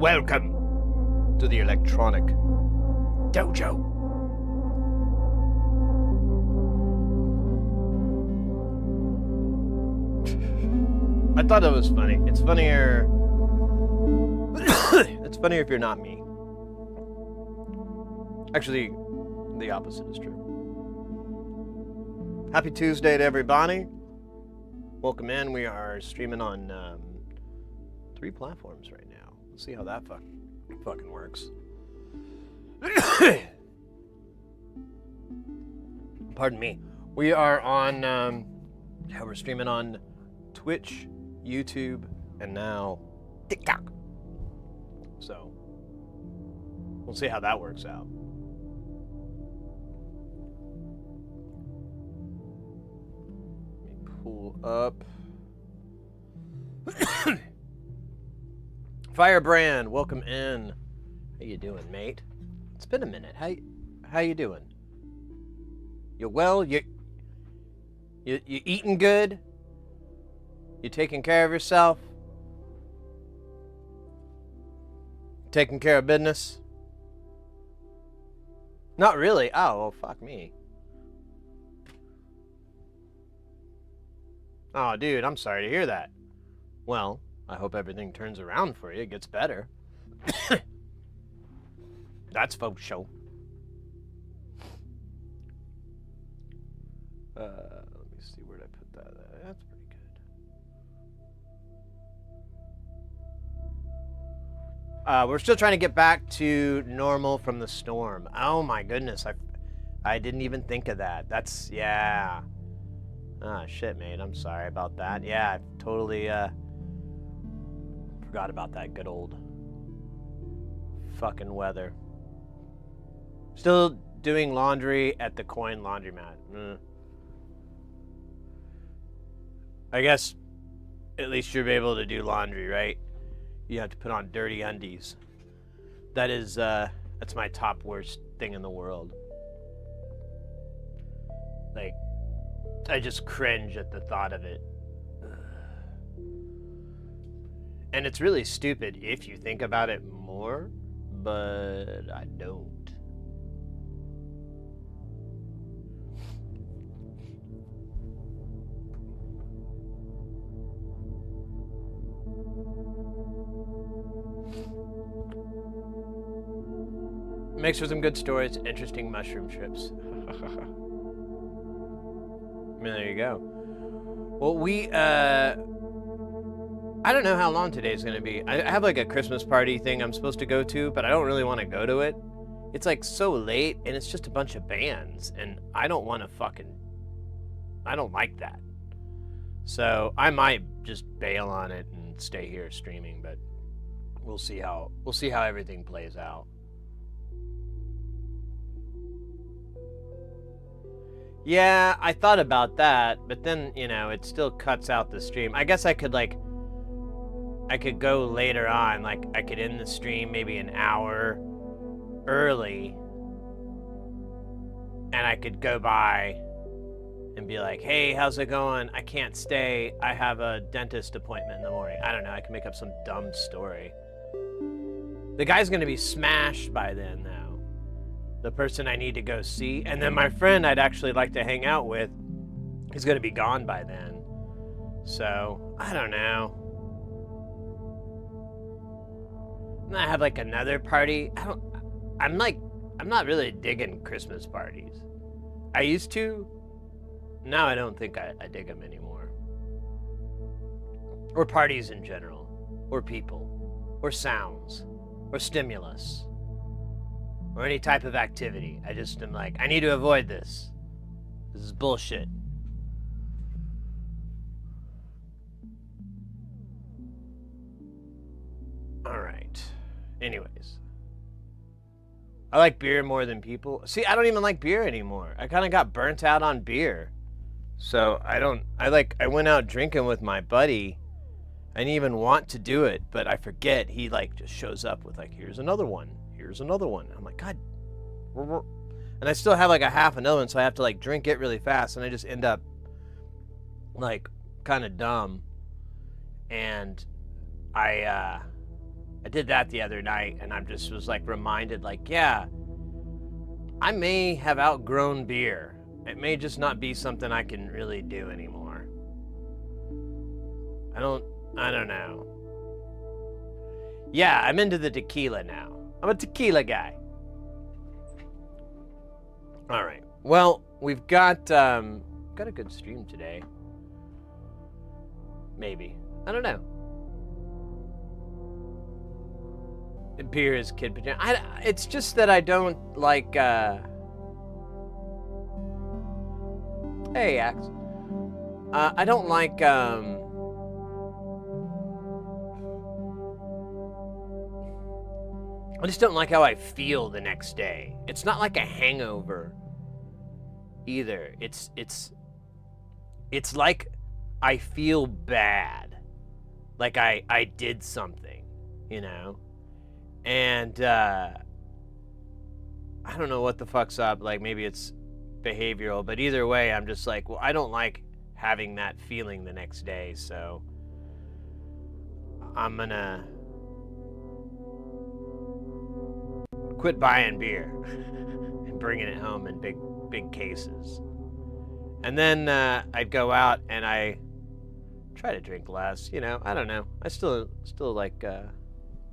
Welcome to the Electronic Dojo. I thought it was funny. It's funnier. It's funnier if you're not me. Actually, the opposite is true. Happy Tuesday to everybody. Welcome in. We are streaming on 3 platforms right now. Let's see how that fucking works. Pardon me. We are on. We're streaming on Twitch, YouTube, and now TikTok. So we'll see how that works out. Let me pull up. Firebrand, welcome in. How you doing, mate? It's been a minute. How you doing? You well? You eating good? You taking care of yourself? Taking care of business? Not really. Oh, well, fuck me. Oh, dude, I'm sorry to hear that. Well, I hope everything turns around for you. It gets better. That's folks show. Let me see, where'd I put that? That's pretty good. We're still trying to get back to normal from the storm. Oh my goodness, I didn't even think of that. That's, yeah. Ah, shit, mate, I'm sorry about that. Yeah, I totally, forgot about that good old fucking weather. Still doing laundry at the Coin Laundromat. I guess at least you'll be able to do laundry, right? You have to put on dirty undies. That is, that's my top worst thing in the world. Like, I just cringe at the thought of it. And it's really stupid if you think about it more, but I don't. Makes for some good stories, interesting mushroom trips. I mean, there you go. Well, I don't know how long today's gonna be. I have like a Christmas party thing I'm supposed to go to, but I don't really want to go to it. It's like so late, and it's just a bunch of bands, and I don't want to I don't like that. So I might just bail on it and stay here streaming, but we'll see how everything plays out. Yeah, I thought about that, but then, you know, it still cuts out the stream. I guess I could go later on, like I could end the stream maybe an hour early, and I could go by and be like, hey, how's it going? I can't stay. I have a dentist appointment in the morning. I don't know. I can make up some dumb story. The guy's going to be smashed by then, though. The person I need to go see. And then my friend I'd actually like to hang out with is going to be gone by then. So, I don't know. And I have like another party. I'm not really digging Christmas parties. I used to. Now I don't think I dig them anymore. Or parties in general. Or people. Or sounds. Or stimulus. Or any type of activity. I just am like, I need to avoid this. This is bullshit. Alright. Anyways. I like beer more than people. See, I don't even like beer anymore. I kind of got burnt out on beer. So, I went out drinking with my buddy. I didn't even want to do it, but I forget. He, like, just shows up with, like, here's another one. Here's another one. I'm like, God. And I still have like a half another one, so I have to like drink it really fast, and I just end up like kind of dumb. And I I did that the other night, and I just was like reminded, like, yeah, I may have outgrown beer. It may just not be something I can really do anymore. I don't know. Yeah, I'm into the tequila now. I'm a tequila guy. All right. Well, we've got a good stream today. Maybe. I don't know. Beer is kid pajama. It's just that I don't like. Hey, Axe. I don't like. I just don't like how I feel the next day. It's not like a hangover either. It's like I feel bad. Like I did something, you know? And I don't know what the fuck's up. Like maybe it's behavioral, but either way, I'm just like, well, I don't like having that feeling the next day, so I'm gonna quit buying beer and bringing it home in big cases. And then I'd go out and I try to drink less, you know. I don't know. I still like the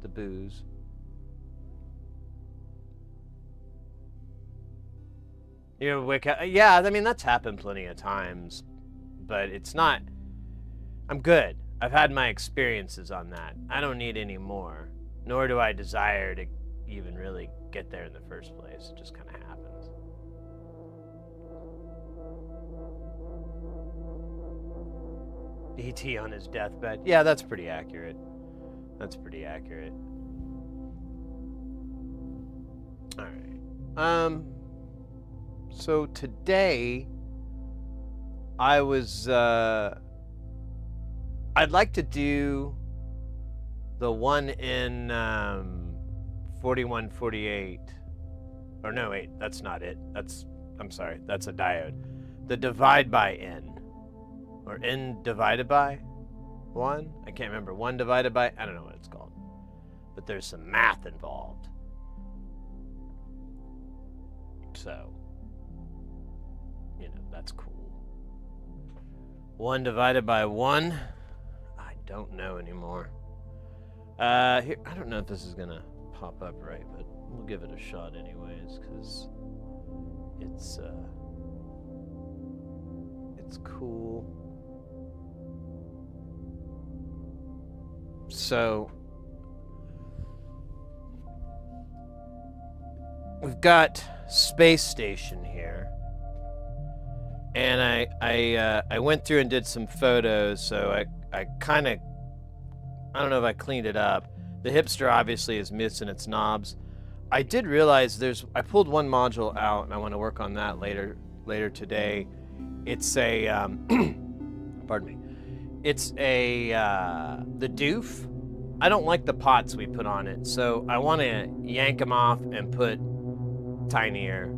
booze. You know, yeah, I mean, that's happened plenty of times, but it's not, I'm good. I've had my experiences on that. I don't need any more, nor do I desire to even really get there in the first place. It just kind of happens. E.T. on his deathbed. Yeah, that's pretty accurate. That's pretty accurate. All right. So today, I was, I'd like to do the one in 4148. Or no, wait, that's not it. I'm sorry, that's a diode. The divide by N. Or N divided by 1? I can't remember. 1 divided by, I don't know what it's called. But there's some math involved. So, you know, that's cool. 1 divided by 1? I don't know anymore. Here, I don't know if this is gonna pop up right, but we'll give it a shot anyways, because it's cool. So we've got Space Station here, and I went through and did some photos, so I kind of, I don't know if I cleaned it up. The hipster obviously is missing its knobs. I did realize I pulled one module out, and I want to work on that later today. It's a pardon me. It's a the doof. I don't like the pots we put on it, so I want to yank them off and put tinier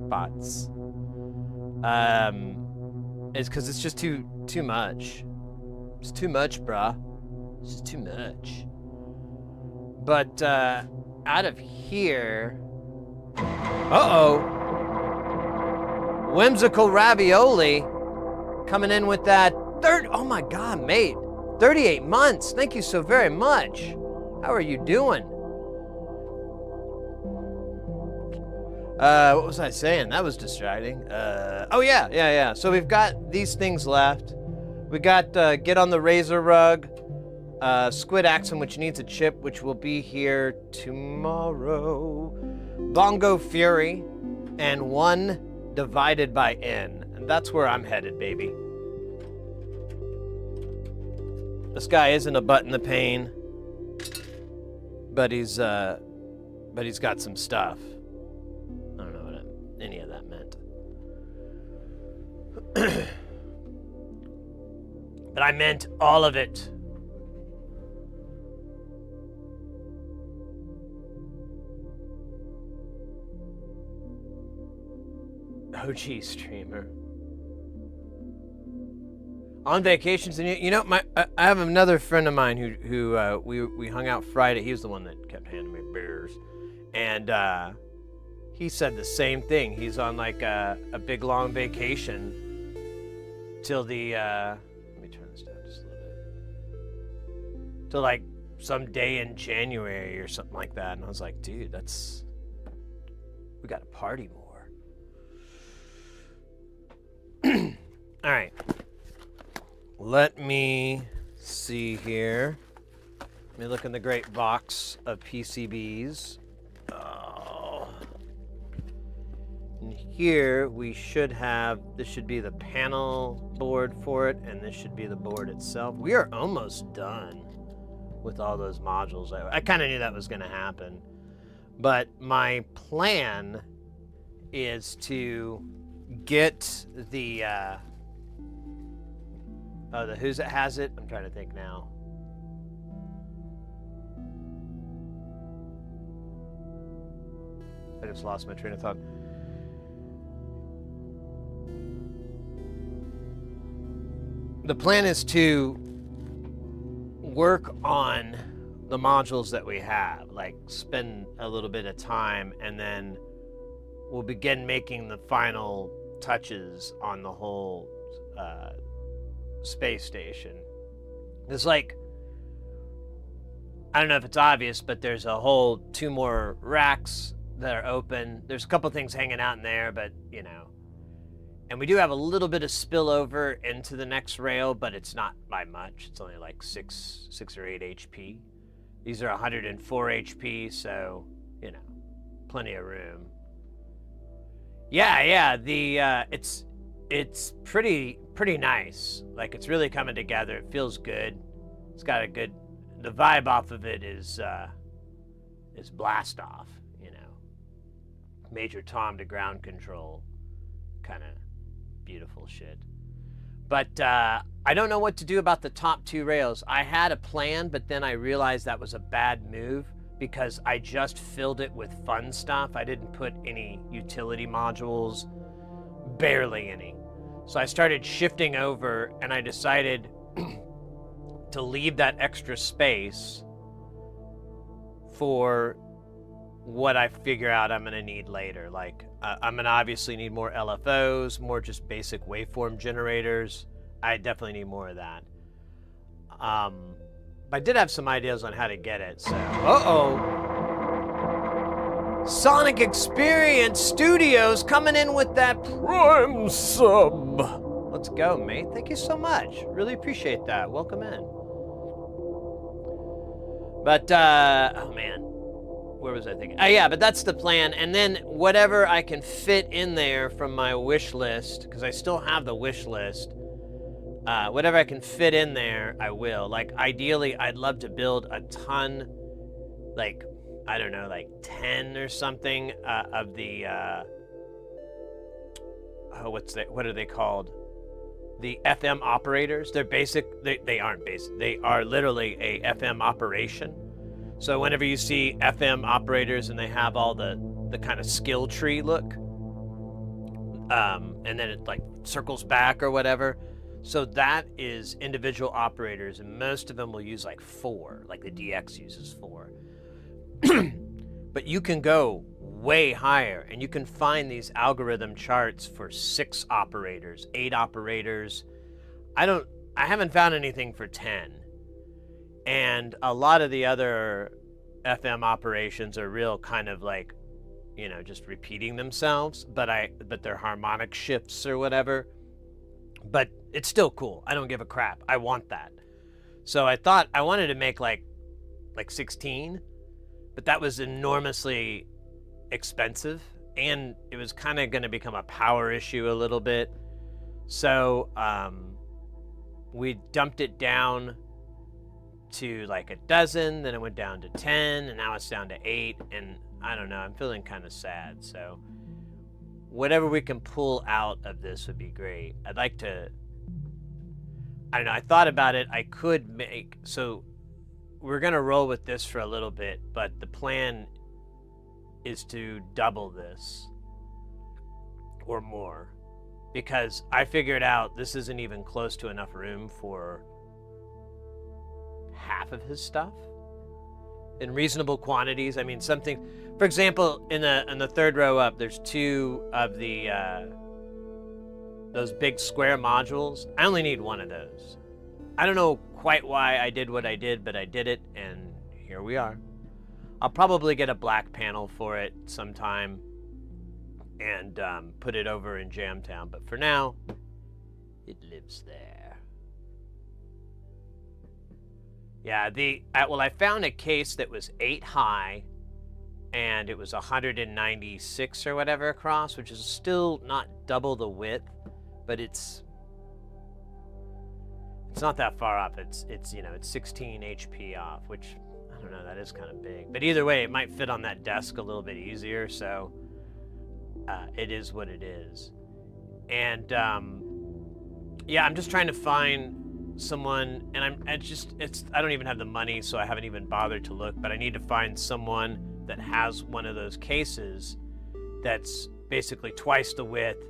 pots. It's because it's just too much. It's too much, bruh. It's just too much. But out of here, Whimsical Ravioli coming in with that oh my God, mate, 38 months. Thank you so very much. How are you doing? What was I saying? That was distracting. Oh yeah. So we've got these things left. We got Get on the Razor Rug, Squid Axum, which needs a chip, which will be here tomorrow. Bongo Fury, and 1 divided by N. And that's where I'm headed, baby. This guy isn't a butt in the pain, but he's got some stuff. I don't know what any of that meant. But I meant all of it. OG streamer. On vacations, and you know, I have another friend of mine who we hung out Friday. He was the one that kept handing me beers, and he said the same thing. He's on like a big long vacation till the let me turn this down just a little bit, till like some day in January or something like that. And I was like, dude, we got to party more. All right. Let me see here. Let me look in the great box of PCBs. Oh. And here we should have, this should be the panel board for it, and this should be the board itself. We are almost done with all those modules. I kind of knew that was going to happen. But my plan is to get the Who's It Has It? I'm trying to think now. I just lost my train of thought. The plan is to work on the modules that we have, like spend a little bit of time, and then we'll begin making the final touches on the whole space station. There's like, I don't know if it's obvious, but there's a whole 2 more racks that are open. There's a couple things hanging out in there, but you know. And we do have a little bit of spillover into the next rail, but it's not by much. It's only like 6 or 8 HP. These are 104 HP, so, you know, plenty of room. Yeah, it's pretty nice. Like, it's really coming together. It feels good. It's got a good, the vibe off of it is blast off, you know. Major Tom to ground control, kind of beautiful shit. But I don't know what to do about the top 2 rails. I had a plan, but then I realized that was a bad move because I just filled it with fun stuff. I didn't put any utility modules, barely any. So I started shifting over, and I decided to leave that extra space for what I figure out I'm going to need later. Like, I'm going to obviously need more LFOs, more just basic waveform generators. I definitely need more of that. But I did have some ideas on how to get it, so... Sonic Experience Studios coming in with that Prime sub. Let's go, mate. Thank you so much. Really appreciate that. Welcome in. But, oh man. Where was I thinking? Oh yeah, but that's the plan. And then whatever I can fit in there from my wish list, because I still have the wish list, whatever I can fit in there, I will. Like, ideally, I'd love to build a ton, like, I don't know, like 10 or something of the, what are they called? The FM operators. They're basic, they aren't basic. They are literally a FM operation. So whenever you see FM operators and they have all the kind of skill tree look, and then it like circles back or whatever. So that is individual operators, and most of them will use like 4, like the DX uses 4. But you can go way higher, and you can find these algorithm charts for 6 operators, 8 operators. I haven't found anything for 10. And a lot of the other FM operations are real kind of like, you know, just repeating themselves, but they're harmonic shifts or whatever. But it's still cool. I don't give a crap. I want that. So I thought I wanted to make like 16, but that was enormously expensive, and it was kind of going to become a power issue a little bit. So we dumped it down to like a dozen, then it went down to 10, and now it's down to 8, and I don't know, I'm feeling kind of sad. So whatever we can pull out of this would be great. I'd like to, I don't know, I thought about it. I could make, so we're going to roll with this for a little bit, but the plan is to double this or more. because I figured out this isn't even close to enough room for half of his stuff in reasonable quantities. I mean, something, for example, in the third row up, there's 2 of the those big square modules. I only need 1 of those. I don't know quite why I did what I did, but I did it, and here we are. I'll probably get a black panel for it sometime and put it over in Jamtown, but for now, it lives there. Yeah, well, I found a case that was 8 high, and it was 196 or whatever across, which is still not double the width, but it's not that far off. It's 16 HP off, which, I don't know, that is kind of big. But either way, it might fit on that desk a little bit easier, so it is what it is. And yeah, I'm just trying to find someone, and I don't even have the money, so I haven't even bothered to look, but I need to find someone that has one of those cases that's basically twice the width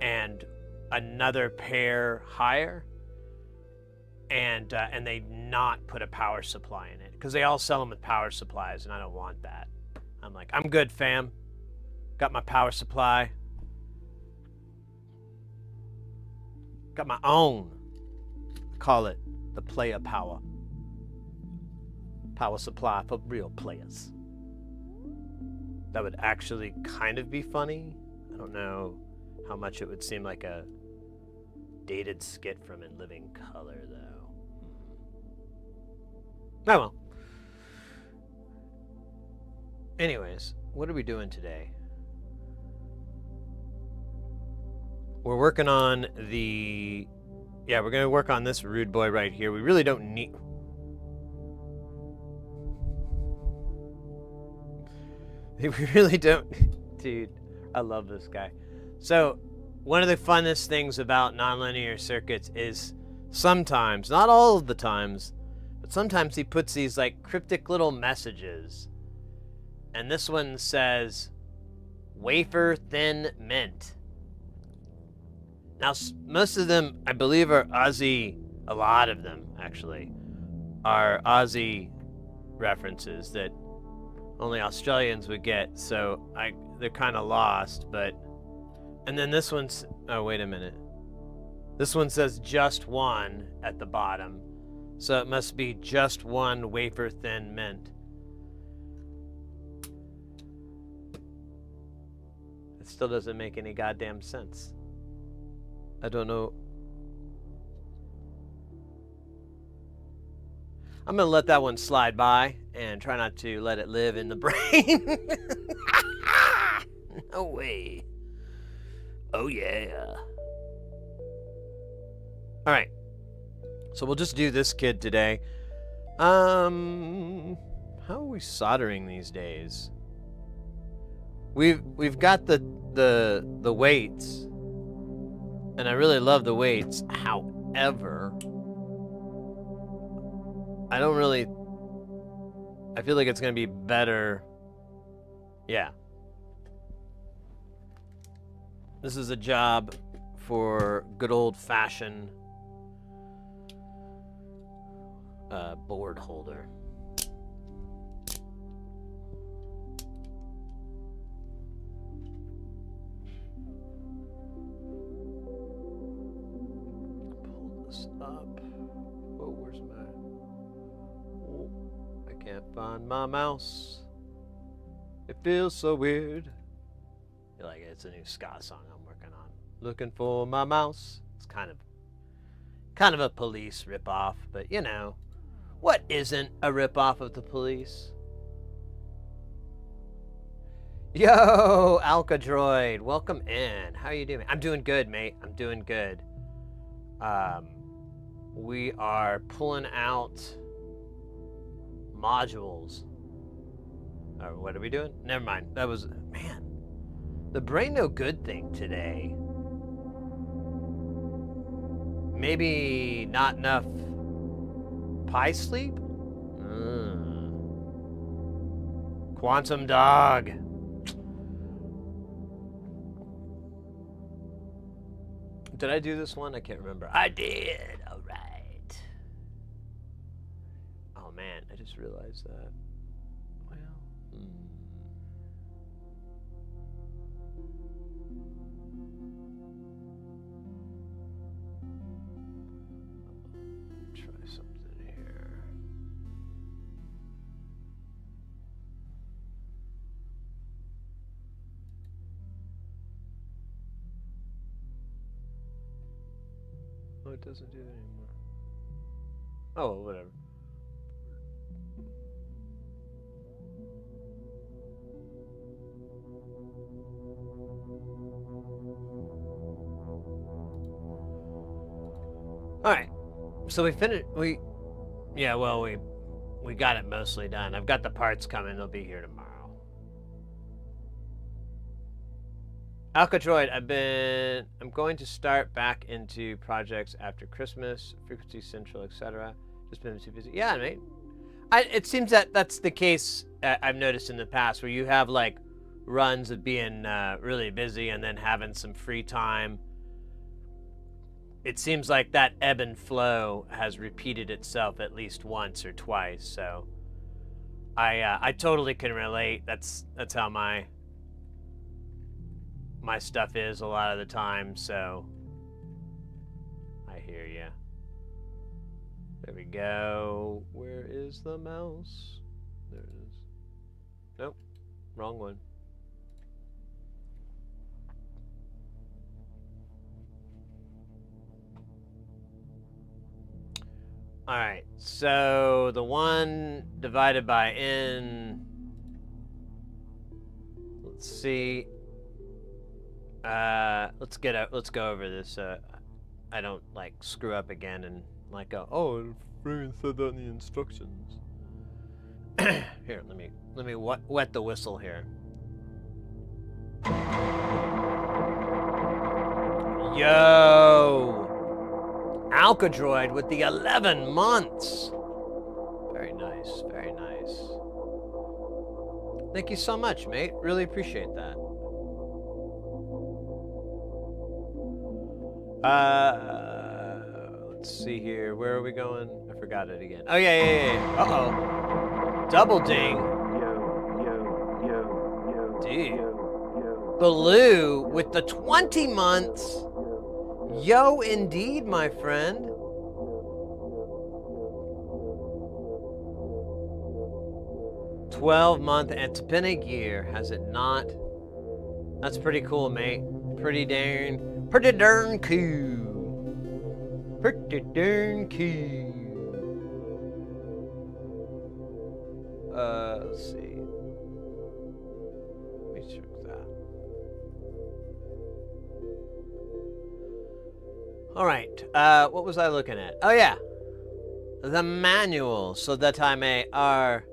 and another pair higher, and they not put a power supply in it, because they all sell them with power supplies, and I don't want that. I'm like, I'm good, fam. Got my power supply. Got my own. Call it the player power. Power supply for real players. That would actually kind of be funny. I don't know how much it would seem like a dated skit from In Living Color, though. Oh well. Anyways, what are we doing today? We're working on the... Yeah, we're going to work on this rude boy right here. We really don't need... We really don't... Dude, I love this guy. So, one of the funnest things about Nonlinear Circuits is sometimes, not all of the times, but sometimes he puts these like cryptic little messages. And this one says, wafer thin mint. Now, most of them, I believe, are Aussie, a lot of them, actually, are Aussie references that only Australians would get, so they're kind of lost, but... And then this one's... Oh, wait a minute. This one says just one at the bottom, so it must be just one wafer-thin mint. It still doesn't make any goddamn sense. I don't know. I'm going to let that one slide by and try not to let it live in the brain. No way. Oh, yeah. All right. So we'll just do this kid today. How are we soldering these days? We've got the weights. And I really love the weights. However, I don't really... I feel like it's going to be better... Yeah. This is a job for good old-fashioned board holder. Up. Oh, where's my... Oh, I can't find my mouse. It feels so weird. You're like, it's a new ska song I'm working on. Looking for my mouse. It's kind of a Police ripoff, but you know, what isn't a ripoff of the Police? Yo, Alcadroid, welcome in. How are you doing? I'm doing good, mate. I'm doing good. We are pulling out modules. Or what are we doing? Never mind. That was, man, the brain no good thing today. Maybe not enough pie sleep? Quantum dog. Did I do this one? I can't remember. I did. All right. Oh man, I just realized that. Well, try something here. Oh, it doesn't do that anymore. Oh, well, whatever. All right. So we finished. We got it mostly done. I've got the parts coming. They'll be here tomorrow. Alcatroid, I'm going to start back into projects after Christmas, Frequency Central, etc. Just been too busy. Yeah, mate. It seems that that's the case I've noticed in the past, where you have like runs of being really busy and then having some free time. It seems like that ebb and flow has repeated itself at least once or twice. So I totally can relate. That's how my stuff is a lot of the time, so I hear ya. There we go. Where is the mouse? There it is. Nope, wrong one. All right, so the 1 divided by n, let's see. Let's go over this. I don't like screw up again and like go, oh, it freaking said that in the instructions. Here, let me wet the whistle here. Yo, Alcadroid with the 11 months. Very nice, very nice. Thank you so much, mate. Really appreciate that. Let's see here. Where are we going? I forgot it again. Oh, yeah. Uh-oh. Double ding. Dude. Baloo with the 20 months. Yo, indeed, my friend. $12-month. It's been a year, has it not? That's pretty cool, mate. Pretty darn cool. Pretty darn cool. Let's see. Let me check that. All right. What was I looking at? Oh yeah, the manual, so that I may RTFM.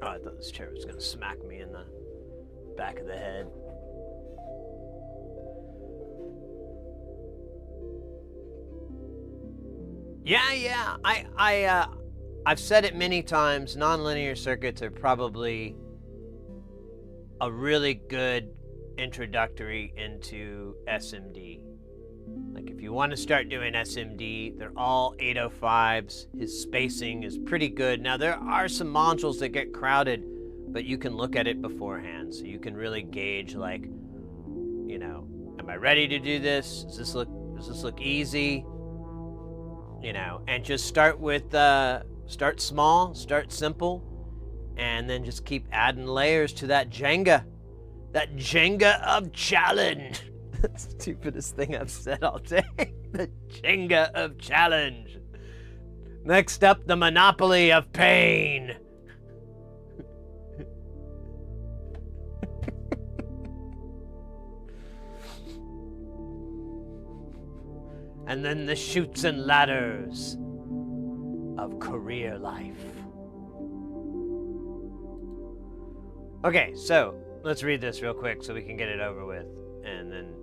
Oh, I thought this chair was gonna smack me in the back of the head. Yeah. I've said it many times. Nonlinear circuits are probably a really good introductory into SMD. Like if you want to start doing SMD, they're all 805s. His spacing is pretty good. Now there are some modules that get crowded, but you can look at it beforehand, so you can really gauge, like, you know, am I ready to do this? Does this look easy? You know, and just start with start small, start simple, and then just keep adding layers to that Jenga of challenge. That's the stupidest thing I've said all day. The Jenga of challenge. Next up, the monopoly of pain. And then the chutes and ladders of career life. Okay, so let's read this real quick so we can get it over with, and then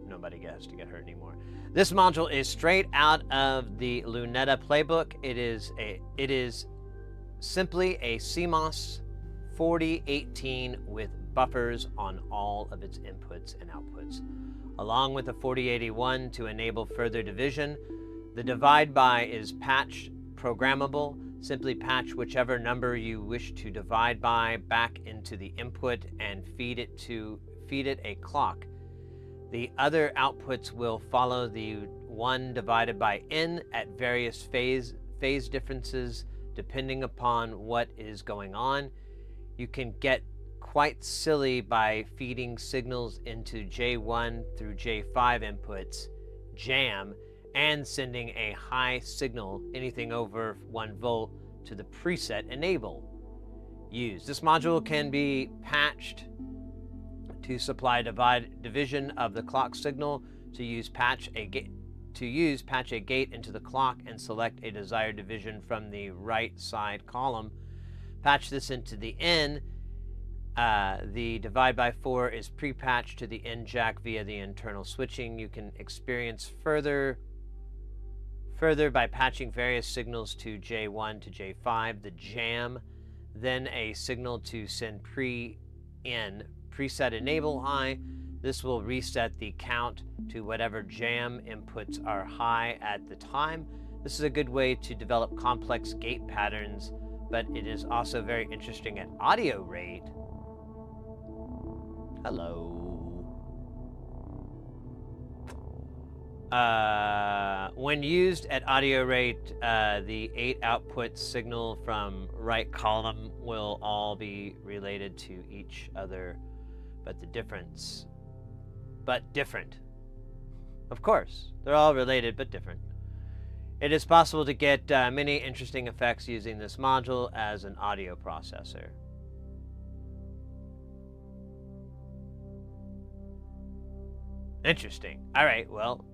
nobody has to get hurt anymore. This module is straight out of the Luneta playbook. It is simply a CMOS 4018 with buffers on all of its inputs and outputs, along with a 4081 to enable further division. The divide by is patch programmable. Simply patch whichever number you wish to divide by back into the input and feed it a clock. The other outputs will follow the 1 divided by n at various phase differences depending upon what is going on. You can get quite silly by feeding signals into J1 through J5 inputs, jam, and sending a high signal, anything over 1 volt, to the preset enable. Use. This module can be patched to supply division of the clock signal. To patch a gate into the clock and select a desired division from the right side column. Patch this into the N. The divide by 4 is pre-patched to the N jack via the internal switching. You can experience further by patching various signals to J1 to J5, the jam, then a signal to send pre-N, preset enable high. This will reset the count to whatever jam inputs are high at the time. This is a good way to develop complex gate patterns, but it is also very interesting at audio rate. Hello. When used at audio rate, the 8 output signal from right column will all be related to each other, but different. Of course, they're all related but different. It is possible to get many interesting effects using this module as an audio processor. Interesting. All right, well,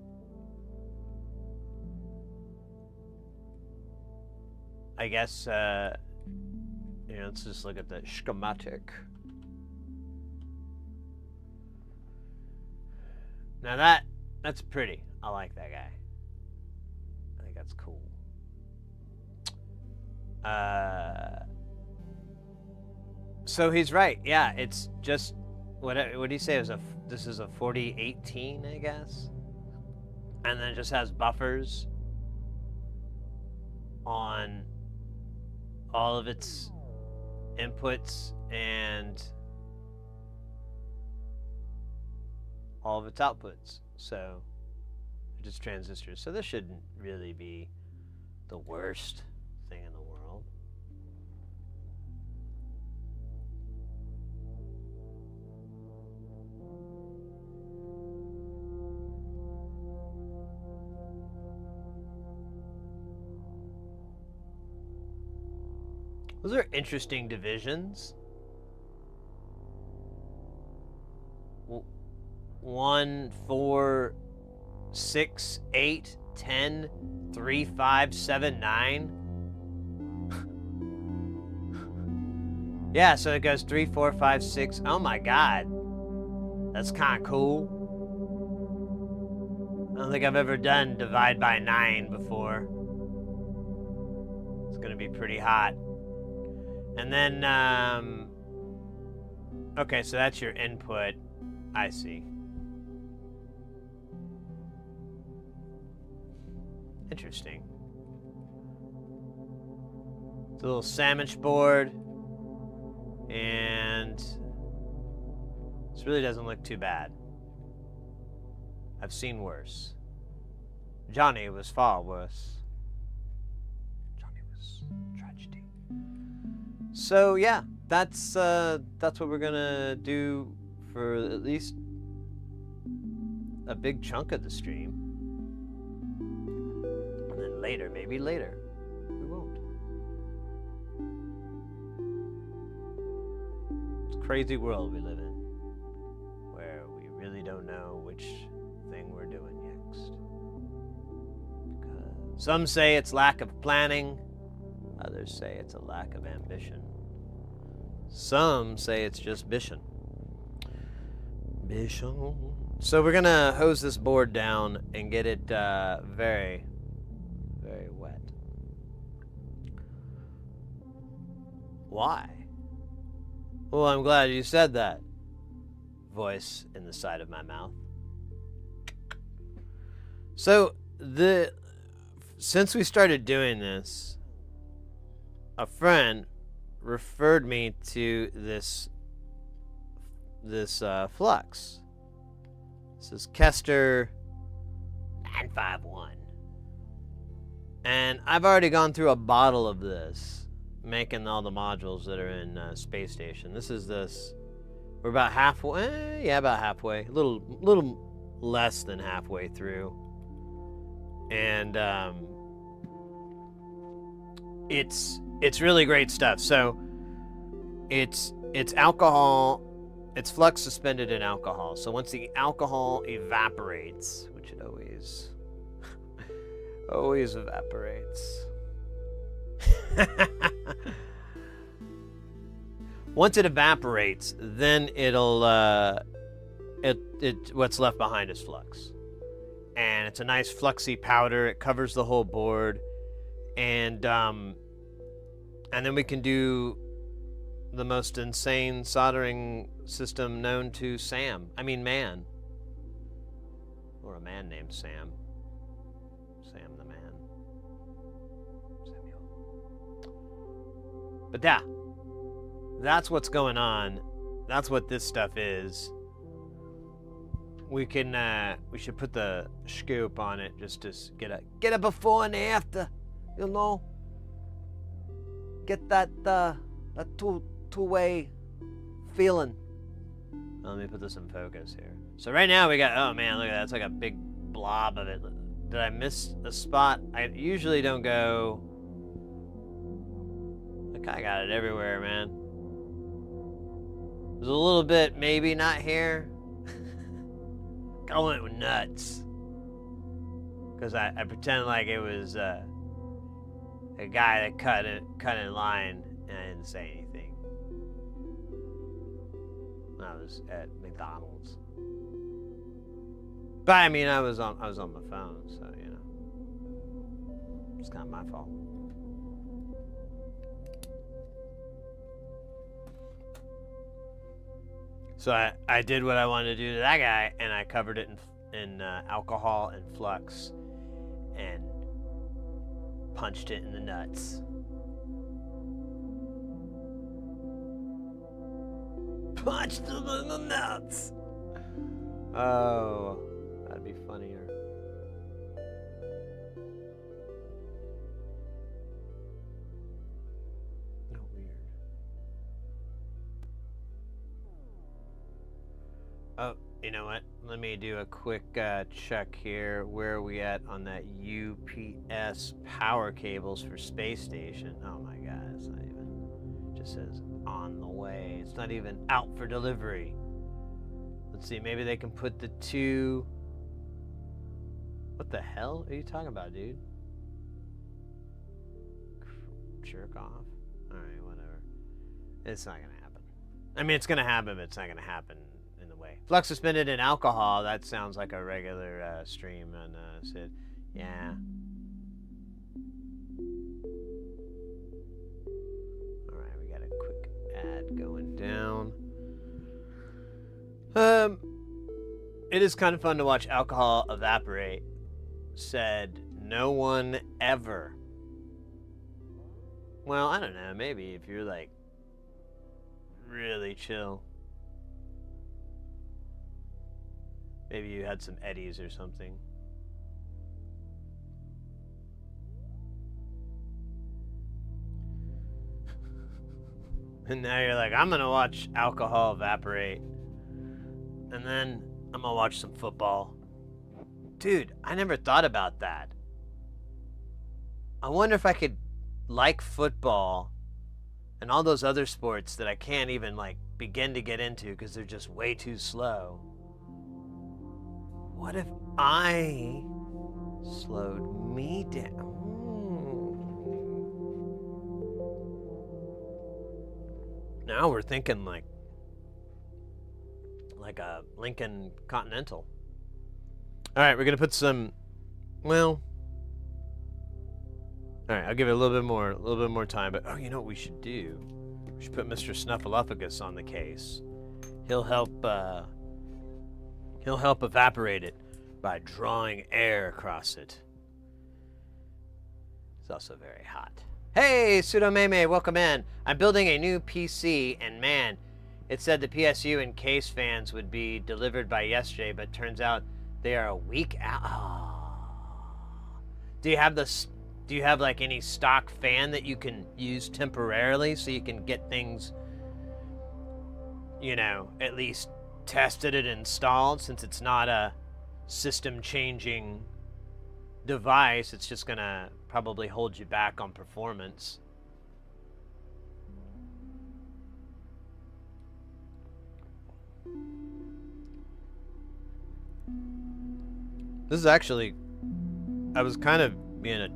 I guess, let's just look at the schematic. Now that's pretty. I like that guy. I think that's cool. So he's right. Yeah, it's just, what did he say? This is a 4018, I guess? And then it just has buffers on all of its inputs and all of its outputs. So just transistors. So this shouldn't really be the worst thing in the world. Those are interesting divisions. 1, 4, 6, 8, 10, 3, 5, 7, 9. Yeah, so it goes 3, 4, 5, 6. Oh my god. That's kind of cool. I don't think I've ever done divide by 9 before. It's gonna be pretty hot. And then, okay, so that's your input. I see. Interesting. It's a little sandwich board. And this really doesn't look too bad. I've seen worse. Johnny was far worse. Johnny was tragedy. So yeah, that's what we're gonna do for at least a big chunk of the stream. And then later, maybe later, we won't. It's a crazy world we live in, where we really don't know which thing we're doing next. Because some say it's lack of planning, others say it's a lack of ambition. Some say it's just mission. So we're gonna hose this board down and get it very, very wet. Why? Well, I'm glad you said that. voice in the side of my mouth. So since we started doing this, a friend referred me to this flux. This is Kester 951. And I've already gone through a bottle of this, making all the modules that are in Space Station. We're about halfway, about halfway, a little less than halfway through. And it's really great stuff. So it's alcohol, it's flux suspended in alcohol. So once the alcohol evaporates, which it always evaporates. Once it evaporates, then it'll what's left behind is flux. And it's a nice fluxy powder. It covers the whole board. And then we can do the most insane soldering system known to man. Or a man named Sam. Sam the man. Samuel. But yeah, that's what's going on. That's what this stuff is. We should put the scoop on it just to get a before and after, you know. Get that two-way feeling. Let me put this in focus here. So right now we got, oh man, look at that. It's like a big blob of it. Did I miss a spot? I usually don't go. Look, I got it everywhere, man. There's a little bit, maybe not here. I went nuts. Because I pretended like it was a guy that cut in line and I didn't say anything. When I was at McDonald's. But I mean, I was on my phone, so you know, it's not my fault. So I did what I wanted to do to that guy, and I covered it in alcohol and flux, and punched it in the nuts. Punched it in the nuts. Oh, that'd be funnier. No, weird. Oh, you know what? Let me do a quick check here. Where are we at on that UPS power cables for Space Station? Oh my God, it's not even. It just says on the way. It's not even out for delivery. Let's see, maybe they can put the two. What the hell are you talking about, dude? Jerk off. Alright, whatever. It's not gonna happen. I mean, it's gonna happen, but it's not gonna happen in the way. Flux suspended in alcohol, that sounds like a regular stream on Sid. Yeah. Alright, we got a quick ad going down. It is kind of fun to watch alcohol evaporate. Said no one ever. Well, I don't know. Maybe if you're like really chill. Maybe you had some eddies or something. And now you're like, I'm gonna watch alcohol evaporate. And then I'm gonna watch some football. Dude, I never thought about that. I wonder if I could like football and all those other sports that I can't even like begin to get into because they're just way too slow. What if I slowed me down? Now we're thinking like a Lincoln Continental. All right, we're gonna put some. Well, all right, I'll give it a little bit more time. But oh, you know what we should do? We should put Mr. Snuffleupagus on the case. He'll help He'll help evaporate it by drawing air across it. It's also very hot. Hey, Pseudomeme, welcome in. I'm building a new PC, and man, it said the PSU and case fans would be delivered by yesterday, but turns out they are a week out. Oh. Do you have like any stock fan that you can use temporarily so you can get things, you know, at least tested and installed, since it's not a system changing device? It's just gonna probably hold you back on performance. This is actually, I was kind of being a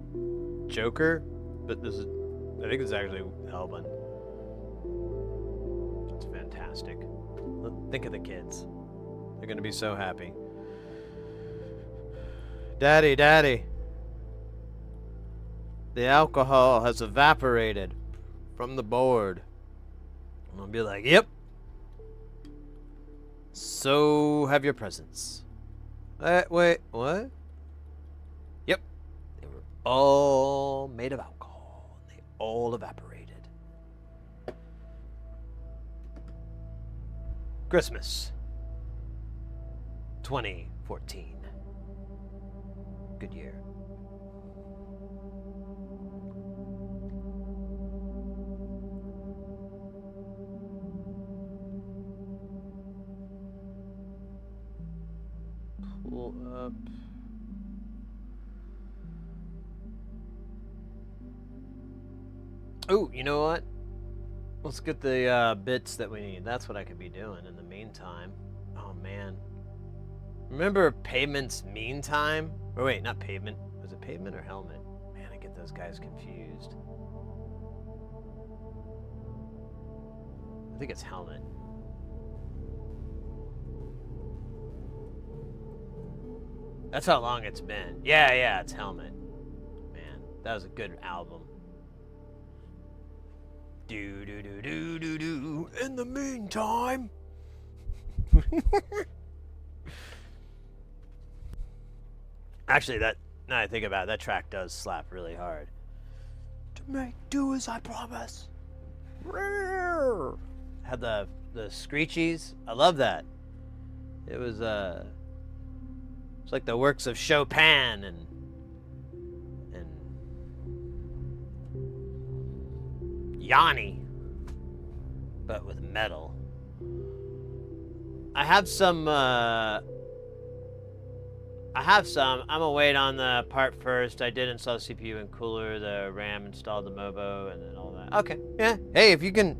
joker, but this is, I think it's actually helping. It's fantastic. Think of the kids. They're gonna be so happy. Daddy, Daddy. The alcohol has evaporated from the board. I'm gonna be like, yep. So have your presents. Wait, what? Yep. They were all made of alcohol. They all evaporated. Christmas 2014. Good year. Pull up. Oh, you know what? Let's get the bits that we need. That's what I could be doing in the meantime. Oh, man. Remember Pavement's Meantime? Or wait, not Pavement. Was it Pavement or Helmet? Man, I get those guys confused. I think it's Helmet. That's how long it's been. Yeah, it's Helmet. Man, that was a good album. Do do do do do do. In the meantime. Actually, that, now I think about it, that track does slap really hard. To make do as I promise. Had the screechies. I love that. It was it's like the works of Chopin and Yanni, but with metal. I have some. I'm gonna wait on the part first. I did install the CPU and cooler, the RAM, installed the Mobo, and then all that. Okay, yeah. Hey, if you can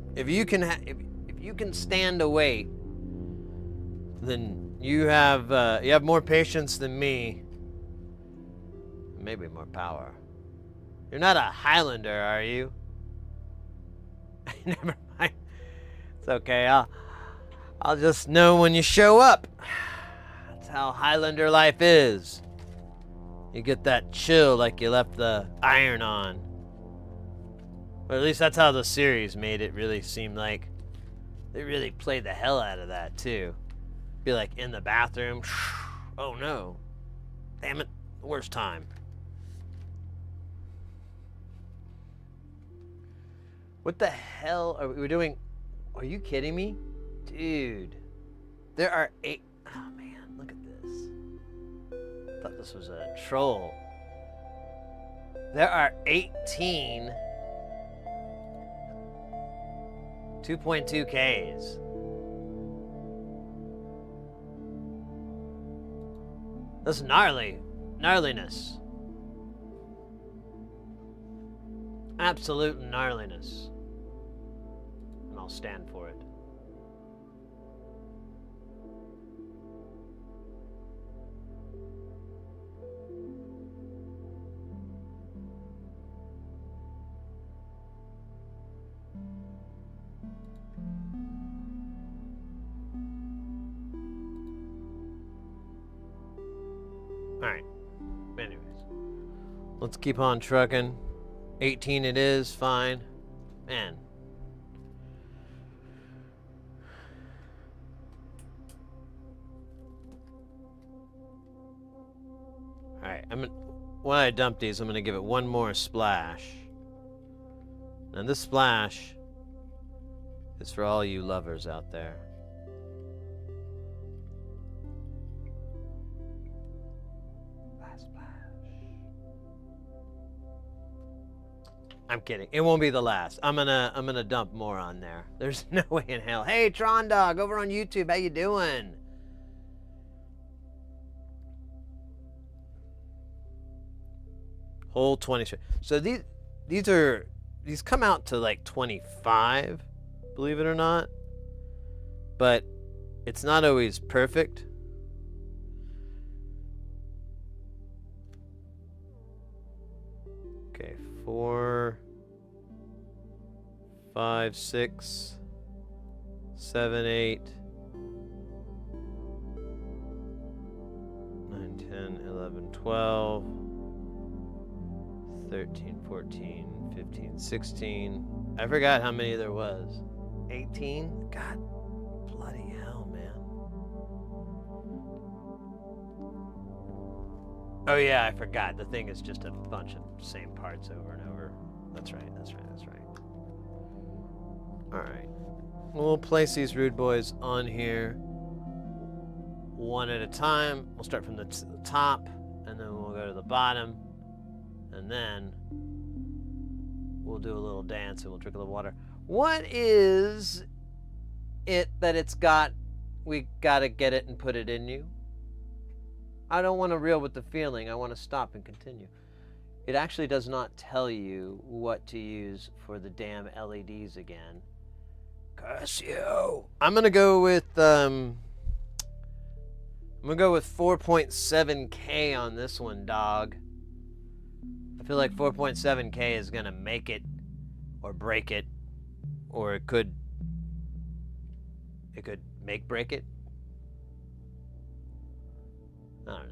stand to wait, then you have more patience than me. Maybe more power. You're not a Highlander, are you? Never mind. It's okay. I'll just know when you show up. That's how Highlander life is. You get that chill like you left the iron on. Or at least that's how the series made it really seem like. They really played the hell out of that too. Be like in the bathroom. Oh no. Damn it. Worst time. What the hell are we doing? Are you kidding me? Dude. There are 8. Oh man, look at this. I thought this was a troll. There are 18 2.2Ks. That's gnarliness. Absolute gnarliness. And I'll stand for it. Alright. Anyways. Let's keep on trucking. 18 it is, fine. Man. Alright, when I dump these, I'm gonna give it one more splash. And this splash is for all you lovers out there. Last splash. I'm kidding. It won't be the last. I'm gonna dump more on there. There's no way in hell. Hey, Tron Dog over on YouTube, how you doing? Whole 20. So these come out to like 25, believe it or not. But it's not always perfect. Okay, 4, 5, 6, 7, 8, 9, 10, 11, 12, 13, 14, 15, 16. I forgot how many there was. 18? God bloody hell, man. Oh yeah, I forgot. The thing is just a bunch of same parts over and over. That's right, that's right, that's right. Alright. We'll place these rude boys on here one at a time. We'll start from the top, and then we'll go to the bottom. And then we'll do a little dance and we'll drink a little water. What is it that it's got? We gotta get it and put it in you. I don't want to reel with the feeling. I want to stop and continue. It actually does not tell you what to use for the damn LEDs again. Casio. I'm gonna go with 4.7K on this one, dog. I feel like 4.7K is gonna make it or break it, or it could make break it. I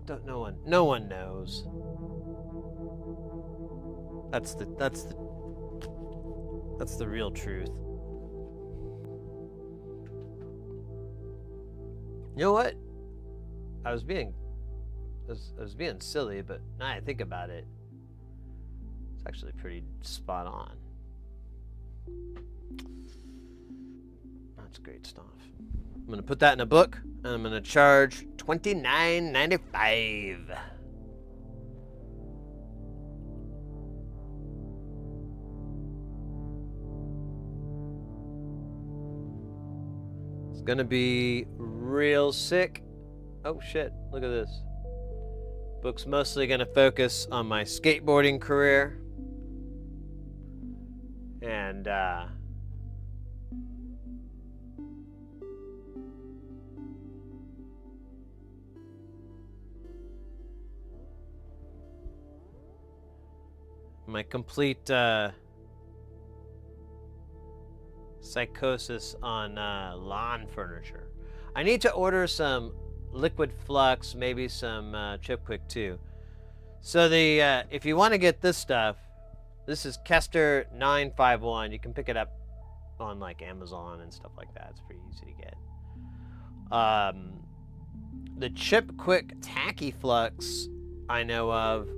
don't know. No one knows. That's the real truth. You know what? I was being silly, but now I think about it, it's actually pretty spot on. That's great stuff. I'm gonna put that in a book, and I'm gonna charge $29.95. It's gonna be real sick. Oh shit, look at this. Book's mostly gonna focus on my skateboarding career. And my complete psychosis on lawn furniture. I need to order some liquid flux, maybe some Chipquik too. So the if you want to get this stuff, this is Kester 951. You can pick it up on like Amazon and stuff like that. It's pretty easy to get. The Chipquik Tacky Flux I know of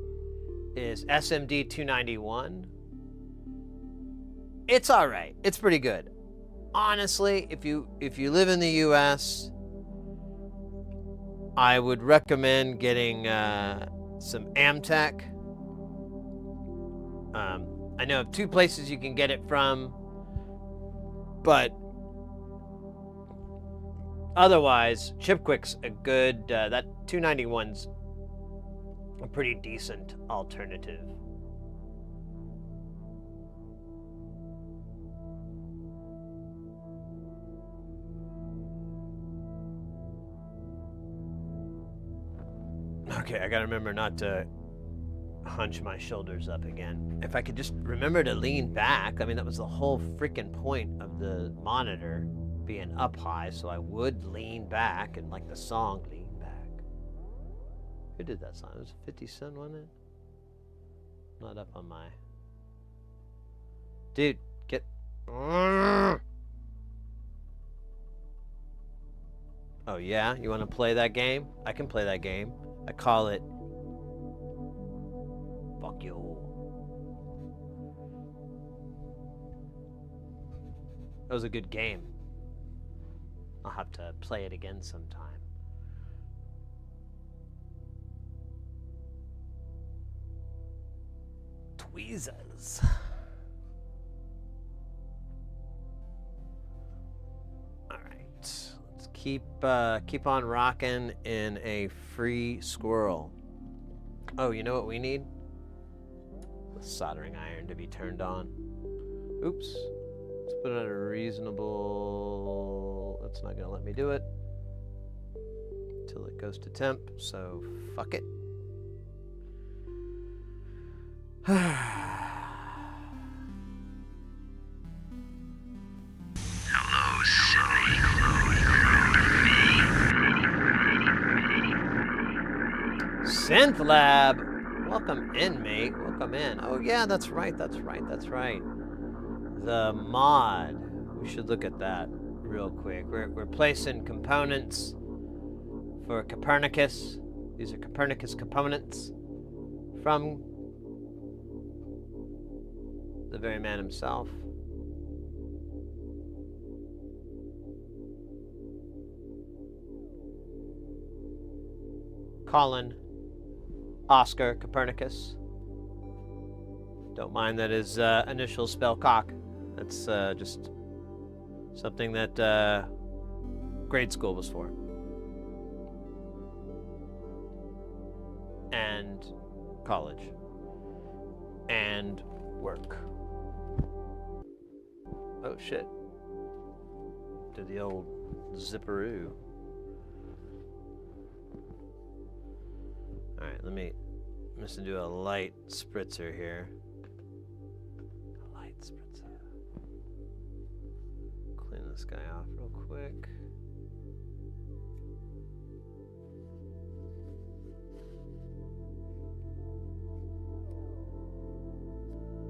is SMD 291. It's all right. It's pretty good. Honestly, if you live in the US, I would recommend getting some Amtech. I know of 2 places you can get it from, but otherwise, Chipquik's a good. That 291's a pretty decent alternative. Okay, I gotta remember not to hunch my shoulders up again. If I could just remember to lean back. I mean, that was the whole freaking point of the monitor being up high, so I would lean back and like the song Lean Back. Who did that song? It was 50 Cent, wasn't it? Not up on my... Dude, get... Oh yeah? You want to play that game? I can play that game. I call it... Fuck you. That was a good game. I'll have to play it again sometime. Tweezers. Alright. Let's keep on rocking in a free squirrel. Oh, you know what we need? The soldering iron to be turned on. Oops. Let's put it at a reasonable... That's not gonna let me do it. Until it goes to temp, so fuck it. Hello, silly. Synth Lab! Welcome in, mate. Welcome in. Oh yeah, that's right, that's right, that's right. The mod. We should look at that real quick. We're placing components for Copernicus. These are Copernicus components from the very man himself. Colin Oscar Copernicus. Don't mind that his initials spell cock. That's just something that grade school was for. And college. And work. Oh shit. Did the old zipperoo. Alright, I'm just gonna do a light spritzer here. A light spritzer. Clean this guy off real quick.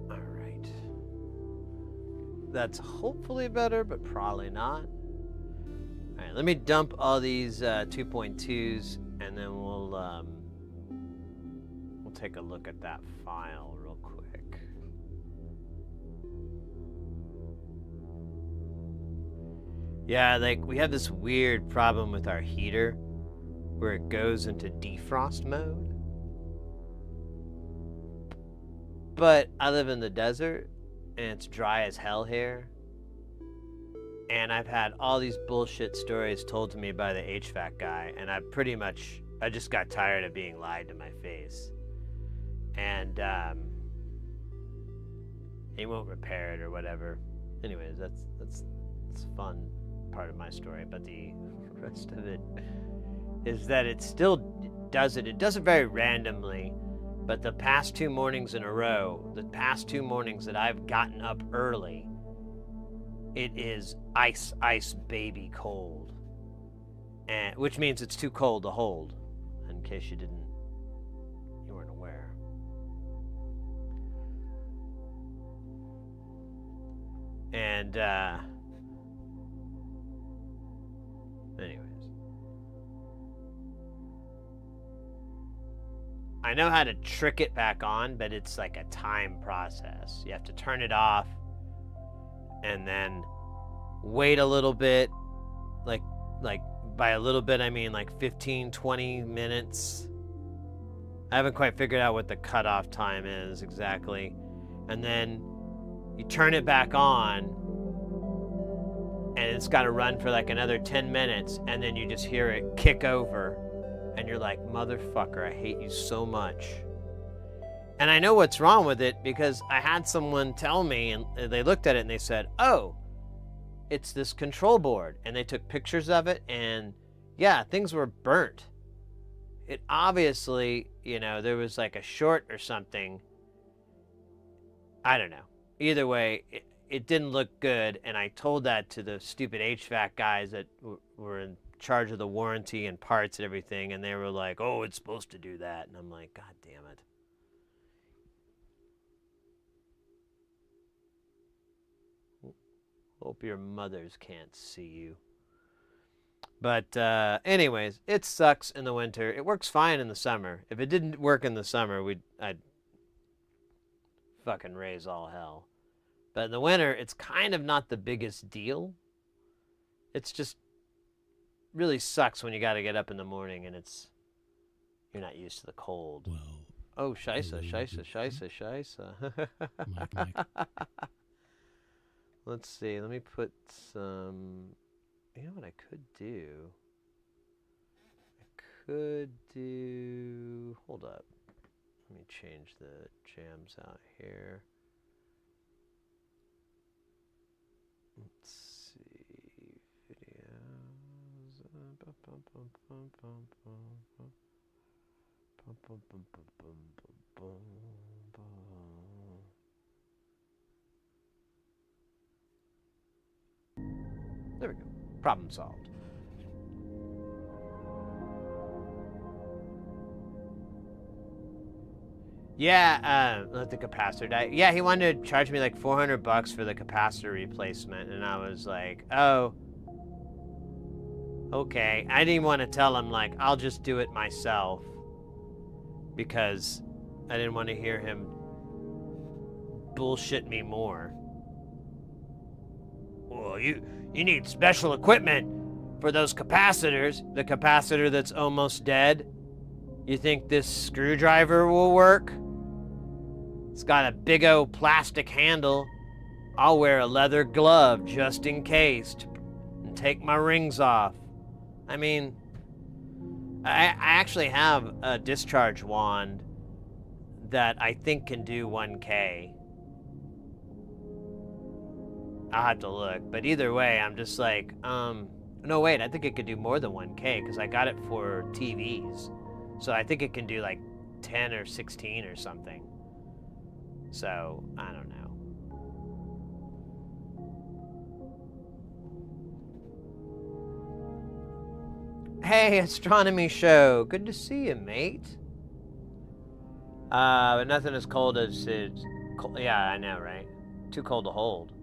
Alright. That's hopefully better, but probably not. Alright, let me dump all these 2.2s and then we'll take a look at that file real quick. Yeah, like we have this weird problem with our heater where it goes into defrost mode. But I live in the desert and it's dry as hell here. And I've had all these bullshit stories told to me by the HVAC guy, and I just got tired of being lied to my face. And he won't repair it or whatever. Anyways, that's a fun part of my story, but the rest of it is that it still does it. It does it very randomly, but the past 2 mornings in a row, the past 2 mornings that I've gotten up early, it is ice baby cold, and which means it's too cold to hold. In case you weren't aware. And anyways, I know how to trick it back on, but it's like a time process. You have to turn it off and then wait a little bit, like by a little bit I mean like 15-20 minutes. I haven't quite figured out what the cutoff time is exactly. And then you turn it back on and it's got to run for like another 10 minutes, and then you just hear it kick over and you're like, motherfucker, I hate you so much. And I know what's wrong with it because I had someone tell me, and they looked at it and they said, oh, it's this control board. And they took pictures of it, and yeah, things were burnt. It obviously, there was like a short or something. I don't know. Either way, it didn't look good, and I told that to the stupid HVAC guys that were in charge of the warranty and parts and everything, and they were like, oh, it's supposed to do that. And I'm like, God damn it. Hope your mothers can't see you. But anyways, it sucks in the winter. It works fine in the summer. If it didn't work in the summer, I'd fucking raise all hell. But in the winter, it's kind of not the biggest deal. It's just really sucks when you got to get up in the morning and you're not used to the cold. Well, oh, scheisse. Mike. Let's see. Let me put some. You know what I could do? Hold up. Let me change the jams out here. Let's see. Videos. There we go. Problem solved. Yeah, let the capacitor die. Yeah, he wanted to charge me like $400 for the capacitor replacement, and I was like, oh, okay. I didn't want to tell him, like, I'll just do it myself, because I didn't want to hear him bullshit me more. Well, you need special equipment for those capacitors. The capacitor that's almost dead. You think this screwdriver will work? It's got a big old plastic handle. I'll wear a leather glove just in case and take my rings off. I mean, I actually have a discharge wand that I think can do 1K. I'll have to look, but either way, I'm just like, no wait, I think it could do more than 1K because I got it for TVs. So I think it can do like 10 or 16 or something. So, I don't know. Hey, Astronomy Show. Good to see you, mate. But nothing as cold as it's... Yeah, I know, right? Too cold to hold.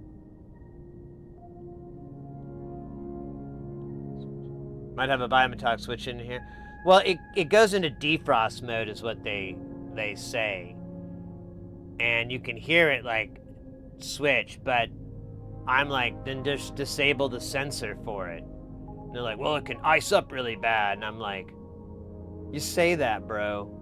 Might have a biometallic switch in here. Well, it goes into defrost mode is what they say. And you can hear it, like, switch, but I'm like, then just disable the sensor for it. And they're like, well, it can ice up really bad. And I'm like, you say that, bro.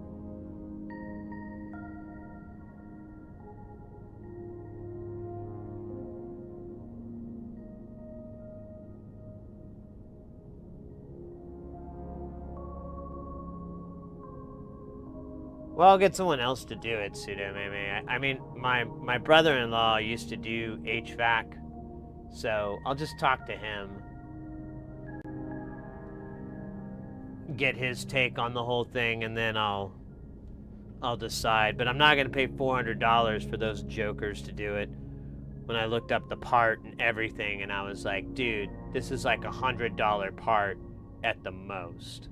Well, I'll get someone else to do it, Pseudo Maybe. I mean, my brother-in-law used to do HVAC, so I'll just talk to him, get his take on the whole thing, and then I'll decide. But I'm not gonna pay $400 for those jokers to do it. When I looked up the part and everything, and I was like, dude, this is like $100 part at the most.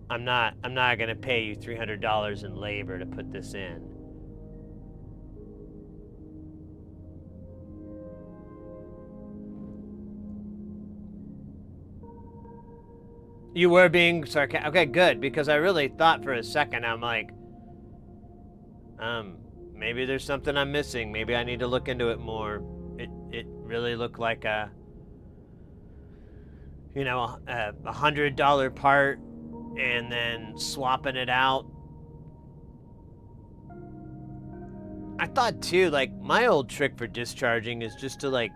I'm not gonna pay you $300 in labor to put this in. You were being sarcastic. Okay, good, because I really thought for a second, I'm like, maybe there's something I'm missing. Maybe I need to look into it more. It really looked like a $100 part. And then swapping it out. I thought too, like, my old trick for discharging is just to, like,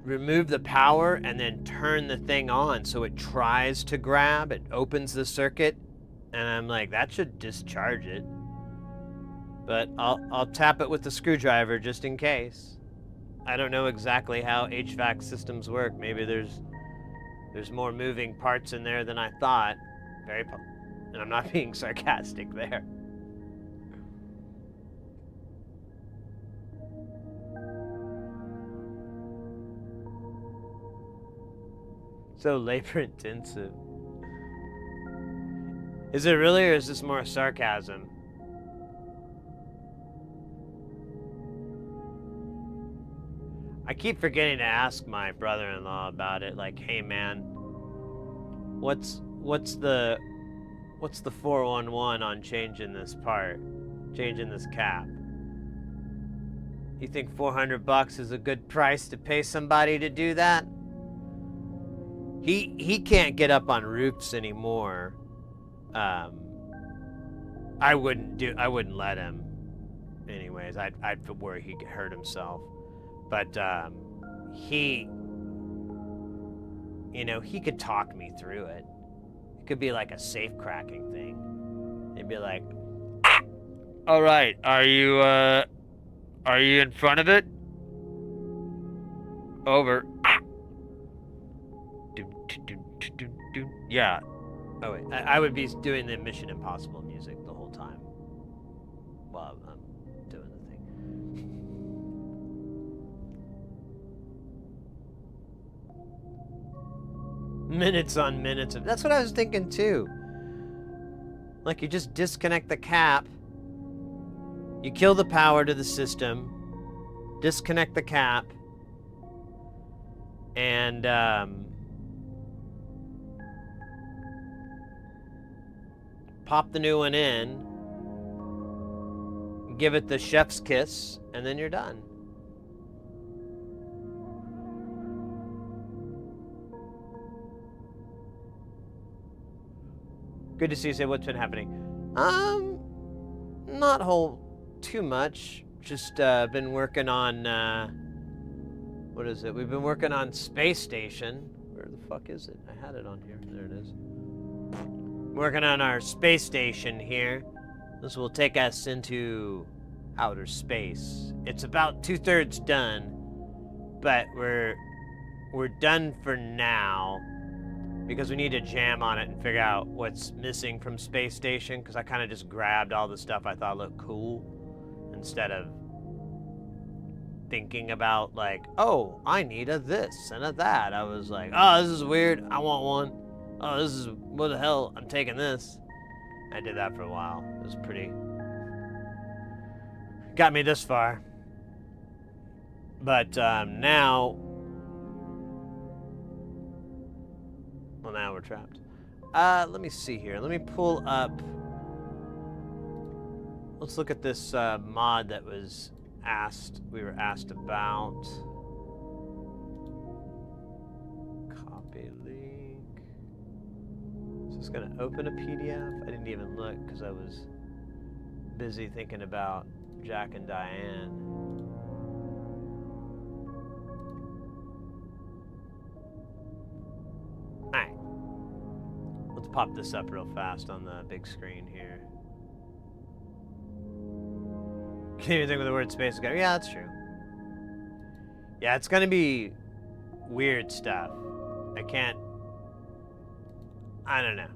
remove the power and then turn the thing on so it tries to grab, it opens the circuit, and I'm like, that should discharge it. But I'll tap it with the screwdriver just in case. I don't know exactly how HVAC systems work. Maybe there's more moving parts in there than I thought. And I'm not being sarcastic there. So labor intensive. Is it really, or is this more sarcasm? I keep forgetting to ask my brother-in-law about it. Like, hey man, what's the 411 on changing this part, changing this cap? You think $400 is a good price to pay somebody to do that? He can't get up on roofs anymore. I wouldn't let him. Anyways, I'd worry he'd hurt himself. But he could talk me through it. It could be like a safe cracking thing. He'd be like, "All right, are you in front of it? Over." Yeah. Oh wait, I would be doing the Mission Impossible music the whole time while I'm doing the thing. Minutes on minutes of. That's what I was thinking too. Like, you just disconnect the cap, you kill the power to the system, disconnect the cap, and pop the new one in, give it the chef's kiss, and then you're done. Good to see you. Say, what's been happening? Not too much. Just been working on what is it? We've been working on Space Station. Where the fuck is it? I had it on here. There it is. Working on our space station here. This will take us into outer space. It's about 2/3 done, but we're done for now because we need to jam on it and figure out what's missing from Space Station, because I kind of just grabbed all the stuff I thought looked cool instead of thinking about, like, oh, I need a this and a that. I was like, oh, this is weird, I want one. Oh, this is, what the hell, I'm taking this. I did that for a while. It was pretty... got me this far. But now... well, now we're trapped. Let me see here. Let me pull up... let's look at this mod that was we were asked about. Copy link. So it's gonna open a PDF. I didn't even look because I was busy thinking about Jack and Diane. Alright. Let's pop this up real fast on the big screen here. Can't even think of the word space ago. Yeah, that's true. Yeah, it's gonna be weird stuff. I don't know.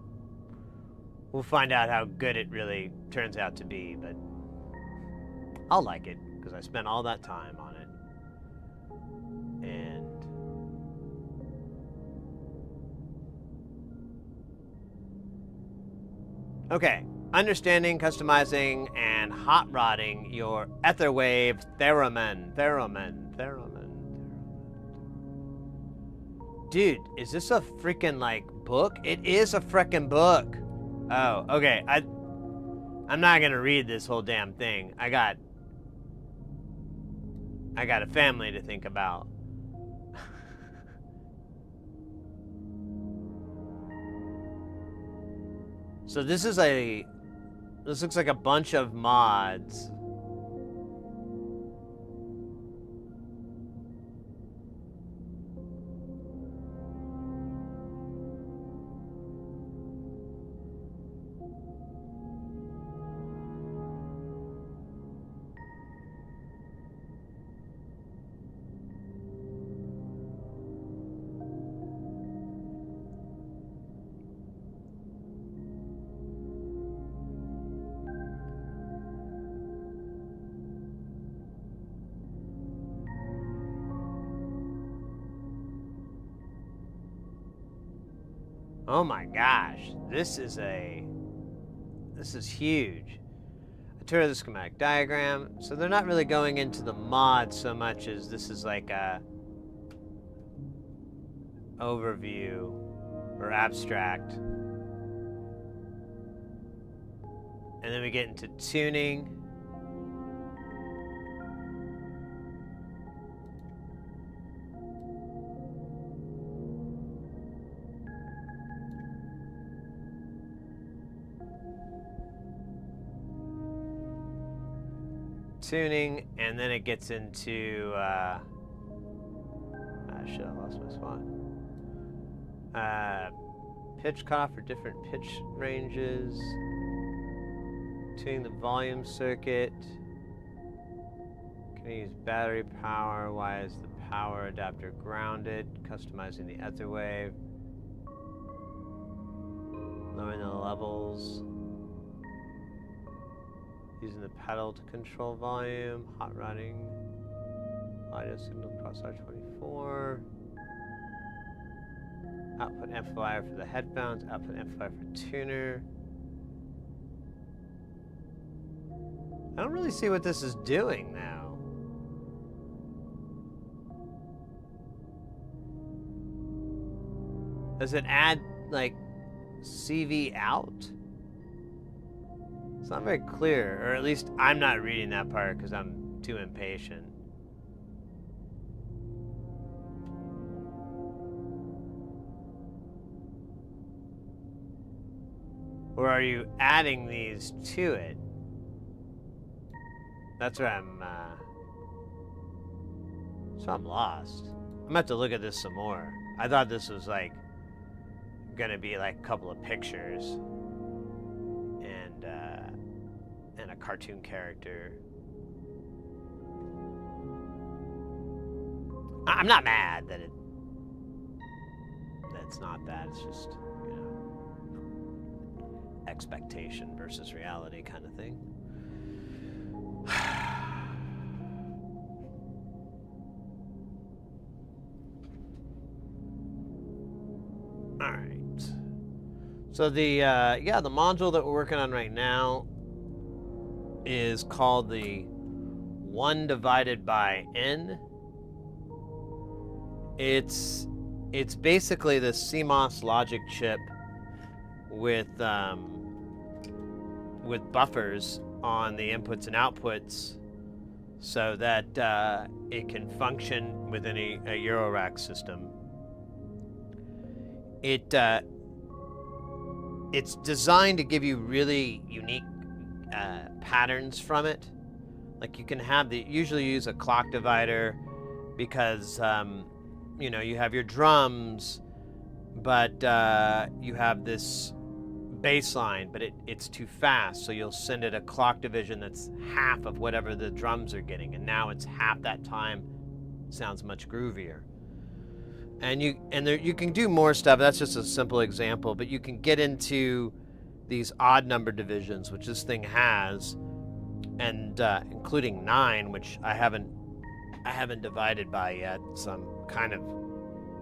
We'll find out how good it really turns out to be, but I'll like it because I spent all that time on it. And okay, understanding, customizing, and hot rodding your Etherwave theremin. Dude, is this a freaking, like, book? It is a freaking book. Oh, okay. I'm not gonna read this whole damn thing. I got a family to think about. So this looks like a bunch of mods. Oh my gosh, this is huge. I tour of the schematic diagram. So they're not really going into the mod so much as this is like a overview or abstract. And then we get into tuning. Tuning, and then it gets into shit, I lost my spot. Pitch cutoff for different pitch ranges. Tuning the volume circuit. Can I use battery power? Why is the power adapter grounded? Customizing the ether wave. Lowering the levels. Using the pedal to control volume. Hot routing. Audio signal across R24. Output amplifier for the headphones. Output amplifier for tuner. I don't really see what this is doing now. Does it add, like, CV out? It's not very clear, or at least I'm not reading that part because I'm too impatient. Or are you adding these to it? That's where I'm lost. I'm gonna have to look at this some more. I thought this was like gonna be like a couple of pictures and a cartoon character. I'm not mad that it's not that. It's just, you know, expectation versus reality kind of thing. All right. So the the module that we're working on right now is called the 1 divided by n. It's basically the CMOS logic chip with buffers on the inputs and outputs so that it can function within a Eurorack system. It's designed to give you really unique patterns from it. Like you can have usually use a clock divider because you know, you have your drums, but you have this bass line, but it's too fast, so you'll send it a clock division that's half of whatever the drums are getting, and now it's half that time. Sounds much groovier. And you can do more stuff. That's just a simple example, but you can get into these odd number divisions, which this thing has, and including 9, which I haven't divided by yet, so I'm kind of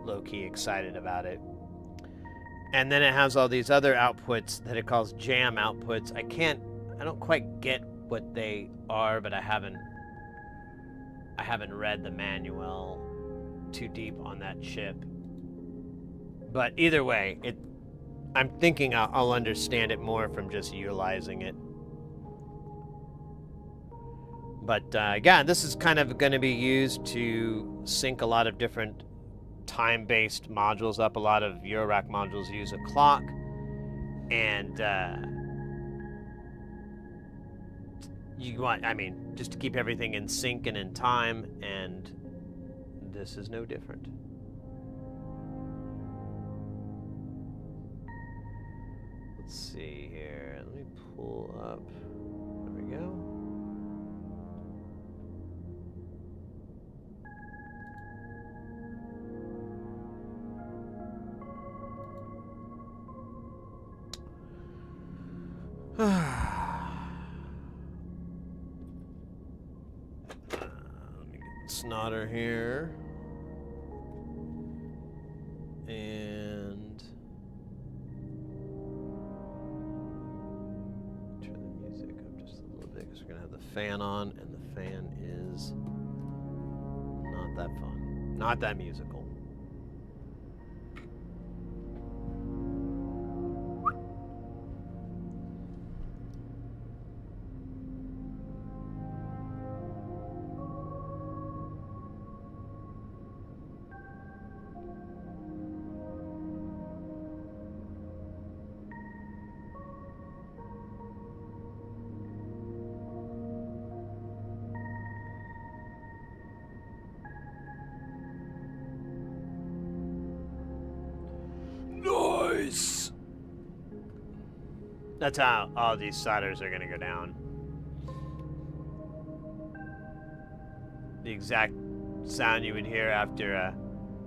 low-key excited about it. And then it has all these other outputs that it calls jam outputs. I don't quite get what they are, but I haven't read the manual too deep on that chip. But either way, I'm thinking I'll understand it more from just utilizing it. But yeah, this is kind of going to be used to sync a lot of different time-based modules up. A lot of Eurorack modules use a clock, and you want, just to keep everything in sync and in time, and this is no different. Let's see here. Let me pull up. There we go. Let me get Snodder here. And turn the music up just a little bit because fan on, and the fan is not that fun. Not that musical. Nice! That's how all these solders are gonna go down. The exact sound you would hear after a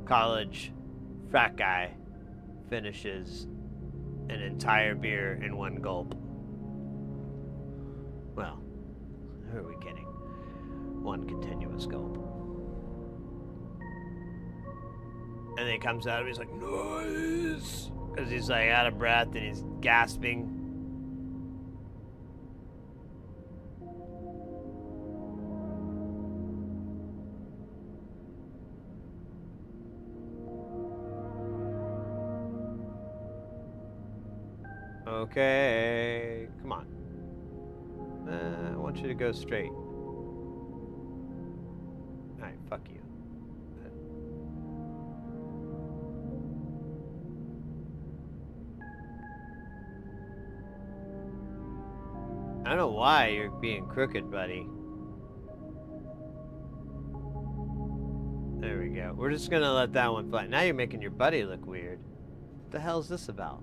college frat guy finishes an entire beer in one gulp. Well, who are we kidding? One continuous gulp. And then he comes out and he's like, nice! Because he's like out of breath and he's gasping. Okay, come on. I want you to go straight. Alright, fuck you. I don't know why you're being crooked, buddy. There we go. We're just gonna let that one fly. Now you're making your buddy look weird. What the hell is this about?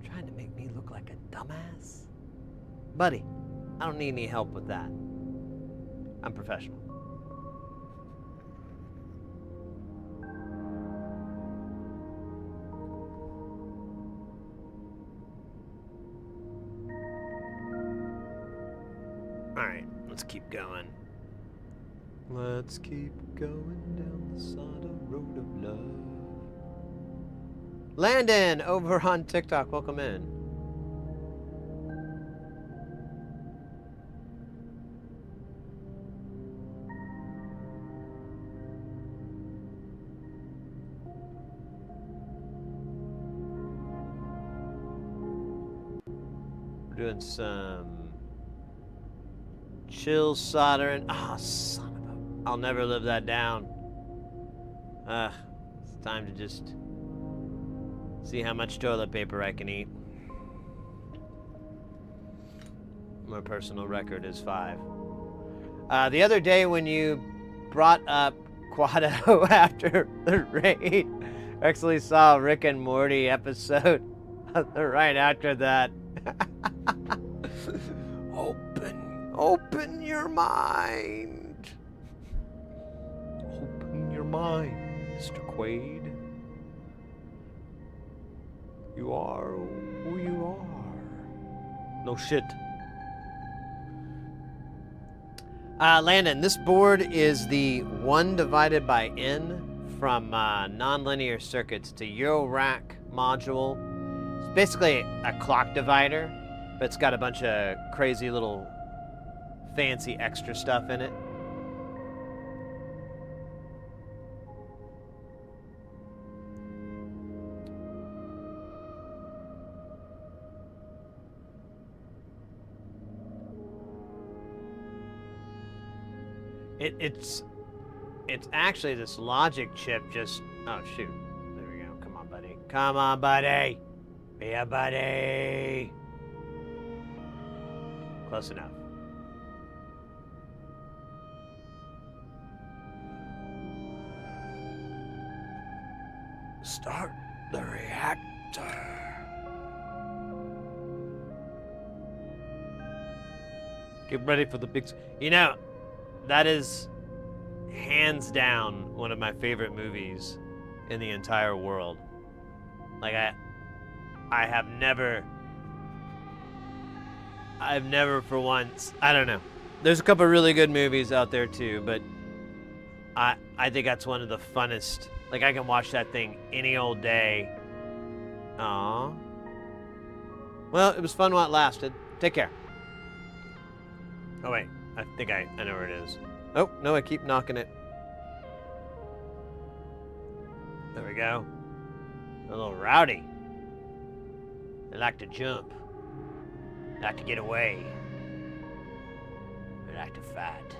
Trying to make me look like a dumbass? Buddy, I don't need any help with that. I'm professional. Alright, let's keep going. Let's keep going down the solid road of love. Landon, over on TikTok, welcome in. We're doing some chill soldering. Ah, son of a... I'll never live that down. It's time to just see how much toilet paper I can eat. My personal record is 5. The other day when you brought up Quado after the raid, I actually saw a Rick and Morty episode right after that. Open your mind. Open your mind, Mr. Quaid. You are who you are. No shit. Landon, this board is the 1 divided by n from Nonlinear Circuits to Eurorack module. It's basically a clock divider, but it's got a bunch of crazy little fancy extra stuff in it. It's actually this logic chip just... Oh, shoot. There we go. Come on, buddy. Come on, buddy. Be a buddy. Close enough. Start the reactor. Get ready for the big... You know, that is hands down one of my favorite movies in the entire world. Like, I've never for once... I don't know. There's a couple really good movies out there too, but I think that's one of the funnest... Like, I can watch that thing any old day. Aww. Well, it was fun while it lasted. Take care. Oh, wait. I think I know where it is. Oh, no, I keep knocking it. There we go. A little rowdy. They like to jump. They like to get away. They like to fight.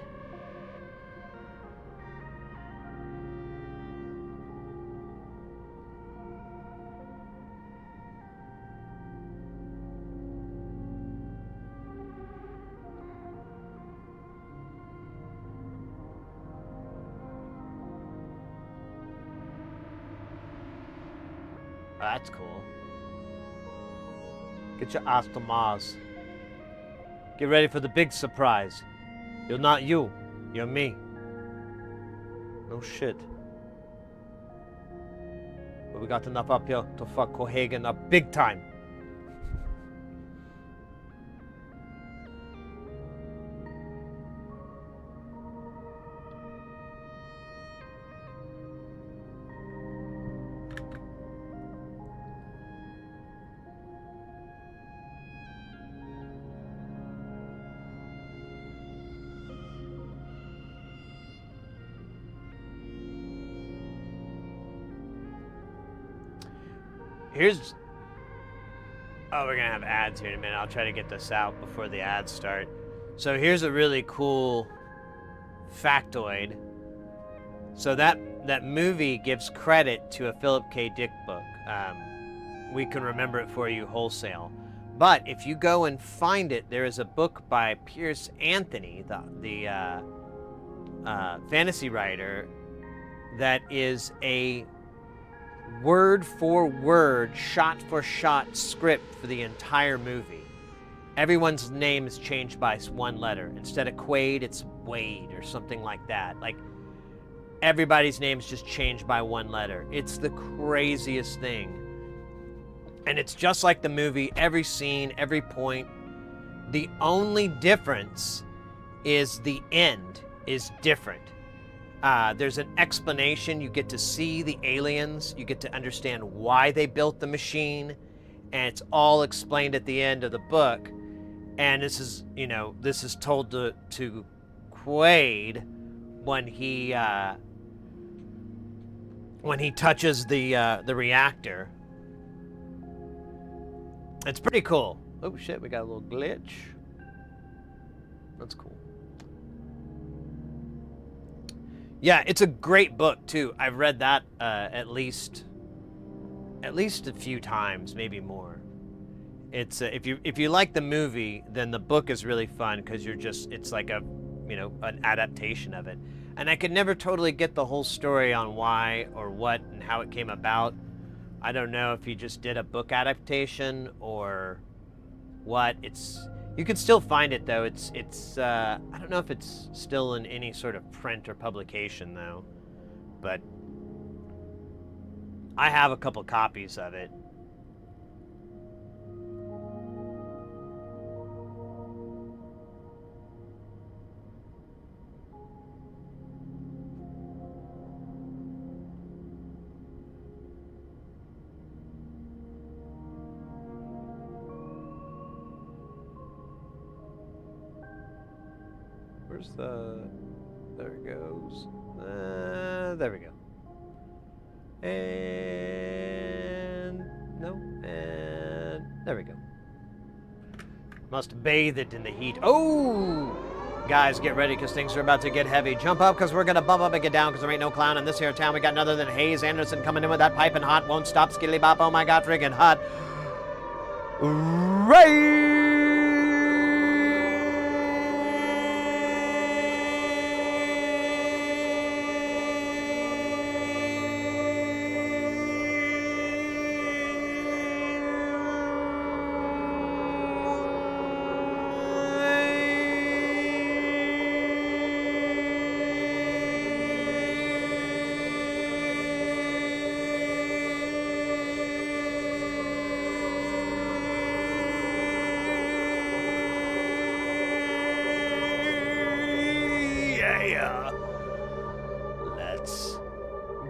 Oh, that's cool. Get your ass to Mars. Get ready for the big surprise. You're not you. You're me. No shit. But we got enough up here to fuck Cohagen up big time. Here's... Oh, we're gonna have ads here in a minute. I'll try to get this out before the ads start. So here's a really cool factoid. So that movie gives credit to a Philip K. Dick book. We can remember it for you wholesale. But if you go and find it, there is a book by Pierce Anthony, the fantasy writer, that is a word-for-word, shot-for-shot script for the entire movie. Everyone's name is changed by one letter. Instead of Quaid, it's Wade or something like that. Like, everybody's name's just changed by one letter. It's the craziest thing. And it's just like the movie, every scene, every point. The only difference is the end is different. There's an explanation. You get to see the aliens. You get to understand why they built the machine. And it's all explained at the end of the book. And this is, you know, this is told to Quaid when he touches the reactor. It's pretty cool. Oh shit, we got a little glitch. That's cool. Yeah, it's a great book too. I've read that at least a few times, maybe more. It's if you like the movie, then the book is really fun because it's like a, you know, an adaptation of it. And I could never totally get the whole story on why or what and how it came about. I don't know if he just did a book adaptation or what. You can still find it though. I don't know if it's still in any sort of print or publication though, but I have a couple copies of it. Where's there it goes. There we go. And no, and there we go. Must bathe it in the heat. Oh! Guys, get ready because things are about to get heavy. Jump up because we're going to bump up and get down because there ain't no clown in this here town. We got none other than Hayes Anderson coming in with that piping hot. Won't stop, skilly bop. Oh my god, friggin' hot. Right!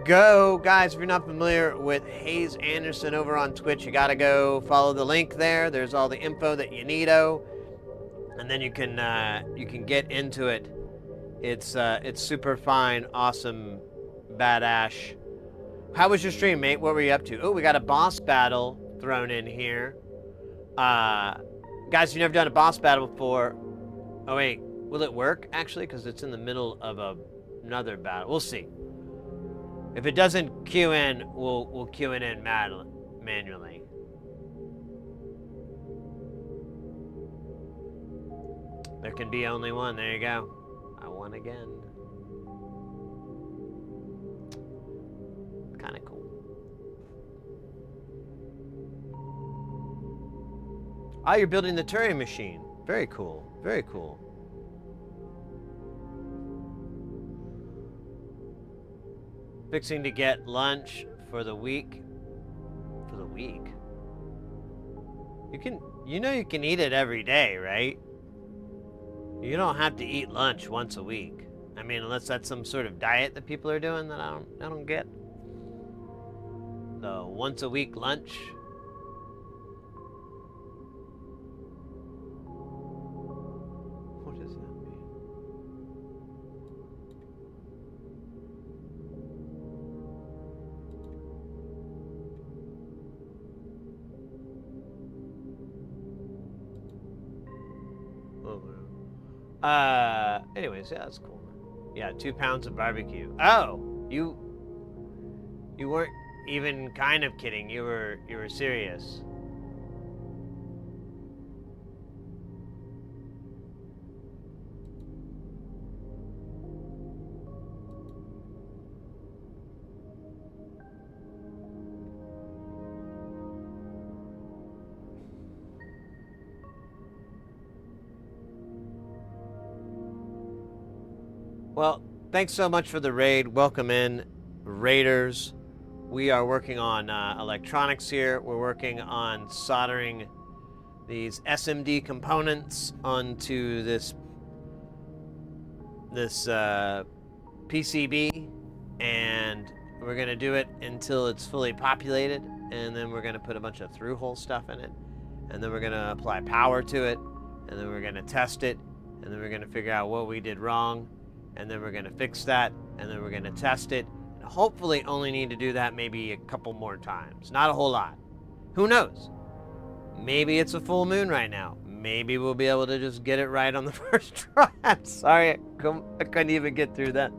go. Guys, if you're not familiar with Hayes Anderson over on Twitch, you gotta go follow the link there. There's all the info that you need-o. And then you can get into it. It's super fine, awesome, badass. How was your stream, mate? What were you up to? Oh, we got a boss battle thrown in here. Guys, if you've never done a boss battle before, oh wait, will it work actually? Because it's in the middle of another battle. We'll see. If it doesn't queue in, we'll queue it in manually. There can be only one. There you go. I won again. Kind of cool. Ah, you're building the Turing machine. Very cool. Very cool. Fixing to get lunch for the week. For the week? You know you can eat it every day, right? You don't have to eat lunch once a week. I mean, unless that's some sort of diet that people are doing that I don't get. The once a week lunch. What does that mean? Anyways, yeah, that's cool. Yeah, 2 pounds of barbecue. Oh, you weren't even kind of kidding. You were serious. Well, thanks so much for the raid. Welcome in, raiders. We are working on electronics here. We're working on soldering these SMD components onto this PCB, and we're gonna do it until it's fully populated, and then we're gonna put a bunch of through-hole stuff in it, and then we're gonna apply power to it, and then we're gonna test it, and then we're gonna figure out what we did wrong, and then we're gonna fix that, and then we're gonna test it, and hopefully only need to do that maybe a couple more times. Not a whole lot. Who knows? Maybe it's a full moon right now. Maybe we'll be able to just get it right on the first try. I'm sorry, I couldn't even get through that.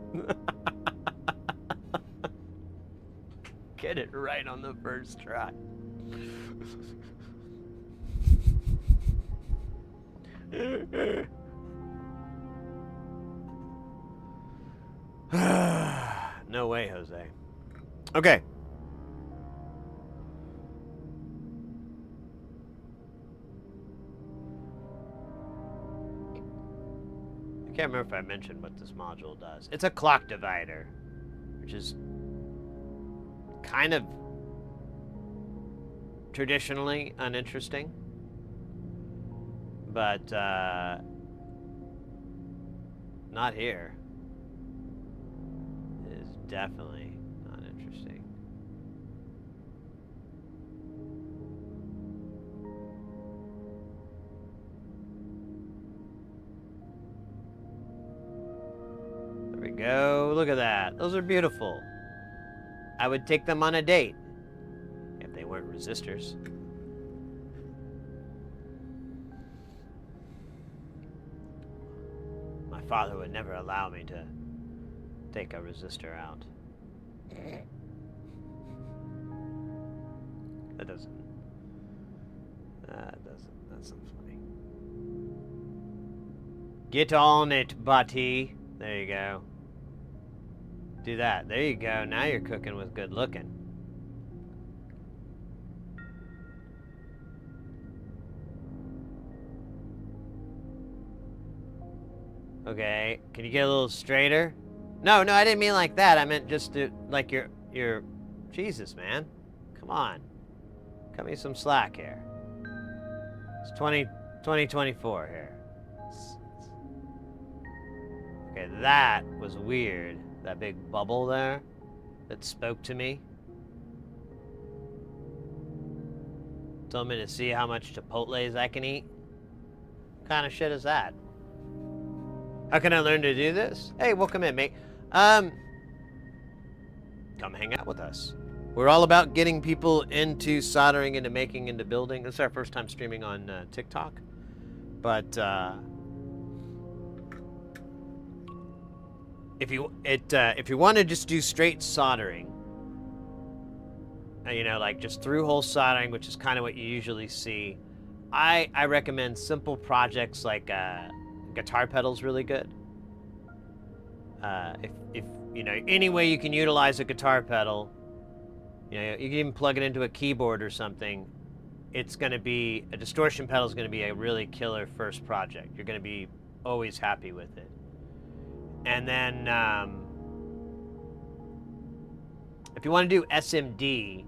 Get it right on the first try. No way, Jose. Okay. I can't remember if I mentioned what this module does. It's a clock divider, which is kind of traditionally uninteresting, but not here. It is definitely not interesting. There we go. Look at that. Those are beautiful. I would take them on a date if they weren't resistors. My father would never allow me to take a resistor out. That doesn't. That's not funny. Get on it, buddy. There you go. Do that. There you go. Now you're cooking with good looking. Okay. Can you get a little straighter? No, I didn't mean like that. I meant just to, like your Jesus, man. Come on. Cut me some slack here. It's 2024 here. Okay, that was weird. That big bubble there. that spoke to me. Told me to see how much Chipotles I can eat. What kind of shit is that? How can I learn to do this? Hey, welcome in, mate. Come hang out with us. We're all about getting people into soldering, into making, into building. This is our first time streaming on TikTok. But if you want to just do straight soldering, you know, like just through-hole soldering, which is kind of what you usually see, I recommend simple projects like guitar pedals. Really good. If you know any way you can utilize a guitar pedal, you know, you can even plug it into a keyboard or something. It's going to be a distortion pedal is going to be a really killer first project. You're going to be always happy with it. And then if you want to do SMD,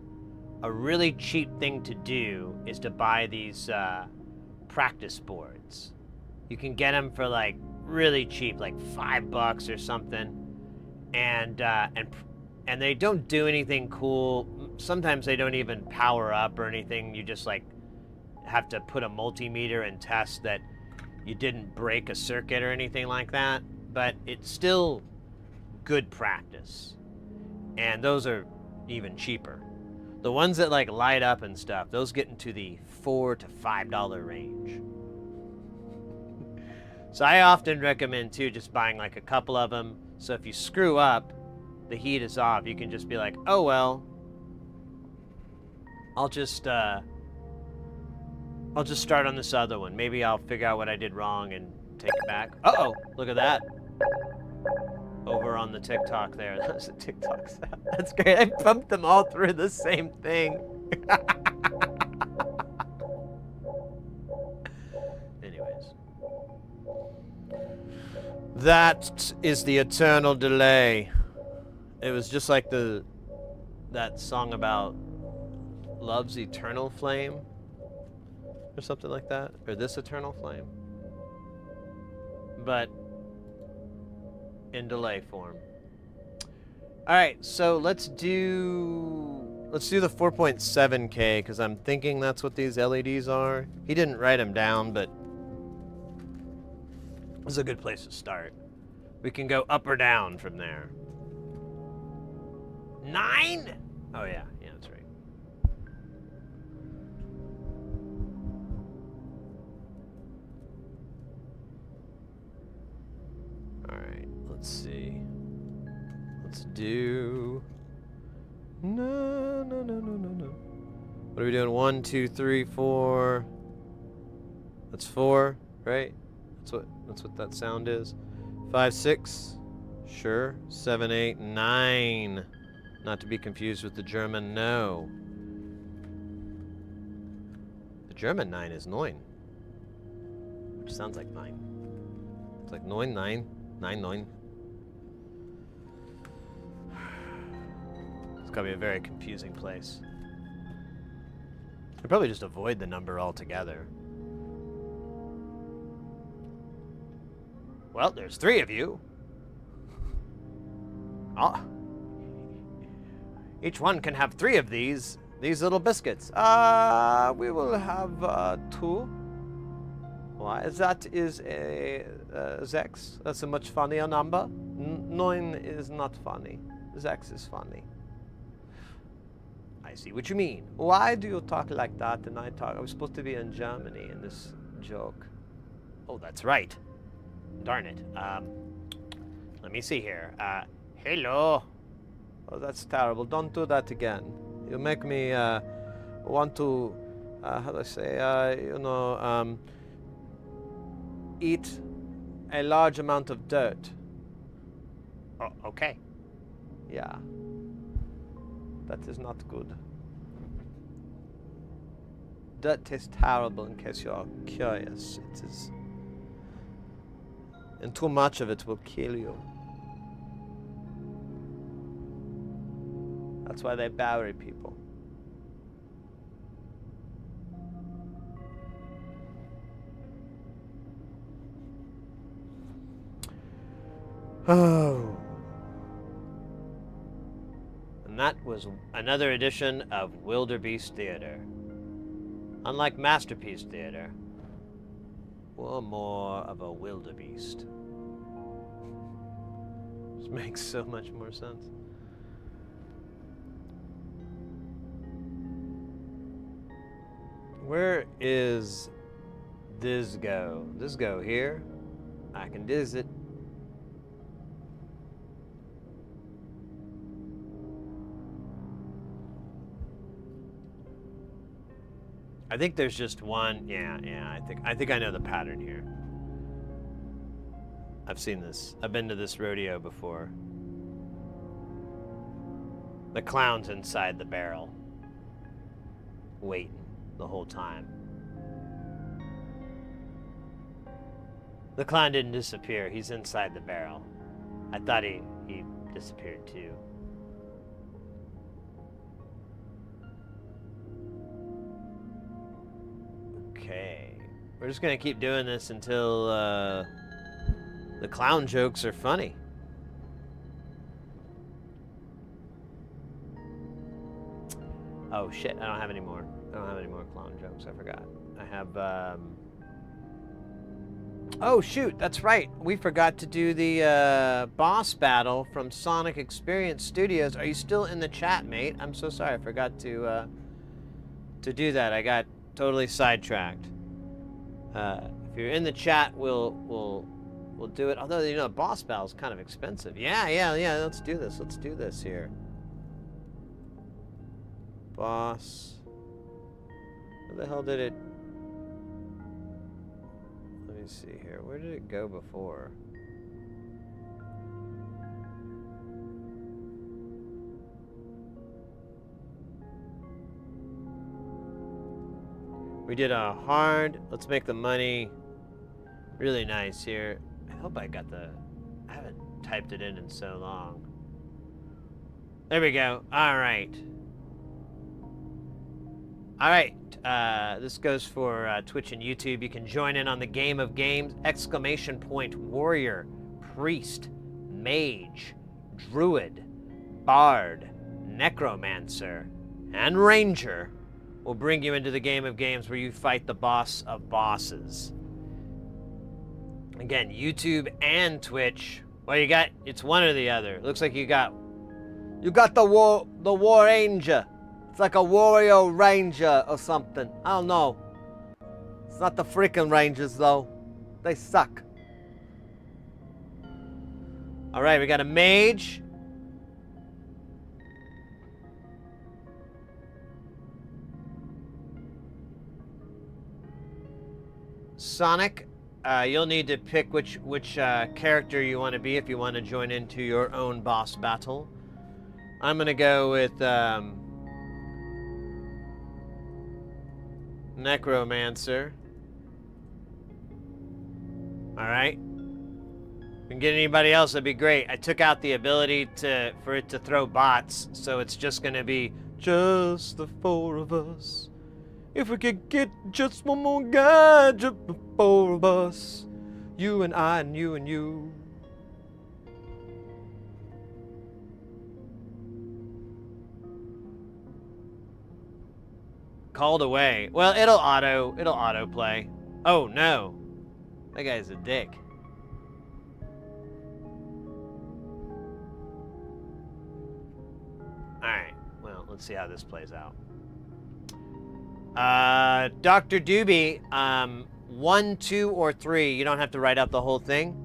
a really cheap thing to do is to buy these practice boards. You can get them for like really cheap, like $5 or something, and they don't do anything cool. Sometimes they don't even power up or anything. You just like have to put a multimeter and test that you didn't break a circuit or anything like that. But it's still good practice, and those are even cheaper. The ones that like light up and stuff, those get into the $4 to $5 range. So I often recommend too just buying like a couple of them. So if you screw up, the heat is off. You can just be like, oh well, I'll just start on this other one. Maybe I'll figure out what I did wrong and take it back. Uh-oh, look at that. Over on the TikTok there. That's a TikTok sound. That's great. I pumped them all through the same thing. Anyways. That is the eternal delay. It was just like that song about love's eternal flame or something like that, or this eternal flame, but in delay form. All right, so let's do the 4.7K because I'm thinking that's what these LEDs are. He didn't write them down, but this is a good place to start. We can go up or down from there. 9? Oh yeah, that's right. All right, let's see. Let's do. No. What are we doing? 1, 2, 3, 4. That's 4, right? That's what that sound is. 5, 6. Sure. 7, 8, 9. Not to be confused with the German no. The German 9 is 9. Which sounds like 9. It's like 9, 9, 9, 9. It's gotta be a very confusing place. I'd probably just avoid the number altogether. Well, there's 3 of you. Oh. Each one can have 3 of these little biscuits. We will have 2. Why? That is a 6. That's a much funnier number. 9 is not funny. 6 is funny. I see what you mean. Why do you talk like that and I talk? I was supposed to be in Germany in this joke. Oh, that's right. Darn it. Let me see here. Hello. Oh, that's terrible. Don't do that again. You make me want to, how do I say, eat a large amount of dirt. Oh, okay. Yeah. That is not good. Dirt tastes terrible, in case you're curious. It is. And too much of it will kill you. That's why they bury people. Oh. And that was another edition of Wildebeest Theater. Unlike Masterpiece Theater, we're more of a wildebeest. This makes so much more sense. Where is this go? This go here? I can diz it. I think there's just one. Yeah. I think I know the pattern here. I've seen this. I've been to this rodeo before. The clown's inside the barrel, waiting the whole time. The clown didn't disappear. He's inside the barrel. I thought he disappeared too. Okay. We're just gonna keep doing this until the clown jokes are funny. Oh shit, I don't have any more. I don't have any more clown jokes, I forgot. I have, oh shoot, that's right. We forgot to do the boss battle from Sonic Experience Studios. Are you still in the chat, mate? I'm so sorry, I forgot to do that. I got totally sidetracked. If you're in the chat, we'll do it. Although, you know, the boss battle is kind of expensive. Yeah, let's do this. Let's do this here. Boss. Where the hell did it... Let me see here. Where did it go before? We did a hard. Let's make the money really nice here. I hope I got the... I haven't typed it in so long. There we go. All right. All right. This goes for Twitch and YouTube. You can join in on the game of games. ! Warrior, priest, mage, druid, bard, necromancer, and ranger will bring you into the game of games where you fight the boss of bosses. Again, YouTube and Twitch. Well, you got, it's one or the other. Looks like you got the war ranger. It's like a warrior ranger or something. I don't know. It's not the freaking rangers though. They suck. All right, we got a mage. Sonic, you'll need to pick which character you want to be if you want to join into your own boss battle. I'm gonna go with Necromancer. All right. If you can get anybody else, that'd be great. I took out the ability for it to throw bots, so it's just gonna be just the four of us. If we could get just one more guy, just the four of us. You and I and you and you. Called away. Well, it'll auto play. Oh no. That guy's a dick. Alright. Well, let's see how this plays out. Dr. Doobie, 1, 2, or 3. You don't have to write out the whole thing.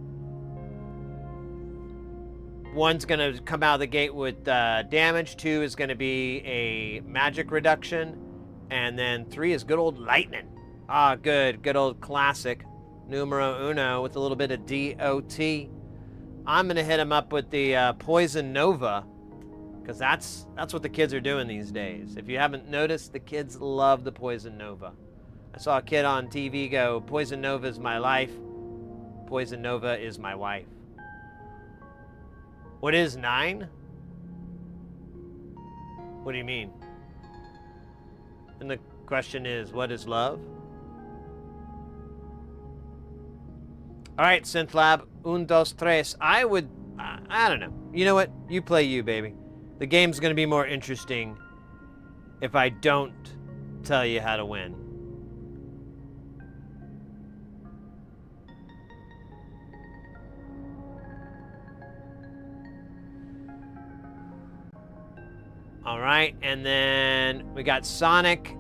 1's gonna come out of the gate with damage. 2 is gonna be a magic reduction. And then 3 is good old lightning. Ah, good old classic. Numero uno with a little bit of DOT. I'm gonna hit him up with the Poison Nova. Because that's what the kids are doing these days. If you haven't noticed, the kids love the Poison Nova. I saw a kid on TV go, Poison Nova is my life. Poison Nova is my wife. What is 9? What do you mean? And the question is, what is love? All right, SynthLab, 1, 2, 3. I don't know. You know what? You play you, baby. The game's gonna be more interesting if I don't tell you how to win. All right, and then we got Sonic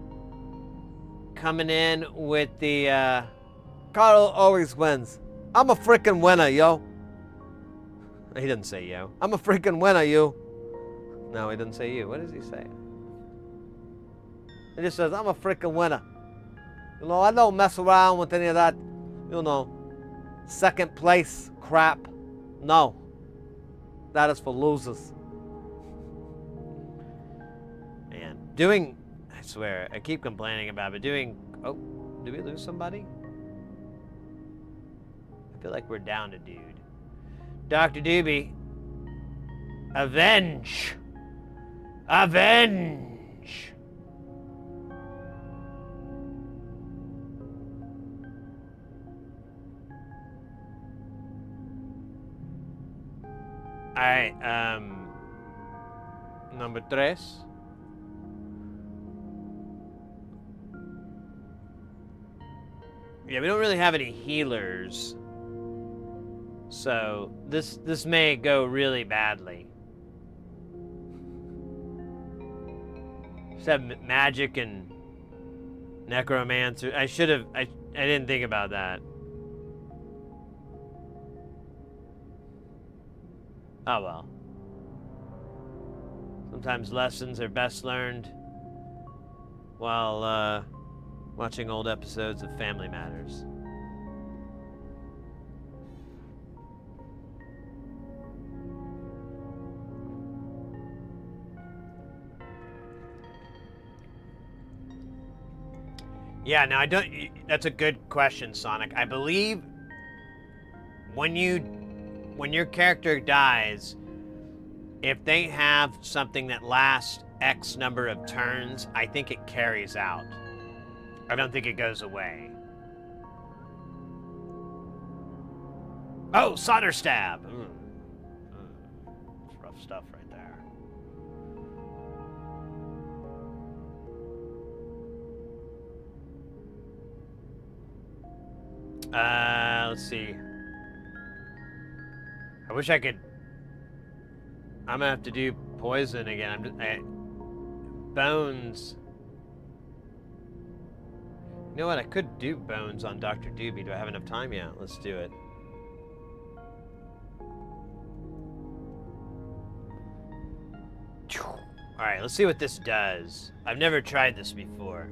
coming in with the Carl always wins. I'm a freaking winner, yo. He didn't say yo. I'm a freaking winner, you. No, he didn't say you. What does he say? He just says, I'm a freaking winner. You know, I don't mess around with any of that, you know, second place crap. No. That is for losers. Doing, I swear, I keep complaining about it, but doing, oh, did we lose somebody? I feel like we're down a dude. Dr. Doobie, avenge! Avenge! Alright, number 3. Yeah, we don't really have any healers. So, this may go really badly. Just have magic and necromancer. I didn't think about that. Oh well. Sometimes lessons are best learned while, watching old episodes of Family Matters. Yeah, now I don't. That's a good question, Sonic. I believe when your character dies, if they have something that lasts X number of turns, I think it carries out. I don't think it goes away. Oh, solder stab. That's rough stuff right there. Let's see. I wish I could. I'm gonna have to do poison again. Bones. You know what? I could do bones on Dr. Doobie. Do I have enough time? Yeah, let's do it. Alright, let's see what this does. I've never tried this before.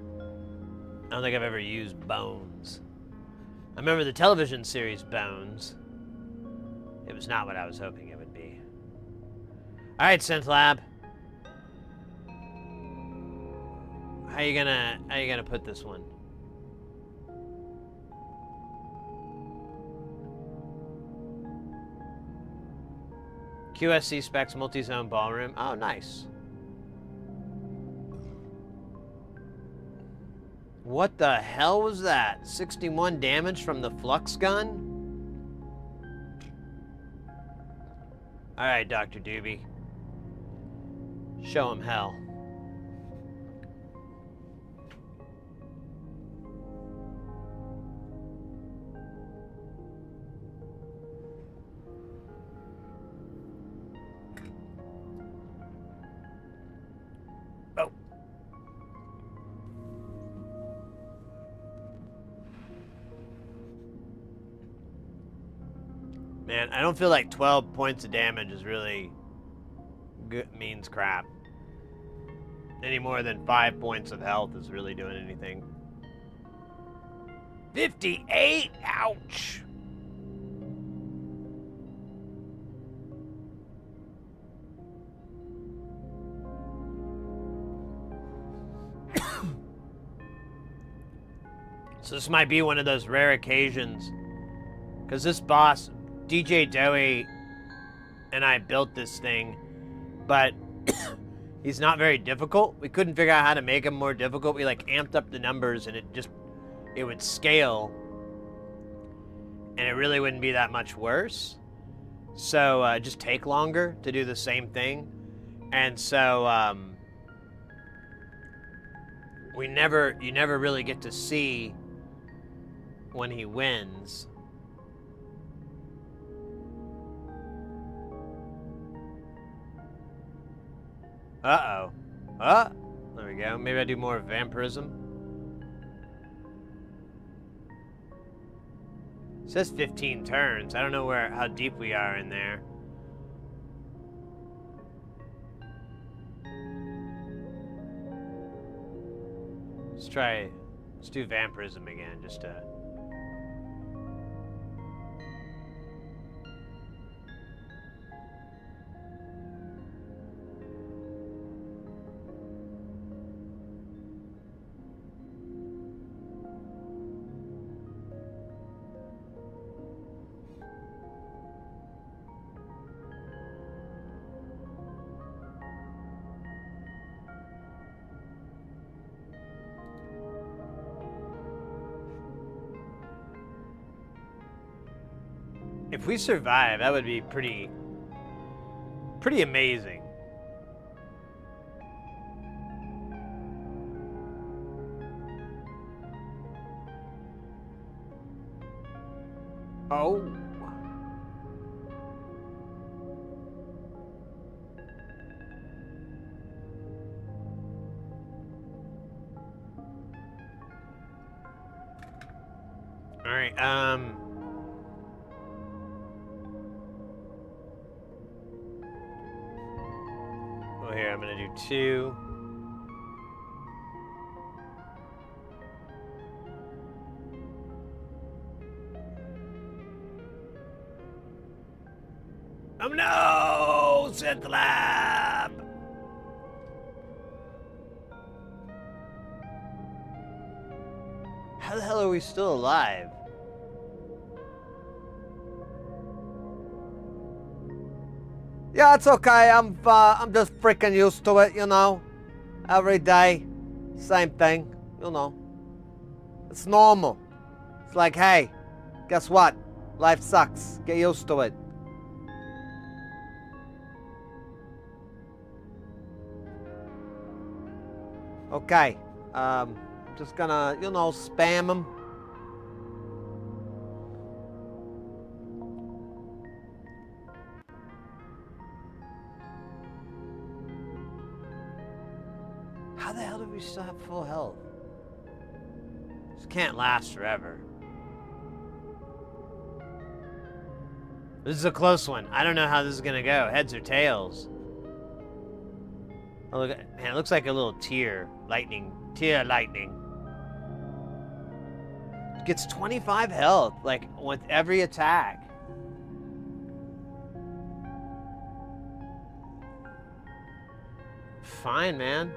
I don't think I've ever used bones. I remember the television series Bones. It was not what I was hoping it would be. Alright, Synth Lab. How you gonna put this one? QSC specs multi-zone ballroom. Oh, nice. What the hell was that? 61 damage from the flux gun? Alright, Dr. Doobie. Show him hell. Man, I don't feel like 12 points of damage is really good, means crap. Any more than 5 points of health is really doing anything. 58? Ouch! So this might be one of those rare occasions, because this boss, DJ Doey and I built this thing, but he's not very difficult. We couldn't figure out how to make him more difficult. We like amped up the numbers and it would scale and it really wouldn't be that much worse. So just take longer to do the same thing. And so, you never really get to see when he wins. Uh-oh. There we go. Maybe I do more vampirism. It says 15 turns. I don't know how deep we are in there. Let's do vampirism again, just to... If we survive, that would be pretty amazing. Oh. All right, well, here, I'm gonna do 2. Oh no! Synth Lab! How the hell are we still alive? Yeah, it's okay. I'm just freaking used to it, you know. Every day, same thing, you know. It's normal. It's like, hey, guess what? Life sucks. Get used to it. Okay, just gonna, you know, spam them. How the hell do we still have full health? This can't last forever. This is a close one. I don't know how this is gonna go. Heads or tails? Oh, look, man, it looks like a little tear. Lightning. Tear lightning. Gets 25 health, like, with every attack. Fine, man.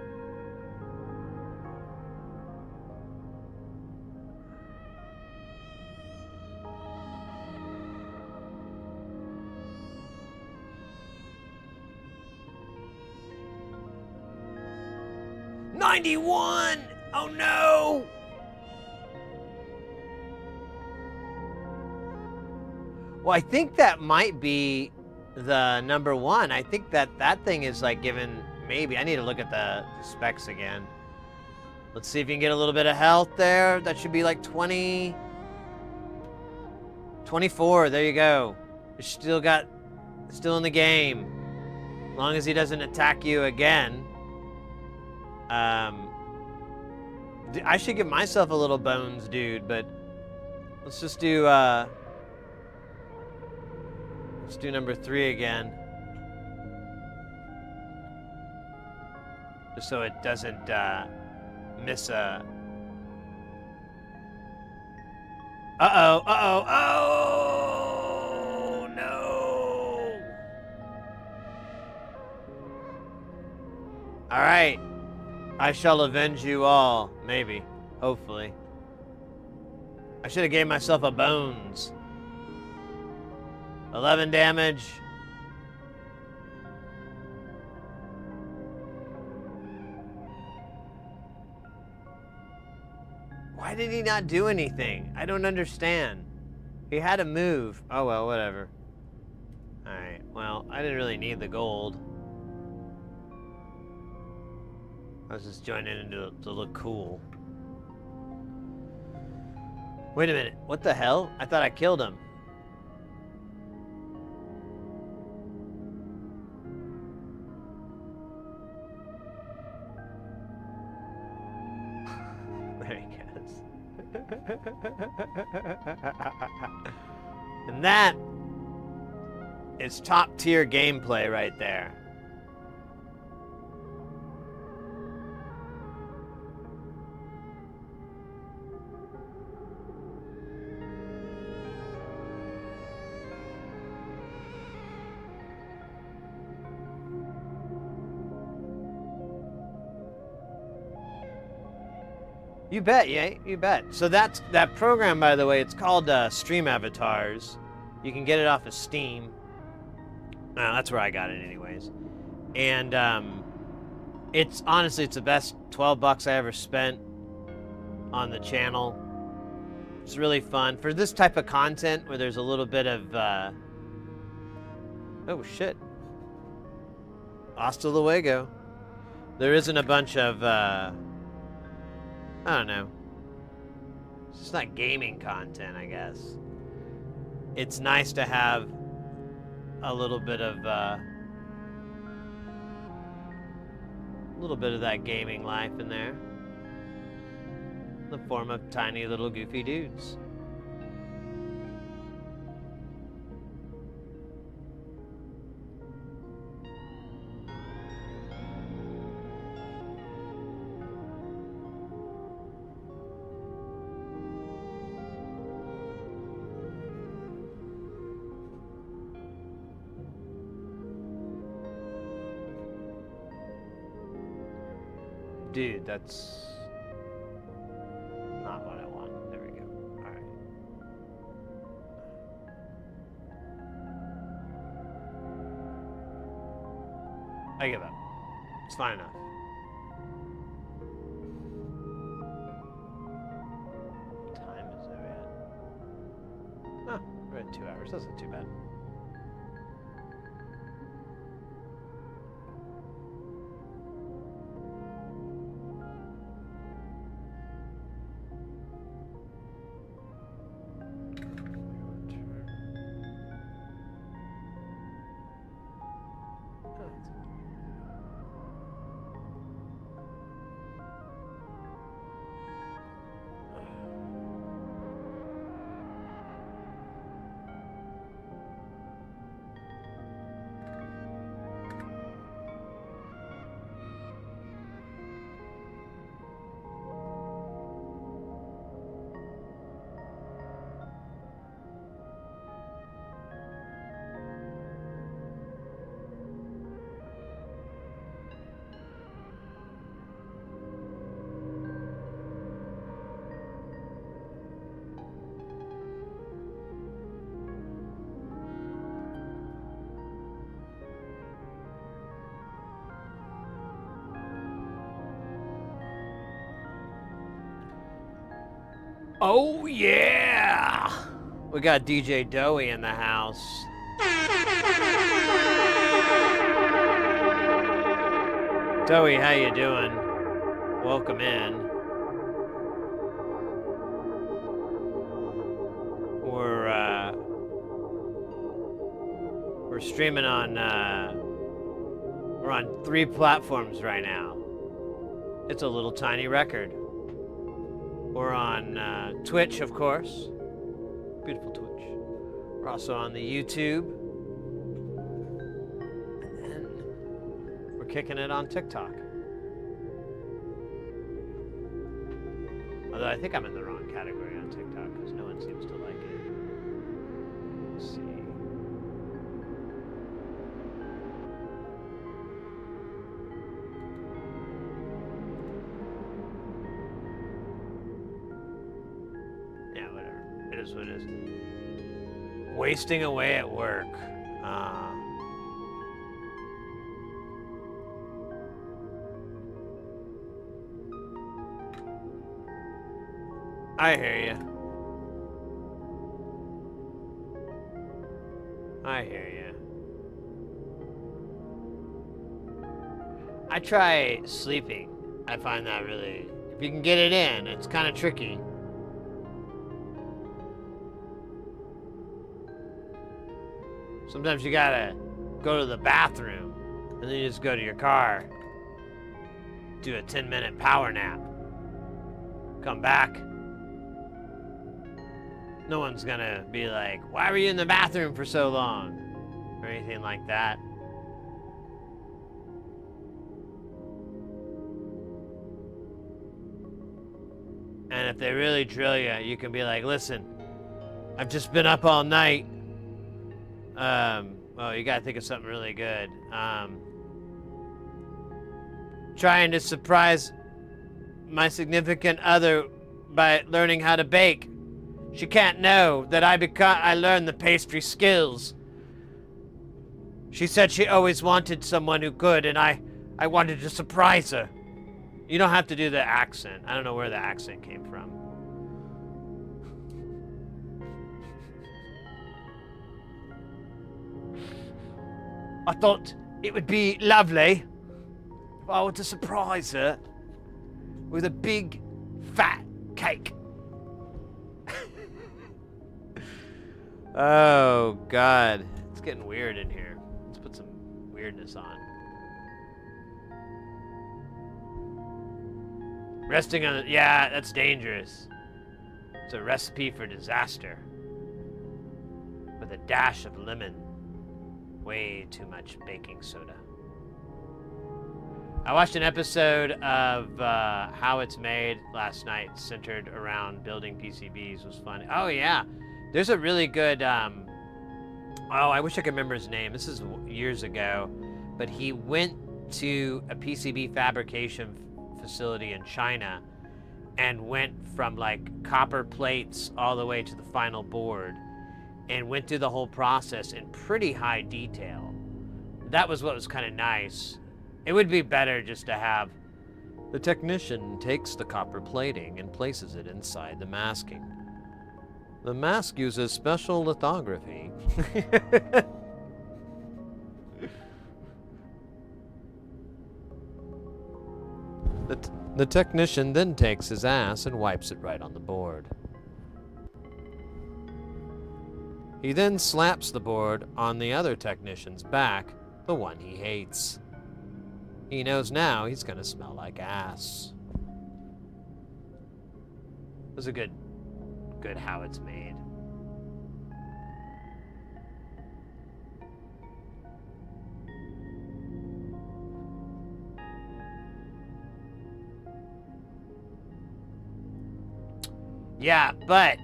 $91! Oh no! Well, I think that might be the number 1. I think that thing is like given, maybe. I need to look at the specs again. Let's see if you can get a little bit of health there. That should be like 20. 24, there you go. You're still in the game. As long as he doesn't attack you again. I should give myself a little bones, dude, but let's just do, let's do number 3 again. Just so it doesn't, miss a... Oh, no! All right. I shall avenge you all. Maybe. Hopefully. I should have gave myself a bones. 11 damage. Why did he not do anything? I don't understand. He had to move. Oh well, whatever. Alright, well, I didn't really need the gold. I was just joining in to look cool. Wait a minute. What the hell? I thought I killed him. There he goes. And that is top tier gameplay right there. You bet, yeah, you bet. So that program, by the way, it's called Stream Avatars. You can get it off of Steam. That's where I got it anyways. And it's honestly, it's the best 12 bucks I ever spent on the channel. It's really fun. For this type of content where there's a little bit of... oh, shit. Hasta luego. There isn't a bunch of... I don't know. It's just not gaming content, I guess. It's nice to have a little bit of that gaming life in there, in the form of tiny little goofy dudes. Dude, that's not what I want. There we go. Alright. I give up. It's fine enough. What time is it at? Oh, we're at 2 hours. That's not too bad. Oh, yeah! We got DJ Doey in the house. Doey, how you doing? Welcome in. We're streaming on, we're on 3 platforms right now. It's a little tiny record. We're on Twitch, of course. Beautiful Twitch. We're also on the YouTube. And then we're kicking it on TikTok. Although I think I'm in the wrong category on TikTok because no one seems to like it. Let's see. What it is. Wasting away at work. I hear you. I hear you. I try sleeping I find that really, if you can get it in, it's kind of tricky. Sometimes you gotta go to the bathroom and then you just go to your car, do a 10-minute power nap, come back. No one's gonna be like, why were you in the bathroom for so long? Or anything like that. And if they really drill you, you can be like, listen, I've just been up all night. Well, you gotta think of something really good. Trying to surprise my significant other by learning how to bake. She can't know that I learned the pastry skills. She said she always wanted someone who could, and I wanted to surprise her. You don't have to do the accent. I don't know where the accent came from. I thought it would be lovely if I were to surprise her with a big, fat cake. Oh, God. It's getting weird in here. Let's put some weirdness on. Resting on it. Yeah, that's dangerous. It's a recipe for disaster. With a dash of lemon. Way too much baking soda. I watched an episode of How It's Made last night, centered around building PCBs. It was fun. Oh, yeah. There's a really good, oh, I wish I could remember his name. This is years ago. But he went to a PCB fabrication facility in China and went from like copper plates all the way to the final board and went through the whole process in pretty high detail. That was what was kind of nice. It would be better just to have the technician takes the copper plating and places it inside the masking. The mask uses special lithography. The technician then takes his ass and wipes it right on the board. He then slaps the board on the other technician's back, the one he hates. He knows now he's gonna smell like ass. It was a good How It's Made. Yeah, but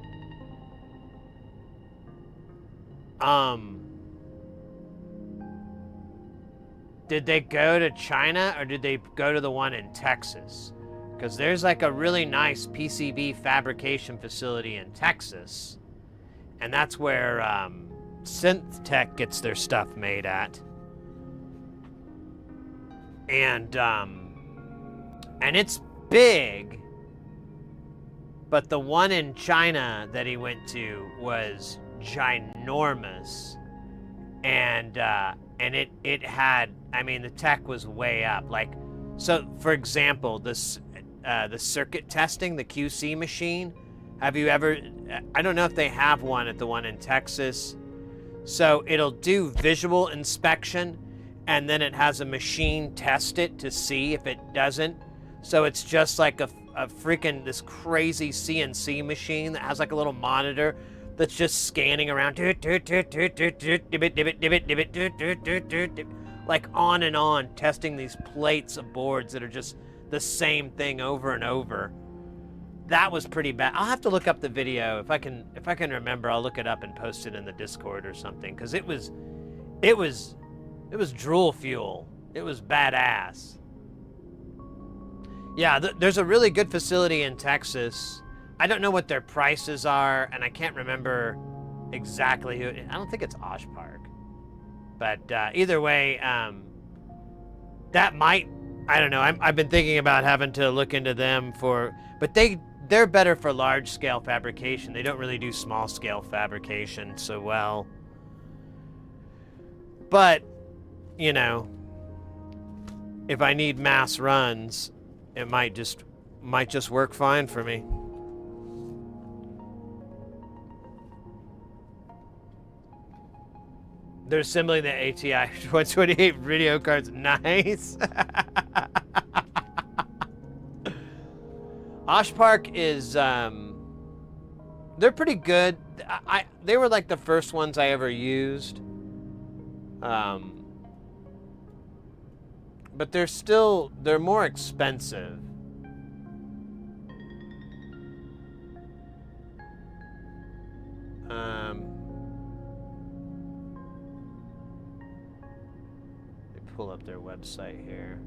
did they go to China or did they go to the one in Texas? Because there's like a really nice PCB fabrication facility in Texas, and that's where Synth Tech gets their stuff made at. And it's big. But the one in China that he went to was ginormous, and it had, I mean, the tech was way up. Like, so for example, the circuit testing, the QC machine. Have you ever? I don't know if they have one at the one in Texas. So it'll do visual inspection, and then it has a machine test it to see if it doesn't. So it's just like a freaking this crazy CNC machine that has like a little monitor that's just scanning around, like on and on, testing these plates of boards that are just the same thing over and over. That was pretty bad. I'll have to look up the video if I can remember. I'll look it up and post it in the Discord or something, because it was drool fuel. It was badass. Yeah, there's a really good facility in Texas. I don't know what their prices are, and I can't remember exactly who. I don't think it's Osh Park. But either way, that might, I don't know. I've been thinking about having to look into them but they're better for large-scale fabrication. They don't really do small-scale fabrication so well. But, you know, if I need mass runs, it might just work fine for me. They're assembling the ATI 128 video cards. Nice. Osh Park is they're pretty good. They were like the first ones I ever used. But they're more expensive. Let me pull up their website here.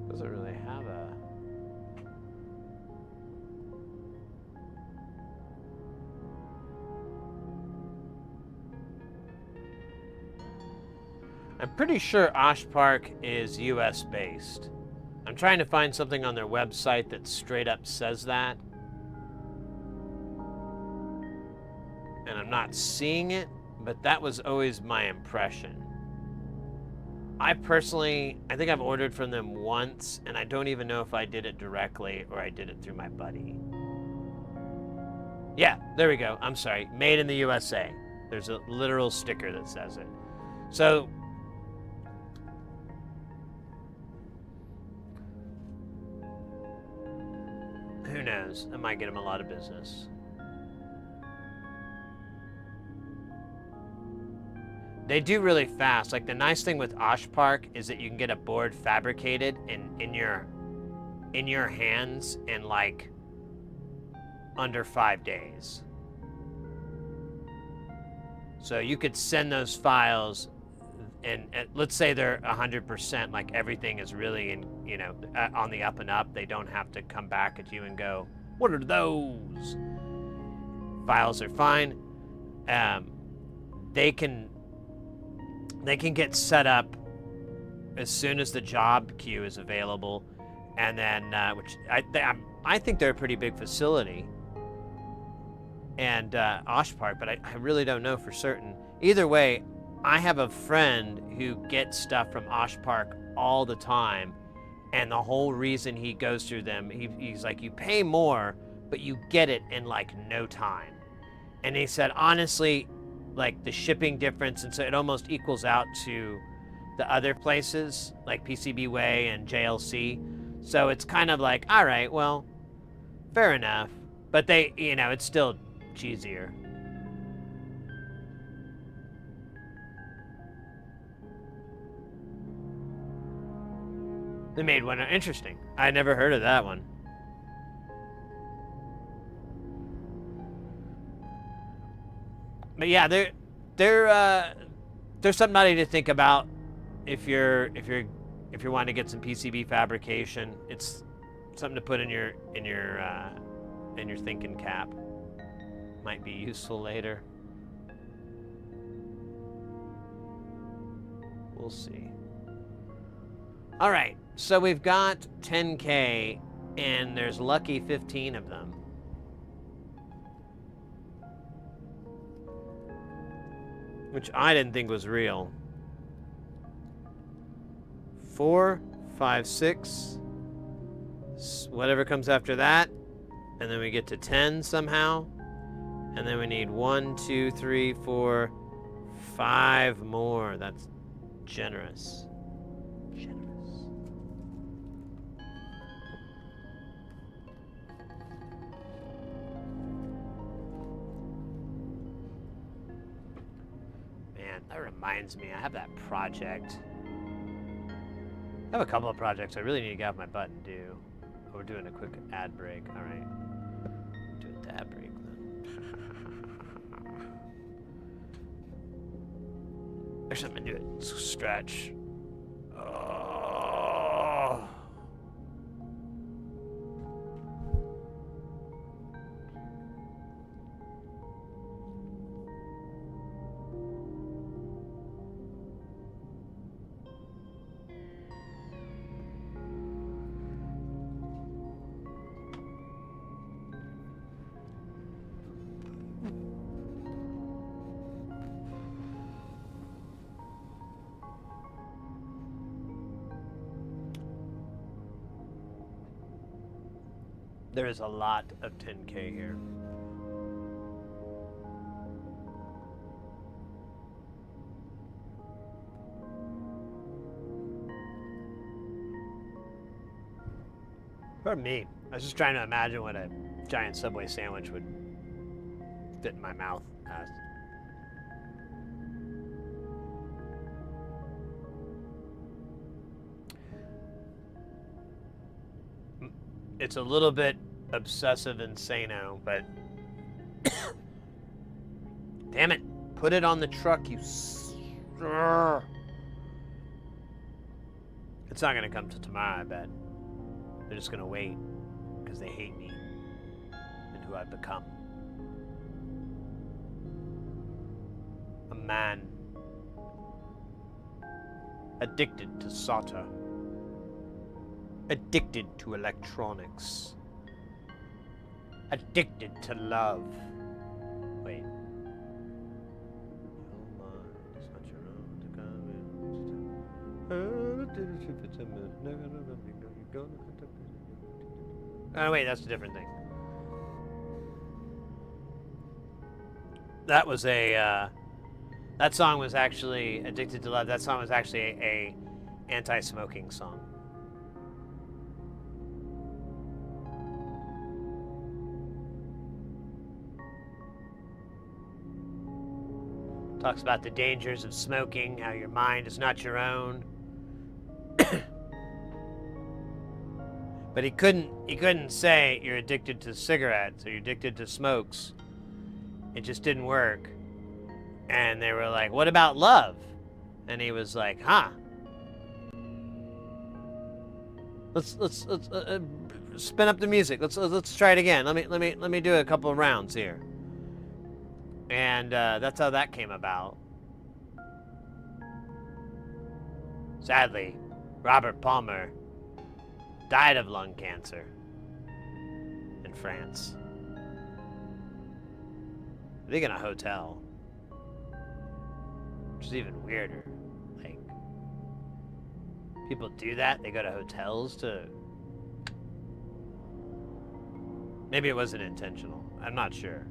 Doesn't really have a... I'm pretty sure Osh Park is US based. I'm trying to find something on their website that straight up says that. And I'm not seeing it, but that was always my impression. I think I've ordered from them once, and I don't even know if I did it directly or I did it through my buddy. Yeah, there we go. I'm sorry. Made in the USA. There's a literal sticker that says it. So, who knows? I might get them a lot of business. They do really fast. Like, the nice thing with Osh Park is that you can get a board fabricated in your hands in like under 5 days. So you could send those files, and let's say they're 100%, like everything is really on the up and up. They don't have to come back at you and go, "What are those?" Files are fine. They can get set up as soon as the job queue is available, and then which I think they're a pretty big facility, and Osh Park, but I really don't know for certain. Either way, I have a friend who gets stuff from Osh Park all the time, and the whole reason he goes through them, he's like, you pay more, but you get it in like no time. And he said, honestly, like the shipping difference, and so it almost equals out to the other places like PCBWay and JLC. So it's kind of like, all right, well, fair enough. But they, it's still cheesier. They made one interesting. I never heard of that one. But yeah, there's somebody to think about if you're wanting to get some PCB fabrication. It's something to put in your thinking cap. Might be useful later. We'll see. All right, so we've got 10K, and there's lucky 15 of them. Which I didn't think was real. 4, 5, 6. Whatever comes after that. And then we get to 10 somehow. And then we need 1, 2, 3, 4, 5 more. That's generous. Generous. Man, that reminds me, I have that project. I have a couple of projects I really need to get off my butt and do. Oh, we're doing a quick ad break. All right. Do a ad break then. There's something to do it. Stretch. Oh. There is a lot of 10K here. Pardon me. I was just trying to imagine what a giant Subway sandwich would fit in my mouth as. It's a little bit obsessive insano, but damn it, put it on the truck, you It's not gonna come till tomorrow, I bet. They're just gonna wait because they hate me and who I've become. A man addicted to solder. Addicted to electronics. Addicted to love. Wait. Oh wait, that's a different thing. That was a that song was actually Addicted to Love. That song was actually a anti-smoking song. Talks about the dangers of smoking, how your mind is not your own. But he couldn't say you're addicted to cigarettes or you're addicted to smokes. It just didn't work. And they were like, "What about love?" And he was like, "Huh. Let's spin up the music. Let's try it again. Let me do a couple of rounds here." And that's how that came about. Sadly, Robert Palmer died of lung cancer in France. I think in a hotel. Which is even weirder. Like, people do that? They go to hotels to... Maybe it wasn't intentional. I'm not sure.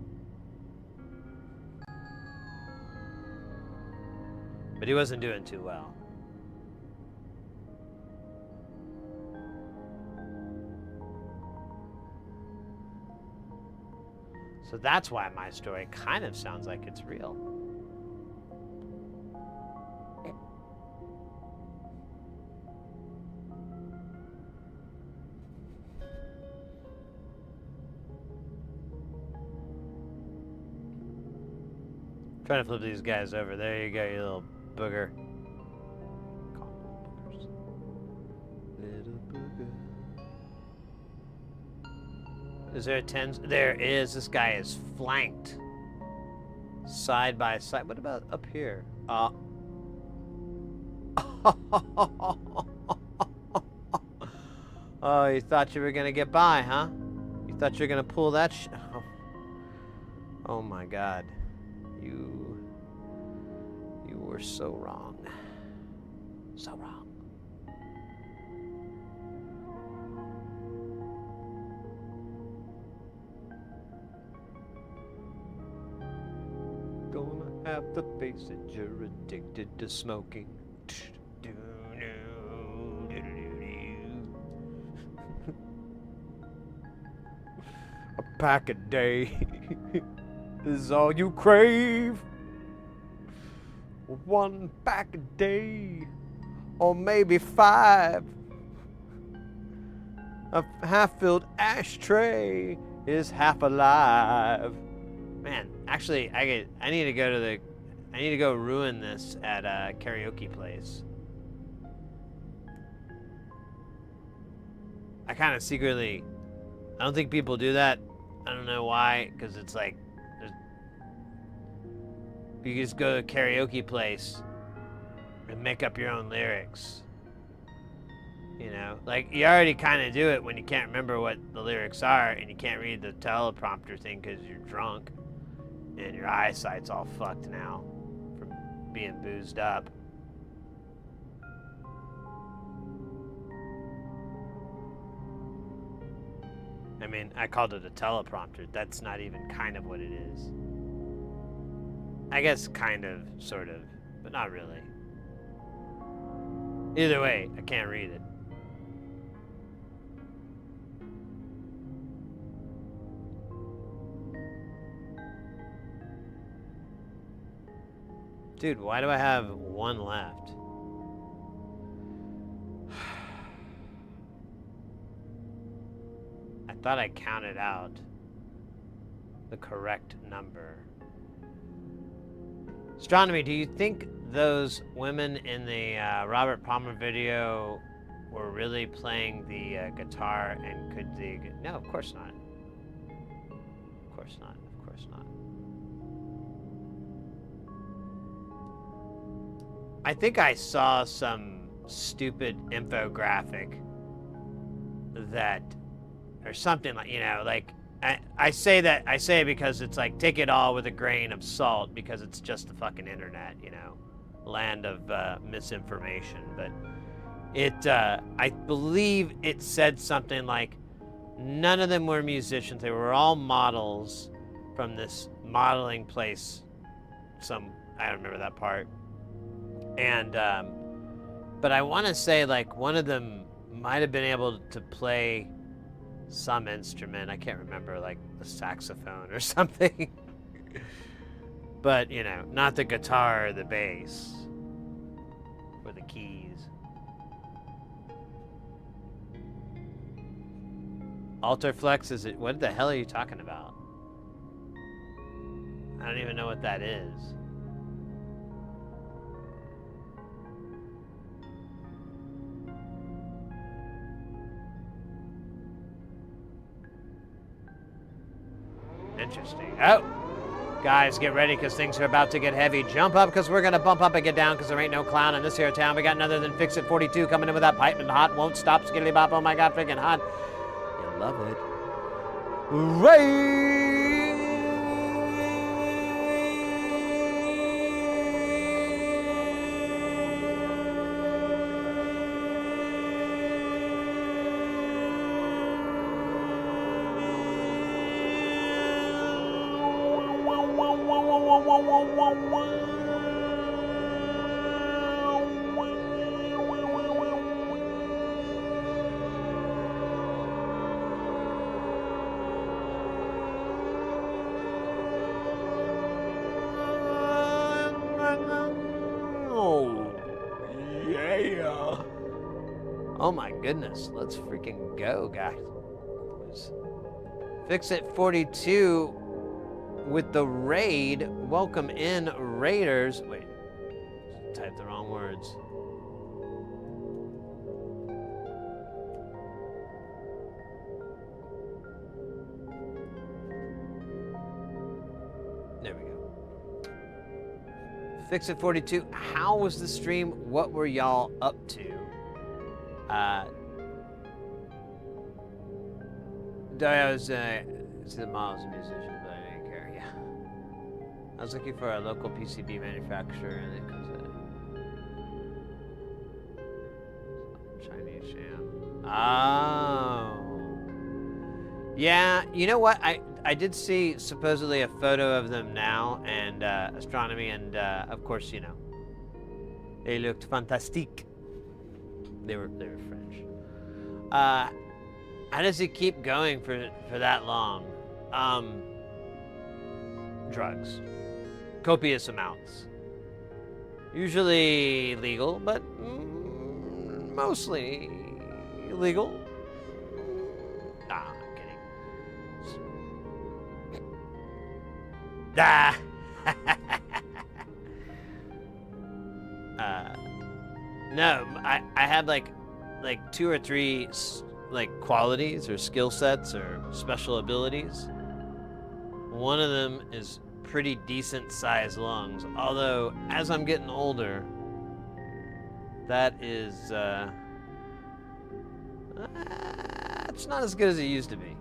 But he wasn't doing too well. So that's why my story kind of sounds like it's real. Trying to flip these guys over. There you go, you little booger. Little booger. Is there a 10? There is. This guy is flanked. Side by side. What about up here? Oh, you thought you were gonna get by, huh? You thought you were gonna pull that Oh my God. You were so wrong. So wrong. Gonna have to face it, you're addicted to smoking. A pack a day is all you crave. One pack a day, or maybe 5. A half-filled ashtray is half alive. Man, actually, I need to go ruin this at a karaoke place. I kind of secretly, I don't think people do that. I don't know why, because it's like, you just go to a karaoke place and make up your own lyrics. You know, like you already kind of do it when you can't remember what the lyrics are and you can't read the teleprompter thing because you're drunk and your eyesight's all fucked now from being boozed up. I mean, I called it a teleprompter. That's not even kind of what it is. I guess kind of, sort of, but not really. Either way, I can't read it. Dude, why do I have one left? I thought I counted out the correct number. Astronomy, do you think those women in the Robert Palmer video were really playing the guitar, and could they... No, of course not. Of course not. Of course not. I think I saw some stupid infographic that, or something like, you know, like, I say it because it's like, take it all with a grain of salt, because it's just the fucking internet, you know, land of misinformation. But it, I believe it said something like, none of them were musicians. They were all models from this modeling place. I don't remember that part. And, but I want to say, like, one of them might have been able to play some instrument. I can't remember, like the saxophone or something. But, you know, not the guitar or the bass or the keys. Alter flex, is it? What the hell are you talking about? I don't even know what that is. Interesting. Oh, guys, get ready, because things are about to get heavy. Jump up, because we're going to bump up and get down, because there ain't no clown in this here town. We got none other than Fix It 42 coming in with that piping hot, won't stop, skiddly bop. Oh my god, freaking hot. You love it. Rain! Oh my goodness, let's freaking go, guys. Fix It 42 with the raid. Welcome in, Raiders. Wait, typed the wrong words. There we go. Fix It 42, how was the stream? What were y'all up to? I was, it's the mom's a musician, but I didn't care, yeah. I was looking for a local PCB manufacturer, and it comes in Chinese jam. Oh. Yeah, you know what? I did see supposedly a photo of them now, and Astronomy, and of course, you know, they looked fantastique. They were French. How does he keep going for that long? Drugs. Copious amounts. Usually legal, but mostly illegal. Nah, I'm kidding. Ah. No, I have like 2 or 3 like qualities or skill sets or special abilities. One of them is pretty decent sized lungs, although as I'm getting older, that is it's not as good as it used to be.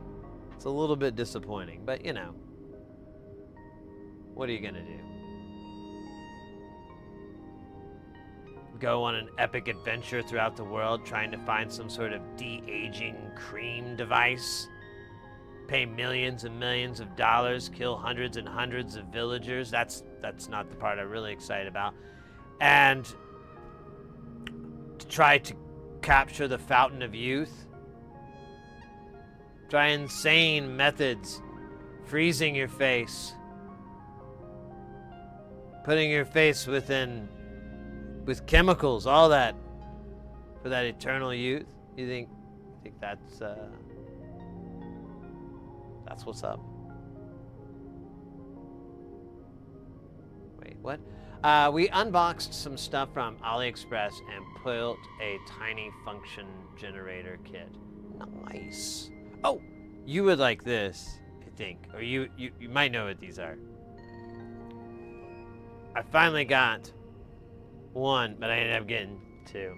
It's a little bit disappointing, but you know, what are you gonna do? Go on an epic adventure throughout the world trying to find some sort of de-aging cream device? pay millions and millions of dollars, kill hundreds and hundreds of villagers. That's not the part I'm really excited about. And to try to capture the fountain of youth. Try insane methods. Freezing your face. Putting your face with chemicals, all that. For that eternal youth. You think that's what's up? Wait, what? We unboxed some stuff from AliExpress and built a tiny function generator kit. Nice. Oh, you would like this, I think. Or you might know what these are. I finally got one, but I ended up getting two.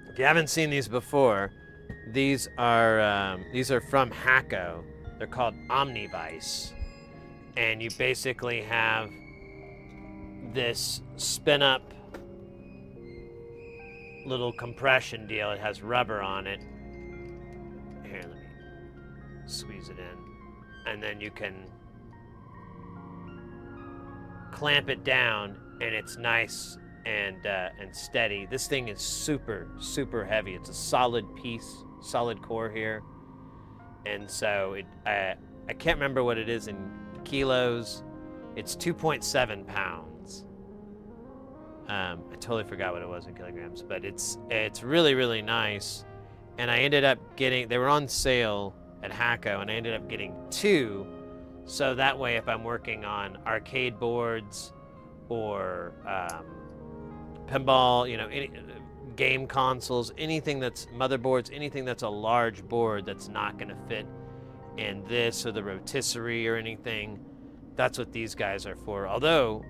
If you haven't seen these before, these are from Hacko. They're called Omnivice, and you basically have this spin-up little compression deal. It has rubber on it. Here, let me squeeze it in, and then you can clamp it down, and it's nice and steady. This thing is super heavy. It's a solid piece, solid core here, and so I can't remember what it is in kilos. It's 2.7 pounds. I totally forgot what it was in kilograms, but it's really nice. And I ended up getting, they were on sale at Hacko, and I ended up getting two, so that way if I'm working on arcade boards or pinball, any game consoles, anything that's motherboards, anything that's a large board that's not going to fit in this or the rotisserie or anything, that's what these guys are for. Although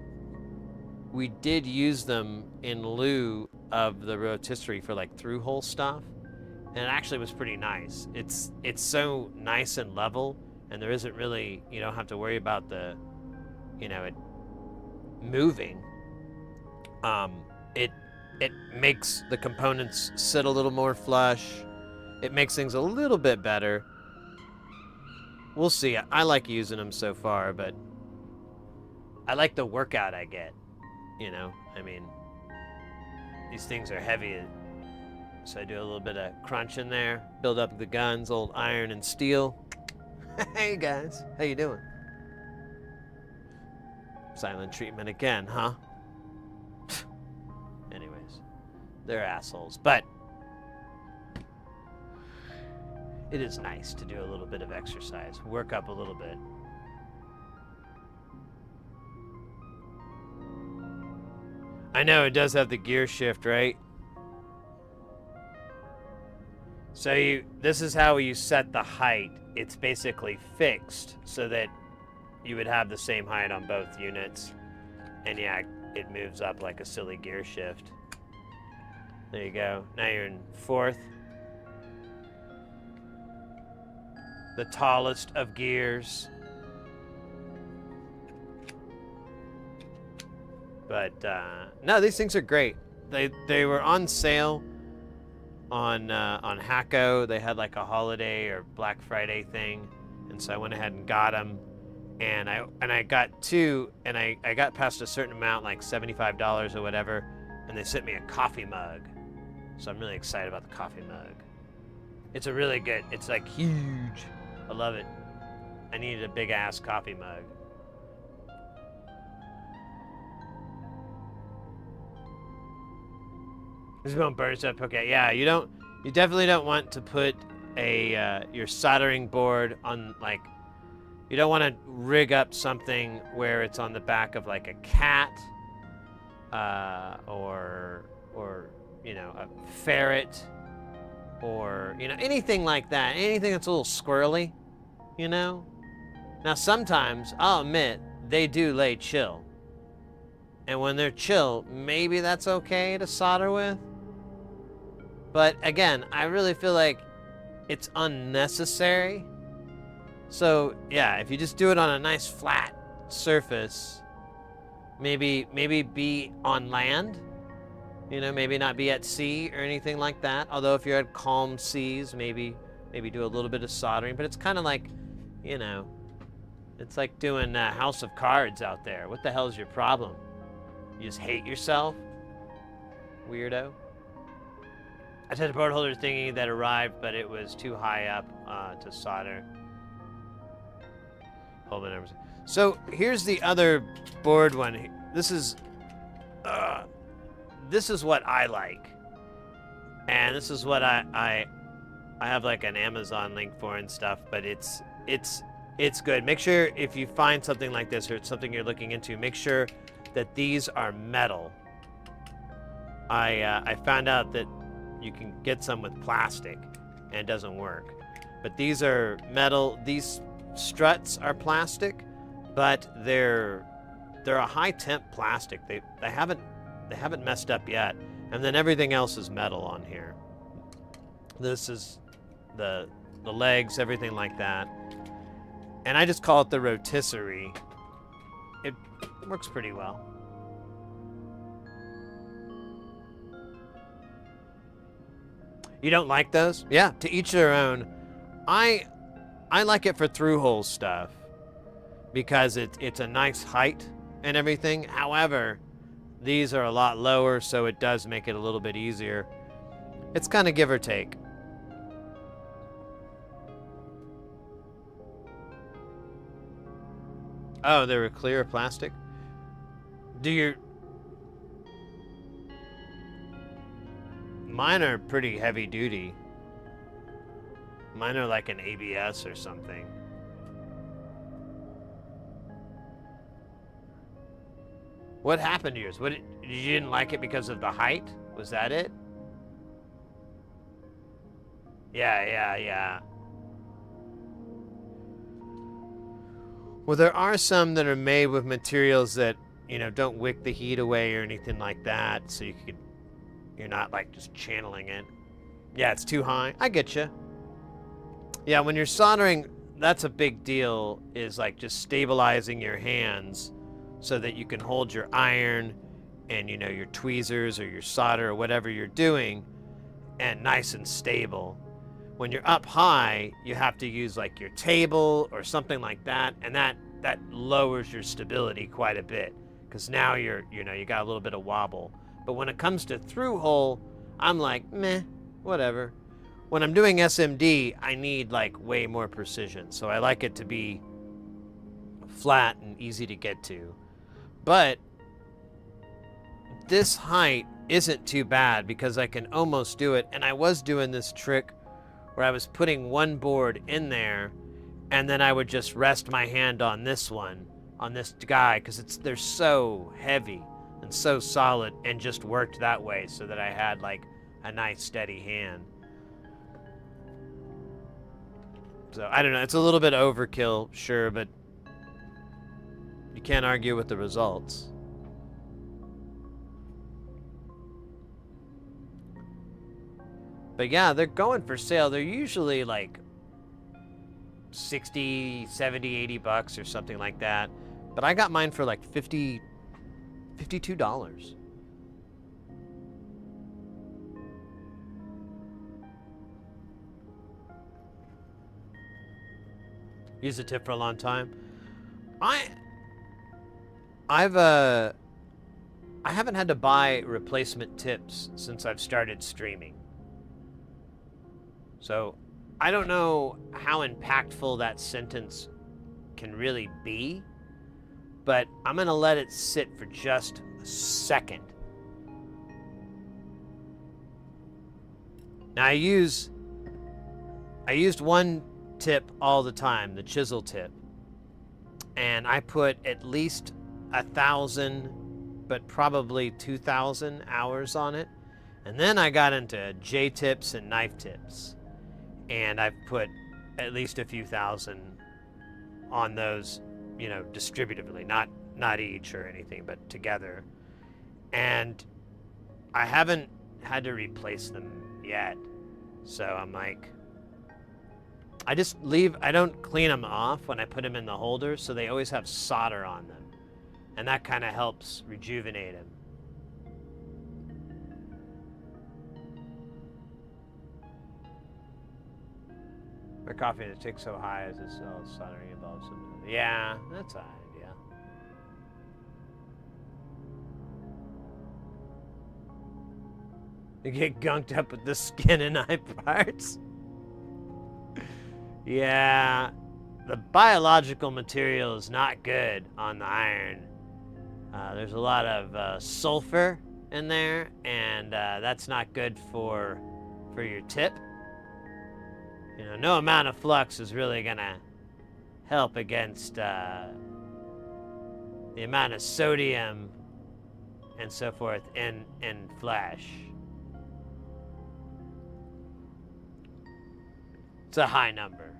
we did use them in lieu of the rotisserie for like through-hole stuff, and it actually was pretty nice. It's so nice and level, and there isn't really, you don't have to worry about the, it moving. It makes the components sit a little more flush. It makes things a little bit better. We'll see. I like using them so far, but I like the workout I get. I mean, these things are heavy, so I do a little bit of crunch in there, build up the guns, old iron and steel. Hey guys, how you doing? Silent treatment again, huh? Anyways, they're assholes, but it is nice to do a little bit of exercise, work up a little bit. I know it does have the gear shift, right? So this is how you set the height. It's basically fixed so that you would have the same height on both units. And yeah, it moves up like a silly gear shift. There you go. Now you're in fourth. The tallest of gears. But no, these things are great. They were on sale on Hacko. They had like a holiday or Black Friday thing, and so I went ahead and got them. And I got two, and I got past a certain amount, like $75 or whatever, and they sent me a coffee mug. So I'm really excited about the coffee mug. It's a really good. It's like huge. I love it. I needed a big ass coffee mug. This is going burns up. Okay, yeah, you definitely don't want to put your soldering board on, like, you don't want to rig up something where it's on the back of like a cat, or a ferret, or anything like that. Anything that's a little squirrely, Now sometimes I'll admit they do lay chill, and when they're chill, maybe that's okay to solder with. But again, I really feel like it's unnecessary. So yeah, if you just do it on a nice flat surface, maybe be on land, You know, maybe not be at sea or anything like that. Although if you're at calm seas, maybe do a little bit of soldering. But it's kind of like, you know, it's like doing House of Cards out there. What the hell is your problem? You just hate yourself? Weirdo. I had a board holder thingy that arrived, but it was too high up to solder. Hold on. So here's the other board one. This is what I like, and this is what I have like an Amazon link for and stuff. But it's good. Make sure if you find something like this or it's something you're looking into, make sure that these are metal. I found out that you can get some with plastic and it doesn't work, but these are metal. These struts are plastic, but they're a high temp plastic. They haven't messed up yet, and then everything else is metal on here. This is the legs, everything like that, and I just call it the rotisserie. It works pretty well. You don't like those? Yeah, to each their own. I like it for through-hole stuff because it's a nice height and everything. However, these are a lot lower, so it does make it a little bit easier. It's kind of give or take. Oh, they were clear plastic? Mine are pretty heavy duty. Mine are like an ABS or something. What happened to yours? You didn't like it because of the height? Was that it? Yeah. Well, there are some that are made with materials that, you know, don't wick the heat away or anything like that, so you're not like just channeling it. Yeah, it's too high. I get you. Yeah, when you're soldering, that's a big deal, is like just stabilizing your hands so that you can hold your iron and, you know, your tweezers or your solder or whatever you're doing and nice and stable. When you're up high, you have to use like your table or something like that, and that lowers your stability quite a bit because now you got a little bit of wobble. But when it comes to through hole, I'm like, meh, whatever. When I'm doing SMD, I need like way more precision. So I like it to be flat and easy to get to. But this height isn't too bad because I can almost do it. And I was doing this trick where I was putting one board in there and then I would just rest my hand on this one, on this guy, because they're so heavy and so solid, and just worked that way so that I had like a nice steady hand. So I don't know, it's a little bit overkill, sure, but you can't argue with the results. But yeah, they're going for sale. They're usually like 60, 70, 80 bucks or something like that. But I got mine for like $52. Used the tip for a long time. I haven't had to buy replacement tips since I've started streaming. So I don't know how impactful that sentence can really be, but I'm gonna let it sit for just a second. Now I used one tip all the time, the chisel tip, and I put at least 1,000, but probably 2,000 hours on it. And then I got into J tips and knife tips, and I've put at least a few thousand on those, you know, distributively, not each or anything, but together. And I haven't had to replace them yet. So I'm like, I don't clean them off when I put them in the holder, so they always have solder on them. And that kind of helps rejuvenate them. My coffee is ticked so high as it's all soldering above. Yeah, that's alright, yeah. You get gunked up with the skin and eye parts. Yeah, the biological material is not good on the iron. There's a lot of sulfur in there, and that's not good for your tip. You know, no amount of flux is really gonna help against the amount of sodium and so forth in flesh. It's a high number.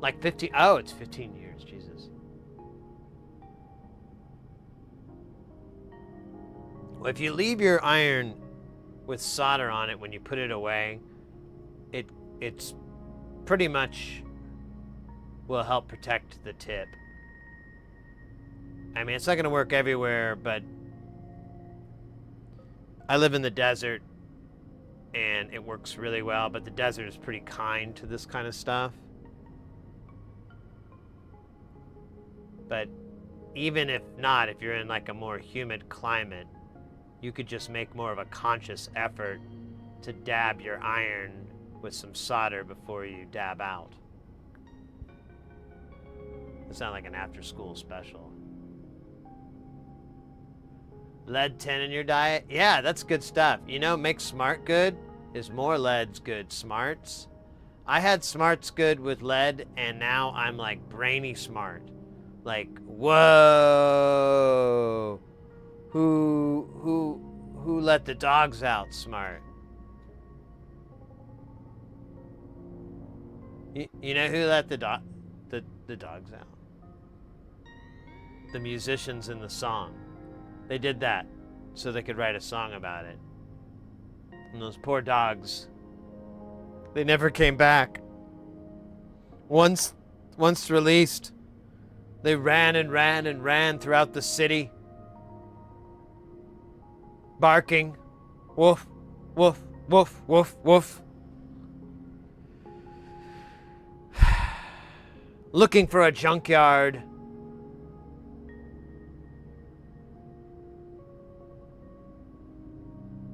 Like 15, oh, it's 15 years, Jesus. Well, if you leave your iron with solder on it when you put it away, it's pretty much will help protect the tip. I mean, it's not gonna work everywhere, but I live in the desert and it works really well, but the desert is pretty kind to this kind of stuff. But even if not, if you're in like a more humid climate, you could just make more of a conscious effort to dab your iron with some solder before you dab out. It's not like an after-school special. Lead 10 in your diet? Yeah, that's good stuff. You know, make smart good is more lead's good smarts. I had smarts good with lead, and now I'm like brainy smart. Like, whoa, who let the dogs out smart? You know who let the dogs out? The musicians in the song. They did that so they could write a song about it. And those poor dogs, they never came back. Once released, they ran and ran and ran throughout the city, barking, woof, woof, woof, woof, woof. Looking for a junkyard.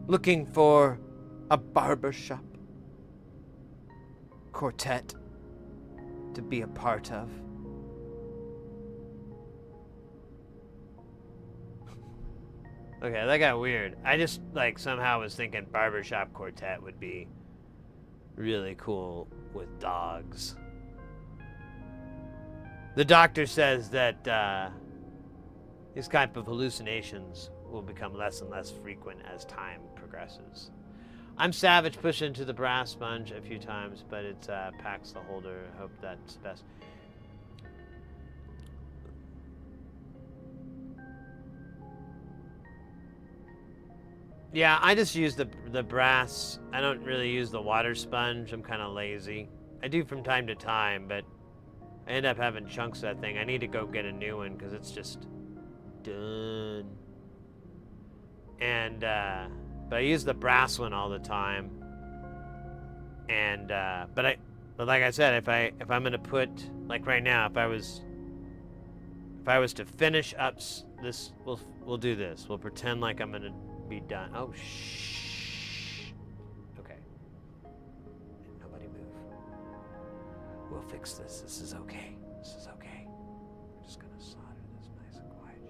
Looking for a barbershop quartet to be a part of. Okay, that got weird. I just like somehow was thinking barbershop quartet would be really cool with dogs. The doctor says that these type of hallucinations will become less and less frequent as time progresses. I'm savage pushed into the brass sponge a few times, but it packs the holder. I hope that's best. Yeah, I just use the brass. I don't really use the water sponge. I'm kind of lazy. I do from time to time, but I end up having chunks of that thing. I need to go get a new one because it's just done. And but I use the brass one all the time. And but like I said, if I'm gonna put, like right now, if I was to finish up this, we'll do this. We'll pretend like I'm gonna be done. Oh shh. Okay. Nobody move. We'll fix this. This is okay. This is okay. We're just gonna solder this nice and quiet.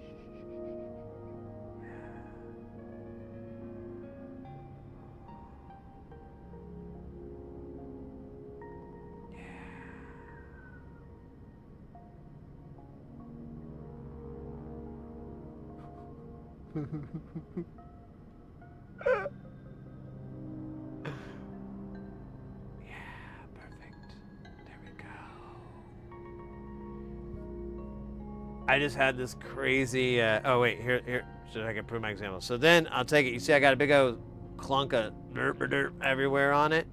Yeah, perfect. There we go. I just had this crazy, oh wait, here, so I can prove my example. So then I'll take it, you see I got a big old clunk of derp everywhere on it,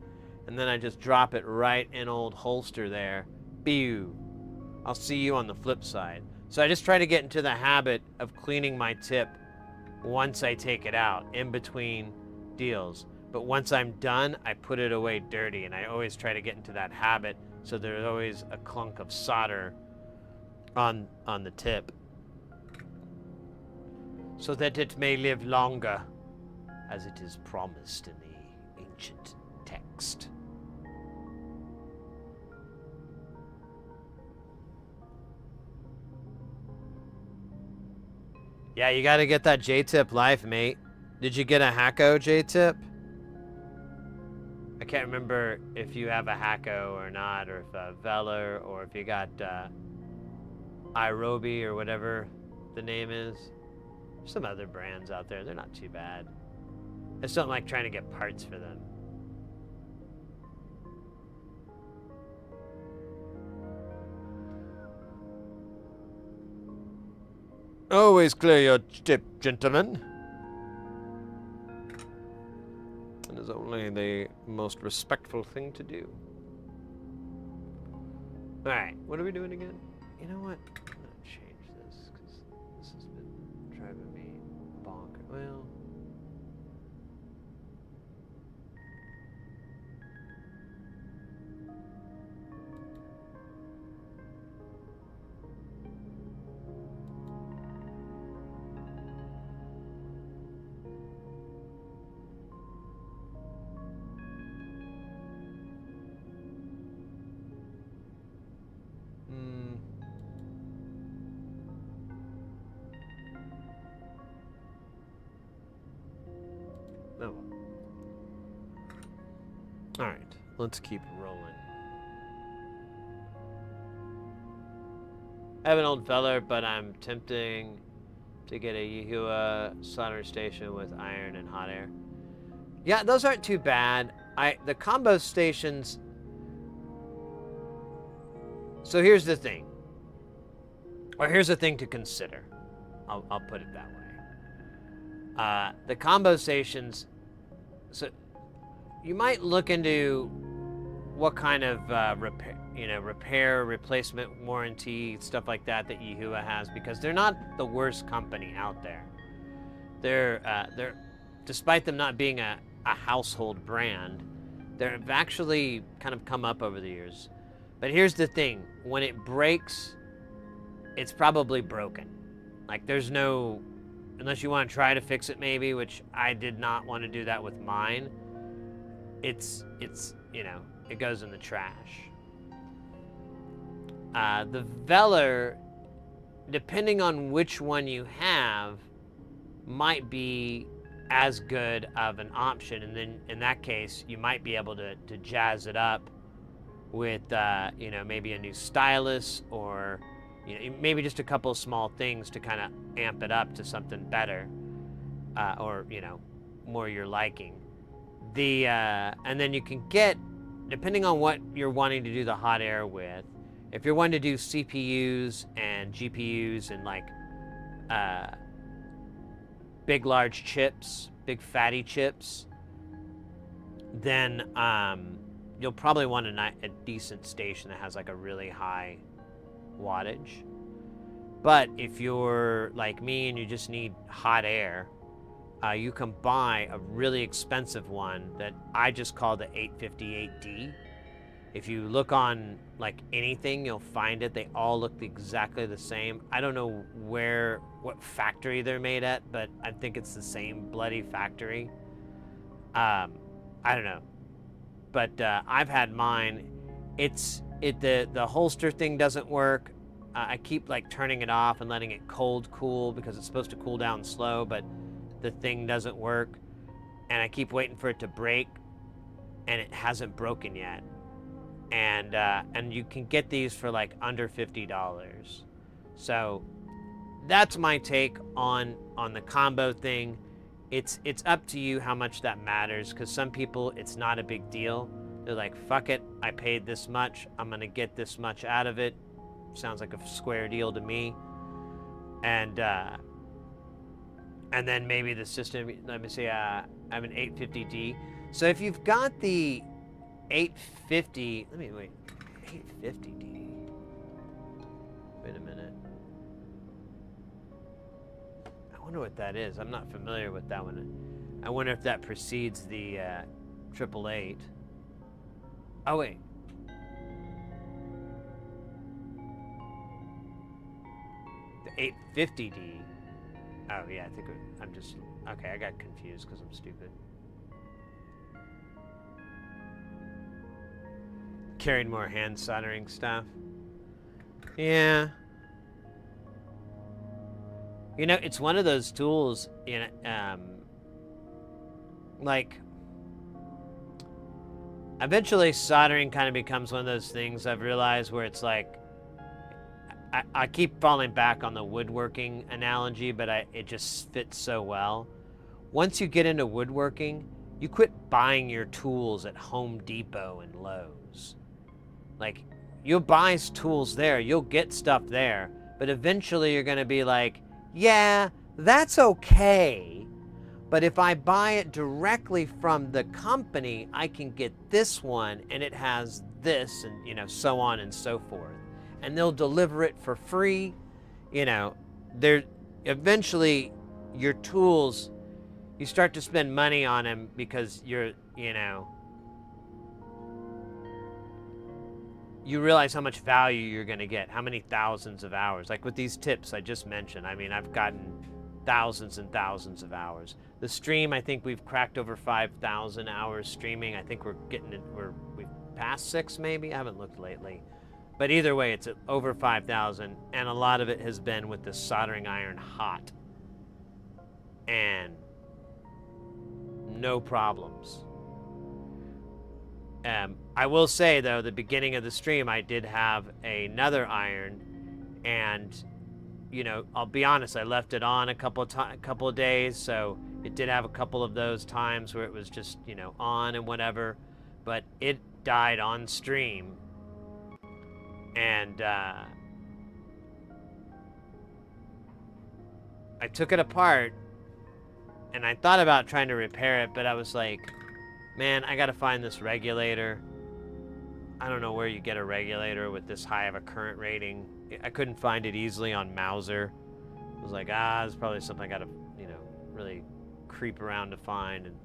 and then I just drop it right in old holster there. Pew. I'll see you on the flip side. So I just try to get into the habit of cleaning my tip once I take it out, in between deals. but once I'm done, I put it away dirty, and I always try to get into that habit, so there's always a clunk of solder on the tip, so that it may live longer, as it is promised in the ancient text. Yeah, you gotta get that J-tip life, mate. Did you get a Hacko J-tip? I can't remember if you have a Hacko or not, or if Veller, or if you got iRoby or whatever the name is. There's some other brands out there. They're not too bad. I just don't like trying to get parts for them. Always clear your tip, gentlemen. It is only the most respectful thing to do. Alright, what are we doing again? You know what? I'm gonna change this, because this has been driving me bonkers. Well... Oh. Alright, let's keep rolling. I have an old feller, but I'm tempting to get a Yihua soldering station with iron and hot air. Yeah, those aren't too bad. The combo stations... So here's the thing. Or here's the thing to consider. I'll put it that way. The combo stations... So you might look into what kind of repair, replacement, warranty, stuff like that Yihua has, because they're not the worst company out there. They're despite them not being a household brand, they've actually kind of come up over the years. But here's the thing: when it breaks, it's probably broken. Like, there's no, unless you want to try to fix it maybe, which I did not want to do that with mine. It's it goes in the trash. The Veller, depending on which one you have, might be as good of an option, and then in that case you might be able to jazz it up with maybe a new stylus, or maybe just a couple of small things to kind of amp it up to something better, or more your liking. And then you can get, depending on what you're wanting to do the hot air with, if you're wanting to do CPUs and GPUs and like big large chips, big fatty chips, then you'll probably want a decent station that has like a really high wattage. But if you're like me and you just need hot air, you can buy a really expensive one that I just call the 858D. If you look on like anything, you'll find it. They all look exactly the same. I don't know what factory they're made at, but I think it's the same bloody factory. I don't know, but I've had mine. The holster thing doesn't work. I keep like turning it off and letting it cold cool because it's supposed to cool down slow, but the thing doesn't work, and I keep waiting for it to break, and it hasn't broken yet. And you can get these for like under $50. So that's my take on the combo thing. It's up to you how much that matters, because some people it's not a big deal. They're like, fuck it, I paid this much, I'm gonna get this much out of it. Sounds like a square deal to me. And then maybe the system, let me see, I have an 850D. So if you've got the 850, 850D. Wait a minute. I wonder what that is. I'm not familiar with that one. I wonder if that precedes the 888. Oh, wait. The 850D. Oh, yeah, I think I'm just... Okay, I got confused because I'm stupid. Carried more hand soldering stuff. Yeah. You know, it's one of those tools in like eventually soldering kind of becomes one of those things I've realized where it's like I keep falling back on the woodworking analogy, but it just fits so well. Once you get into woodworking, you quit buying your tools at Home Depot and Lowe's. Like, you'll buy tools there, you'll get stuff there, but eventually you're going to be like, yeah, that's okay, but if I buy it directly from the company, I can get this one, and it has this, and, you know, so on and so forth. And they'll deliver it for free. You know, eventually your tools, you start to spend money on them because you realize how much value you're going to get, how many thousands of hours. Like with these tips I just mentioned, I mean, I've gotten thousands and thousands of hours. The stream, I think we've cracked over 5,000 hours streaming. I think we've passed 6 maybe. I haven't looked lately. But either way, it's over 5,000, and a lot of it has been with the soldering iron hot. And no problems. I will say, though, the beginning of the stream, I did have another iron, and, you know, I'll be honest, I left it on a couple of days, so it did have a couple of those times where it was just, you know, on and whatever, but it died on stream, and I took it apart, and I thought about trying to repair it, but I was like, man, I gotta find this regulator. I don't know where you get a regulator with this high of a current rating. I couldn't find it easily on Mauser. I was like, it's probably something I gotta, you know, really creep around to find. And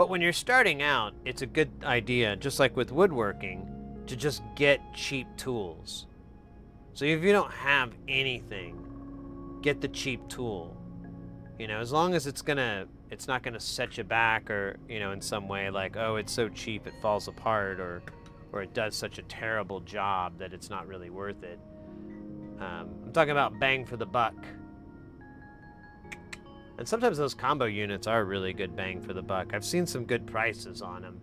But when you're starting out, it's a good idea, just like with woodworking, to just get cheap tools. So if you don't have anything, get the cheap tool. You know, as long as it's not gonna set you back, or, you know, in some way like, oh, it's so cheap it falls apart, or it does such a terrible job that it's not really worth it. I'm talking about bang for the buck. And sometimes those combo units are really good bang for the buck. I've seen some good prices on them.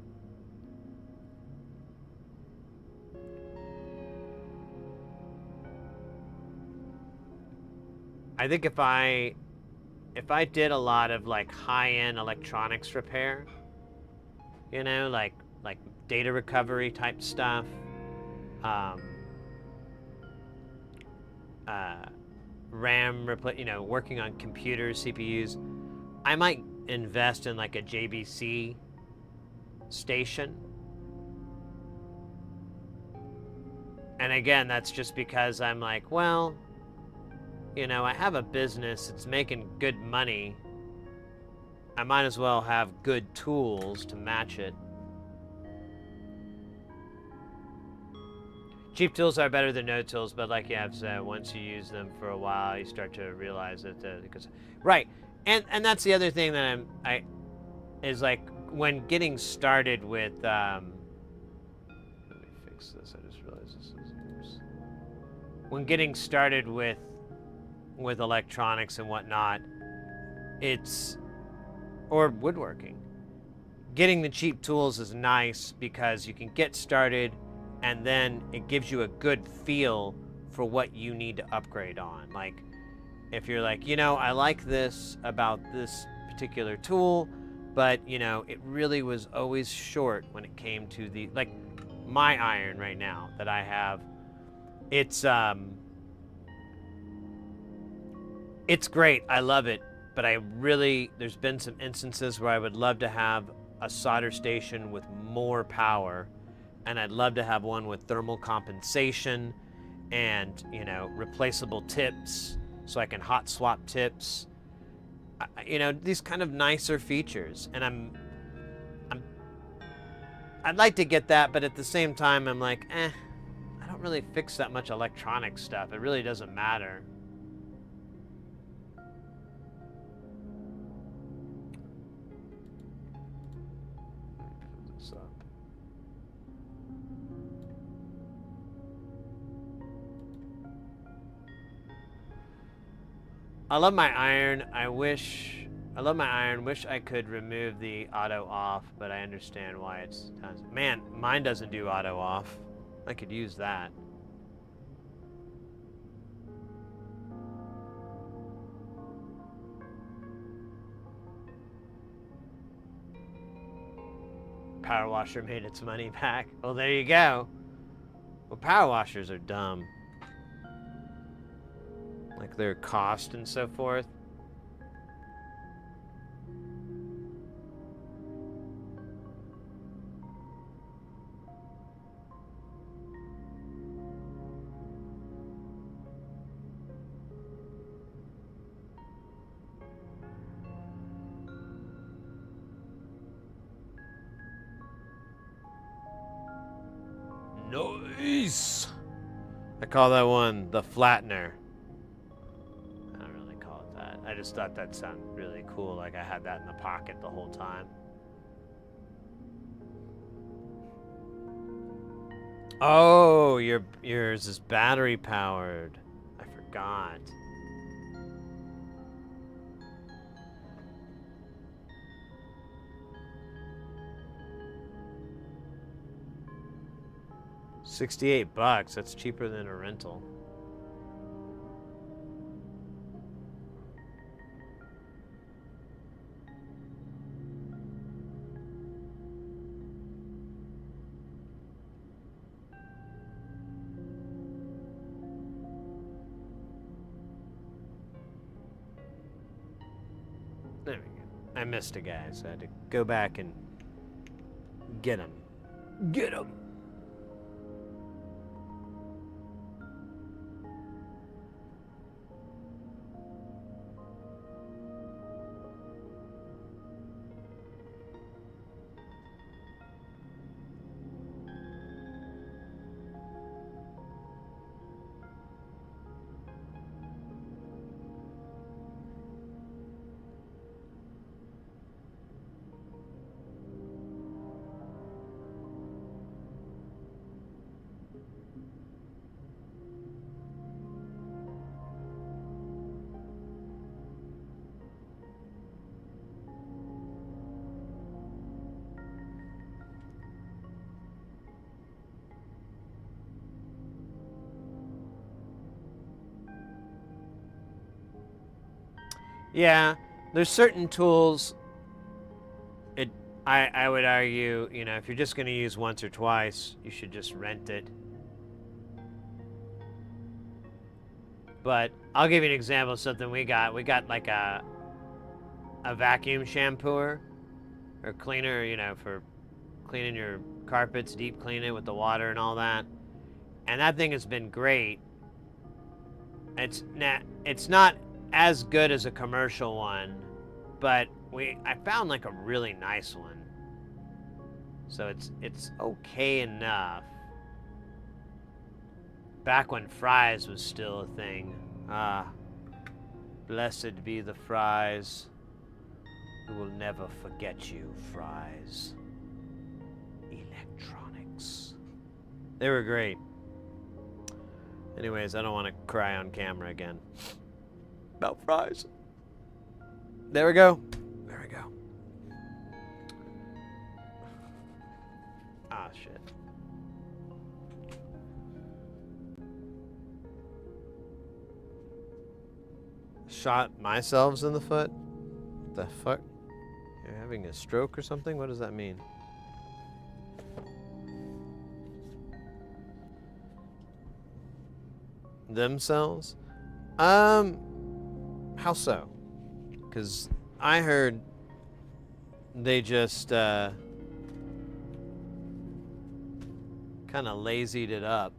I think if I did a lot of like high-end electronics repair, you know, like data recovery type stuff, RAM you know, working on computers, CPUs, I might invest in like a JBC station. And again, that's just because I'm like, well, you know, I have a business, it's making good money. I might as well have good tools to match it. Cheap tools are better than no tools, but like you have said, once you use them for a while, you start to realize that because right, and that's the other thing that is like when getting started with. Let me fix this. I just realized this is. When getting started with electronics and whatnot, or woodworking. Getting the cheap tools is nice because you can get started, and then it gives you a good feel for what you need to upgrade on. Like, if you're like, you know, I like this about this particular tool, but, you know, it really was always short when it came to the, like, my iron right now that I have. It's great. I love it. But there's been some instances where I would love to have a solder station with more power, and I'd love to have one with thermal compensation, and, you know, replaceable tips so I can hot swap tips. You know, these kind of nicer features. And I'd like to get that, but at the same time, I'm like, I don't really fix that much electronic stuff. It really doesn't matter. Put this up. I love my iron. I love my iron. Wish I could remove the auto off, but I understand why it's done. Man, mine doesn't do auto off. I could use that. Power washer made its money back. Well, there you go. Well, power washers are dumb. Like their cost and so forth. Nice! I call that one the flattener. I don't really call it that. I just thought that sounded really cool, like I had that in the pocket the whole time. Oh, yours is battery powered. I forgot. $68. That's cheaper than a rental. There we go. I missed a guy, so I had to go back and get him. Get him! Yeah, there's certain tools. I would argue, you know, if you're just going to use once or twice, you should just rent it. But I'll give you an example of something we got. We got like a vacuum shampooer or cleaner, you know, for cleaning your carpets, deep clean it with the water and all that. And that thing has been great. It's not as good as a commercial one, but I found like a really nice one. So it's okay enough. Back when fries was still a thing. Blessed be the fries. We will never forget you, fries. Electronics. They were great. Anyways, I don't want to cry on camera again. About fries. There we go. There we go. Ah, shit. Shot myself in the foot? What the fuck? You're having a stroke or something? What does that mean? Themselves? How so? Because I heard they just kind of lazied it up.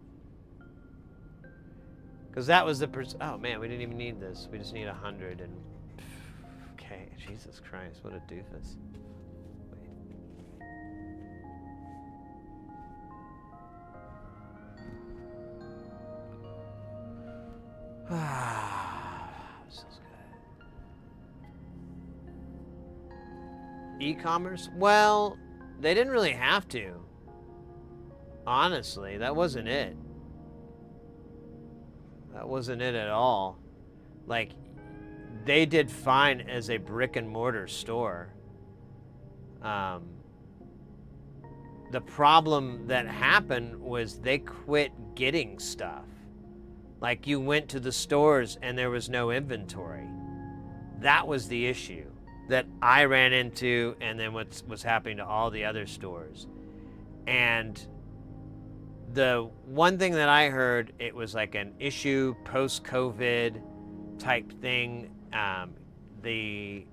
Because that was the oh man, we didn't even need this. We just need 100 and okay, Jesus Christ, what a doofus. This is good. E-commerce? Well, they didn't really have to. Honestly, that wasn't it. That wasn't it at all. Like, they did fine as a brick and mortar store. The problem that happened was they quit getting stuff. Like, you went to the stores and there was no inventory. That was the issue that I ran into, and then what was happening to all the other stores. And the one thing that I heard, it was like an issue post-COVID type thing. The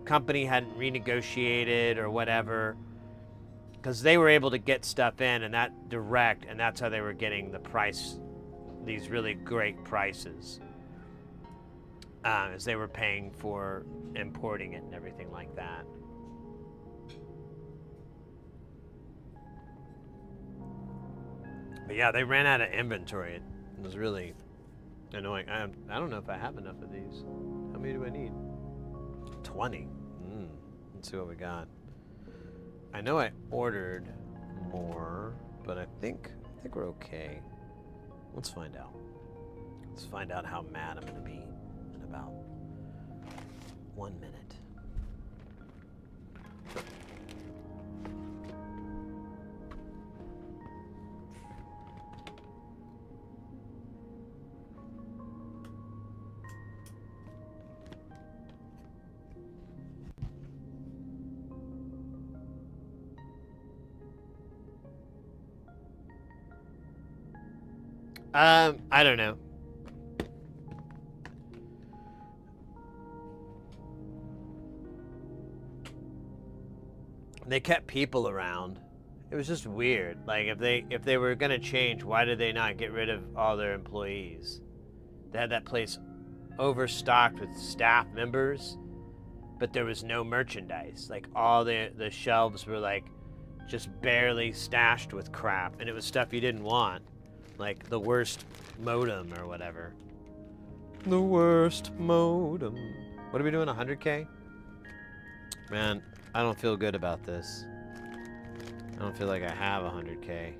company hadn't renegotiated or whatever, because they were able to get stuff in and that direct, and that's how they were getting the price, these really great prices, as they were paying for importing it and everything like that. But yeah, they ran out of inventory. It was really annoying. I don't know if I have enough of these. How many do I need? 20. Let's see what we got. I know I ordered more, but I think we're okay. Let's find out. Let's find out how mad I'm going to be in about 1 minute. I don't know. They kept people around. It was just weird. Like, if they were gonna change, why did they not get rid of all their employees? They had that place overstocked with staff members, but there was no merchandise. Like, all the shelves were like just barely stashed with crap, and it was stuff you didn't want. Like the worst modem or whatever. The worst modem. What are we doing, 100K? Man, I don't feel good about this. I don't feel like I have 100K.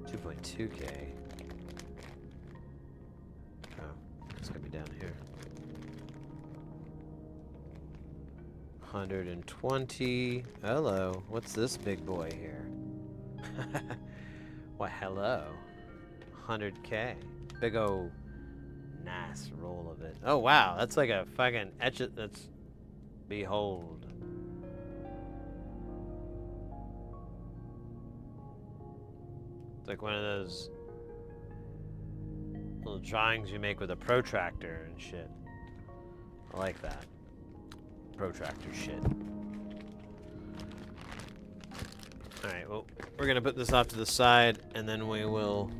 $2.2K. Oh, it's gonna be down here. 120. Hello. What's this big boy here? Why, hello. 100K. Big ol' nice roll of it. Oh, wow. That's like a fucking etch it. That's... Behold. It's like one of those little drawings you make with a protractor and shit. I like that. Protractor shit. Alright, well, we're gonna put this off to the side, and then we will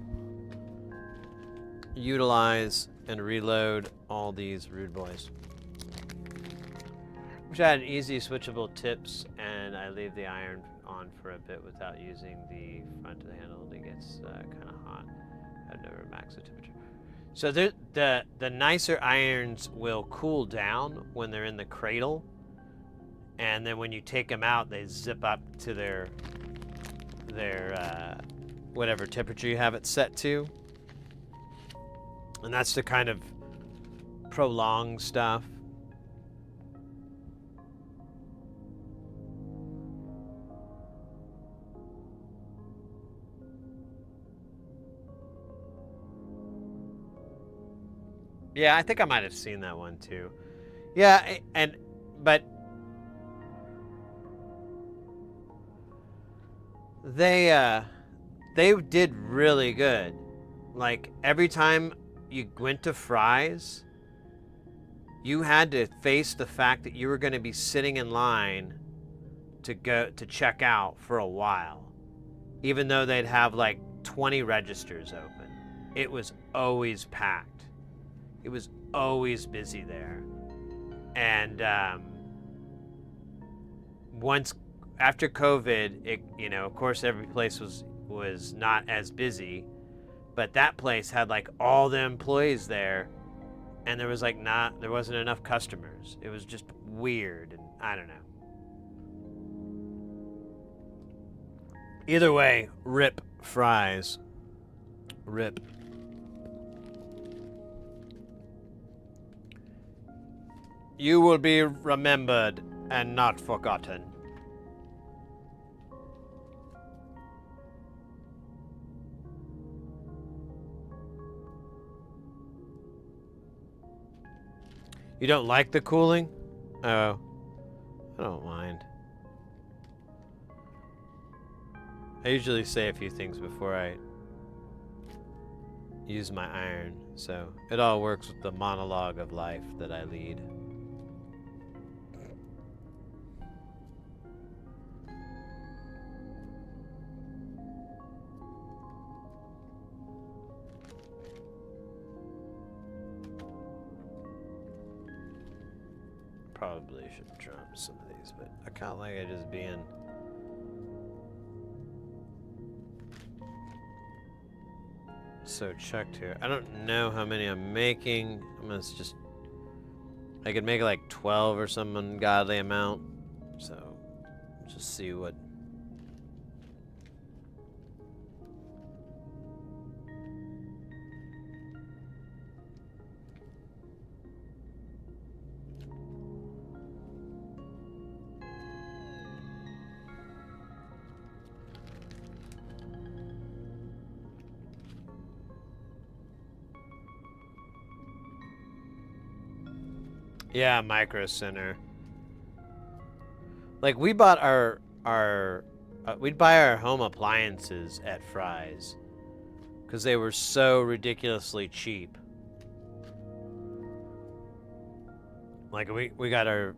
utilize and reload all these rude boys. Wish I had easy switchable tips, and I leave the iron on for a bit without using the front of the handle. It gets kind of hot. I've never maxed the temperature. So the nicer irons will cool down when they're in the cradle, and then when you take them out, they zip up to their whatever temperature you have it set to, and that's the kind of prolonged stuff. Yeah, I think I might have seen that one too. Yeah, but they did really good. Like, every time you went to Fry's, you had to face the fact that you were going to be sitting in line to check out for a while. even though they'd have like 20 registers open. It was always packed. It was always busy there. And once after COVID, it, you know, of course, every place was not as busy, but that place had like all the employees there, and there was like there wasn't enough customers. It was just weird, and I don't know. Either way, rip Fry's. Rip. You will be remembered and not forgotten. You don't like the cooling? Oh. I don't mind. I usually say a few things before I use my iron, so it all works with the monologue of life that I lead. Probably should drum some of these, but I kind of like it just being so checked here. I don't know how many I'm making. I'm gonna just, I could make like 12 or some ungodly amount, so just see what. Yeah, Micro Center. Like we bought we'd buy our home appliances at Fry's because they were so ridiculously cheap. Like we got our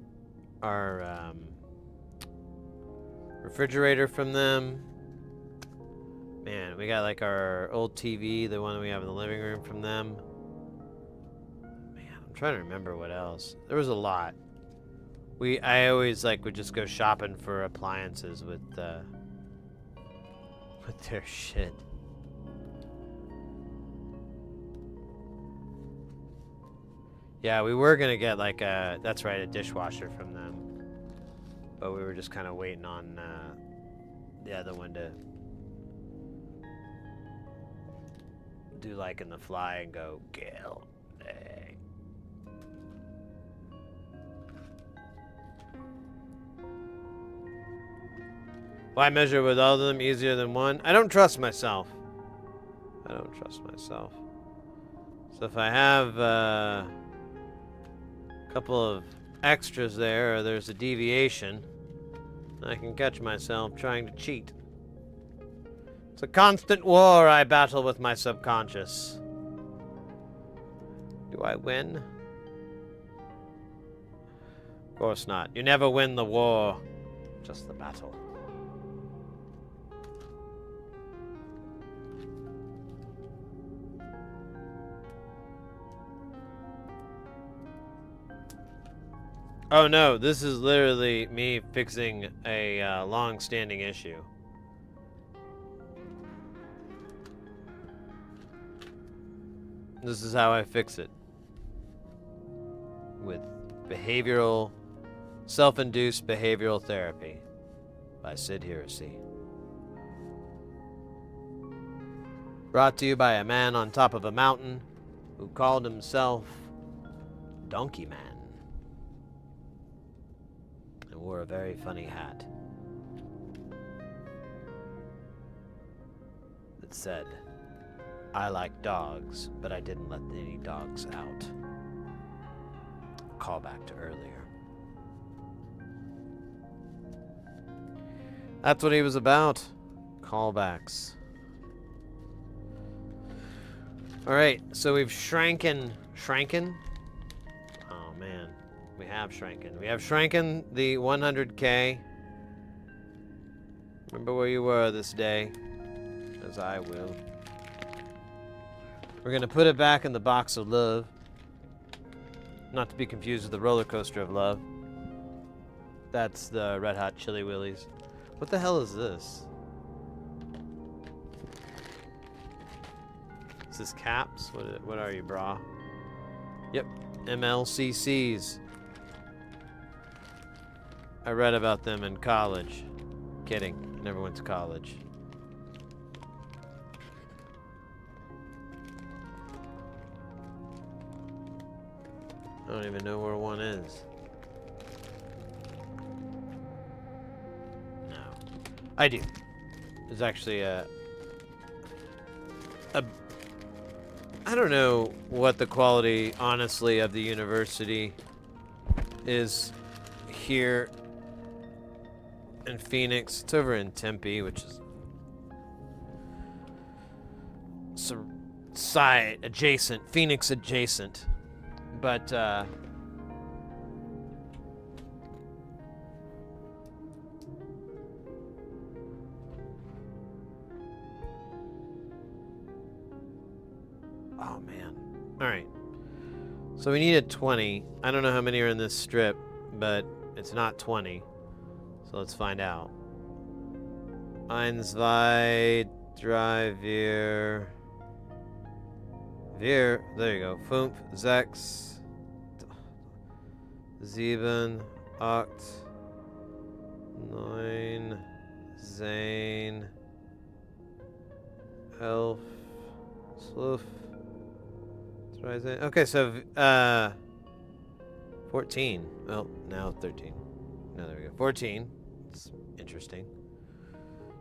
refrigerator from them. Man, we got like our old TV, the one we have in the living room, from them. I'm trying to remember what else. There was a lot. I always like would just go shopping for appliances with their shit. Yeah, we were gonna get like that's right, a dishwasher from them, but we were just kind of waiting on the other one to do like in the fly and go Gil. Why measure with all of them easier than one? I don't trust myself. I don't trust myself. So if I have a couple of extras there, or there's a deviation, I can catch myself trying to cheat. It's a constant war I battle with my subconscious. Do I win? Of course not. You never win the war, just the battle. Oh no, this is literally me fixing a long-standing issue. This is how I fix it. With self-induced behavioral therapy by Sid Heresy. Brought to you by a man on top of a mountain who called himself Donkey Man. And wore a very funny hat that said, I like dogs, but I didn't let any dogs out. Callback to earlier. That's what he was about. Callbacks. Alright, so we've shranken. Oh man, we have shranken. We have shranken the 100K. Remember where you were this day. as I will. We're gonna put it back in the box of love. Not to be confused with the roller coaster of love. That's the Red Hot Chili Willies. What the hell is this? Is this caps? What are you, brah? Yep, MLCCs. I read about them in college. Kidding, never went to college. I don't even know where one is. No. I do. There's actually a I don't know what the quality, honestly, of the university is here in Phoenix. It's over in Tempe, which is side adjacent, Phoenix adjacent. But oh man. All right. So we needed 20. I don't know how many are in this strip, but it's not 20. So let's find out. 1, 2, 3, 4. Vier, there you go. 5, 6, 7, 8, 9, 10, 11, 12, 13. Okay, so 14. Well, now 13. No, there we go. 14. It's interesting.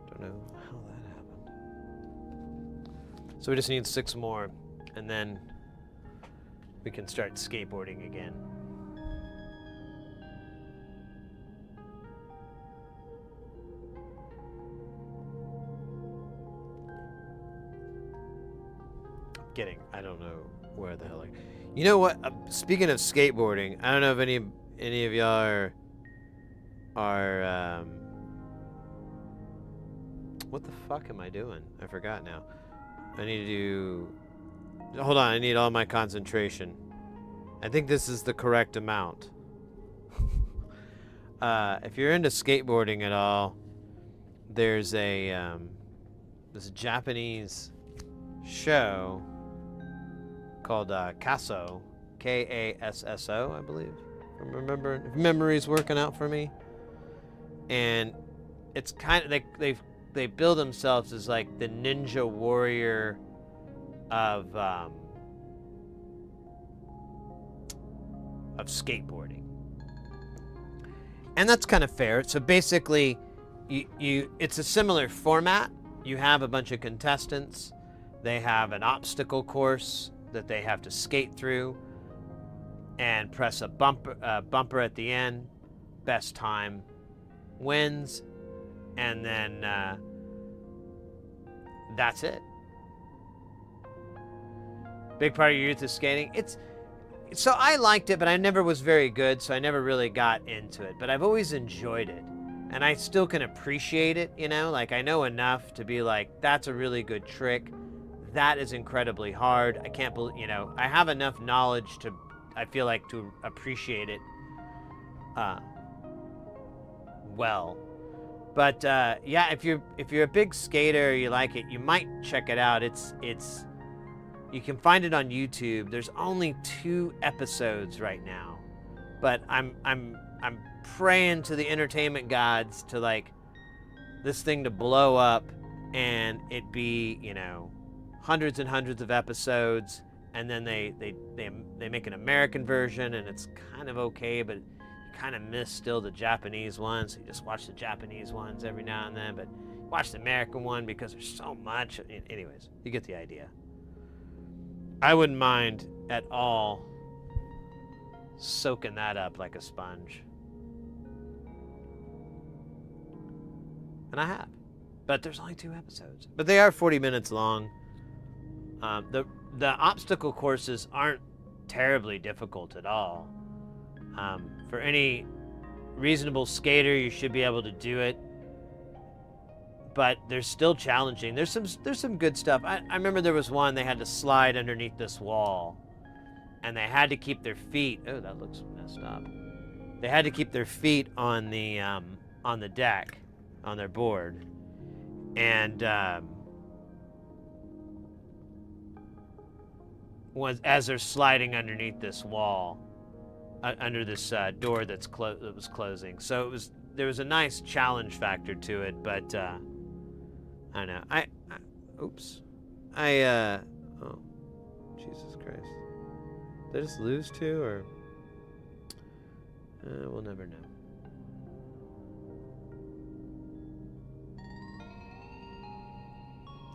Don't know how that happened. So we just need 6 more. And then we can start skateboarding again. Kidding. I don't know where the hell you know what? Speaking of skateboarding, I don't know if any of y'all are what the fuck am I doing? I forgot now. I need to do. Hold on, I need all my concentration. I think this is the correct amount. If you're into skateboarding at all, there's a Japanese show called Kasso, Kasso, I believe. If memory's working out for me. And it's kind of they build themselves as like the ninja warrior of skateboarding, and that's kind of fair. So basically, it's a similar format. You have a bunch of contestants. They have an obstacle course that they have to skate through, and press a bumper at the end. Best time wins, and then that's it. Big part of your youth is skating. So I liked it, but I never was very good, so I never really got into it. But I've always enjoyed it, and I still can appreciate it, you know? Like, I know enough to be like, that's a really good trick. That is incredibly hard. I can't believe, you know, I have enough knowledge to, I feel like, to appreciate it well. But yeah, if you're a big skater, you like it, you might check it out. You can find it on YouTube. There's only 2 episodes right now, but I'm praying to the entertainment gods to like this thing to blow up and it be, you know, hundreds and hundreds of episodes, and then they make an American version and it's kind of okay, but you kind of miss still the Japanese ones. So you just watch the Japanese ones every now and then, but watch the American one because there's so much. Anyways, you get the idea. I wouldn't mind at all soaking that up like a sponge. And I have. But there's only 2 episodes. But they are 40 minutes long. The obstacle courses aren't terribly difficult at all. For any reasonable skater, you should be able to do it. but they're still challenging. There's some good stuff. I remember there was one they had to slide underneath this wall, and they had to keep their feet. Oh, that looks messed up. They had to keep their feet on the deck, on their board, and as they're sliding underneath this wall, under this door that was closing. So there was a nice challenge factor to it, but I don't know. Oops. Oh, Jesus Christ. Did I just lose two, or we'll never know.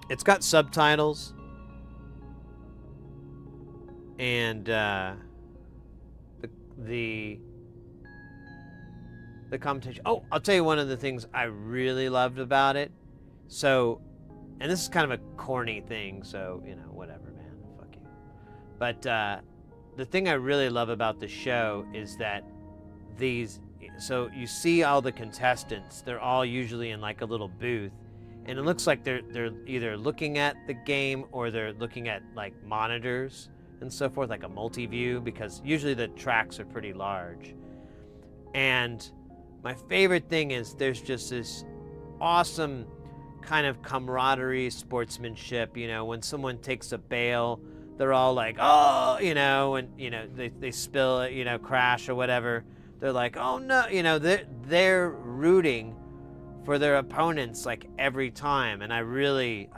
It's got subtitles, and the commentation. Oh, I'll tell you one of the things I really loved about it. So, and this is kind of a corny thing, so, you know, whatever, man, fuck you. But the thing I really love about the show is that so you see all the contestants, they're all usually in like a little booth, and it looks like they're either looking at the game or they're looking at like monitors and so forth, like a multi-view, because usually the tracks are pretty large. And my favorite thing is there's just this awesome kind of camaraderie, sportsmanship. You know, when someone takes a bail, they're all like, oh, you know, and, you know, they spill it, you know, crash or whatever. They're like, oh, no, you know, they're rooting for their opponents like every time. And I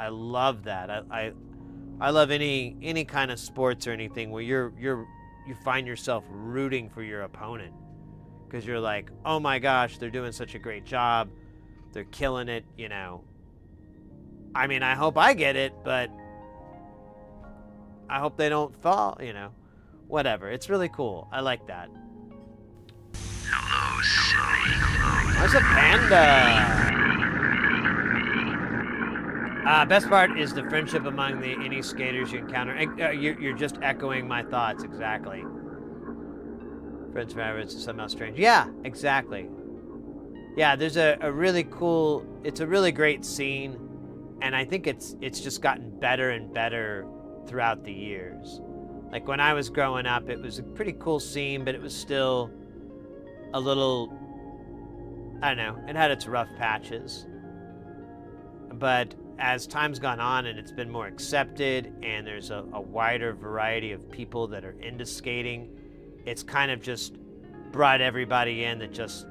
love that. I love any kind of sports or anything where you find yourself rooting for your opponent, because you're like, oh my gosh, they're doing such a great job, they're killing it, you know. I mean, I hope I get it, but I hope they don't fall, you know. Whatever. It's really cool. I like that. Hello, silly. There's a panda. Best part is the friendship among any skaters you encounter. You're just echoing my thoughts, exactly. Friends forever, it's somehow strange. Yeah, exactly. Yeah, there's a really cool, it's a really great scene, and I think it's just gotten better and better throughout the years. Like when I was growing up, it was a pretty cool scene, but it was still a little, I don't know, it had its rough patches. But as time's gone on and it's been more accepted, and there's a wider variety of people that are into skating, it's kind of just brought everybody in that just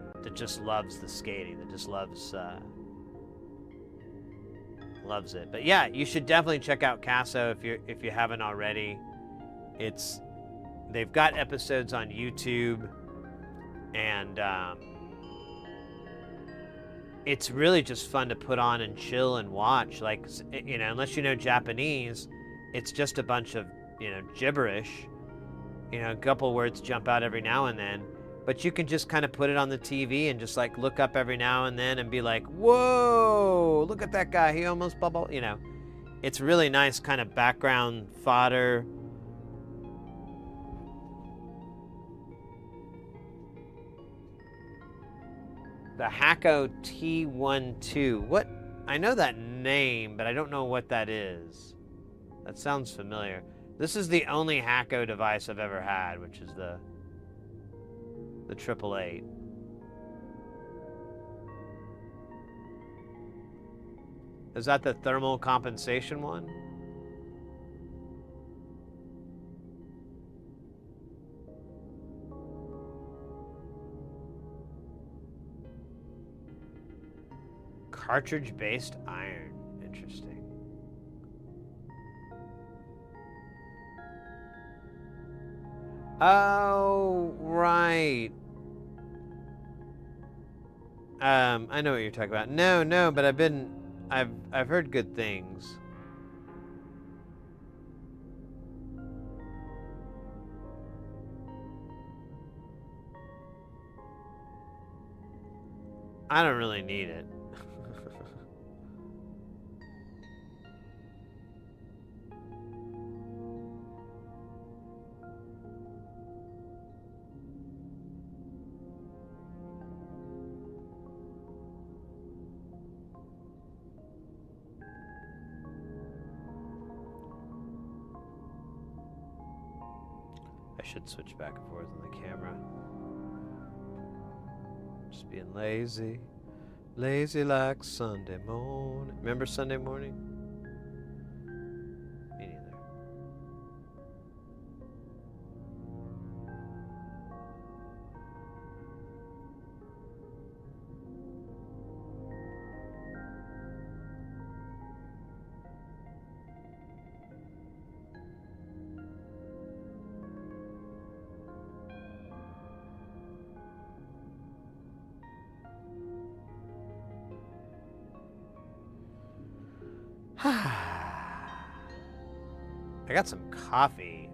loves the skating, that just loves it. But yeah, you should definitely check out Casso if you haven't already. They've got episodes on YouTube, and it's really just fun to put on and chill and watch. Like, you know, unless you know Japanese, it's just a bunch of, you know, gibberish. You know, a couple words jump out every now and then, but you can just kind of put it on the TV and just like look up every now and then and be like, whoa, look at that guy, he almost bubbled, you know. It's really nice kind of background fodder. The Hakko T12. What? I know that name, but I don't know what that is. That sounds familiar. This is the only Hakko device I've ever had, which is the 888. Is that the thermal compensation one? Cartridge-based iron. Interesting. Oh, right. I know what you're talking about. No, but I've heard good things. I don't really need it. I should switch back and forth on the camera. Just being lazy. Lazy like Sunday morning. Remember Sunday morning? Me neither. I got some coffee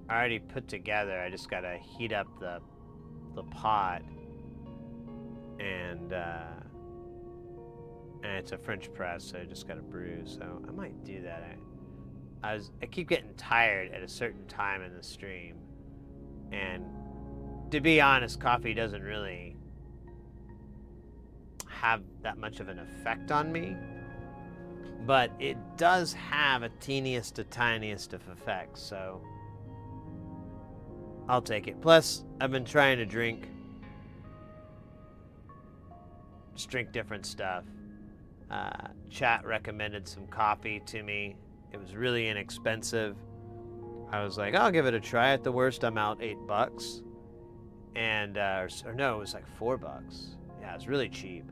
already put together. I just gotta heat up the pot, and it's a French press, so I just gotta brew. So I might do that. I keep getting tired at a certain time in the stream, and to be honest, coffee doesn't really have that much of an effect on me. But it does have a teeniest to tiniest of effects, so I'll take it. Plus, I've been trying to drink different stuff. Chat recommended some coffee to me. It was really inexpensive. I was like, I'll give it a try. At the worst, I'm out $8. And, or no, it was like $4. Yeah, it was really cheap.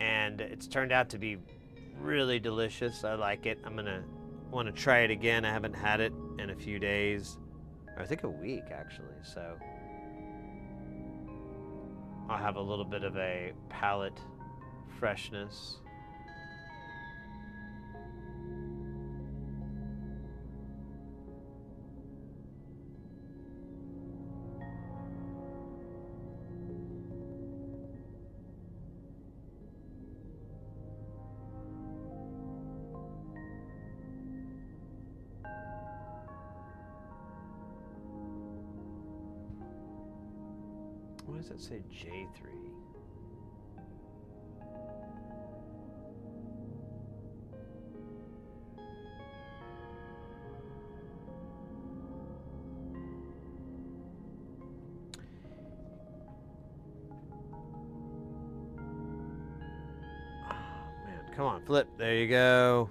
And it's turned out to be really delicious. I like it. I'm gonna want to try it again. I haven't had it in a few days, or I think a week actually, so I'll have a little bit of a palate freshness. Why does it say J3? Oh, man. Come on, flip. There you go.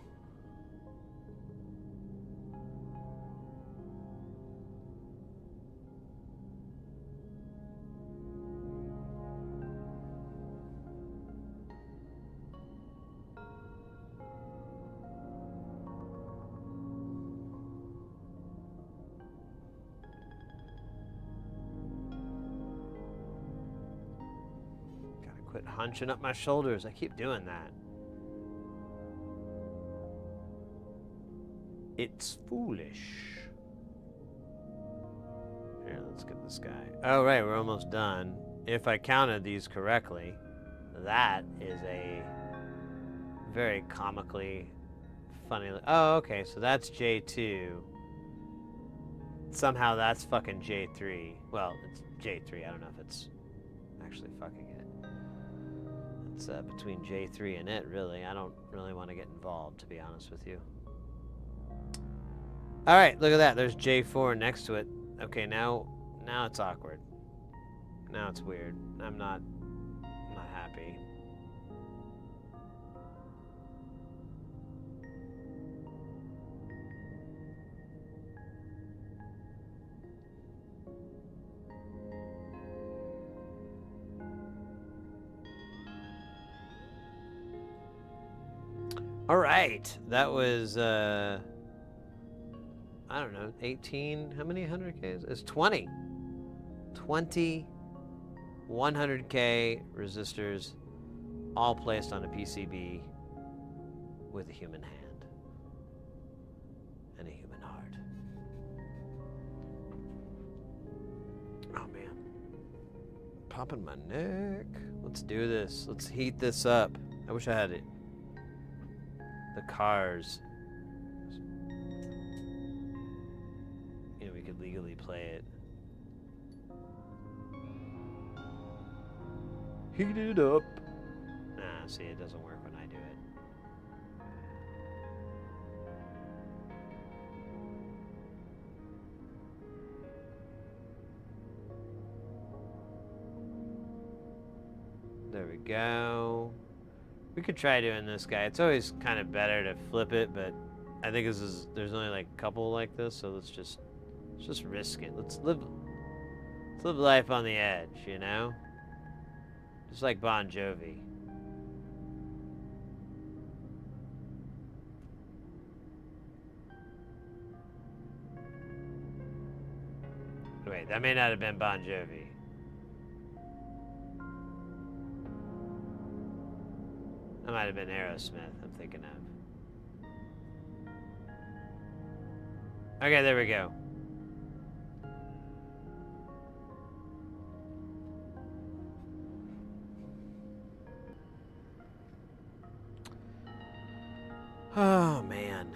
Quit hunching up my shoulders. I keep doing that. It's foolish. Here, let's get this guy. Oh, right, we're almost done. If I counted these correctly, that is a very comically funny... Oh, okay, so that's J2. Somehow that's fucking J3. Well, it's J3. I don't know if it's actually fucking it. It's between J3 and it, really. I don't really want to get involved, to be honest with you. All right, look at that. There's J4 next to it. Okay, now it's awkward. Now it's weird. I'm not happy. All right, that was I don't know, 18. How many 100Ks? It's 20. 20 100K resistors, all placed on a PCB with a human hand and a human heart. Oh man, popping my neck. Let's do this. Let's heat this up. I wish I had it. The cars. You know, we could legally play it. Heat it up. Nah, see, it doesn't work when I do it. we go. We could try doing this guy. It's always kind of better to flip it, but I think there's only like a couple like this, so let's just risk it. Let's live life on the edge, you know? Just like Bon Jovi. Wait, that may not have been Bon Jovi. That might have been Aerosmith, I'm thinking of. Okay, there we go. Oh, man.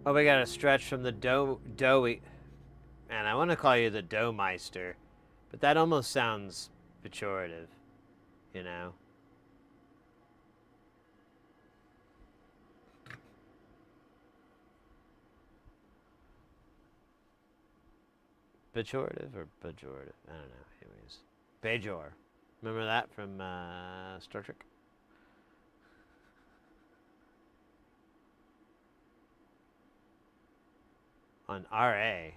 Oh, we got to stretch from the doughy. Man, I want to call you the dough meister, but that almost sounds pejorative, you know? Pejorative or pejorative? I don't know. Anyways, Bajor. Remember that from Star Trek? On RA. Alright.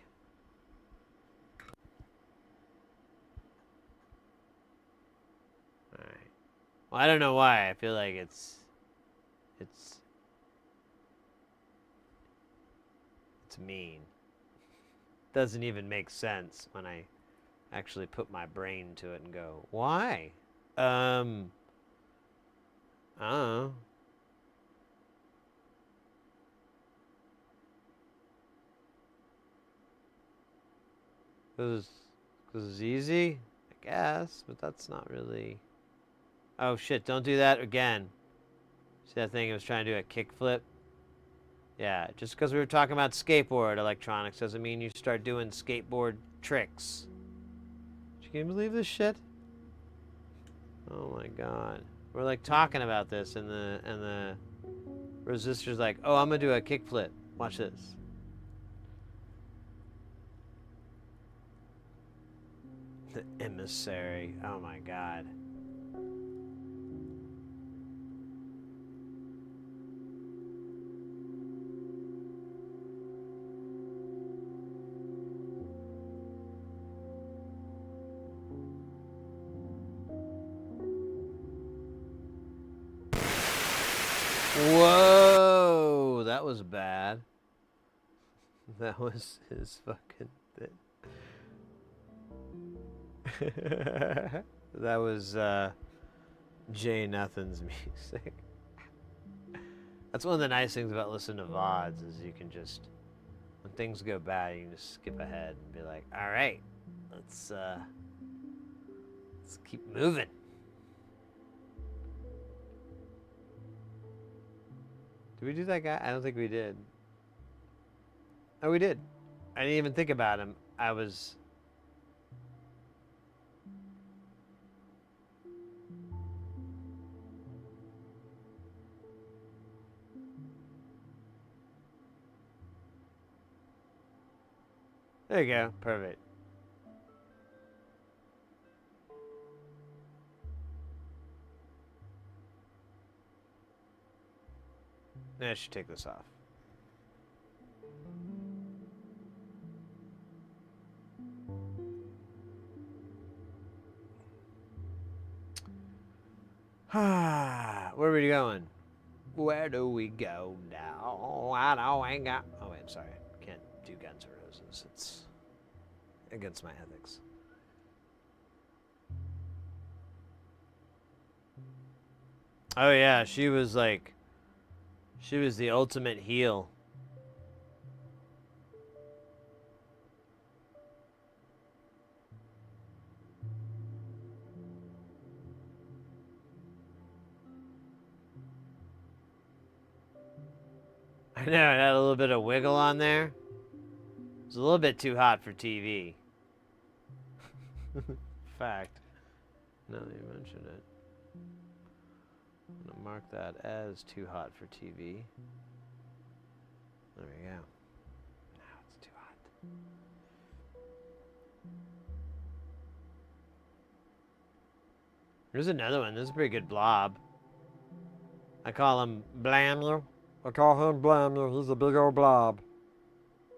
Well, I don't know why. I feel like it's mean. Doesn't even make sense when I actually put my brain to it and go, why? I don't know. Because it's easy, I guess, but that's not really... Oh shit, don't do that again. See that thing I was trying to do a kickflip? Yeah, just because we were talking about skateboard electronics doesn't mean you start doing skateboard tricks. Can you believe this shit? Oh my god. We're like talking about this and the resistor's like, oh, I'm gonna do a kickflip. Watch this. The emissary. Oh my god. Whoa, that was bad. That was his fucking thing. That was Jay Nothin's music. That's one of the nice things about listening to VODs is you can just, when things go bad, you can just skip ahead and be like, all right, let's keep moving. Did we do that guy? I don't think we did. Oh, we did. I didn't even think about him. I was... There you go. Perfect. I should take this off. Where are we going? Where do we go now? I don't hang out. Oh wait, sorry. Can't do Guns N' Roses. It's against my ethics. Oh yeah, she was like... She was the ultimate heel. I know, it had a little bit of wiggle on there. It's a little bit too hot for TV. Fact. Now that you mentioned it. I'm going to mark that as too hot for TV. There we go. Now it's too hot. Here's another one. This is a pretty good blob. I call him Blamio. I call him Blamio. He's a big old blob.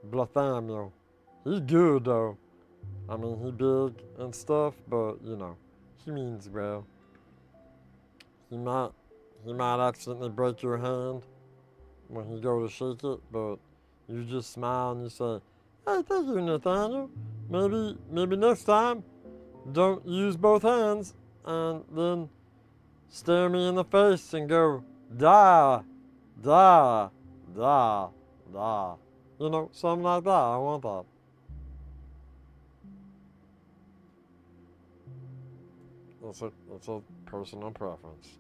Blathamio. He's good though. I mean, he big and stuff, but you know, he means well. He might accidentally break your hand when he go to shake it, but you just smile and you say, "Hey, thank you, Nathaniel. Maybe next time, don't use both hands and then stare me in the face and go, da, da, da, da." You know, something like that. I want that. It's a personal preference.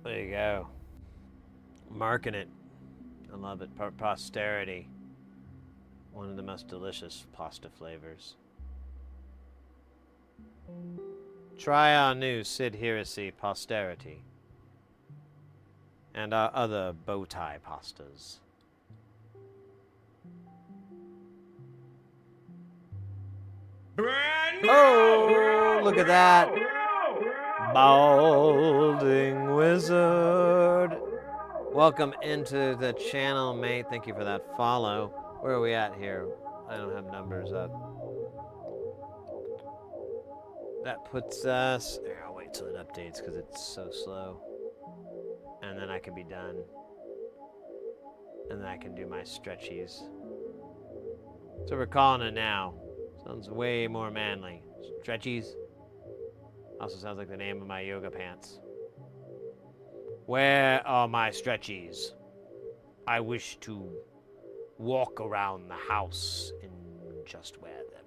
There you go. Marking it. I love it. Posterity. One of the most delicious pasta flavors. Try our new Sid Heresy Posterity. And our other bow tie pastas. Brand new! Oh, look at that. Balding Wizard. Welcome into the channel, mate. Thank you for that follow. Where are we at here? I don't have numbers up. That puts us... Here, I'll wait till it updates because it's so slow. And then I can be done. And then I can do my stretchies. So we're calling it now. Sounds way more manly. Stretchies. Also sounds like the name of my yoga pants. Where are my stretchies? I wish to walk around the house and just wear them.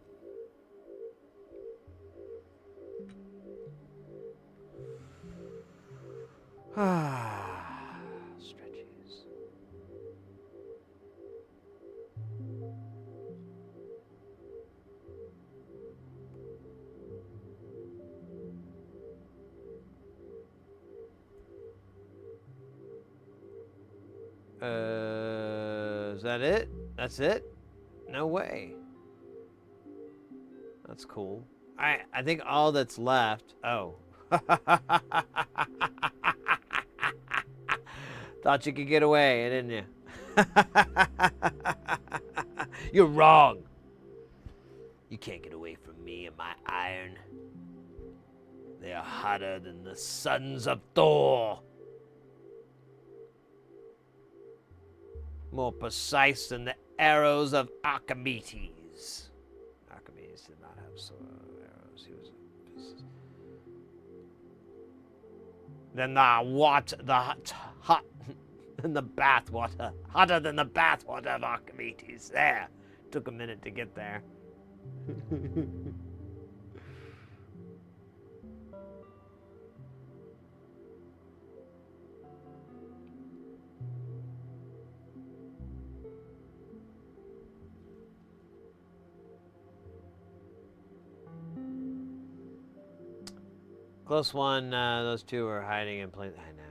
Ah, stretchies. Is that it? That's it? No way. That's cool. I think all that's left... Oh. Thought you could get away, didn't you? You're wrong. You can't get away from me and my iron. They are hotter than the sons of Thor. More precise than the arrows of Archimedes. Archimedes did not have arrows. He was than the hot than the bathwater. Hotter than the bathwater of Archimedes. There. Took a minute to get there. Close one, those two are hiding in place. I know.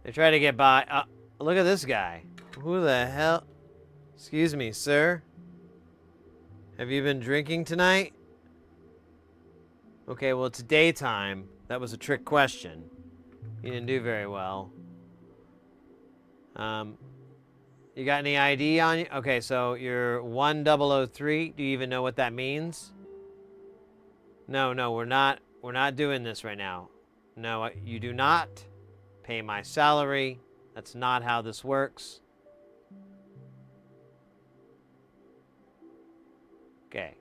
They try to get by. Look at this guy. Who the hell? Excuse me, sir. Have you been drinking tonight? Okay, well, it's daytime. That was a trick question. You didn't do very well. You got any ID on you? Okay, so you're 1003. Do you even know what that means? No, we're not doing this right now. No, you do not pay my salary. That's not how this works. Okay.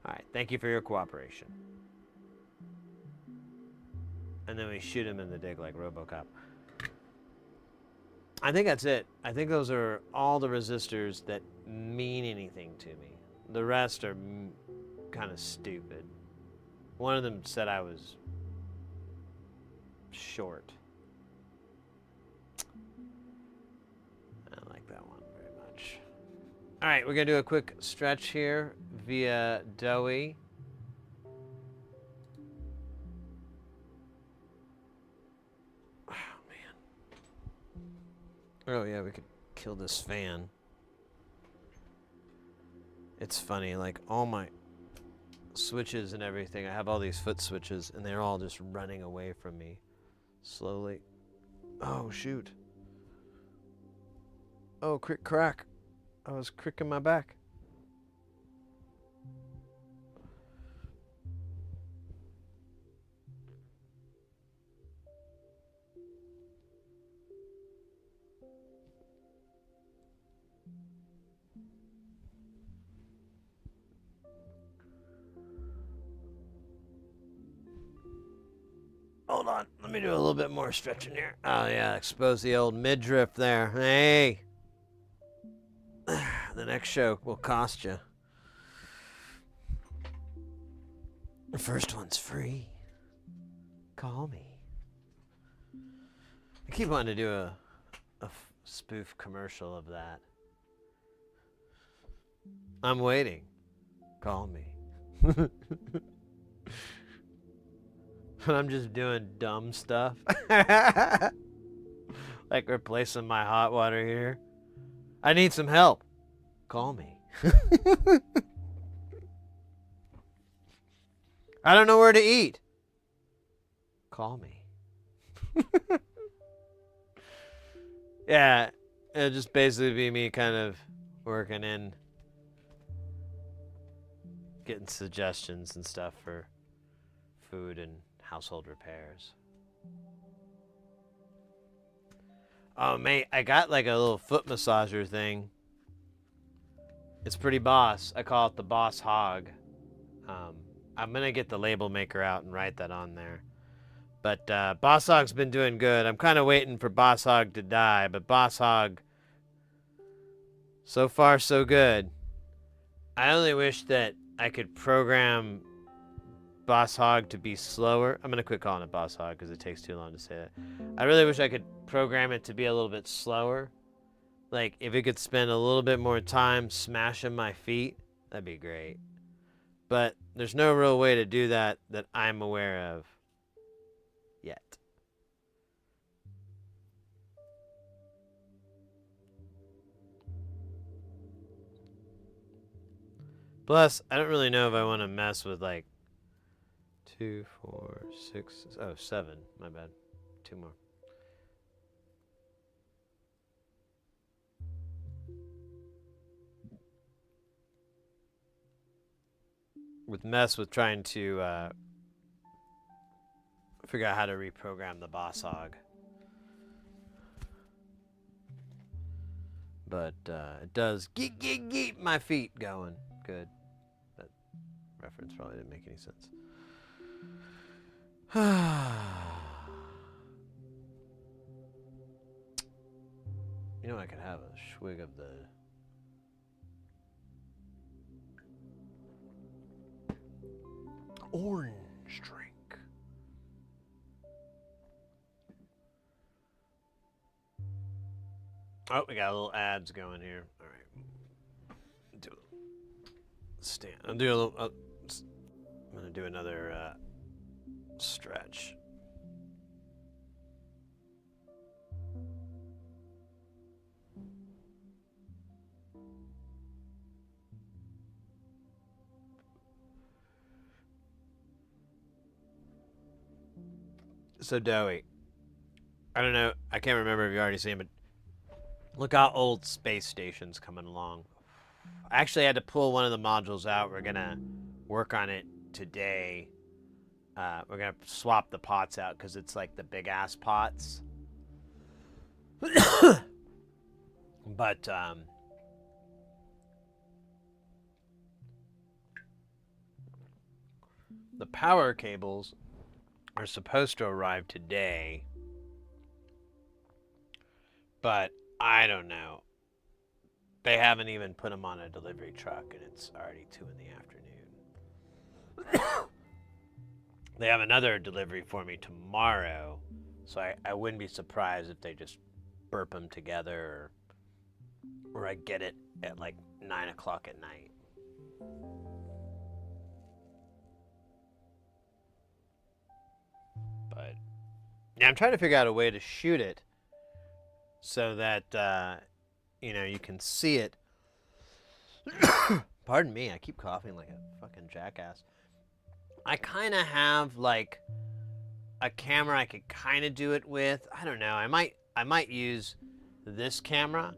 All right. Thank you for your cooperation. And then we shoot him in the dick like RoboCop. I think that's it. I think those are all the resistors that mean anything to me. The rest are kind of stupid. One of them said I was short. I don't like that one very much. All right, we're going to do a quick stretch here via Doughy. Oh, man. Oh, yeah, we could kill this fan. It's funny, like all my switches and everything, I have all these foot switches, and they're all just running away from me slowly. Oh, shoot. Oh, crick crack. I was cricking my back. Hold on, let me do a little bit more stretching here. Oh yeah, expose the old midriff there. Hey! The next show will cost you. The first one's free. Call me. I keep wanting to do a spoof commercial of that. I'm waiting. Call me. But I'm just doing dumb stuff. Like replacing my hot water here. I need some help. Call me. I don't know where to eat. Call me. Yeah, it'll just basically be me kind of working in, getting suggestions and stuff for food and household repairs. Oh, mate, I got like a little foot massager thing. It's pretty boss. I call it the Boss Hog. I'm going to get the label maker out and write that on there. But Boss Hog's been doing good. I'm kind of waiting for Boss Hog to die, but Boss Hog, so far so good. I only wish that I could program Boss Hog to be slower. I'm going to quit calling it Boss Hog because it takes too long to say that. I really wish I could program it to be a little bit slower. Like, if it could spend a little bit more time smashing my feet, that'd be great. But there's no real way to do that that I'm aware of yet. Plus, I don't really know if I want to mess with like 2, 4, 6, 7. My bad. 2 more. With trying to figure out how to reprogram the Boss Hog. But it does get my feet going. Good. That reference probably didn't make any sense. You know, I could have a swig of the orange drink. Oh, we got a little ads going here. All right. Do a stand. I'll do a little. I'm gonna do another stretch. So Doughy, I don't know. I can't remember if you already seen, but look how old space station's coming along. I actually had to pull one of the modules out. We're gonna work on it today. We're gonna swap the pots out because it's like the big ass pots. But The power cables are supposed to arrive today, but I don't know. They haven't even put them on a delivery truck, and it's already 2 in the afternoon. They have another delivery for me tomorrow, so I wouldn't be surprised if they just burp them together, or I get it at like 9 o'clock at night. But yeah, I'm trying to figure out a way to shoot it so that you can see it. Pardon me, I keep coughing like a fucking jackass. I kind of have like a camera I could kind of do it with. I don't know. I might use this camera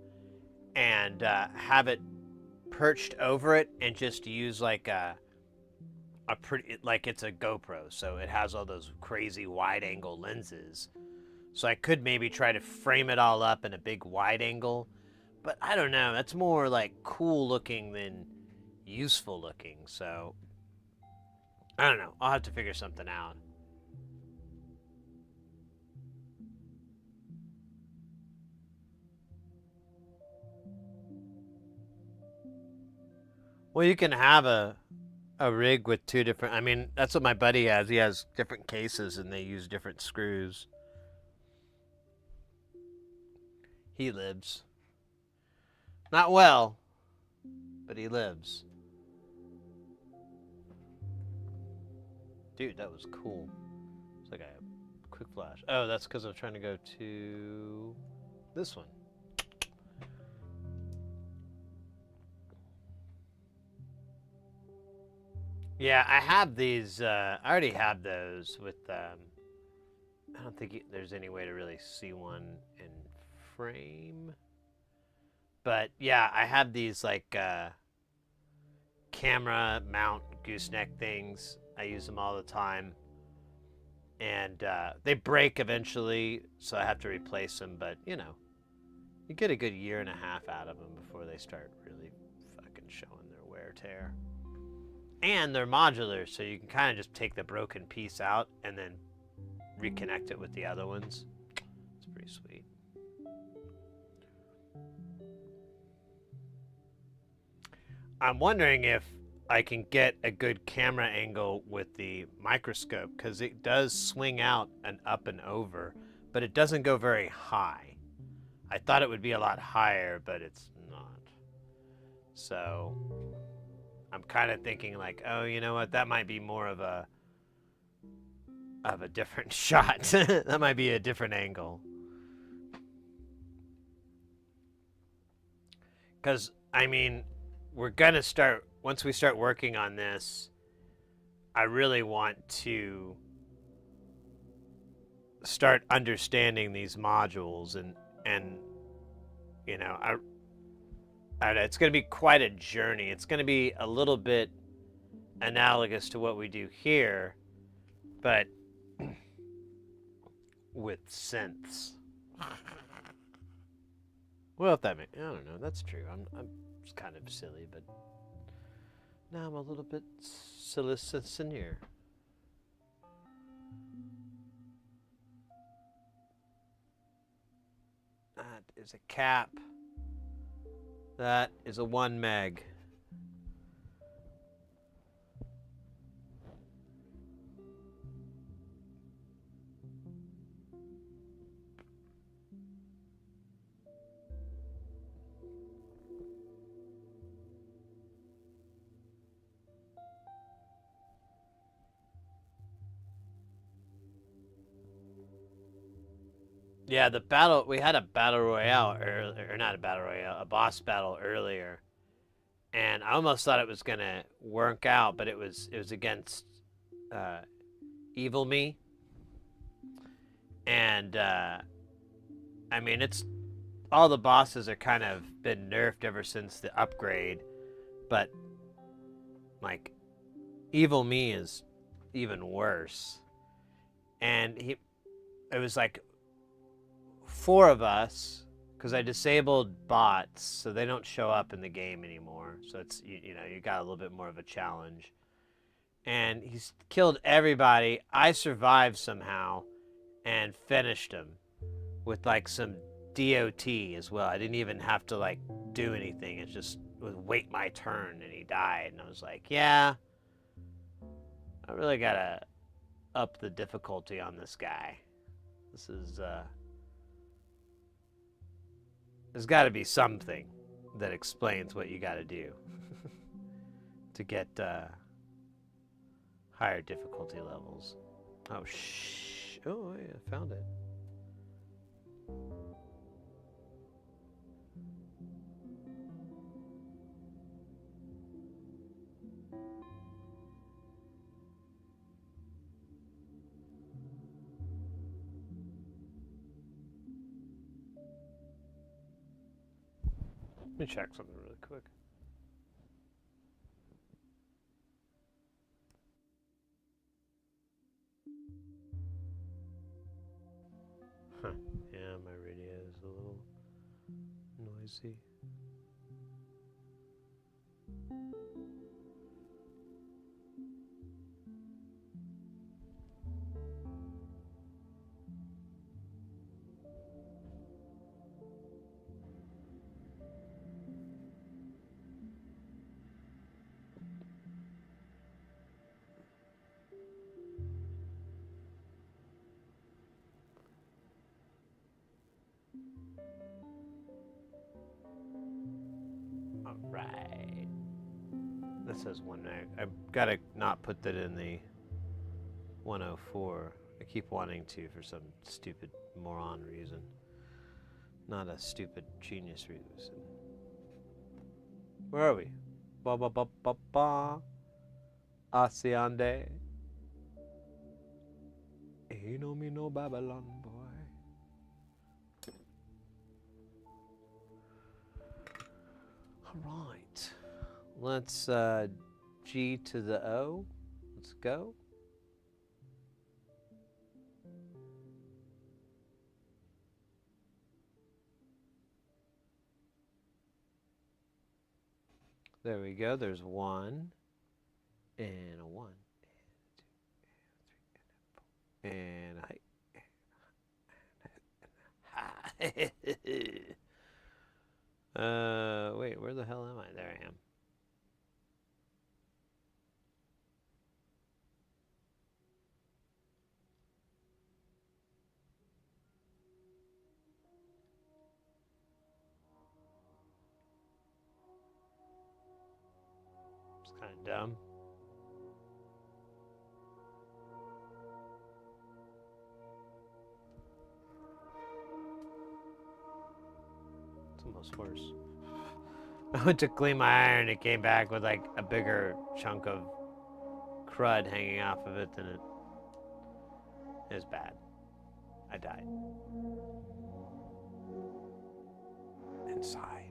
and have it perched over it and just use like a pretty, like it's a GoPro, so it has all those crazy wide angle lenses. So I could maybe try to frame it all up in a big wide angle, but I don't know. That's more like cool looking than useful looking. So I don't know. I'll have to figure something out. Well, you can have a rig with 2 different... I mean, that's what my buddy has. He has different cases, and they use different screws. He lives. Not well, but he lives. Dude, that was cool. It's like a quick flash. Oh, that's because I'm trying to go to this one. Yeah, I have these. I already have those with. I don't think there's any way to really see one in frame. But yeah, I have these like camera mount gooseneck things. I use them all the time. And they break eventually, so I have to replace them. But, you get a good 1.5 years out of them before they start really fucking showing their wear tear. And they're modular, so you can kind of just take the broken piece out and then reconnect it with the other ones. It's pretty sweet. I'm wondering if I can get a good camera angle with the microscope, because it does swing out and up and over, but it doesn't go very high. I thought it would be a lot higher, but it's not. So I'm kind of thinking like, oh, you know what? That might be more of a different shot. That might be a different angle. Because, I mean, we're going to start, once we start working on this, I really want to start understanding these modules and it's going to be quite a journey. It's going to be a little bit analogous to what we do here, but with synths. Well, if that makes, I don't know. That's true. I'm kind of silly, but now I'm a little bit sincere. That is a cap. That is a 1 meg. Yeah, we had a battle royale earlier, or not a battle royale, a boss battle earlier. And I almost thought it was going to work out, but it was against Evil Me. And I mean, all the bosses are kind of been nerfed ever since the upgrade, but like Evil Me is even worse. And it was like 4 of us, because I disabled bots, so they don't show up in the game anymore. So it's you got a little bit more of a challenge. and he's killed everybody. I survived somehow and finished him with like some DOT as well. I didn't even have to like do anything. It just was wait my turn and he died. And I was like, yeah, I really gotta up the difficulty on this guy. This is there's gotta be something that explains what you gotta do to get higher difficulty levels. Oh oh yeah, I found it. Let me check something really quick. Huh. Yeah, my radio is a little noisy. All right. This says 190. I've got to not put that in the 104. I keep wanting to for some stupid moron reason. Not a stupid genius reason. Where are we? Ba ba ba ba ba. Asiande. Ain't no me no Babylon boy. All right. Let's G to the O. Let's go. There we go. There's 1 and a 1 and a 2 and a 3 and a 4 and a high. Wait, where the hell am I? There I am. It's kind of dumb. It's almost worse. I went to clean my iron, it came back with like a bigger chunk of crud hanging off of it than it is bad. I died. Inside.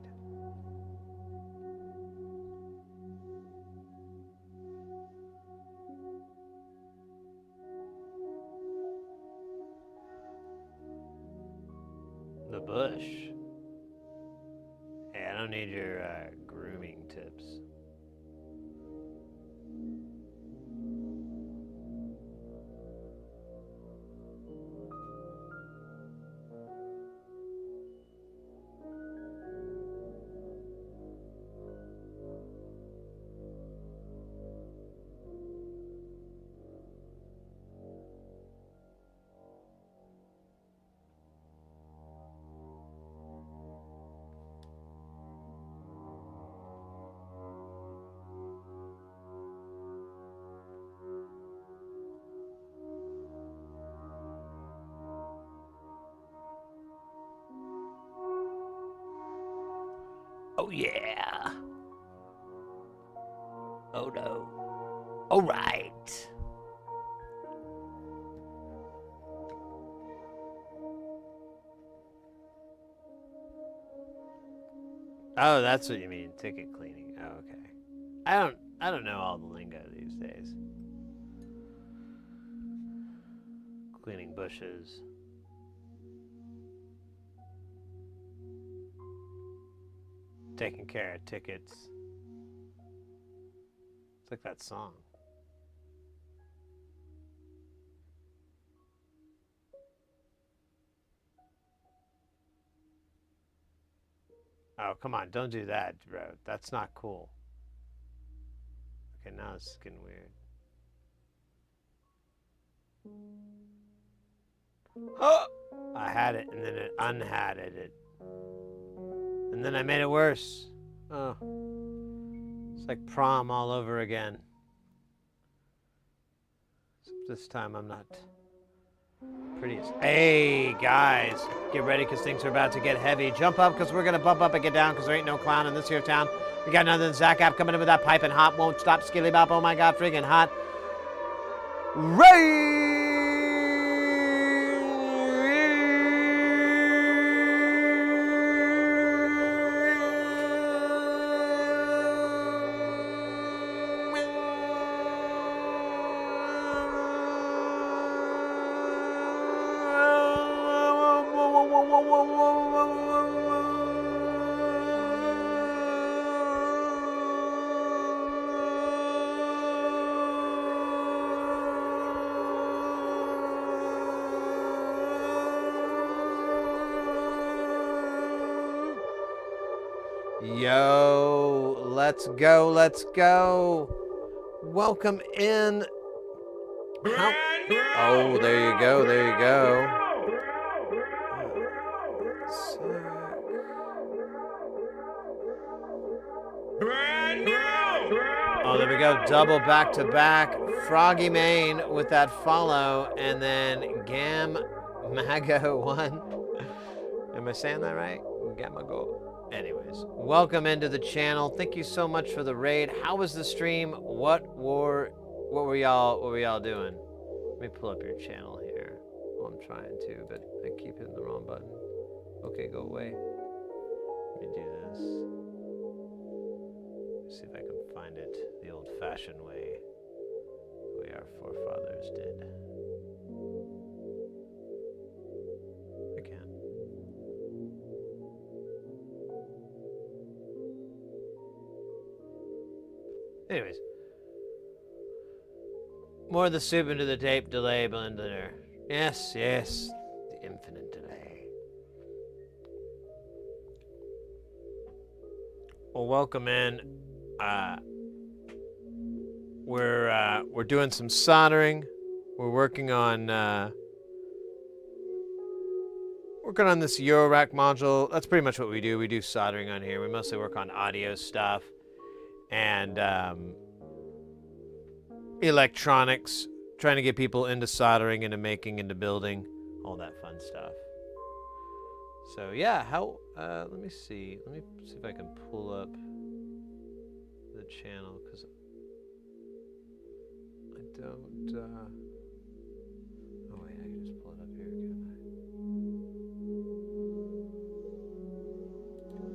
The bush. Hey, I don't need your grooming tips. Oh yeah. Oh no. All right. Oh, that's what you mean, ticket cleaning. Oh, okay. I don't know all the lingo these days. Cleaning bushes. Taking care of tickets. It's like that song. Oh, come on. Don't do that, bro. That's not cool. Okay, now this is getting weird. Oh! I had it, and then it unhadded it. And then I made it worse. Oh. It's like prom all over again. Except this time I'm not prettiest. Hey, guys. Get ready, because things are about to get heavy. Jump up, because we're going to bump up and get down, because there ain't no clown in this here town. We got nothing. Zach App coming in with that piping hot. Won't stop. Skilly Bop. Oh, my God. Friggin' hot. Ray! Yo, let's go, let's go. Welcome in. Oh, there you go, there you go. Oh, there we go. Double back to back. Froggy Main with that follow, and then Gam Mago 1. Am I saying that right? Gamago. Anyways, welcome into the channel. Thank you so much for the raid. How was the stream? What were y'all doing? Let me pull up your channel here. Well, I'm trying to, but I keep hitting the wrong button. Okay, go away. Let me do this. See if I can find it the old-fashioned way, the way our forefathers did. I can. Anyways, more of the soup into the tape, delay, blender. Yes, yes, the infinite delay. Well, welcome in. We're doing some soldering. We're working on this Eurorack module. That's pretty much what we do. We do soldering on here. We mostly work on audio stuff and electronics, trying to get people into soldering, into making, into building, all that fun stuff. So yeah, let me see if I can pull up the channel, because I don't, oh wait, I can just pull it up here, can't I?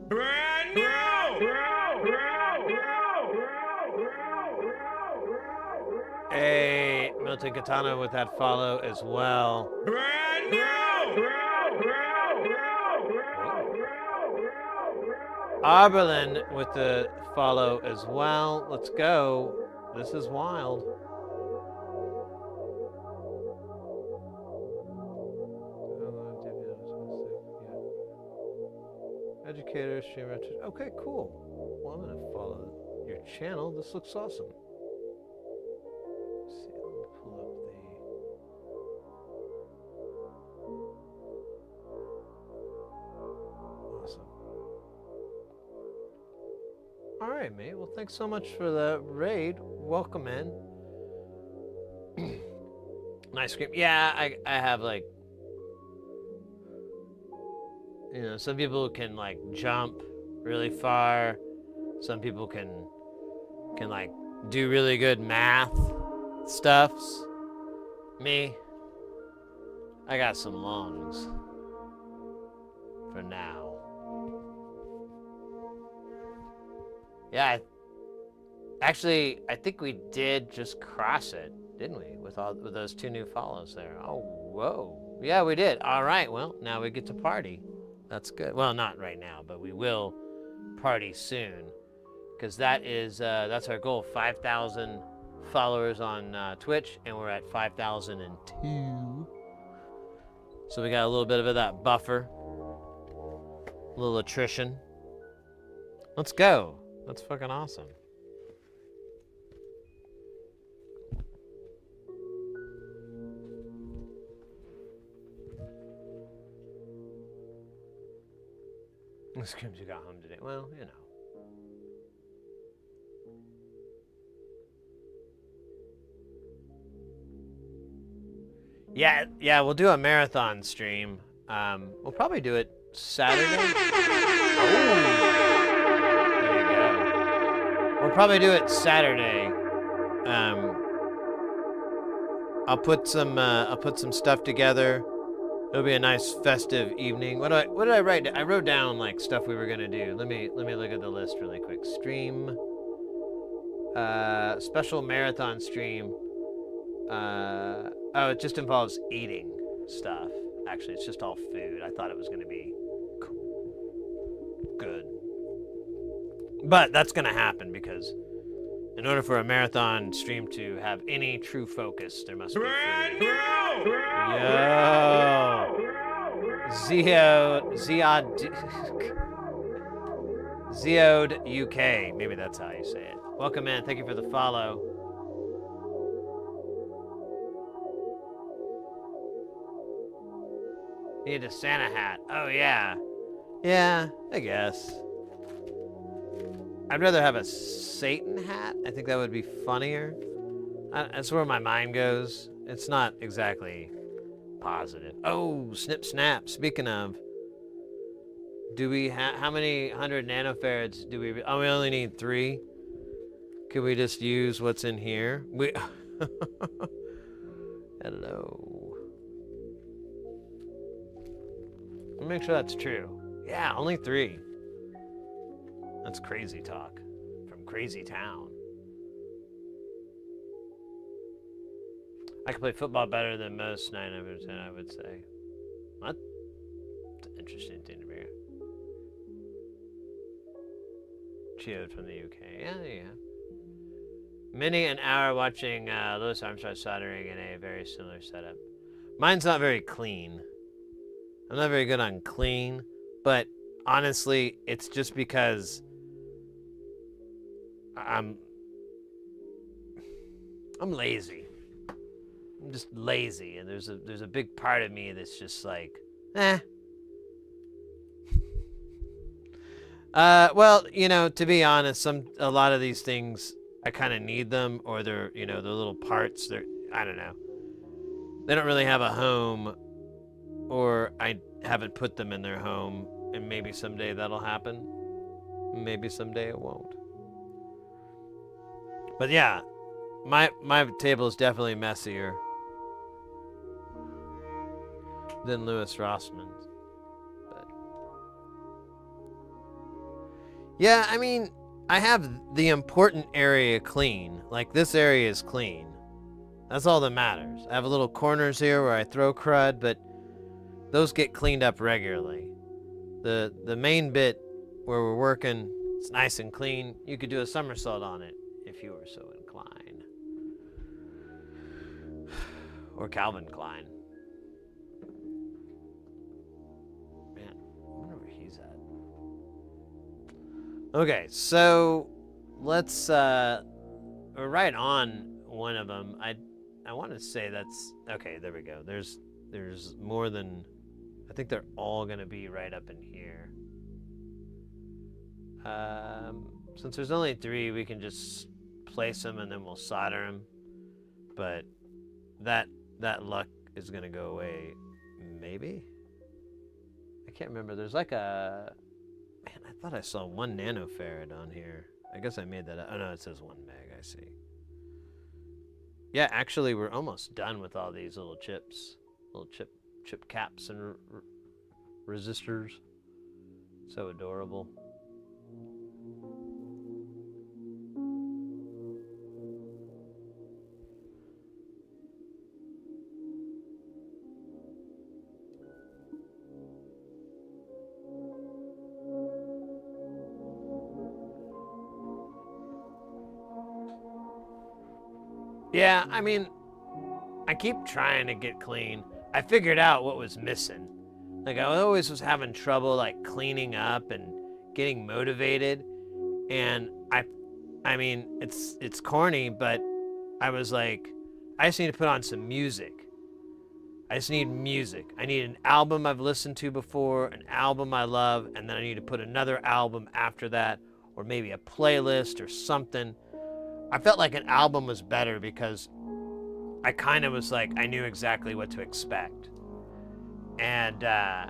Brand new! Hey, Milton Katana with that follow as well. Brand new! Oberlin with the follow as well. Let's go. This is wild. Educator, streamer. Okay, cool. Well, I'm gonna follow your channel. This looks awesome. Let's see, let me pull up the. Awesome. All right, mate. Well, thanks so much for the raid. Welcome in. Nice scream. Yeah, I have like, you know, some people can like jump really far. Some people can like do really good math stuffs. Me, I got some lungs for now. Yeah, I think we did just cross it, didn't we? With those 2 new follows there. Oh, whoa. Yeah, we did. All right, well, now we get to party. That's good. Well, not right now, but we will party soon, because that's our goal. 5,000 followers on Twitch, and we're at 5,002. So we got a little bit of that buffer, a little attrition. Let's go. That's fucking awesome. The Screams who got home today. Well, you know. Yeah, we'll do a marathon stream. We'll probably do it Saturday. Oh, there you go. We'll probably do it Saturday. I'll put some stuff together. It'll be a nice festive evening. What did I write? I wrote down like stuff we were gonna do. Let me look at the list really quick. Stream. Special marathon stream. Oh, it just involves eating stuff. Actually, it's just all food. I thought it was gonna be good, but that's gonna hapen because in order for a marathon stream to have any true focus, there must be food. Yo, Zeod UK. Maybe that's how you say it. Welcome in. Thank you for the follow. Need a Santa hat. Oh yeah. Yeah, I guess. I'd rather have a Satan hat. I think that would be funnier. That's where my mind goes. It's not exactly positive. Oh, snip snap. Speaking of, do we how many 100 nanofarads do we? Oh, we only need 3. Could we just use what's in here? We. Hello. Let me make sure that's true. Yeah, only 3. That's crazy talk from Crazy Town. I can play football better than most 9 out of 10, I would say. What? It's an interesting thing to hear. Geode from the UK. Yeah. Many an hour watching Louis Armstrong soldering in a very similar setup. Mine's not very clean. I'm not very good on clean, but honestly, it's just because I'm lazy. I'm just lazy, and there's a big part of me that's just like, eh. Well, you know, to be honest, a lot of these things I kind of need them, or they're little parts. I don't know. They don't really have a home, or I haven't put them in their home, and maybe someday that'll happen. Maybe someday it won't. But yeah, my table is definitely messier than Louis Rossman's. But yeah, I mean, I have the important area clean. Like, this area is clean. That's all that matters. I have little corners here where I throw crud, but those get cleaned up regularly. The main bit where we're working, it's nice and clean. You could do a somersault on it if you were so inclined. Or Calvin Klein. Man, I wonder where he's at. Okay, so let's we're right on one of them. I want to say that's okay. There we go. There's more than, I think they're all gonna be right up in here. Since there's only 3, we can just place them and then we'll solder them. But that luck is gonna go away, maybe. I can't remember. There's like a, man, I thought I saw 1 nanofarad on here. I guess I made that up. Oh no, it says 1 meg. I see. Yeah, actually, we're almost done with all these little chips, little chip caps and resistors. So adorable. Yeah, I mean, I keep trying to get clean. I figured out what was missing. Like, I always was having trouble, like, cleaning up and getting motivated. And I mean, it's corny, but I was like, I just need to put on some music. I just need music. I need an album I've listened to before, an album I love, and then I need to put another album after that, or maybe a playlist or something. I felt like an album was better because I kind of was like, I knew exactly what to expect. And I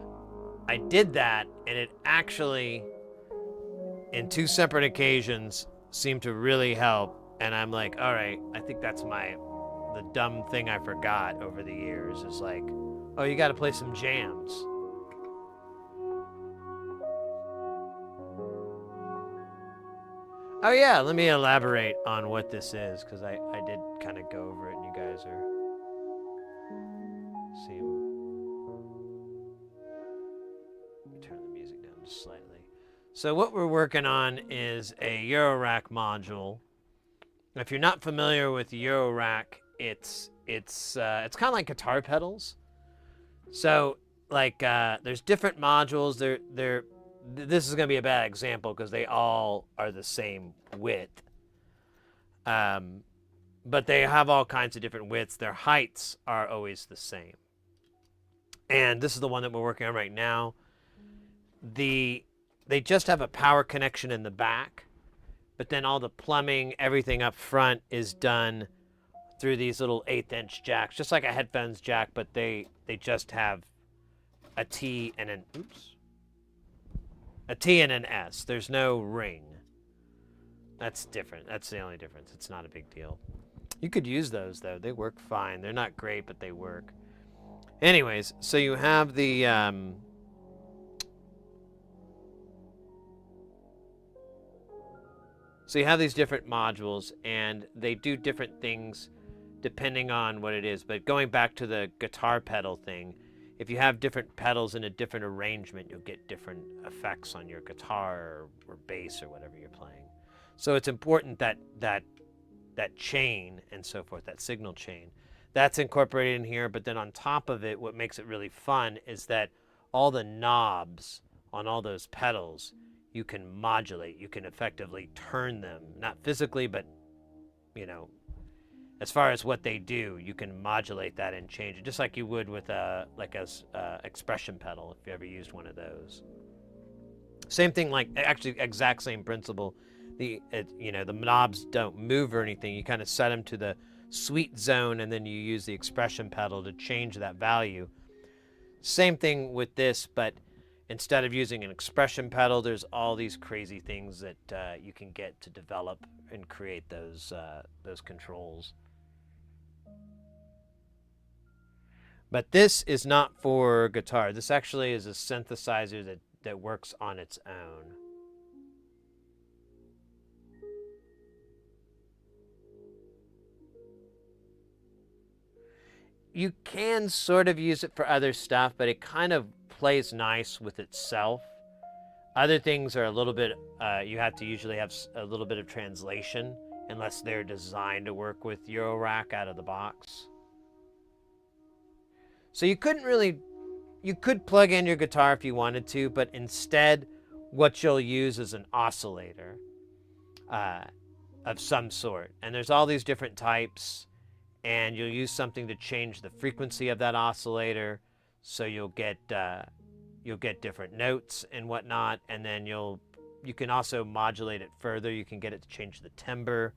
did that, and it actually, in 2 separate occasions, seemed to really help. And I'm like, all right, I think that's the dumb thing I forgot over the years is like, oh, you got to play some jams. Oh yeah, let me elaborate on what this is, because I did kind of go over it, and you guys are seem. Let me turn the music down just slightly. So what we're working on is a Eurorack module. If you're not familiar with Eurorack, it's kind of like guitar pedals. So like there's different modules. This is going to be a bad example because they all are the same width. But they have all kinds of different widths. Their heights are always the same. And this is the one that we're working on right now. They just have a power connection in the back, but then all the plumbing, everything up front is done through these little 1/8" jacks, just like a headphones jack, but they just have a T and an S. There's no ring. That's different. That's the only difference. It's not a big deal. You could use those though. They work fine. They're not great, but they work. Anyways, so you have the so you have these different modules, and they do different things depending on what it is. But going back to the guitar pedal thing, if you have different pedals in a different arrangement, you'll get different effects on your guitar or bass or whatever you're playing. So it's important that chain and so forth, that signal chain, that's incorporated in here. But then on top of it, what makes it really fun is that all the knobs on all those pedals, you can modulate. You can effectively turn them, not physically, but, you know, as far as what they do, you can modulate that and change it, just like you would with a expression pedal if you ever used one of those. Same thing, like actually exact same principle. The knobs don't move or anything. You kind of set them to the sweet zone, and then you use the expression pedal to change that value. Same thing with this, but instead of using an expression pedal, there's all these crazy things that you can get to develop and create those controls. But this is not for guitar. This actually is a synthesizer that works on its own. You can sort of use it for other stuff, but it kind of plays nice with itself. Other things are a little bit, you have to usually have a little bit of translation, unless they're designed to work with Eurorack out of the box. So you could plug in your guitar if you wanted to, but instead what you'll use is an oscillator of some sort. And there's all these different types, and you'll use something to change the frequency of that oscillator, so you'll get different notes and whatnot. And then you can also modulate it further. You can get it to change the timbre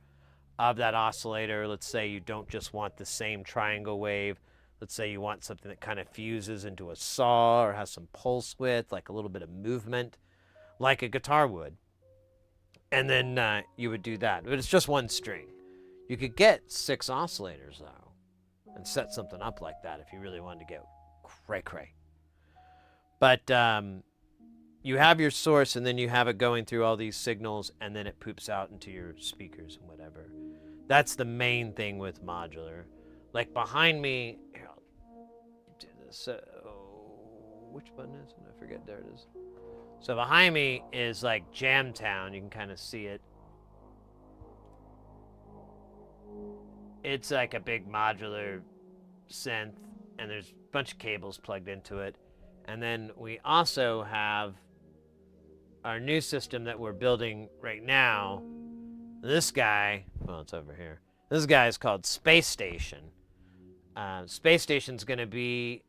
of that oscillator. Let's say you don't just want the same triangle wave. Let's say you want something that kind of fuses into a saw or has some pulse width, like a little bit of movement, like a guitar would. And then you would do that. But it's just one string. You could get 6 oscillators, though, and set something up like that if you really wanted to get cray-cray. But you have your source, and then you have it going through all these signals, and then it poops out into your speakers and whatever. That's the main thing with modular. Like behind me, here, I'll do this. So, which button is it? I forget. There it is. So behind me is like Jamtown. You can kind of see it. It's like a big modular synth, and there's a bunch of cables plugged into it. And then we also have our new system that we're building right now, this guy, well, it's over here. This guy is called Space Station. Space Station's going to be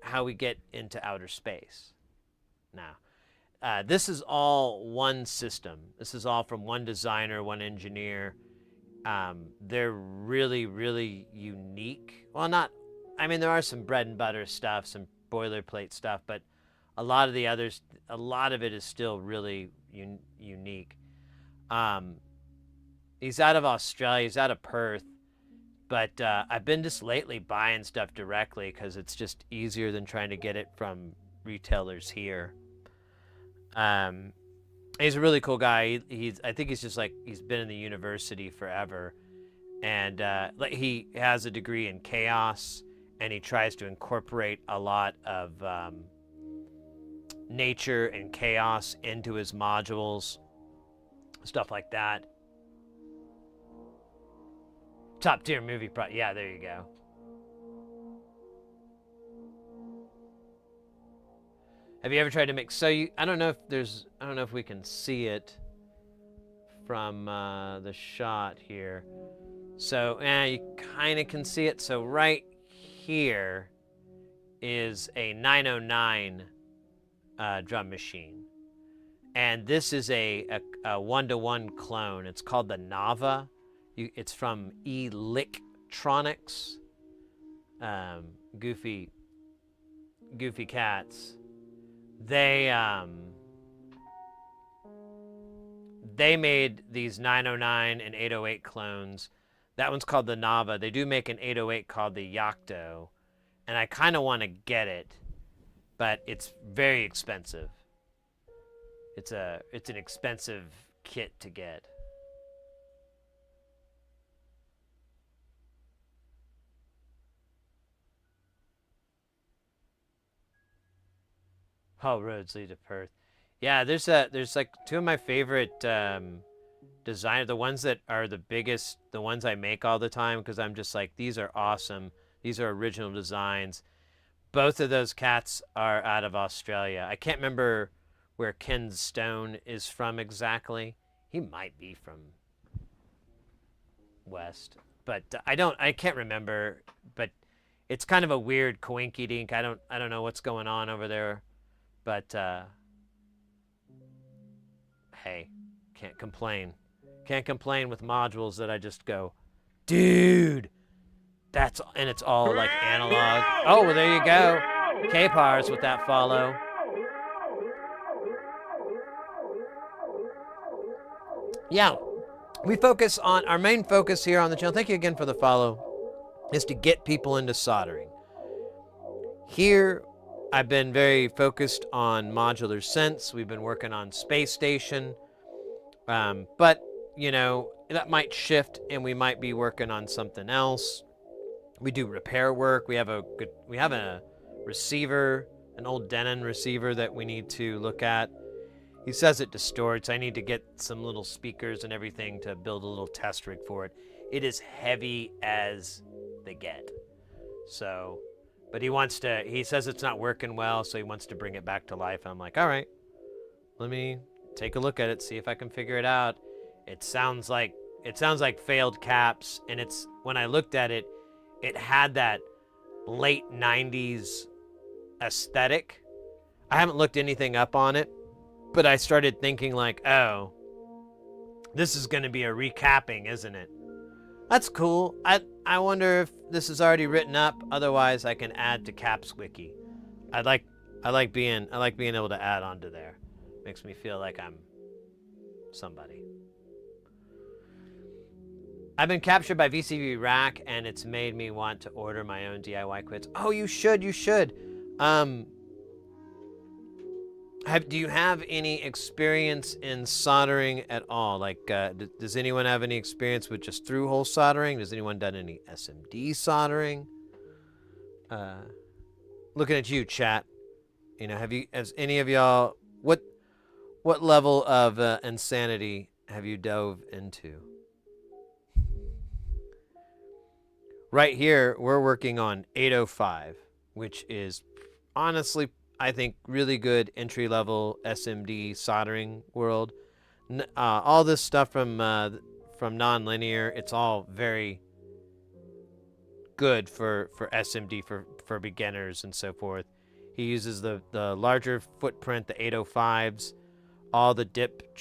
how we get into outer space. Now, this is all one system. This is all from one designer, one engineer. They're really, really unique. Well, not, I mean, there are some bread and butter stuff, some boilerplate stuff, but a lot of the others, a lot of it is still really unique. He's out of Australia, he's out of Perth, but I've been just lately buying stuff directly because it's just easier than trying to get it from retailers here. He's a really cool guy. I think he's just like, he's been in the university forever, and he has a degree in chaos, and he tries to incorporate a lot of nature and chaos into his modules, stuff like that. Top tier movie yeah, there you go. Have you ever tried to make, I don't know if we can see it from the shot here. So, you kind of can see it. So right here is a 909 drum machine. And this is a one-to-one clone. It's called the Nava. It's from Electronics. Goofy cats. They made these 909 and 808 clones. That one's called the Nava. They do make an 808 called the Yocto, and I kind of want to get it, but it's very expensive. It's an expensive kit to get. All roads lead to Perth. Yeah, there's like two of my favorite designers, the ones that are the biggest, the ones I make all the time, because I'm just like, these are awesome. These are original designs. Both of those cats are out of Australia. I can't remember where Ken Stone is from exactly. He might be from West, but I can't remember. But it's kind of a weird coinky dink. I don't know what's going on over there. But, hey, can't complain. Can't complain with modules that I just go, dude, and it's all like analog. Oh, well, there you go. K-Pars with that follow. Yeah, we focus on, our main focus here on the channel, thank you again for the follow, is to get people into soldering. Here, I've been very focused on modular synths. We've been working on Space Station, but you know, that might shift, and we might be working on something else. We do repair work. We have a receiver, an old Denon receiver that we need to look at. He says it distorts. I need to get some little speakers and everything to build a little test rig for it. It is heavy as they get. So. But he says it's not working well, so he wants to bring it back to life. And I'm like, all right, let me take a look at it, see if I can figure it out. It sounds like failed caps, and when I looked at it, it had that late 90s aesthetic. I haven't looked anything up on it, but I started thinking like, oh, this is going to be a recapping, isn't it? That's cool. I wonder if this is already written up. Otherwise, I can add to Caps Wiki. I like being able to add onto there. Makes me feel like I'm somebody. I've been captured by VCV Rack, and it's made me want to order my own DIY quits. Oh, you should. You should. Do you have any experience in soldering at all? Like, does anyone have any experience with just through-hole soldering? Does anyone done any SMD soldering? Looking at you, chat. You know, has any of y'all, what level of insanity have you dove into? Right here, we're working on 805, which is honestly, I think, really good entry-level SMD soldering world. All this stuff from Nonlinear, it's all very good for SMD for beginners and so forth. He uses the larger footprint, the 805s. All the dip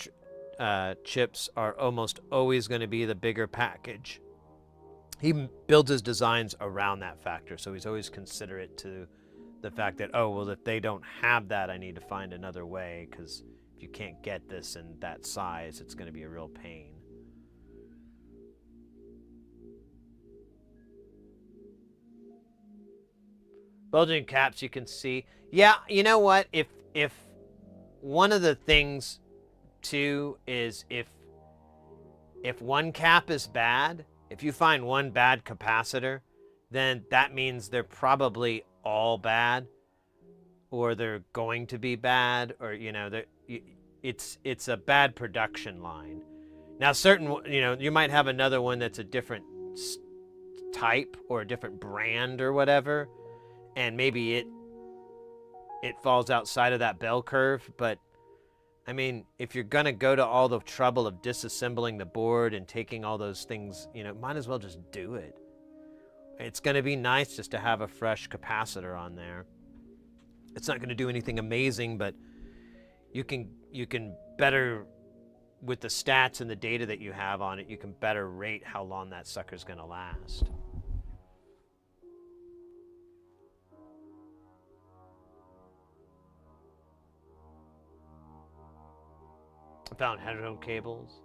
chips are almost always going to be the bigger package. He builds his designs around that factor, so he's always considerate to the fact that, oh, well, if they don't have that, I need to find another way, because if you can't get this in that size, it's going to be a real pain. Bulging caps you can see. Yeah, you know what? If one of the things too is if one cap is bad, if you find one bad capacitor, then that means they're probably all bad, or they're going to be bad, or it's a bad production line. Now, you might have another one that's a different type or a different brand or whatever, and maybe it falls outside of that bell curve. But I mean, if you're gonna go to all the trouble of disassembling the board and taking all those things, might as well just do it. It's gonna be nice just to have a fresh capacitor on there. It's not gonna do anything amazing, but you can better, with the stats and the data that you have on it, you can better rate how long that sucker's gonna last. I found headphone cables.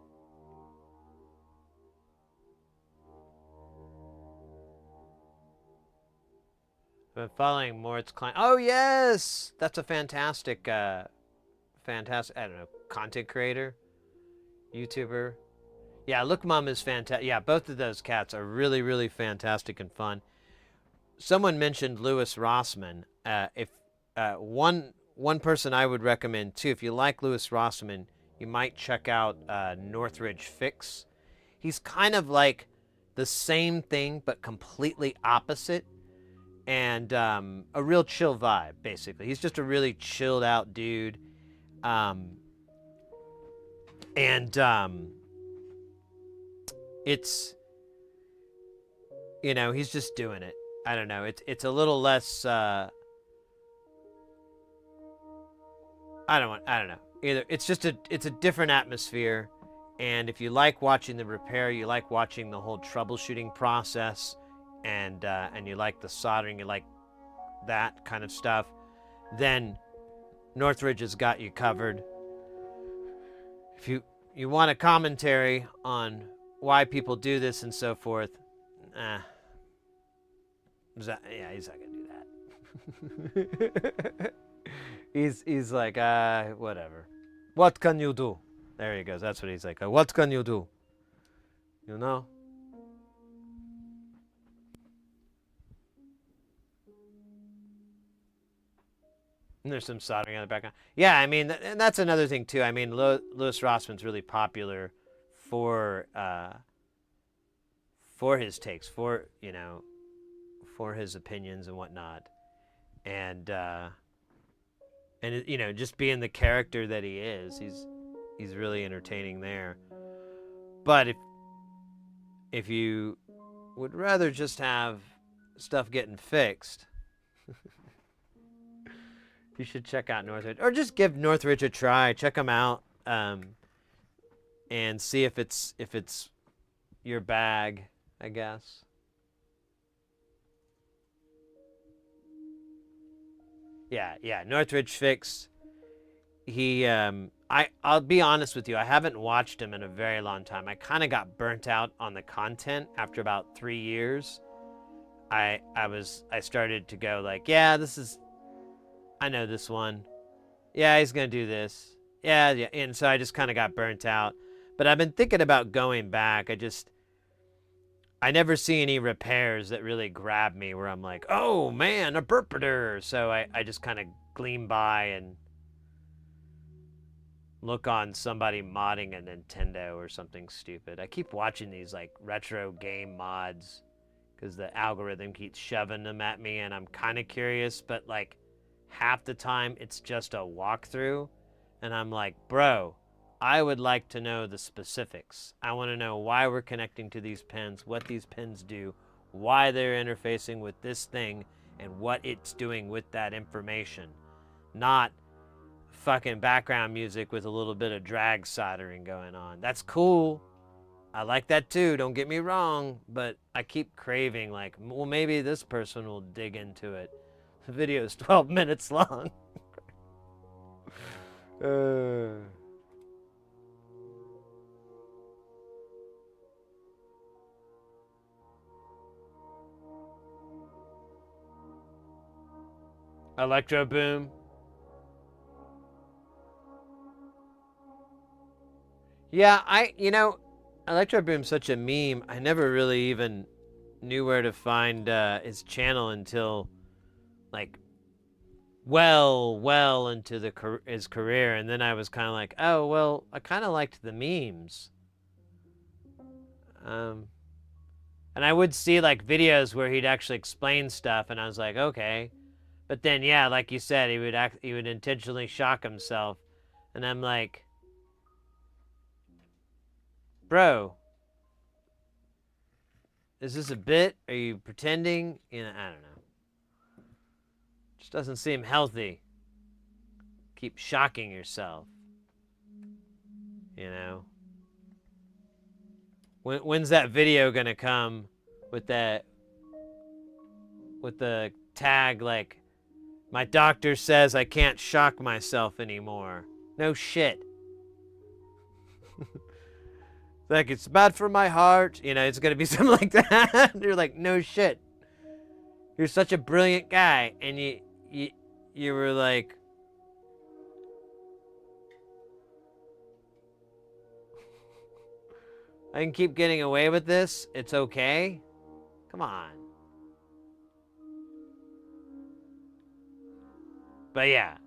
I've been following Moritz Klein. Oh yes, that's a fantastic, I don't know, content creator, YouTuber. Yeah, Look Mum is fantastic. Yeah, both of those cats are really, really fantastic and fun. Someone mentioned Louis Rossmann. If one person I would recommend too, if you like Louis Rossmann, you might check out Northridge Fix. He's kind of like the same thing, but completely opposite, and a real chill vibe, basically. He's just a really chilled out dude. It's, he's just doing it. I don't know. It's a little less, I don't know. Either it's a different atmosphere, and if you like watching the repair, you like watching the whole troubleshooting process, and you like the soldering, you like that kind of stuff, then Northridge has got you covered. If you want a commentary on why people do this and so forth, he's not gonna do that. He's like, whatever. What can you do? There he goes. That's what he's like. What can you do? And there's some soldering on the background. Yeah, I mean, and that's another thing too. I mean, Louis Rossmann's really popular for his takes, for his opinions and whatnot, and just being the character that he is, he's really entertaining there. But if you would rather just have stuff getting fixed, you should check out Northridge, or just give Northridge a try. Check them out, and see if it's your bag, I guess. Yeah, Northridge Fix. I'll be honest with you, I haven't watched him in a very long time. I kind of got burnt out on the content after about 3 years. I started to go like, yeah, I know this one. Yeah, he's gonna do this. Yeah, and so I just kind of got burnt out. But I've been thinking about going back. I never see any repairs that really grab me where I'm like, oh man, a burpeter. So I just kind of gleam by and look on somebody modding a Nintendo or something stupid. I keep watching these like retro game mods because the algorithm keeps shoving them at me, and I'm kind of curious, but like, half the time it's just a walkthrough. And I'm like, bro, I would like to know the specifics. I want to know why we're connecting to these pins, what these pins do, why they're interfacing with this thing, and what it's doing with that information. Not fucking background music with a little bit of drag soldering going on. That's cool. I like that too, don't get me wrong, but I keep craving, like, well, maybe this person will dig into it. The video is 12 minutes long. Electro Boom. Yeah, Electro Boom's such a meme. I never really even knew where to find his channel until, like, well into his career, and then I was kind of like, oh, well, I kind of liked the memes. And I would see, like, videos where he'd actually explain stuff, and I was like, okay. But then, yeah, like you said, he would intentionally shock himself, and I'm like, bro, is this a bit? Are you pretending? I don't know. Just doesn't seem healthy. Keep shocking yourself. When's that video gonna come with the tag like, my doctor says I can't shock myself anymore? No shit. Like, it's bad for my heart. It's gonna be something like that. You're like, no shit. You're such a brilliant guy, and you were like, I can keep getting away with this. It's okay. Come on. But yeah,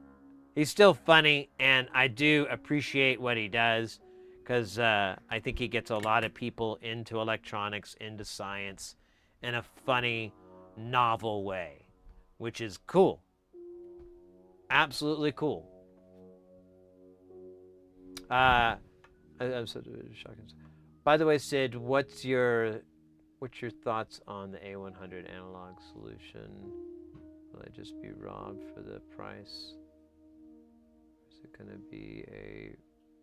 he's still funny, and I do appreciate what he does, because I think he gets a lot of people into electronics, into science, in a funny, novel way, which is cool. Absolutely cool. I'm so shocking. By the way, Sid, what's your thoughts on the A100 analog solution? Will I just be robbed for the price? Is it going to be a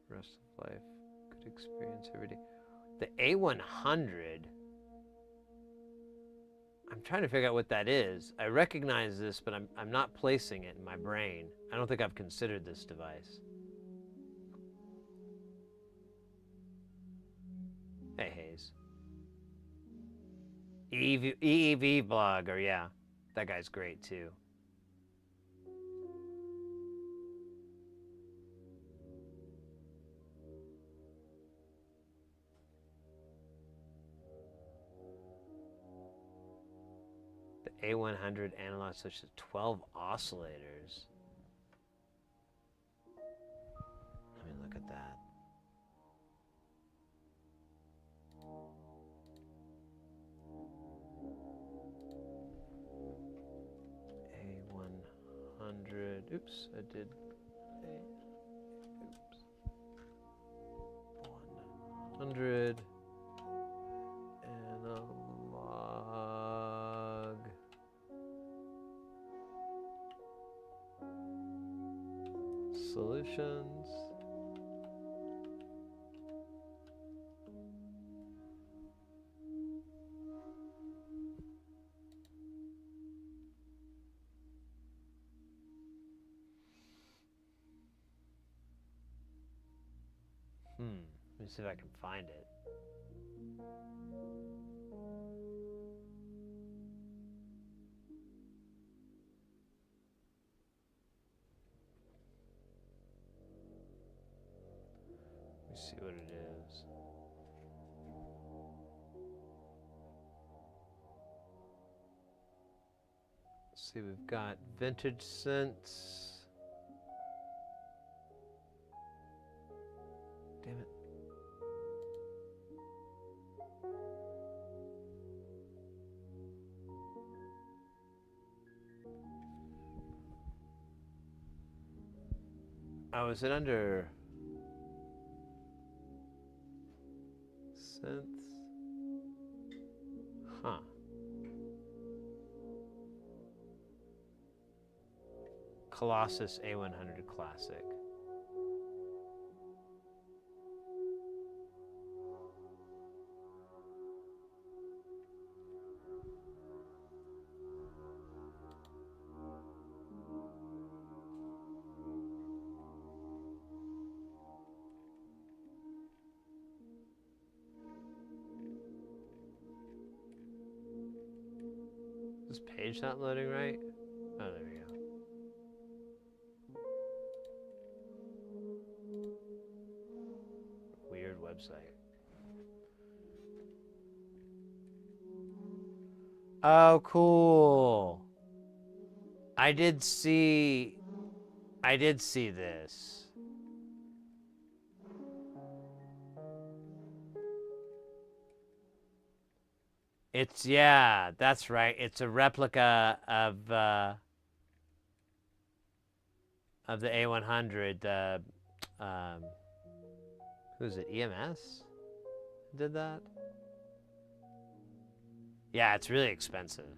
rest of life good experience every day? The A100, I'm trying to figure out what that is. I recognize this, but I'm not placing it in my brain. I don't think I've considered this device. Hey, Hayes. EEV blogger, yeah. That guy's great, too. The A100 analog such as 12 oscillators. Let me look at that. A100. Oops, I did. Oops. 100 analog solutions. Let me see if I can find it. Let me see what it is. Let's see, we've got vintage synths. Damn it. Oh, is it under synths? Huh. Colossus A100 Classic. Is this page not loading right? Oh, there we go. Weird website. Oh, cool. I did see this. It's, yeah, that's right. It's a replica of the A100. Who's it? EMS did that? Yeah, it's really expensive.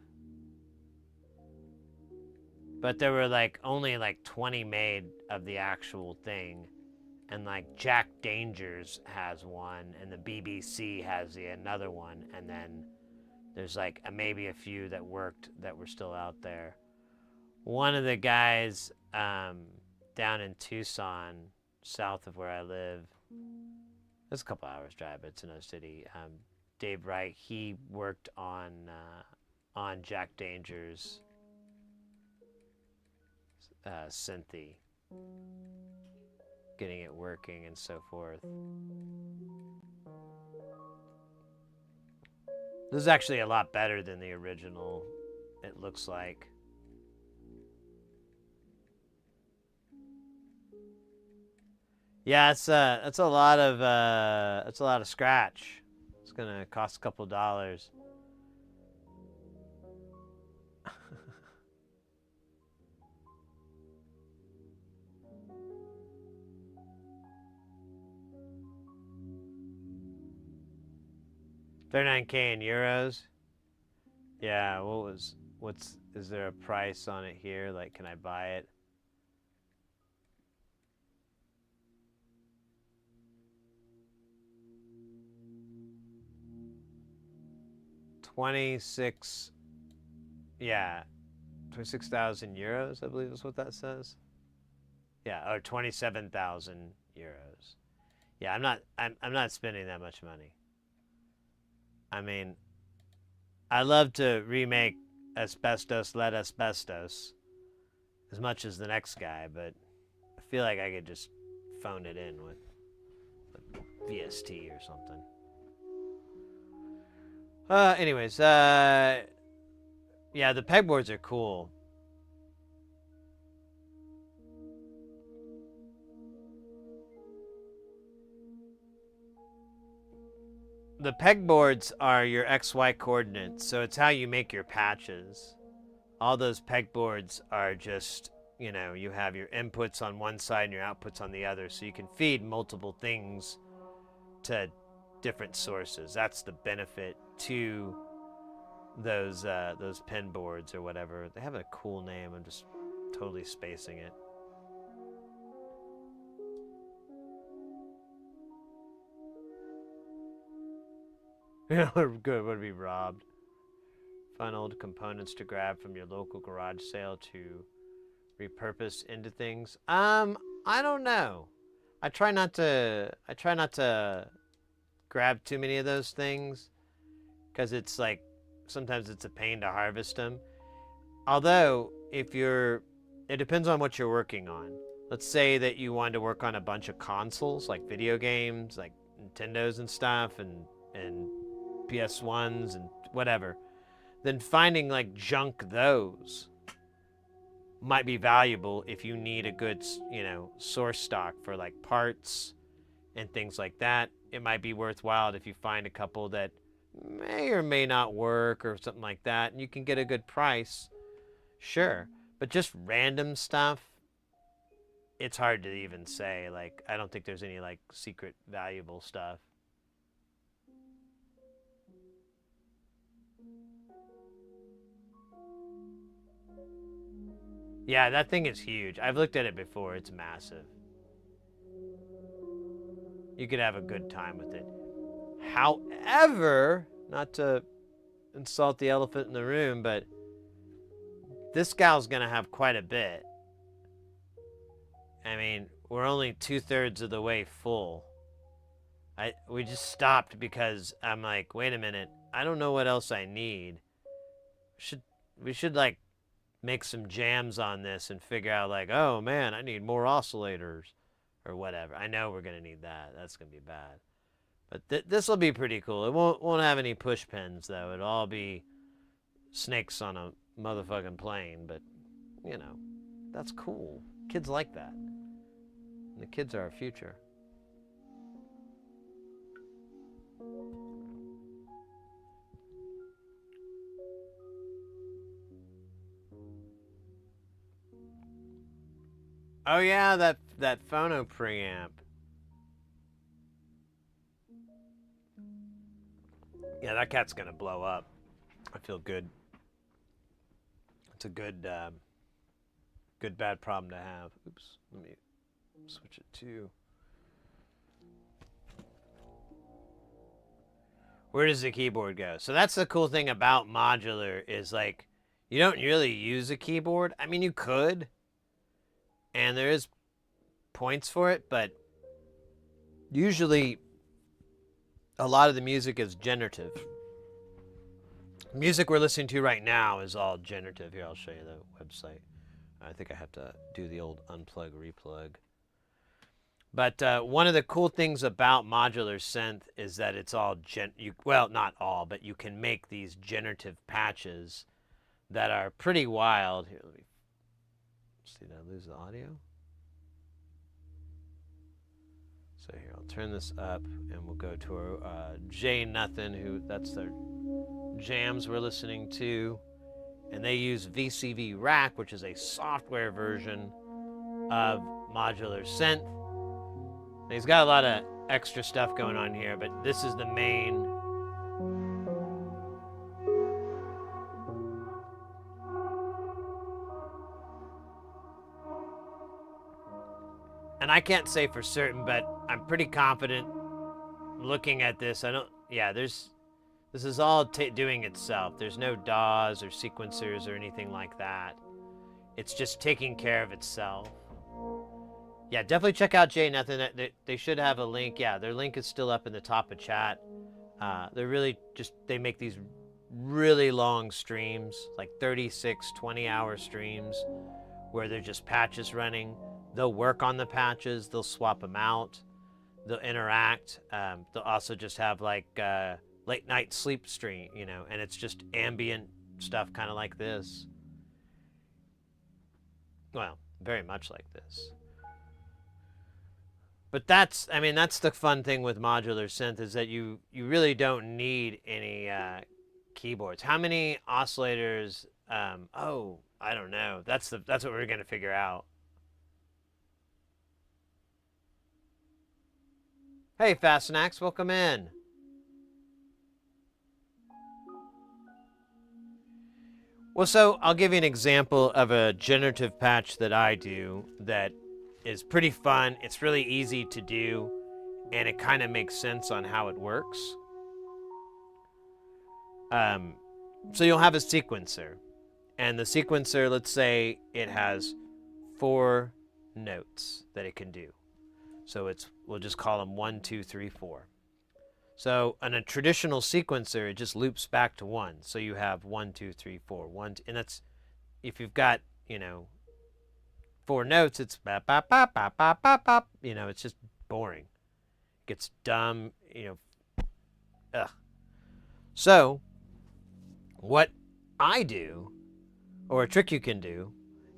But there were like only like 20 made of the actual thing. And like Jack Dangers has one, and the BBC has another one, and then there's like maybe a few that worked that were still out there. One of the guys down in Tucson, south of where I live, it's a couple hours drive, but it's another city. Dave Wright, he worked on Jack Dangers' synthy, getting it working and so forth. This is actually a lot better than the original, it looks like. Yeah, it's a lot of scratch. It's gonna cost a couple dollars. $39K in euros. Yeah, is there a price on it here? Like, can I buy it? €26,000, I believe is what that says. Yeah, or 27,000 euros. Yeah, I'm not spending that much money. I mean, I love to remake Asbestos Let Asbestos as much as the next guy, but I feel like I could just phone it in with VST or something. Anyways, yeah, the pegboards are cool. The pegboards are your XY coordinates, so it's how you make your patches. All those pegboards are just, you know, you have your inputs on one side and your outputs on the other, so you can feed multiple things to different sources. That's the benefit to those pin boards or whatever. They have a cool name. I'm just totally spacing it. Yeah, good. Would be robbed. Find old components to grab from your local garage sale to repurpose into things. I don't know. I try not to grab too many of those things because it's like sometimes it's a pain to harvest them. Although it depends on what you're working on. Let's say that you want to work on a bunch of consoles like video games, like Nintendos and stuff, and PS1s and whatever. Then finding like junk those might be valuable if you need a good, source stock for like parts and things like that. It might be worthwhile if you find a couple that may or may not work or something like that, and you can get a good price. Sure, but just random stuff, it's hard to even say. Like, I don't think there's any like secret valuable stuff. Yeah, that thing is huge. I've looked at it before. It's massive. You could have a good time with it. However, not to insult the elephant in the room, but this gal's gonna have quite a bit. I mean, we're only 2/3 of the way full. We just stopped because I'm like, wait a minute, I don't know what else I need. We should like make some jams on this and figure out like, oh man, I need more oscillators or whatever. I know we're gonna need that. That's gonna be bad. But this will be pretty cool. It won't have any push pins though. It'll all be snakes on a motherfucking plane. But you know, that's cool. Kids like that. And the kids are our future. Oh yeah, that phono preamp. Yeah, that cat's gonna blow up. I feel good. It's a good, good bad problem to have. Oops, let me switch it to. Where does the keyboard go? So that's the cool thing about modular is like, you don't really use a keyboard. I mean, you could, and there is points for it, but usually a lot of the music is generative. Music we're listening to right now is all generative. Here, I'll show you the website. I think I have to do the old unplug, replug. But one of the cool things about modular synth is that it's all well, not all, but you can make these generative patches that are pretty wild. Here, let me see, did I lose the audio? So here, I'll turn this up and we'll go to our J Nothing, that's their jams we're listening to. And they use VCV Rack, which is a software version of modular synth. And he's got a lot of extra stuff going on here, but this is the main. And I can't say for certain, but I'm pretty confident looking at this. This is all doing itself. There's no DAWs or sequencers or anything like that. It's just taking care of itself. Yeah, definitely check out J Nothing. They should have a link. Yeah, their link is still up in the top of chat. They're really they make these really long streams, like 36, 20-hour streams, where they're just patches running. They'll work on the patches. They'll swap them out. They'll interact. They'll also just have like late night sleep stream, and it's just ambient stuff kind of like this. Well, very much like this. But that's the fun thing with modular synth is that you really don't need any keyboards. How many oscillators? Oh, I don't know. That's what we're gonna figure out. Hey, Fastnax, welcome in. Well, so I'll give you an example of a generative patch that I do that is pretty fun. It's really easy to do, and it kind of makes sense on how it works. So you'll have a sequencer, and the sequencer, let's say it has 4 notes that it can do. So we'll just call them 1, 2, 3, 4. So on a traditional sequencer, it just loops back to 1. So you have 1, 2, 3, 4, 1, and that's if you've got 4 notes. It's bop bop bop bop bop bop bop. It's just boring. It gets dumb. Ugh. So what I do, or a trick you can do,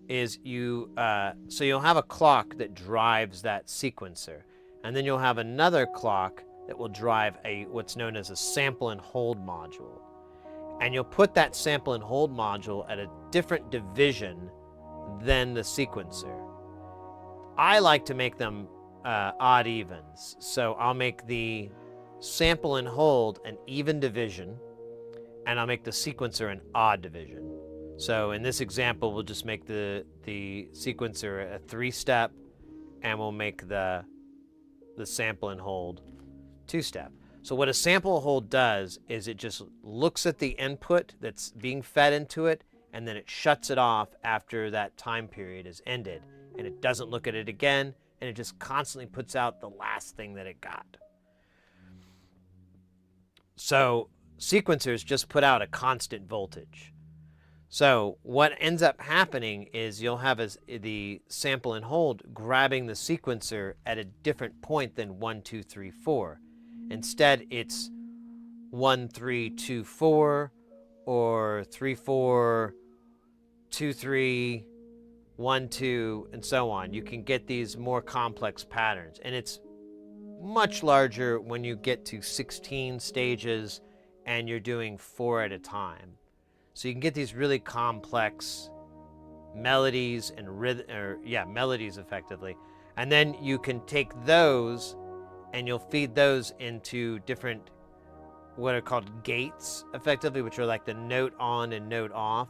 is you'll have a clock that drives that sequencer, and then you'll have another clock that will drive what's known as a sample and hold module. And you'll put that sample and hold module at a different division than the sequencer. I like to make them odd evens. So I'll make the sample and hold an even division, and I'll make the sequencer an odd division. So in this example, we'll just make the sequencer a 3-step, and we'll make the sample and hold 2-step. So what a sample hold does is it just looks at the input that's being fed into it, and then it shuts it off after that time period is ended. And it doesn't look at it again, and it just constantly puts out the last thing that it got. So sequencers just put out a constant voltage. So what ends up happening is you'll have the sample and hold grabbing the sequencer at a different point than 1, 2, 3, 4. Instead, it's 1, 3, 2, 4, or 3, 4, 2, 3, 1, 2, and so on. You can get these more complex patterns, and it's much larger when you get to 16 stages and you're doing 4 at a time. So you can get these really complex melodies and melodies effectively. And then you can take those and you'll feed those into different, what are called gates effectively, which are like the note on and note off.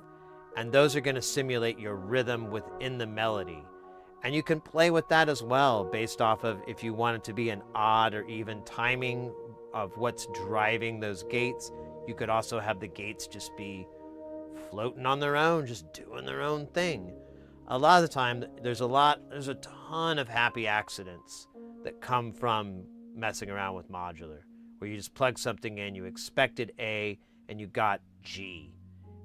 And those are going to simulate your rhythm within the melody. And you can play with that as well based off of if you want it to be an odd or even timing of what's driving those gates. You could also have the gates just be floating on their own, just doing their own thing. A lot of the time, there's a ton of happy accidents that come from messing around with modular, where you just plug something in, you expected A, and you got G.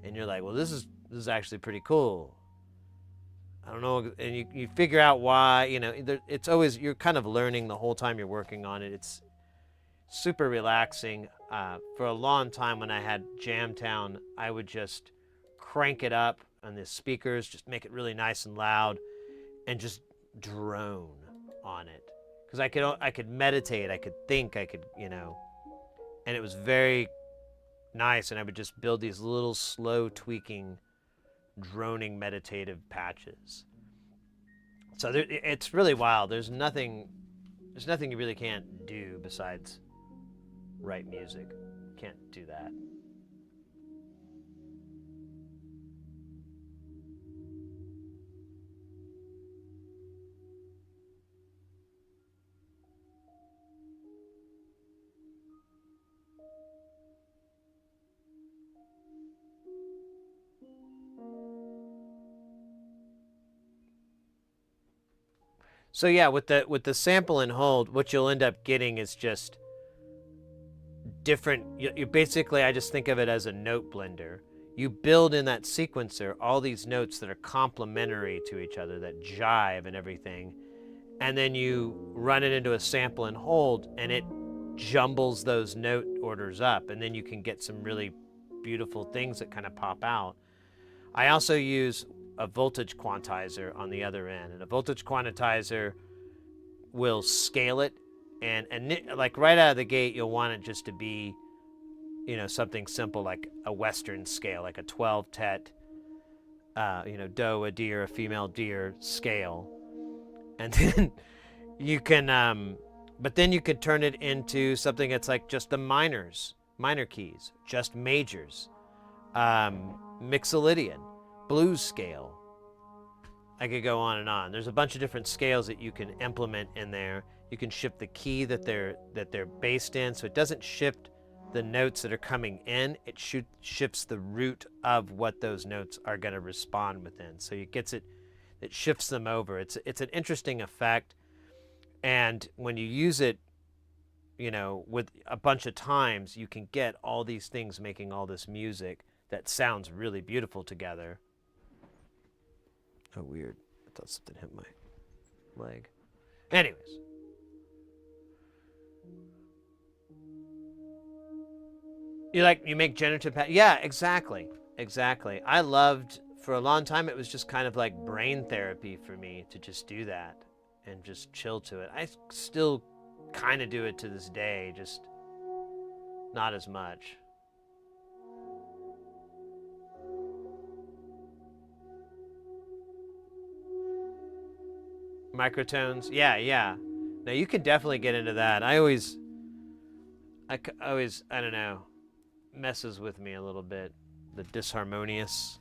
And you're like, well, this is actually pretty cool. I don't know, and you figure out why, it's always, you're kind of learning the whole time you're working on it. It's super relaxing. For a long time when I had Jamtown, I would just crank it up on the speakers, just make it really nice and loud, and just drone on it. Because I could meditate, I could think, and it was very nice, and I would just build these little slow tweaking, droning meditative patches. So it's really wild. There's nothing you really can't do besides write music. Can't do that. So yeah, with the sample and hold, what you'll end up getting is just different. You basically, I just think of it as a note blender. You build in that sequencer all these notes that are complementary to each other, that jive and everything, and then you run it into a sample and hold, and it jumbles those note orders up, and then you can get some really beautiful things that kind of pop out. I also use a voltage quantizer on the other end, and a voltage quantizer will scale it, and like right out of the gate, you'll want it just to be, something simple like a Western scale, like a 12 tet, doe, a deer, a female deer scale, and then you can, but then you could turn it into something that's like just the minor keys, just majors, Mixolydian, blues scale. I could go on and on. There's a bunch of different scales that you can implement in there. You can shift the key that they're based in, so it doesn't shift the notes that are coming in. It shifts the root of what those notes are going to respond within. So it shifts them over. It's an interesting effect, and when you use it, with a bunch of times, you can get all these things making all this music that sounds really beautiful together. Oh, weird. I thought something hit my leg. Anyways. You make generative patterns. Yeah, exactly. For a long time, it was just kind of like brain therapy for me to just do that and just chill to it. I still kind of do it to this day, just not as much. Microtones. Yeah, yeah. Now you can definitely get into that. I don't know, messes with me a little bit. The disharmonious.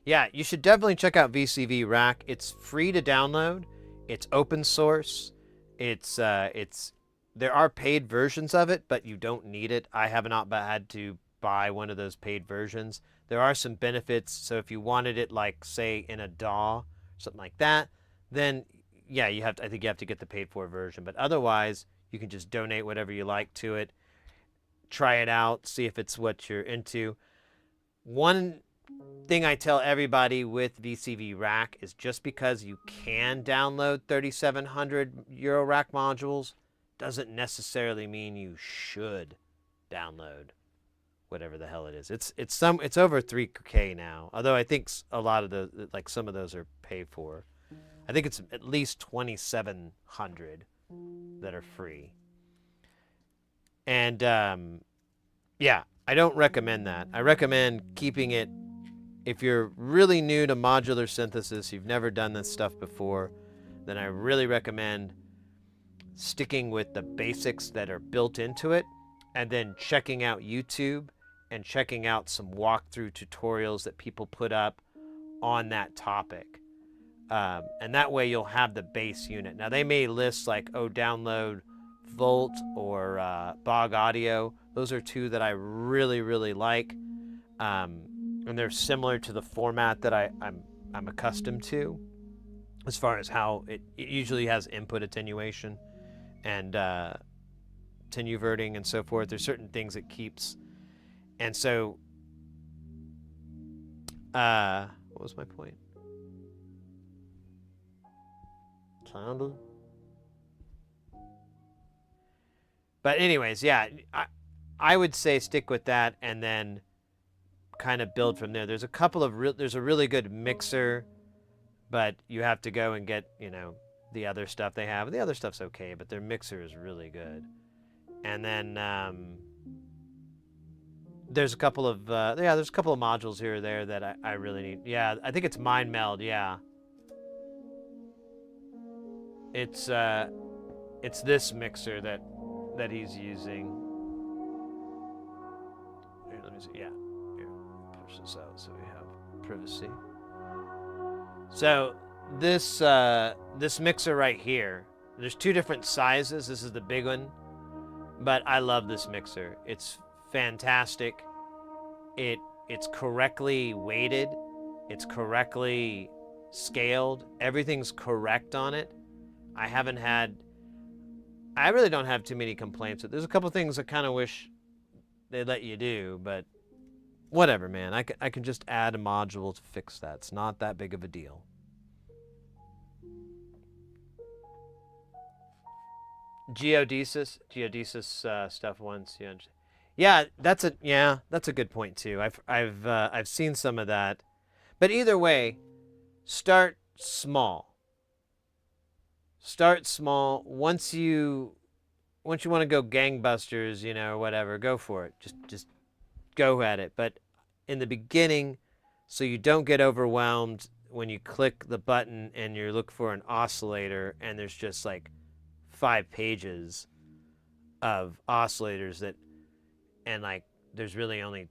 Yeah, you should definitely check out VCV Rack. It's free to download. It's open source. It's there are paid versions of it, but you don't need it. I have not had to buy one of those paid versions. There are some benefits. So if you wanted it, like say in a DAW, something like that, then yeah, I think you have to get the paid for version. But otherwise, you can just donate whatever you like to it. Try it out, see if it's what you're into. One thing I tell everybody with VCV Rack is just because you can download 3700 Euro Rack modules doesn't necessarily mean you should download whatever the hell it is. It's over 3K now. Although I think a lot of the some of those are paid for. I think it's at least 2700 that are free. And yeah, I don't recommend that. I recommend keeping it. If you're really new to modular synthesis, you've never done this stuff before, then I really recommend sticking with the basics that are built into it, and then checking out YouTube and checking out some walkthrough tutorials that people put up on that topic. And that way you'll have the base unit. Now they may list like, oh, download Volt or Bog Audio. Those are two that I really, really like. And they're similar to the format that I'm accustomed to, as far as how it usually has input attenuation and tenuverting and so forth. There's certain things it keeps. And so, what was my point? Sounded. But anyways, yeah, I would say stick with that and then kind of build from there. There's a really good mixer, but you have to go and get, the other stuff they have. The other stuff's okay, but their mixer is really good. And then there's a couple of modules here or there that I really need. Yeah, I think it's Mind Meld. Yeah, it's this mixer that he's using. Here, let me see. Yeah. This out so we have privacy. So this mixer right here, there's two different sizes. This is the big one, but I love this mixer. It's fantastic. It's correctly weighted. It's correctly scaled. Everything's correct on it. I really don't have too many complaints. There's a couple things I kind of wish they'd let you do, but whatever, man. I can just add a module to fix that. It's not that big of a deal. Geodesis stuff once. Yeah, that's a good point too. I've seen some of that, but either way, start small. Start small. Once you want to go gangbusters, or whatever, go for it. Just go at it. But in the beginning, so you don't get overwhelmed when you click the button and you look for an oscillator and there's just like 5 pages of oscillators and like there's really only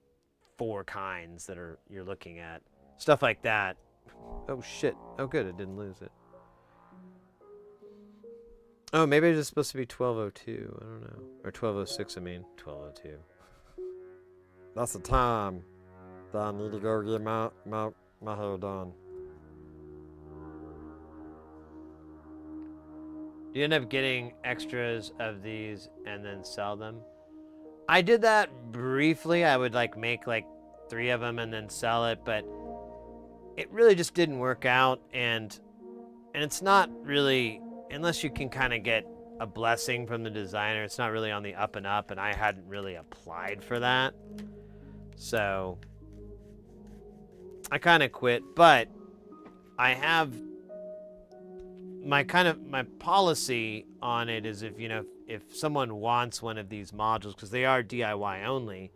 4 kinds that you're looking at. Stuff like that. Oh shit. Oh good, I didn't lose it. Oh, maybe it's supposed to be 1202. I don't know. Or 1206, I mean. 1202. That's the time that I need to go get my hair done. Do you end up getting extras of these and then sell them? I did that briefly. I would make 3 of them and then sell it, but it really just didn't work out, and it's not really, unless you can kind of get a blessing from the designer, it's not really on the up and up, and I hadn't really applied for that. So I kind of quit, but I have my policy on it is if if someone wants one of these modules, because they are DIY only,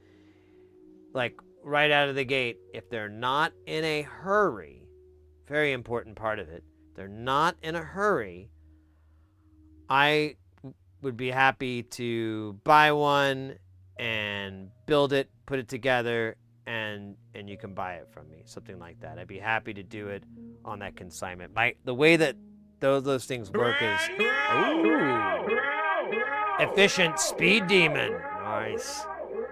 like right out of the gate, if they're not in a hurry, very important part of it, they're not in a hurry, I would be happy to buy one and build it, put it together, and you can buy it from me, something like that. I'd be happy to do it on that consignment. The way that those things work is efficient speed demon. Nice.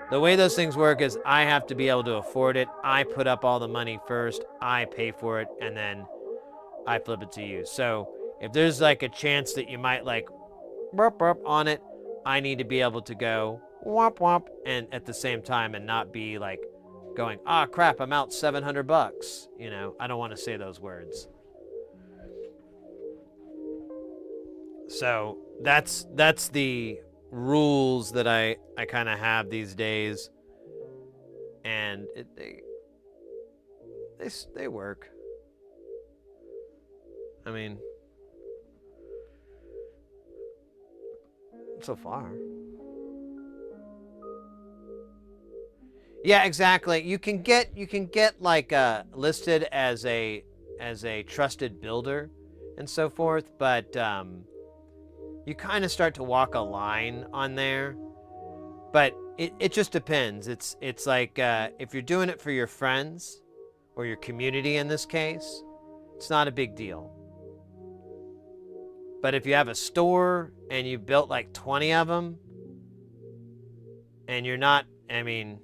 The way those things work is I have to be able to afford it. I put up all the money first, I pay for it, and then I flip it to you. So if there's like a chance that you might like burp burp on it, I need to be able to go womp womp and at the same time and not be like going, ah, crap, I'm out $700. You know, I don't want to say those words. So that's the rules that I kind of have these days, and they work. I mean, so far. Yeah, exactly. You can get like listed as a trusted builder and so forth, but you kind of start to walk a line on there. But it just depends. It's like if you're doing it for your friends or your community in this case, it's not a big deal. But if you have a store and you built like 20 of them, and you're not giving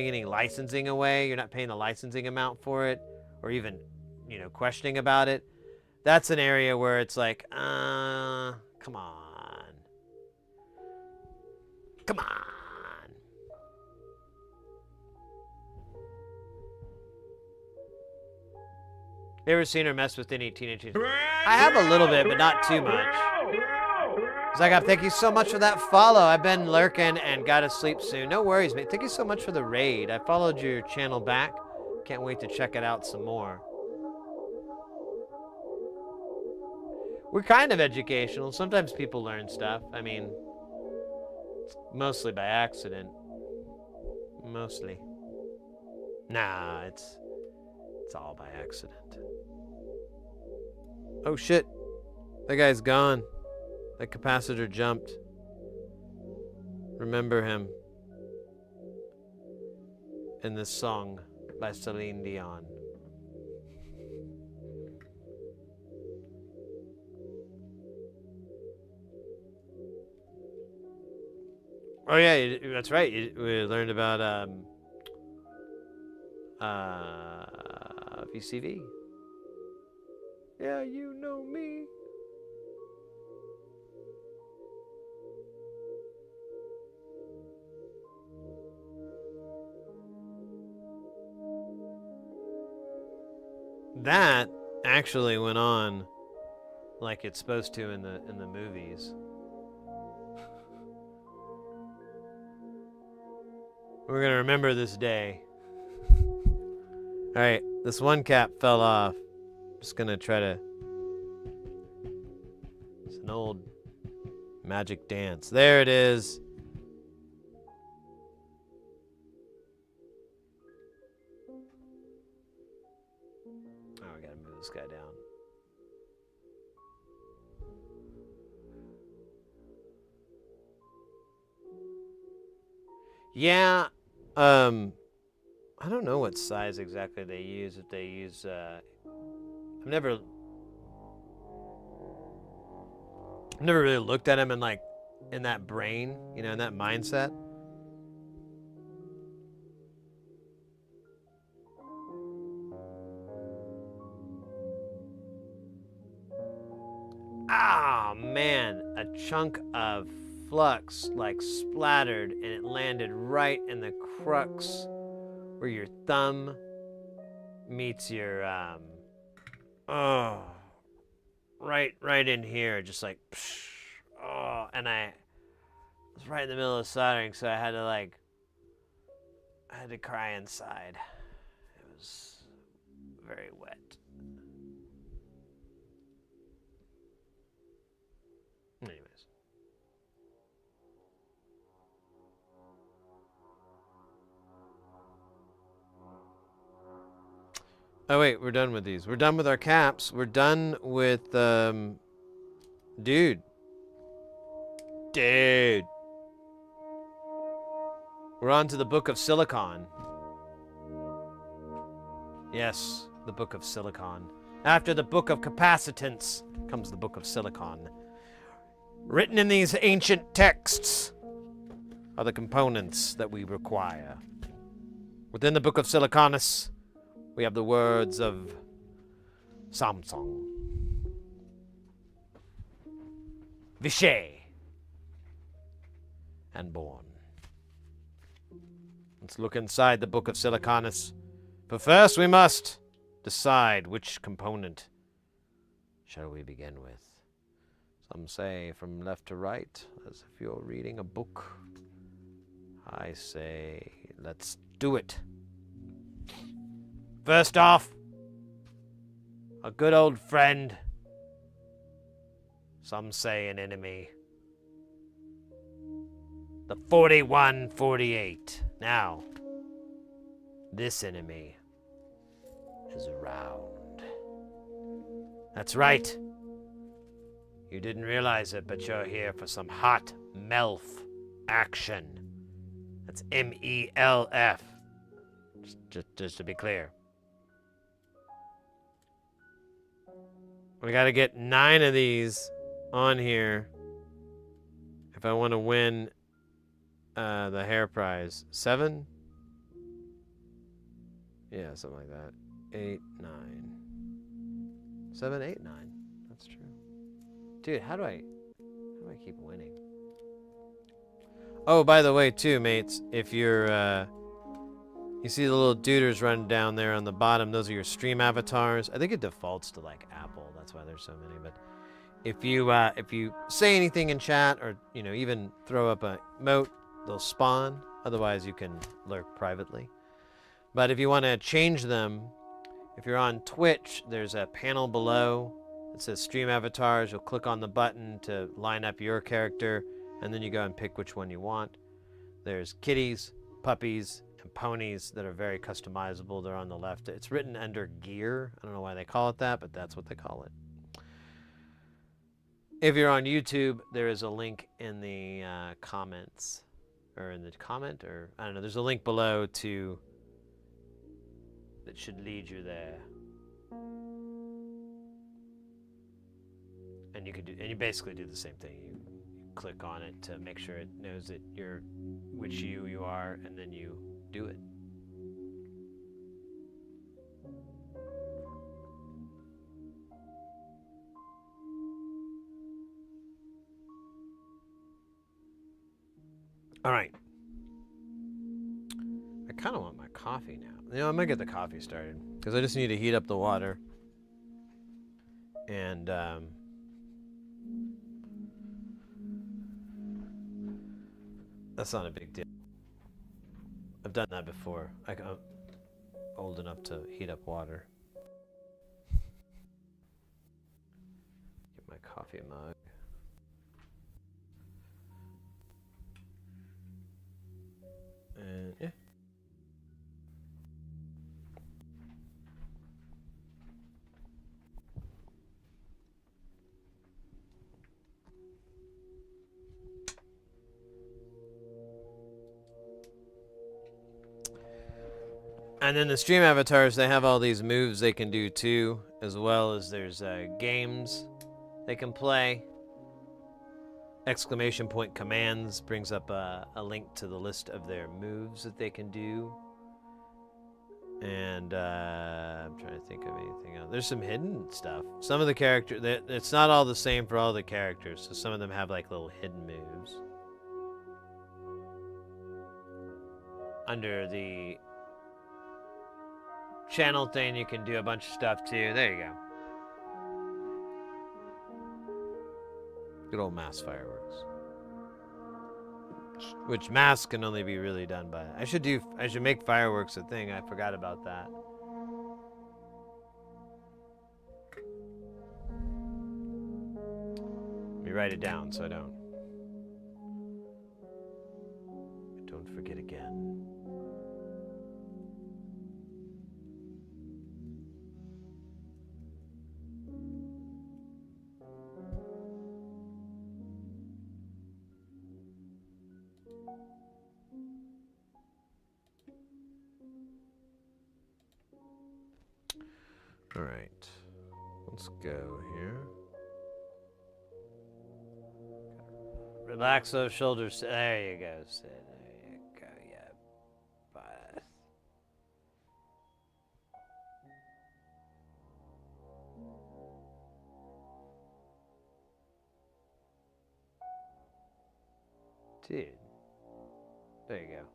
any licensing away, you're not paying the licensing amount for it, or even, questioning about it, that's an area where it's like, come on. Come on. You ever seen her mess with any teenagers? I have a little bit, but not too much. Zagop, thank you so much for that follow. I've been lurking and gotta sleep soon. No worries, mate. Thank you so much for the raid. I followed your channel back. Can't wait to check it out some more. We're kind of educational. Sometimes people learn stuff. I mean, mostly by accident. Mostly. Nah, it's all by accident. Oh shit. That guy's gone. That capacitor jumped. Remember him in this song by Celine Dion. Oh yeah, that's right. We learned about VCV. Yeah, you know me. That actually went on like it's supposed to in the movies. We're gonna remember this day. Alright, this one cap fell off. Just gonna try to... It's an old magic dance. There it is. Oh, I gotta move this guy down. Yeah, I don't know what size exactly they use. If they use, I've never really looked at them in that brain, in that mindset. Ah, man, a chunk of flux splattered and it landed right in the crux where your thumb meets your right in here, just like psh, oh, and I was right in the middle of soldering, so I had to cry inside. It was very wet. Oh wait, we're done with these. We're done with our caps. We're done with dude. Dude. We're on to the Book of Silicon. Yes, the Book of Silicon. After the Book of Capacitance comes the Book of Silicon. Written in these ancient texts are the components that we require. Within the Book of Siliconus, we have the words of Samsung, Vishay, and Born. Let's look inside the Book of Siliconus. But first we must decide which component shall we begin with. Some say from left to right, as if you're reading a book. I say, let's do it. First off, a good old friend. Some say an enemy. The 4148. Now, this enemy is round. That's right. You didn't realize it, but you're here for some hot MILF action. That's M-E-L-F. Just to be clear. We gotta get 9 of these on here if I want to win the hair prize. 7? Yeah, something like that. 8, 9. 7, 8, 9. That's true. Dude, how do I keep winning? Oh, by the way, too, mates, if you're, you see the little duders running down there on the bottom, those are your stream avatars. I think it defaults to, like, Apple. That's why there's so many. But if you say anything in chat or, you know, even throw up a emote, they'll spawn. Otherwise, you can lurk privately. But if you want to change them, if you're on Twitch, there's a panel below. It says Stream Avatars. You'll click on the button to line up your character, and then you go and pick which one you want. There's kitties, puppies, and ponies that are very customizable. They're on the left. It's written under gear. I don't know why they call it that, but that's what they call it. If you're on YouTube, there is a link in the comments, or in the comment, or I don't know. There's a link below to that should lead you there. And you could do, and you basically do the same thing. You click on it to make sure it knows that you're which you are, and then you do it. All right. I kind of want my coffee now. You know, I'm gonna get the coffee started because I just need to heat up the water. And that's not a big deal. I've done that before. I'm old enough to heat up water. Get my coffee mug. And yeah. And then the stream avatars, they have all these moves they can do too, as well as there's games they can play. Exclamation point commands brings up a link to the list of their moves that they can do. And I'm trying to think of anything else. There's some hidden stuff. Some of the characters, it's not all the same for all the characters, so some of them have like little hidden moves. Under the channel thing, you can do a bunch of stuff too. There you go. Good old mass fireworks. Which mass can only be really done by... I should make fireworks a thing. I forgot about that. Let me write it down so I don't forget again. All right. Let's go here. Relax those shoulders. There you go, Sid. There you go. Yeah. But dude. There you go.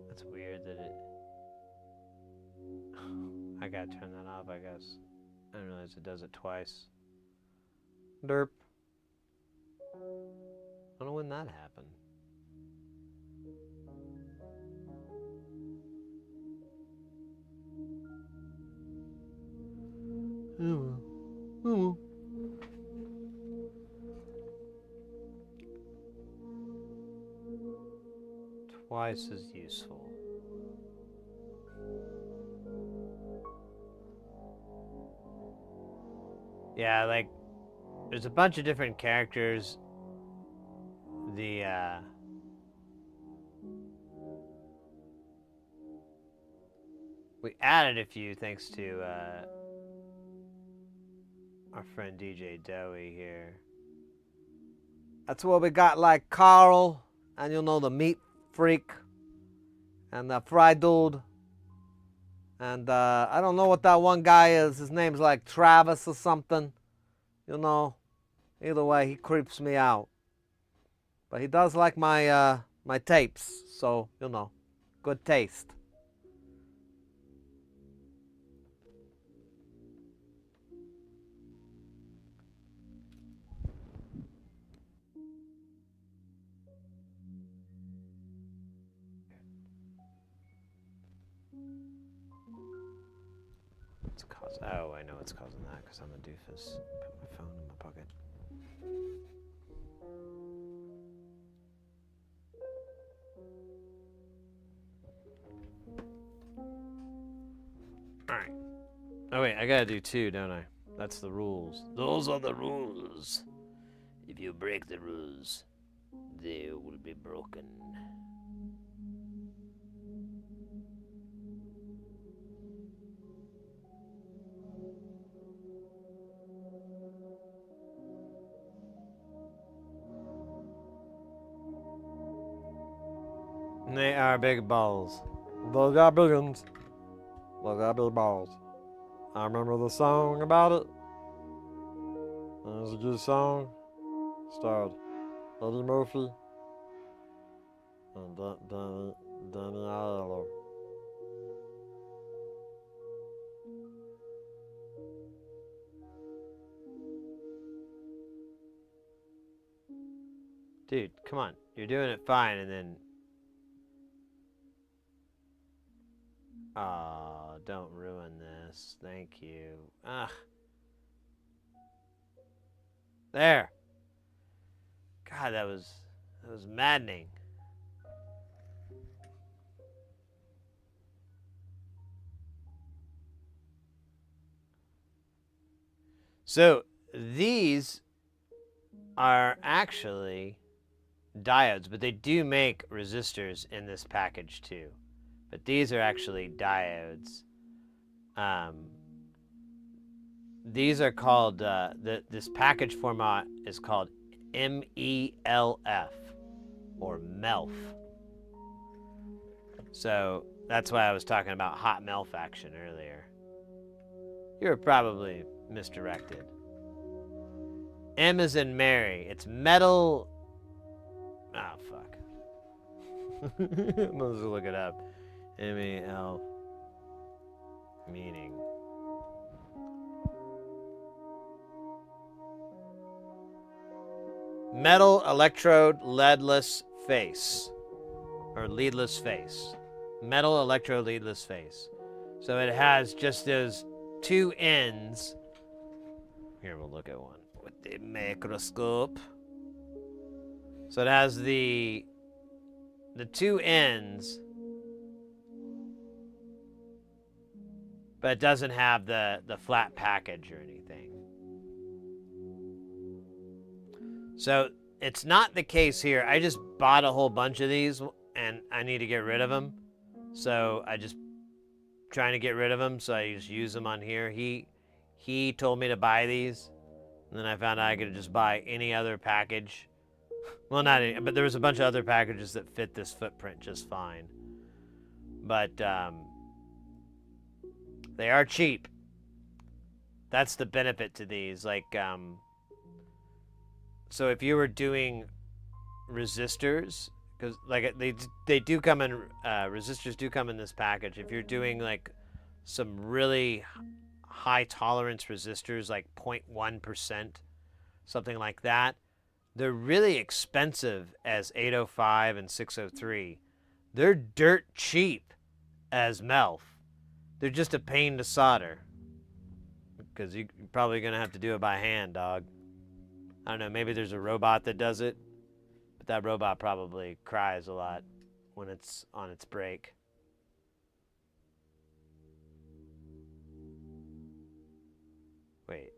That's weird that it... I gotta turn that off, I guess. I didn't realize it does it twice. Derp. I don't know when that happened. Twice as useful. Yeah, like, there's a bunch of different characters. We added a few thanks to our friend DJ Dowie here. That's where we got like Carl, and you know, the meat freak, and the fry dude. And I don't know what that one guy is. His name's like Travis or something. You know, either way, he creeps me out. But he does like my my tapes, so you know, good taste. What's causing? Oh, I know what's causing that because I'm a doofus. Put my phone in my pocket. All right. Oh wait, I gotta do two, don't I? That's the rules. Those are the rules. If you break the rules, they will be broken. They are big balls. Those are big ones. Those are big balls. I remember the song about it. It was a good song. Starred Eddie Murphy and Danny Aiello. Dude, come on. You're doing it fine, and then... Oh, don't ruin this. Thank you. Ugh. There. God, that was maddening. So, these are actually diodes, but they do make resistors in this package too. But these are actually diodes. These are called, this package format is called MELF, or MELF. So that's why I was talking about hot MELF action earlier. You were probably misdirected. M is in Mary. It's metal. Oh, fuck. Let's look it up. MEL meaning. Metal electrode leadless face. Or leadless face. Metal electrode leadless face. So it has just those two ends. Here, we'll look at one with the microscope. So it has the two ends, but it doesn't have the flat package or anything. So it's not the case here. I just bought a whole bunch of these and I need to get rid of them. So I just trying to get rid of them. So I just use them on here. He told me to buy these. And then I found out I could just buy any other package. Well, not any, but there was a bunch of other packages that fit this footprint just fine. But they are cheap. That's the benefit to these. Like, so if you were doing resistors, because like they do come in, resistors do come in this package. If you're doing like some really high tolerance resistors, like 0.1%, something like that, they're really expensive as 805 and 603. They're dirt cheap as MELF. They're just a pain to solder. Because you're probably going to have to do it by hand, dog. I don't know, maybe there's a robot that does it. But that robot probably cries a lot when it's on its break. Wait.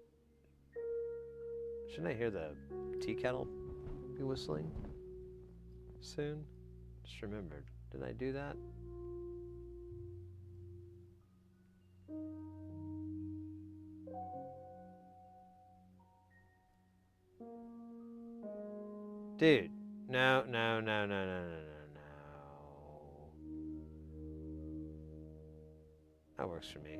Shouldn't I hear the tea kettle be whistling soon? Just remembered. Did I do that? Dude, no. That works for me.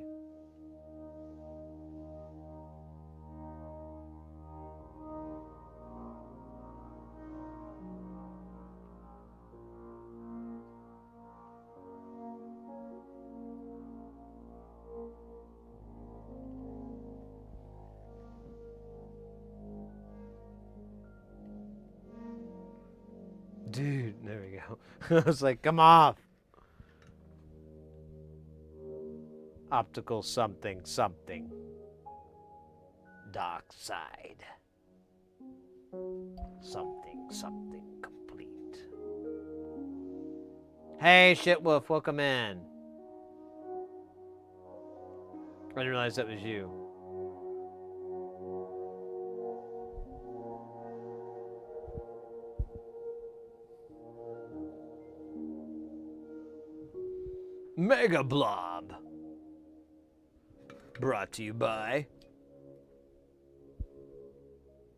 Dude, there we go. I was like, come off. Optical something. Dark side. Something complete. Hey, Shitwolf, welcome in. I didn't realize that was you. Mega Blob. Brought to you by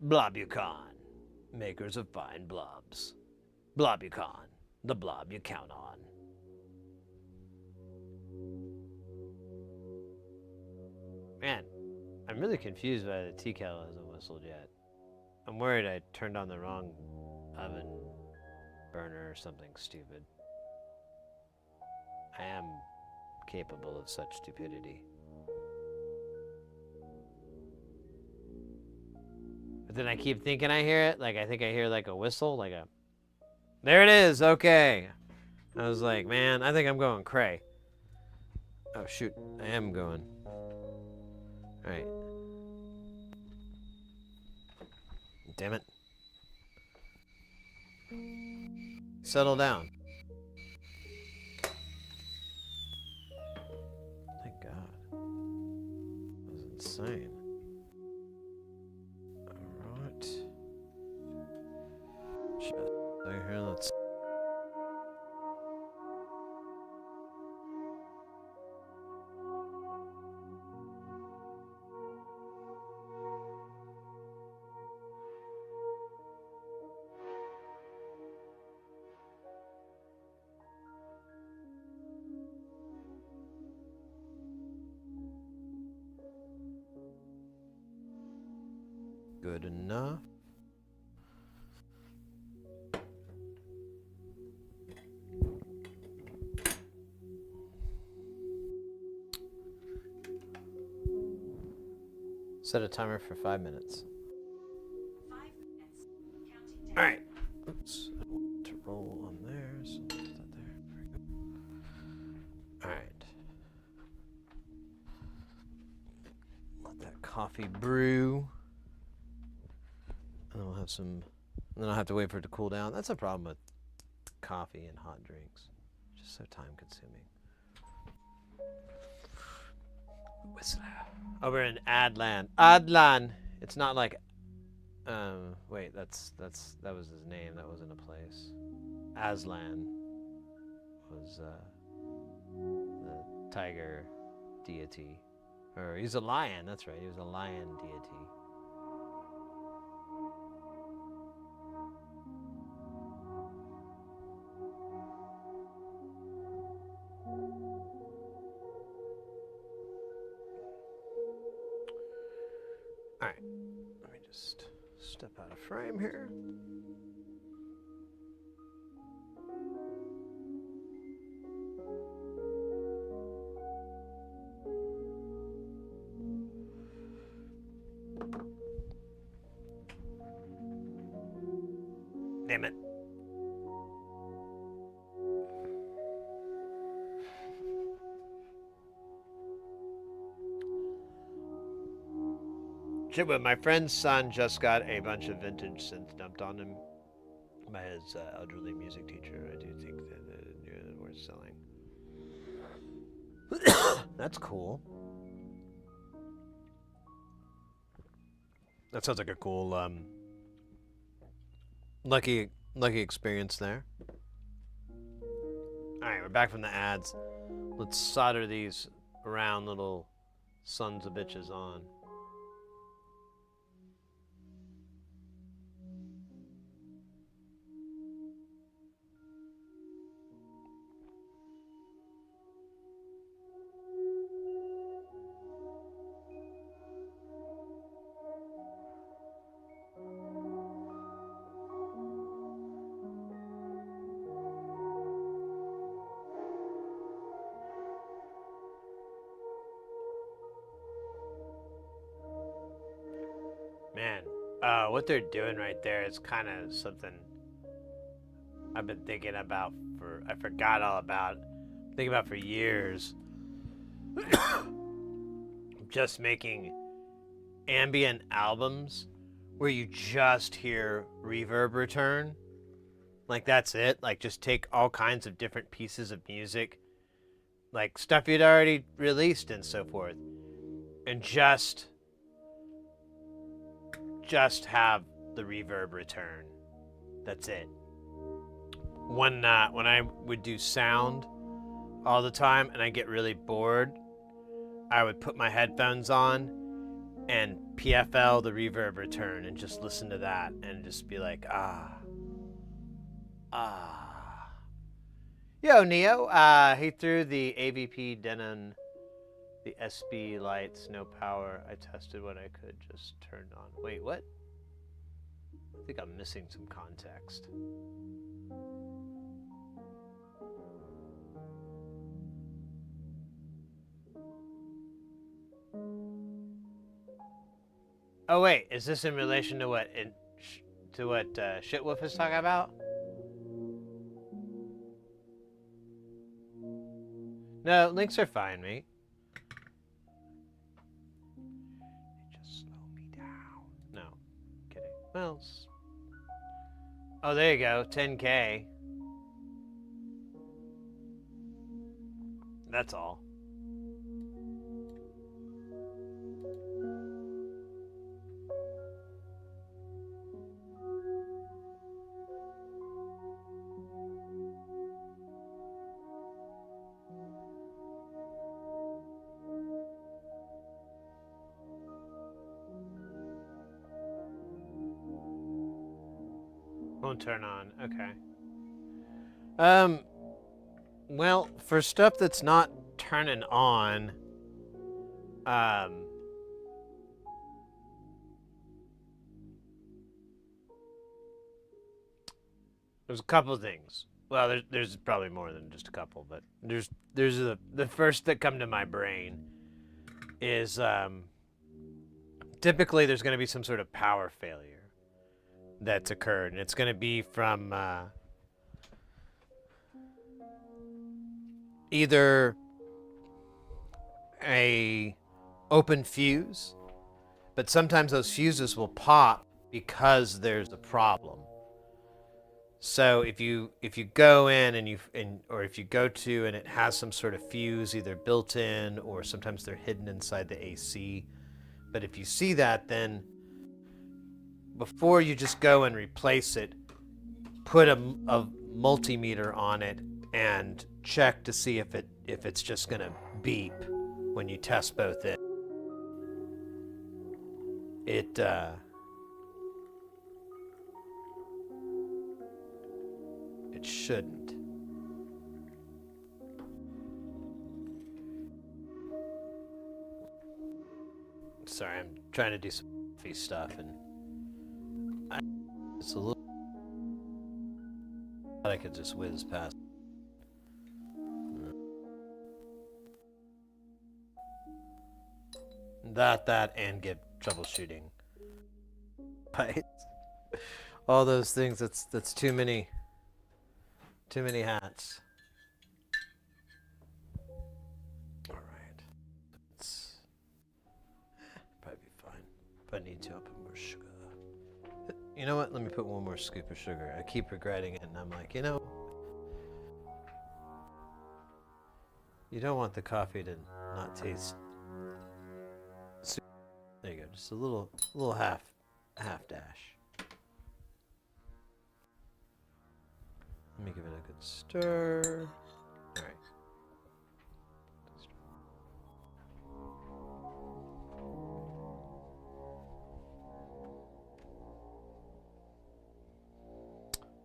Blobucon, makers of fine blobs. Blobucon, the blob you count on. Man, I'm really confused why the tea kettle hasn't whistled yet. I'm worried I turned on the wrong oven burner or something stupid. I am capable of such stupidity. But then I keep thinking I hear it. Like, I think I hear like a whistle, like a... There it is, okay. I was like, man, I think I'm going cray. Oh, shoot, I am going. Alright. Damn it. Settle down. Thank God. That was insane. Alright. Just over here, let's... Good enough. Set a timer for 5 minutes. 5 minutes. Counting down. All right. Oops. I want to roll on there. So put that there. There we go. All right. Let that coffee brew. And then we'll have some. And then I'll have to wait for it to cool down. That's a problem with coffee and hot drinks. It's just so time consuming. Whistler. Oh, we're in Adlan. Adlan. It's not like Wait, that was his name. That wasn't a place. Aslan was the tiger deity, or he's a lion. That's right. He was a lion deity. All right. Let me just step out of frame here. Damn it. Shit, but my friend's son just got a bunch of vintage synths dumped on him by his elderly music teacher. I do think that they're worth selling. That's cool. That sounds like a cool, lucky experience there. All right, we're back from the ads. Let's solder these round little sons of bitches on. Man, what they're doing right there is kind of something I've been thinking about I forgot all about, thinking about for years. Just making ambient albums where you just hear reverb return. Like that's it. Like just take all kinds of different pieces of music, like stuff you'd already released and so forth, and just have the reverb return. That's it. When I would do sound all the time and I get really bored, I would put my headphones on and PFL the reverb return and just listen to that and just be like, Yo, Neo, he threw the AVP Denon, the SB lights, no power. I tested what I could, just turned on. Wait, what? I think I'm missing some context. Oh wait, is this in relation to what Shitwolf is talking about? No, links are fine, mate. Just slow me down. No, kidding. Well, oh, there you go, 10K. That's all. Won't turn on. Okay. Well, for stuff that's not turning on, there's a couple of things. Well, there's probably more than just a couple, but there's the first that come to my brain is typically there's going to be some sort of power failure that's occurred, and it's going to be from either a open fuse, but sometimes those fuses will pop because there's a problem. So if you go in or if you go to and it has some sort of fuse either built in or sometimes they're hidden inside the AC, but if you see that, then before you just go and replace it, put a multimeter on it and check to see if it's just gonna beep when you test both it. It shouldn't. Sorry, I'm trying to do some coffee stuff and it's a little. I could just whiz past. That and get troubleshooting. Right? All those things. That's too many. Too many hats. All right. It's probably be fine. If I need to, I'll put more sugar. You know what? Let me put one more scoop of sugar. I keep regretting it, and I'm like, you know, you don't want the coffee to not taste. There you go. Just a little half dash. Let me give it a good stir. All right.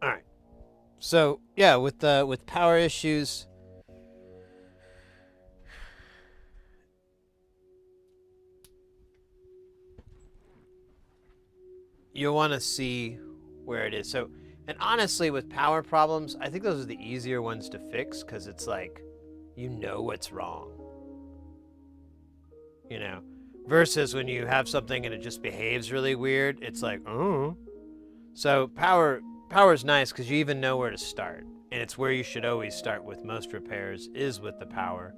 All right. So yeah, with power issues, you'll want to see where it is. So, and honestly, with power problems, I think those are the easier ones to fix because it's like, you know what's wrong. You know, versus when you have something and it just behaves really weird, it's like, oh. So power is nice because you even know where to start. And it's where you should always start with most repairs, is with the power.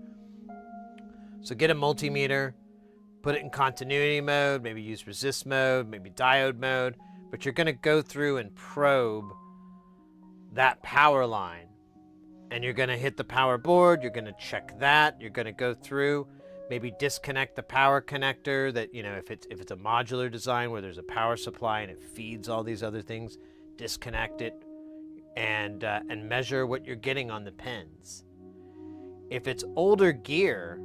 So get a multimeter, put it in continuity mode, maybe use resist mode, maybe diode mode, but you're gonna go through and probe that power line. And you're gonna hit the power board, you're gonna check that, you're gonna go through, maybe disconnect the power connector that, you know, if it's a modular design where there's a power supply and it feeds all these other things, disconnect it and measure what you're getting on the pins. If it's older gear,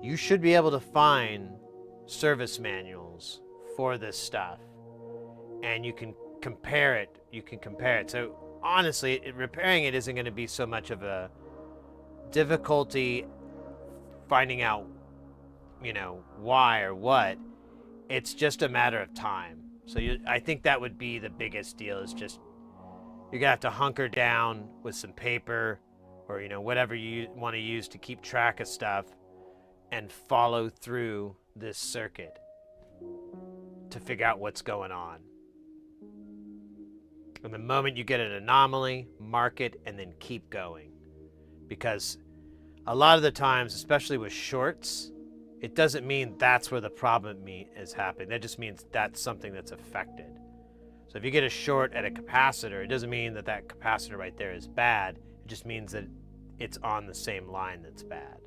you should be able to find service manuals for this stuff, and you can compare it. So honestly, repairing it isn't going to be so much of a difficulty finding out, you know, why or what. It's just a matter of time. So I think that would be the biggest deal, is just you're going to have to hunker down with some paper or, you know, whatever you want to use to keep track of stuff and follow through this circuit to figure out what's going on. And the moment you get an anomaly, mark it and then keep going. Because a lot of the times, especially with shorts, it doesn't mean that's where the problem is happening. That just means that's something that's affected. So if you get a short at a capacitor, it doesn't mean that that capacitor right there is bad. It just means that it's on the same line that's bad.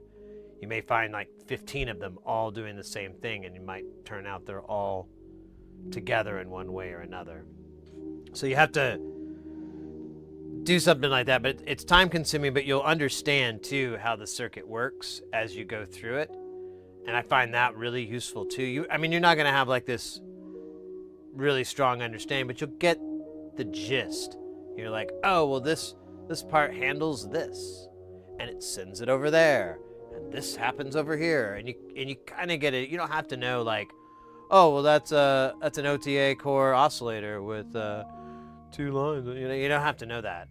You may find like 15 of them all doing the same thing, and you might turn out they're all together in one way or another. So you have to do something like that, but it's time consuming, but you'll understand too how the circuit works as you go through it. And I find that really useful too. You're not going to have like this really strong understanding, but you'll get the gist. You're like, oh, well, this part handles this, and it sends it over there, and this happens over here, and you kind of get it. You don't have to know like, oh, well, that's an OTA core oscillator with 2 lines. You don't have to know that.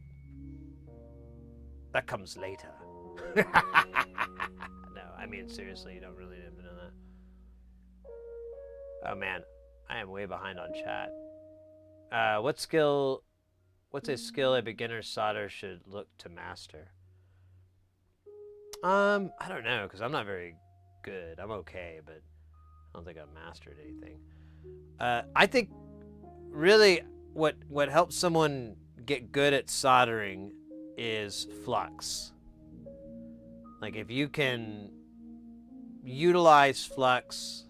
That comes later. No, I mean seriously, you don't really have to know that. Oh man, I am way behind on chat. What's a skill a beginner solder should look to master? I don't know, because I'm not very good. I'm okay, but I don't think I've mastered anything. I think really what helps someone get good at soldering is flux. Like if you can utilize flux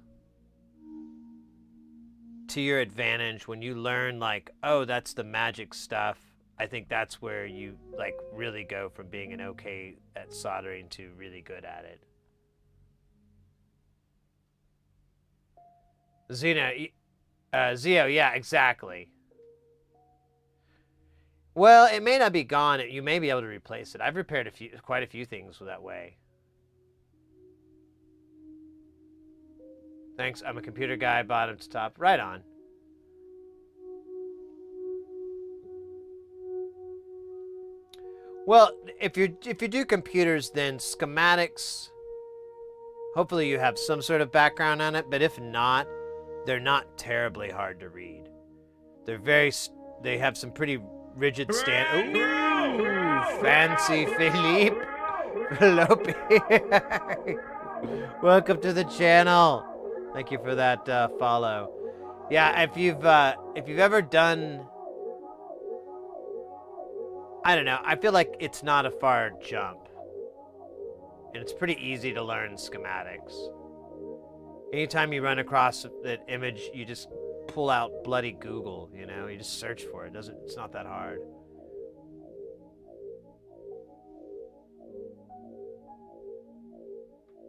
to your advantage when you learn, like, oh, that's the magic stuff. I think that's where you, like, really go from being an okay at soldering to really good at it. Zio, yeah, exactly. Well, it may not be gone. You may be able to replace it. I've repaired quite a few things that way. Thanks. I'm a computer guy, bottom to top. Right on. Well, if you do computers, then schematics. Hopefully, you have some sort of background on it. But if not, they're not terribly hard to read. They have some pretty rigid stand. Ooh, fancy Philippe. Welcome to the channel. Thank you for that follow. Yeah, if you've ever done, I don't know. I feel like it's not a far jump, and it's pretty easy to learn schematics. Anytime you run across that image, you just pull out bloody Google. You know, you just search for it. It's not that hard.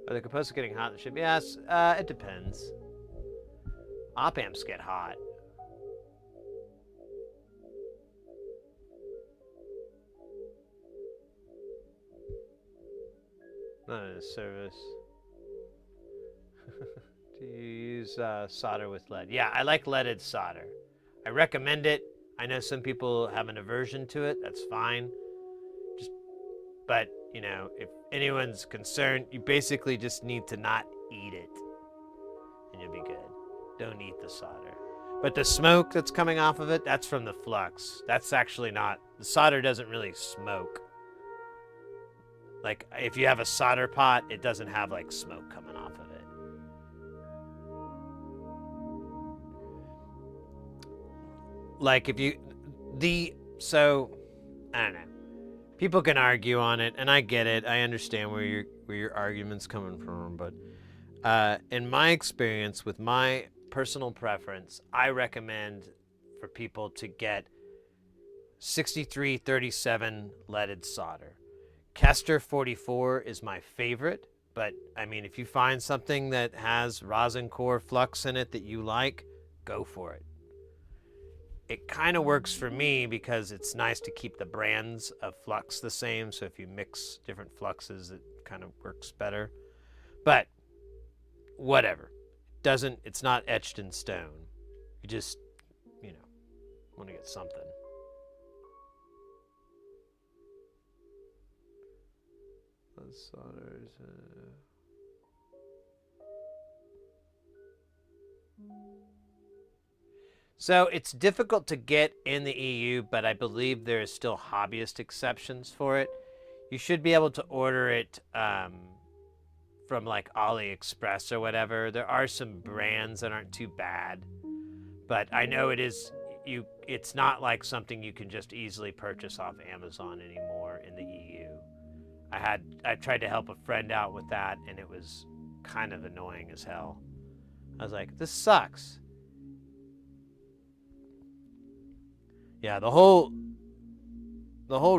Are the components getting hot in the ship? Yes, it depends. Op amps get hot. Not in a service. Do you use solder with lead? Yeah, I like leaded solder. I recommend it. I know some people have an aversion to it. That's fine. But, you know, if anyone's concerned, you basically just need to not eat it, and you'll be good. Don't eat the solder. But the smoke that's coming off of it, that's from the flux. That's actually not... The solder doesn't really smoke. Like, if you have a solder pot, it doesn't have, like, smoke coming off of it. Like, if you... So, I don't know. People can argue on it, and I get it. I understand where your argument's coming from, but in my experience, with my personal preference, I recommend for people to get 6337 leaded solder. Kester 44 is my favorite, but I mean, if you find something that has rosin core flux in it that you like, go for it. It kind of works for me because it's nice to keep the brands of flux the same. So if you mix different fluxes, it kind of works better. But whatever. It's not etched in stone. You just, you know, want to get something. Solders. So it's difficult to get in the EU, but I believe there is still hobbyist exceptions for it. You should be able to order it from like AliExpress or whatever. There are some brands that aren't too bad, but I know it's not like something you can just easily purchase off Amazon anymore in the EU. I tried to help a friend out with that, and it was kind of annoying as hell. I was like, this sucks. Yeah, the whole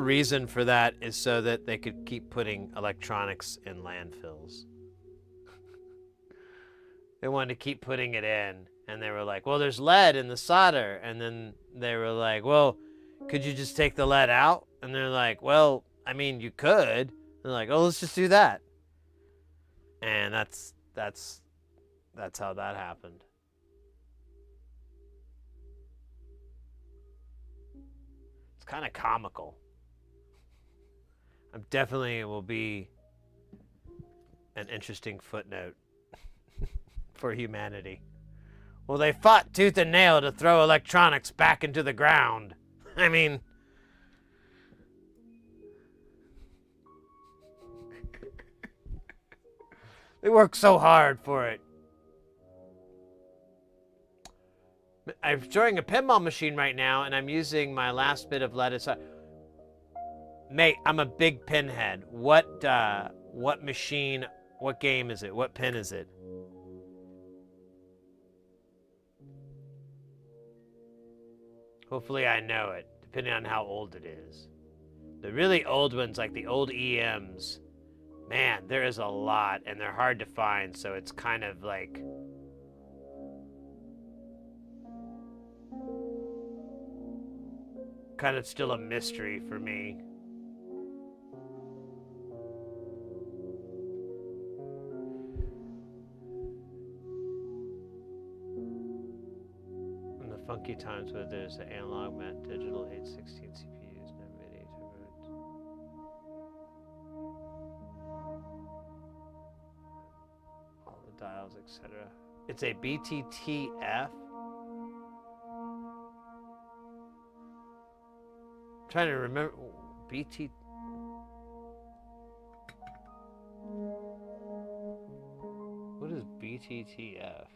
reason for that is so that they could keep putting electronics in landfills. They wanted to keep putting it in, and they were like, well, there's lead in the solder. And then they were like, well, could you just take the lead out? And they're like, well, I mean, you could. They're like, oh, let's just do that. And that's how that happened. It's kind of comical. I'm definitely will be an interesting footnote for humanity. Well, they fought tooth and nail to throw electronics back into the ground. I mean, they work so hard for it. I'm showing a pinball machine right now, and I'm using my last bit of lettuce. Mate, I'm a big pinhead. What machine, what game is it? What pin is it? Hopefully I know it, depending on how old it is. The really old ones, like the old EMs, man, there is a lot, and they're hard to find, so it's kind of like... kind of still a mystery for me. In the funky times where there's an analog mat digital 816 CPUs, no MIDI turbodes. All the dials, etc. It's a BTTF. Trying to remember BT. What is BTTF?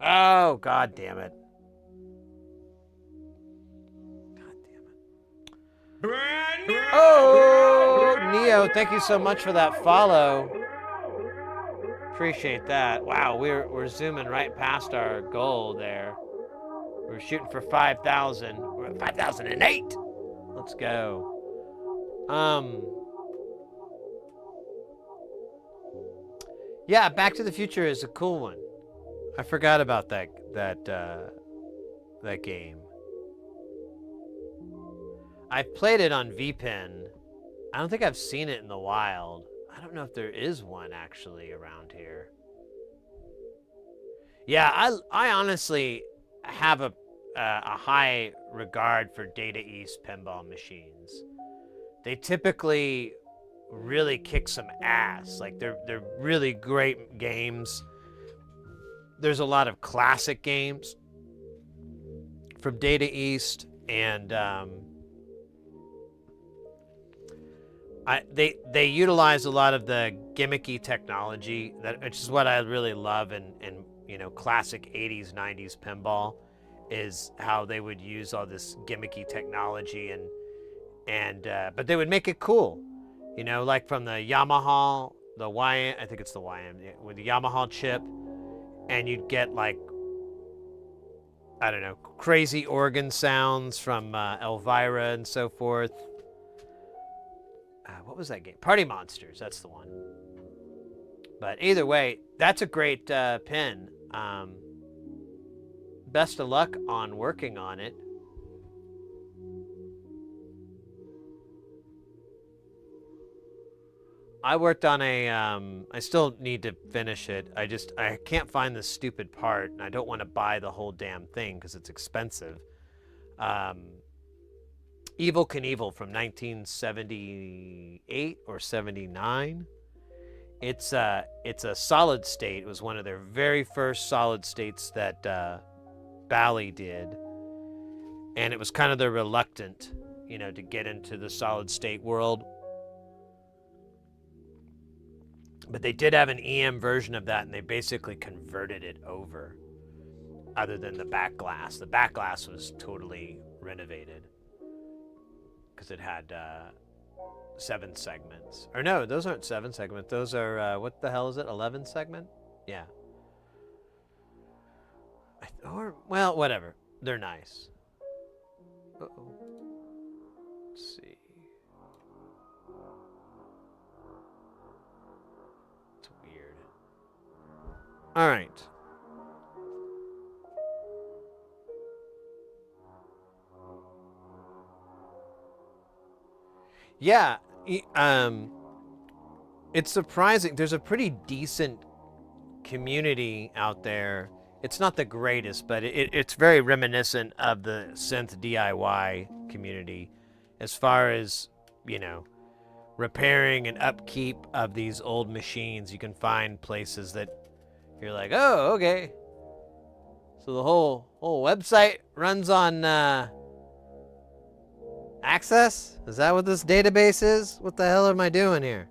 Oh, god damn it. God damn it. Brand new. Oh, Neo, thank you so much for that follow. Appreciate that. Wow, we're zooming right past our goal there. We're shooting for 5,000. We're at 5,008. Let's go. Yeah, Back to the Future is a cool one. I forgot about that game. I've played it on VPN. I don't think I've seen it in the wild. I don't know if there is one actually around here. Yeah, I honestly have a high regard for Data East pinball machines. They typically really kick some ass. Like they're really great games. There's a lot of classic games from Data East, and they utilize a lot of the gimmicky technology, which is what I really love in classic 80s 90s pinball, is how they would use all this gimmicky technology and but they would make it cool, like from the Yamaha, I think it's the YM, with the Yamaha chip, and you'd get like, I don't know, crazy organ sounds from Elvira and so forth. What was that game? Party Monsters, that's the one. But either way, that's a great pin. Best of luck on working on it. I worked on a, I still need to finish it. I can't find the stupid part, and I don't want to buy the whole damn thing because it's expensive. Evel Knievel from 1978 or 79. It's a solid state. It was one of their very first solid states that Bally did. And it was kind of the reluctant, to get into the solid state world. But they did have an EM version of that, and they basically converted it over, other than the back glass. The back glass was totally renovated because it had 7 segments. Or no, those aren't 7 segments. Those are, what the hell is it, 11 segment? Yeah. Well, whatever. They're nice. Uh-oh. Let's see. It's weird. All right. Yeah, it's surprising. There's a pretty decent community out there. It's not the greatest, but it's very reminiscent of the synth DIY community as far as, repairing and upkeep of these old machines. You can find places that you're like, oh, okay. So the whole website runs on Access? Is that what this database is? What the hell am I doing here?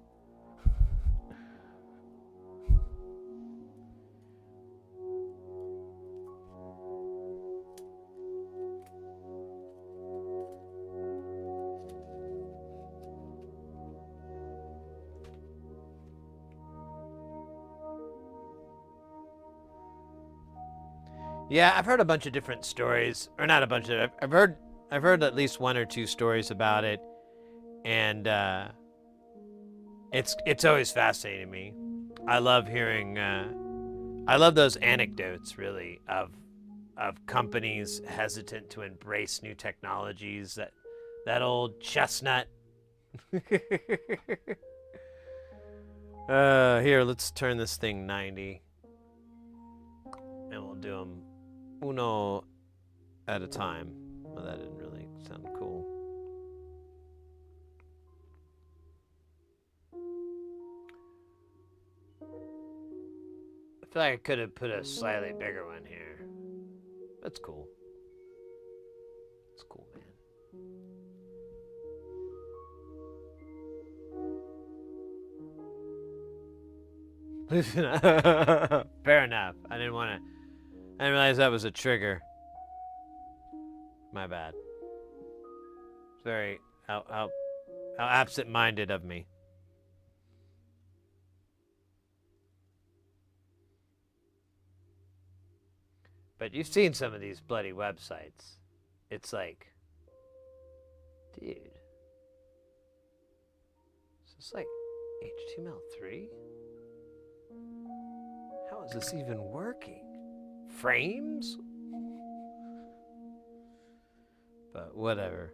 Yeah, I've heard a bunch of different stories, or not a bunch of. I've heard at least one or two stories about it, and it's always fascinating to me. I love hearing. I love those anecdotes, really, of companies hesitant to embrace new technologies. That old chestnut. Here, let's turn this thing 90, and we'll do them uno at a time. Well, that didn't really sound cool. I feel like I could have put a slightly bigger one here. That's cool. That's cool, man. Fair enough. I didn't realize that was a trigger. My bad. It's very how absent-minded of me. But you've seen some of these bloody websites. It's like, dude. Is this like HTML3? How is this even working? Frames? But whatever.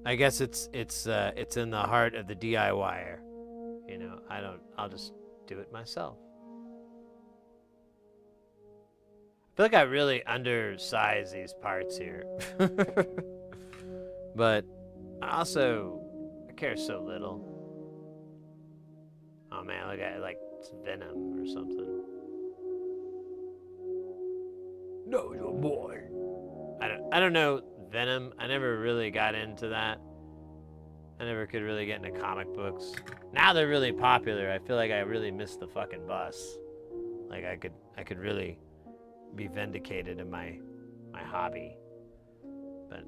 I guess it's in the heart of the DIYer. You know, I'll just do it myself. I feel like I really undersize these parts here. But I care so little. Oh man, look at it, like it's Venom or something. No, you're boy. I don't know Venom. I never really got into that. I never could really get into comic books. Now they're really popular. I feel like I really missed the fucking bus. Like I could really be vindicated in my hobby. But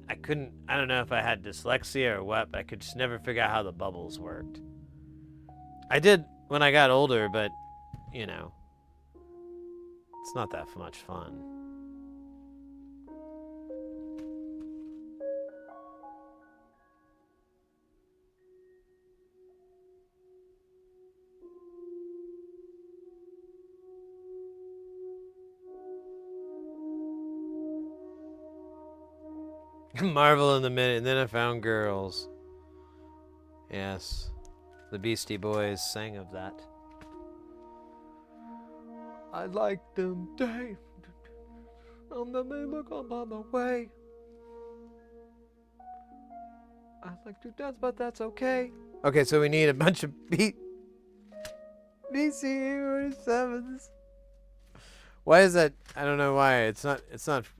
I couldn't, I don't know if I had dyslexia or what, but I could just never figure out how the bubbles worked. I did when I got older, but, you know, it's not that much fun. Marvel in the minute, and then I found girls. Yes, the Beastie Boys sang of that. I like them, Dave. And then they look up on the way. I like to dance, but that's okay. Okay, so we need a bunch of BC-47s. Why is that? I don't know why. It's not,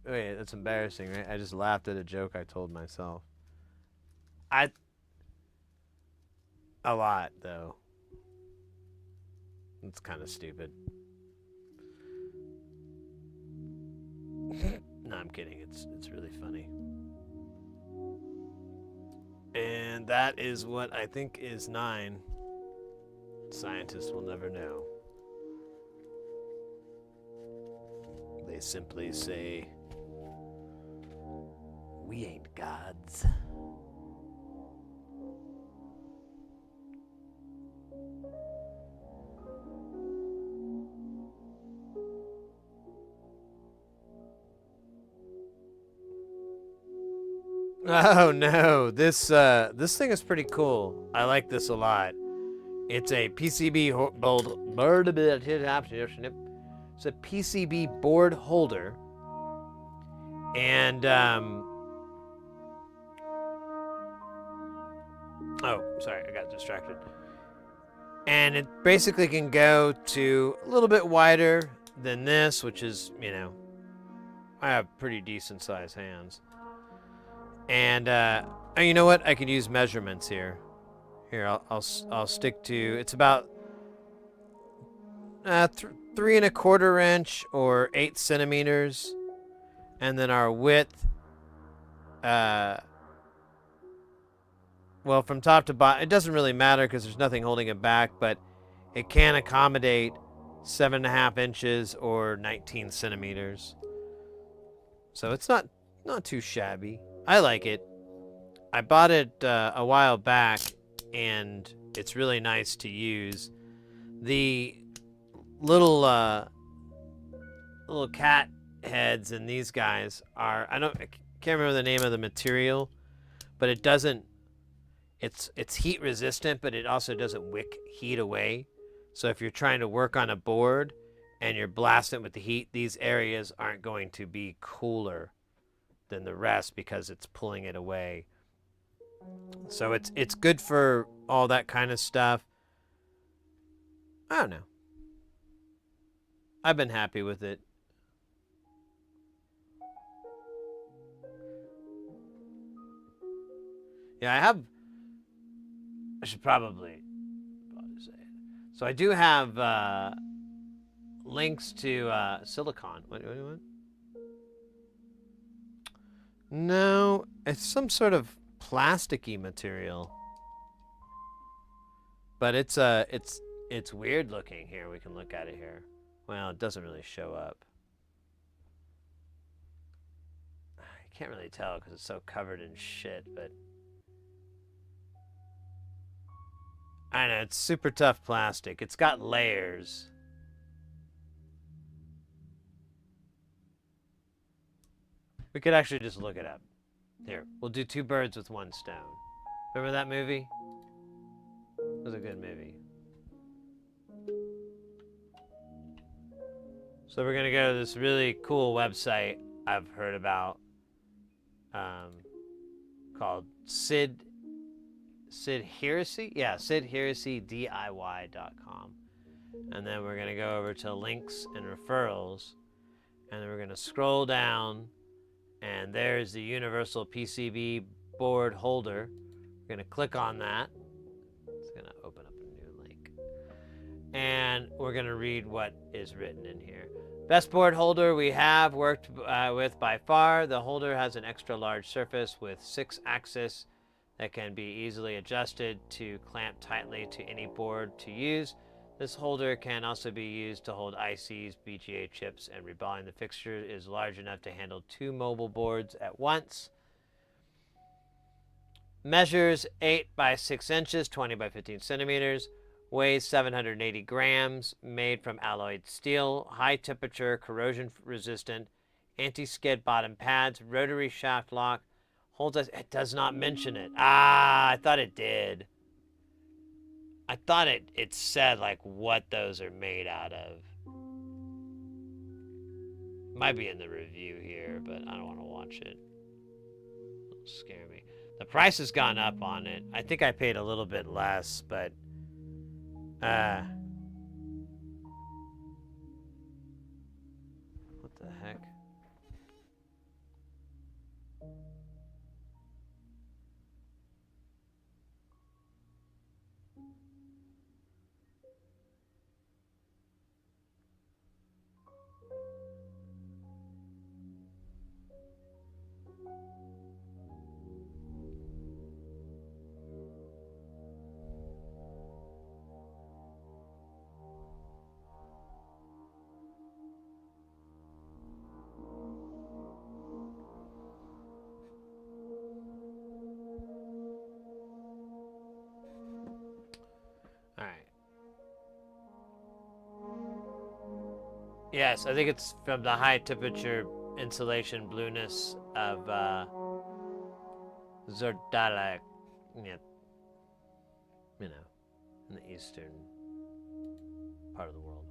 wait, it's embarrassing, right? I just laughed at a joke I told myself. A lot, though. It's kind of stupid. No, I'm kidding. It's really funny. And that is what I think is 9. Scientists will never know. They simply say, we ain't gods. Oh no, this thing is pretty cool. I like this a lot. It's a PCB It's a PCB board holder, and oh, sorry, I got distracted. And it basically can go to a little bit wider than this, which is, you know, I have pretty decent sized hands. And you know what? I could use measurements here. Here, I'll stick to. It's about 3 1/4 inch or 8 centimeters, and then our width. Well, from top to bottom, it doesn't really matter because there's nothing holding it back, but it can accommodate 7.5 inches or 19 centimeters. So it's not too shabby. I like it. I bought it a while back, and it's really nice to use. The little little cat heads in these guys are I can't remember the name of the material, but it doesn't. It's heat resistant, but it also doesn't wick heat away. So if you're trying to work on a board and you're blasting with the heat, these areas aren't going to be cooler than the rest because it's pulling it away. So it's good for all that kind of stuff. I don't know. I've been happy with it. Yeah, I should probably say it. So I do have links to silicon. What? No, it's some sort of plasticky material. But it's weird looking here. We can look at it here. Well, it doesn't really show up. I can't really tell because it's so covered in shit, but I know it's super tough plastic. It's got layers. We could actually just look it up. Here, we'll do two birds with one stone. Remember that movie? It was a good movie. So we're gonna go to this really cool website I've heard about, called Sid Heresy? Yeah, SidHeresyDIY.com. And then we're gonna go over to links and referrals, and then we're gonna scroll down, and there's the universal PCB board holder. We're gonna click on that. It's gonna open up a new link. And we're gonna read what is written in here. Best board holder we have worked with by far. The holder has an extra large surface with 6 axis that can be easily adjusted to clamp tightly to any board to use. This holder can also be used to hold ICs, BGA chips, and reballing. The fixture is large enough to handle 2 mobile boards at once. Measures 8 by 6 inches, 20 by 15 centimeters. Weighs 780 grams, made from alloyed steel, high temperature, corrosion resistant, anti-skid bottom pads, rotary shaft lock, holds us. It does not mention it. I thought it did. I thought it said like what those are made out of. Might be in the review here, but I don't want to watch it. It'll scare me. The price has gone up on it. I think I paid a little bit less, but what the heck? All right. Yes, I think it's from the high temperature insulation blueness of Zordala, you know, in the eastern part of the world.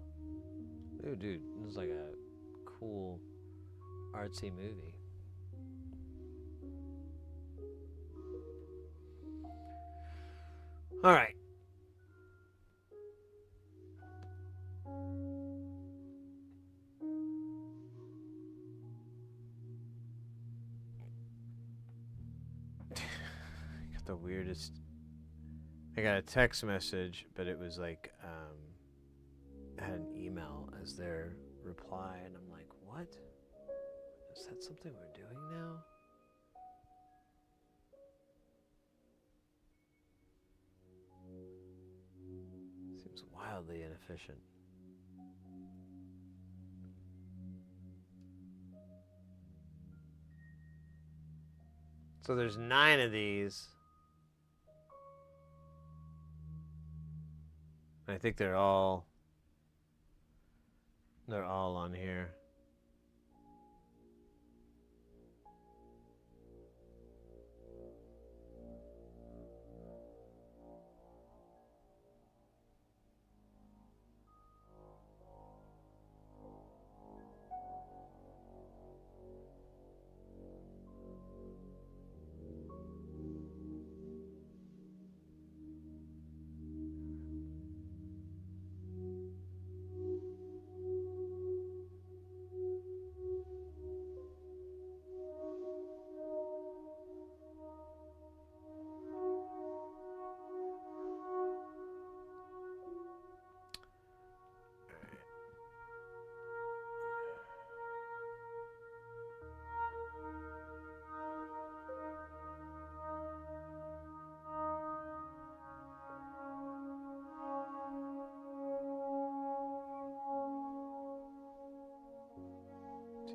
Ooh, dude, this is like a cool artsy movie. All right. Got the weirdest. I got a text message, but it was like had an email as their reply, and I'm like, what? Is that something we're doing now? Seems wildly inefficient. So there's 9 of these. I think they're all on here.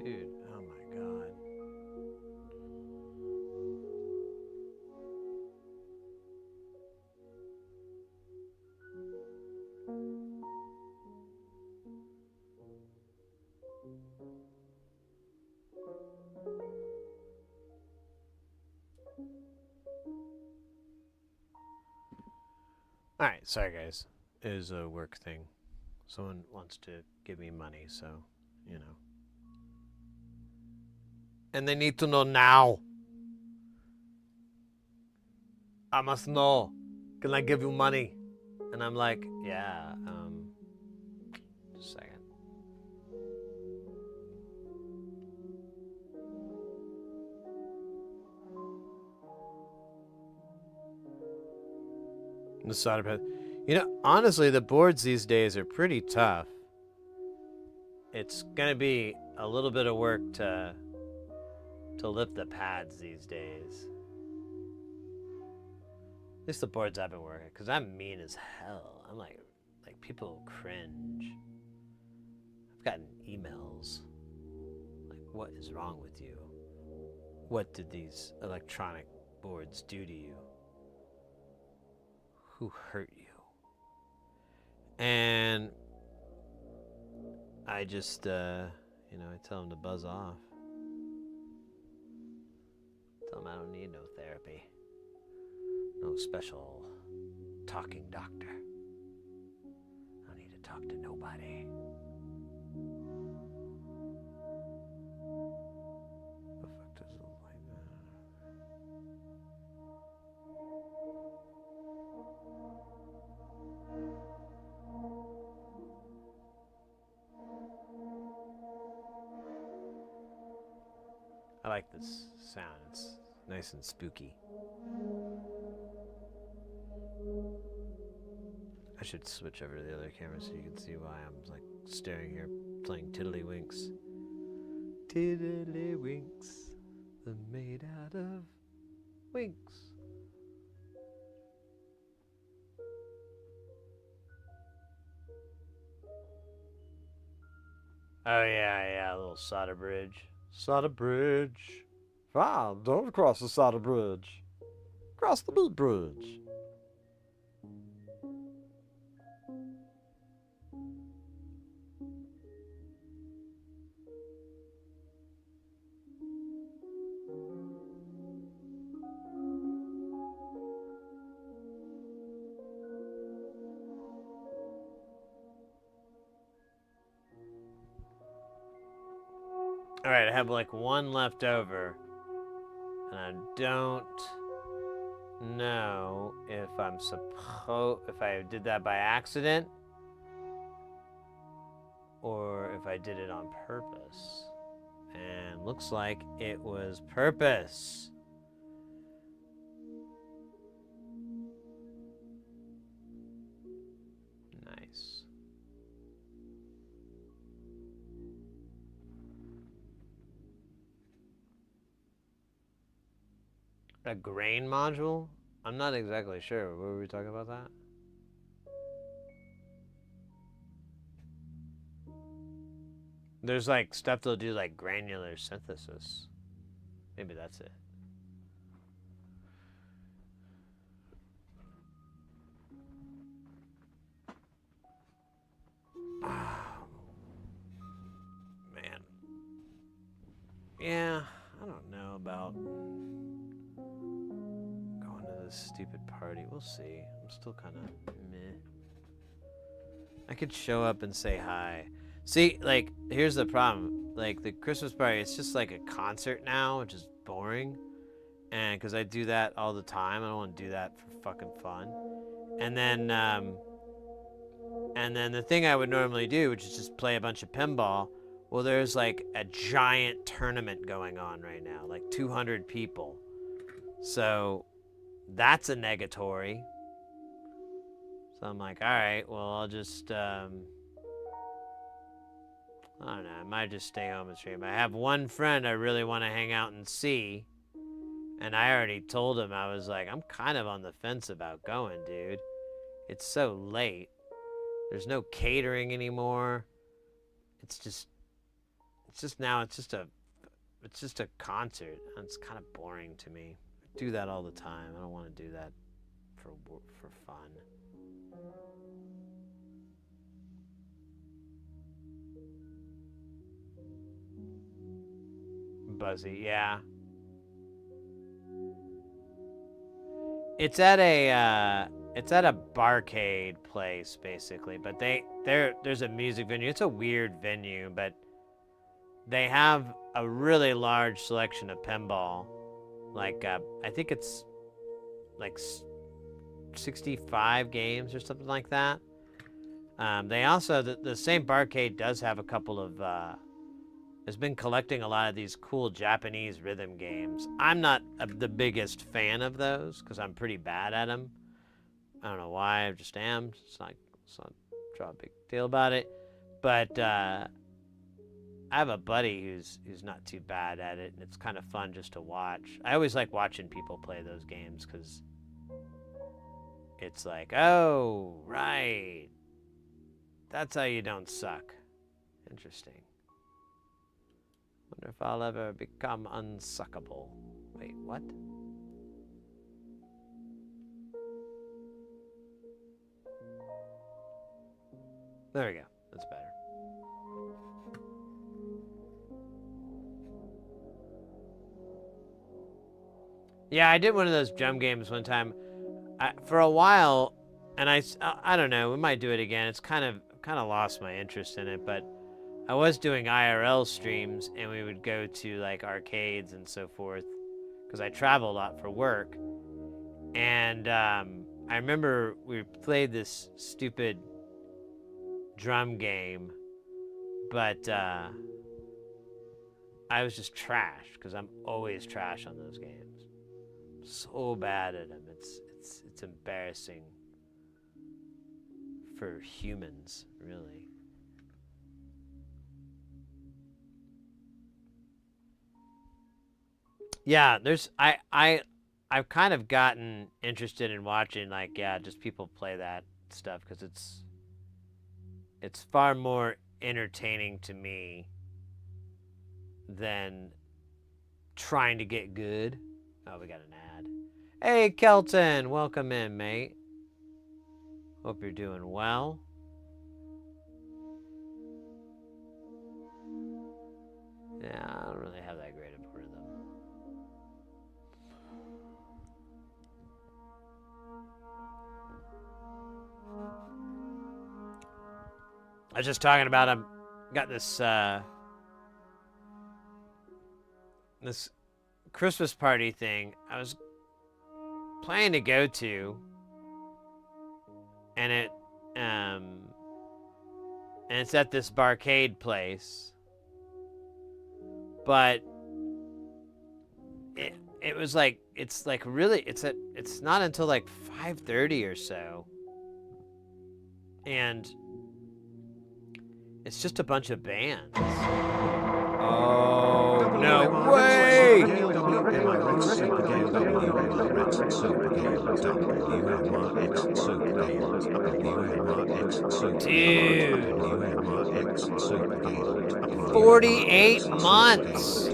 Dude, oh my god. Alright, sorry guys. It is a work thing. Someone wants to give me money, so, you know. And they need to know now. I must know. Can I give you money? And I'm like, yeah, just a second. The solder pad. You know, honestly, the boards these days are pretty tough. It's gonna be a little bit of work to lift the pads these days. At least the boards I've been working, because I'm mean as hell. I'm like people cringe. I've gotten emails like, what is wrong with you? What did these electronic boards do to you? Who hurt you? And I just, I tell them to buzz off. Tell them I don't need no therapy. No special talking doctor. I don't need to talk to nobody. The fuck does it look like that? I like this sound. It's nice and spooky. I should switch over to the other camera so you can see why I'm like staring here playing tiddlywinks. Tiddlywinks, they're made out of winks. Oh yeah, a little solder bridge. Solder bridge. Ah, don't cross the solder bridge. Cross the meat bridge. Alright, I have like one left over. And I don't know if if I did that by accident or if I did it on purpose. And looks like it was purpose. Nice. A grain module? I'm not exactly sure. What were we talking about that? There's like stuff that'll do like granular synthesis. Maybe that's it. Yeah, I don't know about going to this stupid party. We'll see. I'm still kind of meh. I could show up and say hi. See, like, here's the problem. Like, the Christmas party, it's just like a concert now, which is boring. And because I do that all the time, I don't want to do that for fucking fun. And then the thing I would normally do, which is just play a bunch of pinball. Well, there's like a giant tournament going on right now, like 200 people. So that's a negatory. So I'm like, all right, well, I'll just, I don't know, I might just stay home and stream. I have one friend I really want to hang out and see. And I already told him, I was like, I'm kind of on the fence about going, dude. It's so late. There's no catering anymore. It's just a concert. And it's kind of boring to me. I do that all the time. I don't want to do that for fun. Buzzy, yeah. It's at a barcade place basically, but there's a music venue. It's a weird venue, but they have a really large selection of pinball. Like I think it's like 65 games or something like that. They also the same barcade does have a couple of has been collecting a lot of these cool Japanese rhythm games. I'm not the biggest fan of those because I'm pretty bad at them. I don't know why, I just am. It's not draw a big deal about it. But I have a buddy who's not too bad at it, and it's kind of fun just to watch. I always like watching people play those games because it's like, oh, right. That's how you don't suck. Interesting. Wonder if I'll ever become unsuckable. Wait, what? There we go. That's better. Yeah, I did one of those drum games one time. For a while, and I don't know, we might do it again. It's kind of lost my interest in it, but I was doing IRL streams, and we would go to like arcades and so forth, because I travel a lot for work. And I remember we played this stupid drum game, but I was just trash, because I'm always trash on those games. So bad at them. It's embarrassing for humans, really. Yeah, I've kind of gotten interested in watching, like, yeah, just people play that stuff, because it's far more entertaining to me than trying to get good. Oh, we got an ad. Hey, Kelton, welcome in, mate. Hope you're doing well. Yeah, I don't really have that great of a rhythm. I was just talking about got this this Christmas party thing I was planning to go to, and it's at this barcade place, but it was like, it's like really, it's not until like 5:30 or so, and it's just a bunch of bands. Oh, no way! Dude. 48 months.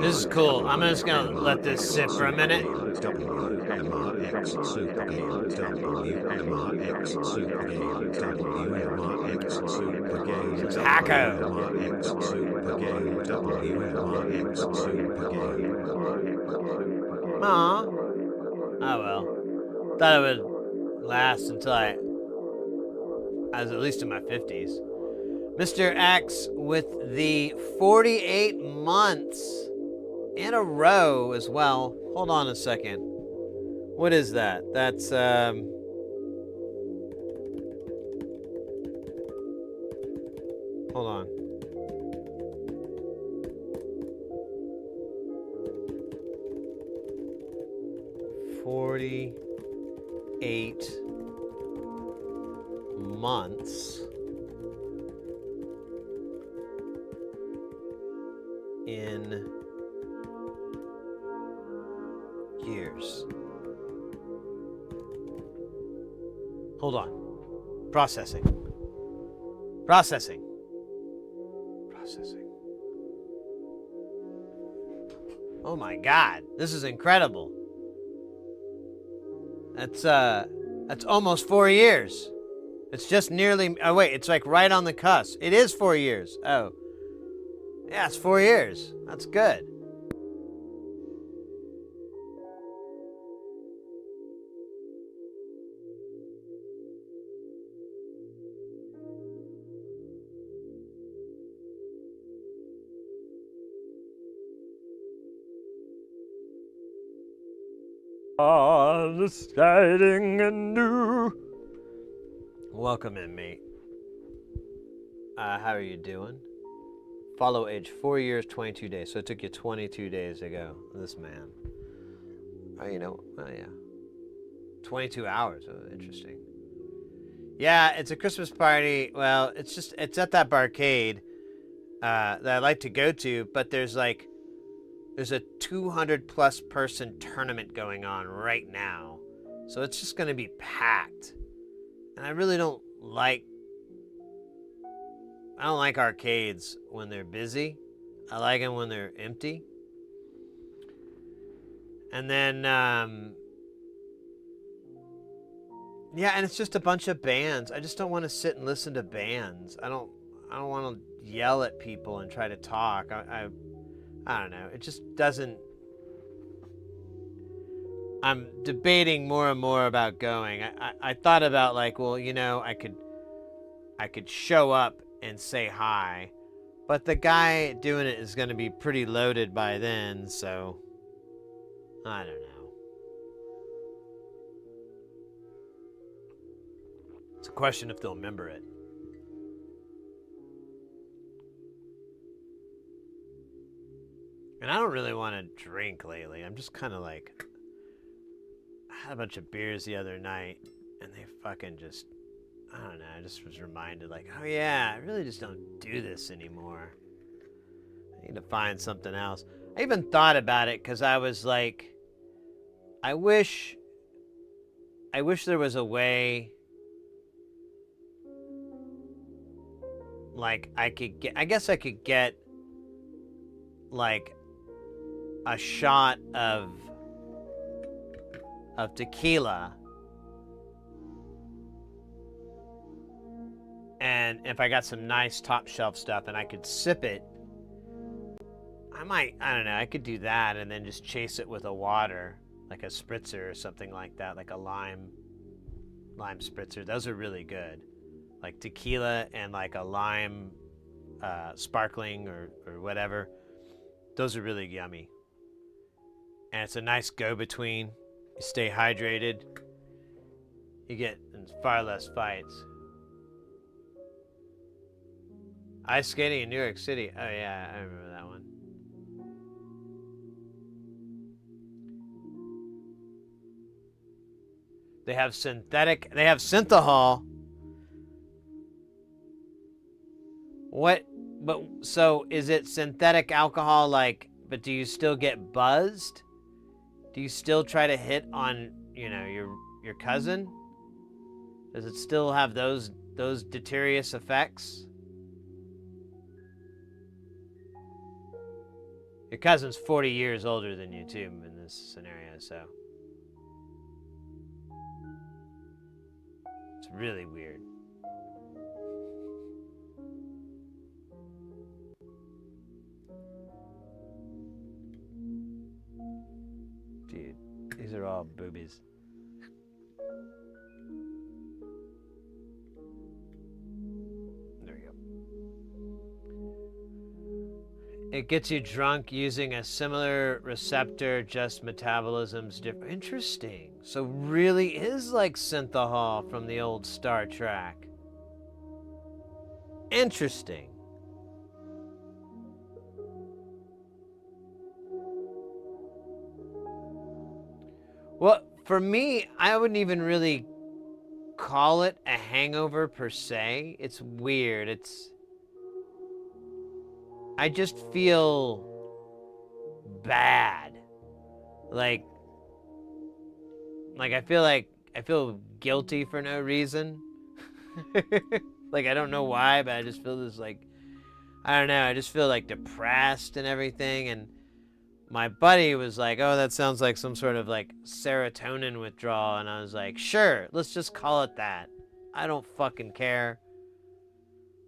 This is cool. I'm just gonna let this sit for a minute. It's Hacko. Aw. Oh well. Thought it would last until I was at least in my 50s. Mr. X with the 48 months in a row as well. Hold on a second. What is that? That's hold on. $48 months in years. Hold on. Processing. Processing. Processing. Oh my God, this is incredible. That's almost 4 years. It's just nearly, oh wait, it's like right on the cusp. It is 4 years. Oh. Yeah, it's 4 years. That's good. Starting anew. Welcome in, mate. How are you doing? Follow age 4 years, 22 days. So it took you 22 days to go. This man. Oh, you know. Oh, yeah. 22 hours. Oh, interesting. Yeah, it's a Christmas party. Well, it's at that barcade that I like to go to, but there's a 200 plus person tournament going on right now. So it's just going to be packed. And I really don't like arcades when they're busy. I like them when they're empty. And then yeah, and it's just a bunch of bands. I just don't want to sit and listen to bands. I don't want to yell at people and try to talk. I don't know. It just doesn't. I'm debating more and more about going. I thought about well, you know, I could show up and say hi, but the guy doing it is going to be pretty loaded by then, so I don't know. It's a question if they'll remember it. And I don't really want to drink lately. I'm just kind of I had a bunch of beers the other night, and they fucking just, I don't know, I just was reminded, oh yeah, I really just don't do this anymore. I need to find something else. I even thought about it, because I was I wish there was a way, I guess I could get, a shot of tequila, and if I got some nice top shelf stuff and I could sip it, I don't know, I could do that and then just chase it with a water, like a spritzer or something like that, like a lime spritzer. Those are really good, like tequila and a lime sparkling or whatever. Those are really yummy. And it's a nice go-between. You stay hydrated. You get far less fights. Ice skating in New York City. Oh yeah, I remember that one. They have synthahol. What? But so is it synthetic alcohol? Like, but do you still get buzzed? Do you still try to hit on, your cousin? Does it still have those deleterious effects? Your cousin's 40 years older than you too in this scenario, so it's really weird. Dude, these are all boobies. There we go. It gets you drunk using a similar receptor, just metabolism's different. Interesting. So really is like synthahol from the old Star Trek. Interesting. Well, for me, I wouldn't even really call it a hangover per se. It's weird. I just feel bad. Like I feel guilty for no reason. Like I don't know why, but I just feel this I don't know, I just feel like depressed and everything. And my buddy was like, oh, that sounds like some sort of like serotonin withdrawal. And I was like, sure, let's just call it that. I don't fucking care.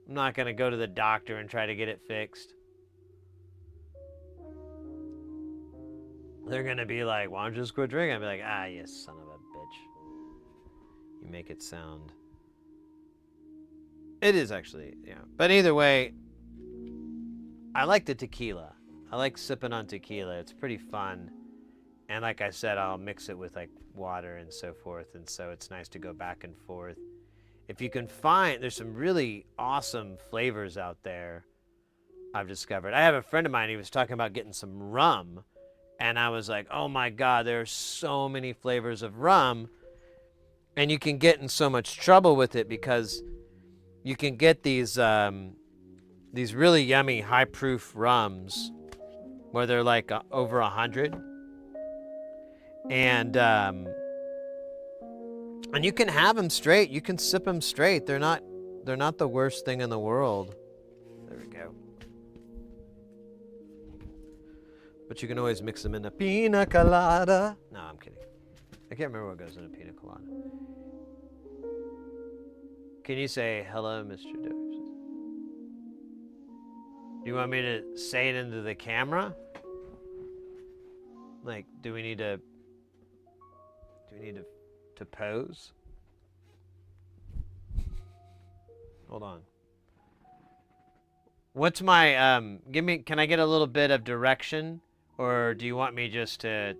I'm not going to go to the doctor and try to get it fixed. They're going to be like, why don't you just quit drinking? I'll be like, ah, you son of a bitch. You make it sound. It is actually, yeah. But either way, I like the tequila. I like sipping on tequila. It's pretty fun. And like I said, I'll mix it with like water and so forth. And so it's nice to go back and forth. If you can find, there's some really awesome flavors out there I've discovered. I have a friend of mine, he was talking about getting some rum. And I was like, oh my God, there are so many flavors of rum. And you can get in so much trouble with it because you can get these really yummy high-proof rums where they're like over 100, and you can have them straight. You can sip them straight. They're not the worst thing in the world. There we go. But you can always mix them in a pina colada. No, I'm kidding. I can't remember what goes in a pina colada. Can you say hello, Mr. Doe? Do you want me to say it into the camera? Like, do we need to pose? Hold on. What's my can I get a little bit of direction, or do you want me just to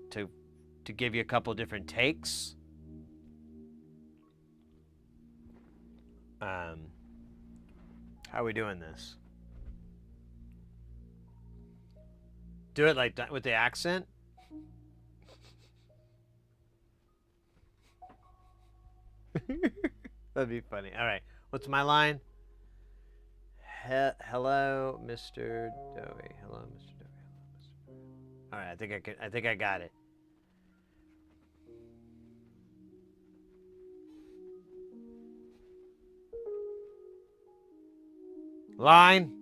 give you a couple different takes? How are we doing this? Do it like that with the accent? That'd be funny. All right. What's my line? Hello, Mr. Dowie. Hello, Mr. Dowie. Hello, Mr. Dowie. All right. I think I got it. Line.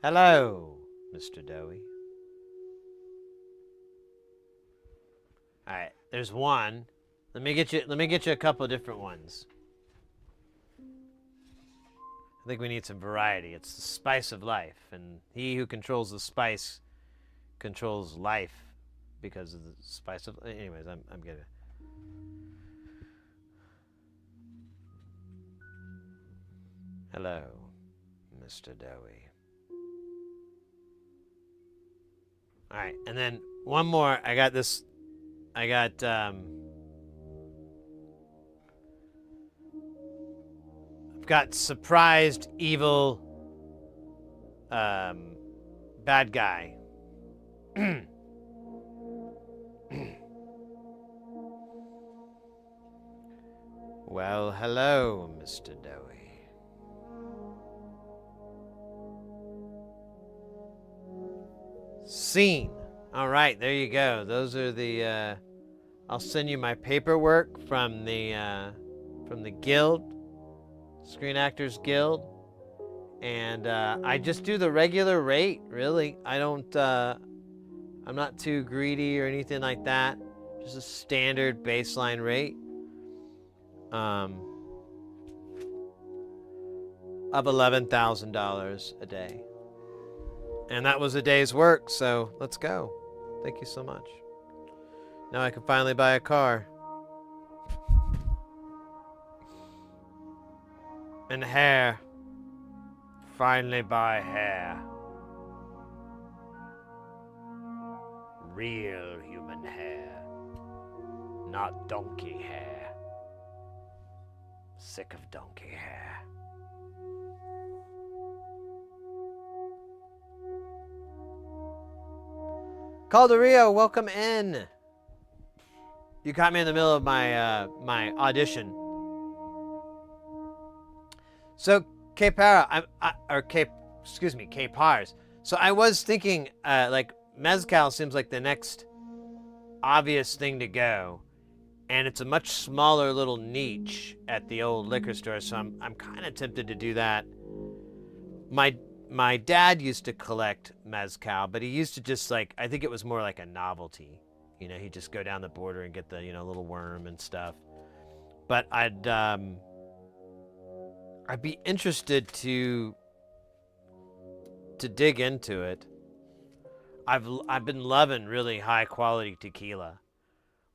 Hello, Mr. Dowie. All right, there's one. Let me get you a couple of different ones. I think we need some variety. It's the spice of life, and he who controls the spice controls life because of the spice of. Anyways, I'm good. Hello, Mr. Dowie. All right, and then one more. I got this. I got I've got surprised evil bad guy. Well, hello, Mr. Dowie. Scene. All right, there you go. Those are the. I'll send you my paperwork from the guild, Screen Actors Guild, and I just do the regular rate. Really, I don't. I'm not too greedy or anything like that. Just a standard baseline rate. Of $11,000 a day. And that was a day's work, so let's go. Thank you so much. Now I can finally buy a car. And hair. Finally buy hair. Real human hair. Not donkey hair. Sick of donkey hair. Calderio, welcome in. You caught me in the middle of my my audition. So, K-Para, K-Pars. So I was thinking, like, Mezcal seems like the next obvious thing to go. And it's a much smaller little niche at the old liquor store, so I'm kind of tempted to do that. My dad used to collect mezcal, but he used to just, like, I think it was more like a novelty. You know, he'd just go down the border and get the, you know, little worm and stuff. But I'd be interested to dig into it. I've been loving really high quality tequila.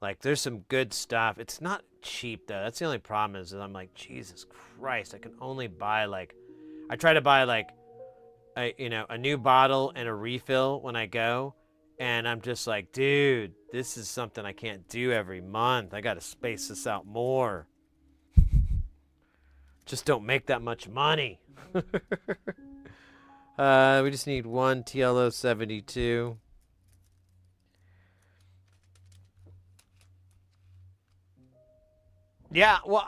Like, there's some good stuff. It's not cheap, though. That's the only problem is that I'm like, Jesus Christ, I can only buy, like... I try to buy, like, a new bottle and a refill when I go. And I'm just like, dude, this is something I can't do every month. I got to space this out more. Just don't make that much money. We just need one TLO 72. Yeah, well,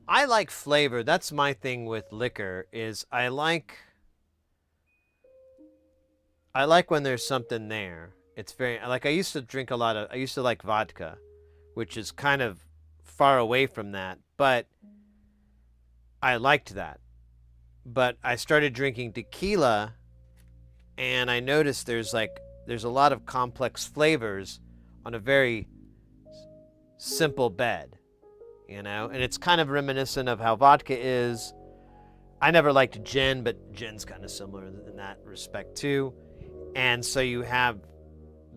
I like flavor. That's my thing with liquor is I like when there's something there. It's very, like, I used to like vodka, which is kind of far away from that, but I liked that. But I started drinking tequila and I noticed there's a lot of complex flavors on a very simple bed. You know, and it's kind of reminiscent of how vodka is. I never liked gin, but gin's kind of similar in that respect too. And so you have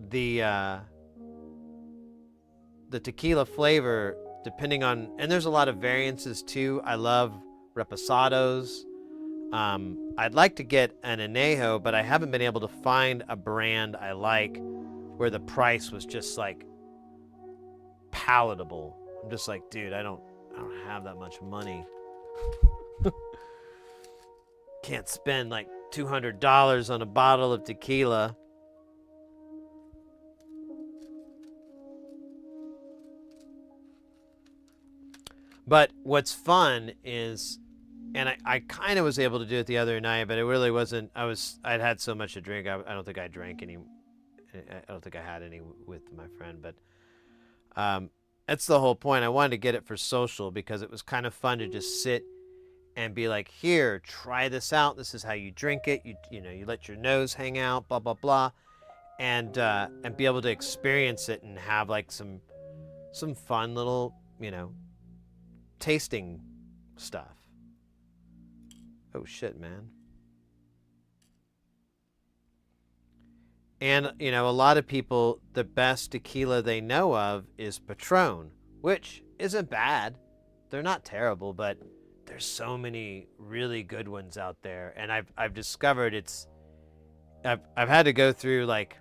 the tequila flavor depending on, and there's a lot of variances too. I love reposados. I'd like to get an anejo, but I haven't been able to find a brand I like where the price was just like palatable. I'm just like, dude, I don't have that much money. Can't spend like $200 on a bottle of tequila. But what's fun is, and I kind of was able to do it the other night, but it really wasn't. I'd had so much to drink. I don't think I drank any. I don't think I had any with my friend, but that's the whole point. I wanted to get it for social because it was kind of fun to just sit and be like, here, try this out. This is how you drink it. You know, you let your nose hang out, blah, blah, blah. And be able to experience it and have like some fun little, you know, tasting stuff. Oh shit, man. And, you know, a lot of people, the best tequila they know of is Patron, which isn't bad. They're not terrible, but there's so many really good ones out there, and I've discovered I've had to go through like,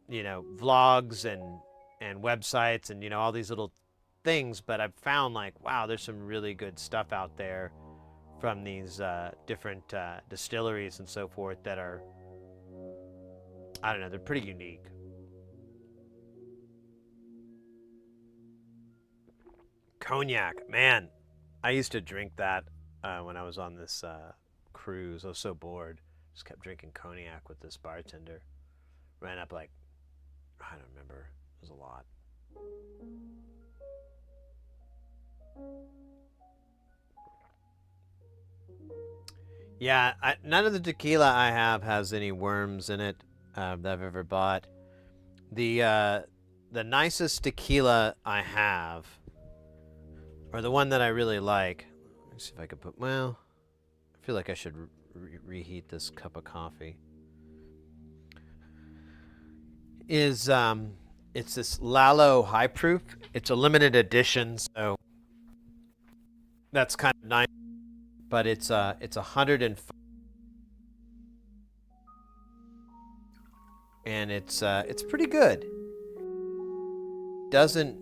you know, vlogs and websites and, you know, all these little things, but I've found like, wow, there's some really good stuff out there from these different distilleries and so forth that are, I don't know, they're pretty unique. Cognac, man, I used to drink that when I was on this cruise. I was so bored, just kept drinking cognac with this bartender. Ran up like, I don't remember, it was a lot. Yeah, none of the tequila I have has any worms in it that I've ever bought. The nicest tequila I have, or the one that I really like, let me see if I can put, well, I feel like I should reheat this cup of coffee, is it's this Lalo High Proof. It's a limited edition, so that's kind of nice. But it's 105, and it's pretty good. Doesn't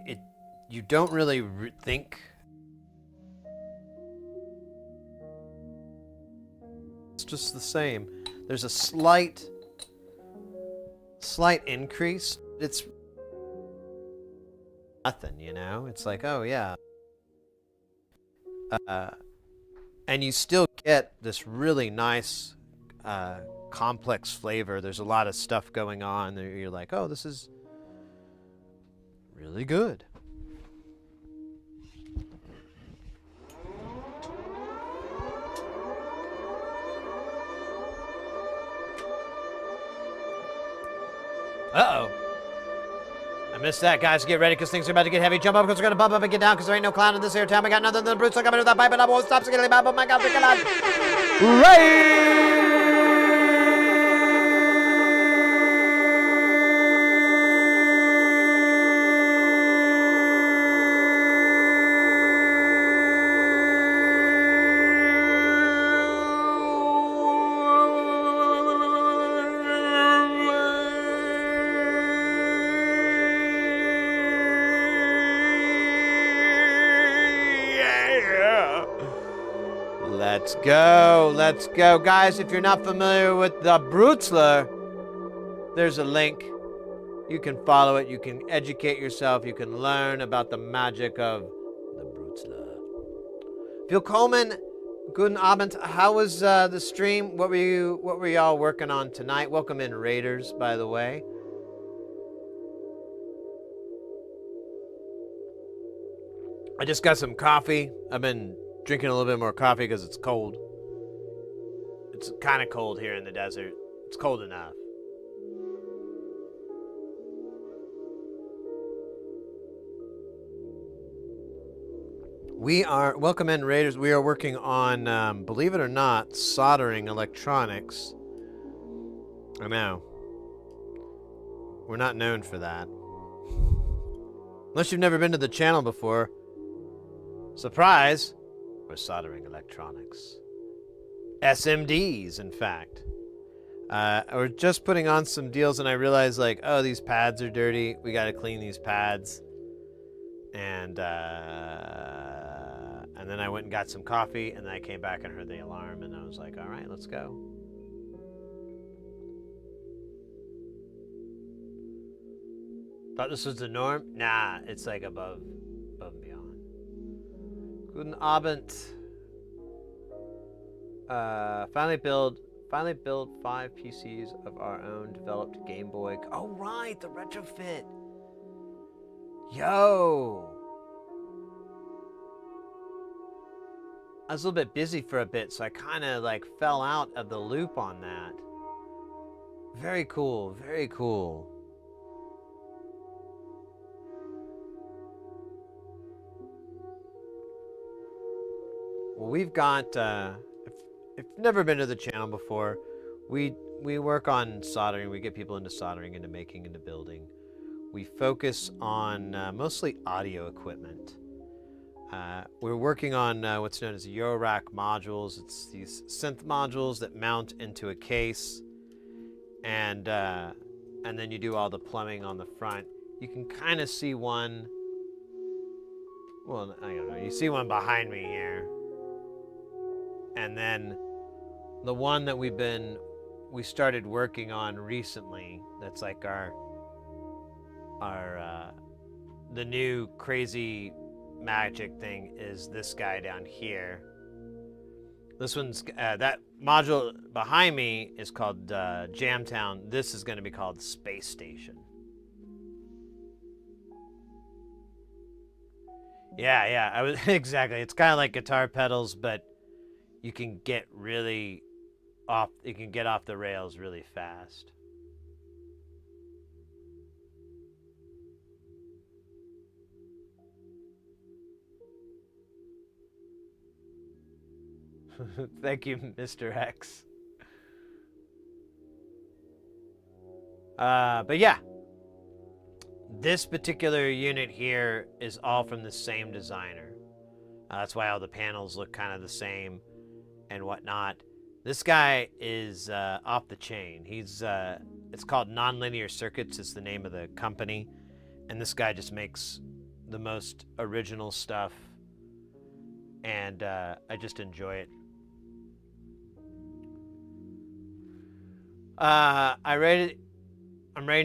it? You don't really think. It's just the same. There's a slight increase. It's nothing, you know. It's like, oh yeah. And you still get this really nice, complex flavor. There's a lot of stuff going on. You're like, oh, this is really good. Uh-oh. I missed that, guys. Get ready, because things are about to get heavy. Jump up, because we're going to bump up and get down, because there ain't no clown in this here town. We got nothing than the brutes coming with that pipe, and I won't stop singing about, oh my God, freaking out. Let's go. Guys, if you're not familiar with the Brutzler, there's a link. You can follow it. You can educate yourself. You can learn about the magic of the Brutzler. Willkommen, guten Abend. How was the stream? What were y'all working on tonight? Welcome in, Raiders, by the way. I just got some coffee. I've been drinking a little bit more coffee because it's cold. It's kind of cold here in the desert. It's cold enough. We are, welcome in, Raiders. We are working on, believe it or not, soldering electronics. I know. We're not known for that. Unless you've never been to the channel before. Surprise! We're soldering electronics. SMDs, in fact. We're just putting on some deals, and I realized, like, oh, these pads are dirty. We got to clean these pads. And then I went and got some coffee, and then I came back and heard the alarm, and I was like, all right, let's go. Thought this was the norm? Nah, it's like above and beyond. Guten Abend. Finally build 5 PCs of our own developed Game Boy. Oh right, the retrofit. Yo. I was a little bit busy for a bit, so I kind of like fell out of the loop on that. Very cool, very cool. Well, we've got if you've never been to the channel before, we work on soldering. We get people into soldering, into making, into building. we focus on mostly audio equipment. We're working on what's known as Eurorack modules. It's these synth modules that mount into a case, and then you do all the plumbing on the front. You can kind of see one. Well, I don't know. You see one behind me here, and then the one that we started working on recently. That's like our the new crazy magic thing is this guy down here. This one's that module behind me is called Jamtown. This is going to be called Space Station. Yeah, I was exactly. It's kind of like guitar pedals, but you can get really off. You can get off the rails really fast. Thank you, Mr. X. But yeah, this particular unit here is all from the same designer. That's why all the panels look kind of the same and whatnot. This guy is off the chain. He's it's called Nonlinear Circuits. Is the name of the company, and this guy just makes the most original stuff, and I just enjoy it. I'm ready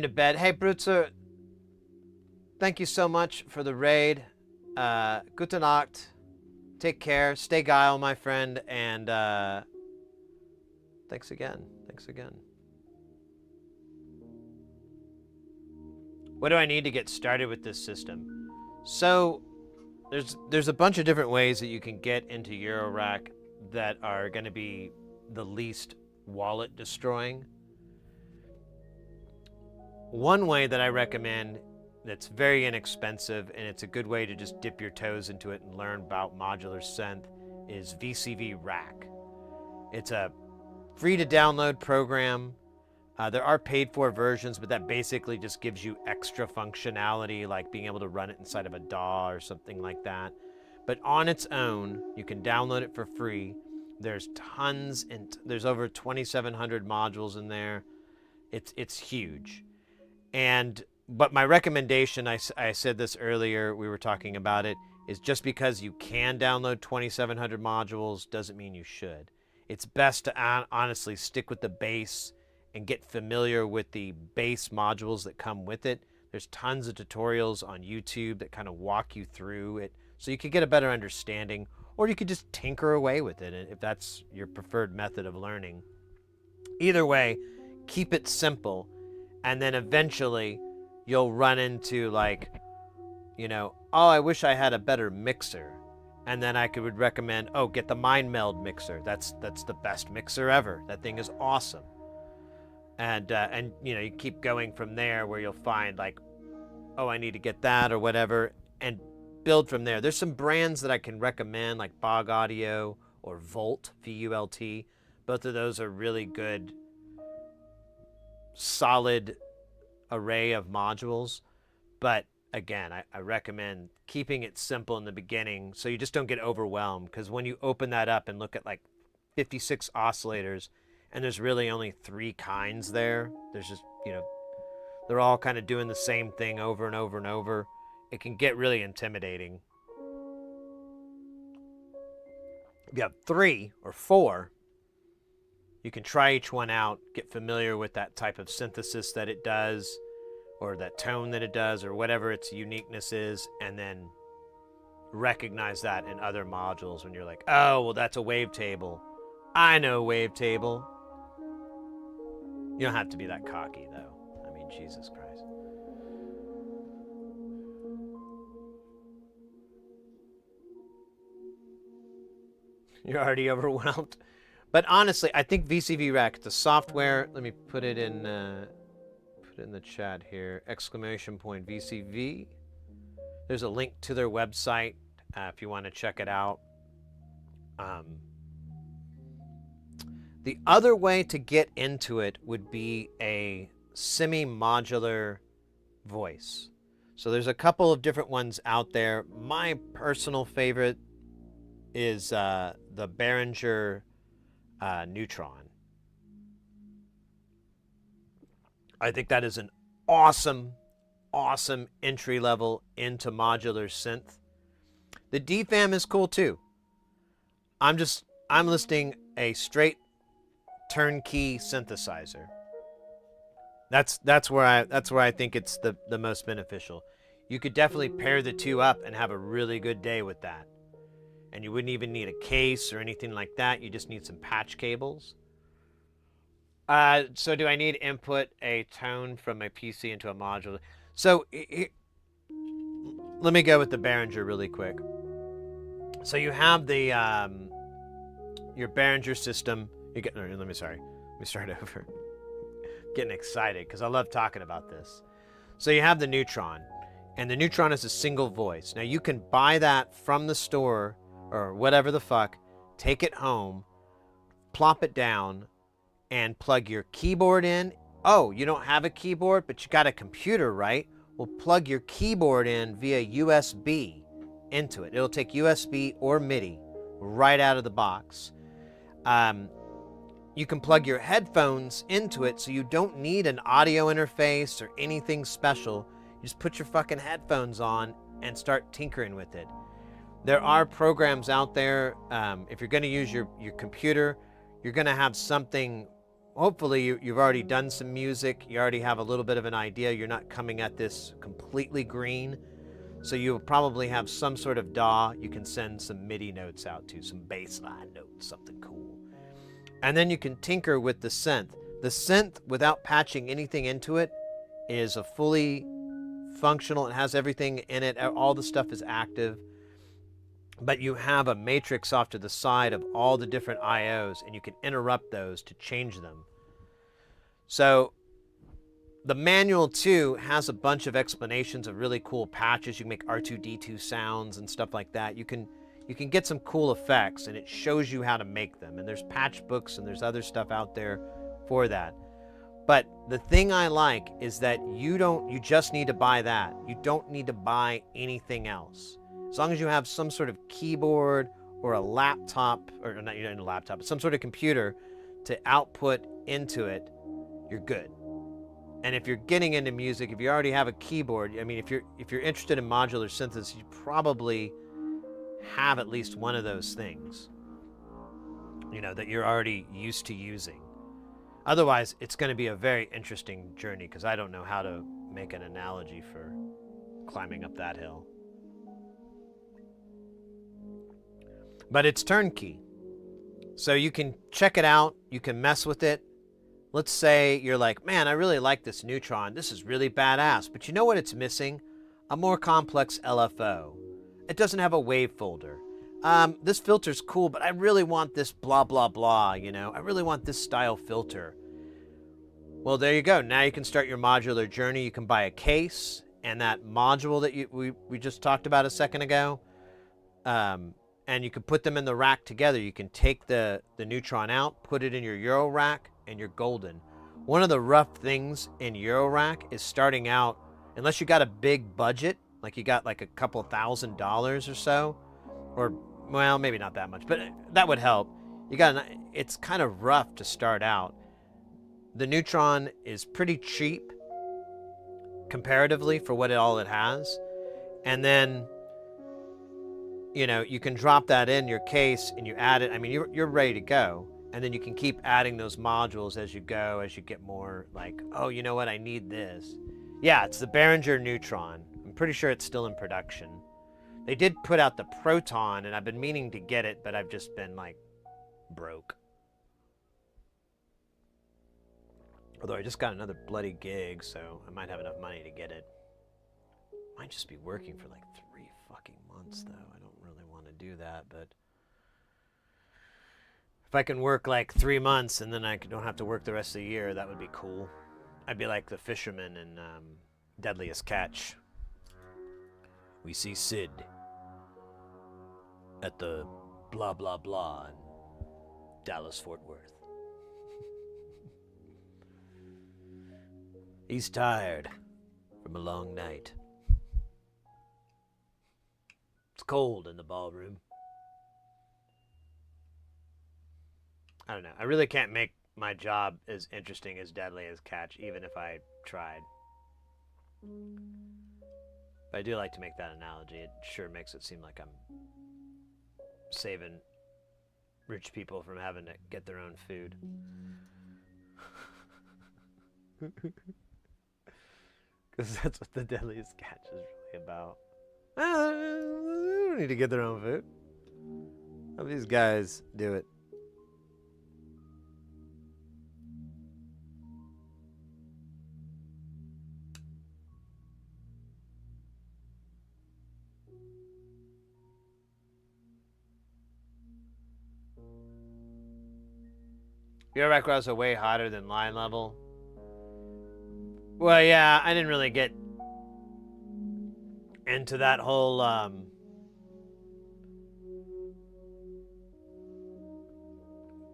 to bed. Hey, Brutzer, thank you so much for the raid. Gute Nacht. Take care. Stay guile, my friend, and thanks again. Thanks again. What do I need to get started with this system? So, there's a bunch of different ways that you can get into Eurorack that are going to be the least wallet destroying. One way that I recommend that's very inexpensive, and it's a good way to just dip your toes into it and learn about modular synth, is VCV Rack. It's a free to download program. There are paid for versions, but that basically just gives you extra functionality, like being able to run it inside of a DAW or something like that. But on its own, you can download it for free. There's tons, and there's over 2,700 modules in there. It's huge. But my recommendation, I said this earlier, we were talking about it, is just because you can download 2,700 modules doesn't mean you should. It's best to honestly stick with the base and get familiar with the base modules that come with it. There's tons of tutorials on YouTube that kind of walk you through it so you can get a better understanding, or you could just tinker away with it if that's your preferred method of learning. Either way, keep it simple, and then eventually you'll run into like, oh, I wish I had a better mixer. And then I would recommend, get the Mind Meld mixer. That's the best mixer ever. That thing is awesome. And you keep going from there where you'll find like, I need to get that or whatever, and build from there. There's some brands that I can recommend like Bog Audio or Volt, V-U-L-T. Both of those are really good, solid array of modules. But again, I recommend keeping it simple in the beginning so you just don't get overwhelmed, because when you open that up and look at like 56 oscillators and there's really only 3 kinds there, there's just, they're all kind of doing the same thing over and over and over. It can get really intimidating. If you have 3 or 4, you can try each one out, get familiar with that type of synthesis that it does, or that tone that it does, or whatever its uniqueness is, and then recognize that in other modules when you're like, oh, well, that's a wavetable. I know wavetable. You don't have to be that cocky, though. I mean, Jesus Christ. You're already overwhelmed. But honestly, I think VCV Rack, the software, let me put it in the chat here, ! VCV. There's a link to their website if you want to check it out. The other way to get into it would be a semi-modular voice. So there's a couple of different ones out there. My personal favorite is the Behringer Neutron. I think that is an awesome entry level into modular synth. The DFAM is cool too. I'm listing a straight turnkey synthesizer. That's where I think it's the most beneficial. You could definitely pair the two up and have a really good day with that. And you wouldn't even need a case or anything like that. You just need some patch cables. So do I need to input a tone from my PC into a module? So let me go with the Behringer really quick. So you have the your Behringer system. Let me start over. Getting excited because I love talking about this. So you have the Neutron, and the Neutron is a single voice. Now you can buy that from the store or whatever the fuck, take it home, plop it down, and plug your keyboard in. Oh, you don't have a keyboard, but you got a computer, right? Well, plug your keyboard in via USB into it. It'll take USB or MIDI right out of the box. You can plug your headphones into it, so you don't need an audio interface or anything special. You just put your fucking headphones on and start tinkering with it. There are programs out there. If you're going to use your computer, you're going to have something. Hopefully you've already done some music. You already have a little bit of an idea. You're not coming at this completely green. So you'll probably have some sort of DAW you can send some MIDI notes out to, some bass line notes, something cool. And then you can tinker with the synth. The synth, without patching anything into it, is a fully functional. It has everything in it. All the stuff is active. But you have a matrix off to the side of all the different IOs, and you can interrupt those to change them. So the manual too has a bunch of explanations of really cool patches. You can make R2D2 sounds and stuff like that. You can get some cool effects, and it shows you how to make them. And there's patch books and there's other stuff out there for that. But the thing I like is that you just need to buy that. You don't need to buy anything else. As long as you have some sort of keyboard or a laptop, or not a laptop, but some sort of computer to output into it, you're good. And if you're getting into music, if you already have a keyboard, I mean, if you're interested in modular synthesis, you probably have at least one of those things, that you're already used to using. Otherwise, it's going to be a very interesting journey, because I don't know how to make an analogy for climbing up that hill. But it's turnkey. So you can check it out. You can mess with it. Let's say you're like, man, I really like this Neutron. This is really badass. But you know what it's missing? A more complex LFO. It doesn't have a wave folder. This filter's cool, but I really want this blah, blah, blah, I really want this style filter. Well, there you go. Now you can start your modular journey. You can buy a case, and that module that we just talked about a second ago, and you can put them in the rack together. You can take the Neutron out, put it in your Euro rack, and you're golden. One of the rough things in Euro rack is starting out, unless you got a big budget, like you got like a couple $1,000 or so, or, well, maybe not that much, but that would help. It's kind of rough to start out. The Neutron is pretty cheap comparatively for what all it has. And then, you can drop that in your case and you add it. I mean, you're ready to go. And then you can keep adding those modules as you go, as you get more like, oh, you know what? I need this. Yeah, it's the Behringer Neutron. I'm pretty sure it's still in production. They did put out the Proton, and I've been meaning to get it, but I've just been like broke. Although I just got another bloody gig, so I might have enough money to get it. Might just be working for like 3 fucking months, though. I don't really want to do that, but if I can work like 3 months and then I don't have to work the rest of the year, that would be cool. I'd be like the fisherman in Deadliest Catch. We see Sid at the blah, blah, blah in Dallas, Fort Worth. He's tired from a long night. It's cold in the ballroom. I don't know. I really can't make my job as interesting as deadly as catch, even if I tried. But I do like to make that analogy. It sure makes it seem like I'm saving rich people from having to get their own food. Because that's what the deadliest catch is really about. They don't need to get their own food. Have these guys do it. Your records are way hotter than line level. Well, yeah, I didn't really get into that whole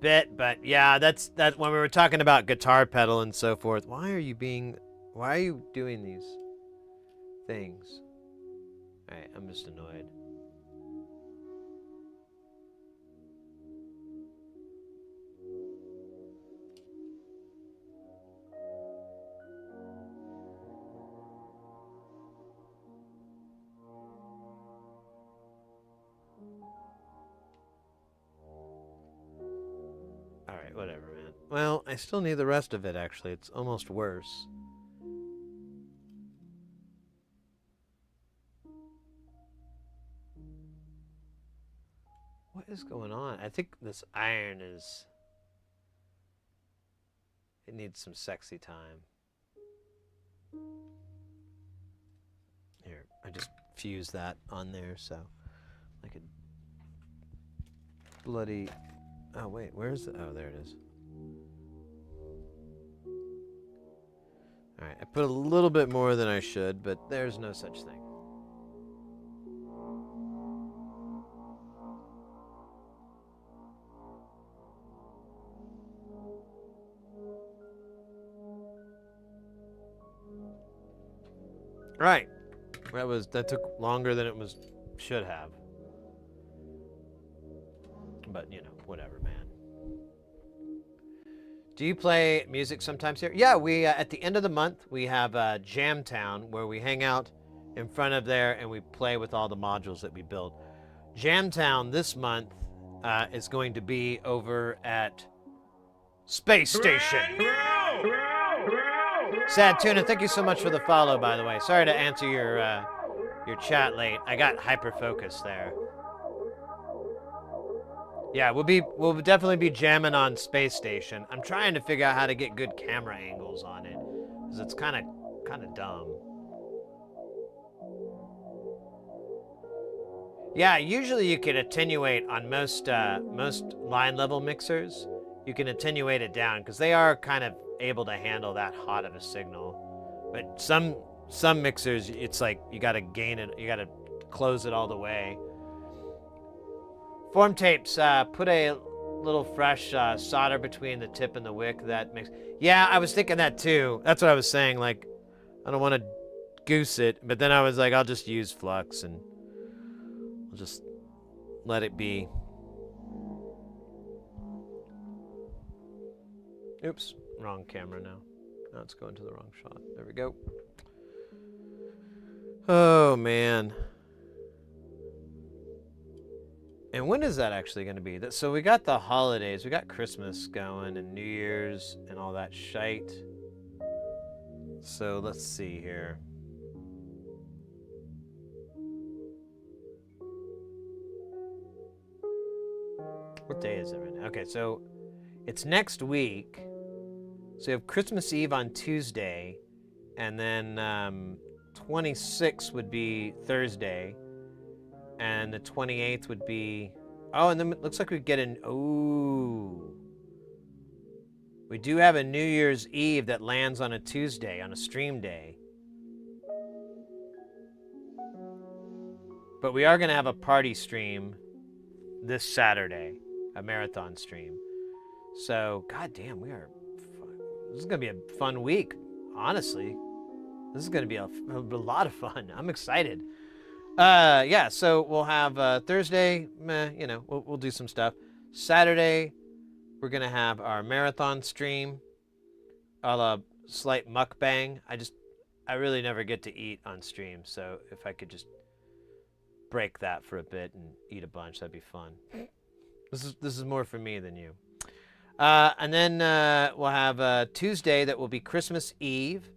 bit, but yeah, that's when we were talking about guitar pedal and so forth. Why are you doing these things? All right, I'm just annoyed. Alright, whatever, man. Well, I still need the rest of it, actually. It's almost worse. What is going on? I think this iron is... It needs some sexy time. Here, I just fused that on there, so I could bloody... Oh, wait, where's the... Oh, there it is. Alright, I put a little bit more than I should, but there's no such thing. Right. That took longer than it should have. But, you know, whatever, man. Do you play music sometimes here? Yeah, we at the end of the month, we have Jam Town, where we hang out in front of there and we play with all the modules that we build. Jam Town this month is going to be over at Space Station. Sad Tuna, thank you so much for the follow, by the way. Sorry to answer your chat late. I got hyper-focused there. Yeah, we'll definitely be jamming on Space Station. I'm trying to figure out how to get good camera angles on it, because it's kind of dumb. Yeah, usually you can attenuate on most line level mixers. You can attenuate it down because they are kind of able to handle that hot of a signal. But some mixers, it's like you got to gain it, you got to close it all the way. Form tapes, put a little fresh solder between the tip and the wick. That makes... Yeah, I was thinking that too. That's what I was saying. Like, I don't want to goose it, but then I was like, I'll just use flux and I'll just let it be. Oops, wrong camera now. Now it's going to the wrong shot. There we go. Oh, man. And when is that actually going to be? So we got the holidays. We got Christmas going and New Year's and all that shite. So let's see here. What day is it right now? Okay, so it's next week. So you have Christmas Eve on Tuesday, and then 26 would be Thursday, and the 28th would be... Oh, and then it looks like we get an... Ooh. We do have a New Year's Eve that lands on a Tuesday, on a stream day. But we are going to have a party stream this Saturday, a marathon stream. So, goddamn, this is going to be a fun week, honestly. This is going to be a lot of fun. I'm excited. Yeah, so we'll have Thursday, you know, we'll do some stuff. Saturday, we're going to have our marathon stream, a la slight mukbang. I really never get to eat on stream, so if I could just break that for a bit and eat a bunch, that'd be fun. This is more for me than you. And then we'll have Tuesday that will be Christmas Eve.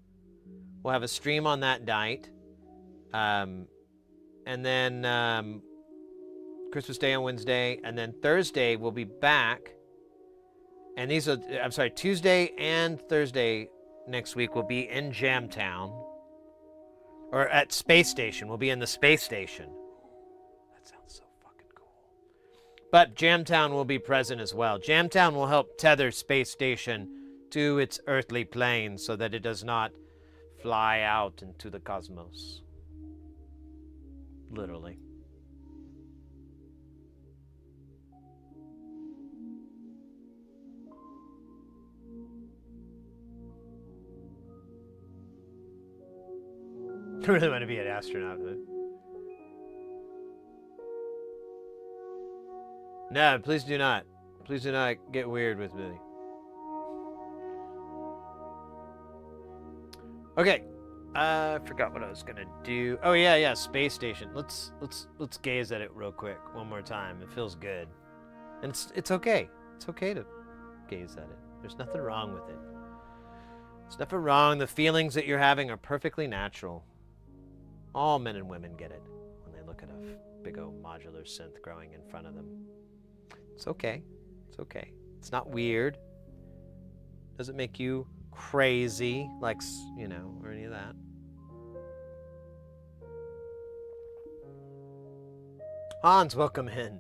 We'll have a stream on that night. And then Christmas Day on Wednesday. And then Thursday we'll be back. And Tuesday and Thursday next week will be in Jamtown. Or at Space Station. We'll be in the Space Station. That sounds so fucking cool. But Jamtown will be present as well. Jamtown will help tether Space Station to its earthly plane so that it does not fly out into the cosmos. Literally. I really want to be an astronaut, but... No, please do not. Please do not get weird with me. Okay. I forgot what I was gonna do. Oh yeah, Space Station. Let's gaze at it real quick one more time. It feels good. And it's okay. It's okay to gaze at it. There's nothing wrong with it. There's nothing wrong. The feelings that you're having are perfectly natural. All men and women get it when they look at a big old modular synth growing in front of them. It's okay. It's okay. It's not weird. Doesn't make you crazy, like, you know, or any of that. Hans, welcome in.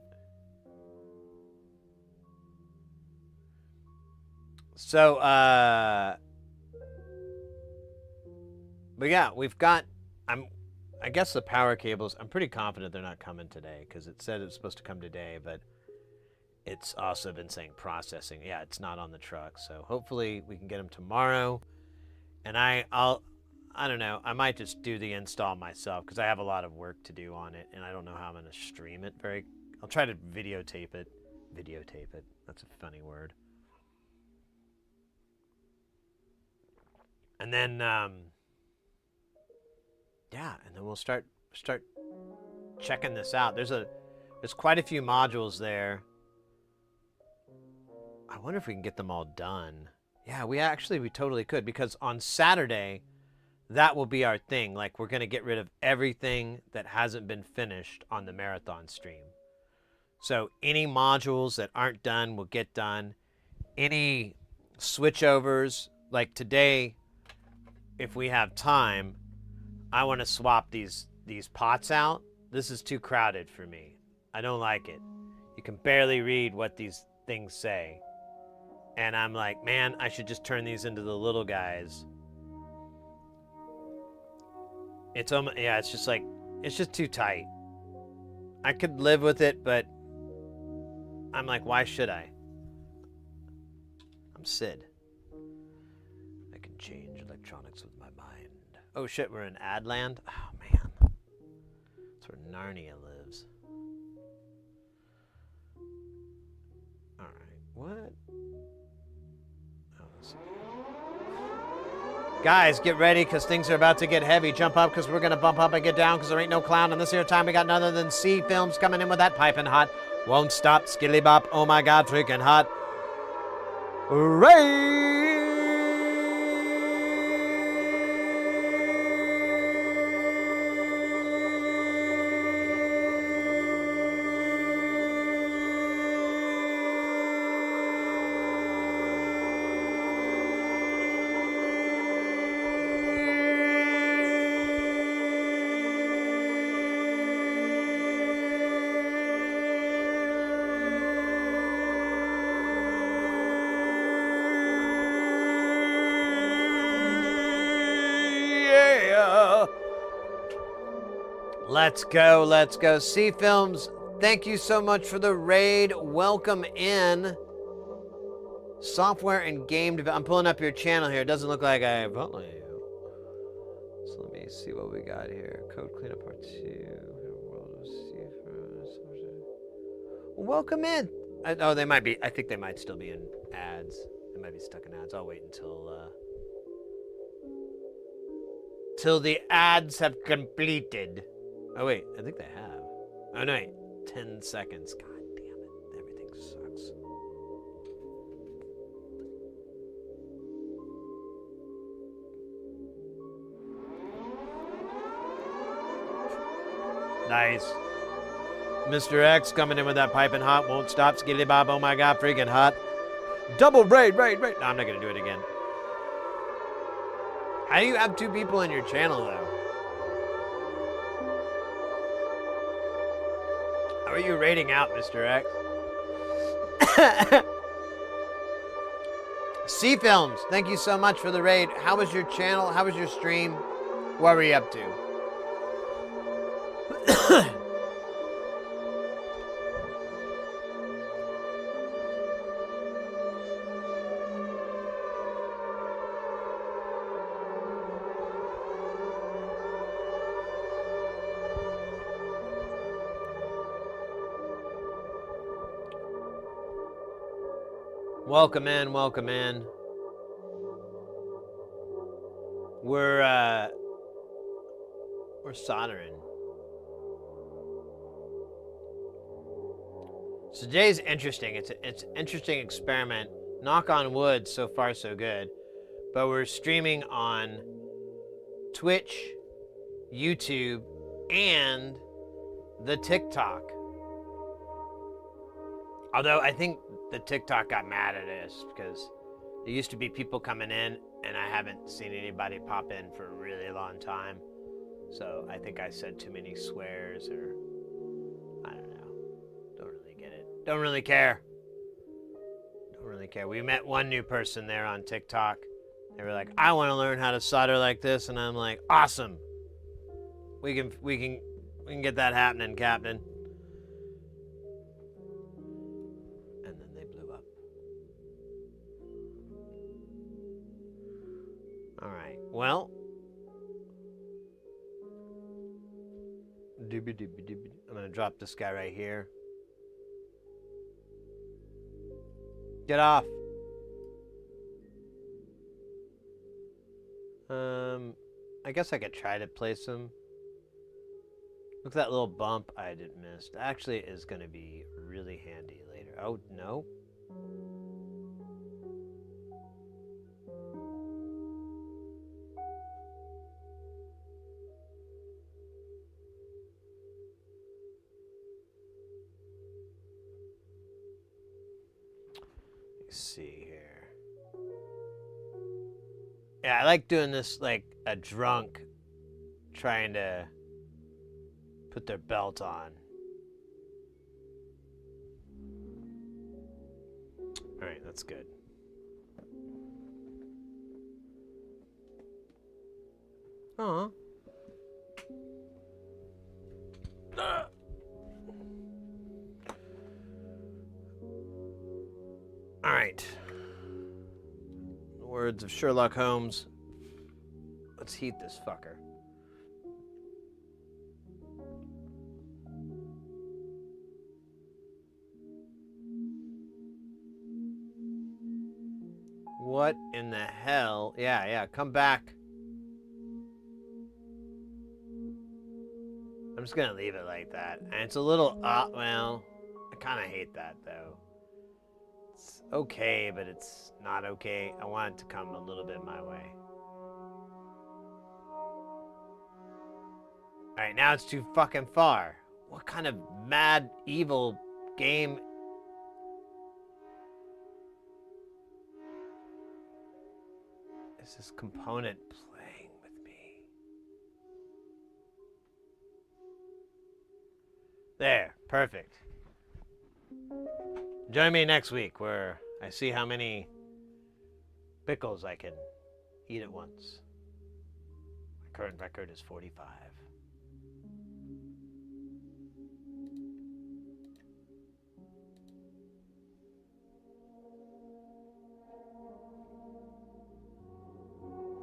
So, but yeah, we've got, I guess the power cables, I'm pretty confident they're not coming today because it said it was supposed to come today, but it's also been saying processing. Yeah, it's not on the truck, so hopefully we can get them tomorrow. And I don't know, I might just do the install myself because I have a lot of work to do on it, and I don't know how I'm going to stream it I'll try to videotape it. Videotape it. That's a funny word. And then, yeah, and then we'll start checking this out. There's quite a few modules there. I wonder if we can get them all done. Yeah, we totally could, because on Saturday, that will be our thing. Like, we're going to get rid of everything that hasn't been finished on the marathon stream. So any modules that aren't done will get done. Any switchovers, like today, if we have time, I want to swap these pots out. This is too crowded for me. I don't like it. You can barely read what these things say. And I'm like, man, I should just turn these into the little guys. It's just too tight. I could live with it, but I'm like, why should I? I'm Sid. I can change electronics with my mind. Oh shit, we're in Adland? Oh man. That's where Narnia lives. Alright, what? Guys, get ready, because things are about to get heavy. Jump up, because we're going to bump up and get down, because there ain't no clown. And this here time, we got none other than C Films coming in with that piping hot. Won't stop, skilly bop, oh my god, freaking hot. Ray! Let's go. C Films, thank you so much for the raid. Welcome in. Software and game development. I'm pulling up your channel here. It doesn't look like I follow you. Let's see what we got here. Code cleanup part 2. Welcome in. Oh, they might be. I think they might still be in ads. They might be stuck in ads. I'll wait until till the ads have completed. Oh wait, I think they have. Oh no, wait. 10 seconds. God damn it. Everything sucks. Nice. Mr. X coming in with that piping hot, won't stop, skilly bob, oh my god, freaking hot. Double raid. No, I'm not gonna do it again. How do you have 2 people in your channel though? How are you rating out, Mr. X? C Films, thank you so much for the raid. How was your channel? How was your stream? What were you up to? Welcome in, welcome in. We're soldering. So today's interesting. It's an interesting experiment. Knock on wood, so far so good. But we're streaming on Twitch, YouTube, and the TikTok. Although I think the TikTok got mad at us because there used to be people coming in and I haven't seen anybody pop in for a really long time. So I think I said too many swears or I don't know. Don't really get it. Don't really care. Don't really care. We met one new person there on TikTok. They were like, I want to learn how to solder like this, and I'm like, awesome. We can get that happening, Captain. And then they blew up. All right. Well, I'm gonna drop this guy right here. Get off. I guess I could try to place him. Look at that little bump I did miss. Actually, is gonna be really handy later. Oh no. Let's see here. Yeah, I like doing this like a drunk trying to put their belt on. All right, that's good. Aw. All right. In the words of Sherlock Holmes, let's heat this fucker. What in the hell? Yeah, come back. I'm just gonna leave it like that. And it's a little, well, I kind of hate that though. It's okay, but it's not okay. I want it to come a little bit my way. All right, now it's too fucking far. What kind of mad, evil game? Is this component playing with me? There, perfect. Join me next week where I see how many pickles I can eat at once. My current record is 45.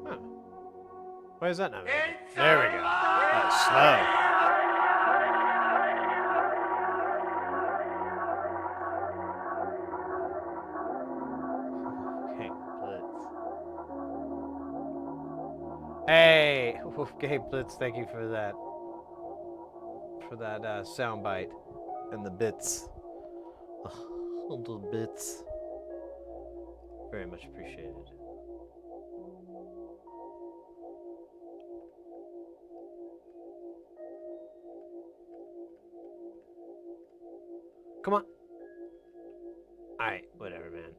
Huh. Why is that not moving? There we go. That was slow. Okay, Blitz. Hey, okay, Blitz. Thank you for that. For that sound bite and the bits. Little bits. Very much appreciated. Come on. Alright, whatever, man.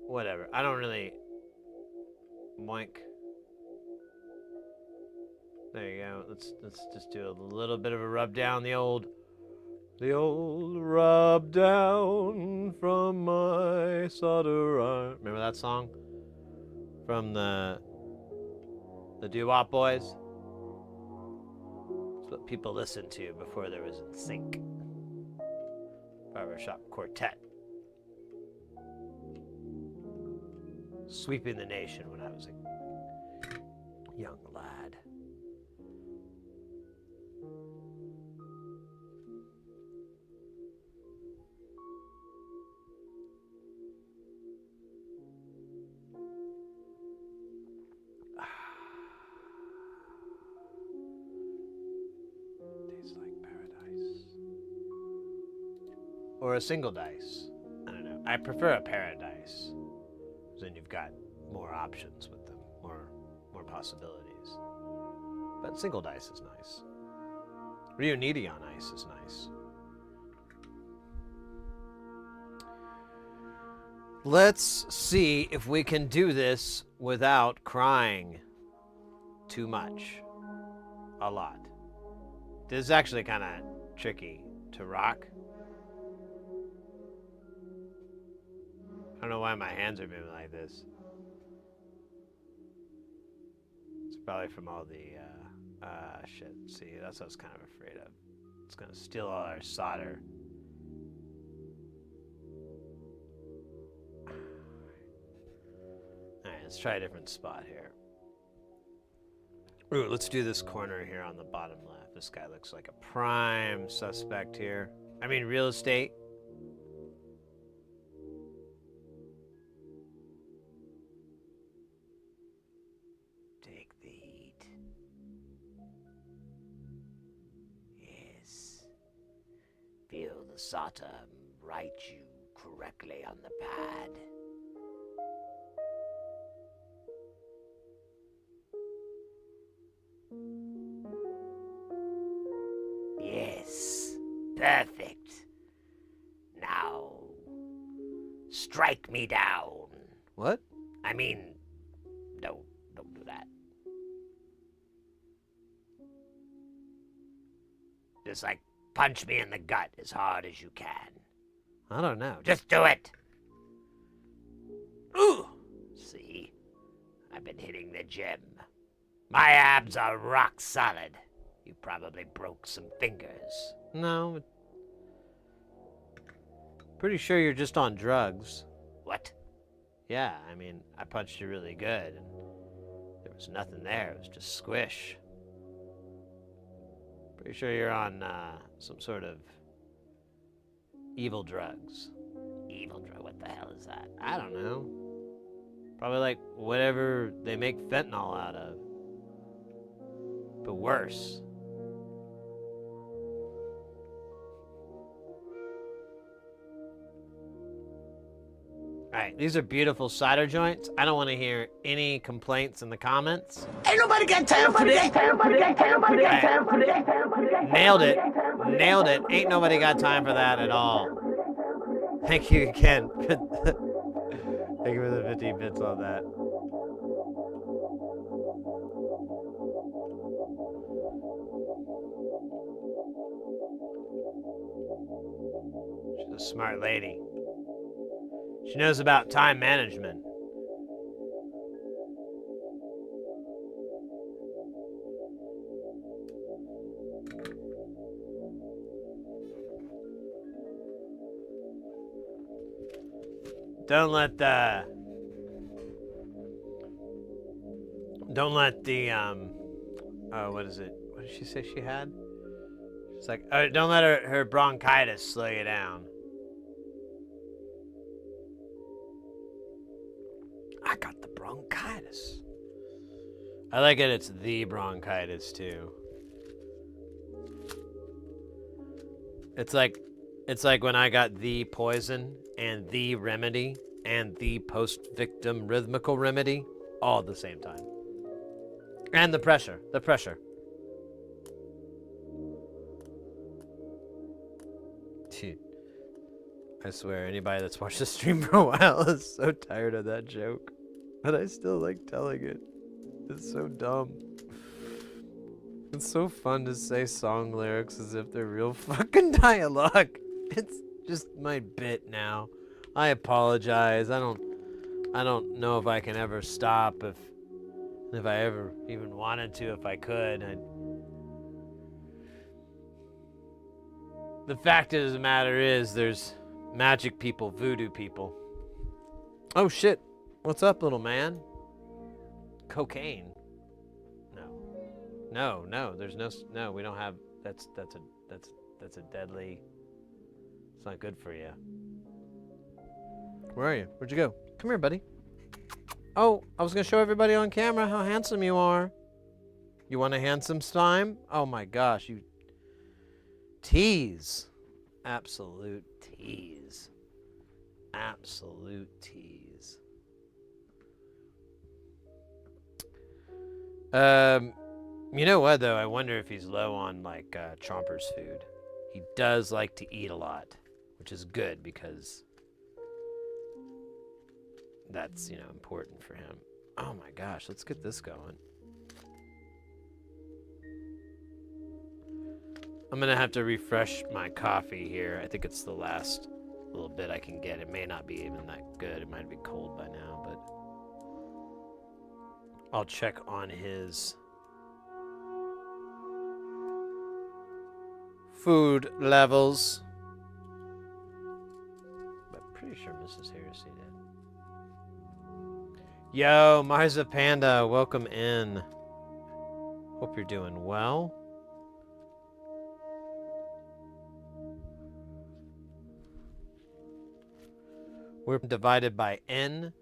Whatever. I don't really... Boink. There you go. Let's just do a little bit of a rub down. The old rub down from my solder iron. Remember that song? From the Doo-Wop Boys? It's what people listened to before there was NSYNC. Barbershop Quartet. Sweeping the nation when I was a young lad. Tastes like paradise. Or a single dice. I don't know. I prefer a paradise. Because then you've got more options with them. More possibilities. But single dice is nice. Reuniti on ice is nice. Let's see if we can do this without crying too much. A lot. This is actually kind of tricky to rock. I don't know why my hands are moving like this. It's probably from all the, shit. See, that's what I was kind of afraid of. It's gonna steal all our solder. Alright, let's try a different spot here. Ooh, let's do this corner here on the bottom left. This guy looks like a prime suspect here. I mean, real estate. Take the heat. Yes. Feel the solder write you correctly on the pad. Yes, perfect. Now, strike me down. What? I mean, don't do that. Just like punch me in the gut as hard as you can. I don't know. Just do it. Ooh, see, I've been hitting the gym. My abs are rock solid. You probably broke some fingers. No. Pretty sure you're just on drugs. What? Yeah, I mean, I punched you really good, and there was nothing there. It was just squish. Pretty sure you're on some sort of evil drugs. Evil drug? What the hell is that? I don't know. Probably like whatever they make fentanyl out of. But worse. Alright, these are beautiful solder joints. I don't want to hear any complaints in the comments. Ain't nobody got time for this. Nailed it. Nailed it. Ain't nobody got time for that at all. Thank you again. Thank you for the 15 bits on that. She's a smart lady. She knows about time management. Don't let the Oh, what is it? What did she say she had? It's like, oh, don't let her bronchitis slow you down. I got the bronchitis. I like it. It's the bronchitis too. It's like when I got the poison and the remedy and the post-victim rhythmical remedy all at the same time. And the pressure. Dude, I swear, anybody that's watched the stream for a while is so tired of that joke. But I still like telling it. It's so dumb. It's so fun to say song lyrics as if they're real fucking dialogue. It's just my bit now. I apologize. I don't know if I can ever stop, if I ever even wanted to, if I could. The fact of the matter is, there's magic people, voodoo people. Oh shit. What's up, little man? Cocaine. No, there's no, we don't have, that's a deadly, it's not good for you. Where are you? Where'd you go? Come here, buddy. Oh, I was gonna show everybody on camera how handsome you are. You want a handsome slime? Oh my gosh, you tease. Absolute tease. Absolute tease. You know what though? I wonder if he's low on like Chomper's food. He does like to eat a lot, which is good because that's, you know, important for him. Oh my gosh, let's get this going. I'm gonna have to refresh my coffee here. I think it's the last little bit I can get. It may not be even that good. It might be cold by now, but I'll check on his food levels. But pretty sure Mrs. Heresy did. Yo, Marza Panda, welcome in. Hope you're doing well. We're divided by N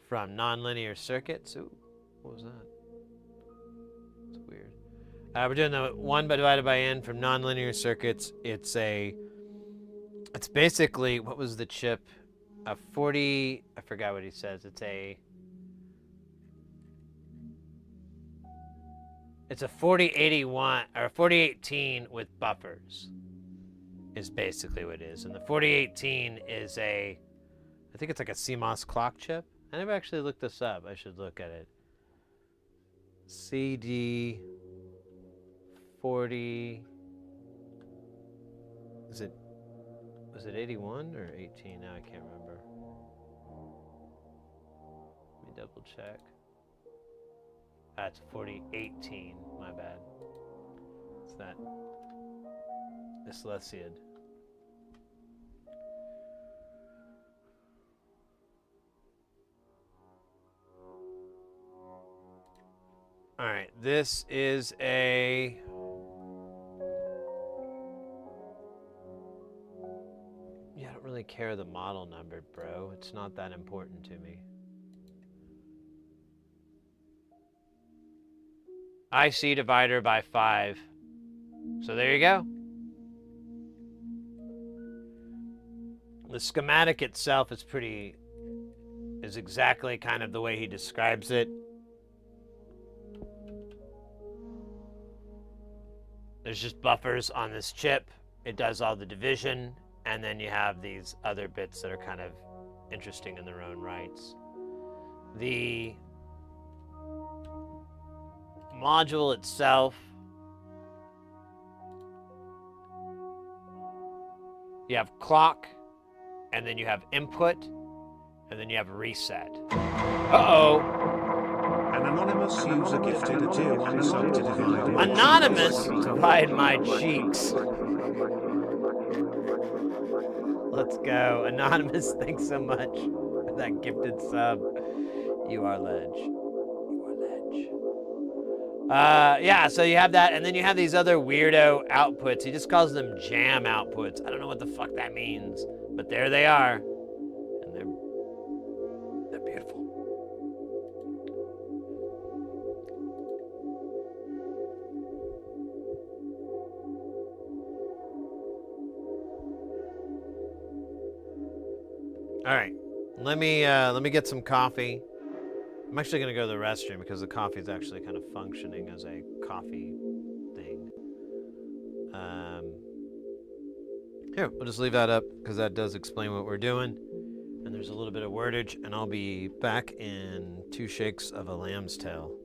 from Nonlinear Circuits. Ooh, what was that? It's weird. We're doing the 1 divided by N from Nonlinear Circuits. It's basically, what was the chip? A 40, I forgot what he says. It's a 4081 or 4018 with buffers is basically what it is. And the 4018 is I think it's like a CMOS clock chip. I never actually looked this up. I should look at it. CD 40. Was it 81 or 18? Now I can't remember. Let me double check. That's 4018. My bad. It's that Dyslexia. All right, this is a I don't really care the model number, bro. It's not that important to me. IC divider by 5. So there you go. The schematic itself is exactly kind of the way he describes it. There's just buffers on this chip. It does all the division, and then you have these other bits that are kind of interesting in their own rights. The module itself, you have clock, and then you have input, and then you have reset. Uh-oh. An anonymous user gifted a tier 1 sub to divide. Anonymous, divide my cheeks. Let's go. Anonymous, thanks so much for that gifted sub. You are ledge. You are ledge. Yeah, so you have that, and then you have these other weirdo outputs. He just calls them jam outputs. I don't know what the fuck that means, but there they are, and they're beautiful. All right, let me get some coffee. I'm actually gonna go to the restroom because the coffee is actually kind of functioning as a coffee thing. Here, we'll just leave that up because that does explain what we're doing. And there's a little bit of wordage, and I'll be back in 2 shakes of a lamb's tail.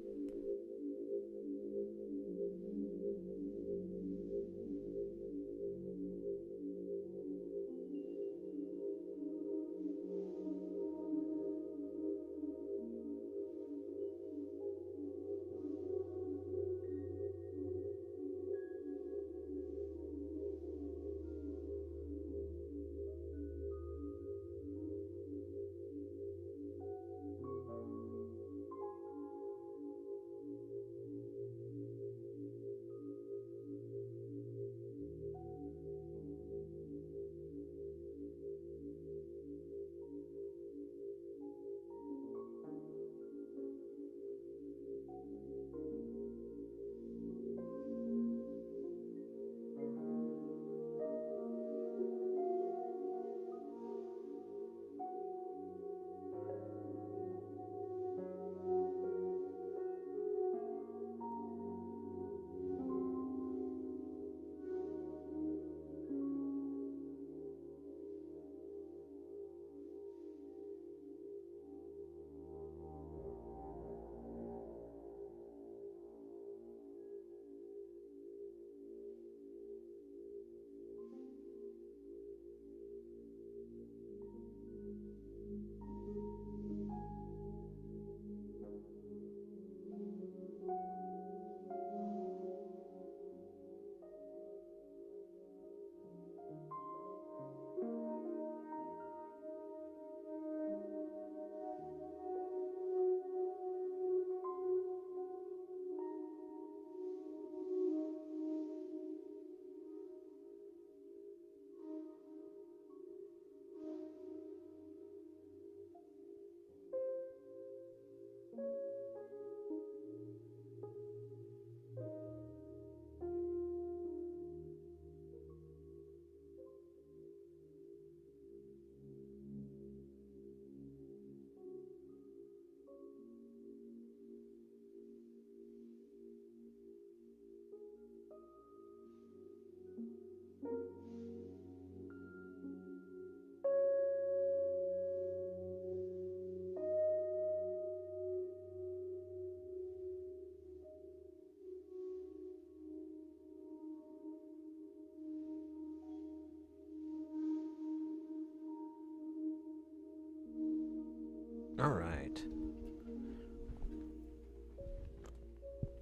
All right.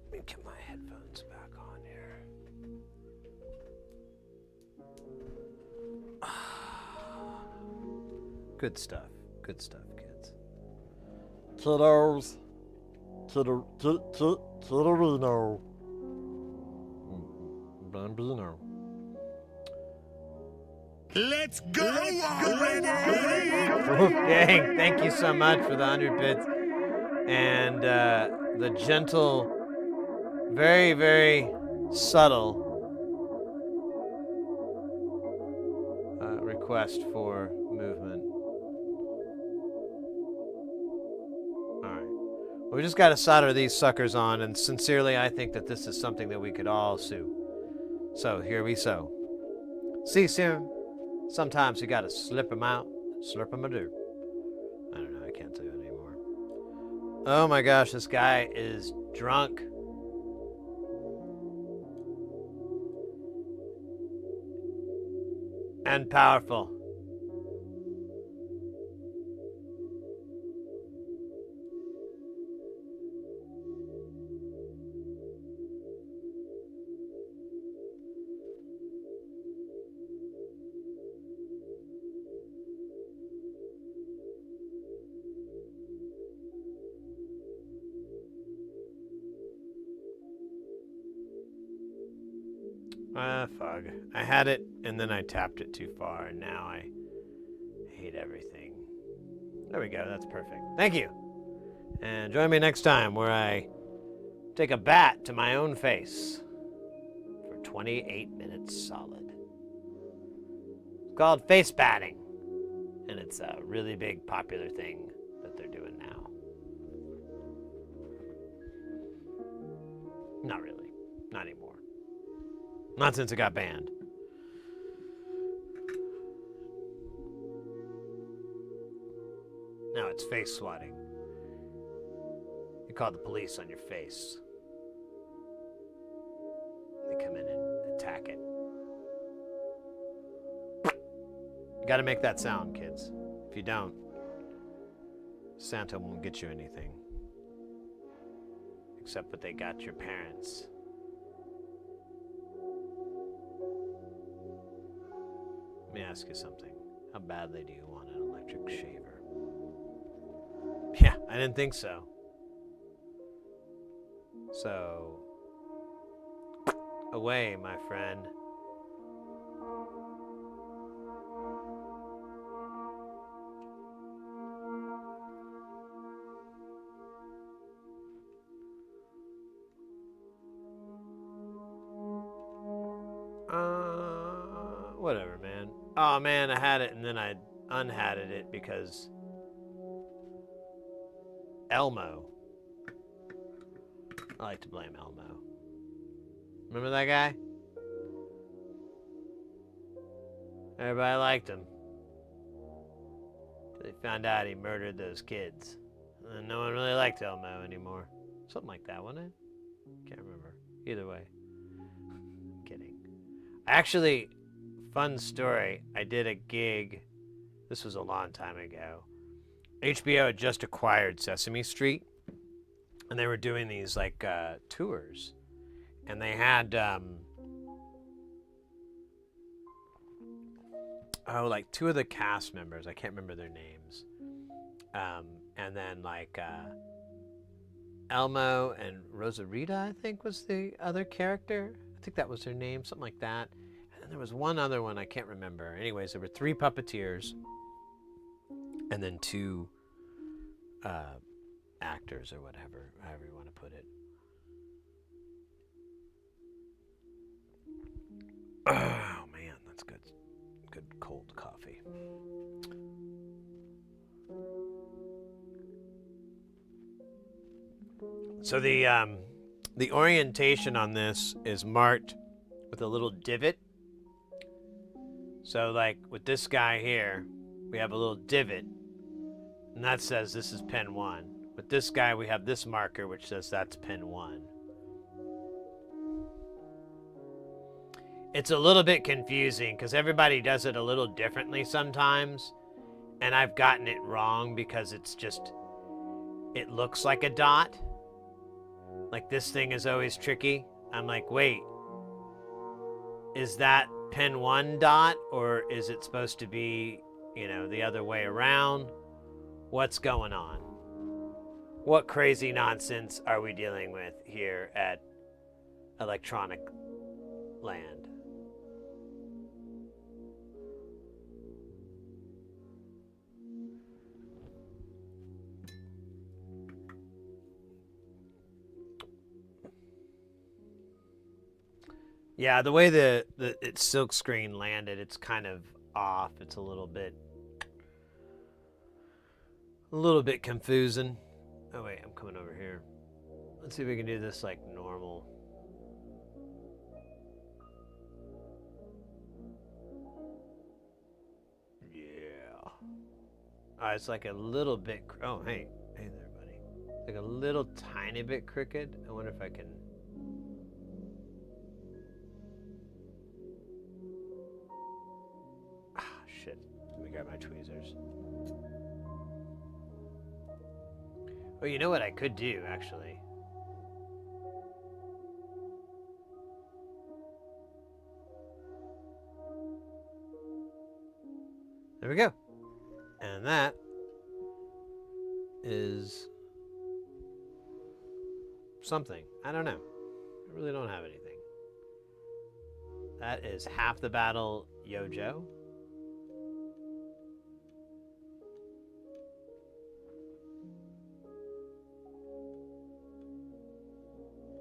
Let me get my headphones back on here. Good stuff. Good stuff, kids. Kiddos. Kidderino. Bambino. Let's go already! Dang, thank you so much for the 100 bits. And the gentle, very, very subtle request for movement. All right. Well, we just got to solder these suckers on, and sincerely, I think that this is something that we could all sue. So here we sew. See, Sim, sometimes you got to slip them out, slurp them a do. I don't know, I can't do it anymore. Oh my gosh, this guy is drunk. And powerful. Fug. I had it, and then I tapped it too far, and now I hate everything. There we go. That's perfect. Thank you. And join me next time where I take a bat to my own face for 28 minutes solid. It's called face batting, and it's a really big popular thing that they're doing now. Not really. Not anymore. Not since it got banned. Now it's face swatting. You call the police on your face. They come in and attack it. You gotta make that sound, kids. If you don't, Santa won't get you anything. Except what they got your parents. Let me ask you something. How badly do you want an electric shaver? Yeah, I didn't think so. So, away, my friend. Whatever, man. Oh man, I had it and then I unhatted it because Elmo. I like to blame Elmo. Remember that guy? Everybody liked him. Till they found out he murdered those kids. And then no one really liked Elmo anymore. Something like that, wasn't it? Can't remember. Either way. I'm kidding. Actually, fun story. I did a gig. This was a long time ago. HBO had just acquired Sesame Street. And they were doing these like tours. And they had like two of the cast members. I can't remember their names. And then like Elmo and Rosarita, I think was the other character. I think that was her name, something like that. And then there was one other one I can't remember. Anyways, there were 3 puppeteers and then 2 actors or whatever, however you want to put it. Oh man, that's good. Good cold coffee. So the orientation on this is marked with a little divot. So like with this guy here, we have a little divot, and that says this is pin 1. With this guy, we have this marker which says that's pin 1. It's a little bit confusing because everybody does it a little differently sometimes, and I've gotten it wrong because it's just, it looks like a dot. Like this thing is always tricky. I'm like, wait, is that pin 1 dot or is it supposed to be, you know, the other way around? What's going on? What crazy nonsense are we dealing with here at Electronic Land? Yeah, the way the silk screen landed, it's kind of off. It's a little bit confusing. Oh wait, I'm coming over here. Let's see if we can do this like normal. Yeah. It's like a little bit. Oh hey there, buddy. Like a little tiny bit crooked. I wonder if I can. Shit. Let me grab my tweezers. Oh, you know what I could do, actually? There we go. And that is something. I don't know. I really don't have anything. That is half the battle, Yojo.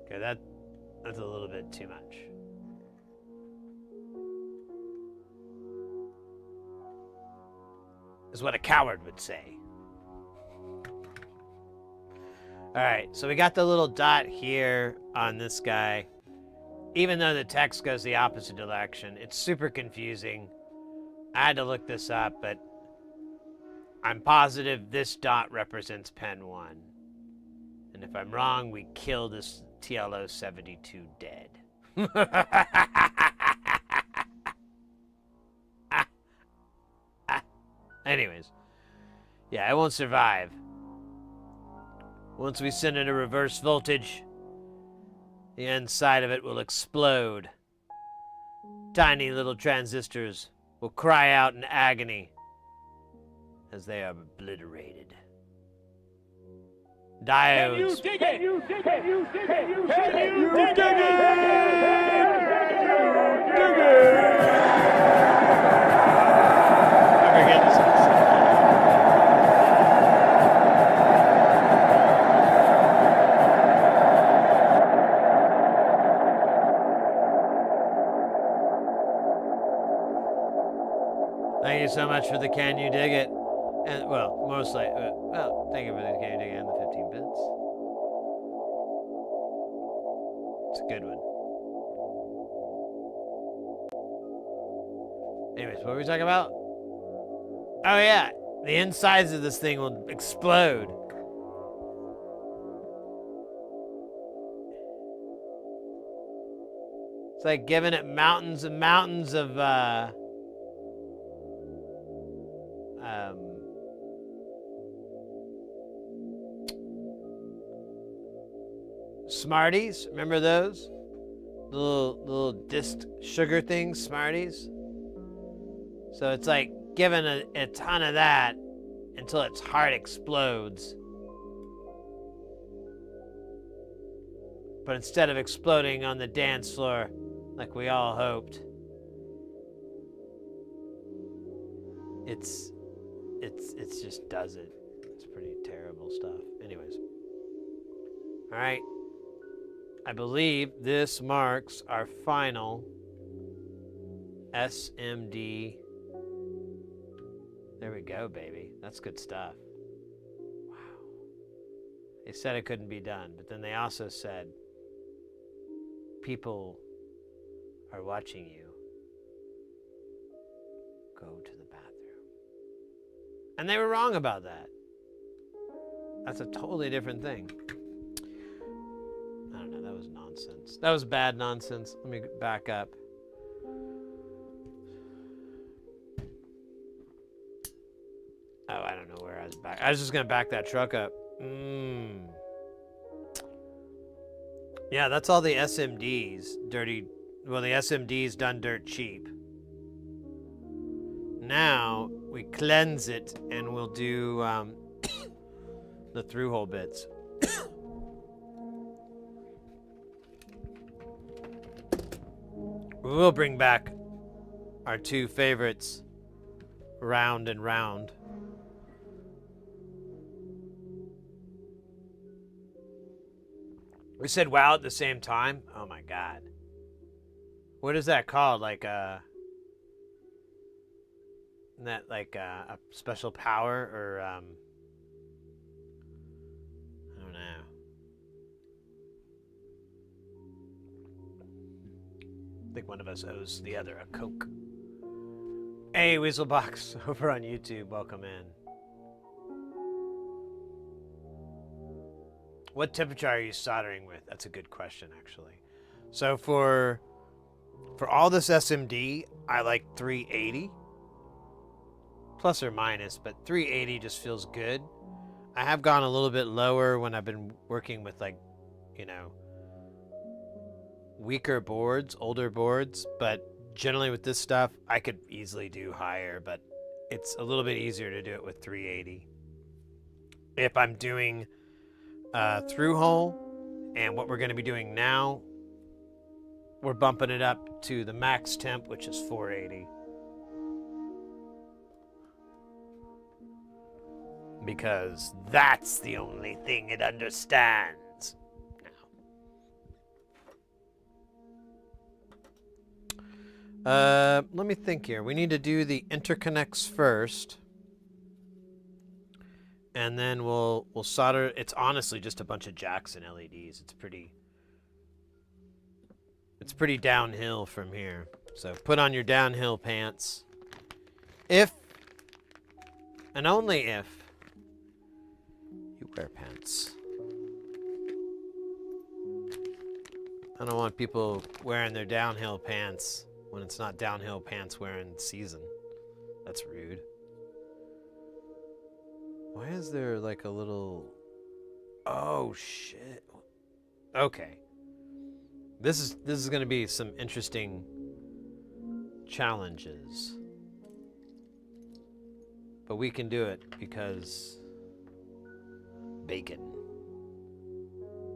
Okay, that's a little bit too much. Is what a coward would say. Alright, so we got the little dot here on this guy. Even though the text goes the opposite direction, it's super confusing. I had to look this up, but I'm positive this dot represents pen 1. And if I'm wrong, we kill this TLO 72 dead. Anyways, yeah, it won't survive. Once we send it a reverse voltage, the inside of it will explode. Tiny little transistors will cry out in agony as they are obliterated. Diodes. Dig it! Can you dig it? Can you dig it? Can you dig it? Dig it! I forget this one. Thank you so much for the Can You Dig It? And, well, mostly, well, thank you for the Can You Dig It and the 15 bits. It's a good one. Anyways, what were we talking about? Oh, yeah. The insides of this thing will explode. It's like giving it mountains and mountains of, Smarties, remember those? The little disc sugar things, Smarties. So it's like giving a ton of that until its heart explodes. But instead of exploding on the dance floor like we all hoped, it's just does it. It's pretty terrible stuff. Anyways. All right. I believe this marks our final SMD. There we go, baby. That's good stuff. Wow. They said it couldn't be done, but then they also said people are watching you. Go to the bathroom. And they were wrong about that. That's a totally different thing. I don't know, that was nonsense. That was bad nonsense. Let me back up. Oh, I don't know where I was back. I was just gonna back that truck up. Yeah, that's all the SMDs. Well, the SMDs done dirt cheap. Now, we cleanse it and we'll do the through-hole bits. We will bring back our two favorites, round and round. We said wow at the same time? Oh my god. What is that called? Like a special power or I don't know. I think one of us owes the other a Coke. Hey, Weaselbox over on YouTube, welcome in. What temperature are you soldering with? That's a good question, actually. So for all this SMD, I like 380. Plus or minus, but 380 just feels good. I have gone a little bit lower when I've been working with, like, you know, weaker boards, older boards, but generally with this stuff, I could easily do higher, but it's a little bit easier to do it with 380. If I'm doing through hole, and what we're going to be doing now we're bumping it up to the max temp, which is 480. Because that's the only thing it understands. Let me think here. We need to do the interconnects first. And then we'll solder. It's honestly just a bunch of jacks and LEDs. It's pretty downhill from here. So put on your downhill pants. If and only if you wear pants. I don't want people wearing their downhill pants when it's not downhill pants wearing season. That's rude. Why is there like a little... Oh, shit. Okay. This is going to be some interesting challenges. But we can do it because bacon.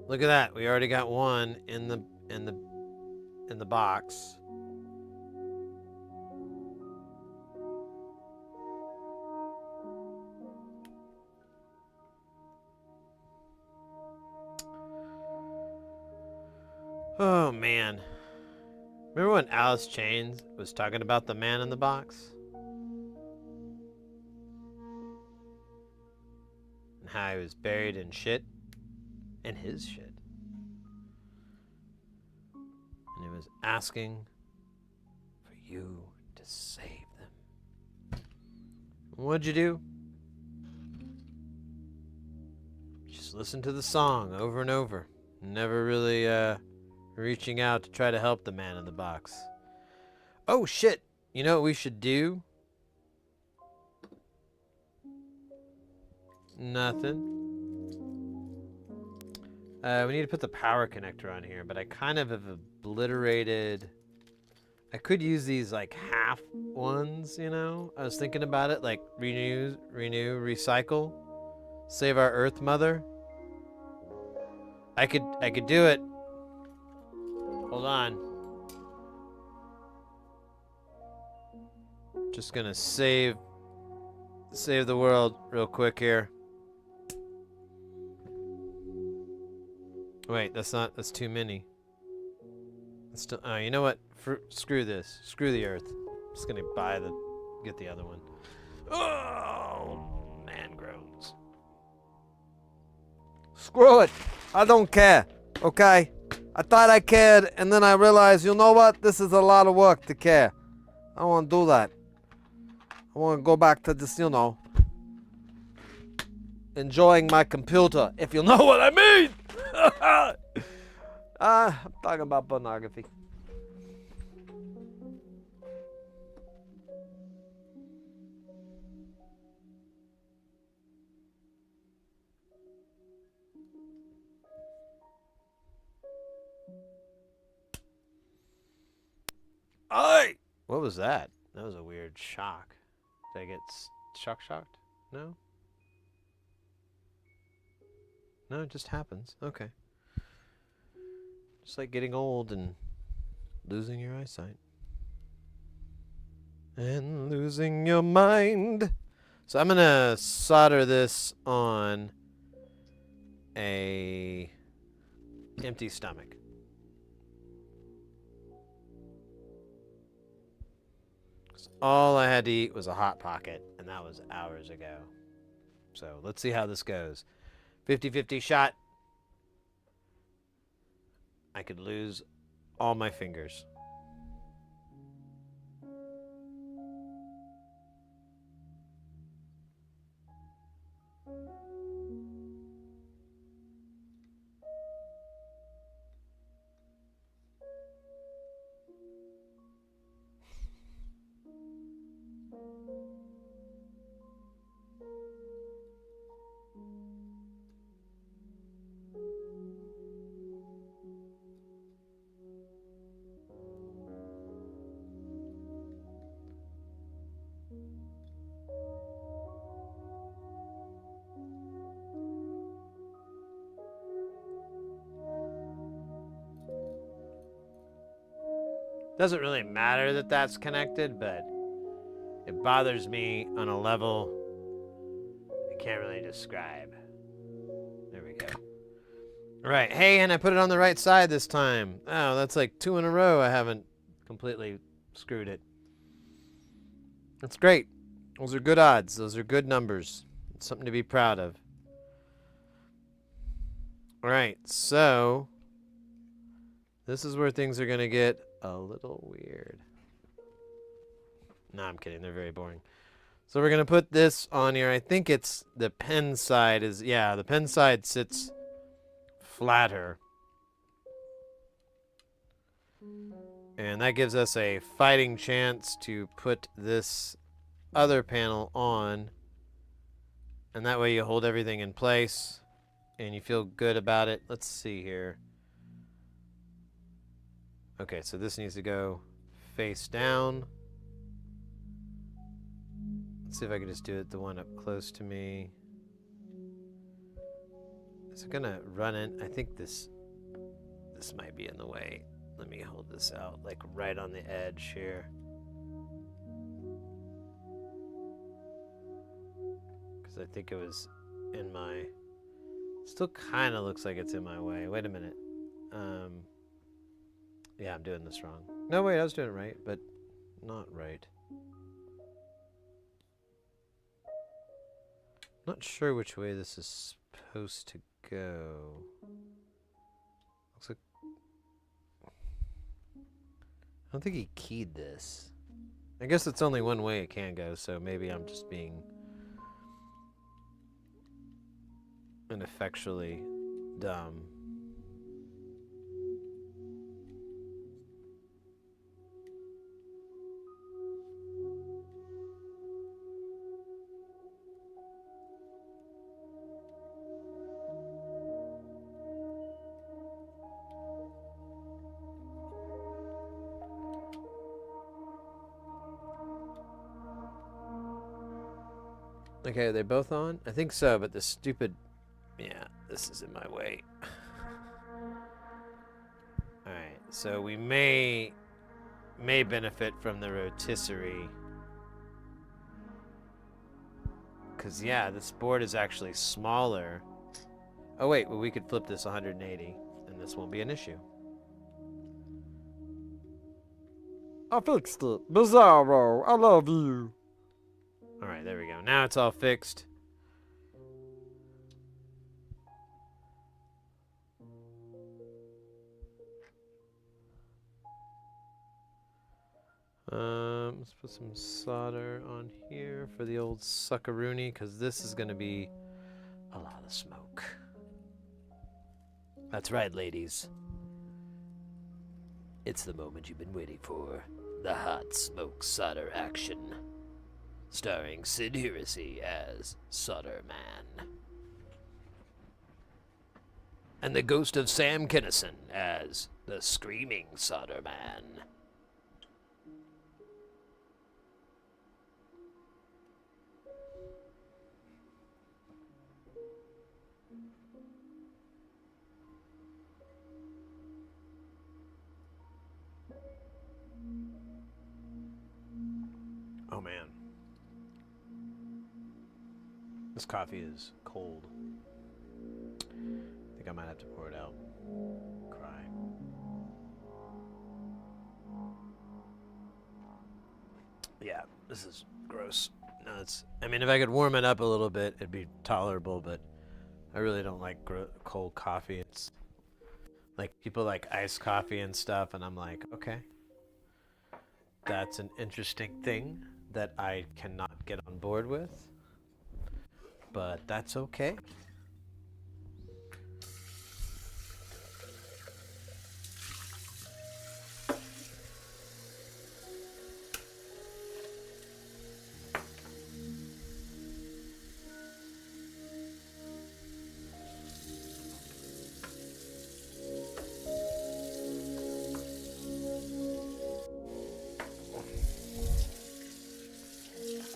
Look at that. We already got one in the box. Oh, man. Remember when Alice Chains was talking about the man in the box? And how he was buried in shit? In his shit. And he was asking for you to save them. What'd you do? Just listen to the song over and over. Never really, reaching out to try to help the man in the box. Oh, shit. You know what we should do? Nothing. We need to put the power connector on here, but I kind of have obliterated... I could use these, like, half ones, you know? I was thinking about it, like, renew, recycle. Save our Earth Mother. I could do it. Hold on. Just gonna save the world real quick here. Wait, that's too many. That's still, oh, you know what? Screw this. Screw the Earth. I'm just gonna get the other one. Oh, man groans. Screw it. I don't care. Okay? I thought I cared, and then I realized, you know what? This is a lot of work to care. I don't want to do that. I want to go back to just, you know, enjoying my computer, if you know what I mean. I'm talking about pornography. Aye! What was that? That was a weird shock. Did I get shocked? No? No, it just happens. Okay. Just like getting old and losing your eyesight. And losing your mind. So I'm gonna solder this on a empty stomach. All I had to eat was a Hot Pocket, and that was hours ago. So let's see how this goes. 50-50 shot. I could lose all my fingers. Doesn't really matter that that's connected, but it bothers me on a level I can't really describe. There we go. Right. Hey, and I put it on the right side this time. Oh, that's like 2 in a row I haven't completely screwed it. That's great. Those are good odds. Those are good numbers. It's something to be proud of. All right, so this is where things are going to get a little weird. No, I'm kidding. They're very boring. So we're going to put this on here. I think it's the pen side is, yeah, the pen side sits flatter. And that gives us a fighting chance to put this other panel on. And that way you hold everything in place and you feel good about it. Let's see here. Okay, so this needs to go face down. Let's see if I can just do it the one up close to me. Is it gonna run in? I think this might be in the way. Let me hold this out, like right on the edge here. Because I think it was in my... Still kind of looks like it's in my way. Wait a minute. Yeah, I'm doing this wrong. No, wait, I was doing it right, but not right. Not sure which way this is supposed to go. Looks like... I don't think he keyed this. I guess it's only one way it can go, so maybe I'm just being ineffectually dumb. Okay, are they both on? I think so, but the stupid... Yeah, this is in my way. Alright, so we may benefit from the rotisserie. Because, yeah, this board is actually smaller. Oh, wait, well, we could flip this 180, and this won't be an issue. I fixed it. Bizarro, I love you. Alright, there we go. Now it's all fixed. Let's put some solder on here for the old suckaroony, because this is going to be a lot of smoke. That's right, ladies. It's the moment you've been waiting for. The hot smoke solder action. Starring Sid Heresy as Solder Man. And the ghost of Sam Kinison as the Screaming Solder Man. Oh man. This coffee is cold. I think I might have to pour it out. Cry. Yeah, this is gross. No, it's... I mean, if I could warm it up a little bit, it'd be tolerable, but I really don't like cold coffee. It's like people like iced coffee and stuff, and I'm like, okay. That's an interesting thing that I cannot get on board with. But that's okay.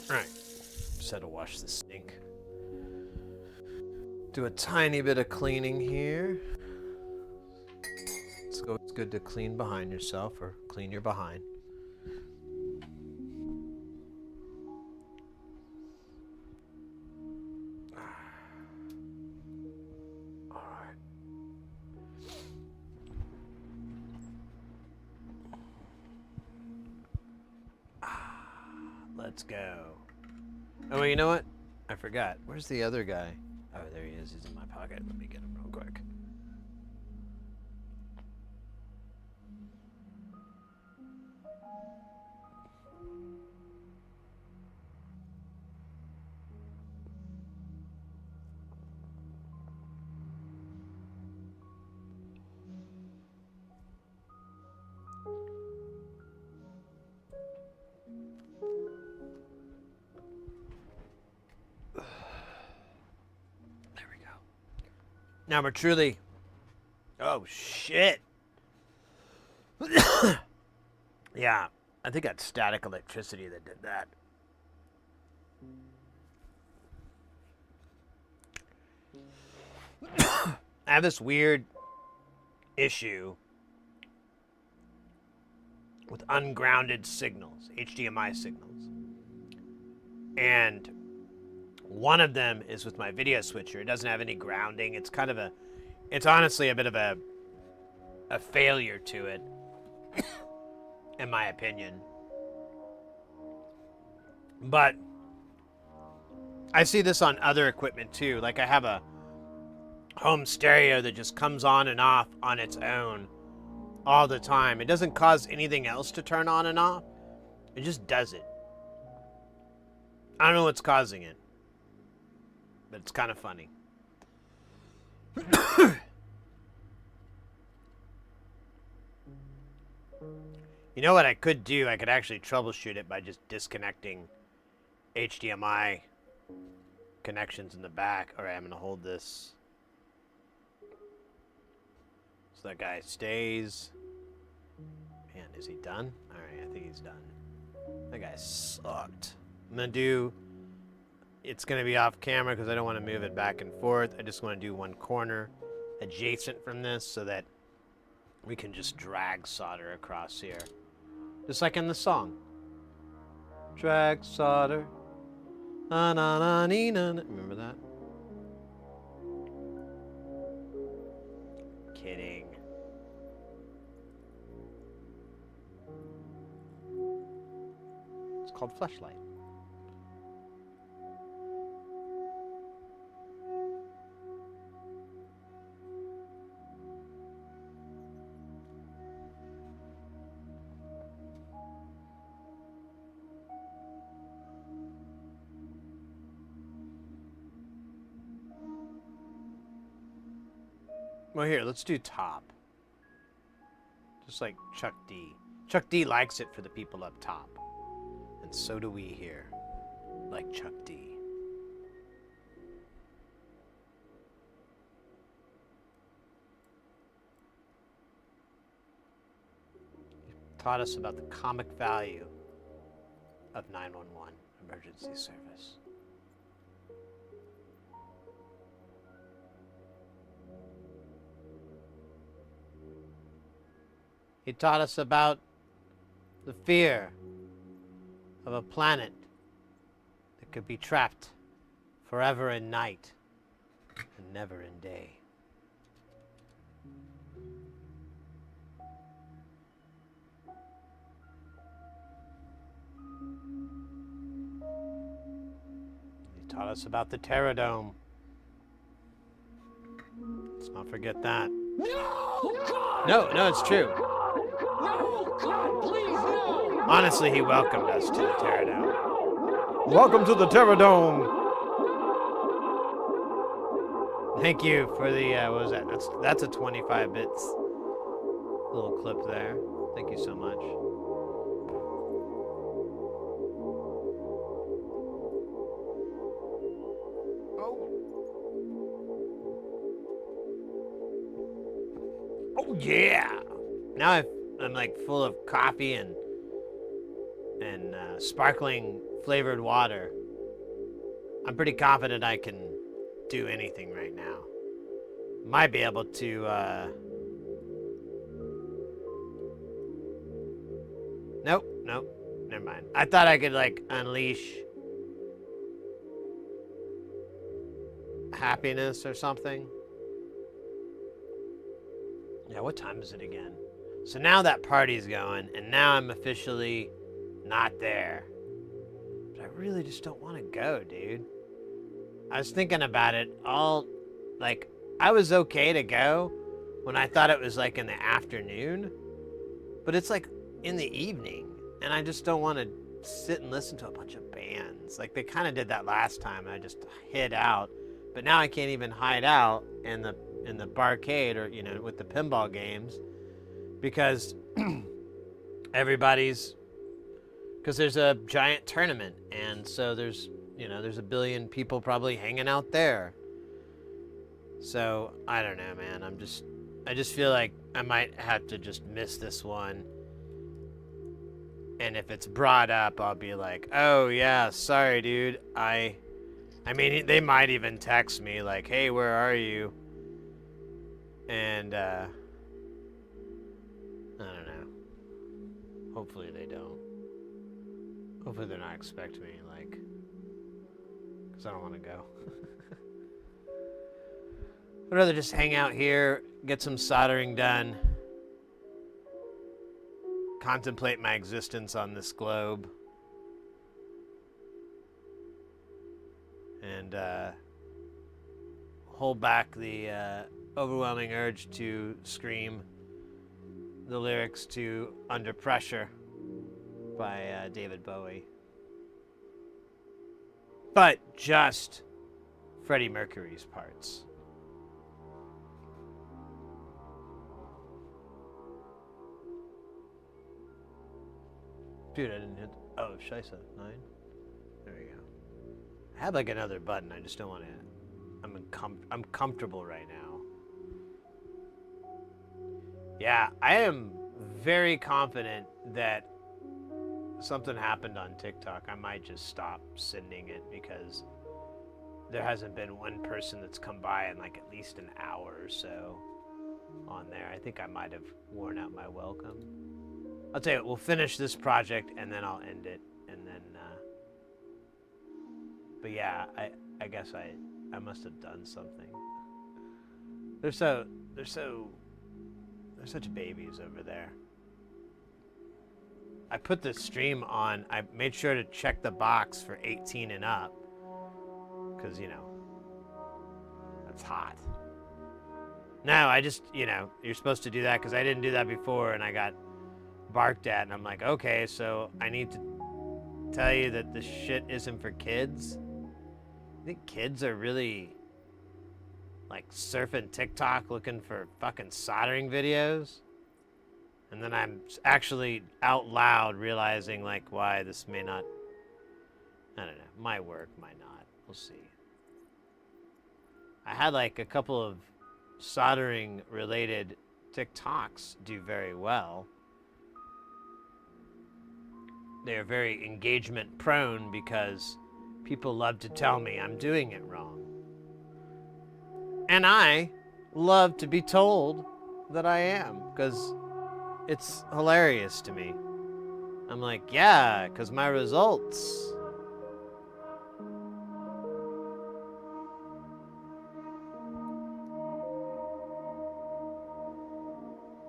Alright, just had to wash the sink. Do a tiny bit of cleaning here. Let's go It's good to clean behind yourself or clean your behind. Let's go. Oh, well, you know what? I forgot. Where's the other guy? Oh, there he is. He's in my pocket. Let me get him real quick. Now we're truly... Oh, shit. Yeah, I think that's static electricity that did that. I have this weird issue with ungrounded signals, HDMI signals. And one of them is with my video switcher. It doesn't have any grounding. It's kind of a, it's honestly a bit of a failure to it, in my opinion. But I see this on other equipment too. Like I have a home stereo that just comes on and off on its own all the time. It doesn't cause anything else to turn on and off. It just does it. I don't know what's causing it, but it's kind of funny. You know what I could do? I could actually troubleshoot it by just disconnecting HDMI connections in the back. All right, I'm going to hold this so that guy stays. Man, is he done? All right, I think he's done. That guy sucked. I'm going to do... It's going to be off camera because I don't want to move it back and forth. I just want to do one corner adjacent from this so that we can just drag solder across here. Just like in the song. Drag solder. Na na na nee, na na. Remember that? Kidding. It's called Fleshlight. Well, here, let's do top. Just like Chuck D. Chuck D likes it for the people up top. And so do we here. Like Chuck D. He taught us about the comic value of 911 emergency service. He taught us about the fear of a planet that could be trapped forever in night and never in day. He taught us about the Terradome. Let's not forget that. No, it's true. No, God, please, no! Honestly, he welcomed us to the Terradome. Welcome to the Terradome. Thank you for the, what was that? That's a 25 bits little clip there. Thank you so much. Oh yeah! Now I'm like full of coffee and sparkling flavored water. I'm pretty confident I can do anything right now. Might be able to Nope, nope. Never mind. I thought I could, like, unleash happiness or something. Yeah, what time is it again? So now that party's going, and now I'm officially not there. But I really just don't want to go, dude. I was thinking about it all, like, I was okay to go when I thought it was, like, in the afternoon. But it's, like, in the evening, and I just don't want to sit and listen to a bunch of bands. Like, they kind of did that last time, and I just hid out. But now I can't even hide out in the barcade or, you know, with the pinball games because because there's a giant tournament, and so there's a billion people probably hanging out there. So I don't know, man. I just feel like I might have to just miss this one. And if it's brought up, I'll be like, oh yeah, sorry dude. I mean, they might even text me like, hey, where are you? And I don't know. Hopefully they don't. Hopefully they're not expecting me, like, because I don't want to go. I'd rather just hang out here, get some soldering done, contemplate my existence on this globe, and hold back the overwhelming urge to scream the lyrics to Under Pressure by David Bowie. But just Freddie Mercury's parts. Dude, I didn't hit... Oh, Scheisse. 9? There we go. I had like another button. I just don't want to... I'm comfortable right now. Yeah, I am very confident that something happened on TikTok. I might just stop sending it because there hasn't been one person that's come by in like at least an hour or so on there. I think I might have worn out my welcome. I'll tell you what, we'll finish this project and then I'll end it, and then but yeah, I guess I must have done something. They're such babies over there. I put the stream on. I made sure to check the box for 18 and up because, you know, that's hot. No, I just, you know, you're supposed to do that because I didn't do that before and I got barked at, and I'm like, okay, so I need to tell you that this shit isn't for kids. I think kids are really like surfing TikTok looking for fucking soldering videos, and then I'm actually out loud realizing like why this may not, I don't know, might work, might not, we'll see. I had like a couple of soldering related TikToks do very well. They're very engagement prone because people love to tell me I'm doing it wrong. And I love to be told that I am because it's hilarious to me. I'm like, yeah, because my results.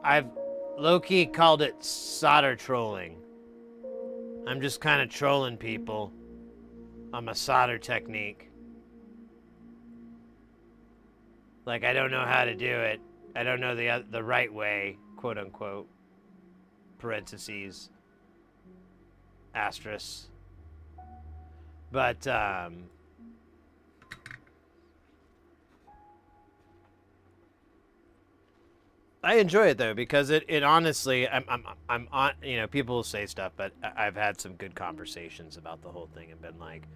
I've low-key called it solder trolling. I'm just kind of trolling people on my solder technique. Like, I don't know how to do it. I don't know the right way, quote unquote. Parentheses. Asterisk. But, I enjoy it though because it honestly I'm on, you know, people will say stuff, but I've had some good conversations about the whole thing and been like,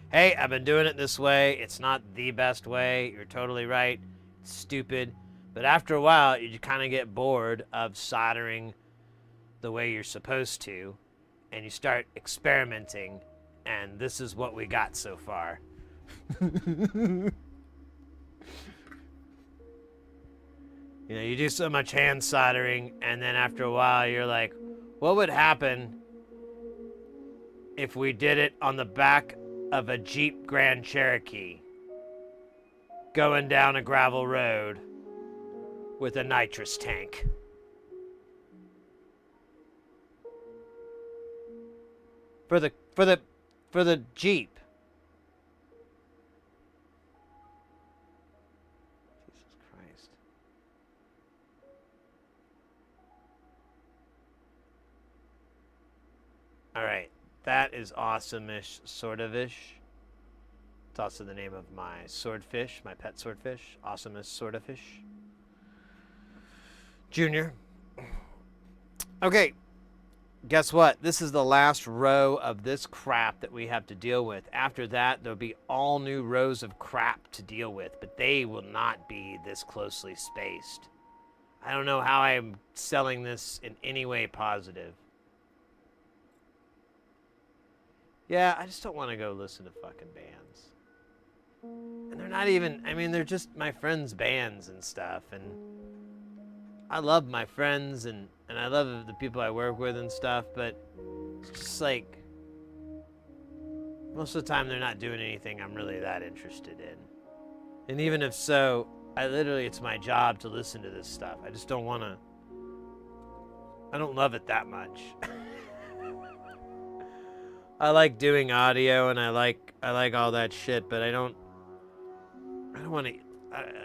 hey, I've been doing it this way. It's not the best way. You're totally right. It's stupid. But after a while, you kind of get bored of soldering the way you're supposed to, and you start experimenting, and this is what we got so far. You know, you do so much hand soldering, and then after a while, you're like, what would happen if we did it on the back of a Jeep Grand Cherokee going down a gravel road with a nitrous tank. For the Jeep. Jesus Christ. All right. That is awesome-ish, sort of-ish. It's also the name of my swordfish, my pet swordfish. Awesome-ish, sort of fish. Junior. Okay. Guess what? This is the last row of this crap that we have to deal with. After that, there'll be all new rows of crap to deal with, but they will not be this closely spaced. I don't know how I'm selling this in any way positive. Yeah, I just don't want to go listen to fucking bands. And they're not even, I mean, they're just my friends' bands and stuff. And I love my friends and I love the people I work with and stuff, but it's just like, most of the time they're not doing anything I'm really that interested in. And even if so, it's my job to listen to this stuff. I just don't want to, I don't love it that much. I like doing audio and I like all that shit, but I don't want to,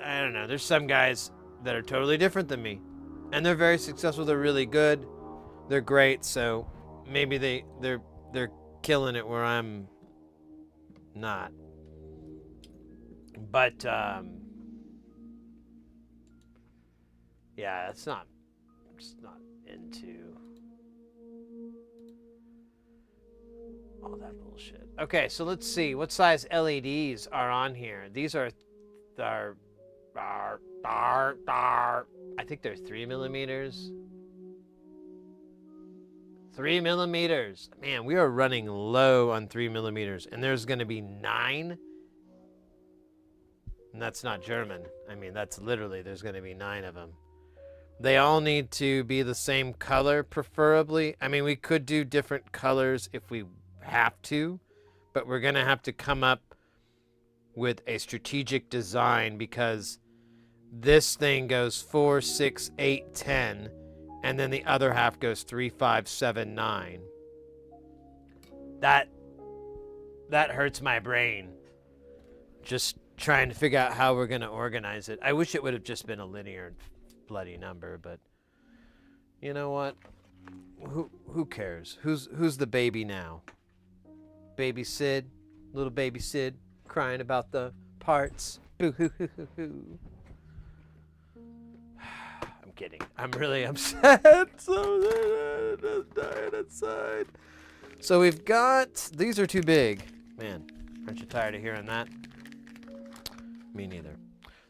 I don't know. There's some guys that are totally different than me and they're very successful. They're really good. They're great. So maybe they're killing it where I'm not. But, yeah, it's not, I'm just not into all that bullshit. Okay, so let's see. What size LEDs are on here? These are I think they're 3 millimeters. 3 millimeters. Man, we are running low on 3 millimeters. And there's going to be 9. And that's not German. I mean, that's literally, there's going to be 9 of them. They all need to be the same color, preferably. I mean, we could do different colors if we have to, but we're going to have to come up with a strategic design because this thing goes 4, 6, 8, 10, and then the other half goes 3, 5, 7, 9. That hurts my brain. Just trying to figure out how we're going to organize it. I wish it would have just been a linear bloody number, but you know what? Who cares? Who's the baby now? Baby Sid, little baby Sid, crying about the parts. Boo hoo hoo hoo hoo. I'm kidding. I'm really upset. So just dying inside. So we've got, these are too big. Man, aren't you tired of hearing that? Me neither.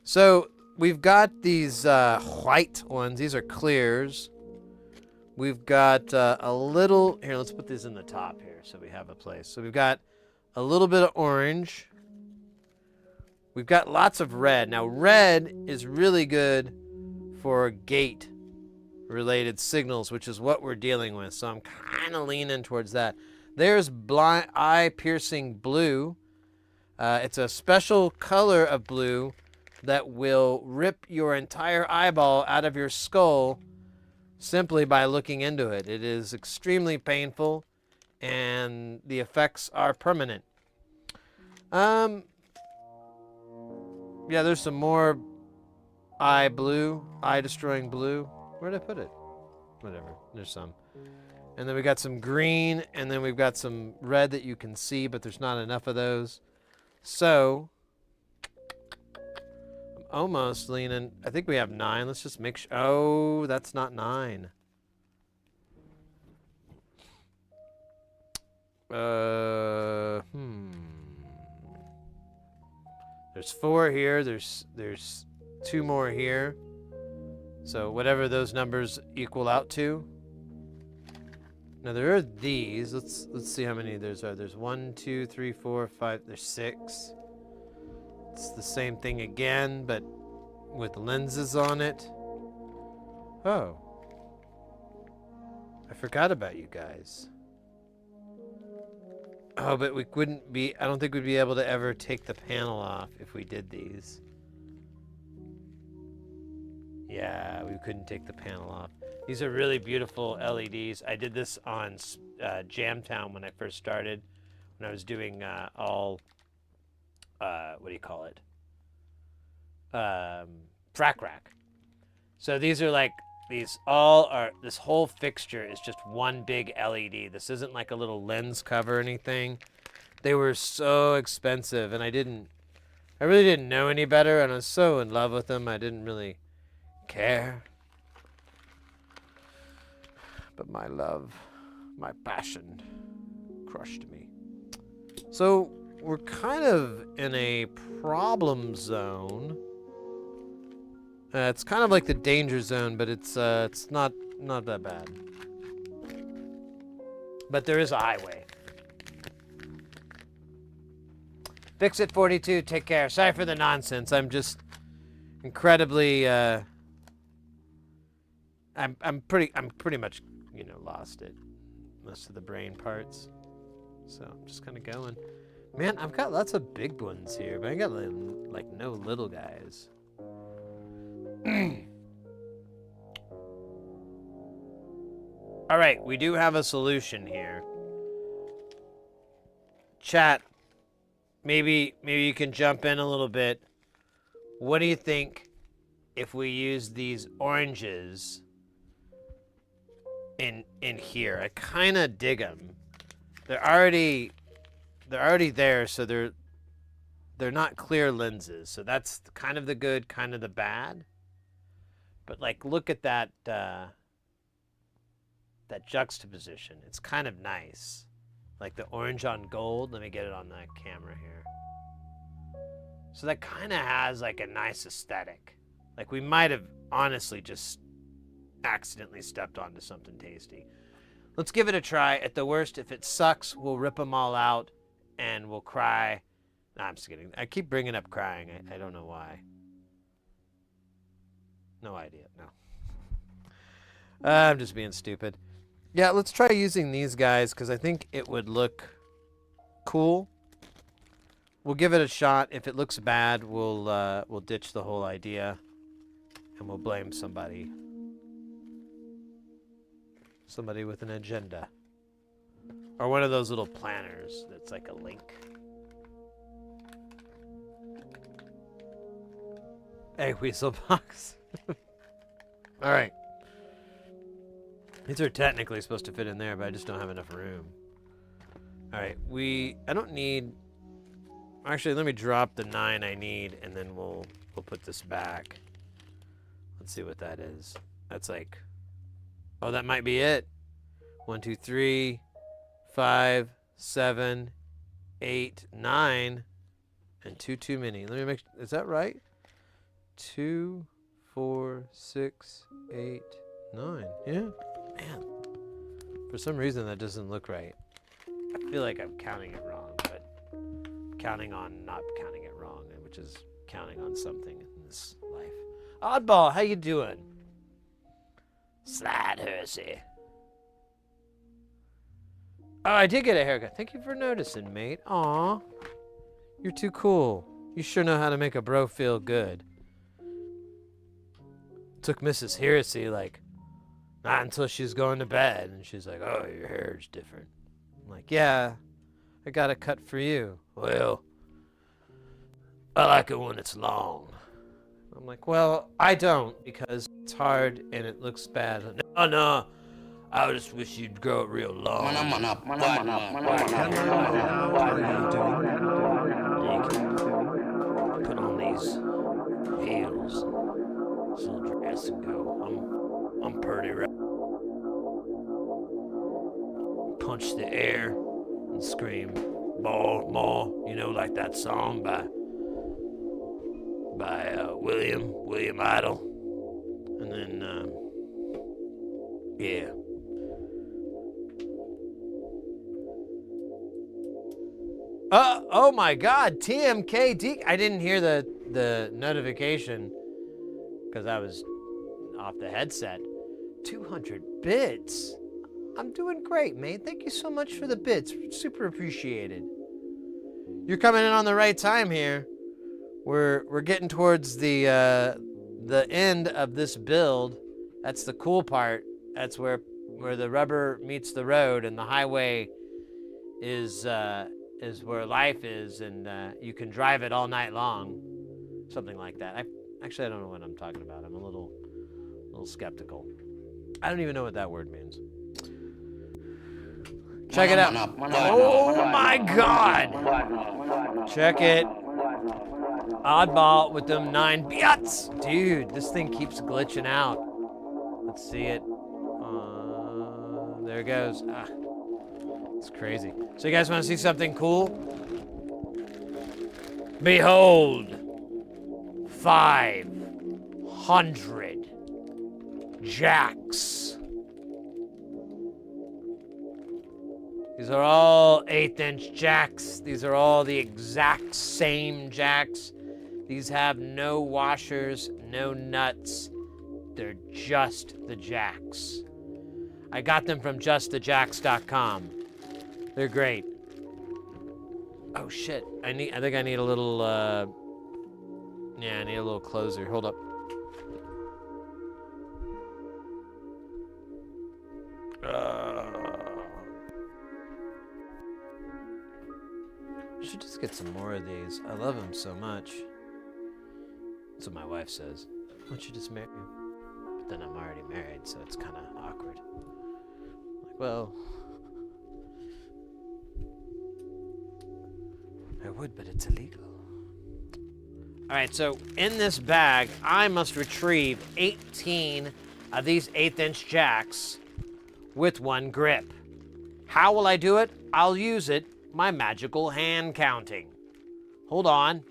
So we've got these white ones. These are clears. We've got a little, here, let's put these in the top here so we have a place. So we've got a little bit of orange. We've got lots of red. Now red is really good for gate related signals, which is what we're dealing with. So I'm kind of leaning towards that. There's blind eye piercing blue. It's a special color of blue that will rip your entire eyeball out of your skull simply by looking into it. It is extremely painful and the effects are permanent. Yeah, there's some more eye destroying blue. Where did I put it? Whatever, there's some. And then we got some green, and then we've got some red that you can see, but there's not enough of those. So I'm almost leaning, I think we have 9. Let's just make sure. Oh, that's not 9. There's 4 here. There's 2 more here. So whatever those numbers equal out to. Now there are these. Let's see how many there's are. There's 1, 2, 3, 4, 5. There's 6. It's the same thing again, but with lenses on it. Oh. I forgot about you guys. Oh, but we wouldn't be, I don't think we'd be able to ever take the panel off if we did these. Yeah, we couldn't take the panel off. These are really beautiful LEDs. I did this on Jamtown when I first started, when I was doing all, what do you call it? Frac rack. So these are like, these all are, this whole fixture is just one big LED. This isn't like a little lens cover or anything. They were so expensive, and I really didn't know any better, and I was so in love with them, I didn't really care. But my love, my passion crushed me. So we're kind of in a problem zone. It's kind of like the danger zone, but it's not that bad. But there is a highway. Fix it 42, take care. Sorry for the nonsense. I'm just incredibly I'm pretty much, you know, lost it. Most of the brain parts. So I'm just kind of going. Man, I've got lots of big ones here, but I got like no little guys. All right, we do have a solution here. Chat, maybe you can jump in a little bit. What do you think if we use these oranges in here? I kind of dig them. They're already there, so they're not clear lenses. So that's kind of the good, kind of the bad. But like, look at that that juxtaposition. It's kind of nice. Like the orange on gold. Let me get it on that camera here. So that kind of has like a nice aesthetic. Like we might have honestly just accidentally stepped onto something tasty. Let's give it a try. At the worst, if it sucks, we'll rip them all out and we'll cry. Nah, I'm just kidding. I keep bringing up crying. I don't know why. No idea. No. I'm just being stupid. Yeah, let's try using these guys because I think it would look cool. We'll give it a shot. If it looks bad, we'll ditch the whole idea and we'll blame somebody. Somebody with an agenda. Or one of those little planners that's like a link. Hey, Weaselbox. All right. These are technically supposed to fit in there, but I just don't have enough room. All right, I don't need. Actually, let me drop the 9 I need, and then we'll put this back. Let's see what that is. That's like, oh, that might be it. 1, 2, 3, 5, 7, 8, 9, and 2 too many. Let me make. Is that right? 2, 4, 6, 8, 9. Yeah, man. For some reason, that doesn't look right. I feel like I'm counting it wrong, but I'm counting on not counting it wrong, which is counting on something in this life. Oddball, how you doing? Slide Hersey. Oh, I did get a haircut. Thank you for noticing, mate. Aw. You're too cool. You sure know how to make a bro feel good. Took Mrs. Heresy like, not until she's going to bed. And she's like, oh, your hair's different. I'm like, yeah, I got a cut for you. Well, I like it when it's long. I'm like, well, I don't because it's hard and it looks bad. No, I just wish you'd grow it real long. Hello, how are you doing? You can put on these heels, this little dress, and go. I'm pretty right. Punch the air and scream, "More, more!" You know, like that song by William Idol. And then, yeah. Oh my God, TMKD. I didn't hear the notification because I was off the headset. 200 bits. I'm doing great, mate. Thank you so much for the bits. Super appreciated. You're coming in on the right time here. We're getting towards the end of this build. That's the cool part. That's where the rubber meets the road, and the highway is where life is, and you can drive it all night long. Something like that. I don't know what I'm talking about. I'm a little skeptical. I don't even know what that word means. Check it out. Oh my God! Check it. Oddball with them 9 bits. Dude, this thing keeps glitching out. Let's see it. There it goes. It's crazy. So you guys want to see something cool? Behold, 500 jacks. These are all 1/8" jacks. These are all the exact same jacks. These have no washers, no nuts. They're just the jacks. I got them from justthejacks.com. They're great. Oh shit! I think I need a little. Yeah, I need a little closer. Hold up. I should just get some more of these. I love them so much. That's what my wife says. Why don't you just marry me? But then I'm already married, so it's kind of awkward. Like, well, I would, but it's illegal. All right, so in this bag, I must retrieve 18 of these 1/8" jacks with 1 grip. How will I do it? I'll use my magical hand counting. Hold on.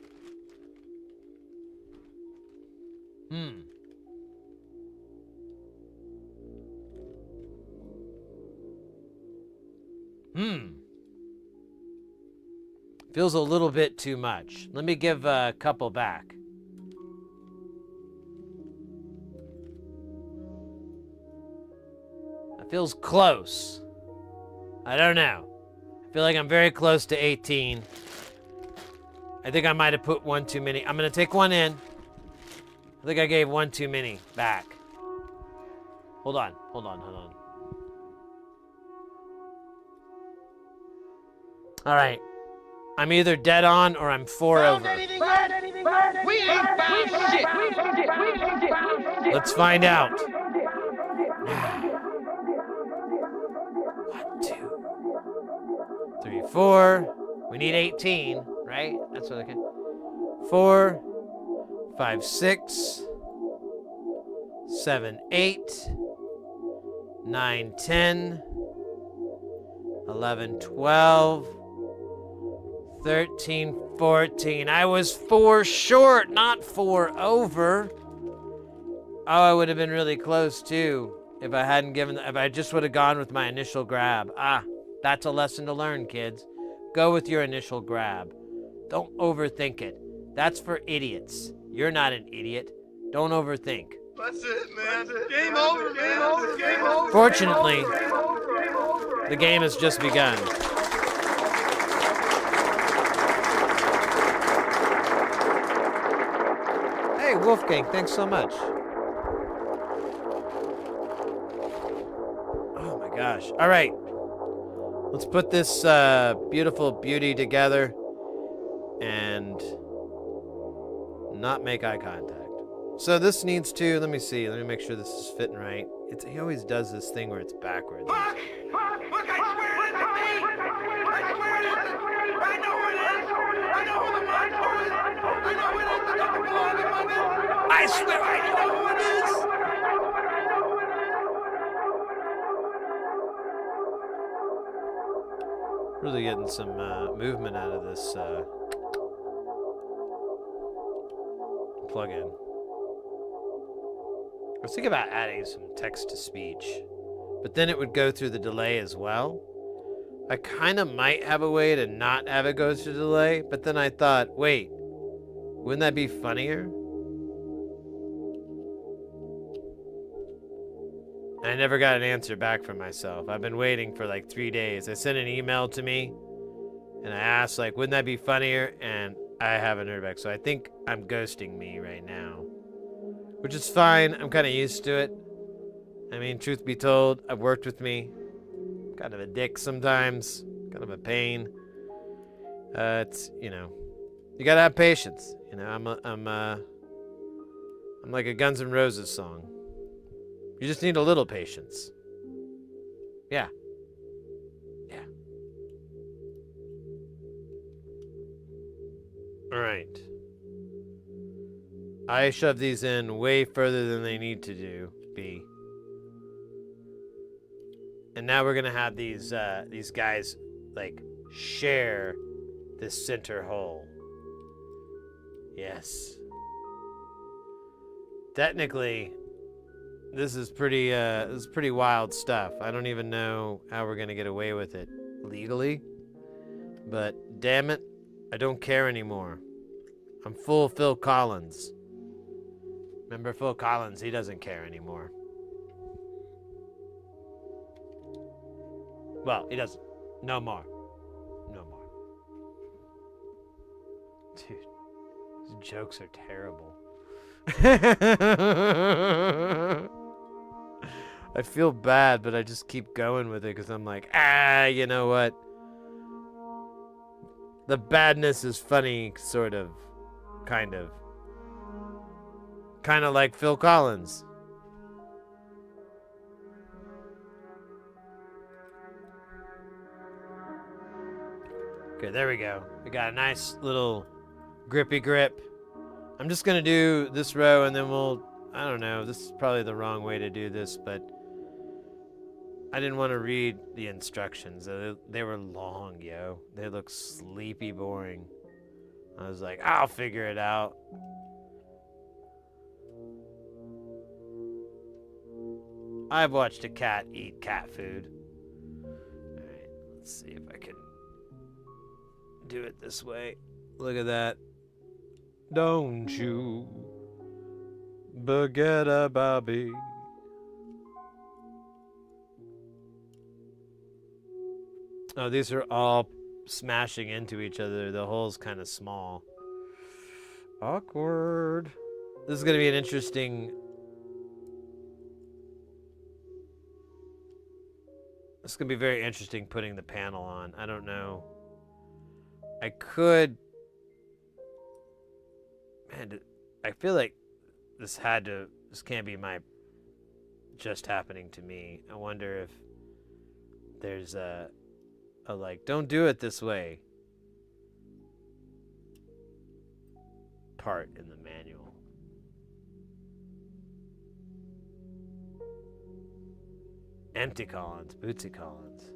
Feels a little bit too much. Let me give a couple back. That feels close. I don't know. I feel like I'm very close to 18. I think I might have put 1 too many. I'm gonna take 1 in. I think I gave 1 too many back. Hold on. All right. I'm either dead on or I'm 4 over. We ain't found shit. Let's find out. 1, 2, 3, 4. We need 18, right? That's what I can. 4, 5, 6, 7, 8, 9, 10, 11, 12, 13, 14. I was 4 short, not 4 over. Oh, I would have been really close too if I just would have gone with my initial grab. That's a lesson to learn, kids. Go with your initial grab. Don't overthink it. That's for idiots. You're not an idiot. Don't overthink. That's it, man. Game over, man. Game over. Fortunately, the game has just begun. Hey, Wolfgang, thanks so much. Oh my gosh. All right. Let's put this beautiful beauty together and not make eye contact. So this needs to, let me see, let me make sure this is fitting right. He always does this thing where it's backwards. Look, I swear it isn't me. I swear it isn't. I know it is. I know who the monster is. I know it is. It doesn't belong in my business. I swear I know who it is. Really getting some movement out of this plugin. I was thinking about adding some text to speech, but then it would go through the delay as well. I kind of might have a way to not have it go through the delay, but then I thought, wait, wouldn't that be funnier? I never got an answer back from myself. I've been waiting for like 3 days. I sent an email to me and I asked, like, wouldn't that be funnier? And I haven't heard back. So I think I'm ghosting me right now, which is fine. I'm kind of used to it. I mean, truth be told, I've worked with me. Kind of a dick sometimes, kind of a pain. It's, you know, you gotta have patience. You know, I'm like a Guns N' Roses song. You just need a little patience. Yeah. Yeah. All right. I shoved these in way further than they need to be. And now we're gonna have these guys like share this center hole. Yes. Technically, this is pretty wild stuff. I don't even know how we're gonna get away with it legally, but damn it, I don't care anymore. I'm full Phil Collins. Remember Phil Collins? He doesn't care anymore. Well, he doesn't. No more. No more. Dude, these jokes are terrible. I feel bad, but I just keep going with it because I'm like, you know what? The badness is funny, sort of. Kind of. Kind of like Phil Collins. Okay, there we go. We got a nice little grippy grip. I'm just going to do this row and then I don't know, this is probably the wrong way to do this, but I didn't want to read the instructions. They were long, yo. They look sleepy boring. I was like, I'll figure it out. I've watched a cat eat cat food. Alright, let's see if I can do it this way. Look at that. Don't you forget about me. Oh, these are all smashing into each other. The hole's kind of small. Awkward. This is going to be an interesting... It's going to be very interesting putting the panel on. I don't know. I could... Man, I feel like this can't be just happening to me. I wonder if there's a like, don't do it this way part in the manual. Empty Collins, Bootsy Collins.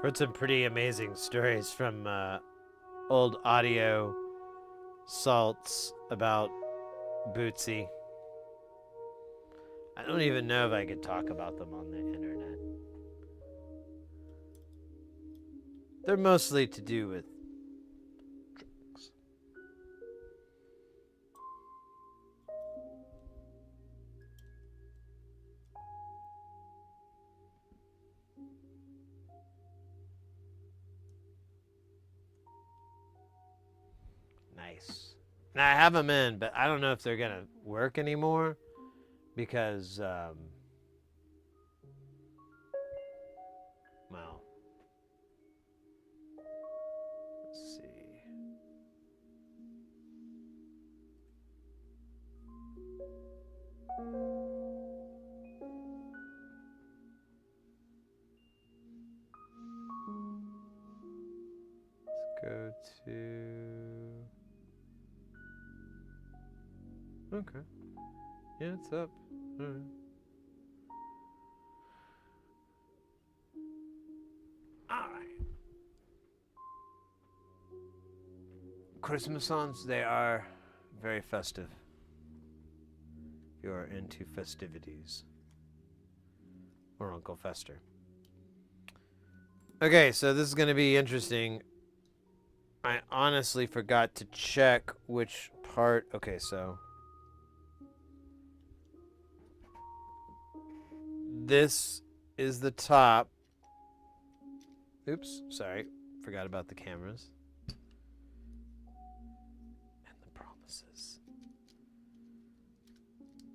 Heard some pretty amazing stories from old audio salts about Bootsy. I don't even know if I could talk about them on the internet. They're mostly to do with drugs. Nice. Now I have them in, but I don't know if they're gonna work anymore because, well, let's see. Let's go to... Okay. Yeah, it's up. All right. All right. Christmas songs, they are very festive. If you're into festivities. Or Uncle Fester. Okay, so this is going to be interesting. I honestly forgot to check which part. Okay, so this is the top. Oops, sorry. Forgot about the cameras. And the promises.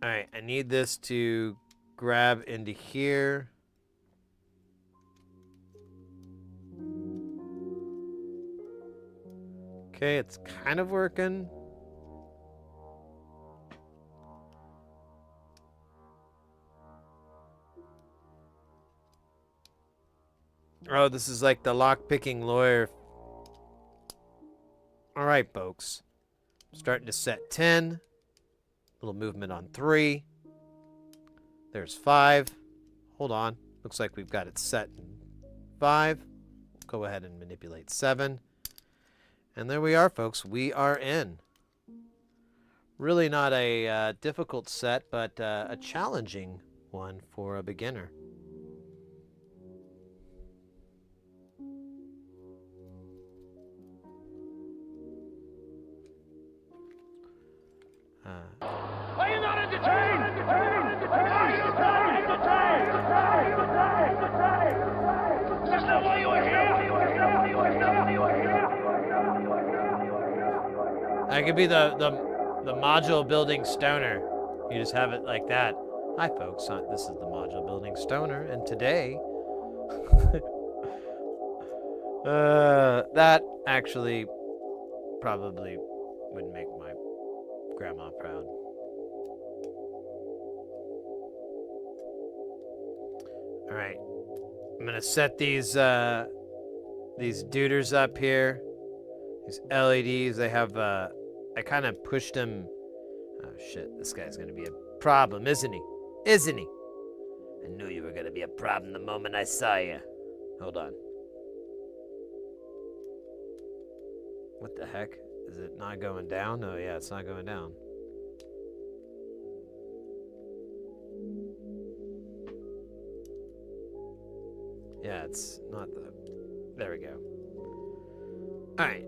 Alright, I need this to grab into here. Okay, it's kind of working. Oh, this is like the lock-picking lawyer. All right, folks. Starting to set 10. Little movement on 3. There's 5. Hold on. Looks like we've got it set in 5. Go ahead and manipulate 7. And there we are, folks. We are in. Really not a difficult set, but a challenging one for a beginner. Are you not entertained? Are you not entertained? Is that why you are here? I could be the module building stoner. You just have it like that. Hi, folks. This is the module building stoner, and today, that actually probably would make my grandma proud. All right, I'm gonna set these duders up here. These LEDs. They have I kind of pushed them. Oh shit! This guy's gonna be a problem, isn't he? Isn't he? I knew you were gonna be a problem the moment I saw you. Hold on. What the heck? Is it not going down? Oh yeah, it's not going down. Yeah, it's not the... There we go. Alright.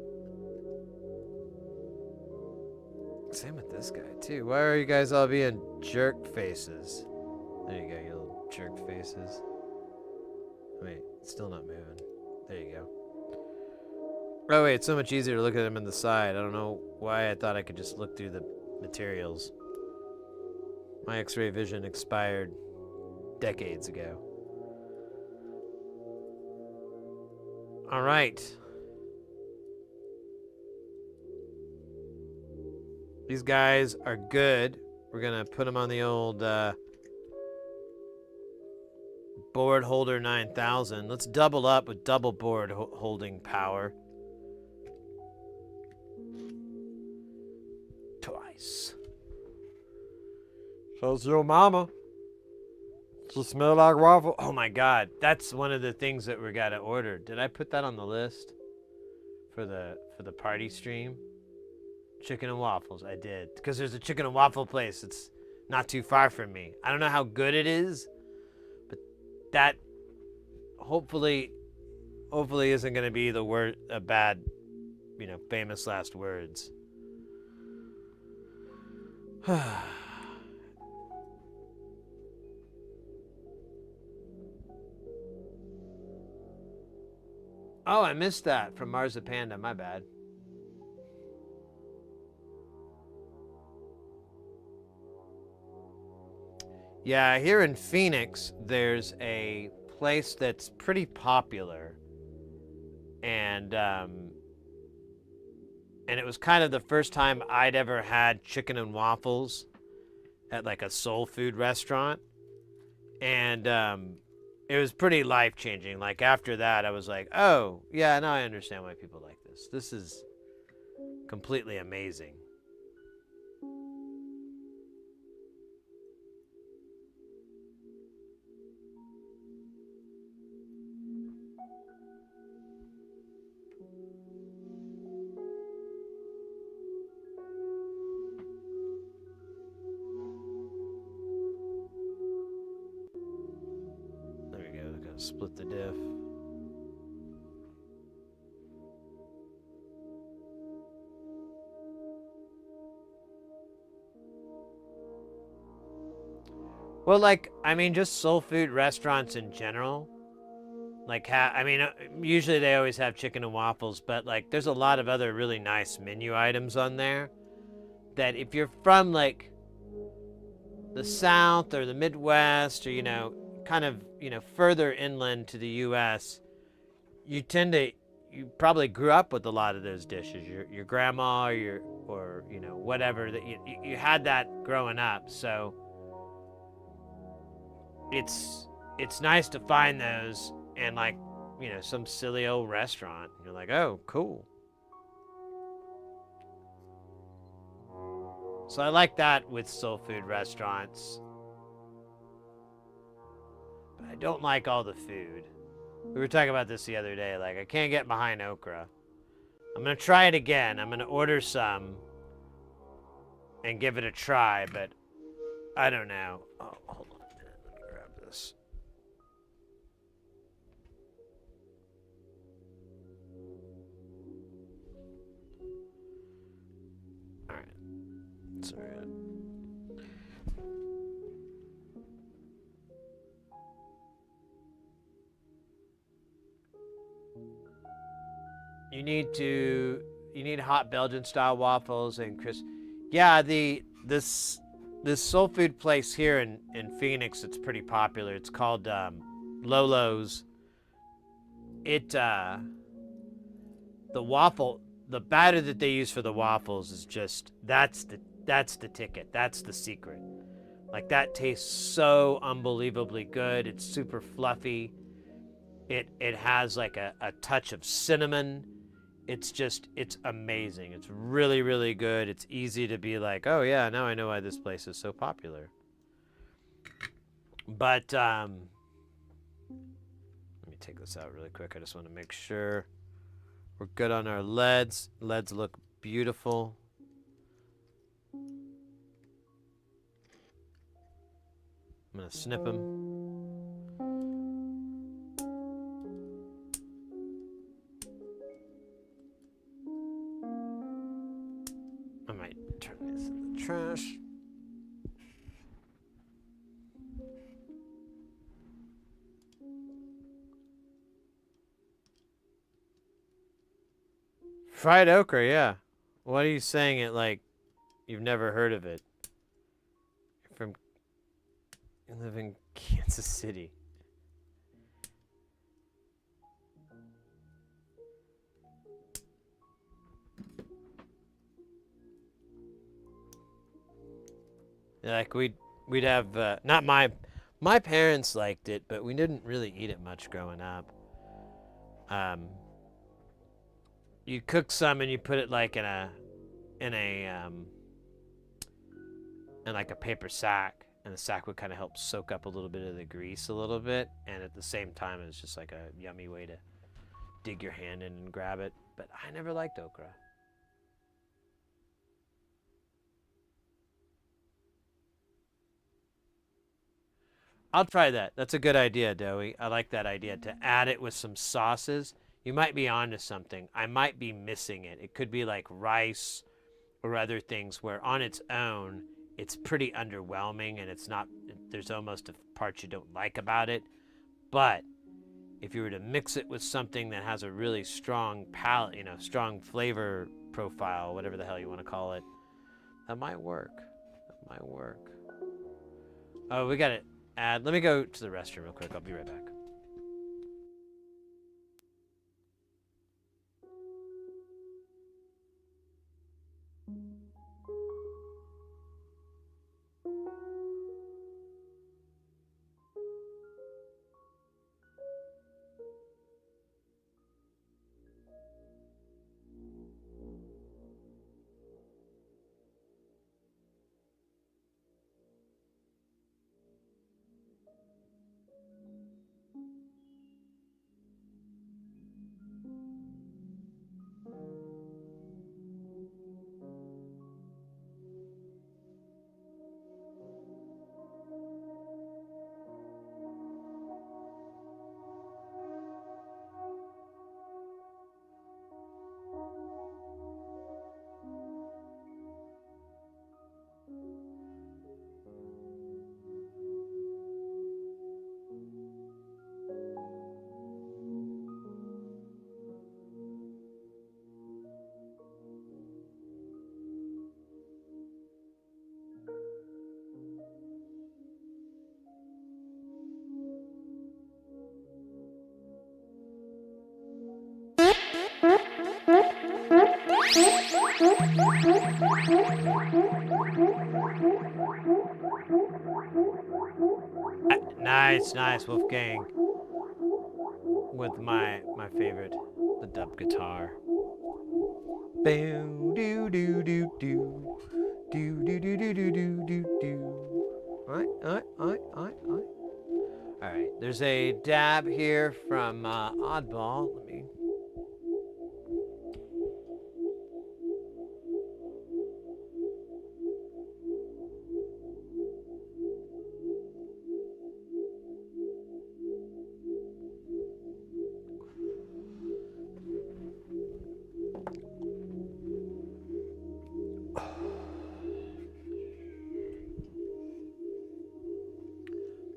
Same with this guy, too. Why are you guys all being jerk faces? There you go, you little jerk faces. Wait, it's still not moving. There you go. Oh wait, it's so much easier to look at them in the side. I don't know why I thought I could just look through the materials. My X-ray vision expired decades ago. All right. These guys are good. We're gonna put them on the old board holder 9000. Let's double up with double board holding power. Twice. How's your mama? Does it smell like waffle? Oh my god, that's one of the things that we gotta order. Did I put that on the list for the party stream? Chicken and waffles, I did. Because there's a chicken and waffle place that's not too far from me. I don't know how good it is, but that hopefully isn't gonna be a bad, famous last words. Oh, I missed that from Marzipanda. My bad. Yeah, here in Phoenix, there's a place that's pretty popular, and it was kind of the first time I'd ever had chicken and waffles at like a soul food restaurant, and it was pretty life-changing. Like, after that, I was like, oh, yeah, now I understand why people like this. This is completely amazing. split the diff. Well, like, I mean, just soul food restaurants in general. Like, I mean, usually they always have chicken and waffles, but like, there's a lot of other really nice menu items on there that if you're from like the South or the Midwest or, you know, kind of, you know, further inland to the U.S., you probably grew up with a lot of those dishes. Your grandma or you know, whatever, that you had that growing up. So it's nice to find those in, like, you know, some silly old restaurant. You're like, oh, cool. So I like that with soul food restaurants. But I don't like all the food. We were talking about this the other day. Like, I can't get behind okra. I'm going to try it again. I'm going to order some and give it a try, but I don't know. Oh, hold on a minute. Let me grab this. All right. It's all right. You need hot Belgian style waffles and crisp. Yeah, this soul food place here in Phoenix, it's pretty popular. It's called Lolo's. The batter that they use for the waffles is just that's the ticket. That's the secret. Like, that tastes so unbelievably good. It's super fluffy. It has like a touch of cinnamon. It's amazing. It's really, really good. It's easy to be like, oh yeah, now I know why this place is so popular. But let me take this out really quick. I just want to make sure we're good on our leads. Leads look beautiful. I'm gonna snip them. I might turn this in the trash. Fried okra, yeah. What are you saying it like you've never heard of it? You live in Kansas City. Like, we'd have not my parents liked it, but we didn't really eat it much growing up. You cook some and you put it like in like a paper sack, and the sack would kind of help soak up a little bit of the grease a little bit, and at the same time it's just like a yummy way to dig your hand in and grab it. But I never liked okra. I'll try that. That's a good idea, Doey. I like that idea, to add it with some sauces. You might be onto something. I might be missing it. It could be like rice or other things where on its own, it's pretty underwhelming, and it's not, there's almost a part you don't like about it. But if you were to mix it with something that has a really strong palate, you know, strong flavor profile, whatever the hell you want to call it, that might work. That might work. Oh, we got it. Let me go to the restroom real quick. I'll be right back. Nice, nice, Wolfgang. With my favorite, the dub guitar. Boom, do do do do, do do do do do do do do. All right. There's a dab here from Oddball. Let me.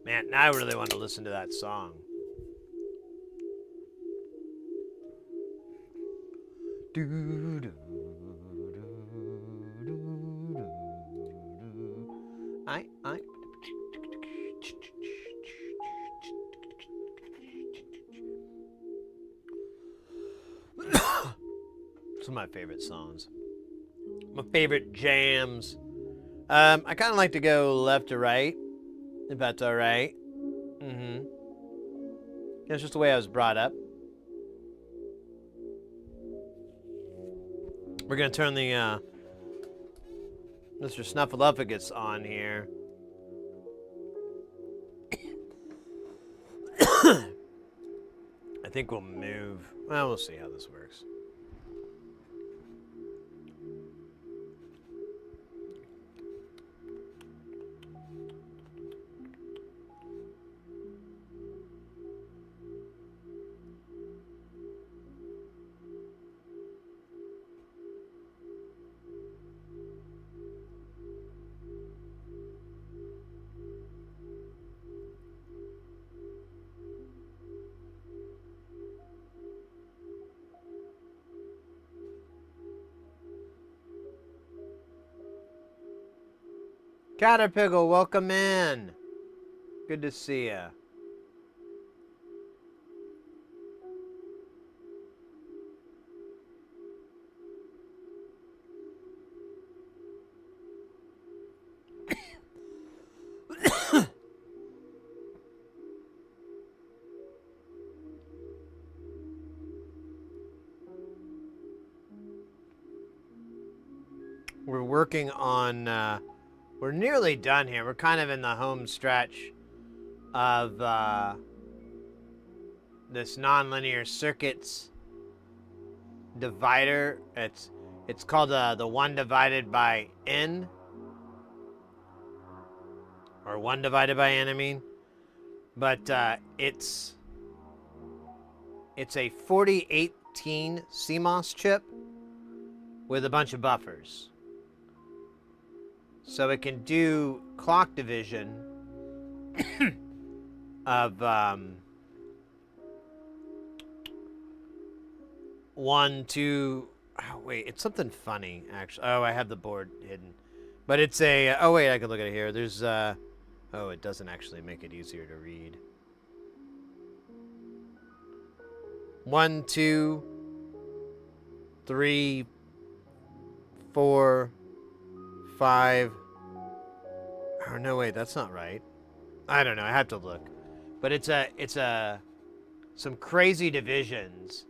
Man, now I really want to listen to that song. Do, do, do, do, do. I. Some of my favorite songs. My favorite jams. I kind of like to go left to right, if that's all right. That's just the way I was brought up. We're gonna turn the Mr. Snuffleupagus on here. I think we'll move. Well, we'll see how this works. Caterpillar, welcome in. Good to see ya. We're working on we're nearly done here. We're kind of in the home stretch of this nonlinear circuits divider. It's called the 1 divided by n, or 1 divided by n, I mean. But it's a 4018 CMOS chip with a bunch of buffers. So it can do clock division of 1, 2. Oh, wait, it's something funny actually. Oh, I have the board hidden, but it's a. Oh wait, I can look at it here. There's oh, it doesn't actually make it easier to read. 1, 2, 3, 4, 5. Oh no, wait, that's not right. I don't know. I have to look. But it's some crazy divisions,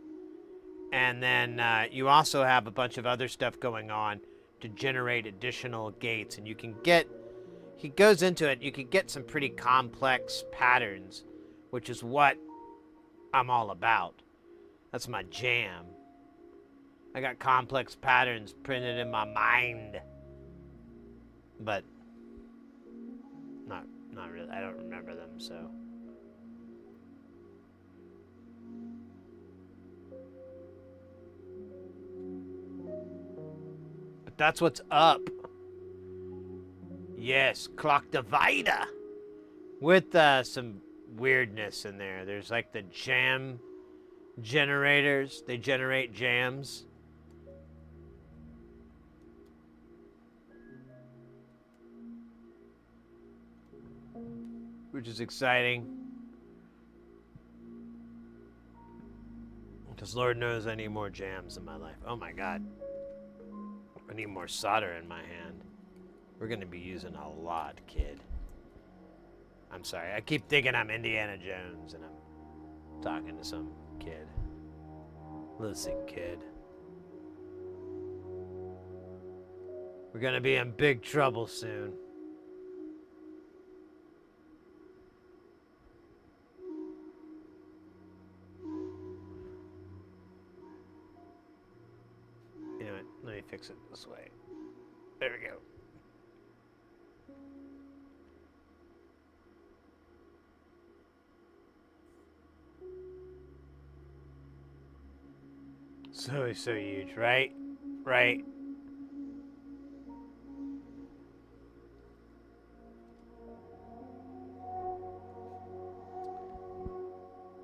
and then you also have a bunch of other stuff going on to generate additional gates, and you can get. He goes into it. You can get some pretty complex patterns, which is what I'm all about. That's my jam. I got complex patterns printed in my mind. But not really. I don't remember them, so. But that's what's up. Yes, clock divider with some weirdness in there. There's like the jam generators. They generate jams. Which is exciting. Because Lord knows I need more jams in my life. Oh my God. need more solder in my hand. We're gonna be using a lot, kid. I'm sorry. I keep thinking I'm Indiana Jones and I'm talking to some kid. Listen, kid. We're gonna be in big trouble soon. You know what? Let me fix it this way. There we go. So huge, right? Right.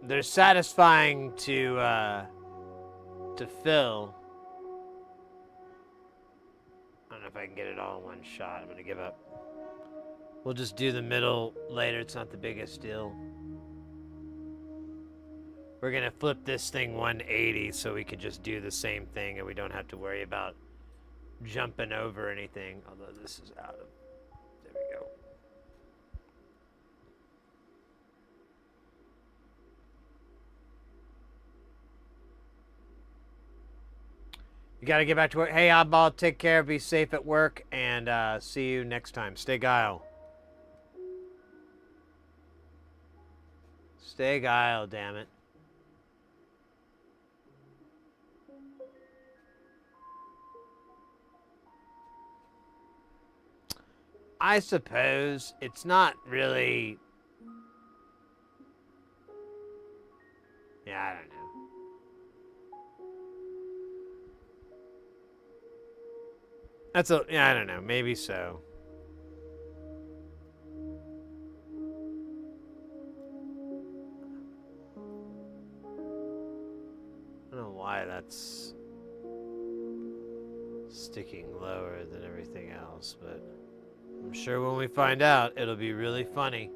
They're satisfying to fill. I don't know if I can get it all in one shot. I'm gonna give up. We'll just do the middle later. It's not the biggest deal. We're gonna flip this thing 180 so we can just do the same thing and we don't have to worry about jumping over anything. Although this is out of. There we go. You gotta get back to work. Hey, Oddball, take care. Be safe at work, and see you next time. Stay guile. Stay guile, damn it. I suppose it's not really. Yeah, I don't know. Yeah, I don't know. Maybe so. I don't know why that's sticking lower than everything else, but I'm sure when we find out, it'll be really funny.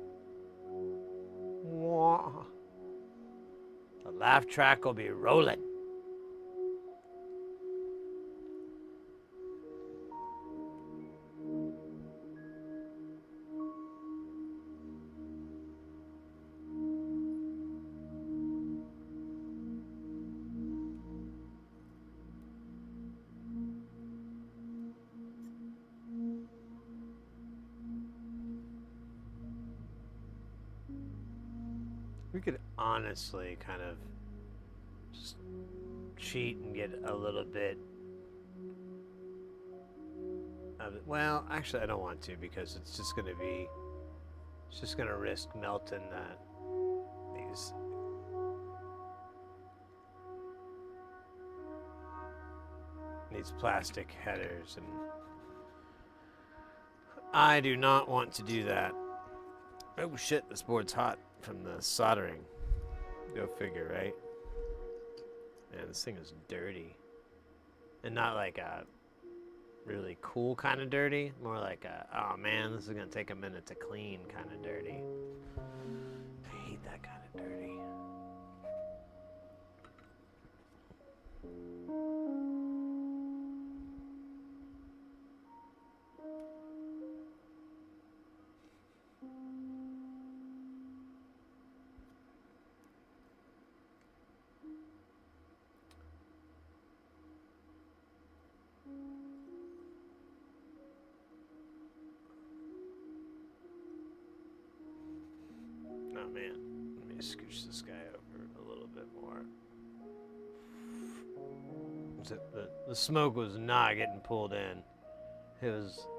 Wah. The laugh track will be rolling. We could honestly kind of just cheat and get a little bit of it. Well, actually, I don't want to because it's just going to risk melting these plastic headers, and I do not want to do that. Oh shit, this board's hot from the soldering. Go figure, right? Man, this thing is dirty. And not like a really cool kind of dirty. More like a, oh man, this is gonna take a minute to clean kind of dirty. I hate that kind of dirty. Oh man, let me scooch this guy over a little bit more. The smoke was not getting pulled in. It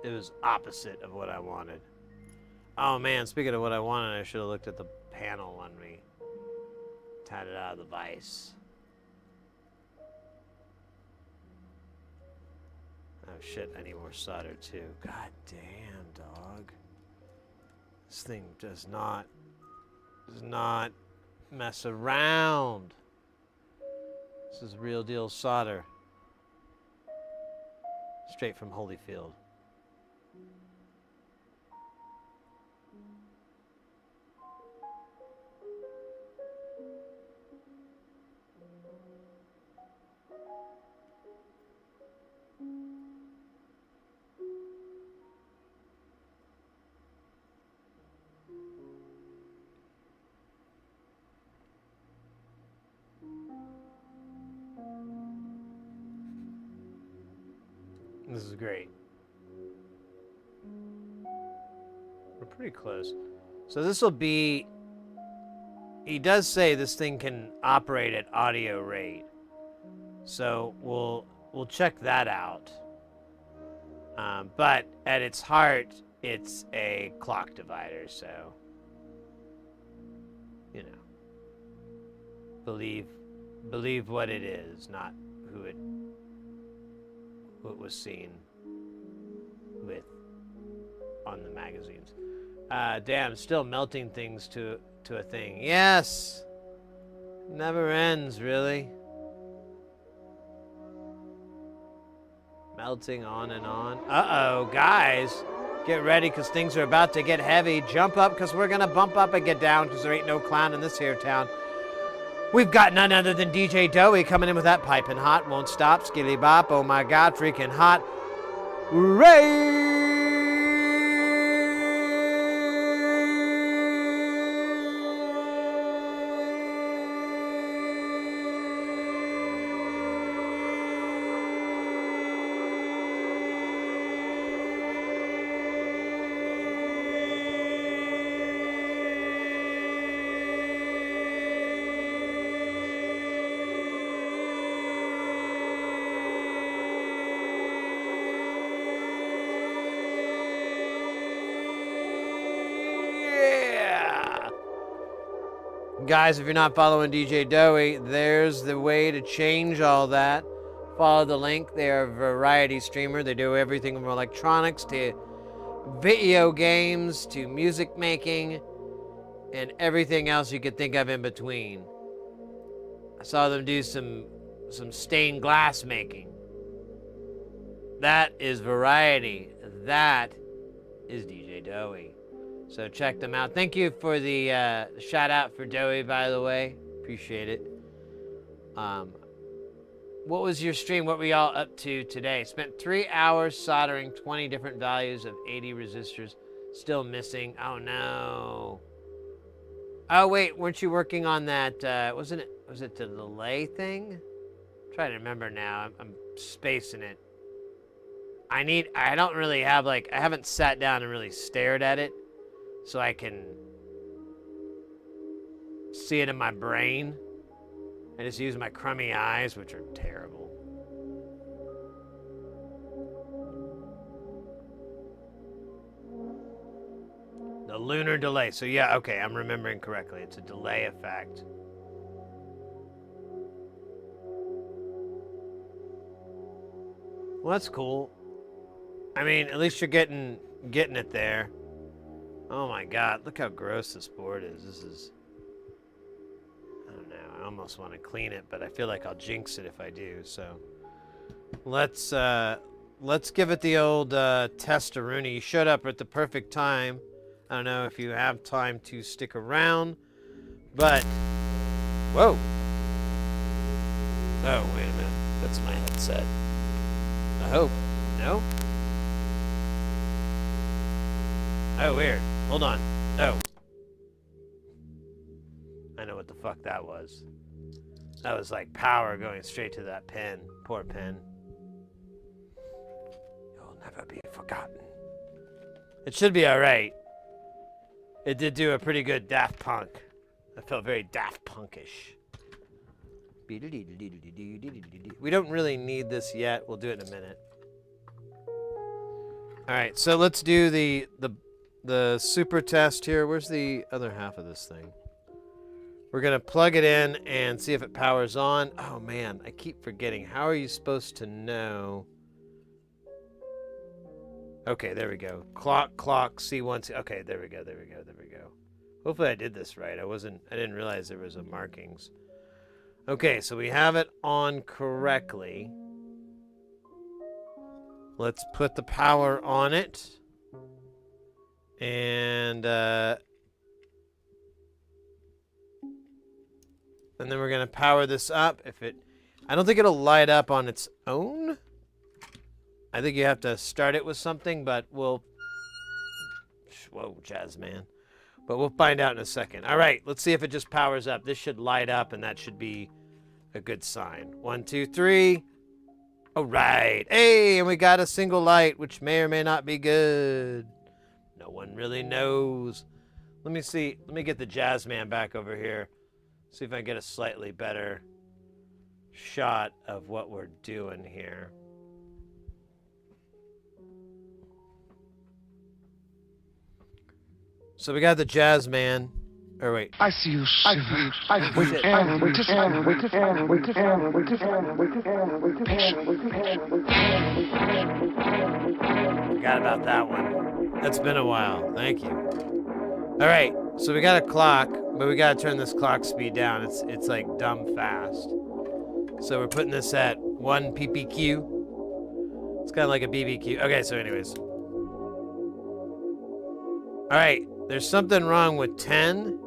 was opposite of what I wanted. Oh man, speaking of what I wanted, I should have looked at the panel when we tied it out of the vise. Oh shit, I need more solder too. God damn, dog. This thing does not mess around. This is real deal solder. Straight from Holyfield. This is great. We're pretty close. So this will be... He does say this thing can operate at audio rate. So we'll check that out. But at its heart, it's a clock divider, so... You know. Believe what it is, not who it was seen with on the magazines. Damn, still melting things to a thing. Yes! Never ends, really. Melting on and on. Uh-oh, guys. Get ready, because things are about to get heavy. Jump up, because we're going to bump up and get down, because there ain't no clown in this here town. We've got none other than DJ Doughy coming in with that piping hot. Won't stop. Skilly bop. Oh, my God. Freaking hot. Ray! Guys, if you're not following DJ Doughy, there's the way to change all that. Follow the link. They're a variety streamer. They do everything from electronics to video games to music making and everything else you could think of in between. I saw them do some stained glass making. That is variety. That is DJ Doughy. So check them out. Thank you for the shout out for Doughy, by the way. Appreciate it. What was your stream? What were y'all up to today? Spent 3 hours soldering 20 different values of 80 resistors. Still missing. Oh no. Oh wait, weren't you working on that? Was it the delay thing? I'm trying to remember now. I'm spacing it. I don't really have I haven't sat down and really stared at it. So I can see it in my brain. I just use my crummy eyes, which are terrible. The lunar delay. So yeah, okay, I'm remembering correctly. It's a delay effect. Well, that's cool. I mean, at least you're getting it there. Oh my God, look how gross this board is. This is, I don't know, I almost want to clean it, but I feel like I'll jinx it if I do, so. Let's give it the old test-a-rooney. You showed up at the perfect time. I don't know if you have time to stick around, but, whoa. Oh, wait a minute, that's my headset. I hope, no? Oh, weird. Hold on. Oh. I know what the fuck that was. That was like power going straight to that pen. Poor pen. You'll never be forgotten. It should be alright. It did do a pretty good Daft Punk. I felt very Daft Punkish. We don't really need this yet. We'll do it in a minute. Alright, so let's do the super test here. Where's the other half of this thing? We're going to plug it in and see if it powers on. Oh, man, I keep forgetting. How are you supposed to know? Okay, there we go. Clock, C1, okay, there we go. Hopefully I did this right. I didn't realize there was a markings. Okay, so we have it on correctly. Let's put the power on it. And then we're going to power this up. I don't think it'll light up on its own. I think you have to start it with something, but whoa, jazz man. But we'll find out in a second. All right, let's see if it just powers up. This should light up, and that should be a good sign. 1, 2, 3. All right. Hey, and we got a single light, which may or may not be good. No one really knows. Let me see. Let me get the jazz man back over here. See if I can get a slightly better shot of what we're doing here. So we got the jazz man. Or wait. I see you shiver. I wait and wait and wait and wait and wait and wait and wait Forgot about that one. It's been a while. Thank you. All right. So we got a clock, but we got to turn this clock speed down. It's like dumb fast. So we're putting this at 1 ppq. It's kind of like a BBQ. Okay, so anyways. All right. There's something wrong with 10.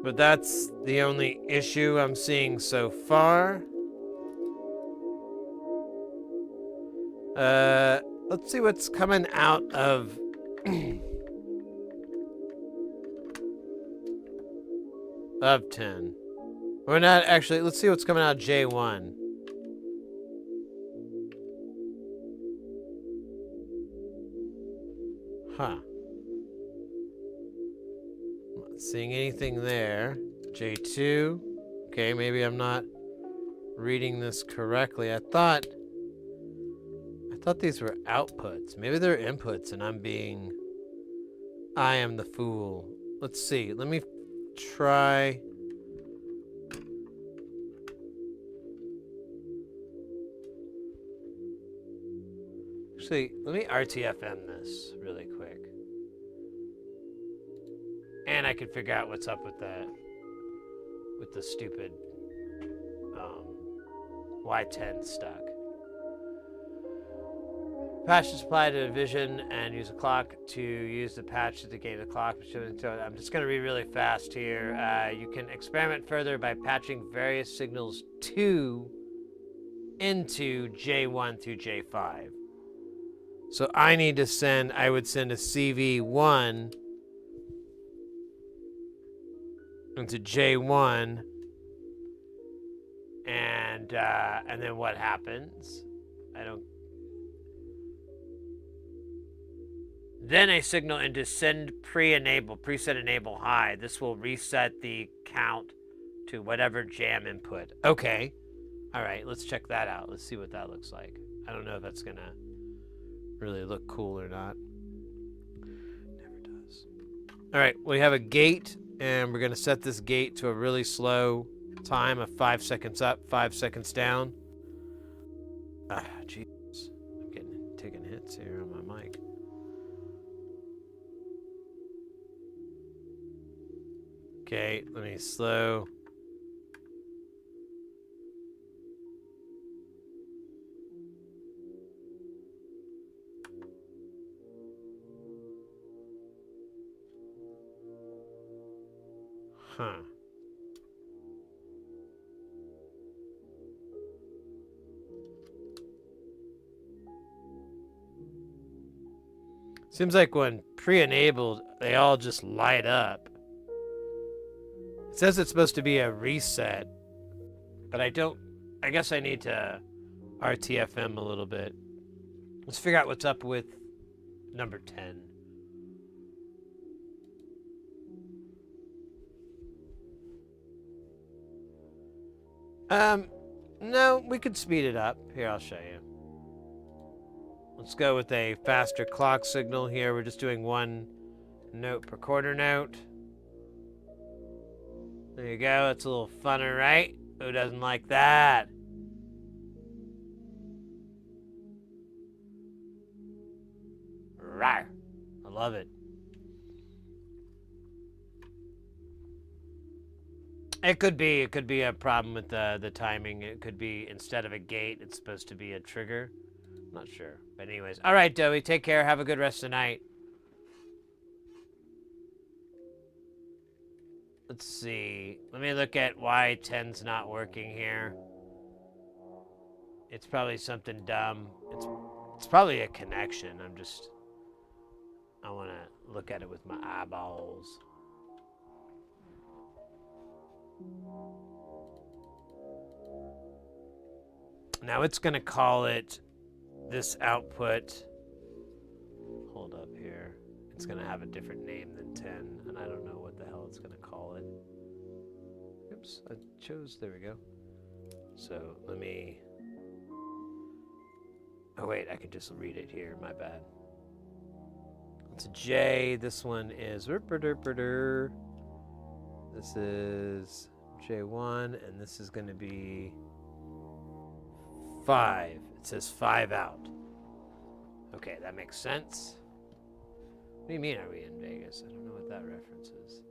But that's the only issue I'm seeing so far. Let's see what's coming out of of 10. We're not actually. Let's see what's coming out of J1. Huh. Not seeing anything there. J2. Okay, maybe I'm not reading this correctly. I thought these were outputs. Maybe they're inputs and I am the fool. Let's see. Let me try. Actually, let me RTFM this really quick. And I could figure out what's up with the stupid Y10 stuck. Patch is applied to a vision and use a clock to use the patch to gain the clock. I'm just going to read really fast here. You can experiment further by patching various signals into J1 through J5. So I need to I would send a CV1 into J1, and then what happens? Then a signal into send preset enable high. This will reset the count to whatever jam input. Okay. All right, let's check that out. Let's see what that looks like. I don't know if that's gonna really look cool or not. Never does. All right, we have a gate, and we're gonna set this gate to a really slow time of 5 seconds up, 5 seconds down. Ah, jeez, I'm taking hits here on my mic. Okay, let me slow. Huh. Seems like when pre-enabled, they all just light up. It says it's supposed to be a reset, but I guess I need to RTFM a little bit. Let's figure out what's up with number 10. No, we could speed it up. Here, I'll show you. Let's go with a faster clock signal here. We're just doing 1 note per quarter note. There you go. It's a little funner, right? Who doesn't like that? Rawr. I love it. It could be a problem with the timing. It could be instead of a gate, it's supposed to be a trigger. I'm not sure. But anyways. All right, Doey. Take care. Have a good rest of the night. Let's see. Let me look at why 10's not working here. It's probably something dumb. It's probably a connection. I want to look at it with my eyeballs. Now it's going to call it this output. Hold up here. It's going to have a different name than 10, and I don't know what the hell it's going to call it. Oops, I chose, there we go. So let me, oh wait, I could just read it here, my bad. It's a J, this one is, this is J1, and this is going to be 5. It says 5 out. Okay, that makes sense. What do you mean, are we in Vegas? I don't know what that reference is.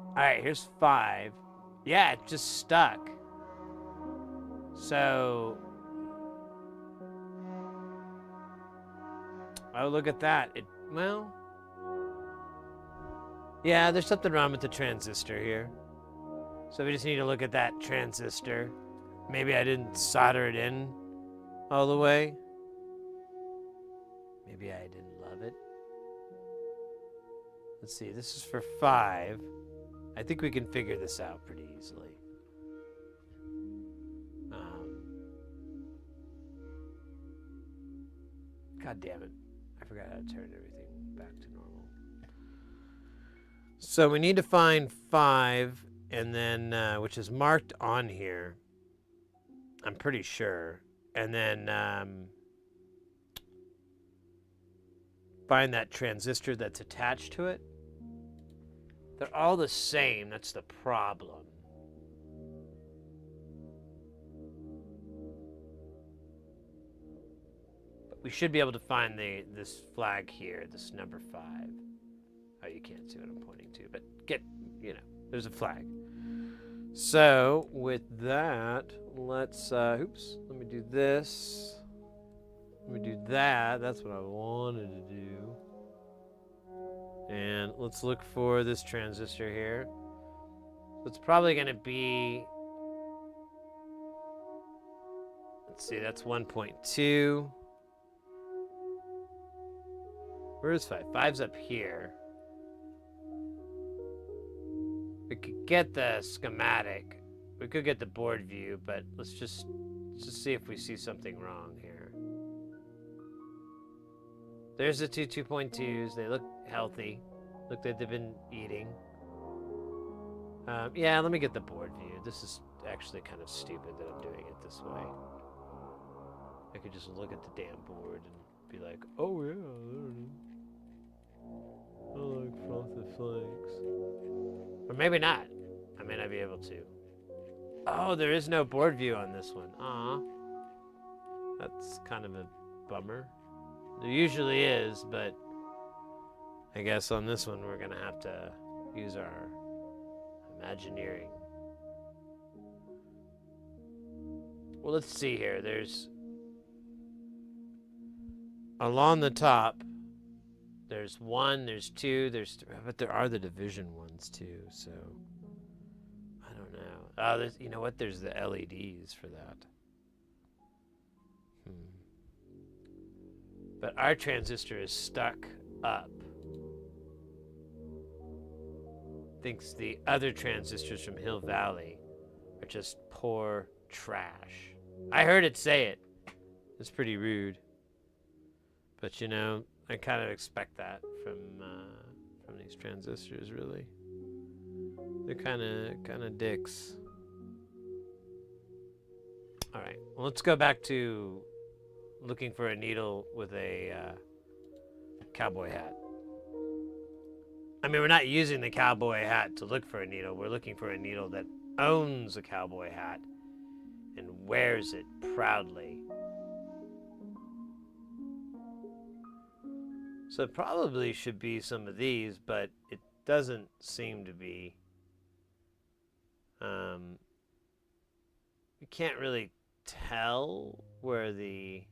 All right, here's 5. Yeah, it just stuck. So, oh, look at that. Well, yeah, there's something wrong with the transistor here. So we just need to look at that transistor. Maybe I didn't solder it in all the way. Maybe I didn't love it. Let's see, this is for 5. I think we can figure this out pretty easily. God damn it. I forgot how to turn everything back to normal. So we need to find 5, and then, which is marked on here. I'm pretty sure. And then find that transistor that's attached to it. They're all the same. That's the problem. But we should be able to find this flag here, this number 5. Oh, you can't see what I'm pointing to, but there's a flag. So with that, let's, oops, let me do this. Let me do that. That's what I wanted to do. And let's look for this transistor here. It's probably going to be, let's see, that's 1.2. Where is 5? 5's up here. We could get the schematic. We could get the board view, but let's just see if we see something wrong here. There's the two 2.2s. They look healthy. Look like they've been eating. Yeah, let me get the board view. This is actually kind of stupid that I'm doing it this way. I could just look at the damn board and be like, oh yeah, there it is. I like frothy flakes. Or maybe not. I may not be able to. Oh, there is no board view on this one. Aw. That's kind of a bummer. There usually is, but I guess on this one we're gonna have to use our Imagineering. Well, let's see here. There's along the top. There's 1. There's 2. But there are the division ones too. So I don't know. Oh, there's. You know what? There's the LEDs for that. But our transistor is stuck up. Thinks the other transistors from Hill Valley are just poor trash. I heard it say it. It's pretty rude. But I kind of expect that from these transistors, really. They're kind of dicks. All right. Well, let's go back to looking for a needle with a cowboy hat. I mean, we're not using the cowboy hat to look for a needle. We're looking for a needle that owns a cowboy hat and wears it proudly. So it probably should be some of these, but it doesn't seem to be. You can't really tell where the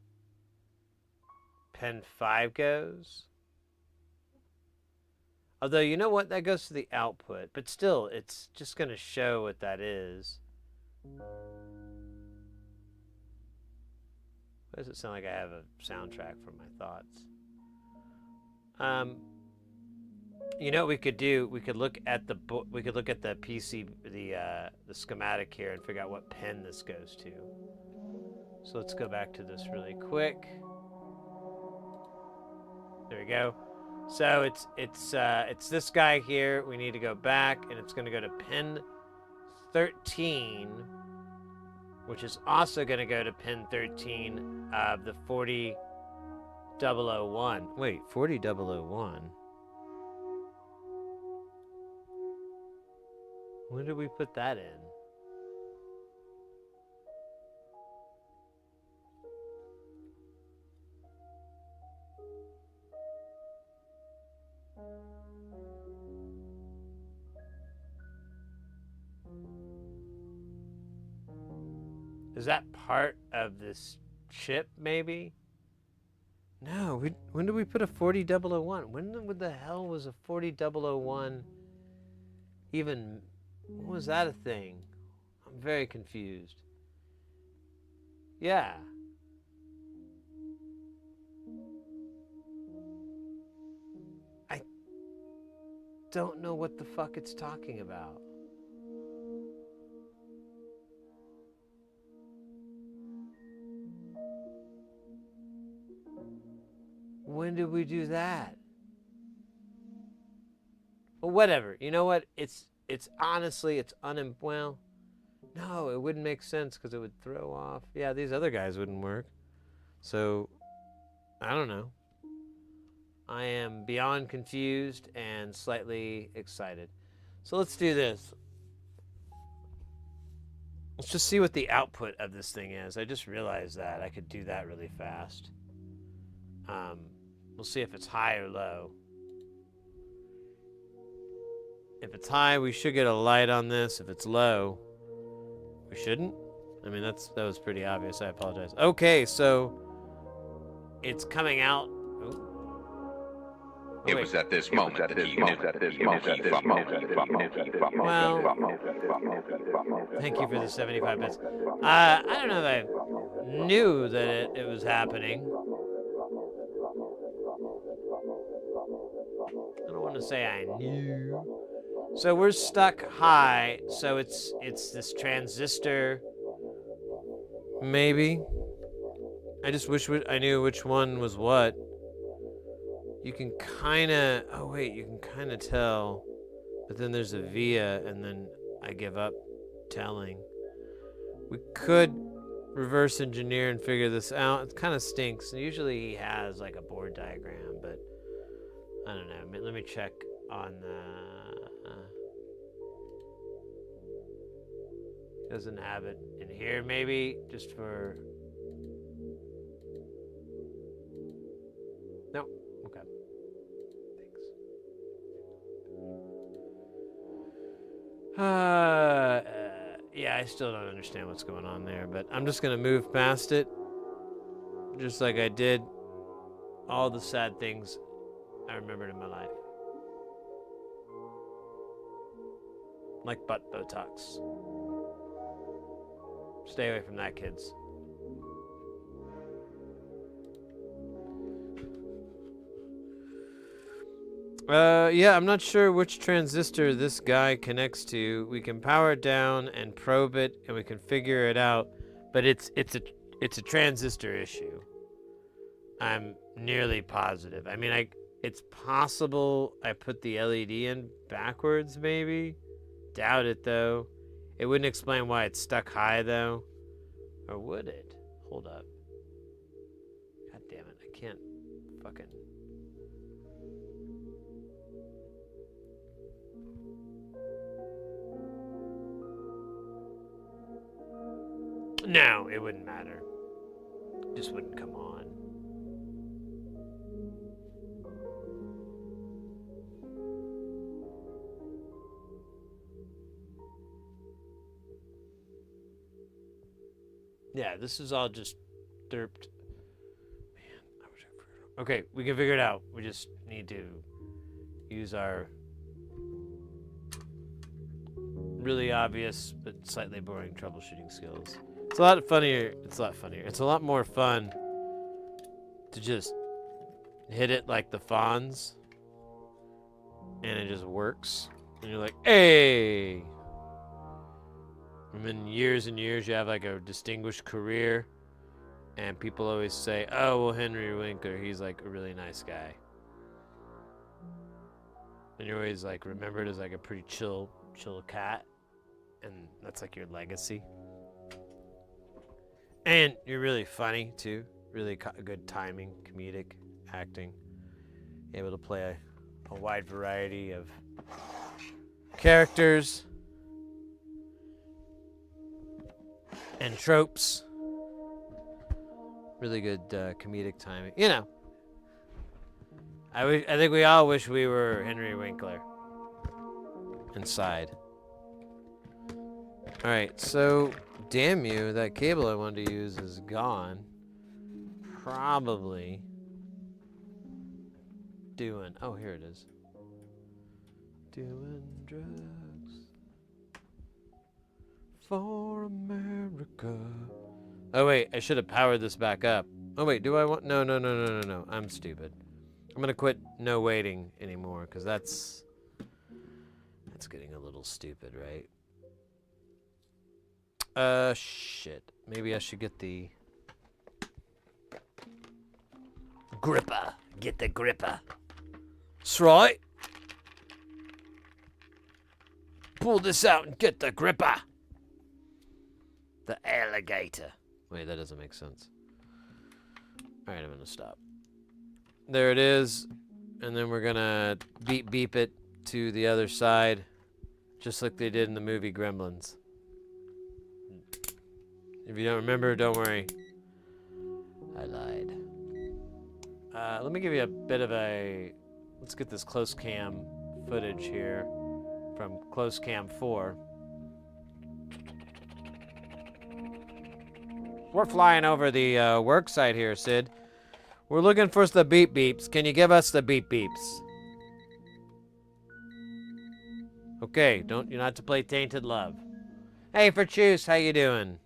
pen 5 goes. Although, you know what? That goes to the output. But still, it's just going to show what that is. Why does it sound like I have a soundtrack for my thoughts? You know what we could do? We could look at the we could look at the PC, the schematic here, and figure out what pin this goes to. So let's go back to this really quick. There we go. So it's this guy here. We need to go back, and it's going to go to pin 13, which is also going to go to pin 13 of the 40001. Wait, 40001. When did we put that in? Is that part of this chip, maybe? No, when did we put a 40001? When the hell was a 40001 even... When was that a thing? I'm very confused. Yeah. I don't know what the fuck it's talking about. When did we do that? Well, whatever. You know what? It's honestly, well, no, it wouldn't make sense because it would throw off. Yeah, these other guys wouldn't work. So, I don't know. I am beyond confused and slightly excited. So let's do this. Let's just see what the output of this thing is. I just realized that I could do that really fast. We'll see if it's high or low. If it's high, we should get a light on this. If it's low, we shouldn't. I mean, that was pretty obvious. I apologize. Okay, so it's coming out. Oh, it was at this moment that he knew. Well, thank you for the 75 bits. I don't know that I knew that it was happening. I don't want to say I knew. So we're stuck high, so it's this transistor, maybe. I just wish I knew which one was what. You can kind of, oh wait, you can kind of tell, but then there's a via, and then I give up telling. We could reverse engineer and figure this out. It kind of stinks. Usually he has like a board diagram, but I don't know. Let me check on the... doesn't have it in here, maybe, just for... No, okay. Thanks. Yeah, I still don't understand what's going on there, but I'm just gonna move past it, just like I did all the sad things I remembered in my life. Like butt Botox. Stay away from that, kids. Yeah, I'm not sure which transistor this guy connects to. We can power it down and probe it, and we can figure it out. But it's a transistor issue. I'm nearly positive. I mean, it's possible I put the LED in backwards, maybe. Doubt it though. It wouldn't explain why it's stuck high though. Or would it? Hold up. God damn it, I can't fucking... No, it wouldn't matter. It just wouldn't come on. Yeah, this is all just derped. Man, I wish I figured it out. Okay, we can figure it out. We just need to use our really obvious but slightly boring troubleshooting skills. It's a lot funnier. It's a lot funnier. It's a lot more fun to just hit it like the Fonz, and it just works. And you're like, hey! And then years and years, you have like a distinguished career, and people always say, oh, well, Henry Winkler, he's like a really nice guy. And you're always like remembered as like a pretty chill cat, and that's like your legacy. And you're really funny too, really good timing, comedic acting, able to play a wide variety of characters and tropes. Really good comedic timing, you know. I think we all wish we were Henry Winkler inside. All right, so damn you, that cable I wanted to use is gone. Probably doing, oh, here it is. Doing drugs for America. Oh wait, I should have powered this back up. Oh wait, do I want, no, I'm stupid. I'm gonna quit no waiting anymore, because that's getting a little stupid, right? Shit. Maybe I should get the gripper. Get the gripper. That's right. Pull this out and get the gripper. The alligator. Wait, that doesn't make sense. All right, I'm gonna stop. There it is, and then we're gonna beep it to the other side, just like they did in the movie Gremlins. If you don't remember, don't worry. I lied. Let me give you a bit of a, let's get this close cam footage here from close cam 4. We're flying over the work site here, Sid. We're looking for the beep beeps. Can you give us the beep beeps? Okay, you're not to play Tainted Love. Hey, Verchuse, how you doing?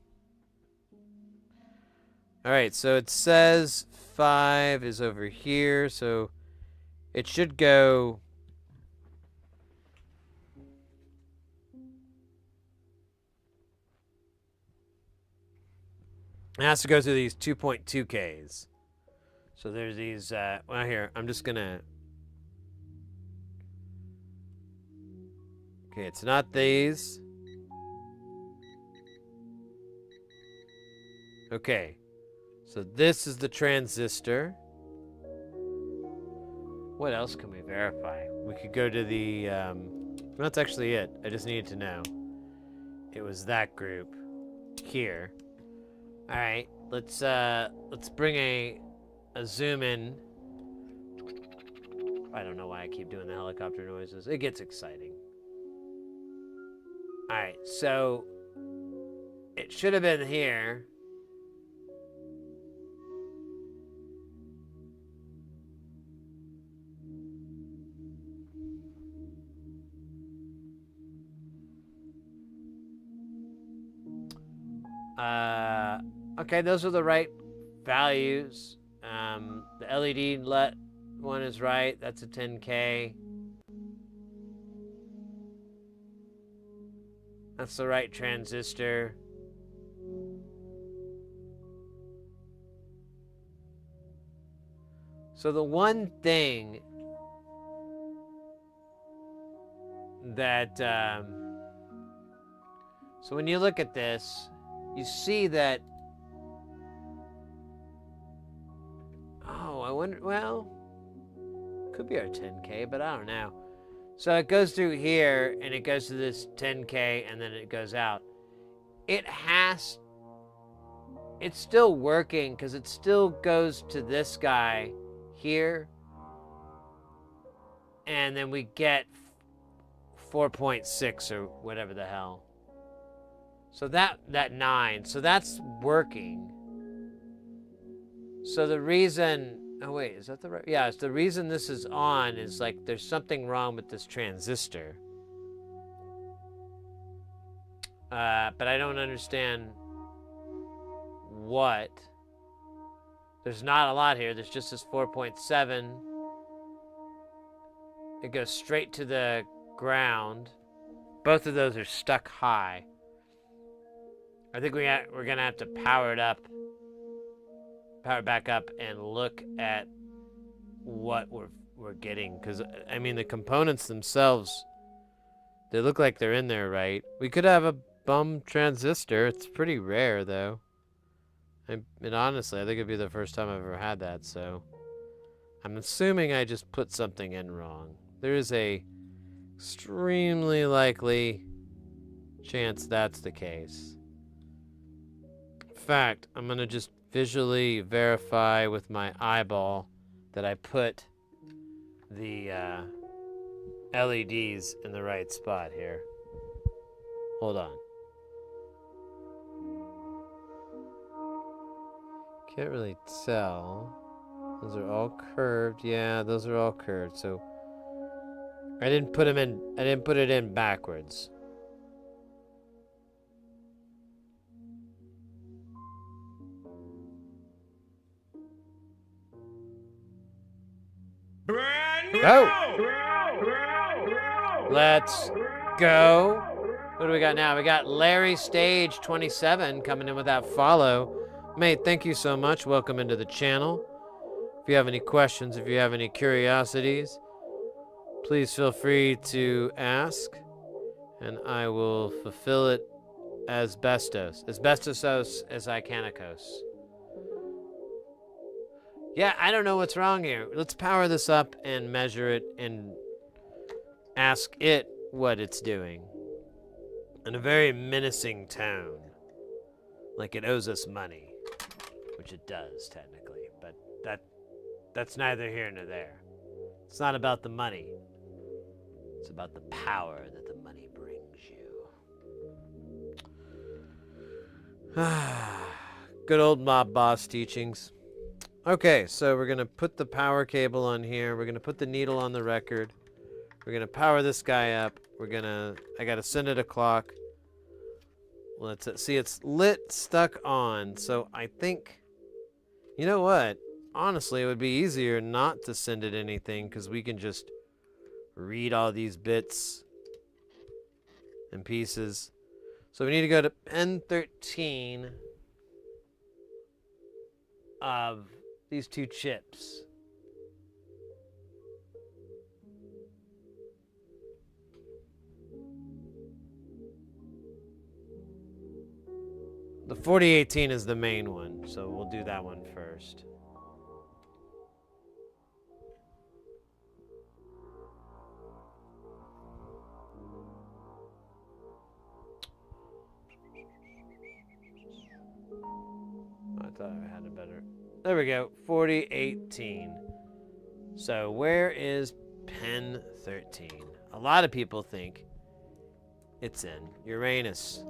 All right, so it says 5 is over here, so it should go. It has to go through these 2.2Ks. So there's these, well, here, I'm just gonna. Okay, it's not these. Okay, so this is the transistor. What else can we verify? We could go to the, that's actually it. I just needed to know. It was that group here. All right, let's bring a zoom in. I don't know why I keep doing the helicopter noises. It gets exciting. All right, so it should have been here. Okay, those are the right values. The LED LET one is right. That's a 10K. That's the right transistor. So the one thing that, so when you look at this, you see that, oh, I wonder, well, could be our 10K, but I don't know. So it goes through here, and it goes to this 10K, and then it goes out. It's still working, because it still goes to this guy here, and then we get 4.6 or whatever the hell. So that 9, so that's working. So the reason, oh wait, is that the right? Yeah, it's the reason this is on is like there's something wrong with this transistor. But I don't understand what. There's not a lot here. There's just this 4.7. It goes straight to the ground. Both of those are stuck high. I think we're gonna have to power it back up, and look at what we're getting. Because I mean, the components themselves, they look like they're in there, right? We could have a bum transistor. It's pretty rare, though. And honestly, I think it'd be the first time I've ever had that. So I'm assuming I just put something in wrong. There is a extremely likely chance that's the case. In fact, I'm gonna just visually verify with my eyeball that I put the LEDs in the right spot here. Hold on. Can't really tell. Those are all curved. Yeah, those are all curved. So I didn't put it in backwards. Let's go. What do we got now? We got Larry Stage 27 coming in with that follow. Mate, thank you so much. Welcome into the channel. If you have any questions, if you have any curiosities, please feel free to ask, and I will fulfill it as best as I canicos. Yeah, I don't know what's wrong here. Let's power this up and measure it and ask it what it's doing in a very menacing tone, like it owes us money, which it does technically, but that's neither here nor there. It's not about the money. It's about the power that the money brings you. Good old mob boss teachings. Okay, so we're gonna put the power cable on here. We're gonna put the needle on the record. We're gonna power this guy up. I gotta send it a clock. Let's see, it's lit, stuck on. So I think, you know what? Honestly, it would be easier not to send it anything, because we can just read all these bits and pieces. So we need to go to pin 13 of these two chips. The 4018 is the main one, so we'll do that one first. I thought I had a better... There we go, 4018. So where is pin 13? A lot of people think it's in Uranus.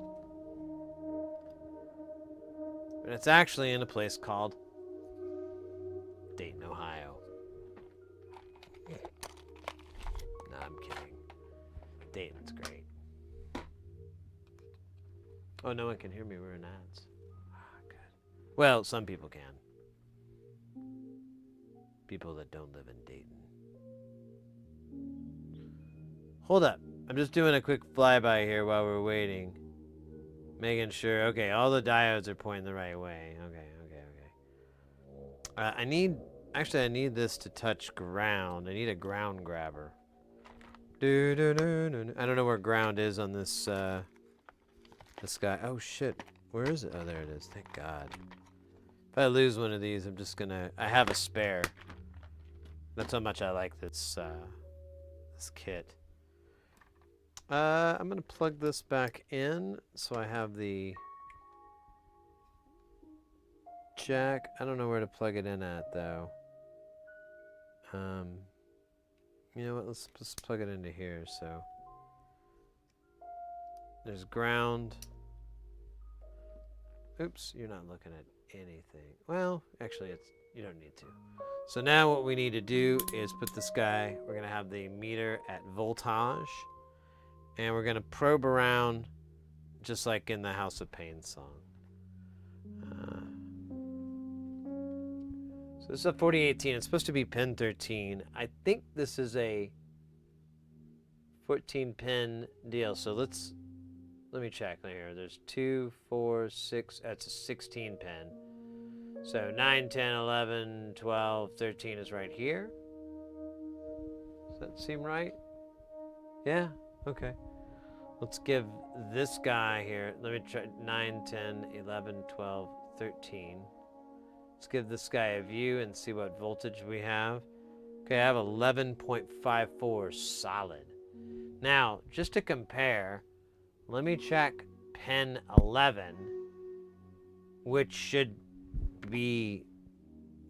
But it's actually in a place called Dayton, Ohio. No, I'm kidding. Dayton's great. Oh, no one can hear me. We're in ads. Ah, good. Well, some people can. People that don't live in Dayton. Hold up. I'm just doing a quick flyby here while we're waiting. Making sure, okay, all the diodes are pointing the right way. Okay. I need this to touch ground. I need a ground grabber. I don't know where ground is on this, this guy. Oh, shit. Where is it? Oh, there it is. Thank God. If I lose one of these, I'm just gonna... I have a spare. That's how much I like this, this kit. I'm gonna plug this back in, so I have the jack. I don't know where to plug it in at, though. You know what? Let's just plug it into here. So there's ground. Oops, you're not looking at anything. Well, actually, you don't need to. So now what we need to do is put this guy. We're gonna have the meter at voltage. And we're going to probe around just like in the House of Pain song. So this is a 4018. It's supposed to be pin 13. I think this is a 14 pin deal. So let me check here. There's 2, 4, 6. That's a 16 pin. So 9, 10, 11, 12, 13 is right here. Does that seem right? Yeah, okay. Let's give this guy here, let me try 9, 10, 11, 12, 13. Let's give this guy a view and see what voltage we have. Okay, I have 11.54 solid. Now, just to compare, let me check pin 11, which should be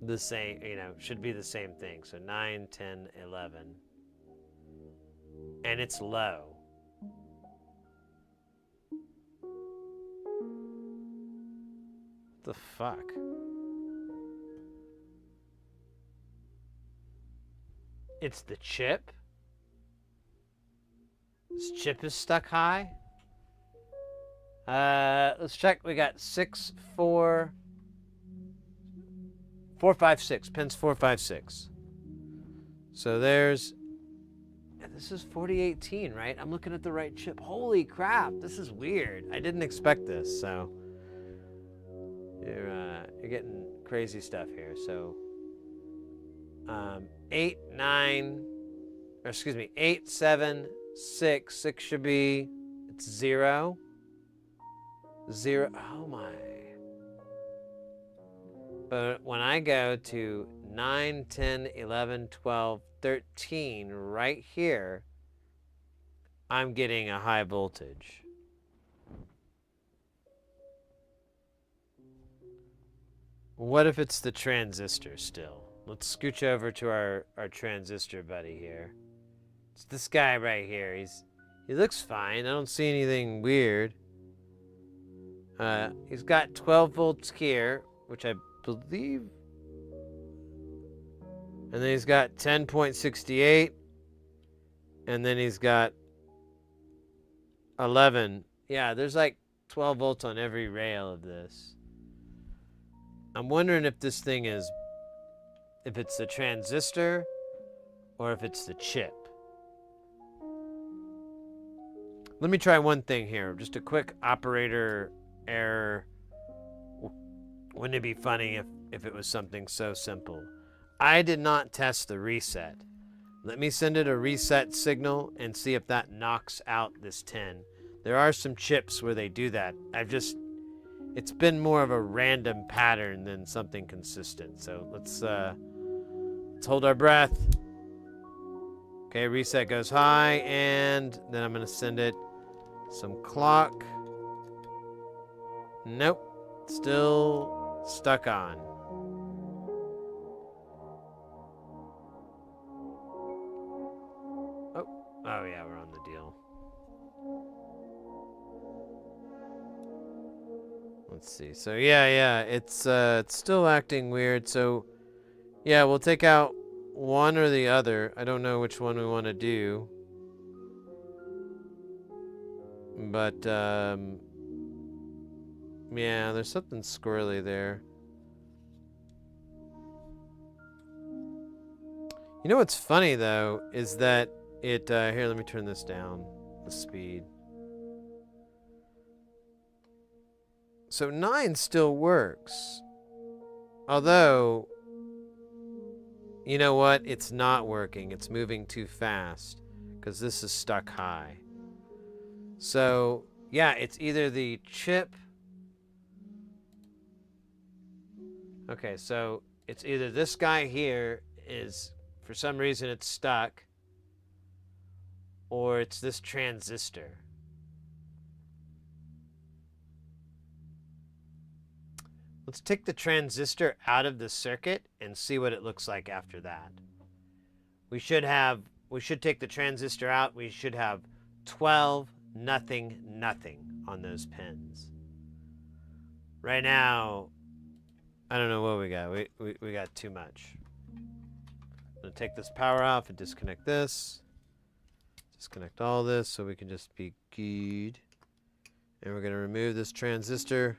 the same, should be the same thing. So 9, 10, 11. And it's low. What the fuck? It's the chip? This chip is stuck high? Let's check. We got 6, 4, 4, 5, 6. Pins 4, 5, 6. So there's... This is 4018, right? I'm looking at the right chip. Holy crap, this is weird. I didn't expect this, so... You're getting crazy stuff here. So... 8, 9... Or excuse me, 8, 7, 6. 6 should be... It's 0. 0... Oh my... But when I go to 9, 10, 11, 12, 13, right here, I'm getting a high voltage. What if it's the transistor still? Let's scooch over to our transistor buddy here. It's this guy right here. He looks fine. I don't see anything weird. He's got 12 volts here, which I believe, and then he's got 10.68, and then he's got 11. Yeah, there's like 12 volts on every rail of this. I'm wondering if this thing is, if it's the transistor or if it's the chip. Let me try one thing here, just a quick operator error. Wouldn't it be funny if it was something so simple? I did not test the reset. Let me send it a reset signal and see if that knocks out this 10. There are some chips where they do that. It's been more of a random pattern than something consistent. So let's hold our breath. Okay, reset goes high, and then I'm gonna send it some clock. Nope, still stuck on. Oh yeah, we're on the deal. Let's see. So yeah, it's still acting weird. So yeah, we'll take out one or the other. I don't know which one we want to do. But yeah, there's something squirrely there. You know what's funny though is that it here, let me turn this down, the speed. So 9 still works. Although, you know what? It's not working. It's moving too fast because this is stuck high. So, yeah, it's either the chip. Okay, so it's either this guy here is, for some reason it's stuck, or it's this transistor. Let's take the transistor out of the circuit and see what it looks like after that. We should take the transistor out. We should have 12, nothing, nothing on those pins. Right now, I don't know what we got. We got too much. I'm gonna take this power off and disconnect this. Disconnect all this so we can just be good. And we're gonna remove this transistor.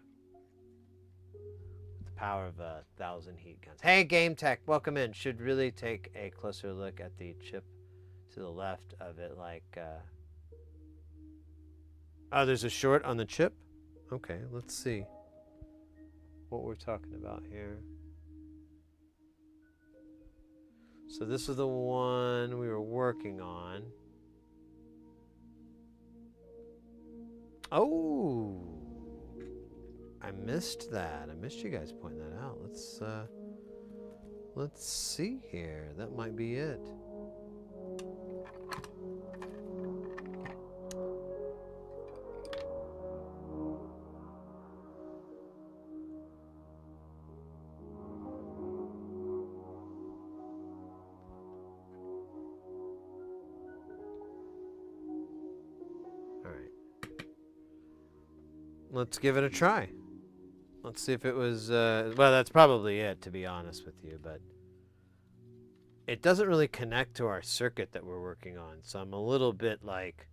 power of 1,000 heat guns. Hey, Game Tech, welcome in. Should really take a closer look at the chip to the left of it, like. Oh, there's a short on the chip? Okay, let's see what we're talking about here. So this is the one we were working on. Oh, I missed that. I missed you guys pointing that out. Let's see here. That might be it. Let's give it a try. Let's see if it was, well, that's probably it, to be honest with you, but it doesn't really connect to our circuit that we're working on, so I'm a little bit like,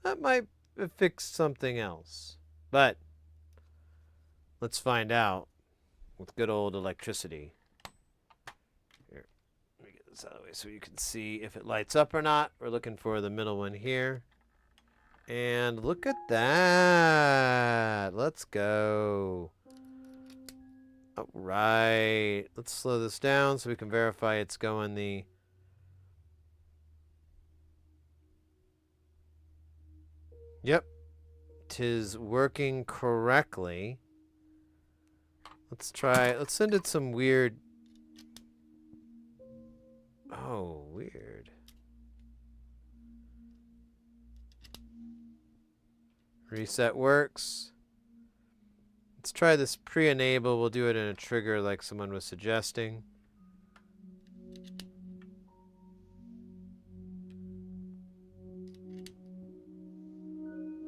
that might have fixed something else. But let's find out with good old electricity. Here, let me get this out of the way so you can see if it lights up or not. We're looking for the middle one here. And look at that. Let's go. All right. Let's slow this down so we can verify it's going the... Yep. 'Tis working correctly. Let's try... Let's send it some weird... Oh, weird. Reset works. Let's try this pre-enable. We'll do it in a trigger like someone was suggesting.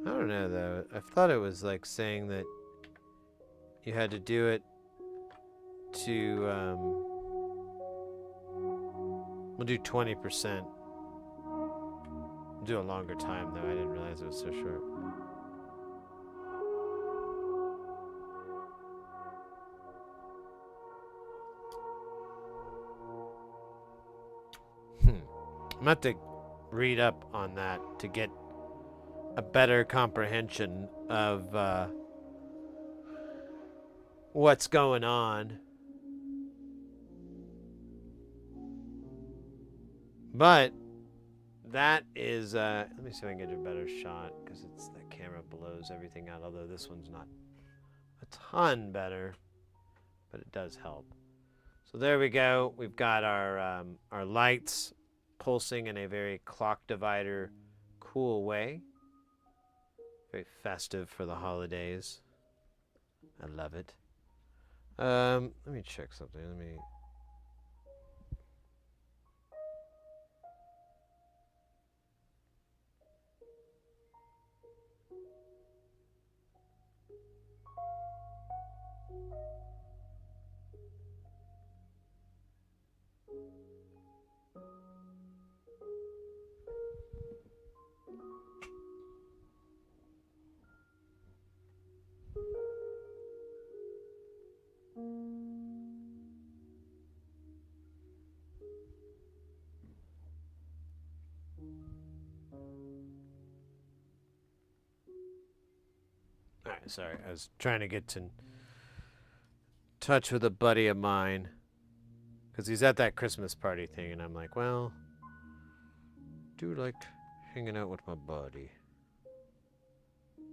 I don't know though. I thought it was like saying that you had to do it to we'll do 20%. We'll do a longer time though. I didn't realize it was so short. I'm going to have to read up on that to get a better comprehension of what's going on. But that is, let me see if I can get a better shot because it's the camera blows everything out, although this one's not a ton better, but it does help. So there we go. We've got our lights pulsing in a very clock divider cool way. Very festive for the holidays. I love it. Let me check something. Let me... Alright, sorry. I was trying to get in touch with a buddy of mine. Because he's at that Christmas party thing, and I'm like, well, do like hanging out with my buddy.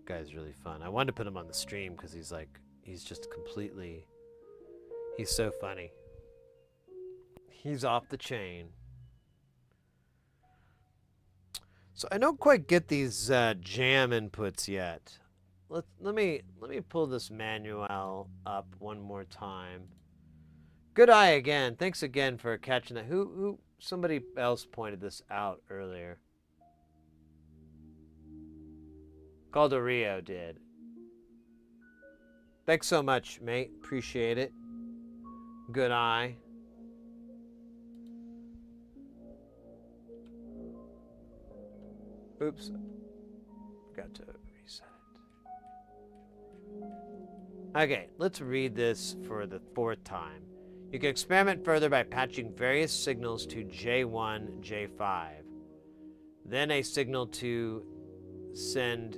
Guy's really fun. I wanted to put him on the stream because he's like, he's just completely, he's so funny. He's off the chain. So I don't quite get these jam inputs yet. Let me pull this manual up one more time. Good eye again. Thanks again for catching that. Who somebody else pointed this out earlier. Calderio did. Thanks so much, mate. Appreciate it. Good eye. Oops. Got to reset it. Okay, let's read this for the 4th time. You can experiment further by patching various signals to J1, J5. Then a signal to send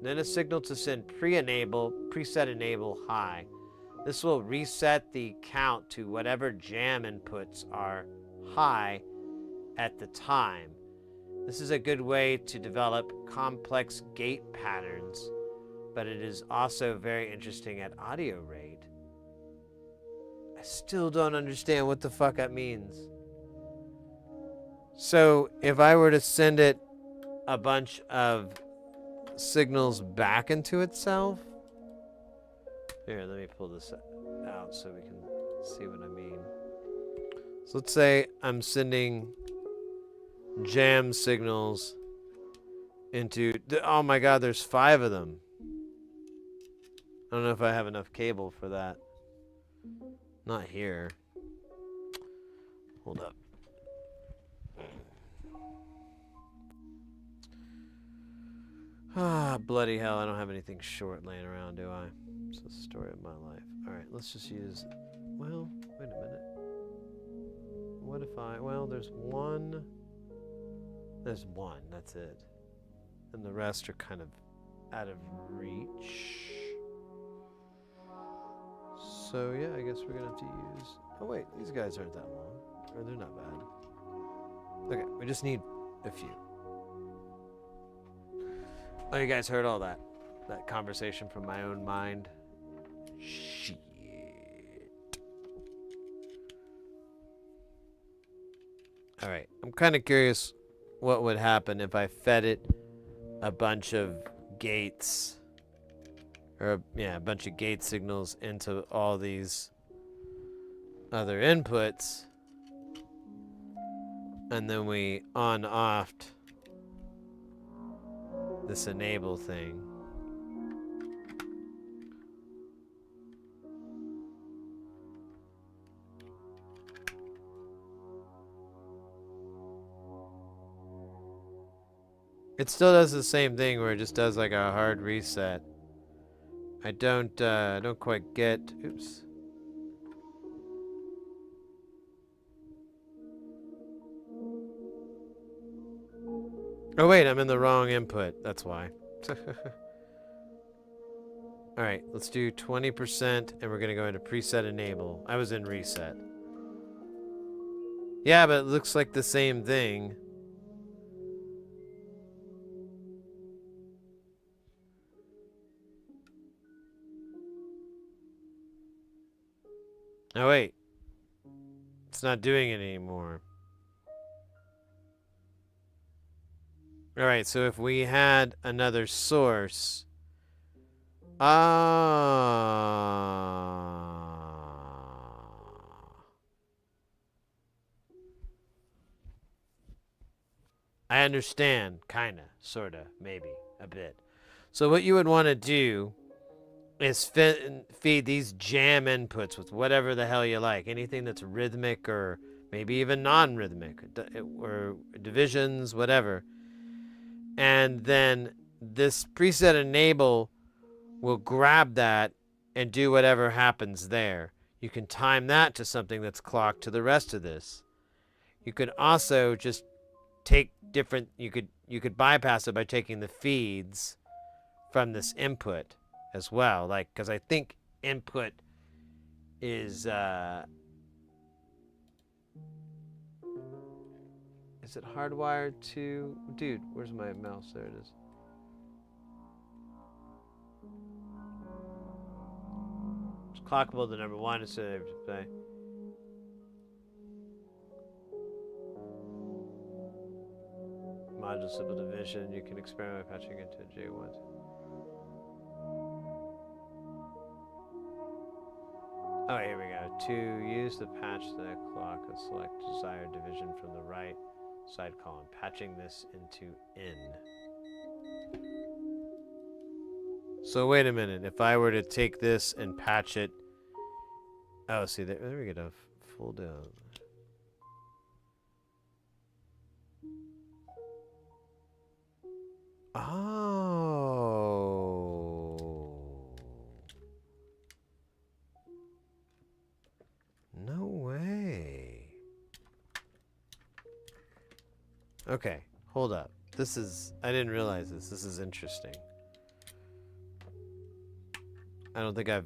preset enable high. This will reset the count to whatever jam inputs are high at the time. This is a good way to develop complex gate patterns, but it is also very interesting at audio rate. I still don't understand what the fuck that means. So if I were to send it a bunch of signals back into itself. Here, let me pull this out so we can see what I mean. So let's say I'm sending jam signals into... Oh my god, there's 5 of them. I don't know if I have enough cable for that. Not here. Hold up. Ah, bloody hell, I don't have anything short laying around, do I? It's the story of my life. Alright, let's just use... Well, wait a minute. What if I... Well, there's one... There's one, that's it. And the rest are kind of out of reach. So, yeah, I guess we're gonna have to use... Oh, wait, these guys aren't that long. Or they're not bad. Okay, we just need a few. Oh, you guys heard all that? That conversation from my own mind? Shit. Alright, I'm kind of curious what would happen if I fed it a bunch of gates. Or, yeah, a bunch of gate signals into all these other inputs. And then we on-offed this enable thing. It still does the same thing where it just does like a hard reset. I don't quite get... Oops. Oh wait, I'm in the wrong input. That's why. Alright, let's do 20% and we're going to go into preset enable. I was in reset. Yeah, but it looks like the same thing. Oh wait. It's not doing it anymore. Alright, so if we had another source... I understand, kinda, sorta, maybe, a bit. So what you would want to do is feed these jam inputs with whatever the hell you like. Anything that's rhythmic or maybe even non-rhythmic or divisions, whatever. And then this preset enable will grab that and do whatever happens there. You can time that to something that's clocked to the rest of this. You could also just take different, you could bypass it by taking the feeds from this input as well, like, because I think input is it hardwired to... Dude, where's my mouse? There it is. It's clockable to number 1 instead of play. Module simple division, you can experiment by patching into J1. Oh, here we go. To use the patch the clock, select desired division from the right side column, patching this into N. So wait a minute, if I were to take this and patch it... Oh, see, there we go, full down. Oh. Okay, hold up. This is... I didn't realize this. This is interesting. I don't think I've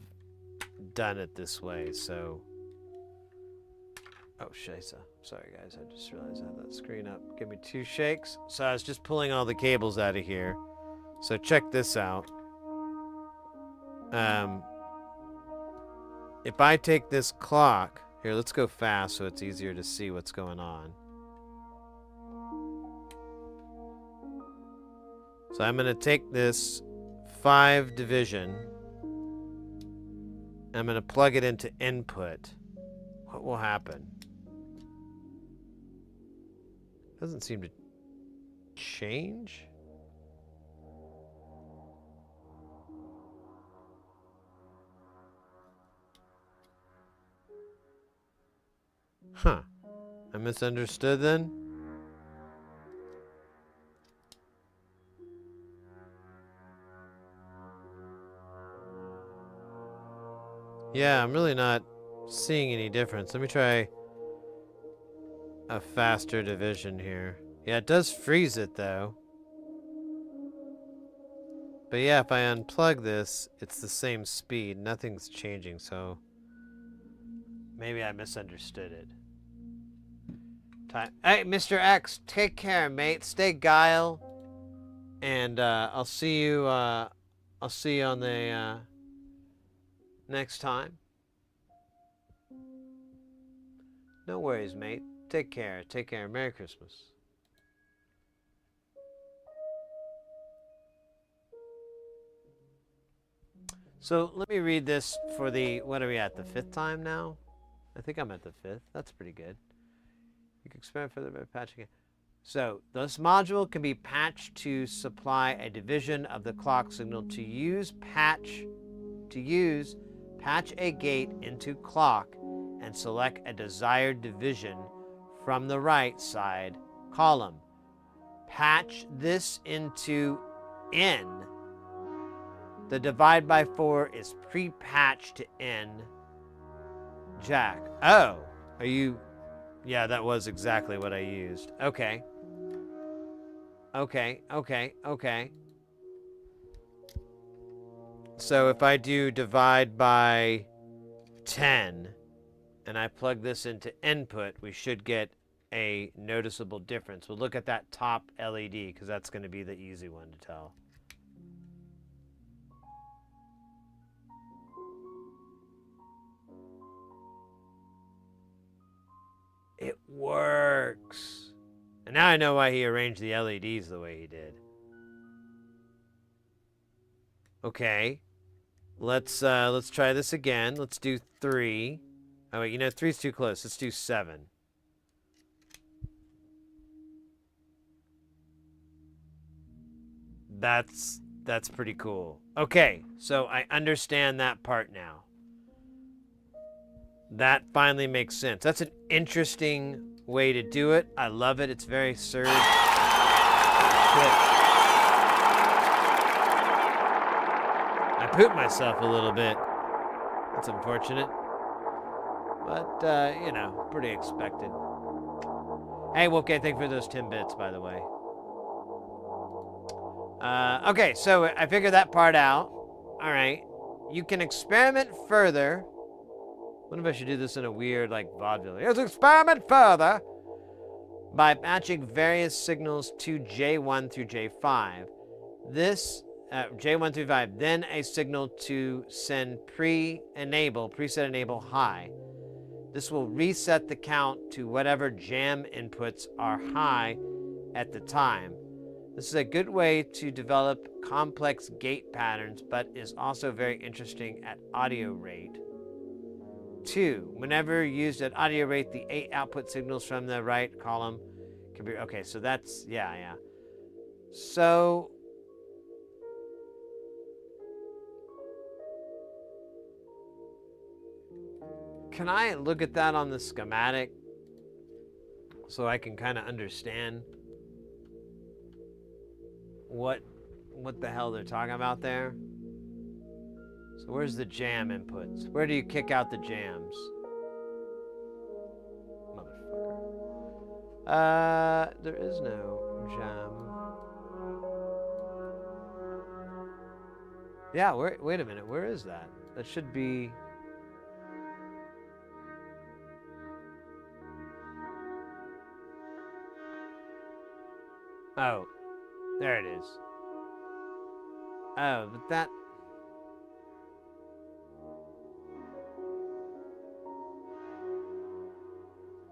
done it this way, so... Oh, scheisse. Sorry, guys. I just realized I had that screen up. Give me 2 shakes. So I was just pulling all the cables out of here. So check this out. If I take this clock... Here, let's go fast so it's easier to see what's going on. So I'm going to take this 5 division. I'm going to plug it into input. What will happen? Doesn't seem to change. Huh. I misunderstood then? Yeah, I'm really not seeing any difference. Let me try a faster division here. Yeah, it does freeze it though. But yeah, if I unplug this, it's the same speed. Nothing's changing, so maybe I misunderstood it. Time. Hey, Mr. X, take care, mate. Stay guile, and I'll see you. I'll see you on the next time. No worries, mate. Take care. Take care. Merry Christmas. So let me read this for the, what are we at, the 5th time now? I think I'm at the 5th. That's pretty good. You can experiment further by patching it. So this module can be patched to supply a division of the clock signal. To use patch a gate into clock and select a desired division from the right side column. Patch this into N. The divide by 4 is pre-patched to N. Jack. Oh, are you... Yeah, that was exactly what I used. Okay. Okay. So if I do divide by 10 and I plug this into input, we should get a noticeable difference. We'll look at that top LED because that's going to be the easy one to tell. It works. And now I know why he arranged the LEDs the way he did. Okay. Let's try this again. Let's do 3. Oh wait, you know 3's too close. Let's do 7. That's pretty cool. Okay, so I understand that part now. That finally makes sense. That's an interesting way to do it. I love it. It's very surge. Shit. I pooped myself a little bit. That's unfortunate. But, you know, pretty expected. Hey, Wolfgang, thank you for those 10 bits, by the way. Okay, so I figured that part out. All right. You can experiment further. What if I should do this in a weird, like, vaudeville? Let's experiment further by matching various signals to J1 through J5. This, J1 through 5, then a signal to send preset enable high. This will reset the count to whatever jam inputs are high at the time. This is a good way to develop complex gate patterns, but is also very interesting at audio rate. 2. Whenever used at audio rate, the 8 output signals from the right column can be... Okay, so that's... Yeah. So... Can I look at that on the schematic so I can kind of understand what the hell they're talking about there? So where's the jam inputs? Where do you kick out the jams? Motherfucker. There is no jam. Yeah, wait a minute. Where is that? That should be... Oh, there it is. Oh, but that...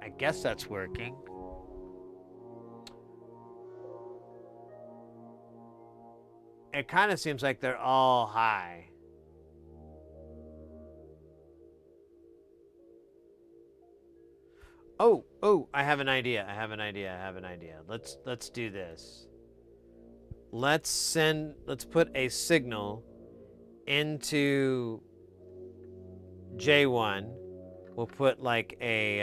I guess that's working. It kind of seems like they're all high. Oh, I have an idea. Let's do this. Let's put a signal into J1. We'll put like a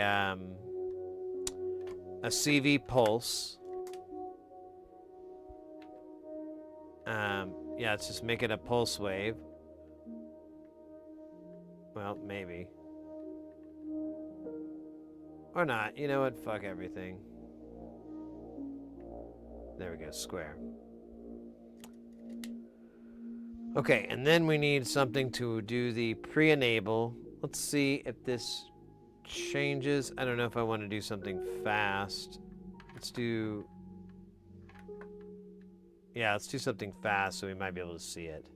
CV pulse. Yeah, let's just make it a pulse wave. Well, maybe. Or not. You know what? Fuck everything. There we go. Square. Okay, and then we need something to do the pre-enable. Let's see if this changes. I don't know if I want to do something fast. Let's do... Yeah, let's do something fast so we might be able to see it.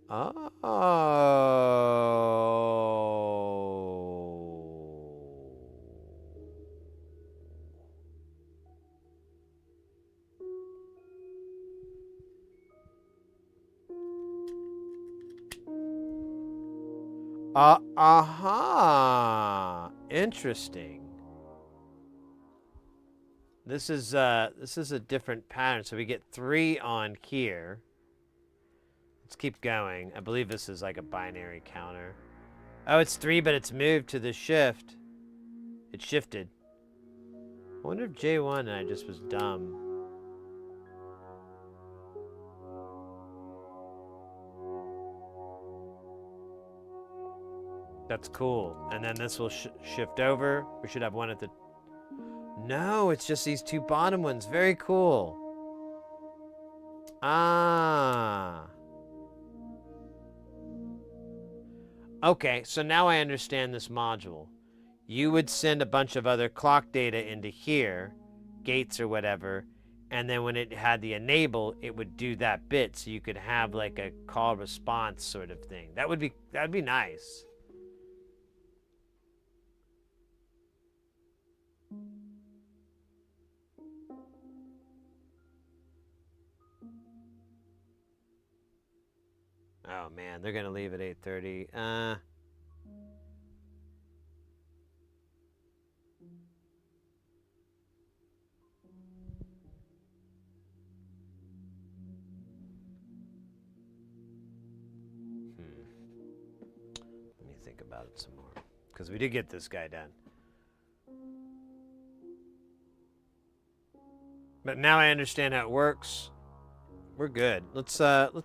Oh. Aha. Interesting. This is a different pattern. So we get 3 on here. Let's keep going. I believe this is like a binary counter. Oh, it's 3, but it's moved to the shift. It shifted. I wonder if J1 and I just was dumb. That's cool. And then this will shift over. We should have one at the... No, it's just these 2 bottom ones. Very cool. Ah. Okay, so now I understand this module. You would send a bunch of other clock data into here, gates or whatever, and then when it had the enable, it would do that bit, so you could have like a call response sort of thing. That'd be nice. Oh man, they're gonna leave at 8:30. Let me think about it some more, because we did get this guy done. But now I understand how it works. We're good. Let's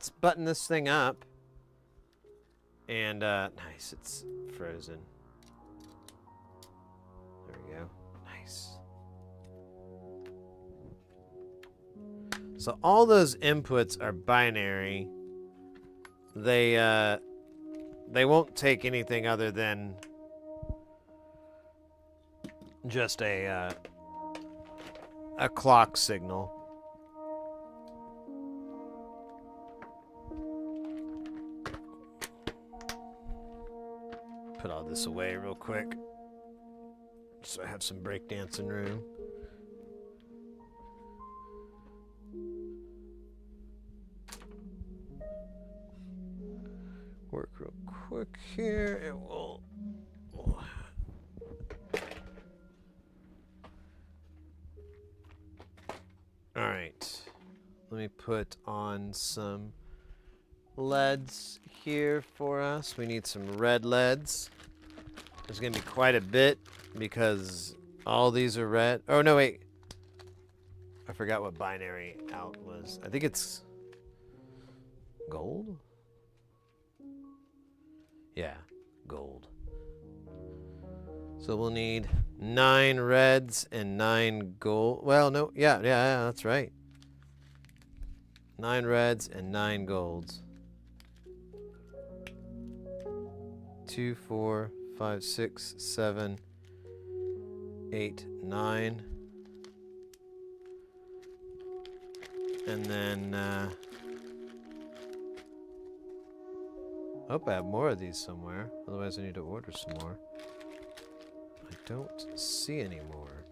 button this thing up. And nice, it's frozen. There we go. Nice. So all those inputs are binary. They won't take anything other than just a clock signal. Put all this away real quick so I have some breakdancing room. Work real quick here. It will. All right. Let me put on some LEDs here for us. We need some red LEDs. There's gonna be quite a bit because all these are red. Oh no, wait. I forgot what binary out was. I think it's gold. Yeah, gold. So we'll need 9 reds and 9 gold. Well, no, yeah, that's right. 9 reds and 9 golds. 2, 4, 5, 6, 7, 8, 9. And then, I hope I have more of these somewhere. Otherwise, I need to order some more. I don't see any more.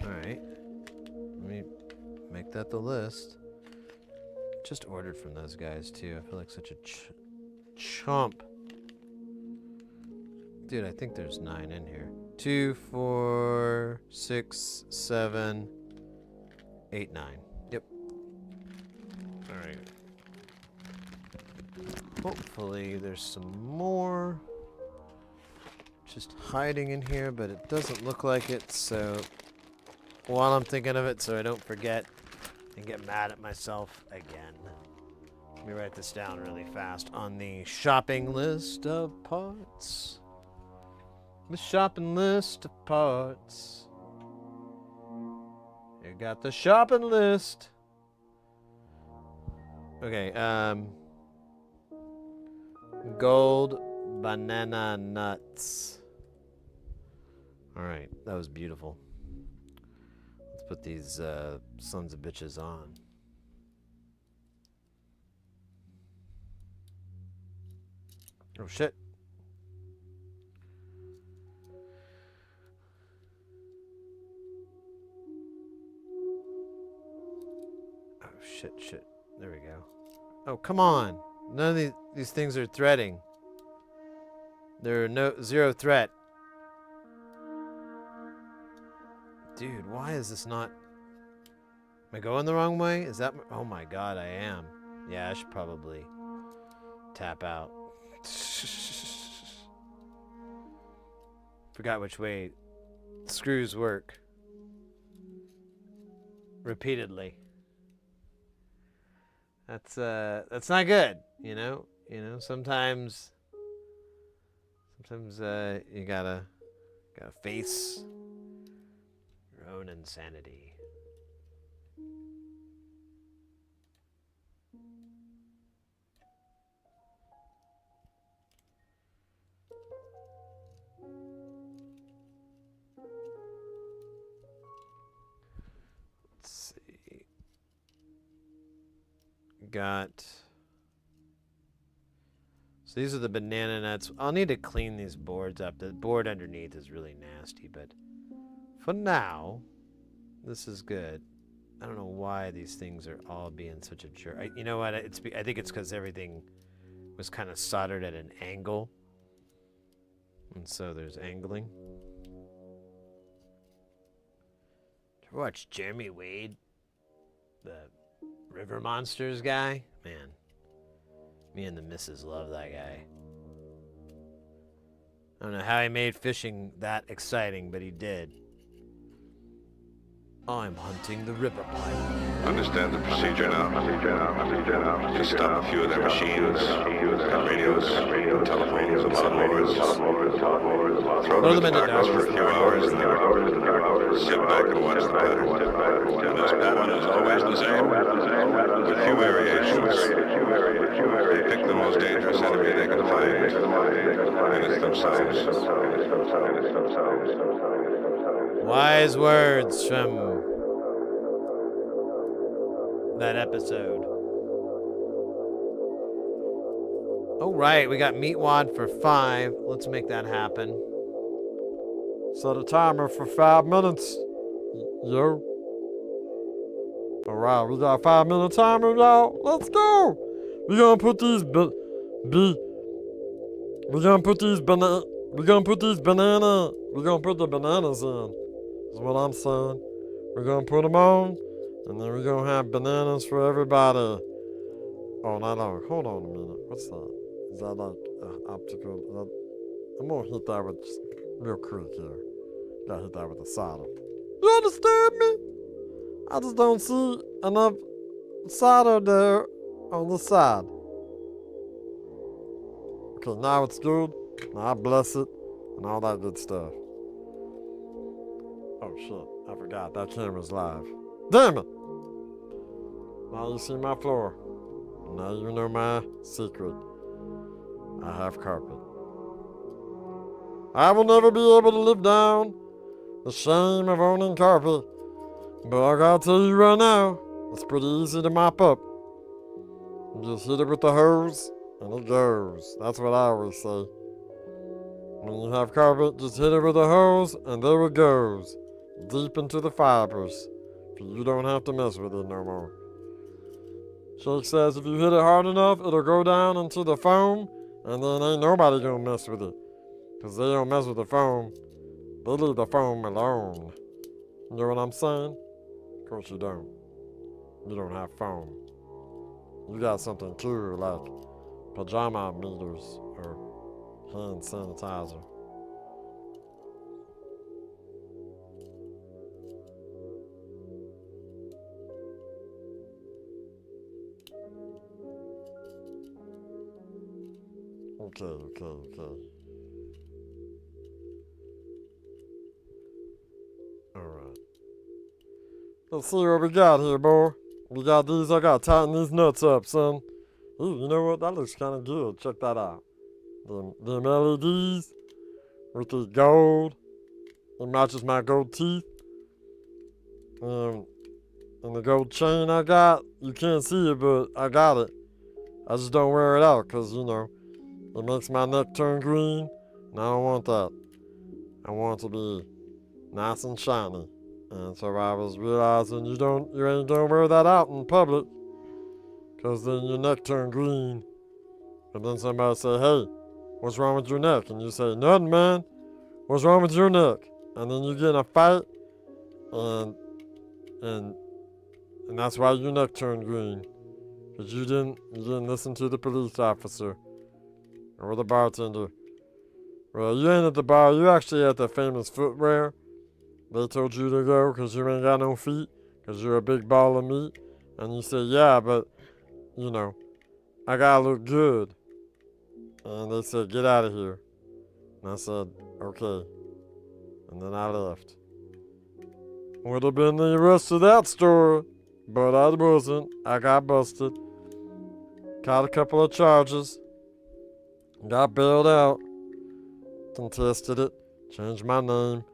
Alright. Let me make that the list. Just ordered from those guys, too. I feel like such a chump. Dude, I think there's 9 in here. 2, 4, 6, 7, 8, 9. Yep. Alright. Hopefully there's some more just hiding in here, but it doesn't look like it, so while I'm thinking of it, so I don't forget and get mad at myself again. Let me write this down really fast on the shopping list of parts. The shopping list of parts. You got the shopping list. Okay, gold banana nuts. Alright, that was beautiful. Let's put these sons of bitches on. Oh shit. Oh shit. There we go. Oh, come on. None of these things are threading. They're zero threat. Dude, why is this not... Am I going the wrong way? Is that... Oh my god, I am. Yeah, I should probably tap out. Forgot which way screws work. Repeatedly. That's not good, you know? Sometimes you gotta face your own insanity. Let's see. So these are the banana nuts. I'll need to clean these boards up. The board underneath is really nasty, but for now, this is good. I don't know why these things are all being such a jerk. You know what? I think it's because everything was kind of soldered at an angle. And so there's angling. Did you watch Jeremy Wade? The River Monsters guy? Man. Me and the missus love that guy. I don't know how he made fishing that exciting, but he did. I'm hunting the river pipe. Understand the procedure now. Just stop a few of their machines, radios, telephones, and lawnmowers. Throw them in the darkness for a few hours and then sit back and watch the pattern. And this pattern is always the same, with a few variations. They pick the most dangerous enemy they can find, and it's themselves. Wise words from that episode. Oh, right, we got meat wad for 5. Let's make that happen. Set a timer for 5 minutes. Yo. Alright, we got a 5-minute timer now. Let's go. We're gonna put these we're gonna put the bananas in. Is what I'm saying. We're gonna put them on, and then we're gonna have bananas for everybody. Oh, no, hold on a minute. What's that? Is that like optical? I'm gonna hit that with just real quick here. Gotta hit that with a solder. You understand me? I just don't see enough solder there on the side. Okay, now it's good. Now I bless it. and all that good stuff. Oh shit, I forgot that camera's live. Damn it! Now you see my floor. Now you know my secret. I have carpet. I will never be able to live down the shame of owning carpet. But I gotta tell you right now, it's pretty easy to mop up. You just hit it with the hose, and it goes. That's what I always say. When you have carpet, just hit it with a hose, and there it goes. Deep into the fibers. You don't have to mess with it no more. Shake says if you hit it hard enough, it'll go down into the foam, and then ain't nobody gonna mess with it. Because they don't mess with the foam. They leave the foam alone. You know what I'm saying? Of course you don't. You don't have foam. You got something too, like pajama meters or hand sanitizer. Okay. Alright. Let's see what we got here, boy. We got these. I gotta tighten these nuts up, son. Ooh, you know what? That looks kind of good. Check that out. Them LEDs with the gold. It matches my gold teeth. And the gold chain I got. You can't see it, but I got it. I just don't wear it out because, you know, it makes my neck turn green. And I don't want that. I want it to be nice and shiny. And so I was realizing you don't wear that out in public, because then your neck turn green. And then somebody say, hey, what's wrong with your neck? And you say, nothing, man. What's wrong with your neck? And then you get in a fight, and that's why your neck turned green. Because you didn't listen to the police officer or the bartender. Well, you ain't at the bar, you actually at the famous footwear. They told you to go because you ain't got no feet, because you're a big ball of meat. And you say, yeah, but, you know, I gotta look good. And they said, get out of here. And I said, okay. And then I left. Would have been the rest of that story, but I wasn't. I got busted. Caught a couple of charges. Got bailed out. Contested it. Changed my name.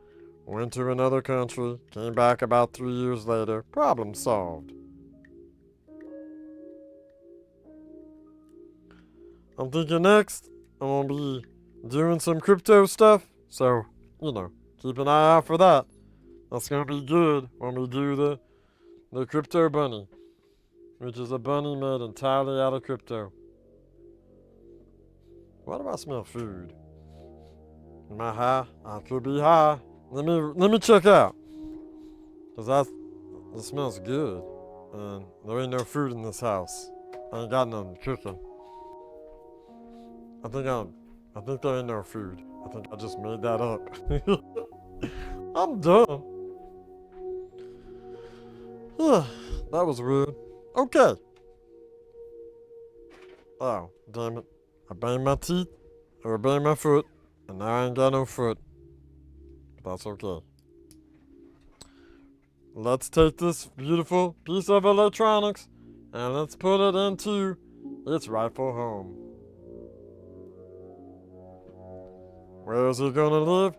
Went to another country, came back about 3 years later. Problem solved. I'm thinking next, I'm gonna be doing some crypto stuff. So, you know, keep an eye out for that. That's gonna be good when we do the crypto bunny, which is a bunny made entirely out of crypto. Why do I smell food? Am I high? I could be high. Let me check out, cause it smells good, and there ain't no food in this house. I ain't got nothing cooking. I think there ain't no food. I think I just made that up. I'm done. That was rude. Okay. Oh, damn it. I banged my teeth, or I banged my foot, and now I ain't got no foot. That's okay. Let's take this beautiful piece of electronics and let's put it into its rightful home. Where is he gonna live?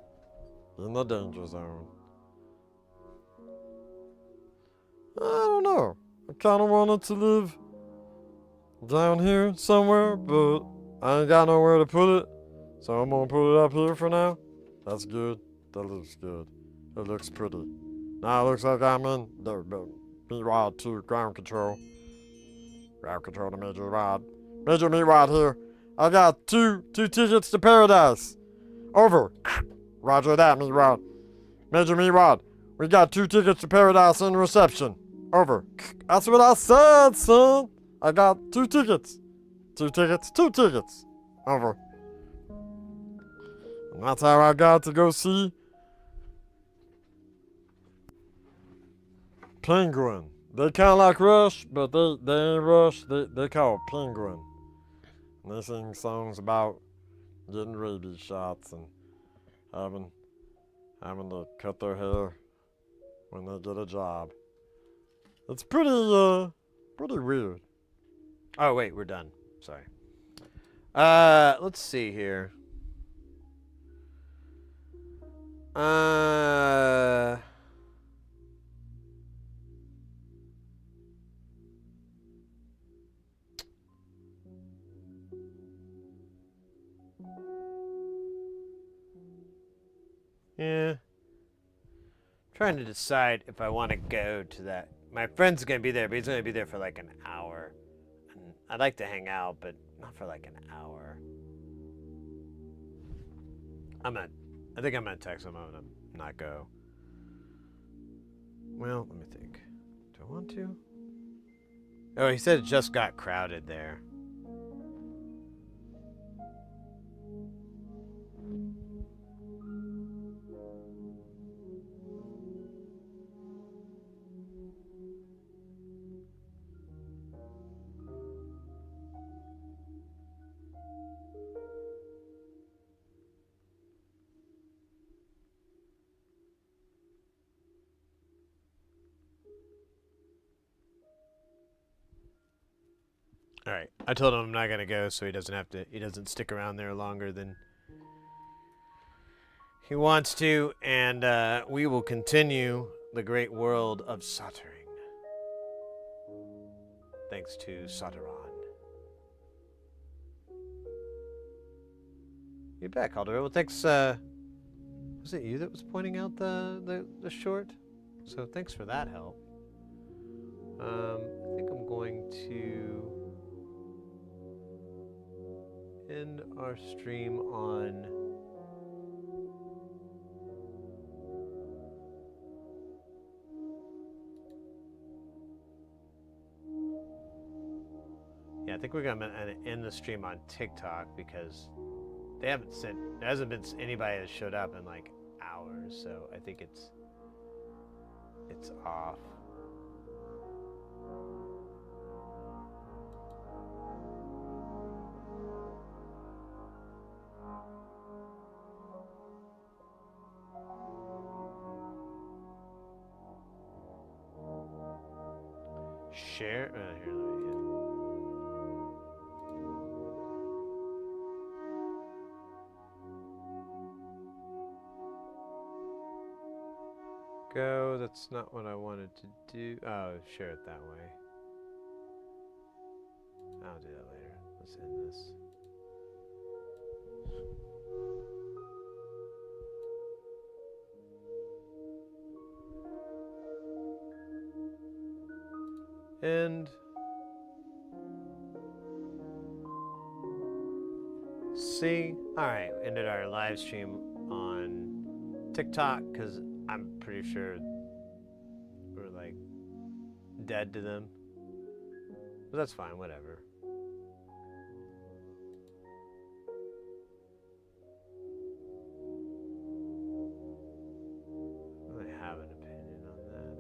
In the danger zone. I don't know. I kinda wanted to live down here somewhere, but I ain't got nowhere to put it. So I'm gonna put it up here for now. That's good. That looks good. It looks pretty. Now it looks like I'm in Meatwad 2 ground control. Ground control to Major Rod. Major Meatwad here. I got two tickets to paradise. Over. Roger that, Meatwad. Major Meatwad, we got 2 tickets to paradise in reception. Over. That's what I said, son. I got 2 tickets. 2 tickets. Over. And that's how I got to go see Penguin. They kind of like Rush, but they ain't Rush. They call it Penguin. And they sing songs about getting rabies shots and having to cut their hair when they get a job. It's pretty weird. Oh wait, we're done. Sorry. Let's see here. Yeah. Trying to decide if I want to go to that. My friend's gonna be there, but he's gonna be there for like an hour. And I'd like to hang out, but not for like an hour. I think I'm gonna text him. I'm gonna not go. Well, let me think. Do I want to? Oh, he said it just got crowded there. All right. I told him I'm not gonna go, so he doesn't stick around there longer than he wants to, and we will continue the great world of soldering. Thanks to Solderon. You're back, Alder. Well, thanks. Was it you that was pointing out the short? So thanks for that help. I think I'm going to end our stream on I think we're gonna end the stream on TikTok because there hasn't been anybody that showed up in like hours, so I think it's off. Share. Here, let me hit. Go. That's not what I wanted to do. Oh, share it that way. I'll do that later. Let's end this. And see, all right, ended our live stream on TikTok because I'm pretty sure we're like dead to them, but that's fine, whatever. I don't have an opinion on that.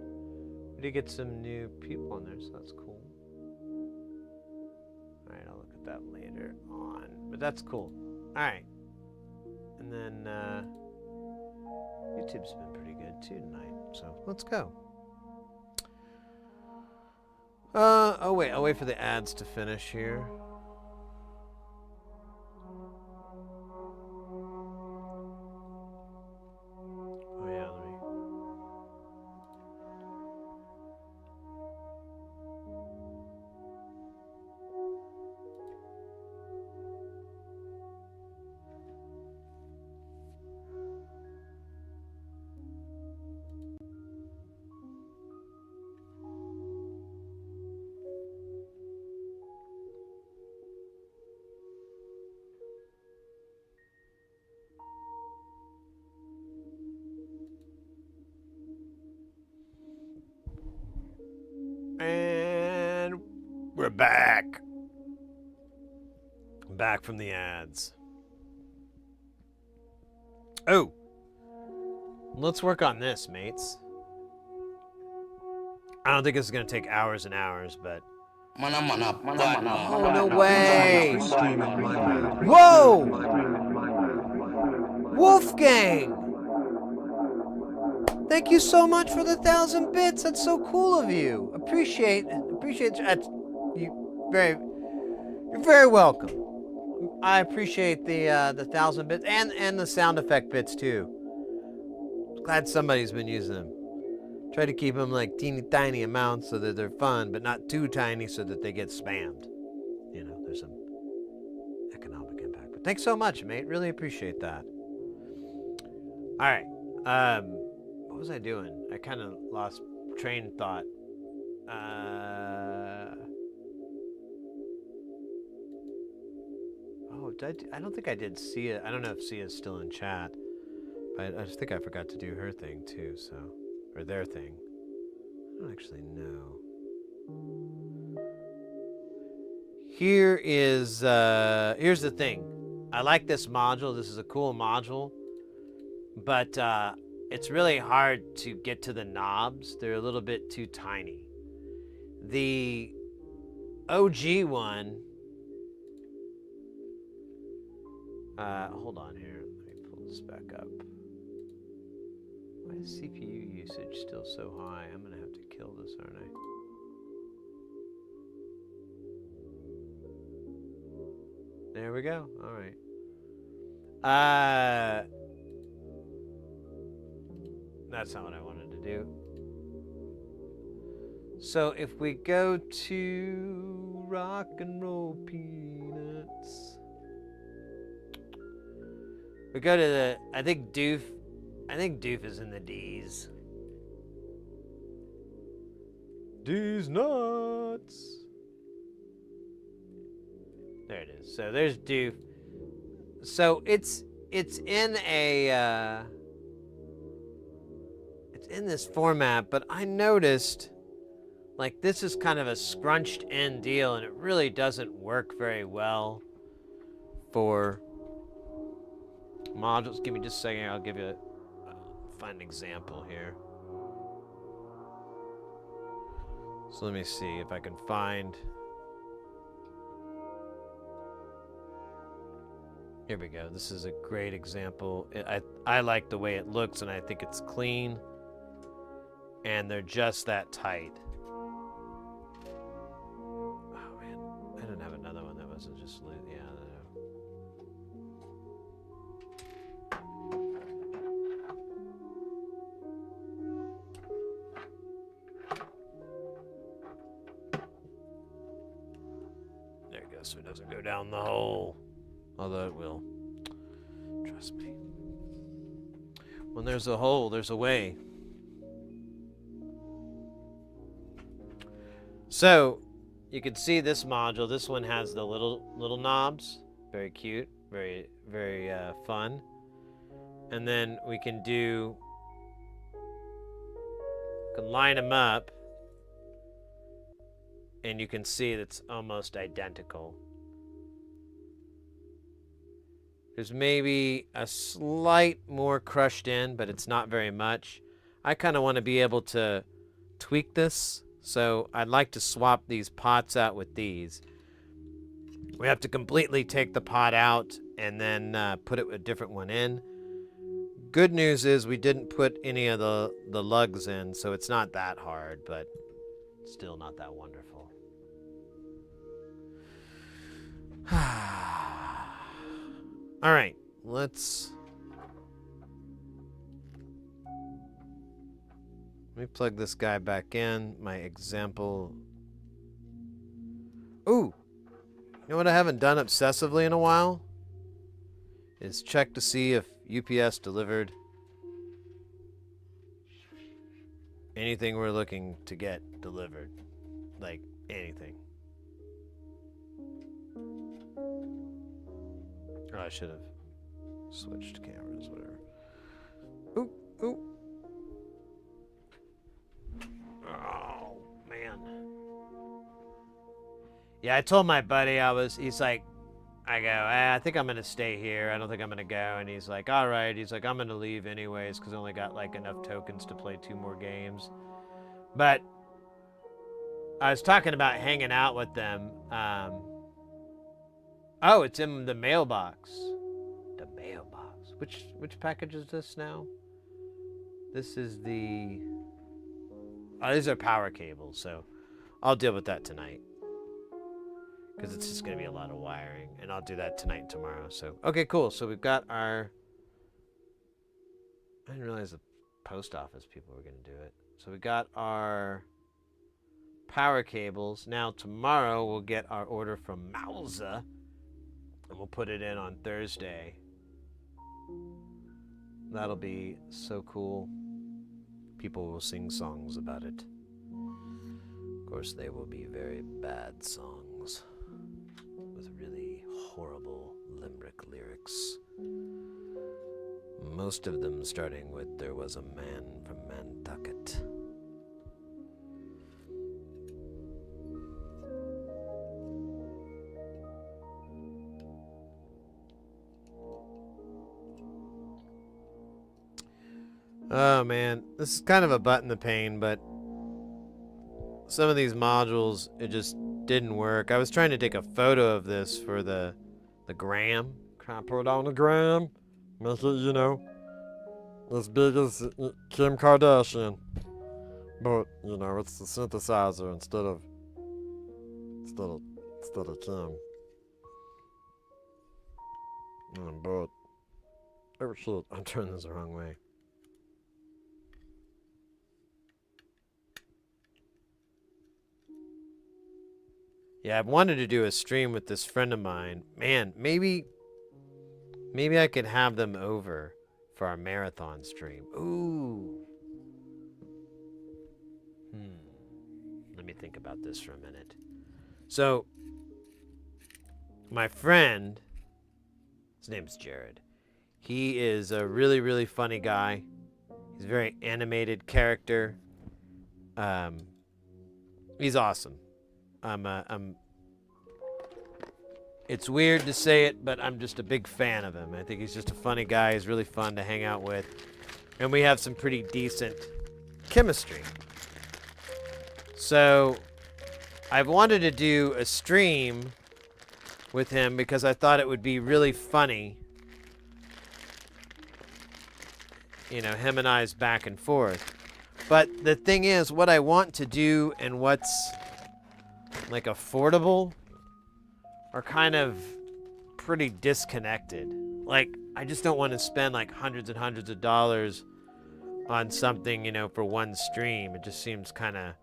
We did get some new people on there, so that's cool. All right, I'll look at that later on, but that's cool. All right, and then YouTube's been pretty good too tonight, so let's go. Oh wait, I'll wait for the ads to finish here. Oh yeah, let me. And we're back. Back from the ads. Oh, let's work on this, mates. I don't think this is gonna take hours and hours, but oh no way! Whoa! Wolf Wolfgang! Thank you so much for the 1,000 bits. That's so cool of you. Appreciate you you're very welcome. I appreciate the 1,000 bits and the sound effect bits too. Glad somebody's been using them. Try to keep them like teeny tiny amounts so that they're fun, but not too tiny so that they get spammed. You know, there's some economic impact. But thanks so much, mate. Really appreciate that. All right. What was I doing? I kind of lost train of thought. Oh, I don't think I did see it. I don't know if Sia's still in chat. But I just think I forgot to do her thing too, so. Or their thing. I don't actually know. Here's the thing. I like this module. This is a cool module. But it's really hard to get to the knobs. They're a little bit too tiny. The OG one. Hold on here. Let me pull this back up. Why is CPU usage still so high? I'm gonna have to kill this, aren't I? There we go. All right. That's not what I wanted to do. So if we go to Rock and Roll Peanuts, we go to the, I think Doof is in the D's. D's nuts. There it is. So there's Doof. So it's in a it's in this format, but I noticed like this is kind of a scrunched in deal, and it really doesn't work very well for modules. Give me just a second. I'll give you find an example here. So let me see if I can find. Here we go. This is a great example. I like the way it looks, and I think it's clean. And they're just that tight. Oh man, I didn't have another one that wasn't just yeah. There it goes, so it doesn't go down the hole. Although it will. Trust me. When there's a hole, there's a way. So, you can see this module. This one has the little knobs. Very cute. Very, very fun. And then we can line them up. And you can see it's almost identical. There's maybe a slight more crushed in, but it's not very much. I kind of want to be able to tweak this, so I'd like to swap these pots out with these. We have to completely take the pot out and then put a different one in. Good news is we didn't put any of the lugs in, so it's not that hard, but still not that wonderful. All right, let me plug this guy back in. My example. Ooh, you know what I haven't done obsessively in a while? Is check to see if UPS delivered anything we're looking to get delivered. Like anything. Oh, I should have switched cameras, whatever. Ooh, ooh. Oh, man. Yeah, I told my buddy he's like, I go, I think I'm going to stay here. I don't think I'm going to go. And he's like, all right. He's like, I'm going to leave anyways because I only got like enough tokens to play 2 more games. But I was talking about hanging out with them. Oh, it's in the mailbox. The mailbox. Which package is this now? This is the... Oh, these are power cables, so I'll deal with that tonight. Because it's just going to be a lot of wiring. And I'll do that tonight and tomorrow. So, okay, cool. So we've got our... I didn't realize the post office people were going to do it. So we got our power cables. Now tomorrow we'll get our order from Mauser. And we'll put it in on Thursday. That'll be so cool. People will sing songs about it. Of course, they will be very bad songs with really horrible limerick lyrics. Most of them starting with "There was a man from Nantucket." Oh man, this is kind of a butt in the pain, but some of these modules, it just didn't work. I was trying to take a photo of this for the gram. Can I put it on the gram? Make it, you know, as big as Kim Kardashian. But, you know, it's the synthesizer instead of Kim. But, oh shit, I'm turning this the wrong way. Yeah, I've wanted to do a stream with this friend of mine. Man, maybe I could have them over for our marathon stream. Ooh. Let me think about this for a minute. So, my friend, his name's Jared. He is a really, really funny guy. He's a very animated character. He's awesome. It's weird to say it, but I'm just a big fan of him. I think he's just a funny guy. He's really fun to hang out with. And we have some pretty decent chemistry. So, I've wanted to do a stream with him because I thought it would be really funny. You know, him and I's back and forth. But the thing is, what I want to do and what's like affordable are kind of pretty disconnected. Like, I just don't want to spend like hundreds and hundreds of dollars on something, you know, for one stream. It just seems kind of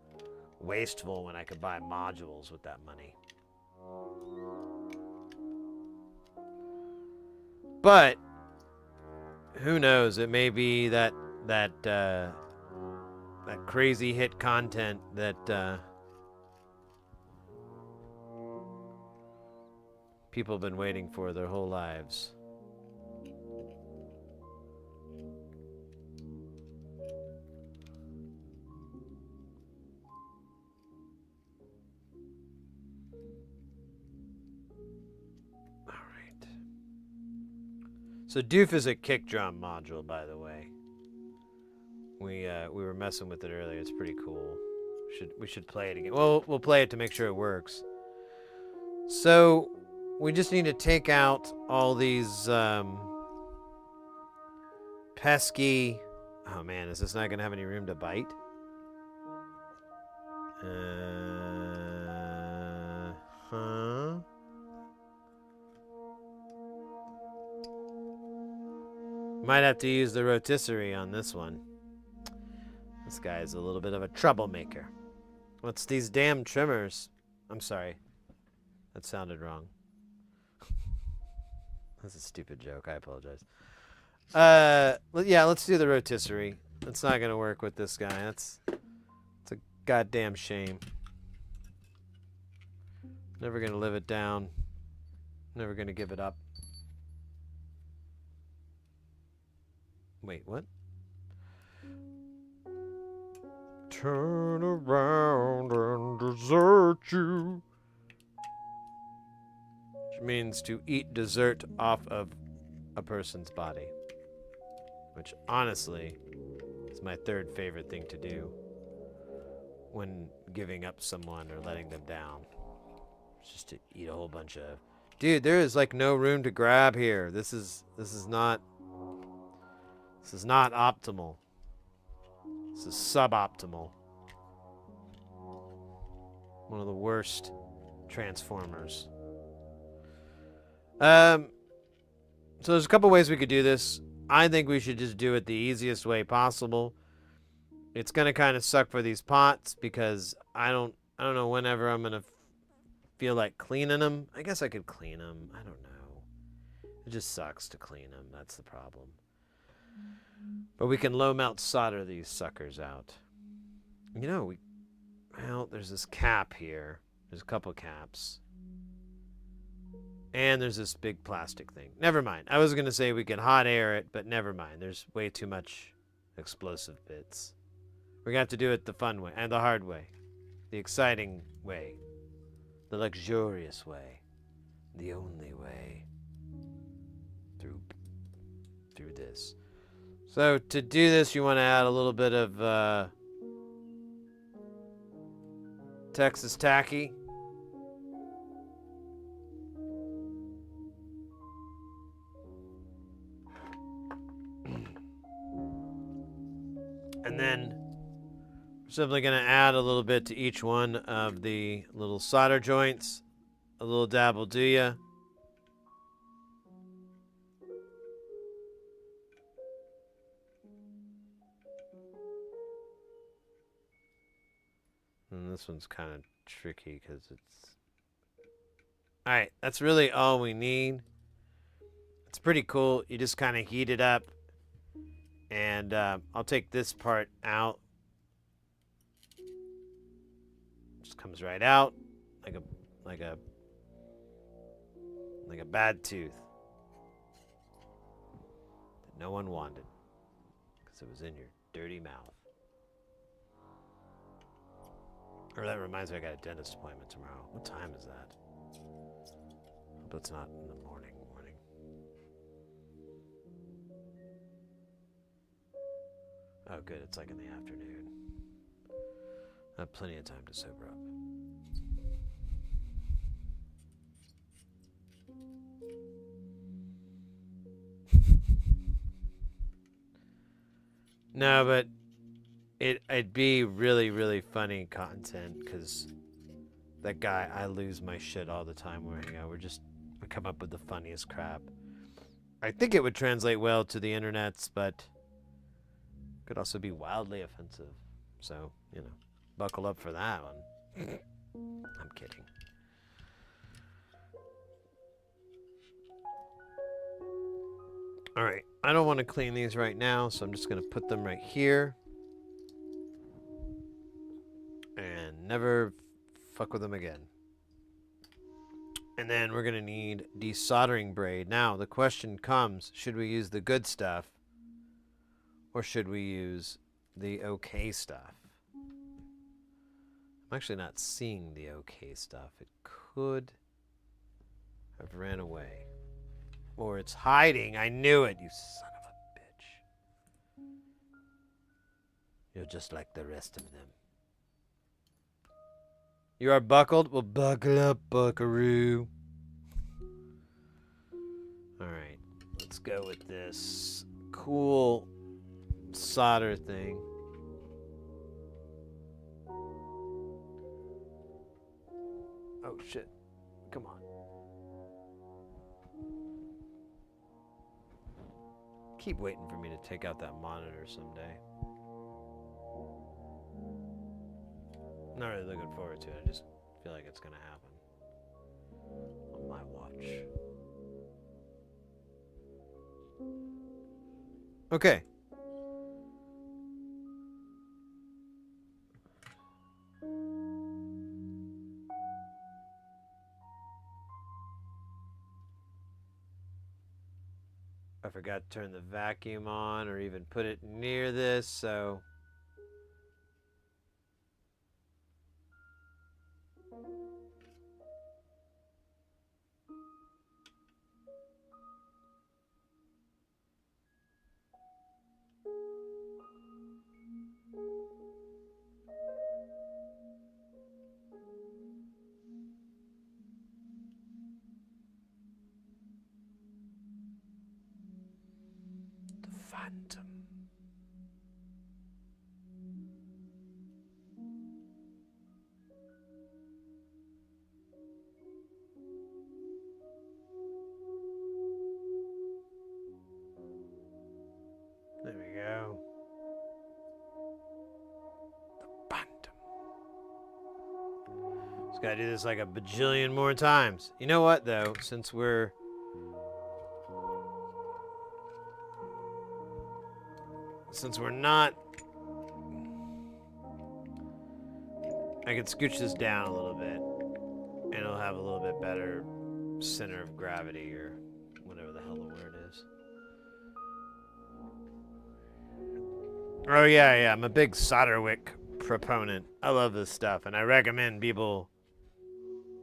wasteful when I could buy modules with that money. But who knows? It may be that crazy hit content that people have been waiting for their whole lives. All right. So Doof is a kick drum module, by the way. We were messing with it earlier. It's pretty cool. We should play it again. Well, we'll play it to make sure it works. So we just need to take out all these pesky... Oh man, is this not going to have any room to bite? Huh? Might have to use the rotisserie on this one. This guy's a little bit of a troublemaker. What's these damn trimmers? I'm sorry. That sounded wrong. That's a stupid joke. I apologize. Yeah, let's do the rotisserie. It's not going to work with this guy. It's a goddamn shame. Never going to live it down. Never going to give it up. Wait, what? turn around and desert you. Which means to eat dessert off of a person's body. Which, honestly, is my third favorite thing to do when giving up someone or letting them down. It's just to eat a whole bunch of... Dude, there is, like, no room to grab here. This is not This is not optimal. This is suboptimal. One of the worst transformers. So there's a couple ways we could do this. I think we should just do it the easiest way possible. It's gonna kind of suck for these pots because I don't know whenever I'm gonna feel like cleaning them. I guess I could clean them. I don't know. It just sucks to clean them. That's the problem. But we can low melt solder these suckers out. You know, well, there's this cap here. There's a couple caps. And there's this big plastic thing. Never mind. I was going to say we can hot air it, but never mind. There's way too much explosive bits. We're going to have to do it the fun way and the hard way. The exciting way. The luxurious way. The only way. Through this. So to do this, you want to add a little bit of Texas tacky. And then we're simply going to add a little bit to each one of the little solder joints. A little dab will do ya. And this one's kind of tricky because it's... Alright, that's really all we need. It's pretty cool. You just kind of heat it up. And I'll take this part out. Just comes right out like a bad tooth that no one wanted because it was in your dirty mouth. Or that reminds me, I got a dentist appointment tomorrow. What time is that? Hope it's not in the morning. Oh, good. It's like in the afternoon. I have plenty of time to sober up. No, but it'd be really, really funny content because that guy, I lose my shit all the time where we come up with the funniest crap. I think it would translate well to the internets, but could also be wildly offensive. So, you know, buckle up for that one. I'm kidding. All right, I don't want to clean these right now, so I'm just going to put them right here. And never fuck with them again. And then we're going to need desoldering braid. Now, the question comes, should we use the good stuff? Or should we use the okay stuff? I'm actually not seeing the okay stuff. It could have ran away. Or it's hiding. I knew it, you son of a bitch. You're just like the rest of them. You are buckled? Well, buckle up, buckaroo. Alright, let's go with this cool solder thing. Oh shit. Come on. Keep waiting for me to take out that monitor someday. I'm not really looking forward to it. I just feel like it's gonna happen on my watch. Okay. I forgot to turn the vacuum on or even put it near this, so... Phantom. There we go. The bantam. Just gotta do this like a bajillion more times. You know what, though? Since we're not, I can scooch this down a little bit, and it'll have a little bit better center of gravity, or whatever the hell the word is. Oh yeah, I'm a big solder wick proponent. I love this stuff, and I recommend people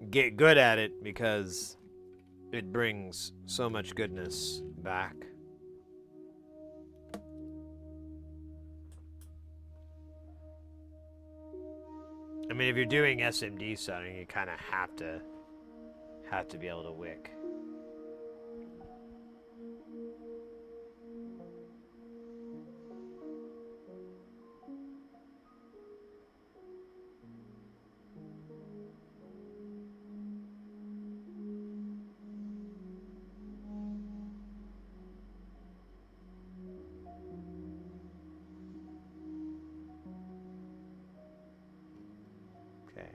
get good at it because it brings so much goodness back. I mean, if you're doing SMD soldering, you kind of have to be able to wick. Okay.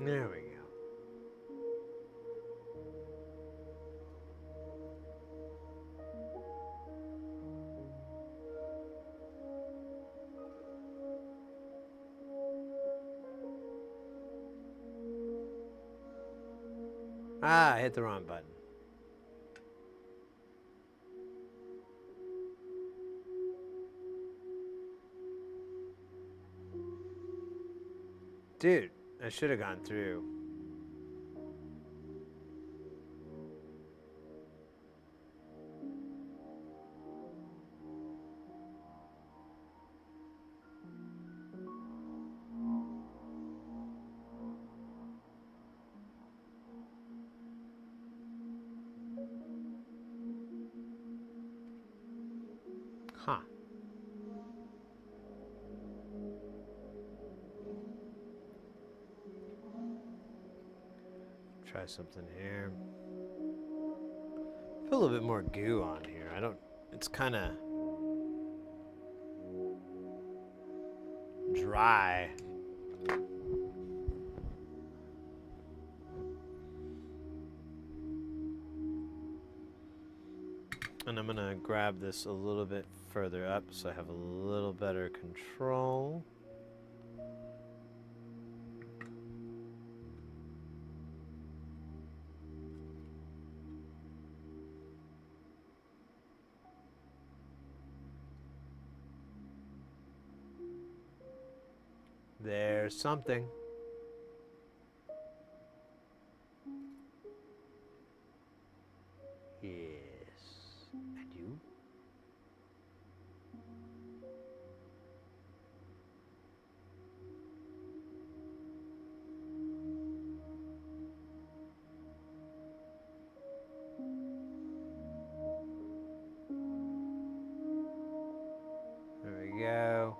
There we go. Ah, I hit the wrong button. Dude, I should have gone through. Huh. Try something here. Put a little bit more goo on here. It's kind of dry. And I'm gonna grab this a little bit further up so I have a little better control. There's something. Yes. And you? There we go.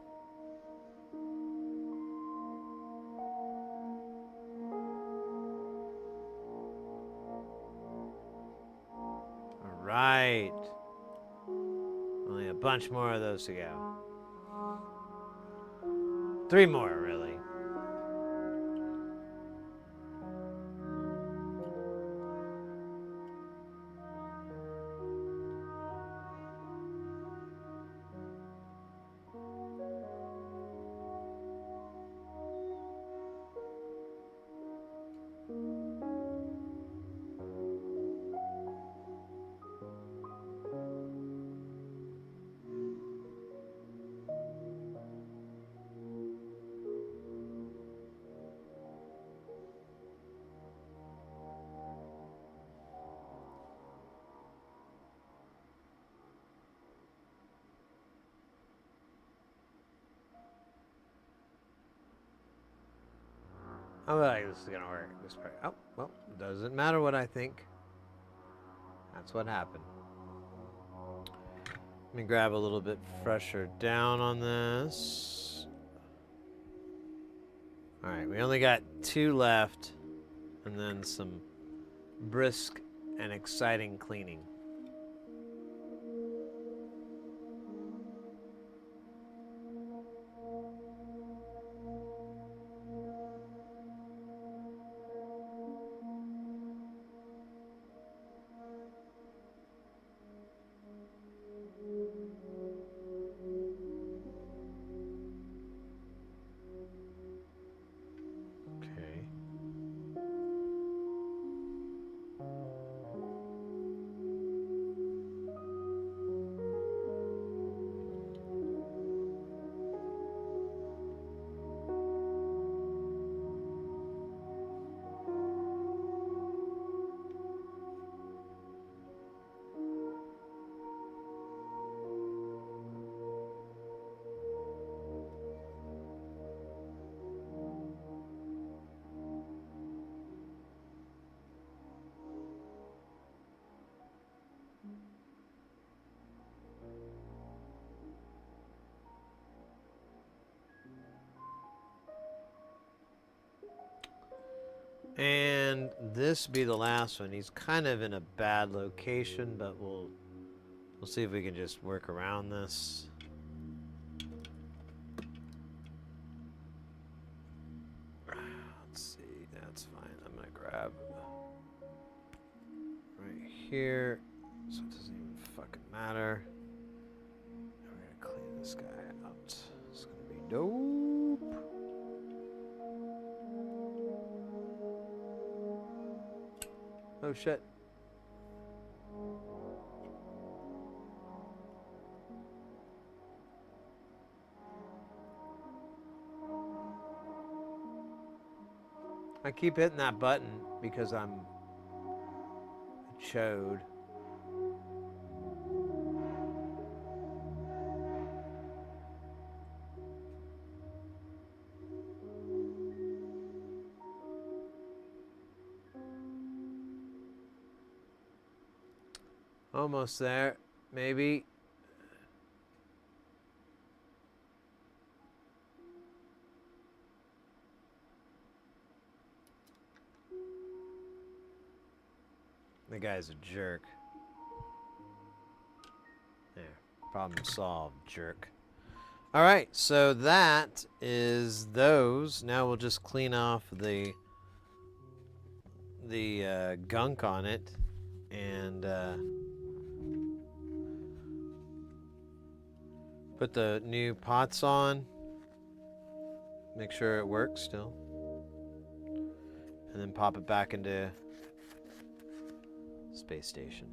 Right. Only a bunch more of those to go. 3 more, really. I feel like this is gonna work. This part. Oh, well, doesn't matter what I think. That's what happened. Let me grab a little bit fresher down on this. Alright, we only got 2 left. And then some brisk and exciting cleaning. Okay. And this be the last one. He's kind of in a bad location, but we'll see if we can just work around this. Let's see. That's fine. I'm gonna grab right here, so it doesn't even fucking matter. And we're gonna clean this guy out. It's gonna be dope. Oh shit. I keep hitting that button because I'm a chode. Almost there, maybe. The guy's a jerk. There, problem solved, jerk. All right, so that is those. Now we'll just clean off the gunk on it, and put the new pots on. Make sure it works still. And then pop it back into space station.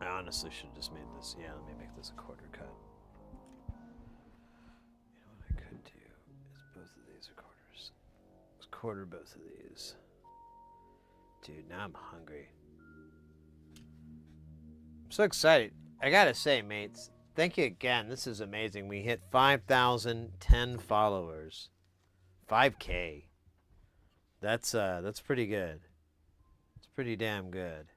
I honestly should have just made this. Yeah, let me make this a quarter cut. You know what I could do is both of these are quarters. Let's quarter both of these. Dude, now I'm hungry. I'm so excited. I gotta say, mates, thank you again. This is amazing. We hit 5,010 followers. 5K. That's pretty good. It's pretty damn good.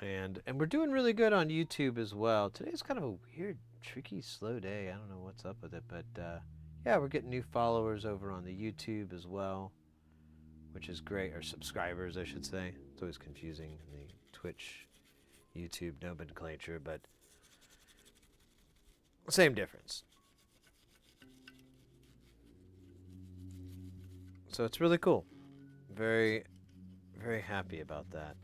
And we're doing really good on YouTube as well. Today's kind of a weird, tricky, slow day. I don't know what's up with it, but yeah, we're getting new followers over on the YouTube as well, which is great. Or subscribers, I should say. It's always confusing in the Twitch, YouTube nomenclature, but same difference. So it's really cool. Very, very happy about that.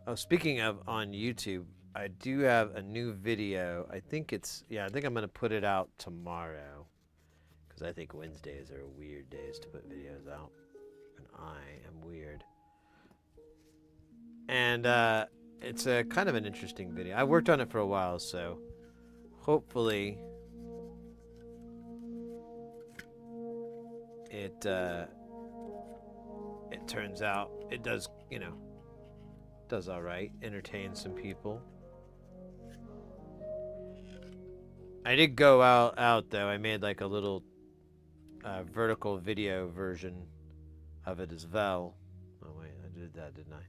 Oh, speaking of on YouTube, I do have a new video. I think I'm going to put it out tomorrow, because I think Wednesdays are weird days to put videos out. And I am weird. And it's a kind of an interesting video. I worked on it for a while, so hopefully it turns out it does, does all right, entertain some people. I did go out though. I made like a little vertical video version of it as well. Oh wait, I did that, didn't I?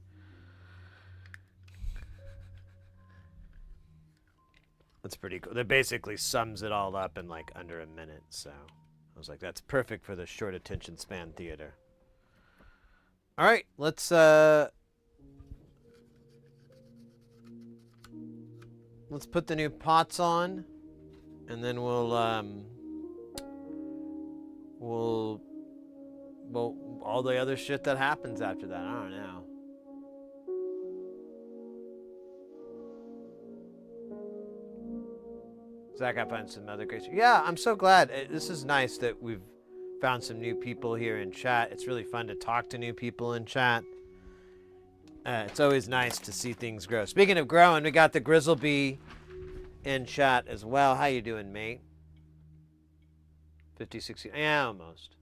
That's pretty cool. That basically sums it all up in like under a minute. So I was like, that's perfect for the short attention span theater. All right, let's put the new pots on, and then we'll all the other shit that happens after that. I don't know. Zach, I find some other great. Yeah, I'm so glad. This is nice that we've found some new people here in chat. It's really fun to talk to new people in chat. It's always nice to see things grow. Speaking of growing, we got the Grizzlebee in chat as well. How you doing, mate? 50, 60. Yeah, almost.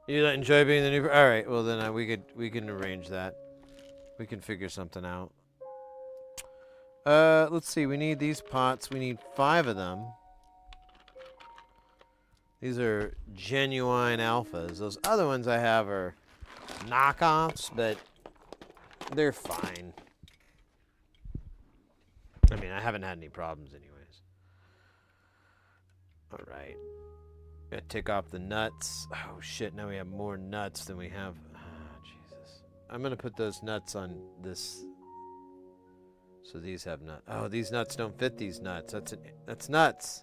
You enjoy being the new... All right, well then we can arrange that. We can figure something out. Let's see. We need these pots. We need 5 of them. These are genuine alphas. Those other ones I have are knockoffs, but they're fine. I mean, I haven't had any problems anyways. All right. Gotta take off the nuts. Oh shit, now we have more nuts than we have. Oh, Jesus. I'm gonna put those nuts on this. So these have nuts. Oh, these nuts don't fit these nuts. That's nuts.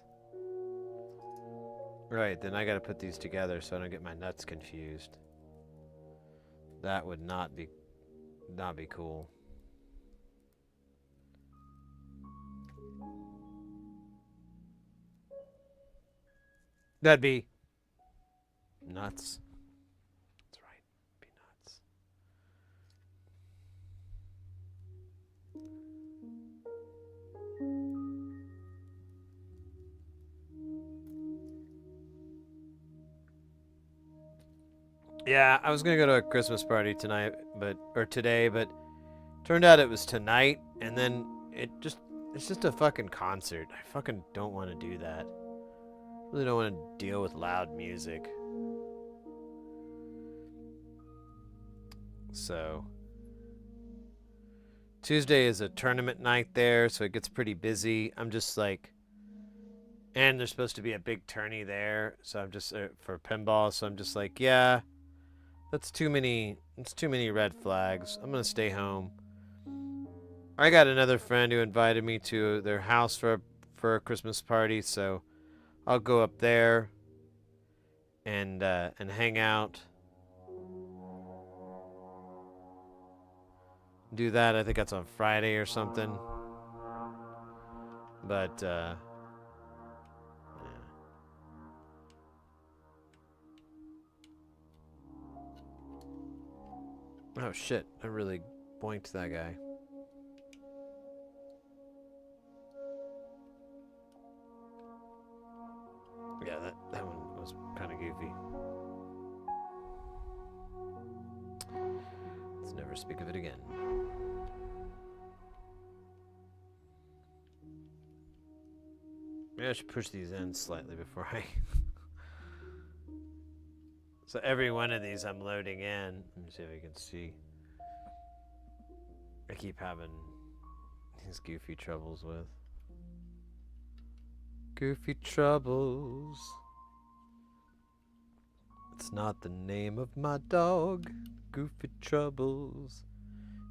Right, then I gotta put these together so I don't get my nuts confused. That would not be cool. That'd be nuts. That's right. Be nuts. Yeah, I was gonna go to a Christmas party tonight, or today, but turned out it was tonight, and then it's just a fucking concert. I fucking don't want to do that. Really don't want to deal with loud music. So Tuesday is a tournament night there, so it gets pretty busy. I'm just like, and there's supposed to be a big tourney there, so I'm just for pinball. So I'm just like, yeah, that's too many. It's too many red flags. I'm gonna stay home. I got another friend who invited me to their house for a Christmas party, so I'll go up there and hang out. Do that. I think that's on Friday or something. But yeah. Oh shit! I really boinked that guy. Yeah, that one was kind of goofy. Let's never speak of it again. Maybe I should push these in slightly before I... So every one of these I'm loading in. Let me see if I can see. I keep having these goofy troubles with. Goofy troubles. It's not the name of my dog. Goofy troubles.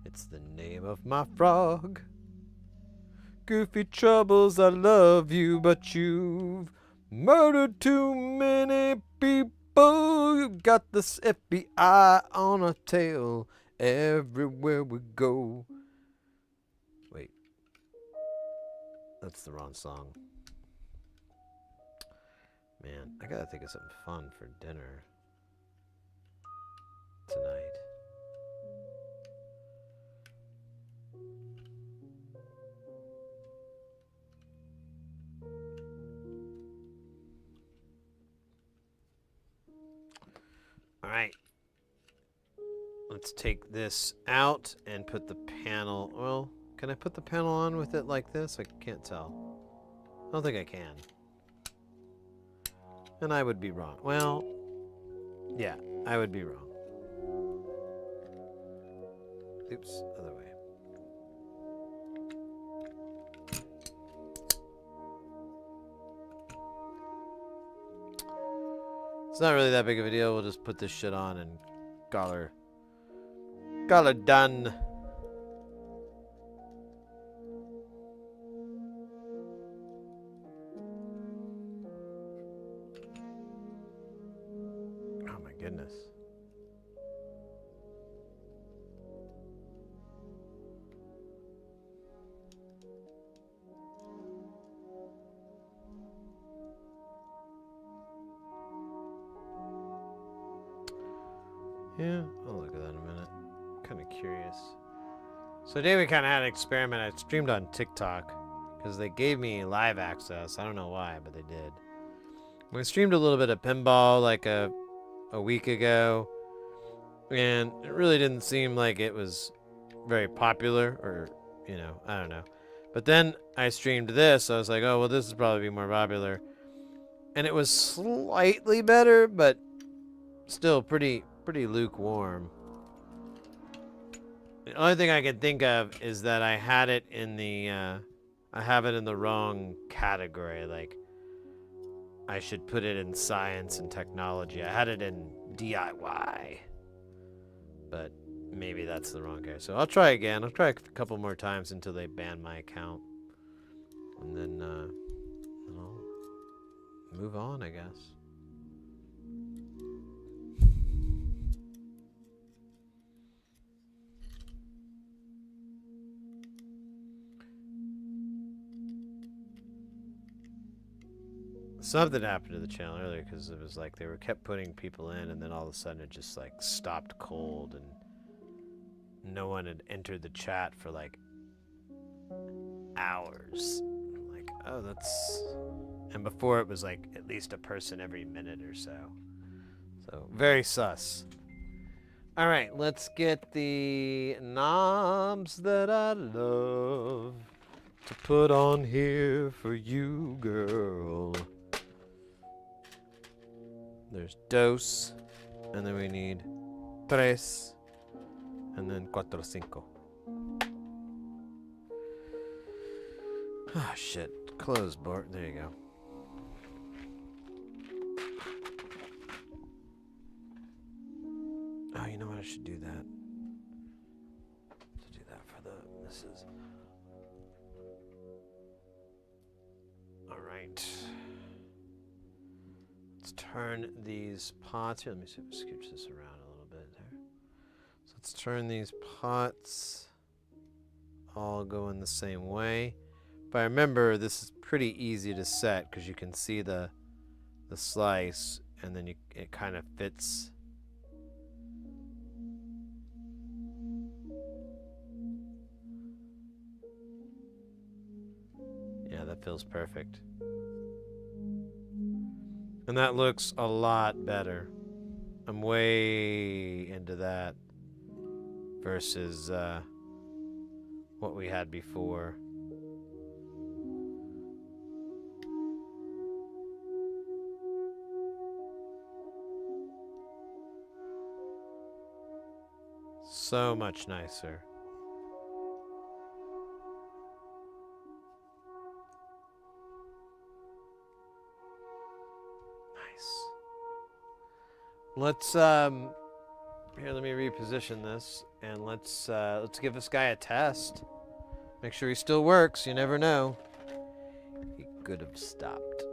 It's the name of my frog. Goofy troubles, I love you, but you've murdered too many people. You got this FBI on our tail everywhere we go. Wait. That's the wrong song. Man, I gotta think of something fun for dinner tonight. All right. let's take this out and put the panel. Well, can I put the panel on with it like this? I can't tell. I don't think I can. And I would be wrong. Well, yeah, I would be wrong. Oops, other way. It's not really that big of a deal. We'll just put this shit on and call her done. Oh my goodness. Yeah, I'll look at that in a minute. Kind of curious. So today we kind of had an experiment. I streamed on TikTok because they gave me live access. I don't know why, but they did. We streamed a little bit of pinball like a week ago, and it really didn't seem like it was very popular, or, you know, I don't know. But then I streamed this, so I was like, oh, well, this is probably be more popular. And it was slightly better, but still pretty lukewarm. The only thing I can think of is that I had it in the I have it in the wrong category. Like, I should put it in science and technology. I had it in DIY, but maybe that's the wrong category. So I'll try again. I'll try a couple more times until they ban my account, and then I'll move on, I guess. Something happened to the channel earlier because it was like they kept putting people in, and then all of a sudden it just like stopped cold, and no one had entered the chat for like hours. I'm like, oh, that's... And before it was like at least a person every minute or so. So very sus. All right, let's get the knobs that I love to put on here for you, girl. There's dos, and then we need tres, and then cuatro, cinco. Ah, shit. Close, Bart. There you go. Oh, you know what? I should do that. To do that for the missus. All right. Let's turn these pots. Here, let me see if I scooch this around a little bit there. So let's turn these pots. All go in the same way. But remember, this is pretty easy to set because you can see the slice, and then it kind of fits. Yeah, that feels perfect. And that looks a lot better. I'm way into that versus what we had before. So much nicer. Let's here, let me reposition this, and let's give this guy a test. Make sure he still works. You never know. He could have stopped.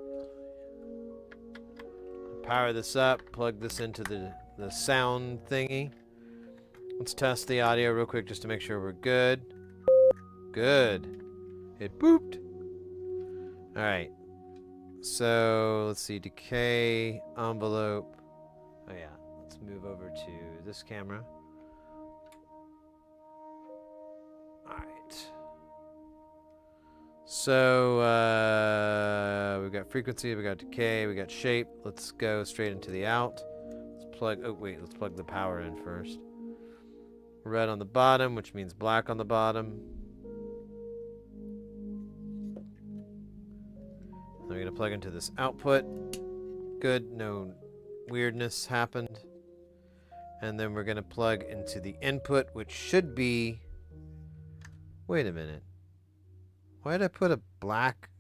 Power this up. Plug this into the sound thingy. Let's test the audio real quick just to make sure we're good. Good. It booped. All right. So let's see. Decay envelope. Oh yeah, let's move over to this camera. Alright. So, we've got frequency, we got decay, we got shape. Let's go straight into the out. Let's plug, oh wait, let's plug the power in first. red on the bottom, which means black on the bottom. Then we're going to plug into this output. Good, no weirdness happened. And then we're going to plug into the input, which should be... Wait a minute. Why did I put a black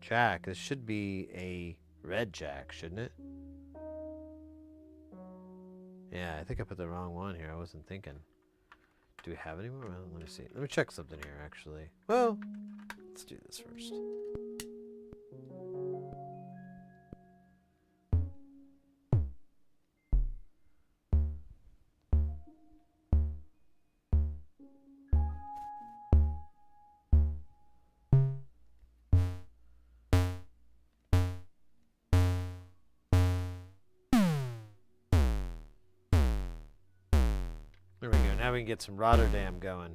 jack? This should be a red jack, shouldn't it? Yeah, I think I put the wrong one here. I wasn't thinking. Do we have any more? Well, let me see. Let me check something here, actually. Well, let's do this first. There we go. Now we can get some Rotterdam going.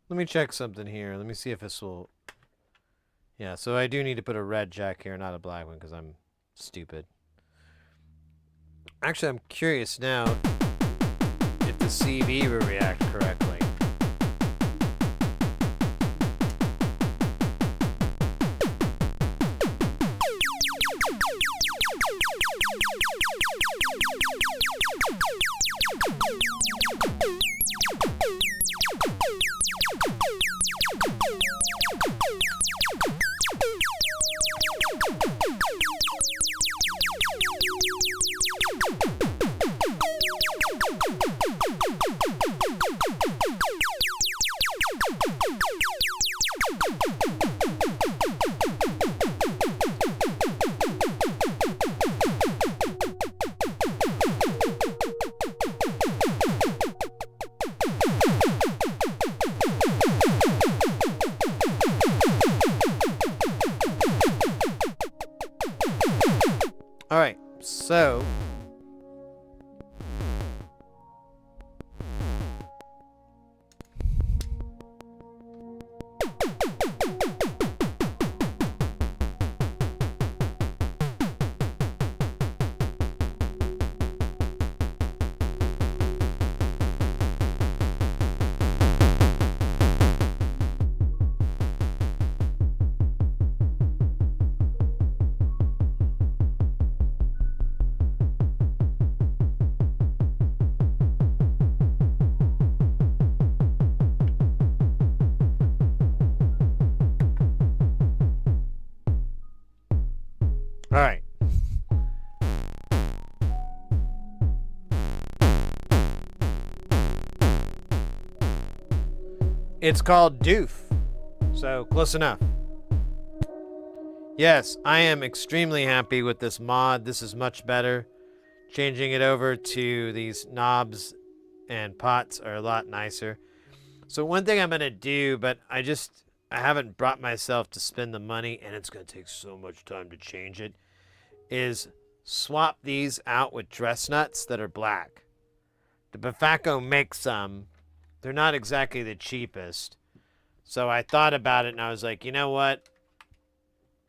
Let me check something here. Let me see if this will... Yeah, so I do need to put a red jack here, not a black one, because I'm stupid. Actually, I'm curious now if the CV will react correctly. Alright, so... Alright. It's called Doof. So, close enough. Yes, I am extremely happy with this mod. This is much better. Changing it over to these knobs and pots are a lot nicer. So one thing I'm going to do, but I haven't brought myself to spend the money, and it's going to take so much time to change it, is swap these out with dress nuts that are black. The Bafaco makes some. They're not exactly the cheapest. So I thought about it and I was like, you know what?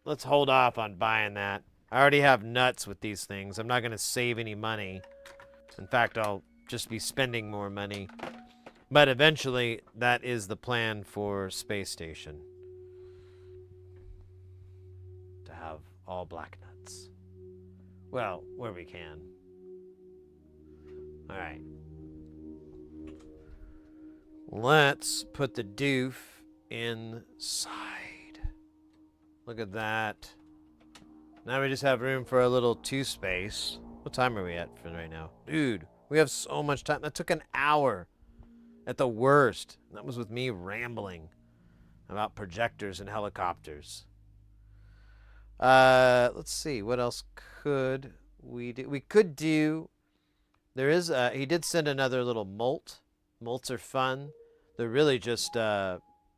Let's hold off on buying that. I already have nuts with these things. I'm not going to save any money. In fact, I'll just be spending more money. But eventually, that is the plan for Space Station. To have all black nuts. Well, where we can. Alright. Let's put the doof inside. Look at that. Now we just have room for a little 2-space. What time are we at for right now? Dude, we have so much time. That took an hour. At the worst. That was with me rambling about projectors and helicopters. Let's see. What else could we do? We could do... There is... he did send another little molt. Molts are fun. They're really just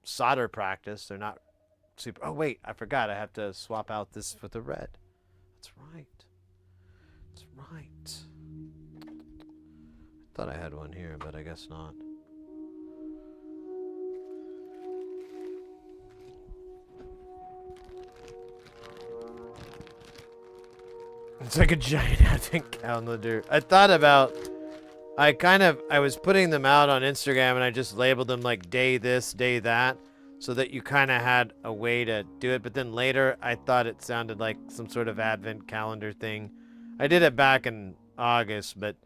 solder practice. They're not super... Oh, wait. I forgot. I have to swap out this with the red. That's right. That's right. I thought I had one here, but I guess not. It's like a giant advent calendar. I thought about... I was putting them out on Instagram and I just labeled them like day this, day that, so that you kind of had a way to do it. But then later I thought it sounded like some sort of advent calendar thing. I did it back in August, but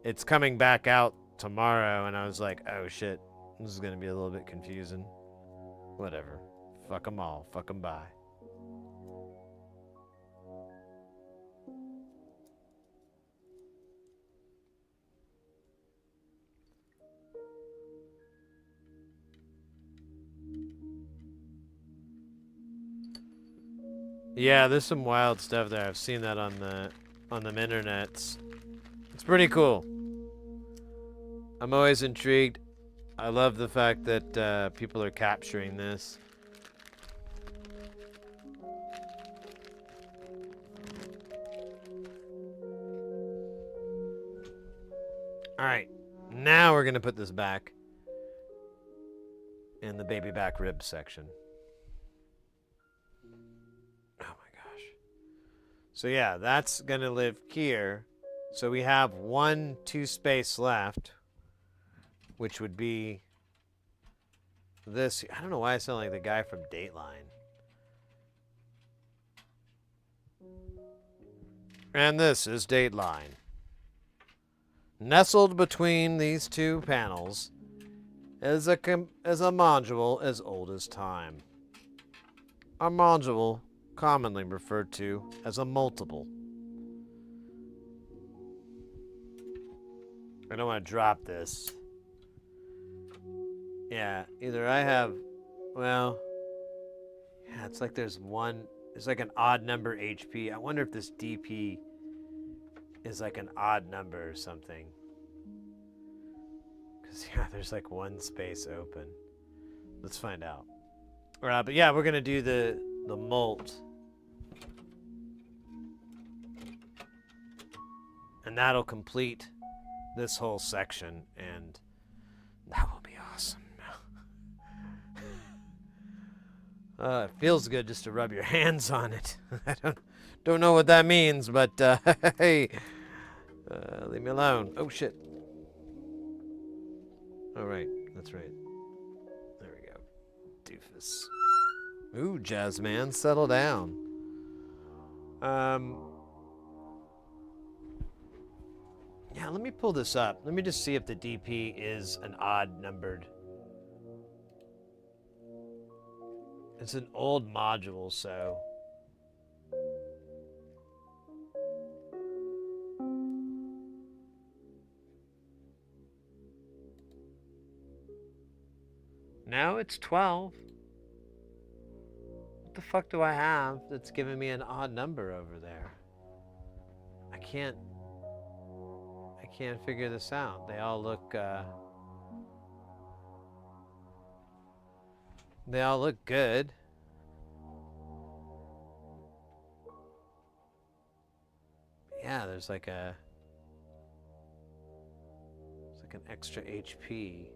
it's coming back out tomorrow and I was like, oh shit, this is going to be a little bit confusing. Whatever. Fuck them all. Fuck them bye. Yeah, there's some wild stuff there. I've seen that on the internets. It's pretty cool. I'm always intrigued. I love the fact that people are capturing this. All right, now we're gonna put this back in the baby back rib section. So yeah, that's gonna live here. So we have 1 2-space left, which would be this. I don't know why I sound like the guy from Dateline. And this is Dateline. Nestled between these two panels is a module as old as time. A module commonly referred to as a multiple. I don't want to drop this. Yeah, either I have, well, yeah, it's like there's like an odd number HP. I wonder if this DP is like an odd number or something. Because, yeah, there's like 1 space open. Let's find out. But yeah, we're going to do the molt. And that'll complete this whole section, and that will be awesome. It feels good just to rub your hands on it. I don't know what that means, but hey, leave me alone. Oh shit. All right, that's right. There we go. Doofus. Ooh, Jazzman, settle down. Yeah, let me pull this up. Let me just see if the DP is an odd numbered. It's an old module, so. Now it's 12. What the fuck do I have that's giving me an odd number over there? I can't figure this out. They all look good. Yeah, there's like like an extra HP.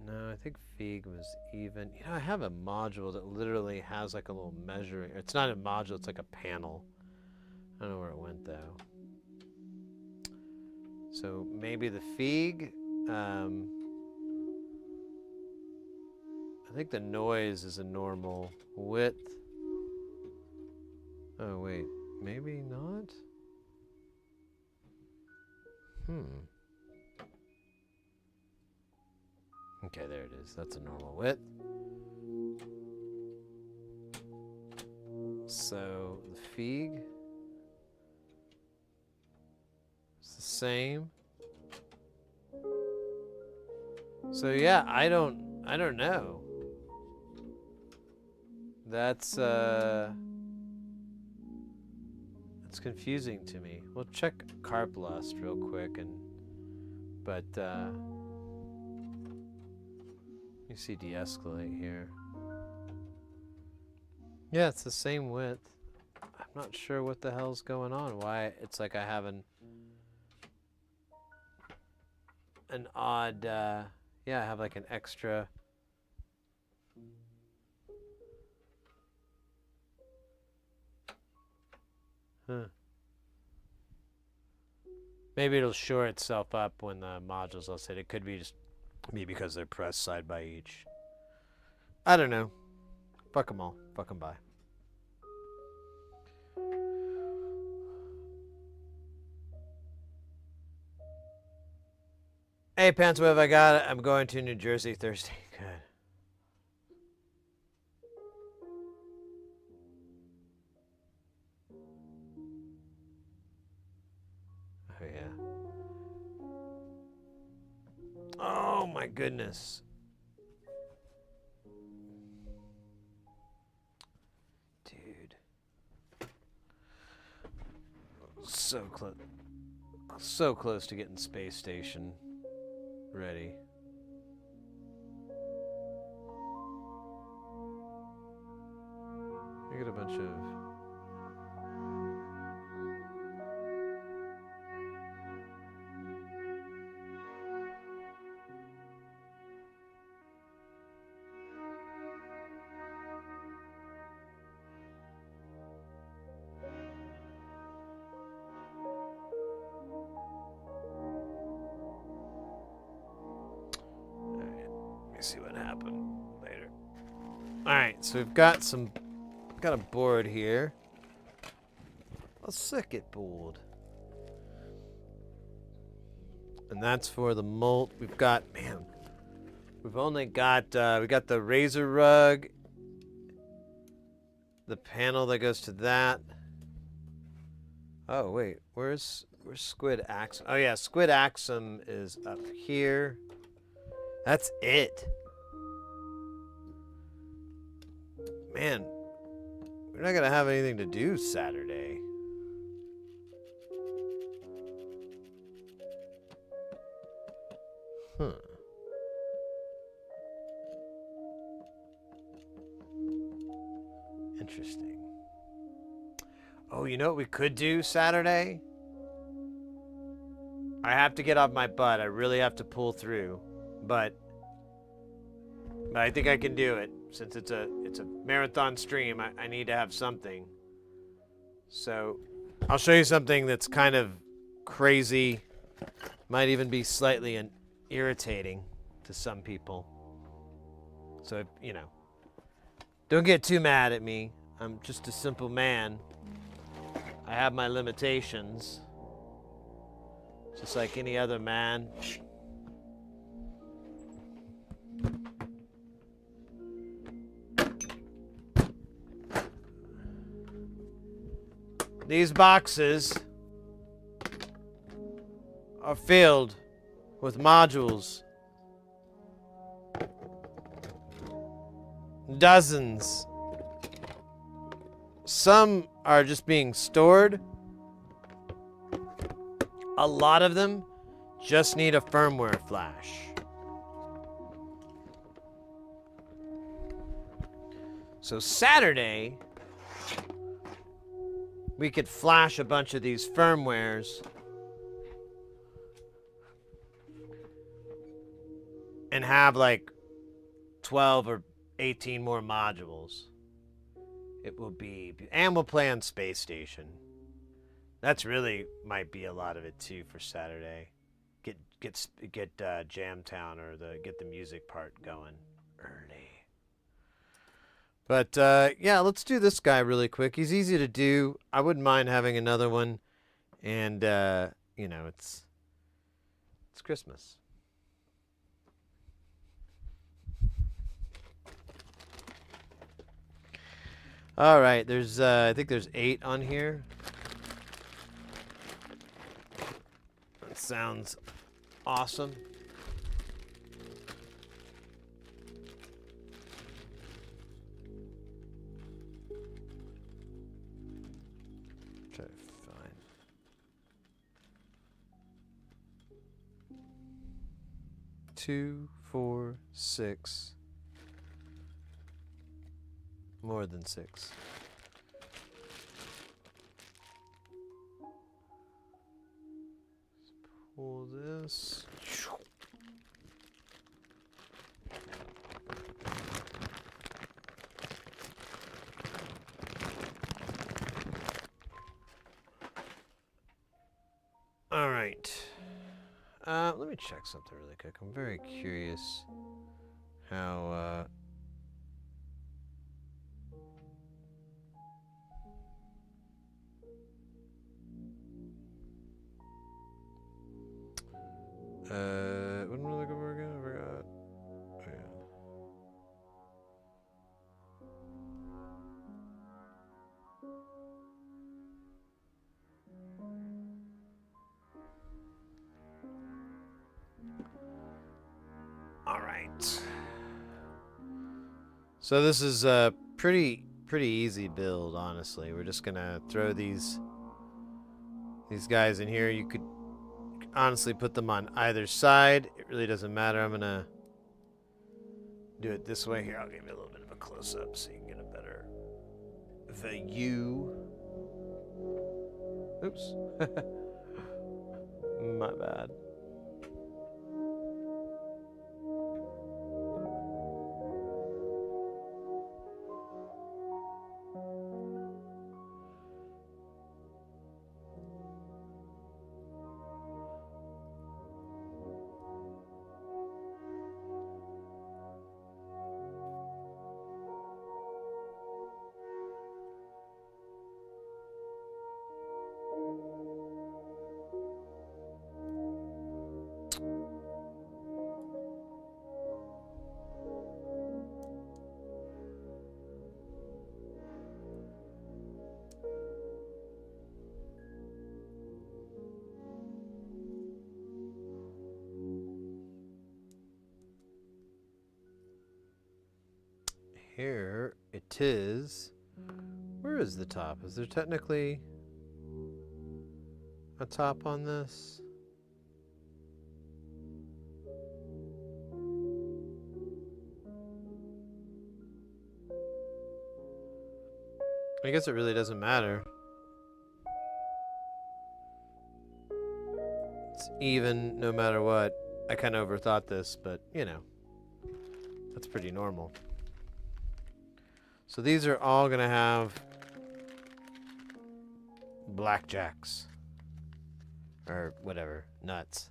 No, I think Feig was even. You know, I have a module that literally has like a little measuring. It's not a module, it's like a panel. I don't know where it went though. So maybe the Feig. I think the noise is a normal width. Oh wait, maybe not? Okay, there it is. That's a normal width. So the Feig is the same. So yeah, I don't know. That's confusing to me. We'll check carp lust real quick but you see de-escalate here. Yeah, it's the same width. I'm not sure what the hell's going on. Why it's like I have an odd yeah, I have like an extra. Maybe it'll shore itself up when the modules are set. It could be just me because they're pressed side by each. I don't know. Fuck them all. Fuck them by. Hey, Pantswave, I got it. I'm going to New Jersey Thursday. Good. Oh, yeah. Oh, my goodness. Dude. So close. So close to getting Space Station ready. I get a bunch of see what happened later. Alright, so we've got a board here. A circuit board. And that's for the molt. We've got, man, we've only got, we got the razor rug. The panel that goes to that. Oh, wait, where's Squid Axum? Oh yeah, Squid Axum is up here. That's it. Man, we're not gonna have anything to do Saturday. Huh. Interesting. Oh, you know what we could do Saturday? I have to get off my butt. I really have to pull through. But I think I can do it since it's a marathon stream. I need to have something. So I'll show you something that's kind of crazy. Might even be slightly irritating to some people. So, you know, don't get too mad at me. I'm just a simple man. I have my limitations. Just like any other man. These boxes are filled with modules. Dozens. Some are just being stored. A lot of them just need a firmware flash. So Saturday, we could flash a bunch of these firmwares and have like 12 or 18 more modules. It will be, and we'll play on Space Station. That's really might be a lot of it too for Saturday. Get Jamtown or get the music part going early. But yeah, let's do this guy really quick. He's easy to do. I wouldn't mind having another one, and you know, it's Christmas. All right, there's I think there's 8 on here. That sounds awesome. Try to find. Two, 4, 6. More than 6. Let's pull this. All right. Let me check something really quick. I'm very curious how what am I looking for again? I forgot. Oh, yeah. All right. So this is a pretty easy build, honestly. We're just gonna throw these guys in here. You could honestly put them on either side. It really doesn't matter. I'm gonna do it this way here. I'll give you a little bit of a close-up so you can get a better view. Oops. My bad. Here it is. Where is the top? Is there technically a top on this? I guess it really doesn't matter. It's even no matter what. I kind of overthought this, but you know, that's pretty normal. So these are all gonna have blackjacks or whatever, nuts,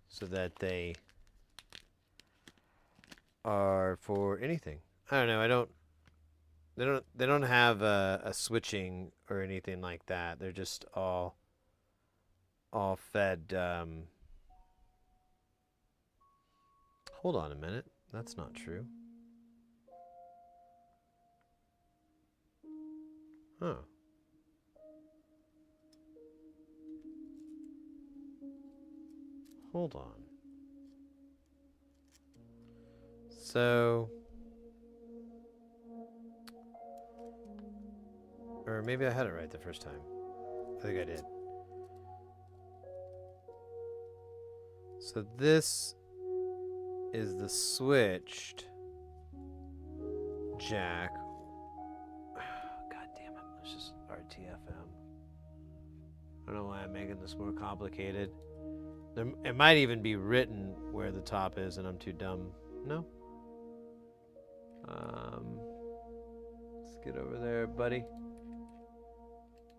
so that they are for anything. I don't know. They don't have a switching or anything like that. They're just all fed. Hold on a minute. That's not true. Huh. Hold on. So, or maybe I had it right the first time. I think I did. So this is the switched jack. God damn it. Let's just RTFM. I don't know why I'm making this more complicated. It might even be written where the top is and I'm too dumb. No? Let's get over there, buddy.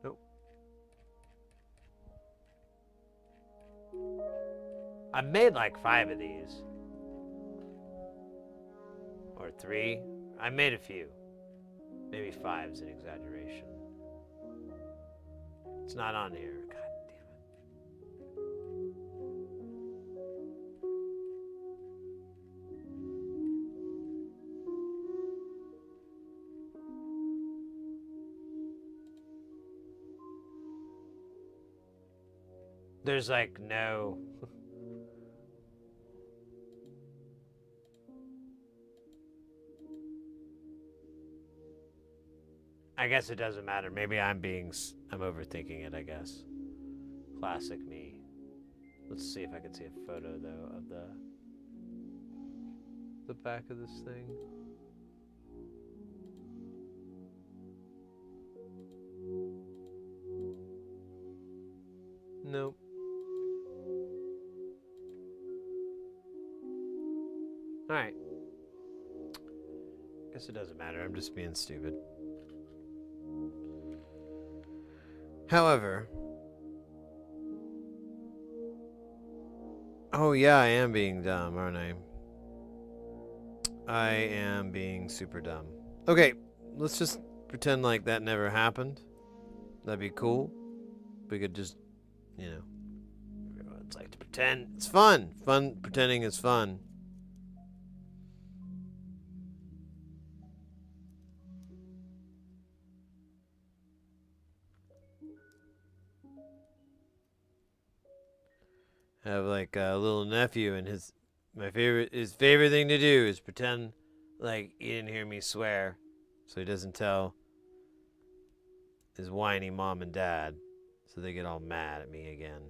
Nope. I made like 5 of these. Or 3. I made a few. Maybe 5's an exaggeration. It's not on here. God damn it. There's like no... I guess it doesn't matter. Maybe I'm overthinking it, I guess. Classic me. Let's see if I can see a photo, though, of the back of this thing. Nope. Alright. Guess it doesn't matter. I'm just being stupid. However, oh yeah, I am being dumb, aren't I? I am being super dumb. Okay, let's just pretend like that never happened. That'd be cool. We could just, you know, everyone's like to pretend. It's fun. Fun pretending is fun. I have like a little nephew, and his favorite thing to do is pretend like he didn't hear me swear, so he doesn't tell his whiny mom and dad, so they get all mad at me again.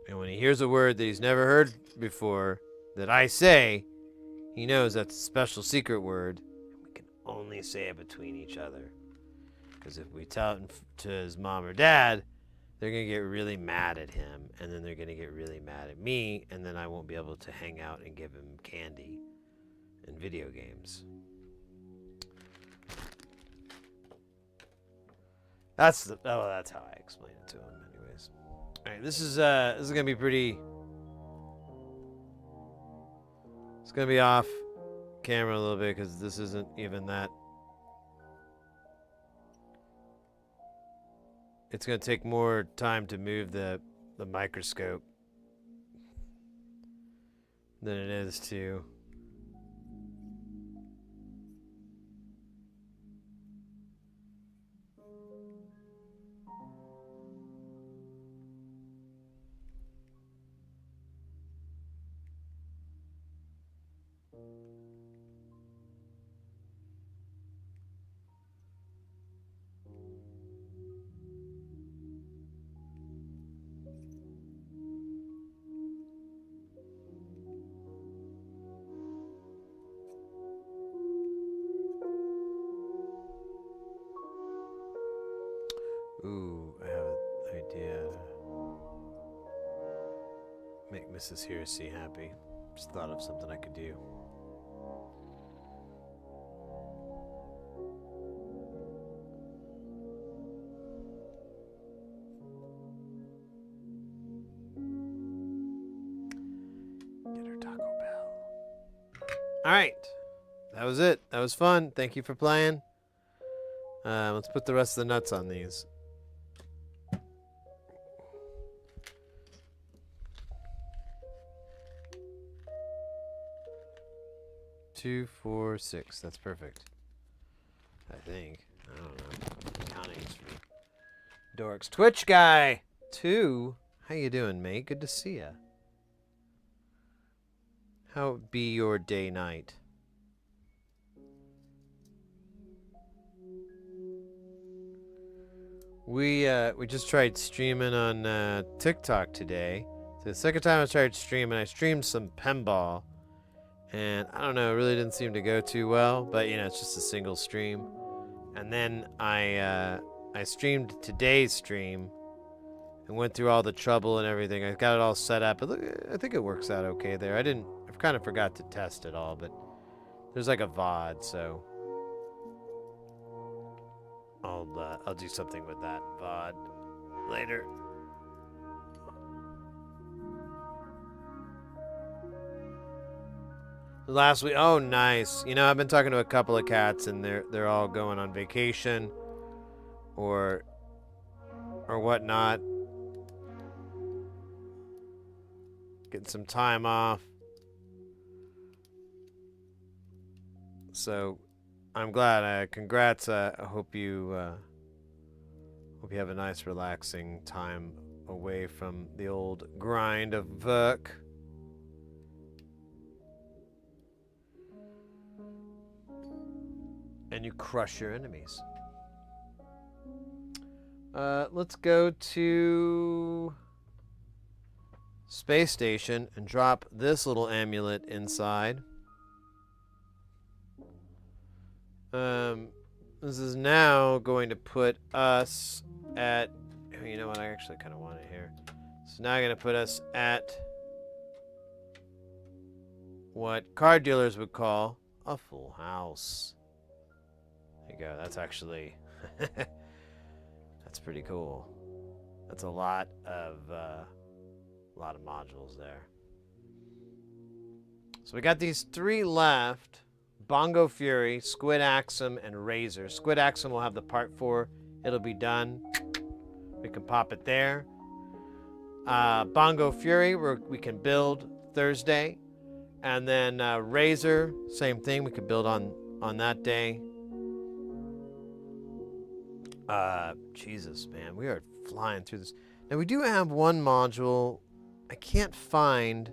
And when he hears a word that he's never heard before that I say, he knows that's a special secret word, and we can only say it between each other. Because if we tell it to his mom or dad, they're going to get really mad at him, and then they're going to get really mad at me, and then I won't be able to hang out and give him candy and video games. That's how I explain it to him anyways. All right, this is going to be pretty... It's going to be off camera a little bit because this isn't even that... It's going to take more time to move the microscope than it is to... Ooh, I have an idea. Make Mrs. Heresy happy. Just thought of something I could do. Get her Taco Bell. Alright. That was it. That was fun. Thank you for playing. Let's put the rest of the nuts on these. 2, 4, 6. That's perfect. I think. I don't know. Counting's for dorks. Twitch guy 2. How you doing, mate? Good to see ya. How be your day night? We just tried streaming on TikTok today. So the second time I started streaming, I streamed some pinball. And I don't know, it really didn't seem to go too well, but you know, it's just a single stream. And then I streamed today's stream and went through all the trouble and everything. I got it all set up. I think it works out okay there. I kind of forgot to test it all, but there's like a VOD, so I'll do something with that VOD later. Last week, oh nice. You know, I've been talking to a couple of cats, and they're all going on vacation, or whatnot, getting some time off. So, I'm glad. Congrats. I hope you have a nice, relaxing time away from the old grind of work. And you crush your enemies. Let's go to space station and drop this little amulet inside. This is now going to put us at... You know what? I actually kind of want it here. So now I'm going to put us at what card dealers would call a full house. There you go. That's actually... That's pretty cool. That's a lot of modules there. So we got these 3 left: Bongo Fury, Squid Axum, and Razor. Squid Axum will have the part 4. It'll be done. We can pop it there. Bongo Fury, we can build Thursday, and then Razor, same thing. We can build on that day. Jesus, man, we are flying through this. Now, we do have one module. I can't find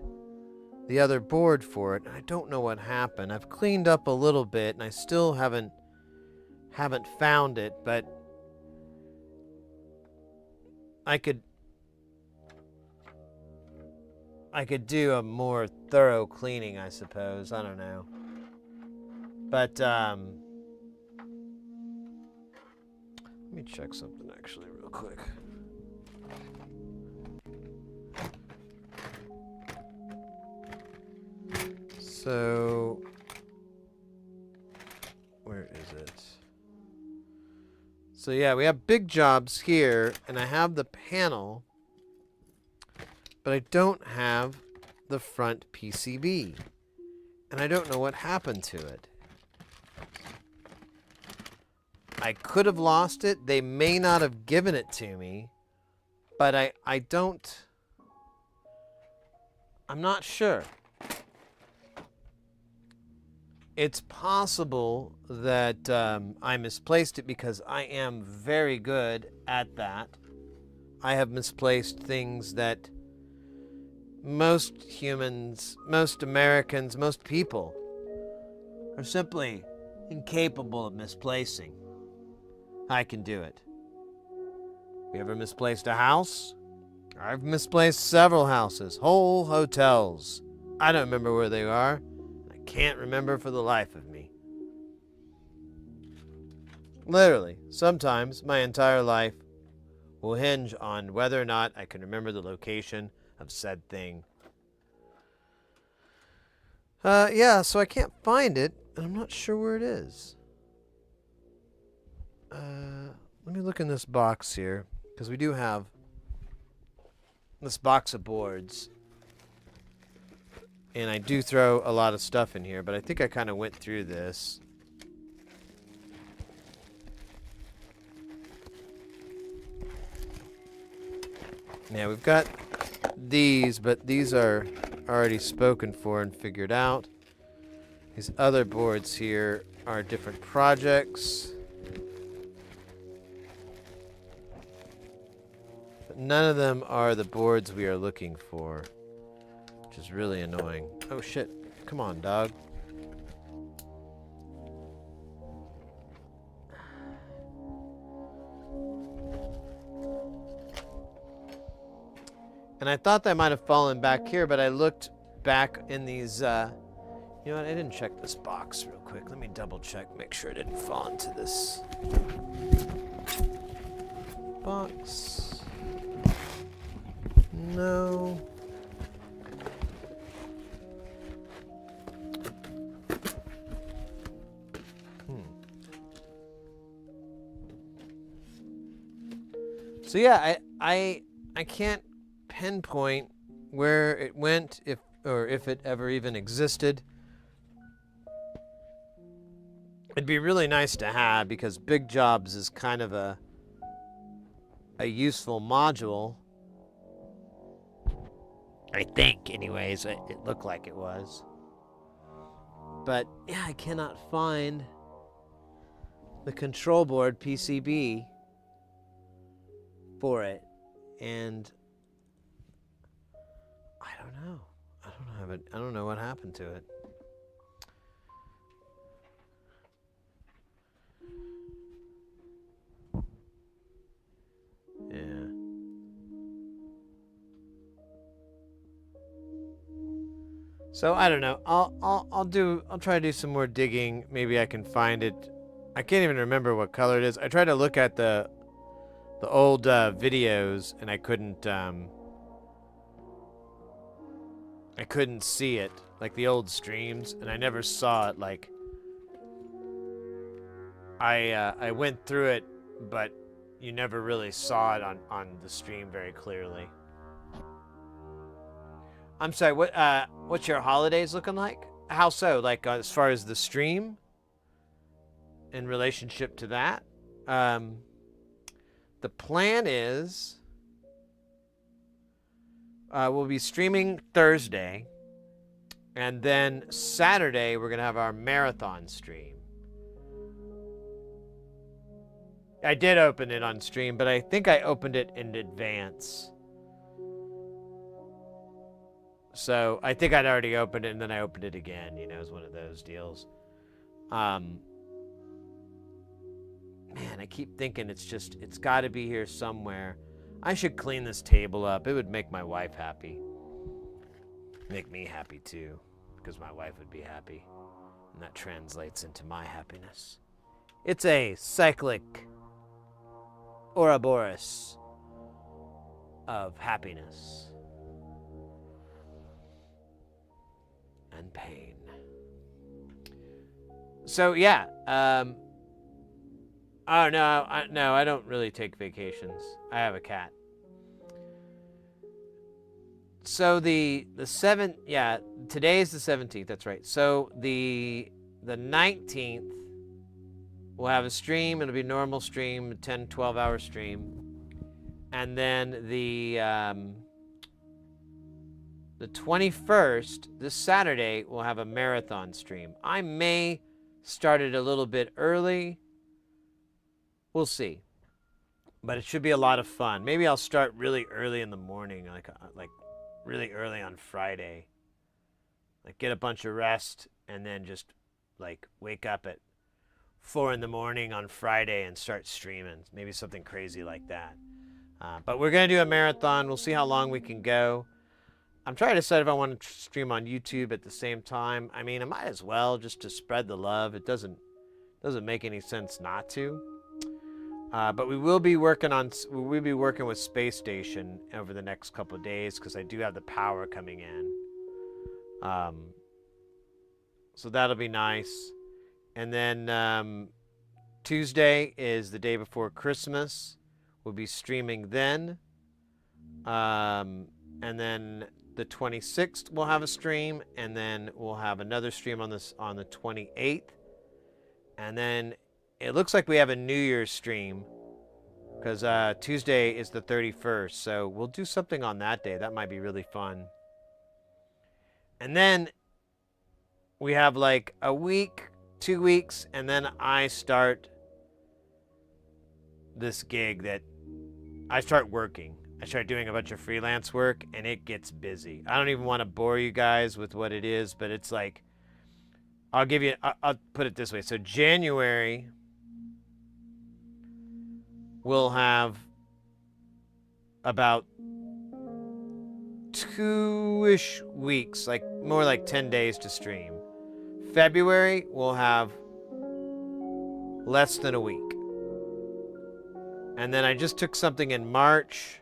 the other board for it. I don't know what happened. I've cleaned up a little bit, and I still haven't found it, but I could do a more thorough cleaning, I suppose. I don't know. But, let me check something actually real quick. So, where is it? So yeah, we have big jobs here, and I have the panel, but I don't have the front PCB, and I don't know what happened to it. I could have lost it. They may not have given it to me, but I'm not sure. It's possible that I misplaced it, because I am very good at that. I have misplaced things that most humans, most Americans, most people are simply incapable of misplacing. I can do it. You ever misplaced a house? I've misplaced several houses, whole hotels. I don't remember where they are. I can't remember for the life of me. Literally, sometimes my entire life will hinge on whether or not I can remember the location of said thing. Yeah, so I can't find it, and I'm not sure where it is. Let me look in this box here, because we do have this box of boards, and I do throw a lot of stuff in here, but I think I kind of went through this. Yeah, we've got these, but these are already spoken for and figured out. These other boards here are different projects. None of them are the boards we are looking for, which is really annoying. Oh shit, come on, dog. And I thought that might have fallen back here, but I looked back in these You know what? I didn't check this box real quick. Let me double check, make sure it didn't fall into this box. No. So yeah, I can't pinpoint where it went, if it ever even existed. It'd be really nice to have, because Big Jobs is kind of a useful module. I think, anyways. It looked like it was. But yeah, I cannot find the control board PCB for it, and I don't know. I don't know what happened to it. Yeah. So I don't know. I'll try to do some more digging. Maybe I can find it. I can't even remember what color it is. I tried to look at the old videos, and I couldn't see it, like the old streams, and I never saw it. Like I went through it, but you never really saw it on the stream very clearly. I'm sorry. What's your holidays looking like? How so? Like as far as the stream, in relationship to that. The plan is we'll be streaming Thursday, and then Saturday we're going to have our marathon stream. I did open it on stream, but I think I opened it in advance. So I think I'd already opened it, and then I opened it again. You know, it was one of those deals. Man, I keep thinking it's got to be here somewhere. I should clean this table up. It would make my wife happy. Make me happy too, because my wife would be happy. And that translates into my happiness. It's a cyclic Ouroboros of happiness and pain. So yeah, oh no, I don't really take vacations. I have a cat. So the 7th, yeah, today is the 17th. That's right. So the 19th, we'll have a stream. It'll be a normal stream, a 10, 12-hour stream, and then the 21st, this Saturday, we'll have a marathon stream. I may start it a little bit early. We'll see. But it should be a lot of fun. Maybe I'll start really early in the morning, like really early on Friday. Like get a bunch of rest, and then just like wake up at 4 in the morning on Friday and start streaming. Maybe something crazy like that. But we're going to do a marathon. We'll see how long we can go. I'm trying to decide if I want to stream on YouTube at the same time. I mean, I might as well, just to spread the love. It doesn't make any sense not to. But we will be working with Space Station over the next couple of days, because I do have the power coming in. So that'll be nice. And then Tuesday is the day before Christmas. We'll be streaming then. And then the 26th we'll have a stream, and then we'll have another stream on the 28th. And then it looks like we have a New Year's stream, because Tuesday is the 31st. So we'll do something on that day. That might be really fun. And then we have like a week, 2 weeks, and then I start this gig that I start working. I start doing a bunch of freelance work, and it gets busy. I don't even want to bore you guys with what it is, but it's like, I'll put it this way. So January, we'll have about 2-ish weeks, like more like 10 days to stream. February will have less than a week. And then I just took something in March.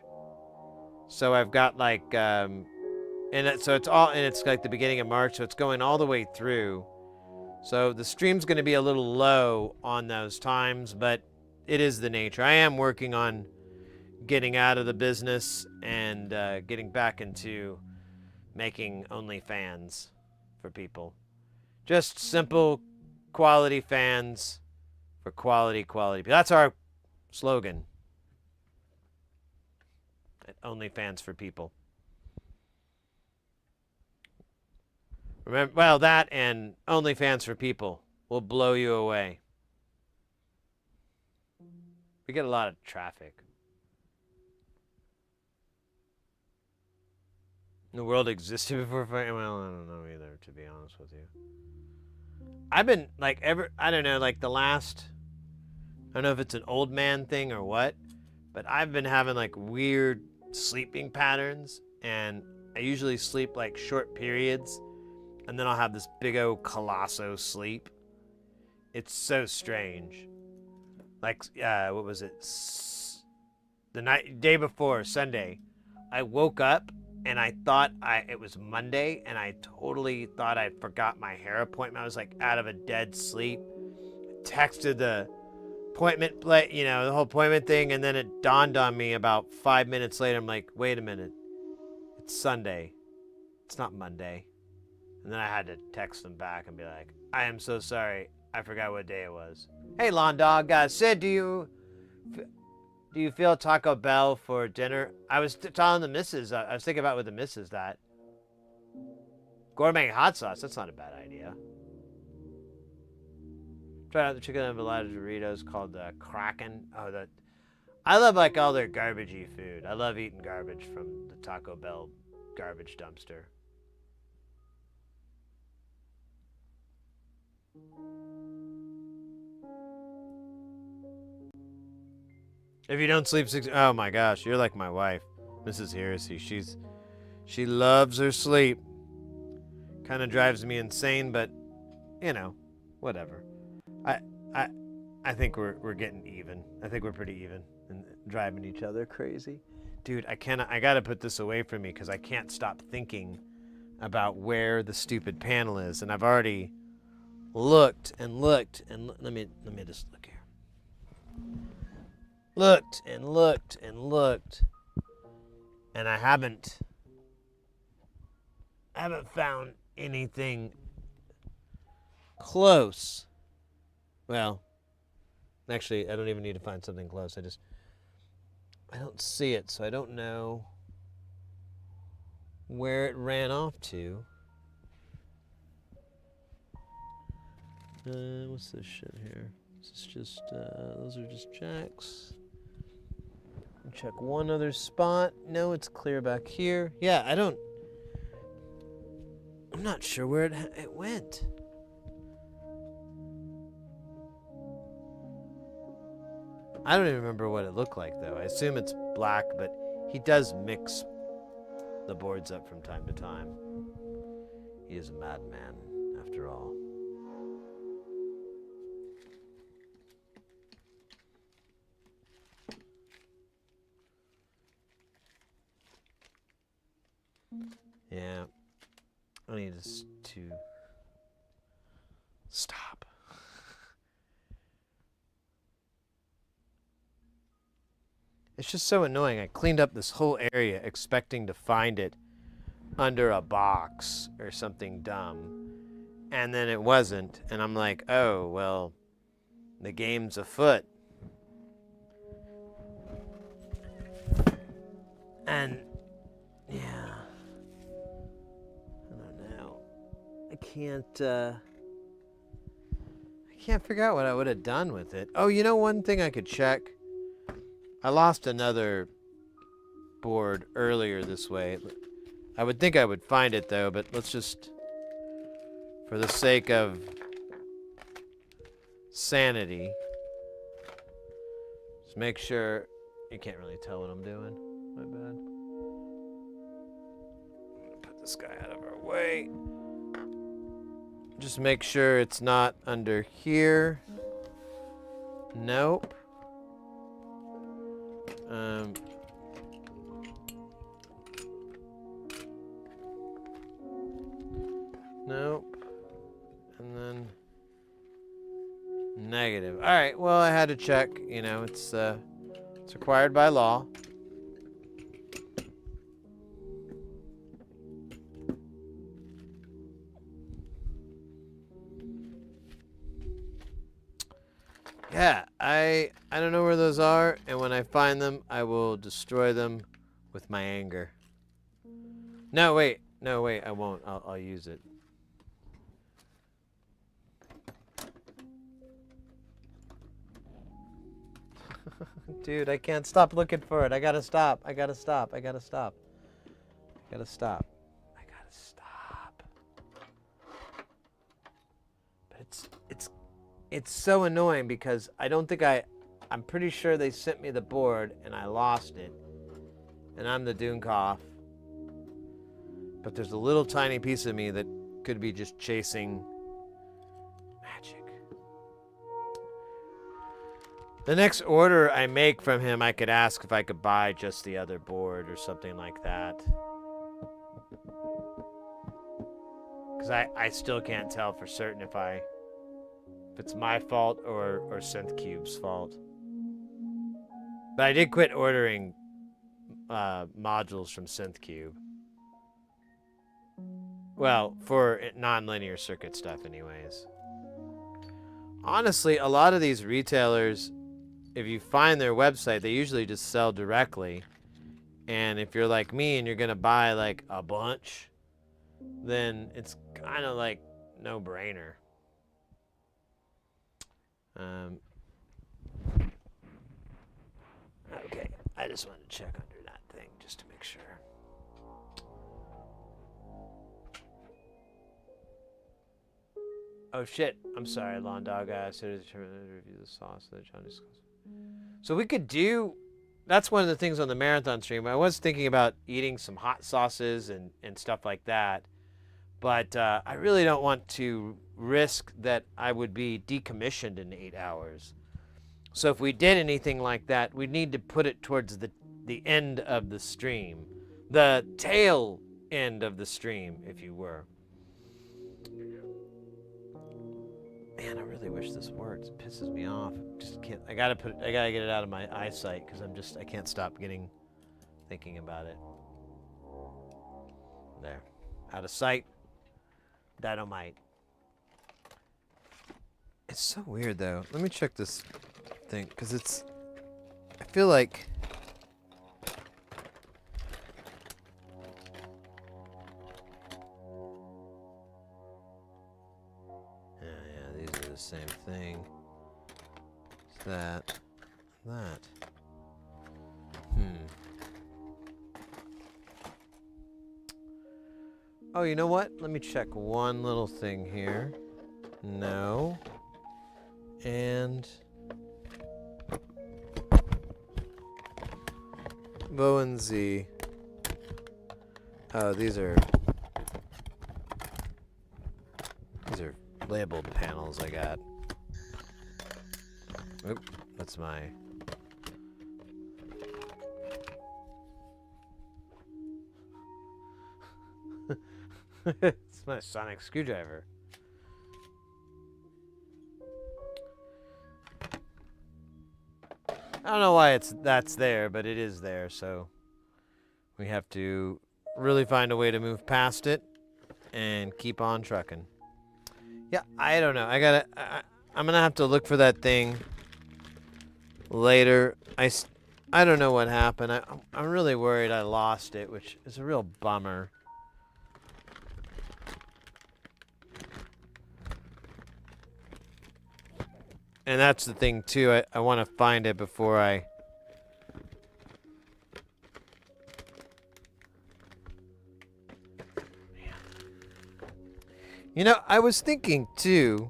So I've got like, it's like the beginning of March, so it's going all the way through. So the stream's going to be a little low on those times, but it is the nature. I am working on getting out of the business and getting back into making OnlyFans for people. Just simple quality fans for quality. That's our slogan. OnlyFans for people. Remember, well, that and OnlyFans for people will blow you away. We get a lot of traffic. The world existed before fire. Well, I don't know either, to be honest with you. I've been like I don't know, like the last, I don't know if it's an old man thing or what, but I've been having like weird sleeping patterns, and I usually sleep like short periods, and then I'll have this big old colosso sleep. It's so strange. Like, what was it? The day before, Sunday, I woke up and I thought it was Monday, and I totally thought I forgot my hair appointment. I was like out of a dead sleep. Texted the appointment, the whole appointment thing, and then it dawned on me about 5 minutes later. I'm like, wait a minute, it's Sunday. It's not Monday. And then I had to text them back and be like, I am so sorry. I forgot what day it was. Hey, Lawn Dog. Sid, do you feel Taco Bell for dinner? I was telling the missus, I was thinking about with the missus that gourmet hot sauce, that's not a bad idea. Try out the chicken enchilada Doritos called Kraken. Oh, I love like all their garbagey food. I love eating garbage from the Taco Bell garbage dumpster. If you don't sleep oh my gosh, you're like my wife, Mrs. Heresy. She loves her sleep. Kind of drives me insane, but whatever. I think we're getting even. I think we're pretty even and driving each other crazy. Dude, I gotta put this away from me because I can't stop thinking about where the stupid panel is, and I've already looked and looked and let me just look here. Looked and looked and looked, and I haven't found anything close. Well, actually, I don't even need to find something close. I don't see it, so I don't know where it ran off to. What's this shit here? Is this just, those are just jacks. Check one other spot. No, it's clear back here. Yeah, I'm not sure where it went. I don't even remember what it looked like, though. I assume it's black, but he does mix the boards up from time to time. He is a madman, after all. Yeah, I need us to stop. It's just so annoying. I cleaned up this whole area expecting to find it under a box or something dumb, and then it wasn't, and I'm like, oh, well, the game's afoot. And, yeah. I can't figure out what I would have done with it. Oh, one thing I could check. I lost another board earlier this way. I would think I would find it though, but let's just, for the sake of sanity, just make sure. You can't really tell what I'm doing. My bad. Put this guy out of our way. Just make sure it's not under here. Nope. Nope. And then negative. All right. Well, I had to check. You know, it's required by law. Yeah, I don't know where those are, and when I find them, I will destroy them with my anger. No, wait, I won't. I'll use it. Dude, I can't stop looking for it. I gotta stop. I gotta stop. But it's so annoying because I don't think I'm pretty sure they sent me the board and I lost it. And I'm the Doomkoff. But there's a little tiny piece of me that could be just chasing magic. The next order I make from him, I could ask if I could buy just the other board or something like that. Because I still can't tell for certain if it's my fault or SynthCube's fault. But I did quit ordering modules from SynthCube. Well, for non-linear circuit stuff anyways. Honestly, a lot of these retailers, if you find their website, they usually just sell directly. And if you're like me and you're going to buy like a bunch, then it's kind of like no-brainer. Okay, I just wanted to check under that thing just to make sure. Oh shit! I'm sorry, Lawn Dog. I said to review the sauce that John discussed. So we could do. That's one of the things on the marathon stream. I was thinking about eating some hot sauces and stuff like that, but I really don't want to risk that I would be decommissioned in 8 hours. So if we did anything like that, we'd need to put it towards the end of the stream, the tail end of the stream, if you were. Man, I really wish this worked. It pisses me off. Just can't. I gotta get it out of my eyesight because I can't stop thinking about it. There, out of sight. Dynamite. It's so weird though. Let me check this thing because I feel like. The same thing. It's that. Oh, you know what? Let me check one little thing here. No. And Bo and Z. Oh, these are labeled panels I got. Oop, that's my. It's my sonic screwdriver. I don't know why that's there, but it is there, so we have to really find a way to move past it and keep on trucking. Yeah, I don't know. I'm gonna have to look for that thing later. I don't know what happened. I'm really worried I lost it, which is a real bummer. And that's the thing too. I want to find it before I. You know, I was thinking too.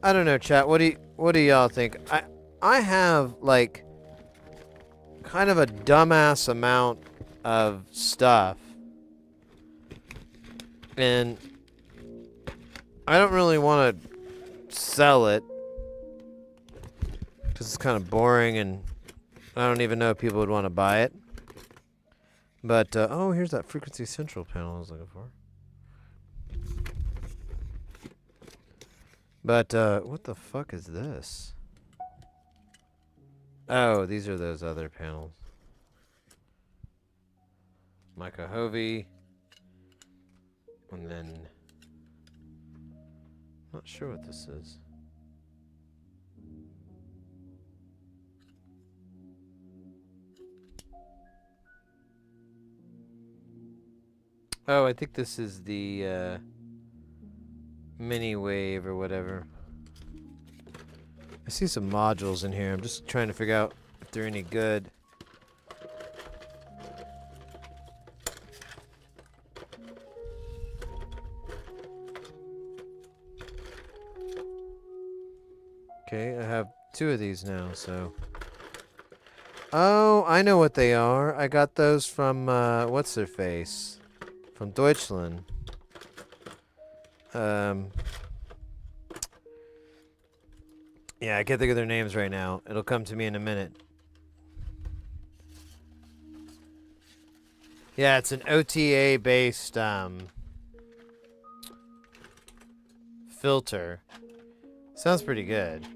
I don't know, chat. What do y'all think? I have like kind of a dumbass amount of stuff, and I don't really want to sell it because it's kind of boring and I don't even know if people would want to buy it. But, oh, here's that Frequency Central panel I was looking for. But, what the fuck is this? Oh, these are those other panels. Micah Hovey. And then... not sure what this is. Oh, I think this is the mini wave or whatever. I see some modules in here. I'm just trying to figure out if they're any good. Okay, I have 2 of these now, so... oh, I know what they are. I got those from, what's-their-face? From Deutschland. Yeah, I can't think of their names right now. It'll come to me in a minute. Yeah, it's an OTA-based, filter. Sounds pretty good.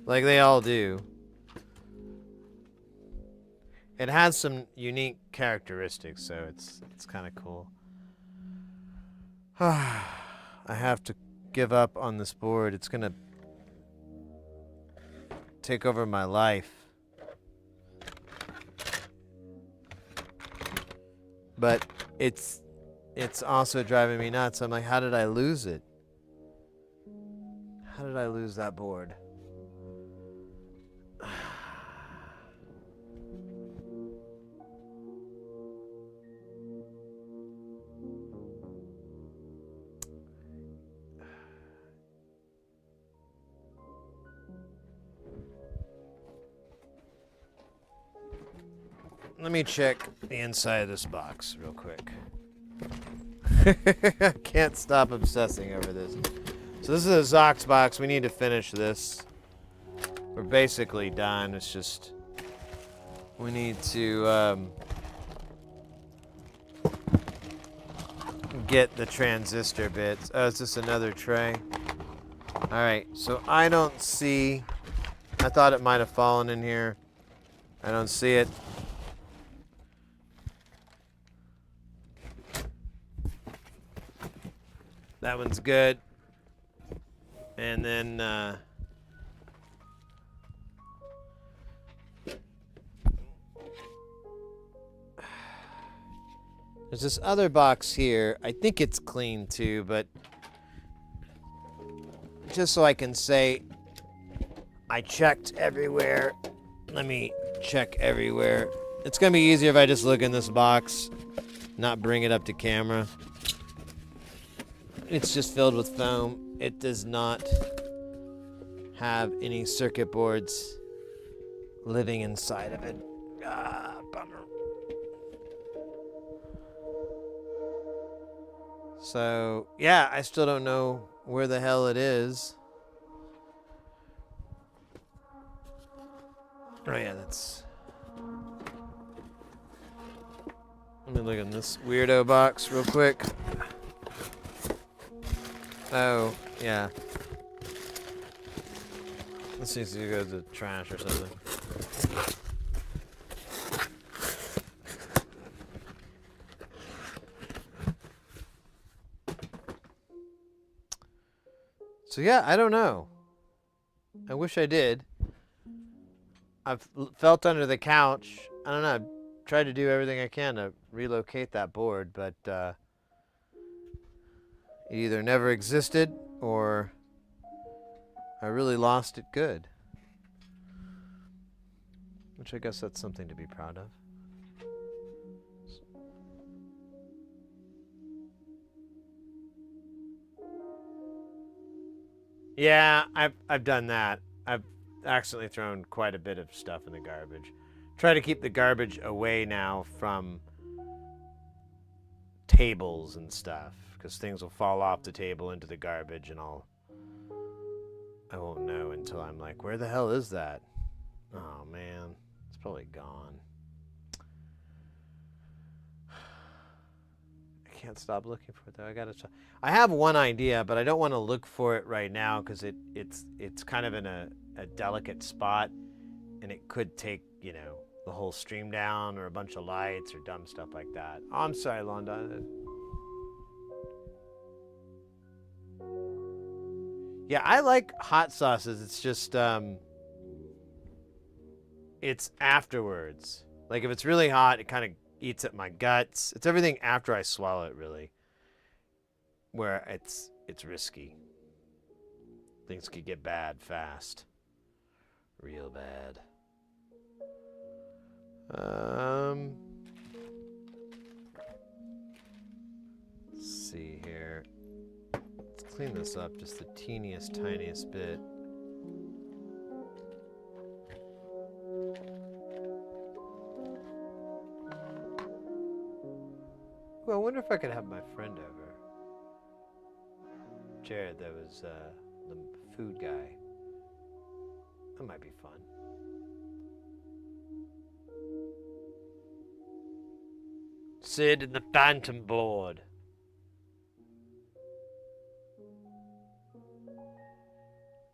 Like they all do. It has some unique characteristics, so it's kind of cool. I have to give up on this board. It's gonna take over my life. But it's also driving me nuts. I'm like, how did I lose it? How did I lose that board? Let me check the inside of this box real quick. I can't stop obsessing over this. So this is a Zox box. We need to finish this. We're basically done. It's just we need to get the transistor bits. Oh, it's just another tray. All right. So I don't see. I thought it might have fallen in here. I don't see it. That one's good. And then there's this other box here. I think it's clean too, but just so I can say I checked everywhere. Let me check everywhere. It's gonna be easier if I just look in this box, not bring it up to camera. It's just filled with foam. It does not have any circuit boards living inside of it. Ah, bummer. So, yeah, I still don't know where the hell it is. Oh, yeah, that's... Let me look in this weirdo box real quick. Oh, yeah. This needs to go to the trash or something. So yeah, I don't know. I wish I did. I've felt under the couch. I don't know. I've tried to do everything I can to relocate that board, but it either never existed or I really lost it good. Which I guess that's something to be proud of. Yeah, I've done that. I've accidentally thrown quite a bit of stuff in the garbage. Try to keep the garbage away now from tables and stuff, because things will fall off the table into the garbage, and I won't know until I'm like, where the hell is that? Oh man, it's probably gone. I can't stop looking for it though. I have one idea, but I don't want to look for it right now because it's kind of in a delicate spot, and it could take, you know, the whole stream down or a bunch of lights or dumb stuff like that. Oh, I'm sorry, Londa. Yeah, I like hot sauces. It's just it's afterwards. Like if it's really hot, it kind of eats at my guts. It's everything after I swallow it, really, where it's risky. Things could get bad fast, real bad. Let's see here. Let's clean this up just the teeniest, tiniest bit. Ooh, I wonder if I could have my friend over. Jared, that was the food guy. That might be fun. Sid and the Phantom Board.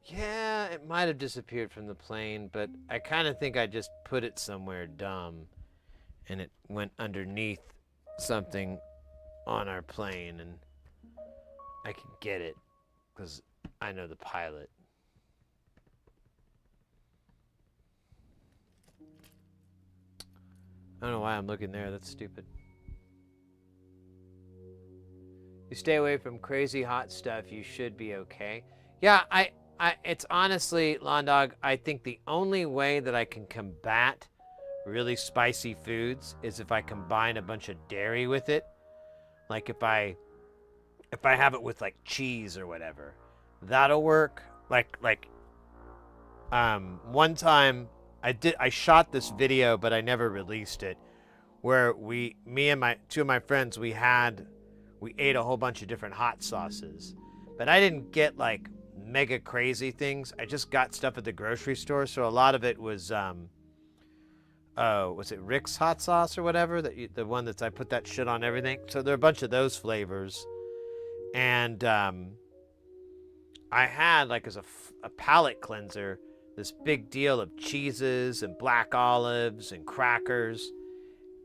Yeah, it might have disappeared from the plane, but I kind of think I just put it somewhere dumb, and it went underneath something on our plane, and I can get it because I know the pilot. I don't know why I'm looking there. That's stupid. You stay away from crazy hot stuff, you should be okay. Yeah, it's honestly, Londog, I think the only way that I can combat really spicy foods is if I combine a bunch of dairy with it. Like if I have it with like cheese or whatever, that'll work. Like one time I shot this video, but I never released it, where me and two of my friends, we ate a whole bunch of different hot sauces, but I didn't get like mega crazy things. I just got stuff at the grocery store, so a lot of it was was it Rick's hot sauce or whatever, the one that's I put that shit on everything. So there are a bunch of those flavors, and I had like as a palate cleanser this big deal of cheeses and black olives and crackers,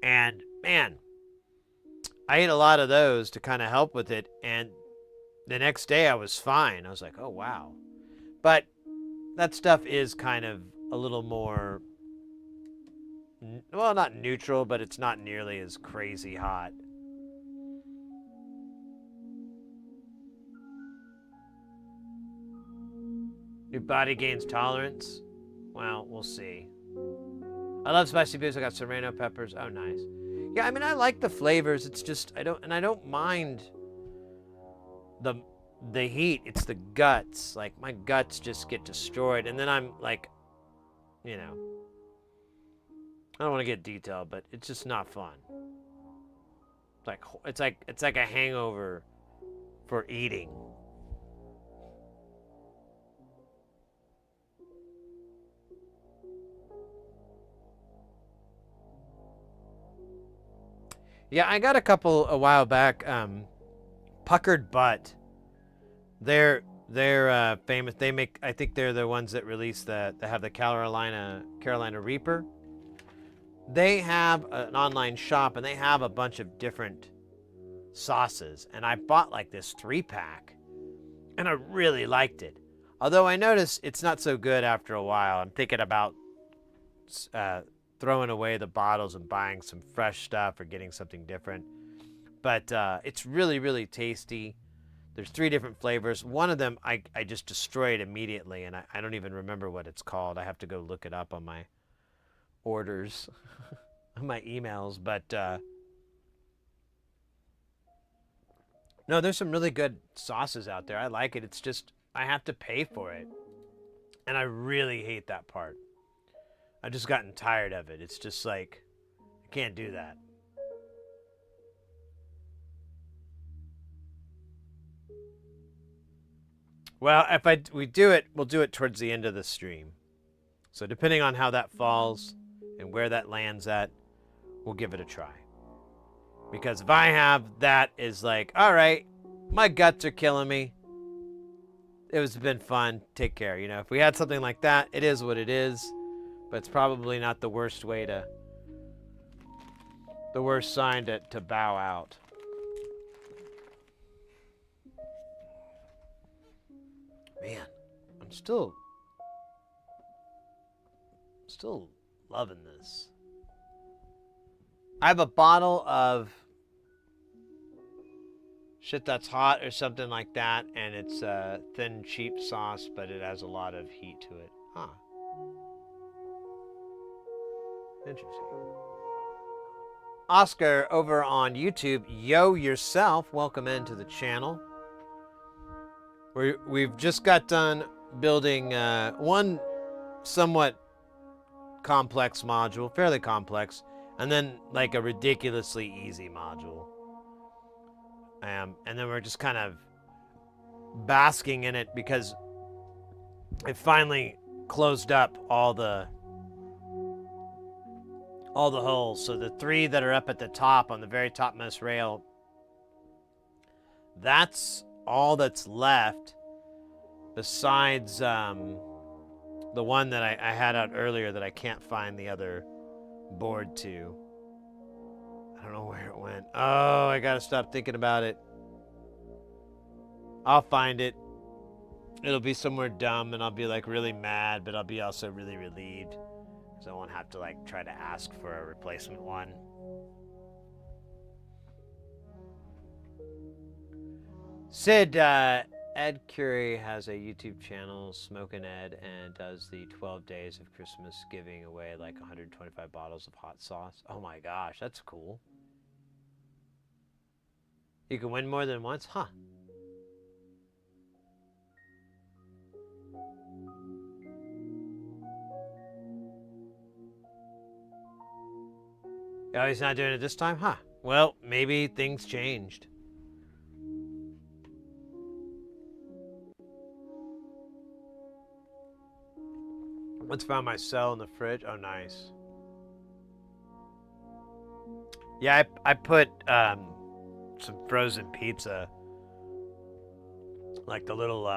and man, I ate a lot of those to kind of help with it, and the next day I was fine. I was like, oh wow. But that stuff is kind of a little more, well, not neutral, but it's not nearly as crazy hot. Your body gains tolerance? Well, we'll see. I love spicy foods. I got serrano peppers. Oh, nice. Yeah, I mean, I like the flavors. It's just I don't mind the heat. It's the guts. Like my guts just get destroyed, and then I'm like, you know, I don't want to get detailed, but it's just not fun. It's like a hangover for eating. Yeah, I got a couple a while back. Puckered Butt. They're famous. They make. I think they're the ones that release that have the Carolina Reaper. They have an online shop, and they have a bunch of different sauces. And I bought like this 3-pack, and I really liked it. Although I noticed it's not so good after a while. I'm thinking about throwing away the bottles and buying some fresh stuff or getting something different. But it's really, really tasty. There's 3 different flavors. One of them I just destroyed immediately, and I don't even remember what it's called. I have to go look it up on my orders, on my emails. But no, there's some really good sauces out there. I like it. It's just I have to pay for it, and I really hate that part. I've just gotten tired of it. It's just like, I can't do that. Well, if we do it, we'll do it towards the end of the stream. So depending on how that falls and where that lands at, we'll give it a try. Because if I have that is like, all right, my guts are killing me. It's been fun. Take care. You know, if we had something like that, it is what it is. But it's probably not the worst way to, the worst sign to bow out. Man, I'm still loving this. I have a bottle of shit that's hot or something like that, and it's a thin, cheap sauce, but it has a lot of heat to it. Huh. Interesting. Oscar over on YouTube, yo yourself, welcome into the channel. We've just got done building one somewhat complex module, fairly complex, and then like a ridiculously easy module. And then we're just kind of basking in it because it finally closed up all the holes. So the 3 that are up at the top on the very topmost rail, that's all that's left besides the one that I had out earlier that I can't find the other board to. I don't know where it went. Oh, I gotta stop thinking about it. I'll find it. It'll be somewhere dumb and I'll be like really mad, but I'll be also really relieved because I won't have to like try to ask for a replacement one. Sid, Ed Curie has a YouTube channel, Smokin' Ed, and does the 12 days of Christmas giving away like 125 bottles of hot sauce. Oh my gosh, that's cool. You can win more than once? Huh. Oh, he's not doing it this time? Huh. Well, maybe things changed. Once found my cell in the fridge. Oh, nice. Yeah, I put some frozen pizza, like the little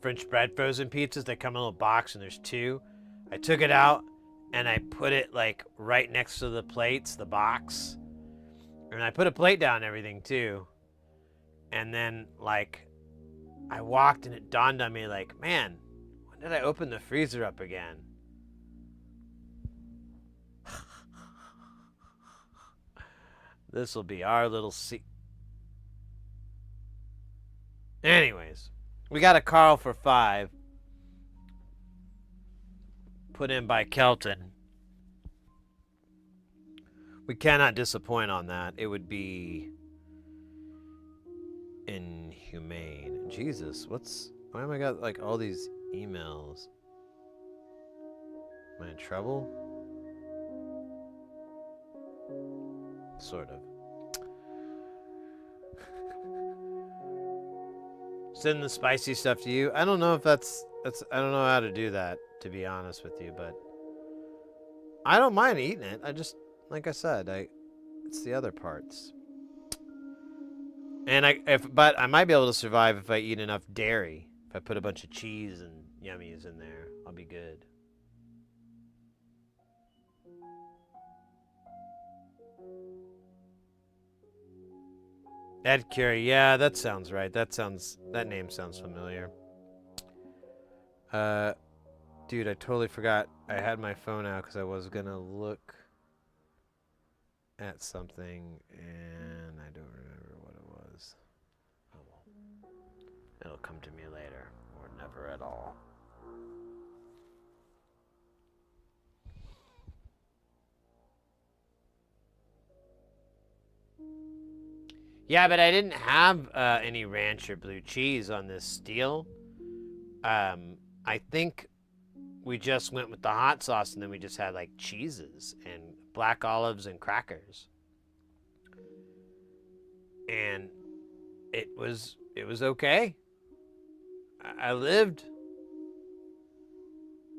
French bread frozen pizzas. They come in a little box, and there's 2. I took it out, and I put it like right next to the plates, the box. And I put a plate down and everything too. And then like I walked and it dawned on me like, man, when did I open the freezer up again? This will be our little Anyways, we got a Carl for 5. Put in by Kelton. We cannot disappoint on that. It would be inhumane. Jesus, why am I got like all these emails? Am I in trouble? Sort of. Send the spicy stuff to you. I don't know if that's I don't know how to do that, to be honest with you, but I don't mind eating it. I just, like I said, it's the other parts. And but I might be able to survive if I eat enough dairy. If I put a bunch of cheese and yummies in there, I'll be good. Ed Curie, yeah, that sounds right. That name sounds familiar. Dude, I totally forgot I had my phone out because I was gonna look at something and I don't remember what it was. Oh well. It'll come to me later, or never at all. Yeah, but I didn't have any ranch or blue cheese on this steel. I think we just went with the hot sauce and then we just had like cheeses and black olives and crackers. And it was okay. I lived.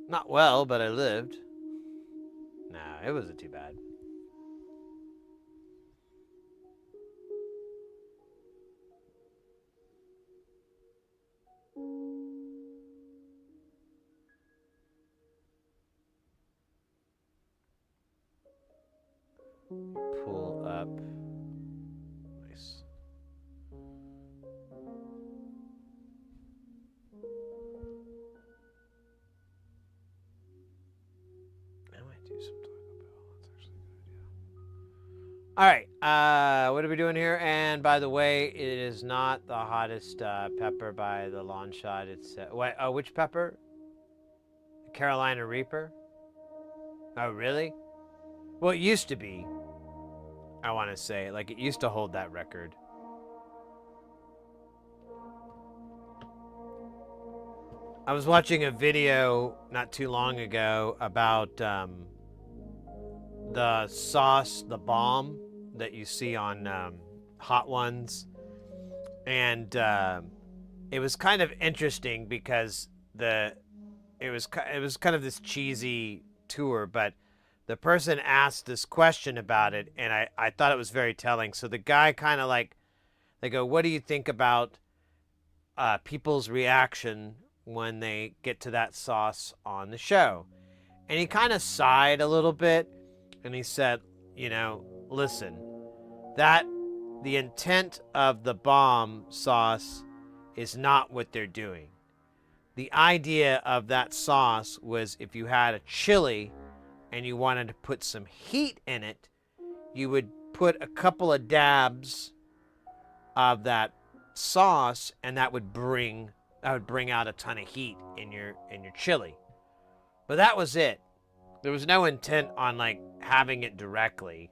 Not well, but I lived. Nah, it wasn't too bad. Pull up. Nice. I might do some Taco Bell. That's actually a good idea. All right. What are we doing here? And by the way, it is not the hottest pepper by the lawn shot. It's which pepper? Carolina Reaper. Oh, really? Well, it used to be. I want to say, like, it used to hold that record. I was watching a video not too long ago about the sauce, the bomb that you see on Hot Ones, and it was kind of interesting because it was kind of this cheesy tour, but the person asked this question about it, and I thought it was very telling. So the guy kind of like, they go, what do you think about people's reaction when they get to that sauce on the show? And he kind of sighed a little bit, and he said, you know, listen, that the intent of the bomb sauce is not what they're doing. The idea of that sauce was if you had a chili and you wanted to put some heat in it, you would put a couple of dabs of that sauce, and that would bring out a ton of heat in your chili. But that was it. There was no intent on like having it directly.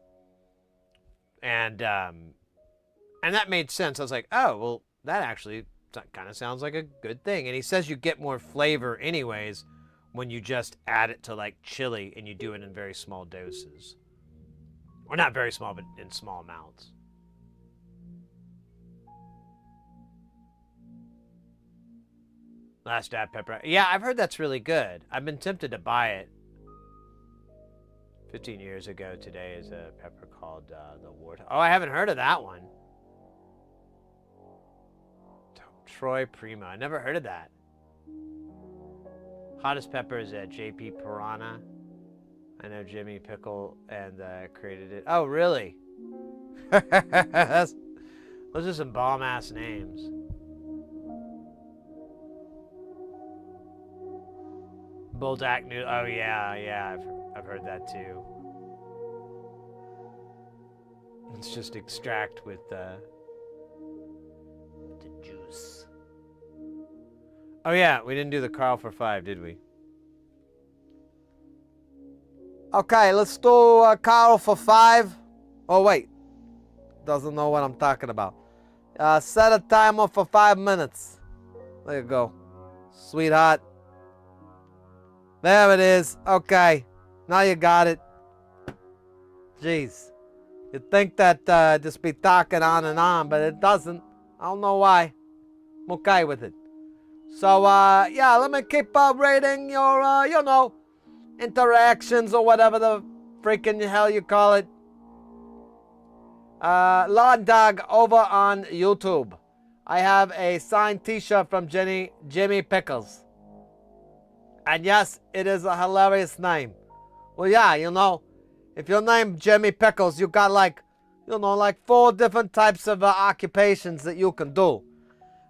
And that made sense. I was like, oh, well, that actually kind of sounds like a good thing. And he says you get more flavor anyways when you just add it to like chili and you do it in very small doses. Or not very small, but in small amounts. Last dab pepper. Yeah, I've heard that's really good. I've been tempted to buy it. 15 years ago today is a pepper called the Wart. Oh, I haven't heard of that one. Troy Prima. I never heard of that. Hottest pepper is JP Piranha. I know Jimmy Pickle and created it. Oh, really? Those are some bomb-ass names. Bulldog Noodle. Oh, yeah, I've heard that too. It's just extract with the juice. Oh yeah, we didn't do the Carl for 5, did we? Okay, let's do Carl for 5. Oh wait, doesn't know what I'm talking about. Set a timer for 5 minutes. There you go, sweetheart. There it is. Okay, now you got it. Jeez, you'd think that just be talking on and on, but it doesn't. I don't know why. I'm okay with it. So, yeah, let me keep rating your, you know, interactions or whatever the freaking hell you call it. Lawn Dog over on YouTube. I have a signed t-shirt from Jimmy Pickles. And yes, it is a hilarious name. Well, yeah, you know, if you're named Jimmy Pickles, you got like, you know, like 4 different types of occupations that you can do.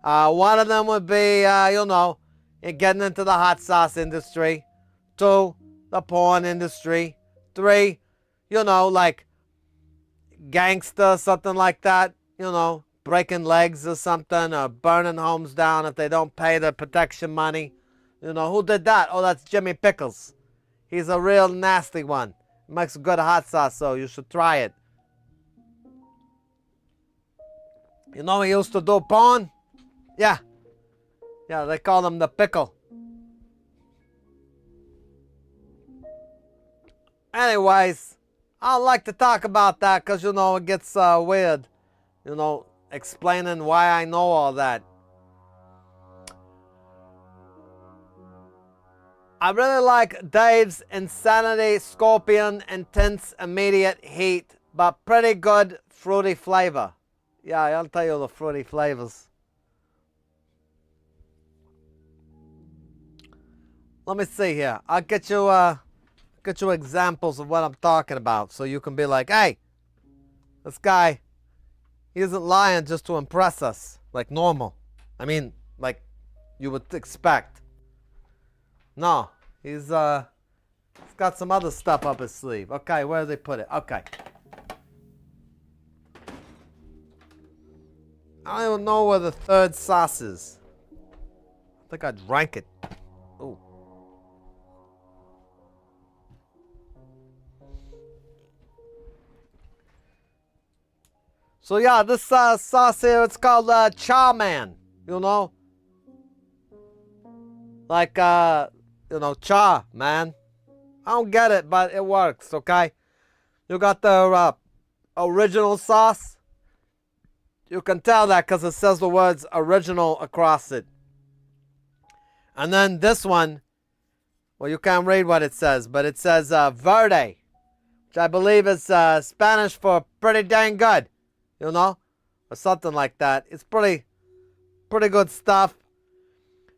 One of them would be, you know, getting into the hot sauce industry. 2, the porn industry. 3, you know, like gangster, something like that. You know, breaking legs or something, or burning homes down if they don't pay the protection money. You know, who did that? Oh, that's Jimmy Pickles. He's a real nasty one. Makes good hot sauce, so you should try it. You know, he used to do porn. Yeah. Yeah, they call him the Pickle. Anyways, I don't like to talk about that because, you know, it gets weird. You know, explaining why I know all that. I really like Dave's Insanity Scorpion Intense Immediate Heat, but pretty good fruity flavor. Yeah, I'll tell you the fruity flavors. Let me see here. I'll get you examples of what I'm talking about, so you can be like, hey, this guy, he isn't lying just to impress us, like normal. I mean, like you would expect. No, he's got some other stuff up his sleeve. Okay, where did they put it? Okay. I don't even know where the third sauce is. I think I drank it. Ooh. So yeah, this sauce here, it's called Cha Man, you know? Like, cha, man. I don't get it, but it works, okay? You got the original sauce. You can tell that because it says the words original across it. And then this one, well, you can't read what it says, but it says verde, which I believe is Spanish for pretty dang good, you know? Or something like that. It's pretty good stuff.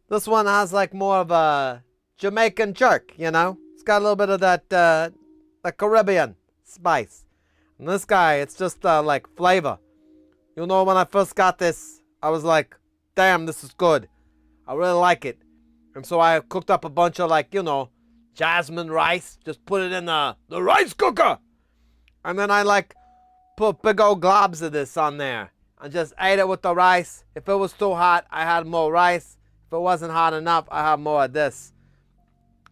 This one has like more of a Jamaican jerk, you know? It's got a little bit of that the Caribbean spice. And this guy, it's just like flavor. You know, when I first got this, I was like, damn, this is good. I really like it. And so I cooked up a bunch of like, you know, jasmine rice. Just put it in the rice cooker. And then I like put big old globs of this on there. And just ate it with the rice. If it was too hot, I had more rice. If it wasn't hot enough, I had more of this.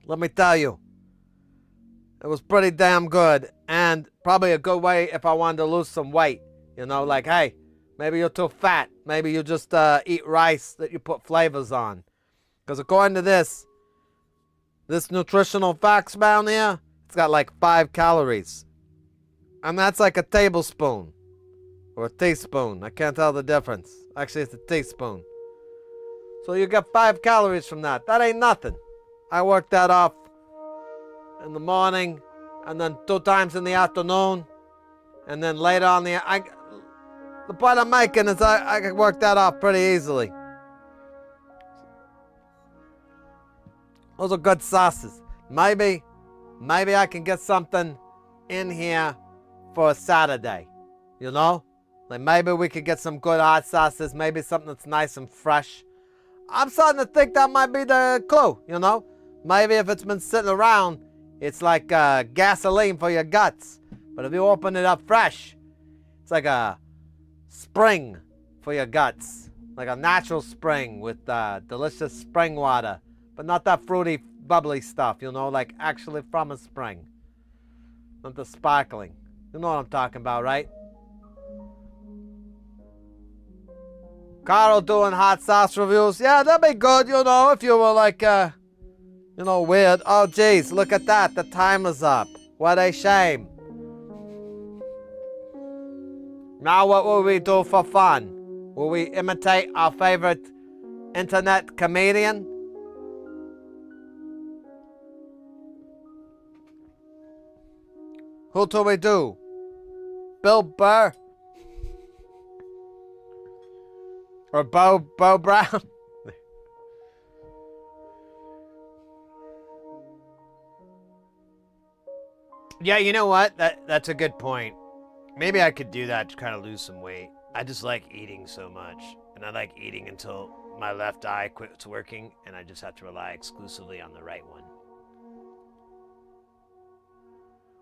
Let me tell you, it was pretty damn good. And probably a good way if I wanted to lose some weight. You know, like, hey, maybe you're too fat. Maybe you just eat rice that you put flavors on. Because according to this nutritional facts down here, it's got like 5 calories. And that's like a tablespoon. Or a teaspoon. I can't tell the difference. Actually, it's a teaspoon. So you get 5 calories from that. That ain't nothing. I work that off in the morning. And then 2 times in the afternoon. And then later on the point I'm making is I can work that off pretty easily. Those are good sauces. Maybe I can get something in here for a Saturday. You know? Like maybe we could get some good hot sauces. Maybe something that's nice and fresh. I'm starting to think that might be the clue, you know? Maybe if it's been sitting around, it's like gasoline for your guts. But if you open it up fresh, it's like a spring for your guts. Like a natural spring with delicious spring water. But not that fruity, bubbly stuff, you know, like actually from a spring. Not the sparkling. You know what I'm talking about, right? Carl doing hot sauce reviews. Yeah, that'd be good, you know, if you were like, you know, weird. Oh, geez, look at that. The timer's up. What a shame. Now what will we do for fun? Will we imitate our favorite internet comedian? Who do we do? Bill Burr? Or Bo Brown? Yeah, you know what? That's a good point. Maybe I could do that to kind of lose some weight. I just like eating so much. And I like eating until my left eye quits working and I just have to rely exclusively on the right one.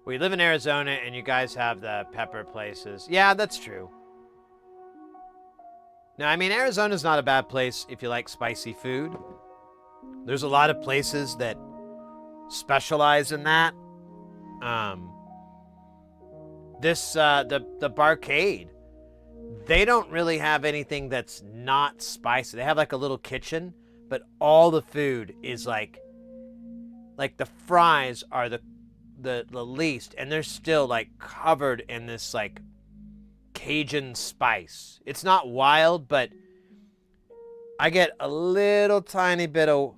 We live in Arizona and you guys have the pepper places. Yeah, that's true. Now, I mean, Arizona's not a bad place if you like spicy food. There's a lot of places that specialize in that. The Barcade, they don't really have anything that's not spicy. They have like a little kitchen, but all the food is like the fries are the least, and they're still like covered in this like Cajun spice. It's not wild, but I get a little tiny bit of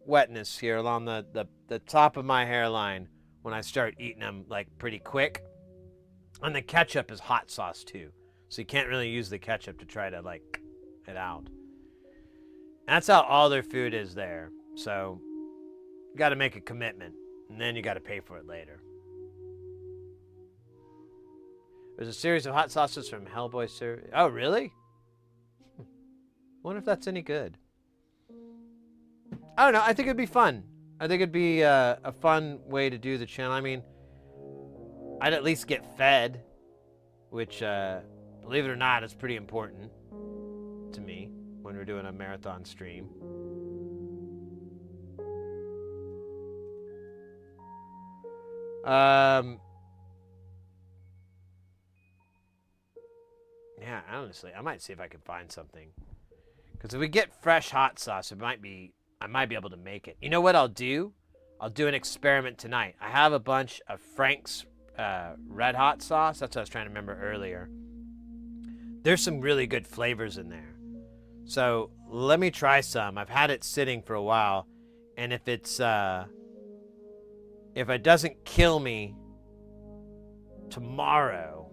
wetness here along the top of my hairline when I start eating them like pretty quick. And the ketchup is hot sauce too. So you can't really use the ketchup to try to like it out. And that's how all their food is there. So you got to make a commitment and then you got to pay for it later. There's a series of hot sauces from Hellboy Sir. Oh, really? Wonder if that's any good. I don't know. I think it'd be fun. I think it'd be a fun way to do the channel. I mean, I'd at least get fed, which, believe it or not, is pretty important to me when we're doing a marathon stream. Yeah, honestly, I might see if I can find something. Because if we get fresh hot sauce, I might be able to make it. You know what I'll do? I'll do an experiment tonight. I have a bunch of Frank's red hot sauce. That's what I was trying to remember earlier. There's some really good flavors in there. So let me try some. I've had it sitting for a while. And if it's if it doesn't kill me tomorrow,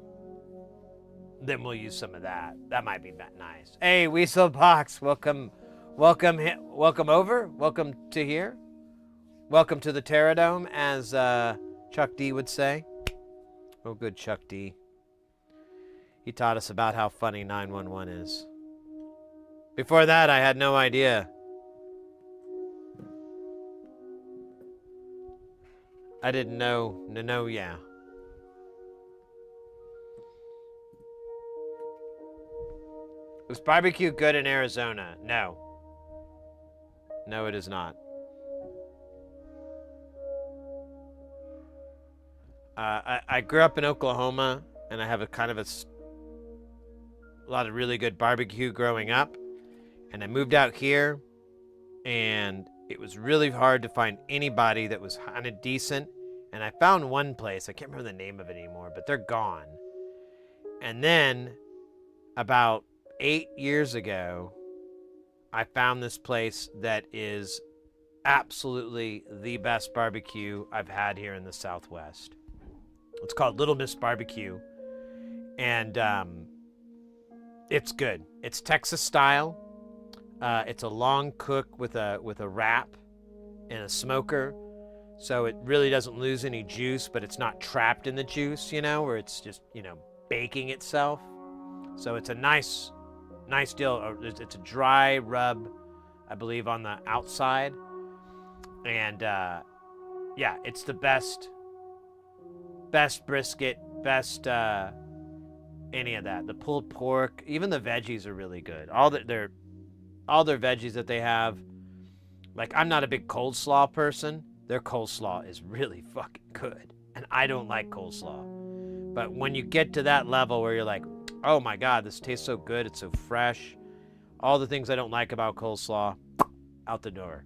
then we'll use some of that. That might be nice. Hey, Weaselbox, welcome over. Welcome to here. Welcome to the Terradome, as Chuck D would say. Oh, good Chuck D. He taught us about how funny 911 is. Before that, I had no idea. I didn't know. No, yeah. Was barbecue good in Arizona? No. No, it is not. I grew up in Oklahoma, and I have a kind of a lot of really good barbecue growing up. And I moved out here, and it was really hard to find anybody that was kind of decent. And I found one place. I can't remember the name of it anymore, but they're gone. And then about 8 years ago, I found this place that is absolutely the best barbecue I've had here in the Southwest. It's called Little Miss Barbecue, and it's good. It's Texas style. It's a long cook with a wrap and a smoker, so it really doesn't lose any juice, but it's not trapped in the juice, where it's just baking itself. So it's a nice deal. It's a dry rub, I believe, on the outside. And yeah, it's the best brisket, best any of that. The pulled pork, even the veggies are really good. All their veggies that they have. Like, I'm not a big coleslaw person. Their coleslaw is really fucking good. And I don't like coleslaw. But when you get to that level where you're like, oh my God, this tastes so good, it's so fresh. All the things I don't like about coleslaw, out the door.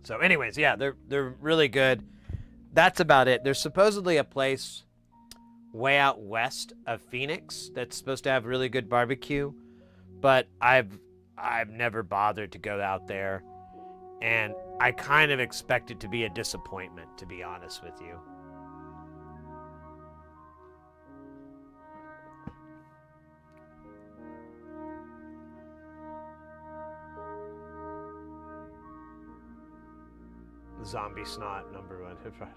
So anyways, yeah, they're really good. That's about it. There's supposedly a place way out west of Phoenix that's supposed to have really good barbecue, but I've never bothered to go out there, and I kind of expect it to be a disappointment, to be honest with you. Zombie snot, number one hit Friday.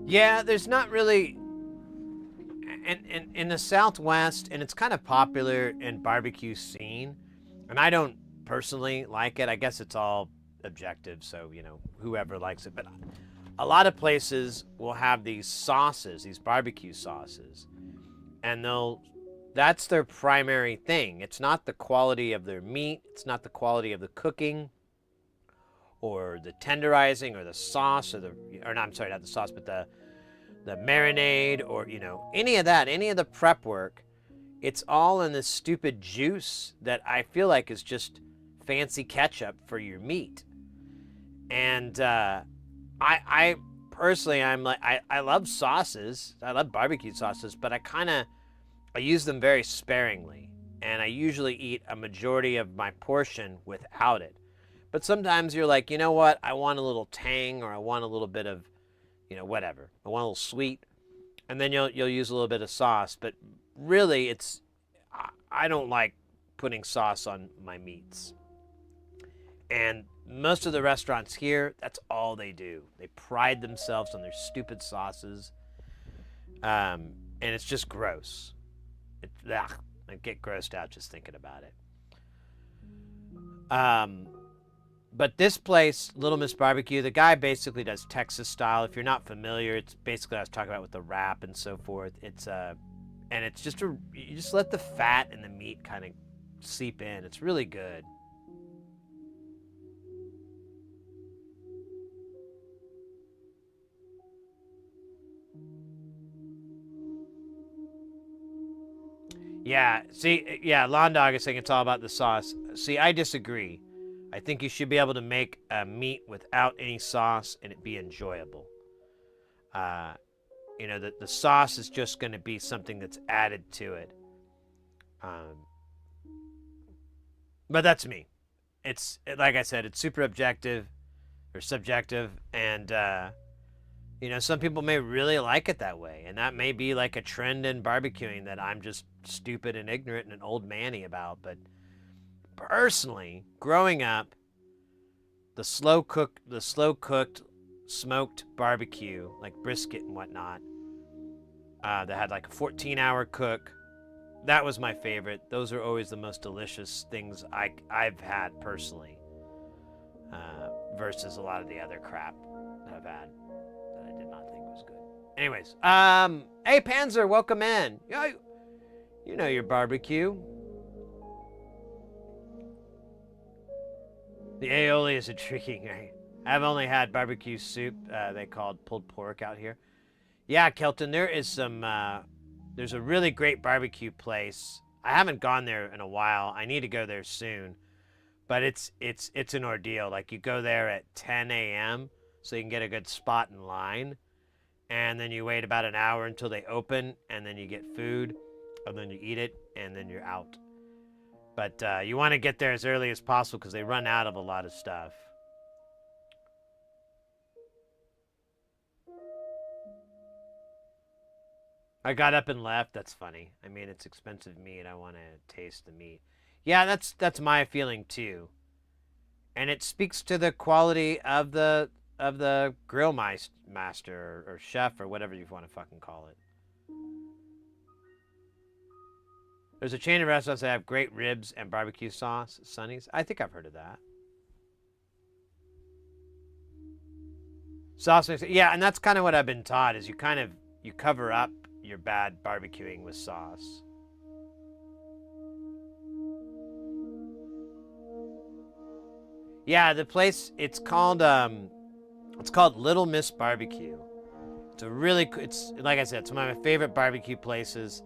Yeah, there's not really, in the Southwest, and it's kind of popular in barbecue scene, and I don't personally like it. I guess it's all objective, so, whoever likes it, but a lot of places will have these sauces, these barbecue sauces, and that's their primary thing. It's not the quality of their meat, it's not the quality of the cooking, or the tenderizing, or the sauce, not the sauce, but the marinade, or, any of that, any of the prep work. It's all in this stupid juice that I feel like is just fancy ketchup for your meat. And I personally, I'm like, I love sauces. I love barbecue sauces, but I use them very sparingly. And I usually eat a majority of my portion without it. But sometimes you're like, you know what? I want a little tang, or I want a little bit of, whatever. I want a little sweet. And then you'll use a little bit of sauce. But really, I don't like putting sauce on my meats. And most of the restaurants here, that's all they do. They pride themselves on their stupid sauces. And it's just gross. I get grossed out just thinking about it. But this place, Little Miss Barbecue, the guy basically does Texas style. If you're not familiar, it's basically what I was talking about with the wrap and so forth. It's and it's just you just let the fat and the meat kind of seep in. It's really good. Yeah, see, Lawn Dog is saying it's all about the sauce. See, I disagree. I think you should be able to make a meat without any sauce and it be enjoyable. The sauce is just going to be something that's added to it. But that's me. It's, like I said, it's super objective or subjective, and some people may really like it that way, and that may be like a trend in barbecuing that I'm just stupid and ignorant and an old manny about. But personally, growing up, the slow cooked, smoked barbecue, like brisket and whatnot, that had like a 14-hour cook, that was my favorite. Those are always the most delicious things I've had personally, versus a lot of the other crap that I've had that I did not think was good. Anyways, hey Panzer, welcome in. You know your barbecue. The aioli is intriguing. I've only had barbecue soup, they called pulled pork out here. Yeah, Kelton, there is some, there's a really great barbecue place. I haven't gone there in a while. I need to go there soon. But it's an ordeal. Like, you go there at 10 a.m. so you can get a good spot in line. And then you wait about an hour until they open, and then you get food, and then you eat it, and then you're out. But you want to get there as early as possible because they run out of a lot of stuff. I got up and left. That's funny. I mean, it's expensive meat. I want to taste the meat. Yeah, that's my feeling too. And it speaks to the quality of the grill master or chef or whatever you want to fucking call it. There's a chain of restaurants that have great ribs and barbecue sauce, Sonny's. I think I've heard of that. Sauce mix. Yeah, and that's kind of what I've been taught is you cover up your bad barbecuing with sauce. Yeah, the place, it's called Little Miss Barbecue. It's like I said, it's one of my favorite barbecue places.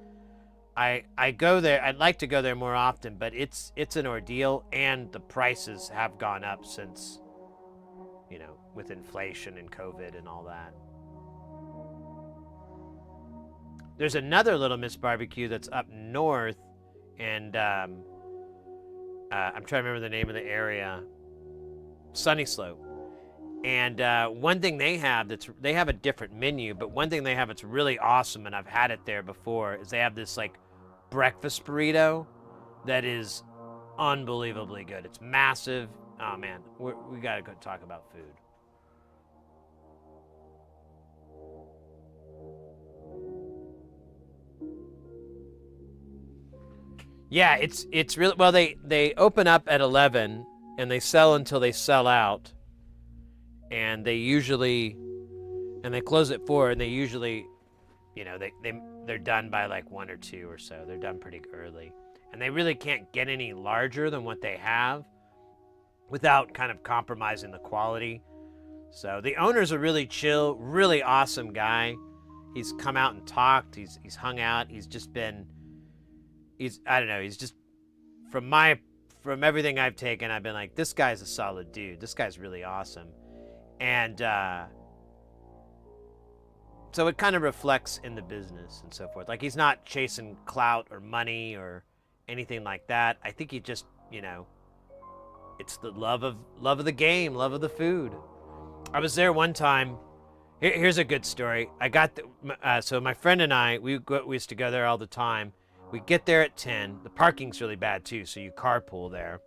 I go there. I'd like to go there more often, but it's an ordeal, and the prices have gone up since, with inflation and COVID and all that. There's another Little Miss Barbecue that's up north, and I'm trying to remember the name of the area. Sunny Slope. And one thing they have they have a different menu, but one thing they have that's really awesome, and I've had it there before, is they have this like breakfast burrito that is unbelievably good. It's massive. Oh man, we gotta go talk about food. Yeah, it's really, well, they open up at 11 and they sell until they sell out. And they close at 4, and they usually, they're done by like 1 or 2 or so. They're done pretty early. And they really can't get any larger than what they have without kind of compromising the quality. So the owner's a really chill, really awesome guy. He's come out and talked. He's hung out. He's just from everything I've taken, I've been like, this guy's a solid dude. This guy's really awesome. And so it kind of reflects in the business and so forth. Like he's not chasing clout or money or anything like that. I think he just, you know, it's the love of the game, love of the food. I was there one time. Here's a good story. I got so my friend and I, we used to go there all the time. We get there at 10. The parking's really bad too, so you carpool there.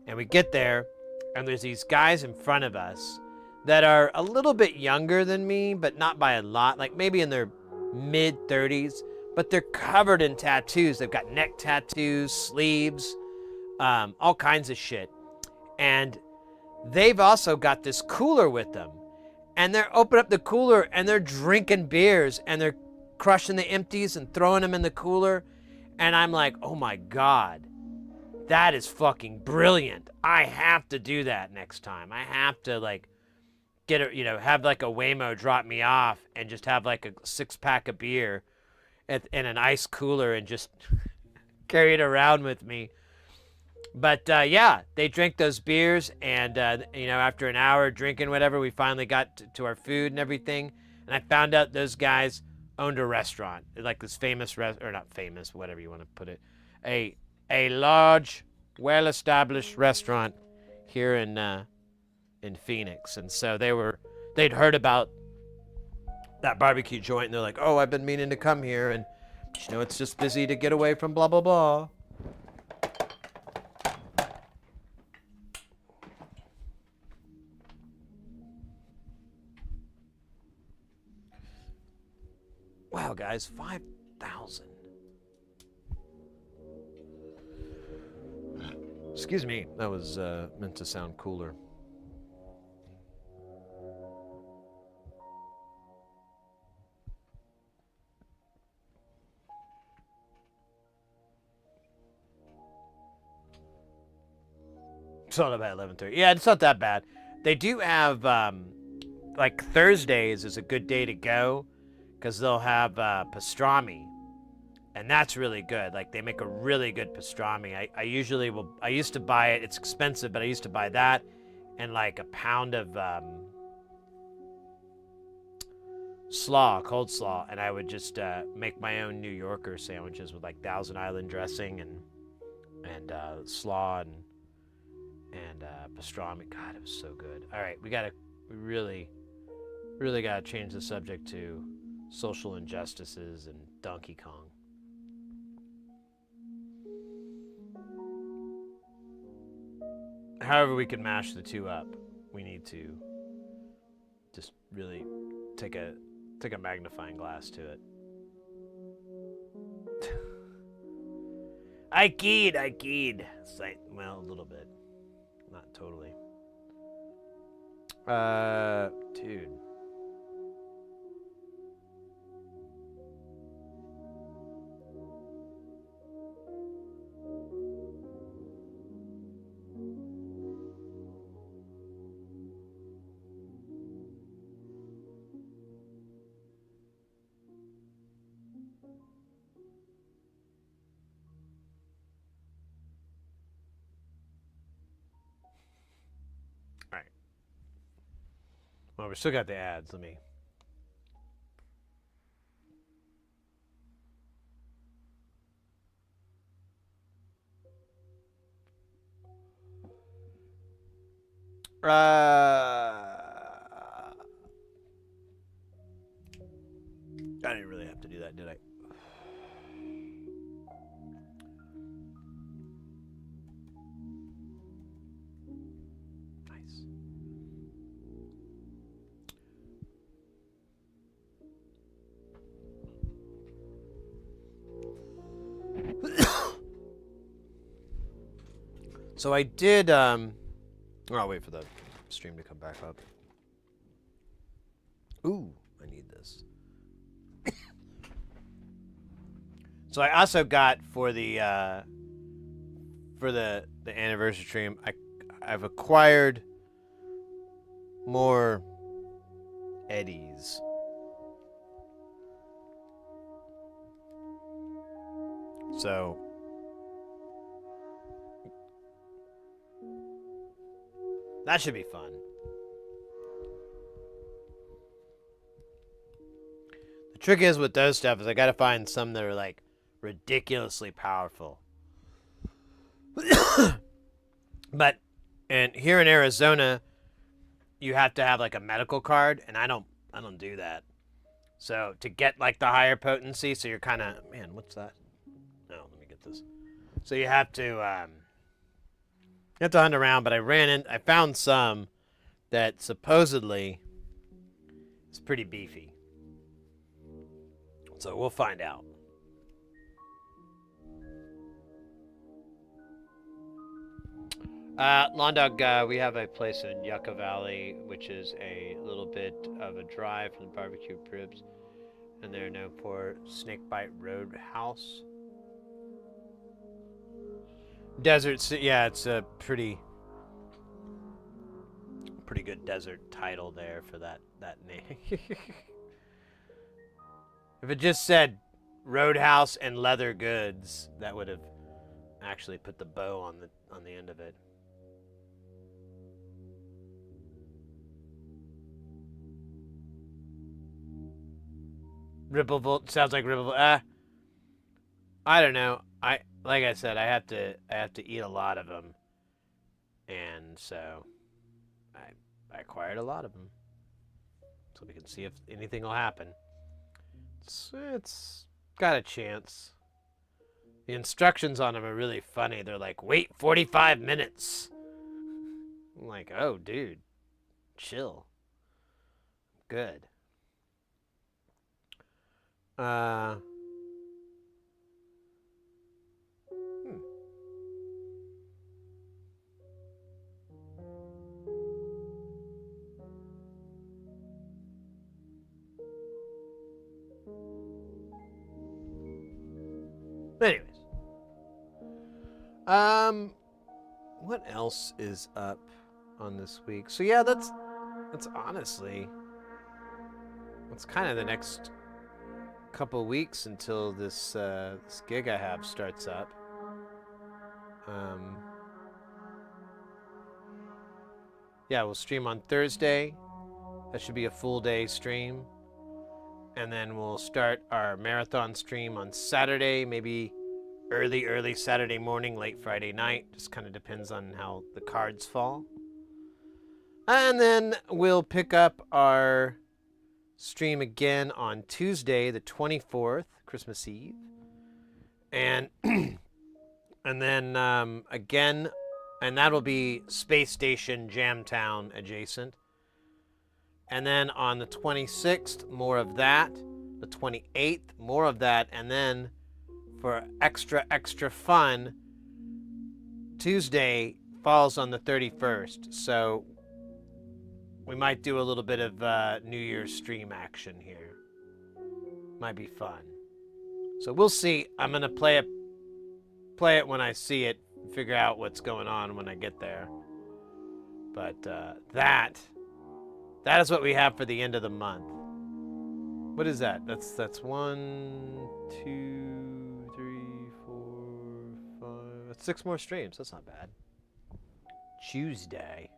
And we get there, and there's these guys in front of us that are a little bit younger than me, but not by a lot, like maybe in their mid-30s, but they're covered in tattoos. They've got neck tattoos, sleeves, all kinds of shit. And they've also got this cooler with them. And they're opening up the cooler, and they're drinking beers, and they're crushing the empties and throwing them in the cooler. And I'm like, oh my God, that is fucking brilliant. I have to do that next time. I have to like get a, you know, have like a Waymo drop me off and just have like a 6-pack of beer in an ice cooler and just carry it around with me. But yeah, they drank those beers, and you know, after an hour drinking whatever, we finally got to our food and everything. And I found out those guys owned a restaurant, like this famous or not famous, whatever you want to put it, a large, well-established restaurant here in Phoenix. And so they'd heard about that barbecue joint, and they're like, oh, I've been meaning to come here, and you know, it's just busy to get away from blah blah blah. Wow, guys, 5,000. Excuse me, that was meant to sound cooler. It's not about 11:30. Yeah, it's not that bad. They do have, like Thursdays is a good day to go, because they'll have pastrami, and that's really good. Like, they make a really good pastrami. I used to buy it. It's expensive, but I used to buy that and like a pound of cold slaw, and I would just make my own New Yorker sandwiches with like Thousand Island dressing and slaw and pastrami. God, it was so good. All right, we really gotta change the subject to social injustices and Donkey Kong. However we can mash the two up, we need to just really take a magnifying glass to it. I keyed. It's like, well, a little bit. Not totally. Dude. Well, we still got the ads. Let me. I didn't really have to do that, did I? Nice. So I did, I'll wait for the stream to come back up. Ooh, I need this. So I also got for the anniversary stream, I've acquired more Eddies. So that should be fun. trick is with those stuff is I gotta find some that are like ridiculously powerful. But and here in Arizona, you have to have like a medical card, and I don't do that. So to get like the higher potency, so you're kind of, man, what's that? No, let me get this. So you have to hunt around, but I found some that supposedly is pretty beefy. So we'll find out. Lawn Dog, we have a place in Yucca Valley, which is a little bit of a drive from the barbecue ribs, and they're known for Snakebite Roadhouse. Desert, yeah, it's a pretty good desert title there for that name. If it just said Roadhouse and Leather Goods, that would have actually put the bow on the end of it. Rippleville sounds like Rippleville. I don't know. Like I said, I have to eat a lot of them, and so I acquired a lot of them, so we can see if anything will happen. It's got a chance. The instructions on them are really funny. They're like, wait 45 minutes. I'm like, oh, dude, chill. Good. Anyways. What else is up on this week? So yeah, that's honestly, that's kind of the next couple weeks until this gig I have starts up. Yeah, we'll stream on Thursday. That should be a full day stream. And then we'll start our marathon stream on Saturday, maybe early Saturday morning, late Friday night. Just kind of depends on how the cards fall. And then we'll pick up our stream again on Tuesday, the 24th, Christmas Eve. And and then again, and that'll be Space Station Jamtown adjacent. And then on the 26th, more of that. The 28th, more of that. And then for extra fun, Tuesday falls on the 31st. So we might do a little bit of New Year's stream action here. Might be fun. So we'll see. I'm going to play it when I see it, figure out what's going on when I get there. But that is what we have for the end of the month. What is that? That's 1, 2, 3, 4, 5. That's 6 more streams. That's not bad. Tuesday.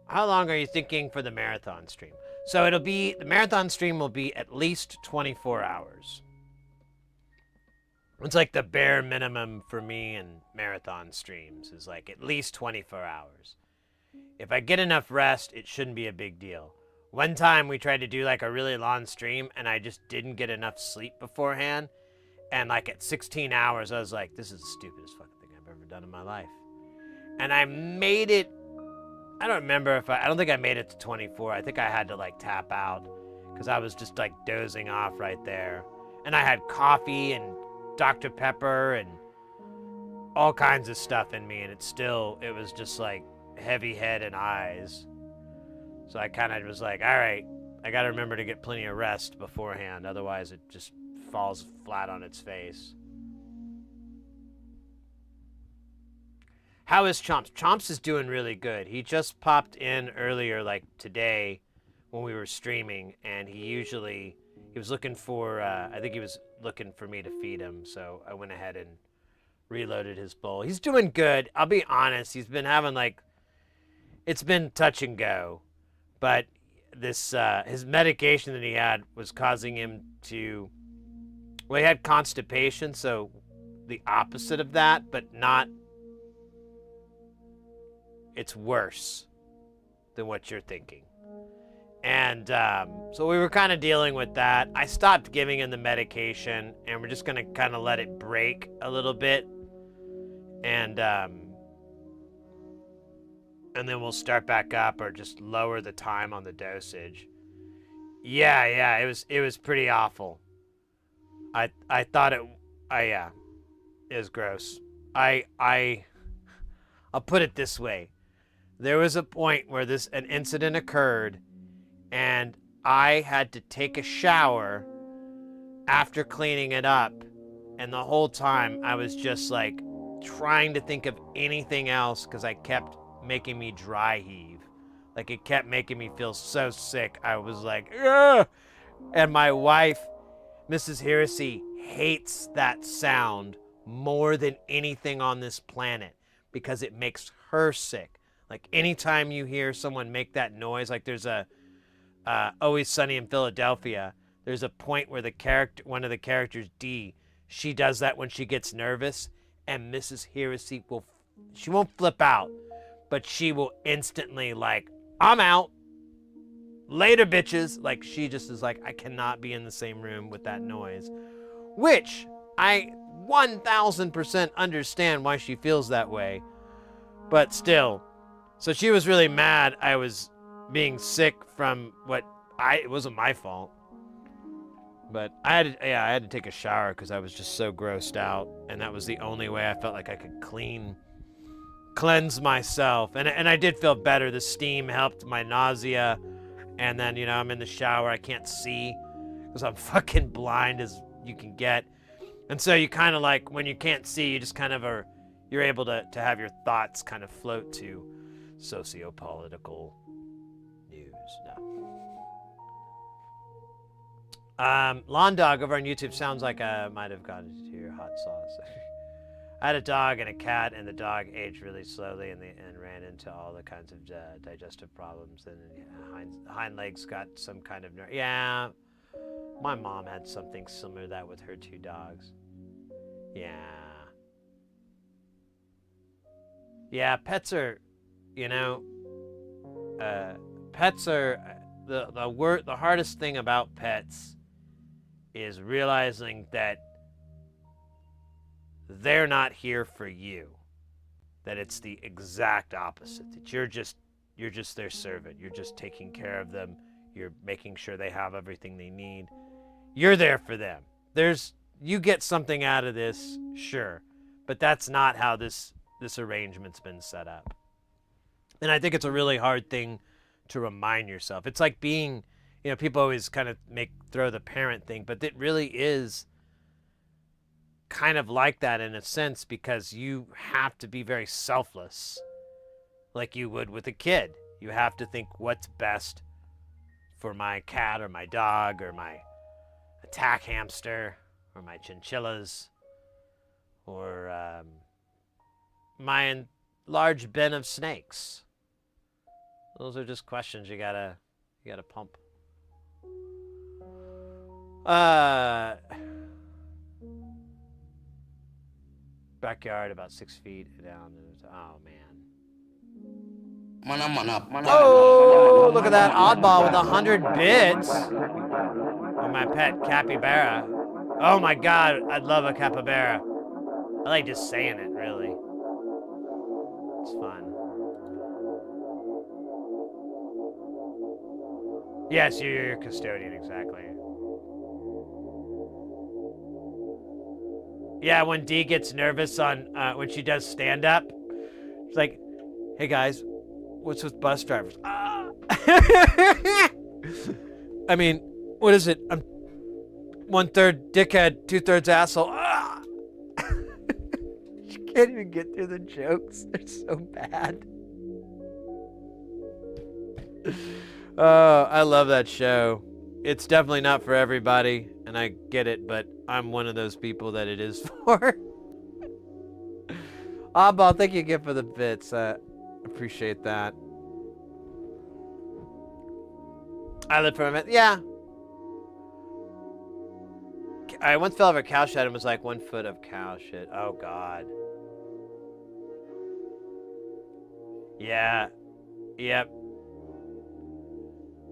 How long are you thinking for the marathon stream? So the marathon stream will be at least 24 hours. It's like the bare minimum for me and marathon streams is like at least 24 hours. If I get enough rest, it shouldn't be a big deal. One time we tried to do like a really long stream and I just didn't get enough sleep beforehand. And like at 16 hours, I was like, this is the stupidest fucking thing I've ever done in my life. And I made it, I don't remember I don't think I made it to 24. I think I had to like tap out because I was just like dozing off right there. And I had coffee and Dr. Pepper and all kinds of stuff in me. And it was just like heavy head and eyes. So I kind of was like, all right, I got to remember to get plenty of rest beforehand. Otherwise, it just falls flat on its face. How is Chomps? Chomps is doing really good. He just popped in earlier, like today, when we were streaming, and he was looking for, I think he was looking for me to feed him, so I went ahead and reloaded his bowl. He's doing good. I'll be honest, he's been having it's been touch and go, but this his medication that he had was causing him to, well, he had constipation, so the opposite of that, but not, it's worse than what you're thinking. And so we were kind of dealing with that. I stopped giving him the medication, and we're just going to kind of let it break a little bit. And then we'll start back up or just lower the time on the dosage. Yeah, it was pretty awful. I thought it was gross. I'll put it this way. There was a point where an incident occurred, and I had to take a shower after cleaning it up, and the whole time I was just like trying to think of anything else because I kept making me dry heave. Like, it kept making me feel so sick. I was like, ugh! And my wife, Mrs. Heresy, hates that sound more than anything on this planet because it makes her sick. Like, anytime you hear someone make that noise, like there's a Always Sunny in Philadelphia, there's a point where one of the characters, Dee, she does that when she gets nervous, and Mrs. Heresy she won't flip out, but she will instantly, like, I'm out. Later, bitches. Like, she just is like, I cannot be in the same room with that noise. Which, I 1000% understand why she feels that way. But still. So she was really mad I was being sick from it wasn't my fault. But I had to take a shower because I was just so grossed out. And that was the only way I felt like I could cleanse myself. And I did feel better. The steam helped my nausea. And then, I'm in the shower. I can't see because I'm fucking blind as you can get. And so you kind of like, when you can't see, you just kind of you're able to have your thoughts kind of float to socio-political news. No. Lawn Dog over on YouTube sounds like I might have gotten to your hot sauce. I had a dog and a cat, and the dog aged really slowly and ran into all the kinds of digestive problems. And hind legs got some kind of yeah. My mom had something similar to that with her 2 dogs. Yeah, pets are, pets are the hardest thing about pets is realizing that they're not here for you. That it's the exact opposite. That you're just their servant. You're just taking care of them. You're making sure they have everything they need. You're there for them. You get something out of this, sure, but that's not how this arrangement's been set up. And I think it's a really hard thing to remind yourself. It's like being, people always kind of throw the parent thing, but it really is kind of like that in a sense, because you have to be very selfless like you would with a kid. You have to think what's best for my cat or my dog or my attack hamster or my chinchillas or my large bin of snakes. Those are just questions you gotta pump. Backyard about 6 feet down. Oh man. Oh, look at that oddball with 100 bits. Oh, my pet capybara. Oh my god, I'd love a capybara. I like just saying it, really. It's fun. Yes, you're your custodian, exactly. Yeah, when Dee gets nervous when she does stand-up, she's like, hey guys, what's with bus drivers? Ah! I mean, what is it? I'm 1/3 dickhead, 2/3 asshole. Ah! She can't even get through the jokes. They're so bad. Oh, I love that show. It's definitely not for everybody, and I get it, but I'm one of those people that it is for. Oddball, thank you again for the bits. Appreciate that. I live from it. Yeah. I once fell over a cow shit and was like 1 foot of cow shit. Oh, God. Yeah. Yep.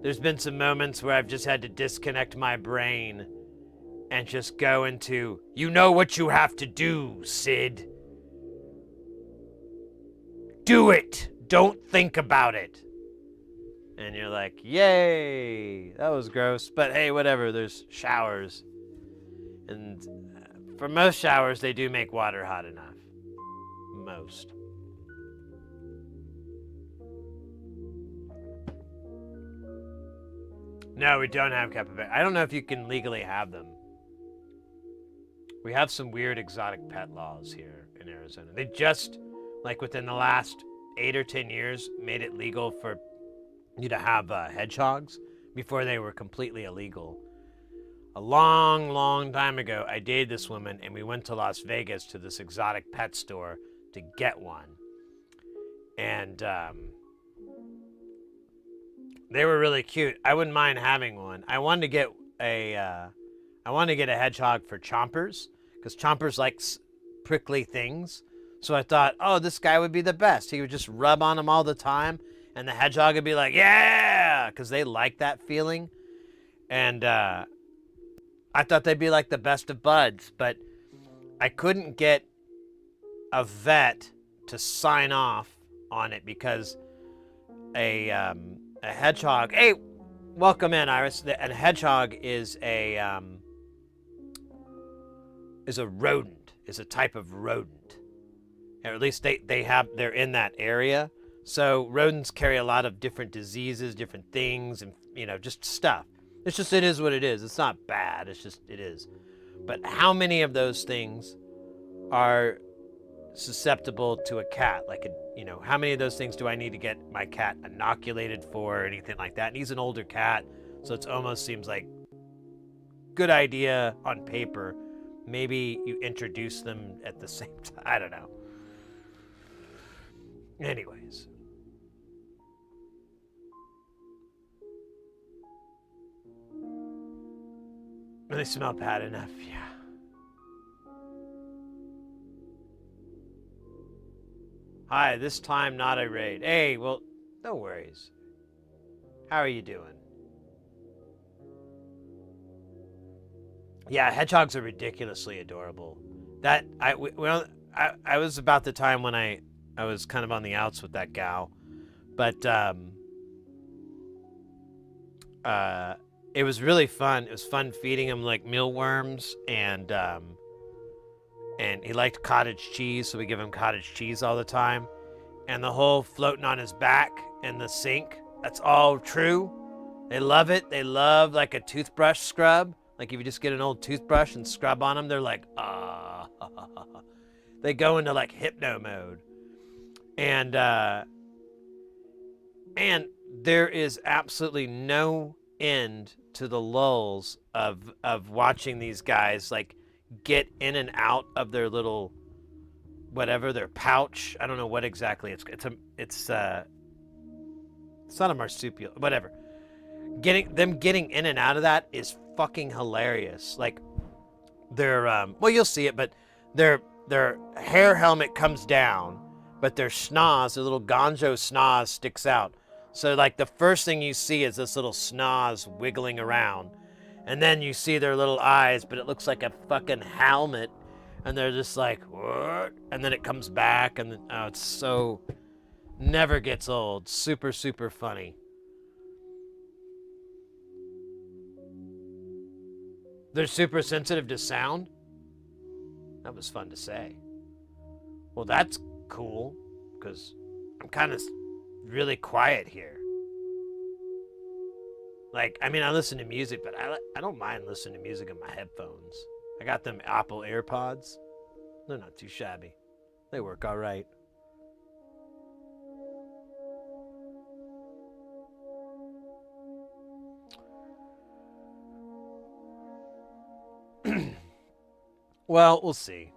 There's been some moments where I've just had to disconnect my brain and just go into, you know what you have to do, Sid. Do it. Don't think about it. And you're like, yay. That was gross. But hey, whatever. There's showers. And for most showers, they do make water hot enough. Most. No, we don't have capybara. I don't know if you can legally have them. We have some weird exotic pet laws here in Arizona. They just, like within the last 8 or 10 years, made it legal for you to have hedgehogs. Before they were completely illegal. A long, long time ago, I dated this woman, and we went to Las Vegas to this exotic pet store to get one. And they were really cute. I wouldn't mind having one. I wanted to get a hedgehog for Chompers, because Chompers likes prickly things. So I thought, oh, this guy would be the best. He would just rub on him all the time, and the hedgehog would be like, yeah, because they like that feeling. And I thought they'd be like the best of buds, but I couldn't get a vet to sign off on it because a hedgehog. Hey, welcome in, Iris. A hedgehog is a rodent. Is a type of rodent, or at least they're in that area. So rodents carry a lot of different diseases, different things, and just stuff. It's just, it is what it is. It's not bad. It's just, it is. But how many of those things are susceptible to a cat? Like, how many of those things do I need to get my cat inoculated for or anything like that? And he's an older cat, so it almost seems like good idea on paper. Maybe you introduce them at the same time. I don't know. Anyways. They smell bad enough, yeah. Hi, this time not a raid. Hey, well, no worries. How are you doing? Yeah, hedgehogs are ridiculously adorable. I was about the time when I was kind of on the outs with that gal, but it was really fun. It was fun feeding him like mealworms, and he liked cottage cheese, so we give him cottage cheese all the time. And the whole floating on his back in the sink, that's all true. They love it. They love like a toothbrush scrub. Like if you just get an old toothbrush and scrub on them, they're like, ah. They go into like hypno mode. And there is absolutely no end to the lulls of watching these guys like get in and out of their little whatever, their pouch. I don't know what exactly it's not a marsupial, whatever. Getting in and out of that is fucking hilarious. Like their well, you'll see it, but their hair helmet comes down, but their schnoz, their little gonzo schnoz sticks out. So like the first thing you see is this little schnoz wiggling around, and then you see their little eyes, but it looks like a fucking helmet, and they're just like, what? And then it comes back, and then, oh, it's so, never gets old. Super, super funny. They're super sensitive to sound? That was fun to say. Well, that's cool, because I'm kind of really quiet here. Like, I mean, I listen to music, but I don't mind listening to music in my headphones. I got them Apple AirPods. They're not too shabby. They work all right. Well, we'll see.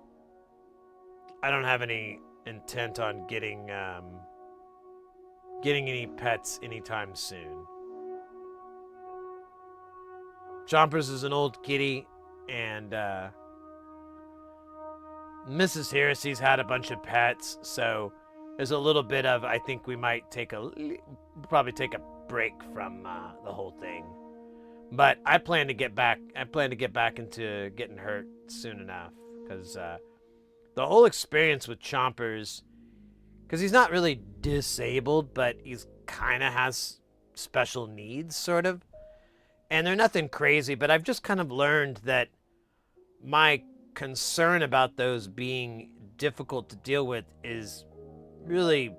I don't have any intent on getting any pets anytime soon. Chompers is an old kitty, and Mrs. Heresy's had a bunch of pets, so there's a little bit of, I think we might probably take a break from the whole thing. But I plan to get back into getting hurt soon enough, because the whole experience with Chompers, because he's not really disabled, but he's kind of has special needs, sort of. And they're nothing crazy, but I've just kind of learned that my concern about those being difficult to deal with is really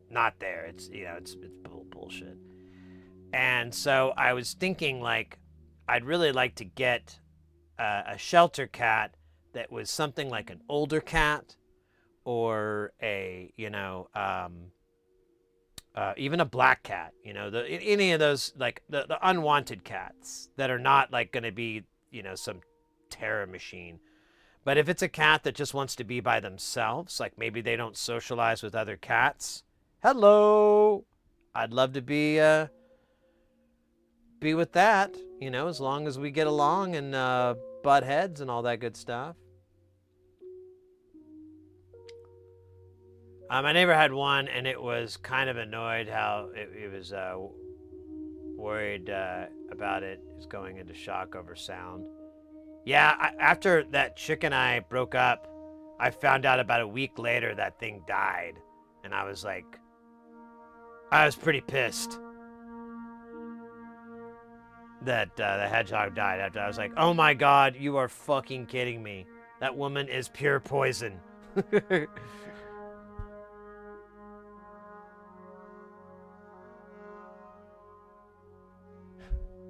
not there. It's bullshit. And so I was thinking, like, I'd really like to get a shelter cat that was something like an older cat, or a even a black cat, any of those, like the unwanted cats that are not like going to be, some terror machine. But if it's a cat that just wants to be by themselves, like maybe they don't socialize with other cats, hello, I'd love to be with that, as long as we get along and butt heads and all that good stuff. My neighbor had one, and it was kind of annoyed how it was worried about it. It's going into shock over sound. Yeah, after that chick and I broke up, I found out about a week later that thing died. And I was pretty pissed that the hedgehog died. After I was like, oh my God, you are fucking kidding me. That woman is pure poison.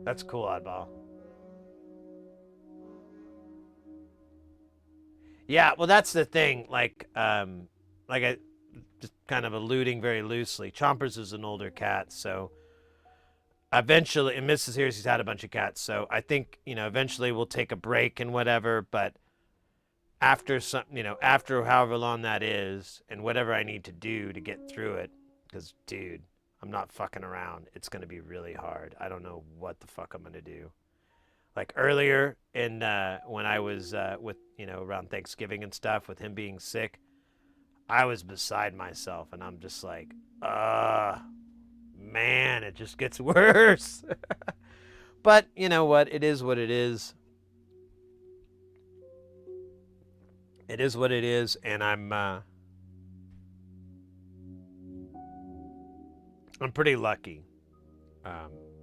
That's cool, Oddball. Yeah, well, that's the thing. Like I just kind of alluding very loosely. Chompers is an older cat, so eventually, and Mrs. Heresy's had a bunch of cats, so I think, eventually we'll take a break and whatever, but after after however long that is, and whatever I need to do to get through it, because, dude, I'm not fucking around. It's going to be really hard. I don't know what the fuck I'm going to do. Like earlier when I was with, around Thanksgiving and stuff, with him being sick, I was beside myself, and I'm just like, man, it just gets worse. But you know what? It is what it is. It is what it is, and I'm pretty lucky,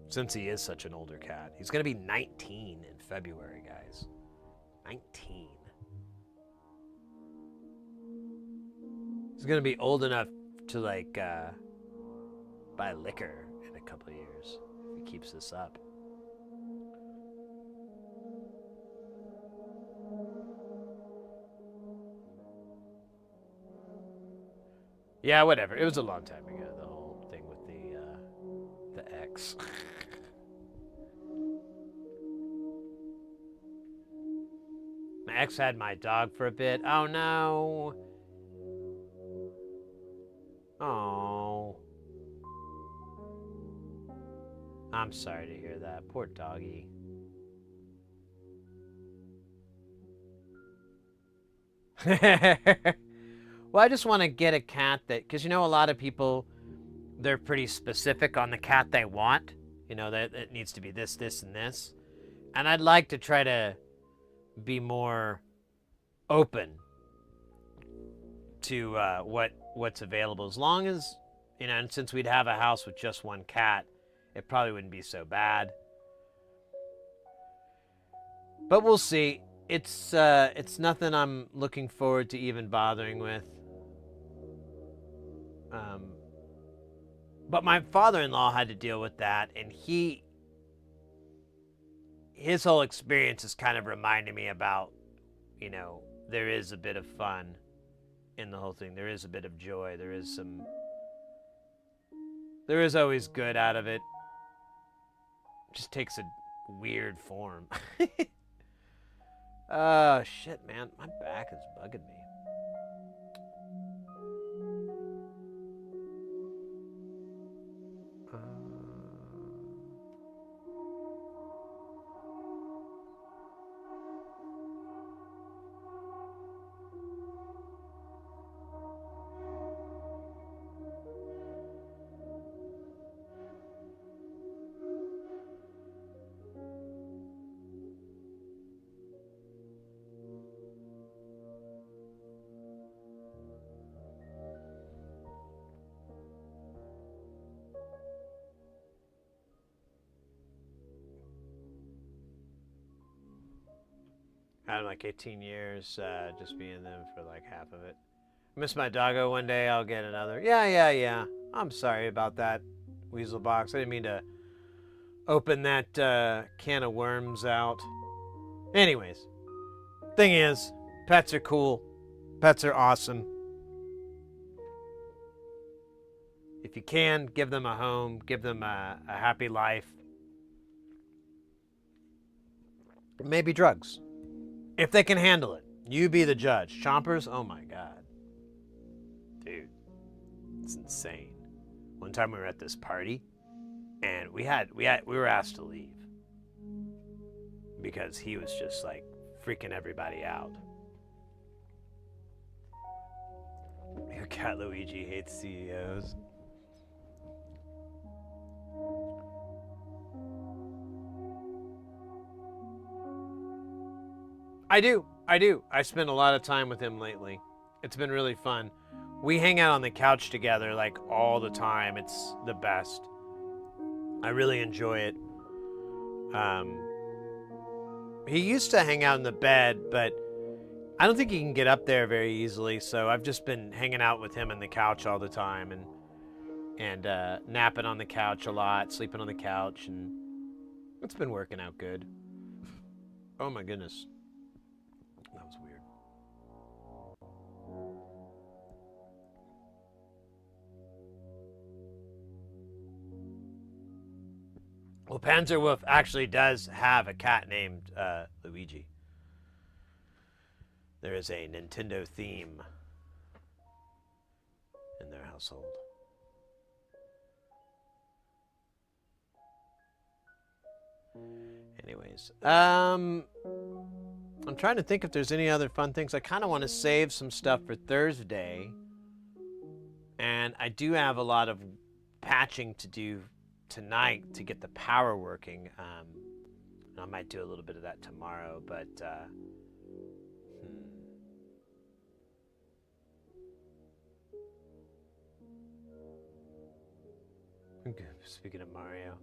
since he is such an older cat. He's going to be 19 in February, guys. 19. He's going to be old enough to, like, buy liquor in a couple of years if he keeps this up. Yeah, whatever. It was a long time ago, the whole thing with the ex. My ex had my dog for a bit. Oh no. Oh. I'm sorry to hear that. Poor doggy. Well, I just want to get a cat that, because a lot of people, they're pretty specific on the cat they want. That it needs to be this, this, and this. And I'd like to try to be more open to what's available. As long as, and since we'd have a house with just one cat, it probably wouldn't be so bad. But we'll see. It's nothing I'm looking forward to even bothering with. But my father-in-law had to deal with that, and his whole experience is kind of reminding me about, there is a bit of fun in the whole thing. There is a bit of joy. There is always good out of it. It just takes a weird form. Oh, shit, man. My back is bugging me. Out of like 18 years, just being them for like half of it. Miss my doggo one day, I'll get another. Yeah. I'm sorry about that, Weasel Box. I didn't mean to open that can of worms out. Anyways, thing is, pets are cool. Pets are awesome. If you can, give them a home, give them a happy life. Maybe drugs. If they can handle it. You be the judge. Chompers, oh my God. Dude, it's insane. One time we were at this party, and we were asked to leave. Because he was just like freaking everybody out. Your cat Luigi hates CEOs. I do. I spend a lot of time with him lately. It's been really fun. We hang out on the couch together like all the time. It's the best. I really enjoy it. He used to hang out in the bed, but I don't think he can get up there very easily, so I've just been hanging out with him on the couch all the time and napping on the couch a lot, sleeping on the couch, and it's been working out good. Oh my goodness. That was weird. Well, Panzerwolf actually does have a cat named Luigi. There is a Nintendo theme in their household. Anyways, I'm trying to think if there's any other fun things. I kind of want to save some stuff for Thursday. And I do have a lot of patching to do tonight to get the power working. I might do a little bit of that tomorrow, but Speaking of Mario.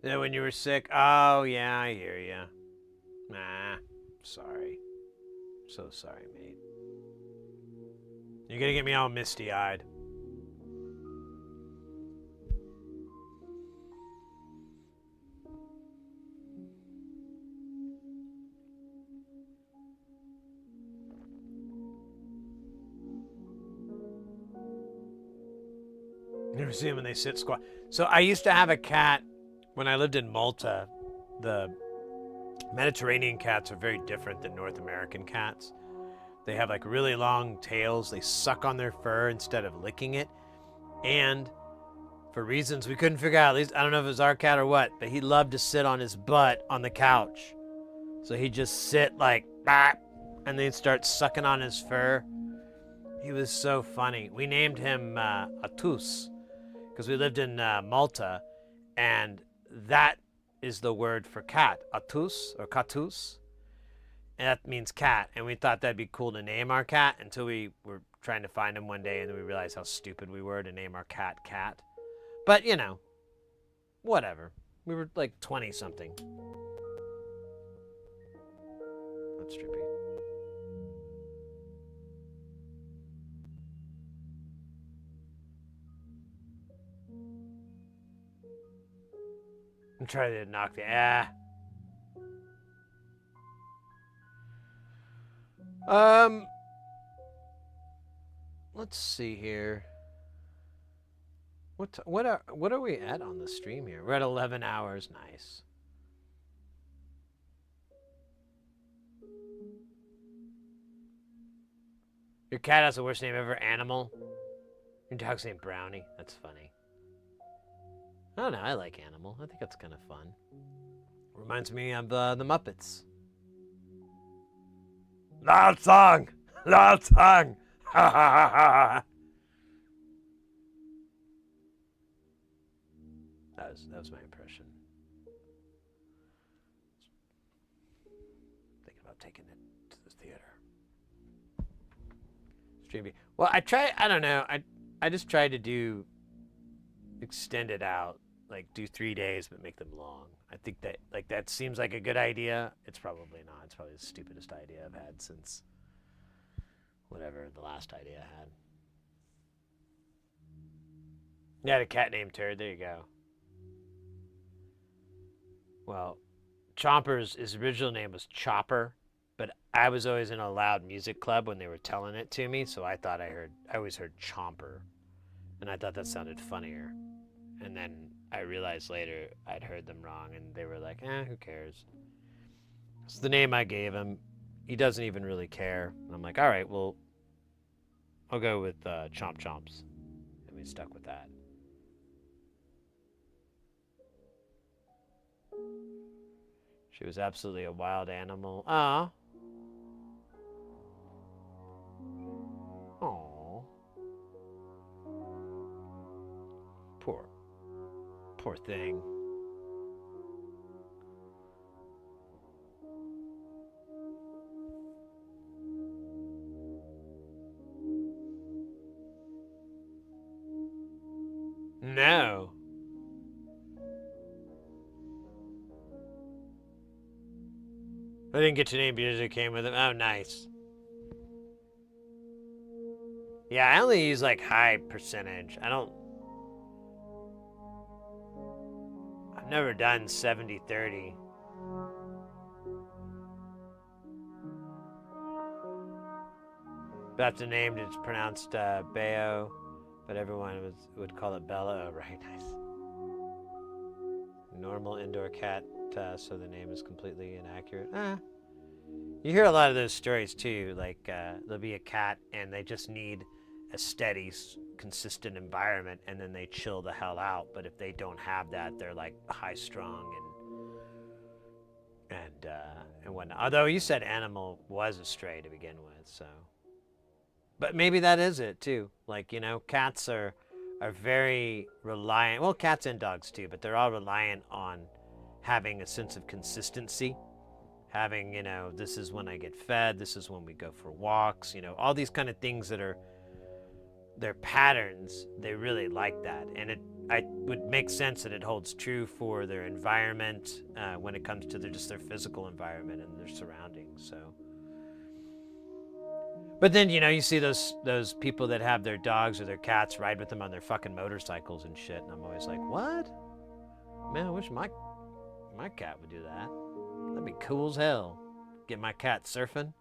Yeah, when you were sick? Oh, yeah, I hear ya. Nah, sorry. So sorry, mate. You're gonna get me all misty-eyed. Never see them when they sit squat. So I used to have a cat when I lived in Malta. The Mediterranean cats are very different than North American cats. They have like really long tails. They suck on their fur instead of licking it. And for reasons we couldn't figure out, at least I don't know if it was our cat or what, but he loved to sit on his butt on the couch. So he'd just sit like, bah, and then start sucking on his fur. He was so funny. We named him Atus because we lived in Malta, and that is the word for cat, Atus or Katus, and that means cat. And we thought that'd be cool to name our cat until we were trying to find him one day, and then we realized how stupid we were to name our cat Cat. But you know, whatever. We were like 20 something. That's trippy. I'm trying to knock the let's see here. What are we at on the stream here? We're at 11 hours. Nice. Your cat has the worst name ever. Animal. Your dog's named Brownie. That's funny. I don't know. I like Animal. I think that's kind of fun. Reminds me of the Muppets. Loud song! Loud song! Ha ha ha ha! That was my impression. Thinking about taking it to the theater. Streaming. Well, I don't know. I just tried to do extend it out, like do 3 days, but make them long. I think that like that seems like a good idea. It's probably not. It's probably the stupidest idea I've had since whatever the last idea I had. You had a cat named Turd. There you go. Well, his original name was Chopper, but I was always in a loud music club when they were telling it to me, so I always heard Chomper, and I thought that sounded funnier. And then I realized later I'd heard them wrong, and they were like, who cares? It's the name I gave him. He doesn't even really care. And I'm like, all right, well, I'll go with Chomp Chomps. And we stuck with that. She was absolutely a wild animal. Ah. Aw. Poor thing. No. I didn't get to name because it came with him. Oh, nice. Yeah, I only use like high percentage. I've never done 70-30. That's the name. It's pronounced Bayo, but everyone would call it Bella. Oh, right, nice. Normal indoor cat, so the name is completely inaccurate. You hear a lot of those stories too. Like there'll be a cat and they just need a steady, consistent environment, and then they chill the hell out. But if they don't have that, they're like high strung and whatnot. Although you said Animal was a stray to begin with, so. But maybe that is it too. Like, you know, cats are very reliant. Well, cats and dogs too, but they're all reliant on having a sense of consistency. Having, you know, this is when I get fed, this is when we go for walks, you know, all these kind of things that are their patterns. They really like that, and I would make sense that it holds true for their environment when it comes to their physical environment and their surroundings. So, but then, you know, you see those people that have their dogs or their cats ride with them on their fucking motorcycles and shit, and I'm always like, what? Man, I wish my cat would do that. That'd be cool as hell. Get my cat surfing.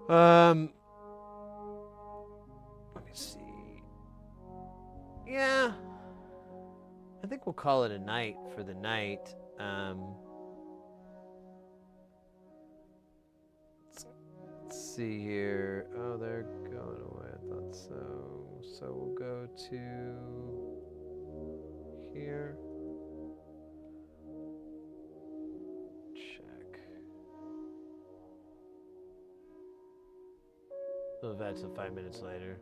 Let me see. Yeah. I think we'll call it a night for the night. Let's see here. Oh, they're going away. I thought so. So we'll go to here. Check. We'll have that till 5 minutes later.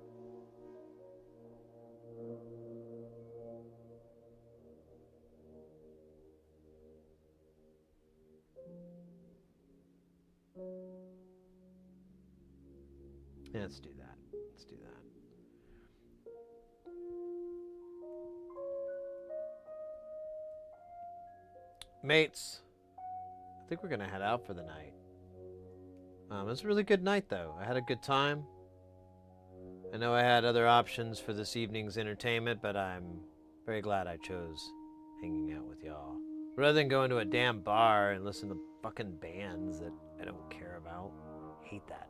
Yeah, let's do that. Let's do that. Mates, I think we're gonna head out for the night. It was a really good night, though. I had a good time. I know I had other options for this evening's entertainment, but I'm very glad I chose hanging out with y'all. Rather than going to a damn bar and listen to fucking bands that I don't care about. Hate that.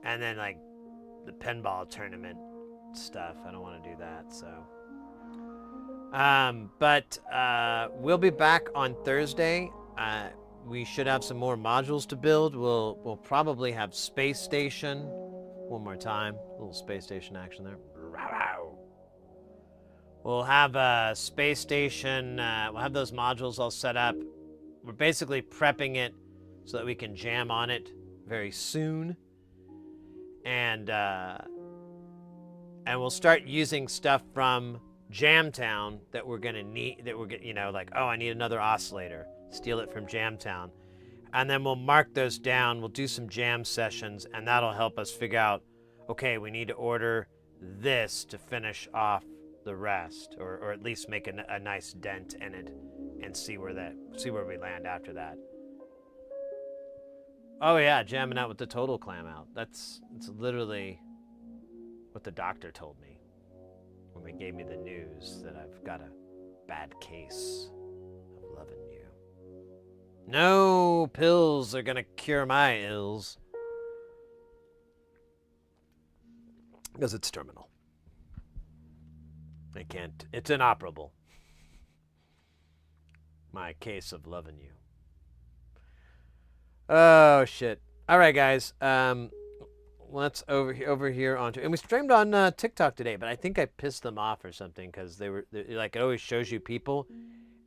And then, like, the pinball tournament stuff. I don't want to do that, so. But we'll be back on Thursday. We should have some more modules to build. We'll probably have Space Station. One more time. A little Space Station action there. We'll have Space Station. We'll have those modules all set up. We're basically prepping it so that we can jam on it very soon. And we'll start using stuff from Jamtown that we're gonna need. You know, like, oh, I need another oscillator. Steal it from Jamtown, and then we'll mark those down. We'll do some jam sessions, and that'll help us figure out, okay, we need to order this to finish off the rest, or at least make a nice dent in it, and see where we land after that. Oh yeah, jamming out with the total clam out. It's literally what the doctor told me when they gave me the news that I've got a bad case of loving you. No pills are gonna cure my ills. Because it's terminal. I can't, it's inoperable. My case of loving you. Oh shit. Alright guys, let's over here onto, and we streamed on TikTok today, but I think I pissed them off or something, because they like, it always shows you people,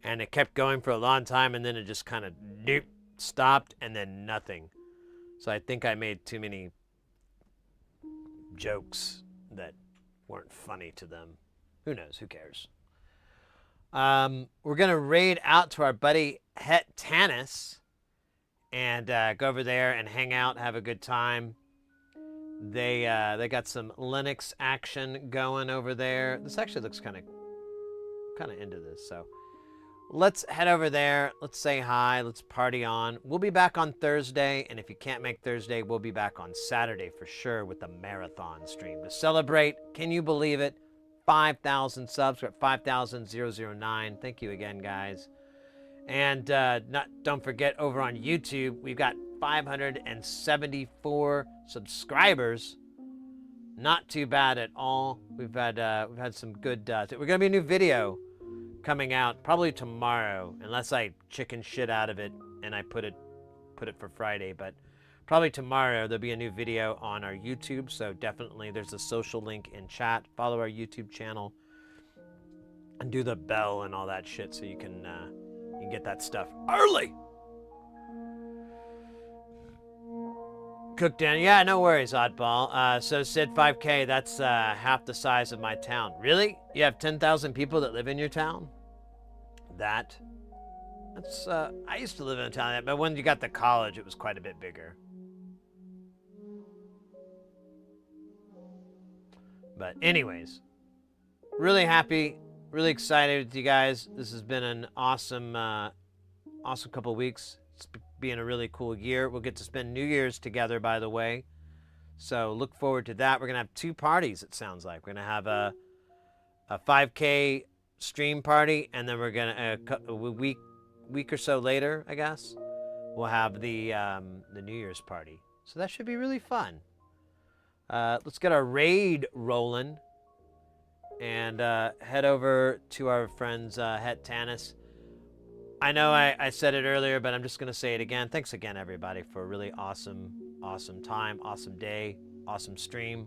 and it kept going for a long time, and then it just kind of stopped, and then nothing. So I think I made too many jokes that weren't funny to them. Who knows? Who cares? We're gonna raid out to our buddy Het Tanis and go over there and hang out, have a good time. They got some Linux action going over there. This actually looks kind of into this, so let's head over there. Let's say hi. Let's party on. We'll be back on Thursday, and if you can't make Thursday, we'll be back on Saturday for sure with the marathon stream to celebrate. Can you believe it? 5,000 subs. We're at 5,009. Thank you again, guys. And don't forget, over on YouTube, we've got 574 subscribers. Not too bad at all. We've had some good. We're gonna be a new video coming out probably tomorrow, unless I chicken shit out of it and I put it for Friday. But probably tomorrow there'll be a new video on our YouTube. So definitely, there's a social link in chat. Follow our YouTube channel and do the bell and all that shit, so you can get that stuff early. Cook down. Yeah, no worries, Oddball. So Sid 5K, that's half the size of my town. Really? You have 10,000 people that live in your town? That's I used to live in a town, but when you got to college, it was quite a bit bigger. But anyways, really happy, really excited with you guys. This has been an awesome couple weeks. It's being a really cool year. We'll get to spend New Year's together, by the way. So look forward to that. We're going to have 2 parties, it sounds like. We're going to have a 5K stream party, and then we're going to, a week or so later, I guess, we'll have the New Year's party. So that should be really fun. Let's get our raid rolling and head over to our friends Het Tanis. I know I said it earlier, but I'm just going to say it again. Thanks again, everybody, for a really awesome time, awesome day, awesome stream.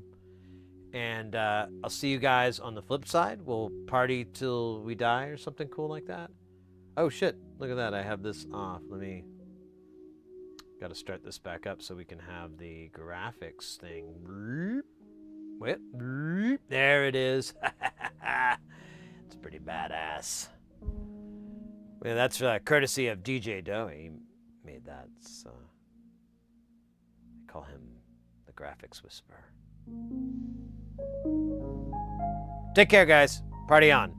And I'll see you guys on the flip side. We'll party till we die or something cool like that. Oh, shit. Look at that. I have this off. Got to start this back up so we can have the graphics thing. Wait. There it is. It's pretty badass. Yeah, that's courtesy of DJ Doe. He made that. So I call him the Graphics Whisperer. Take care, guys. Party on.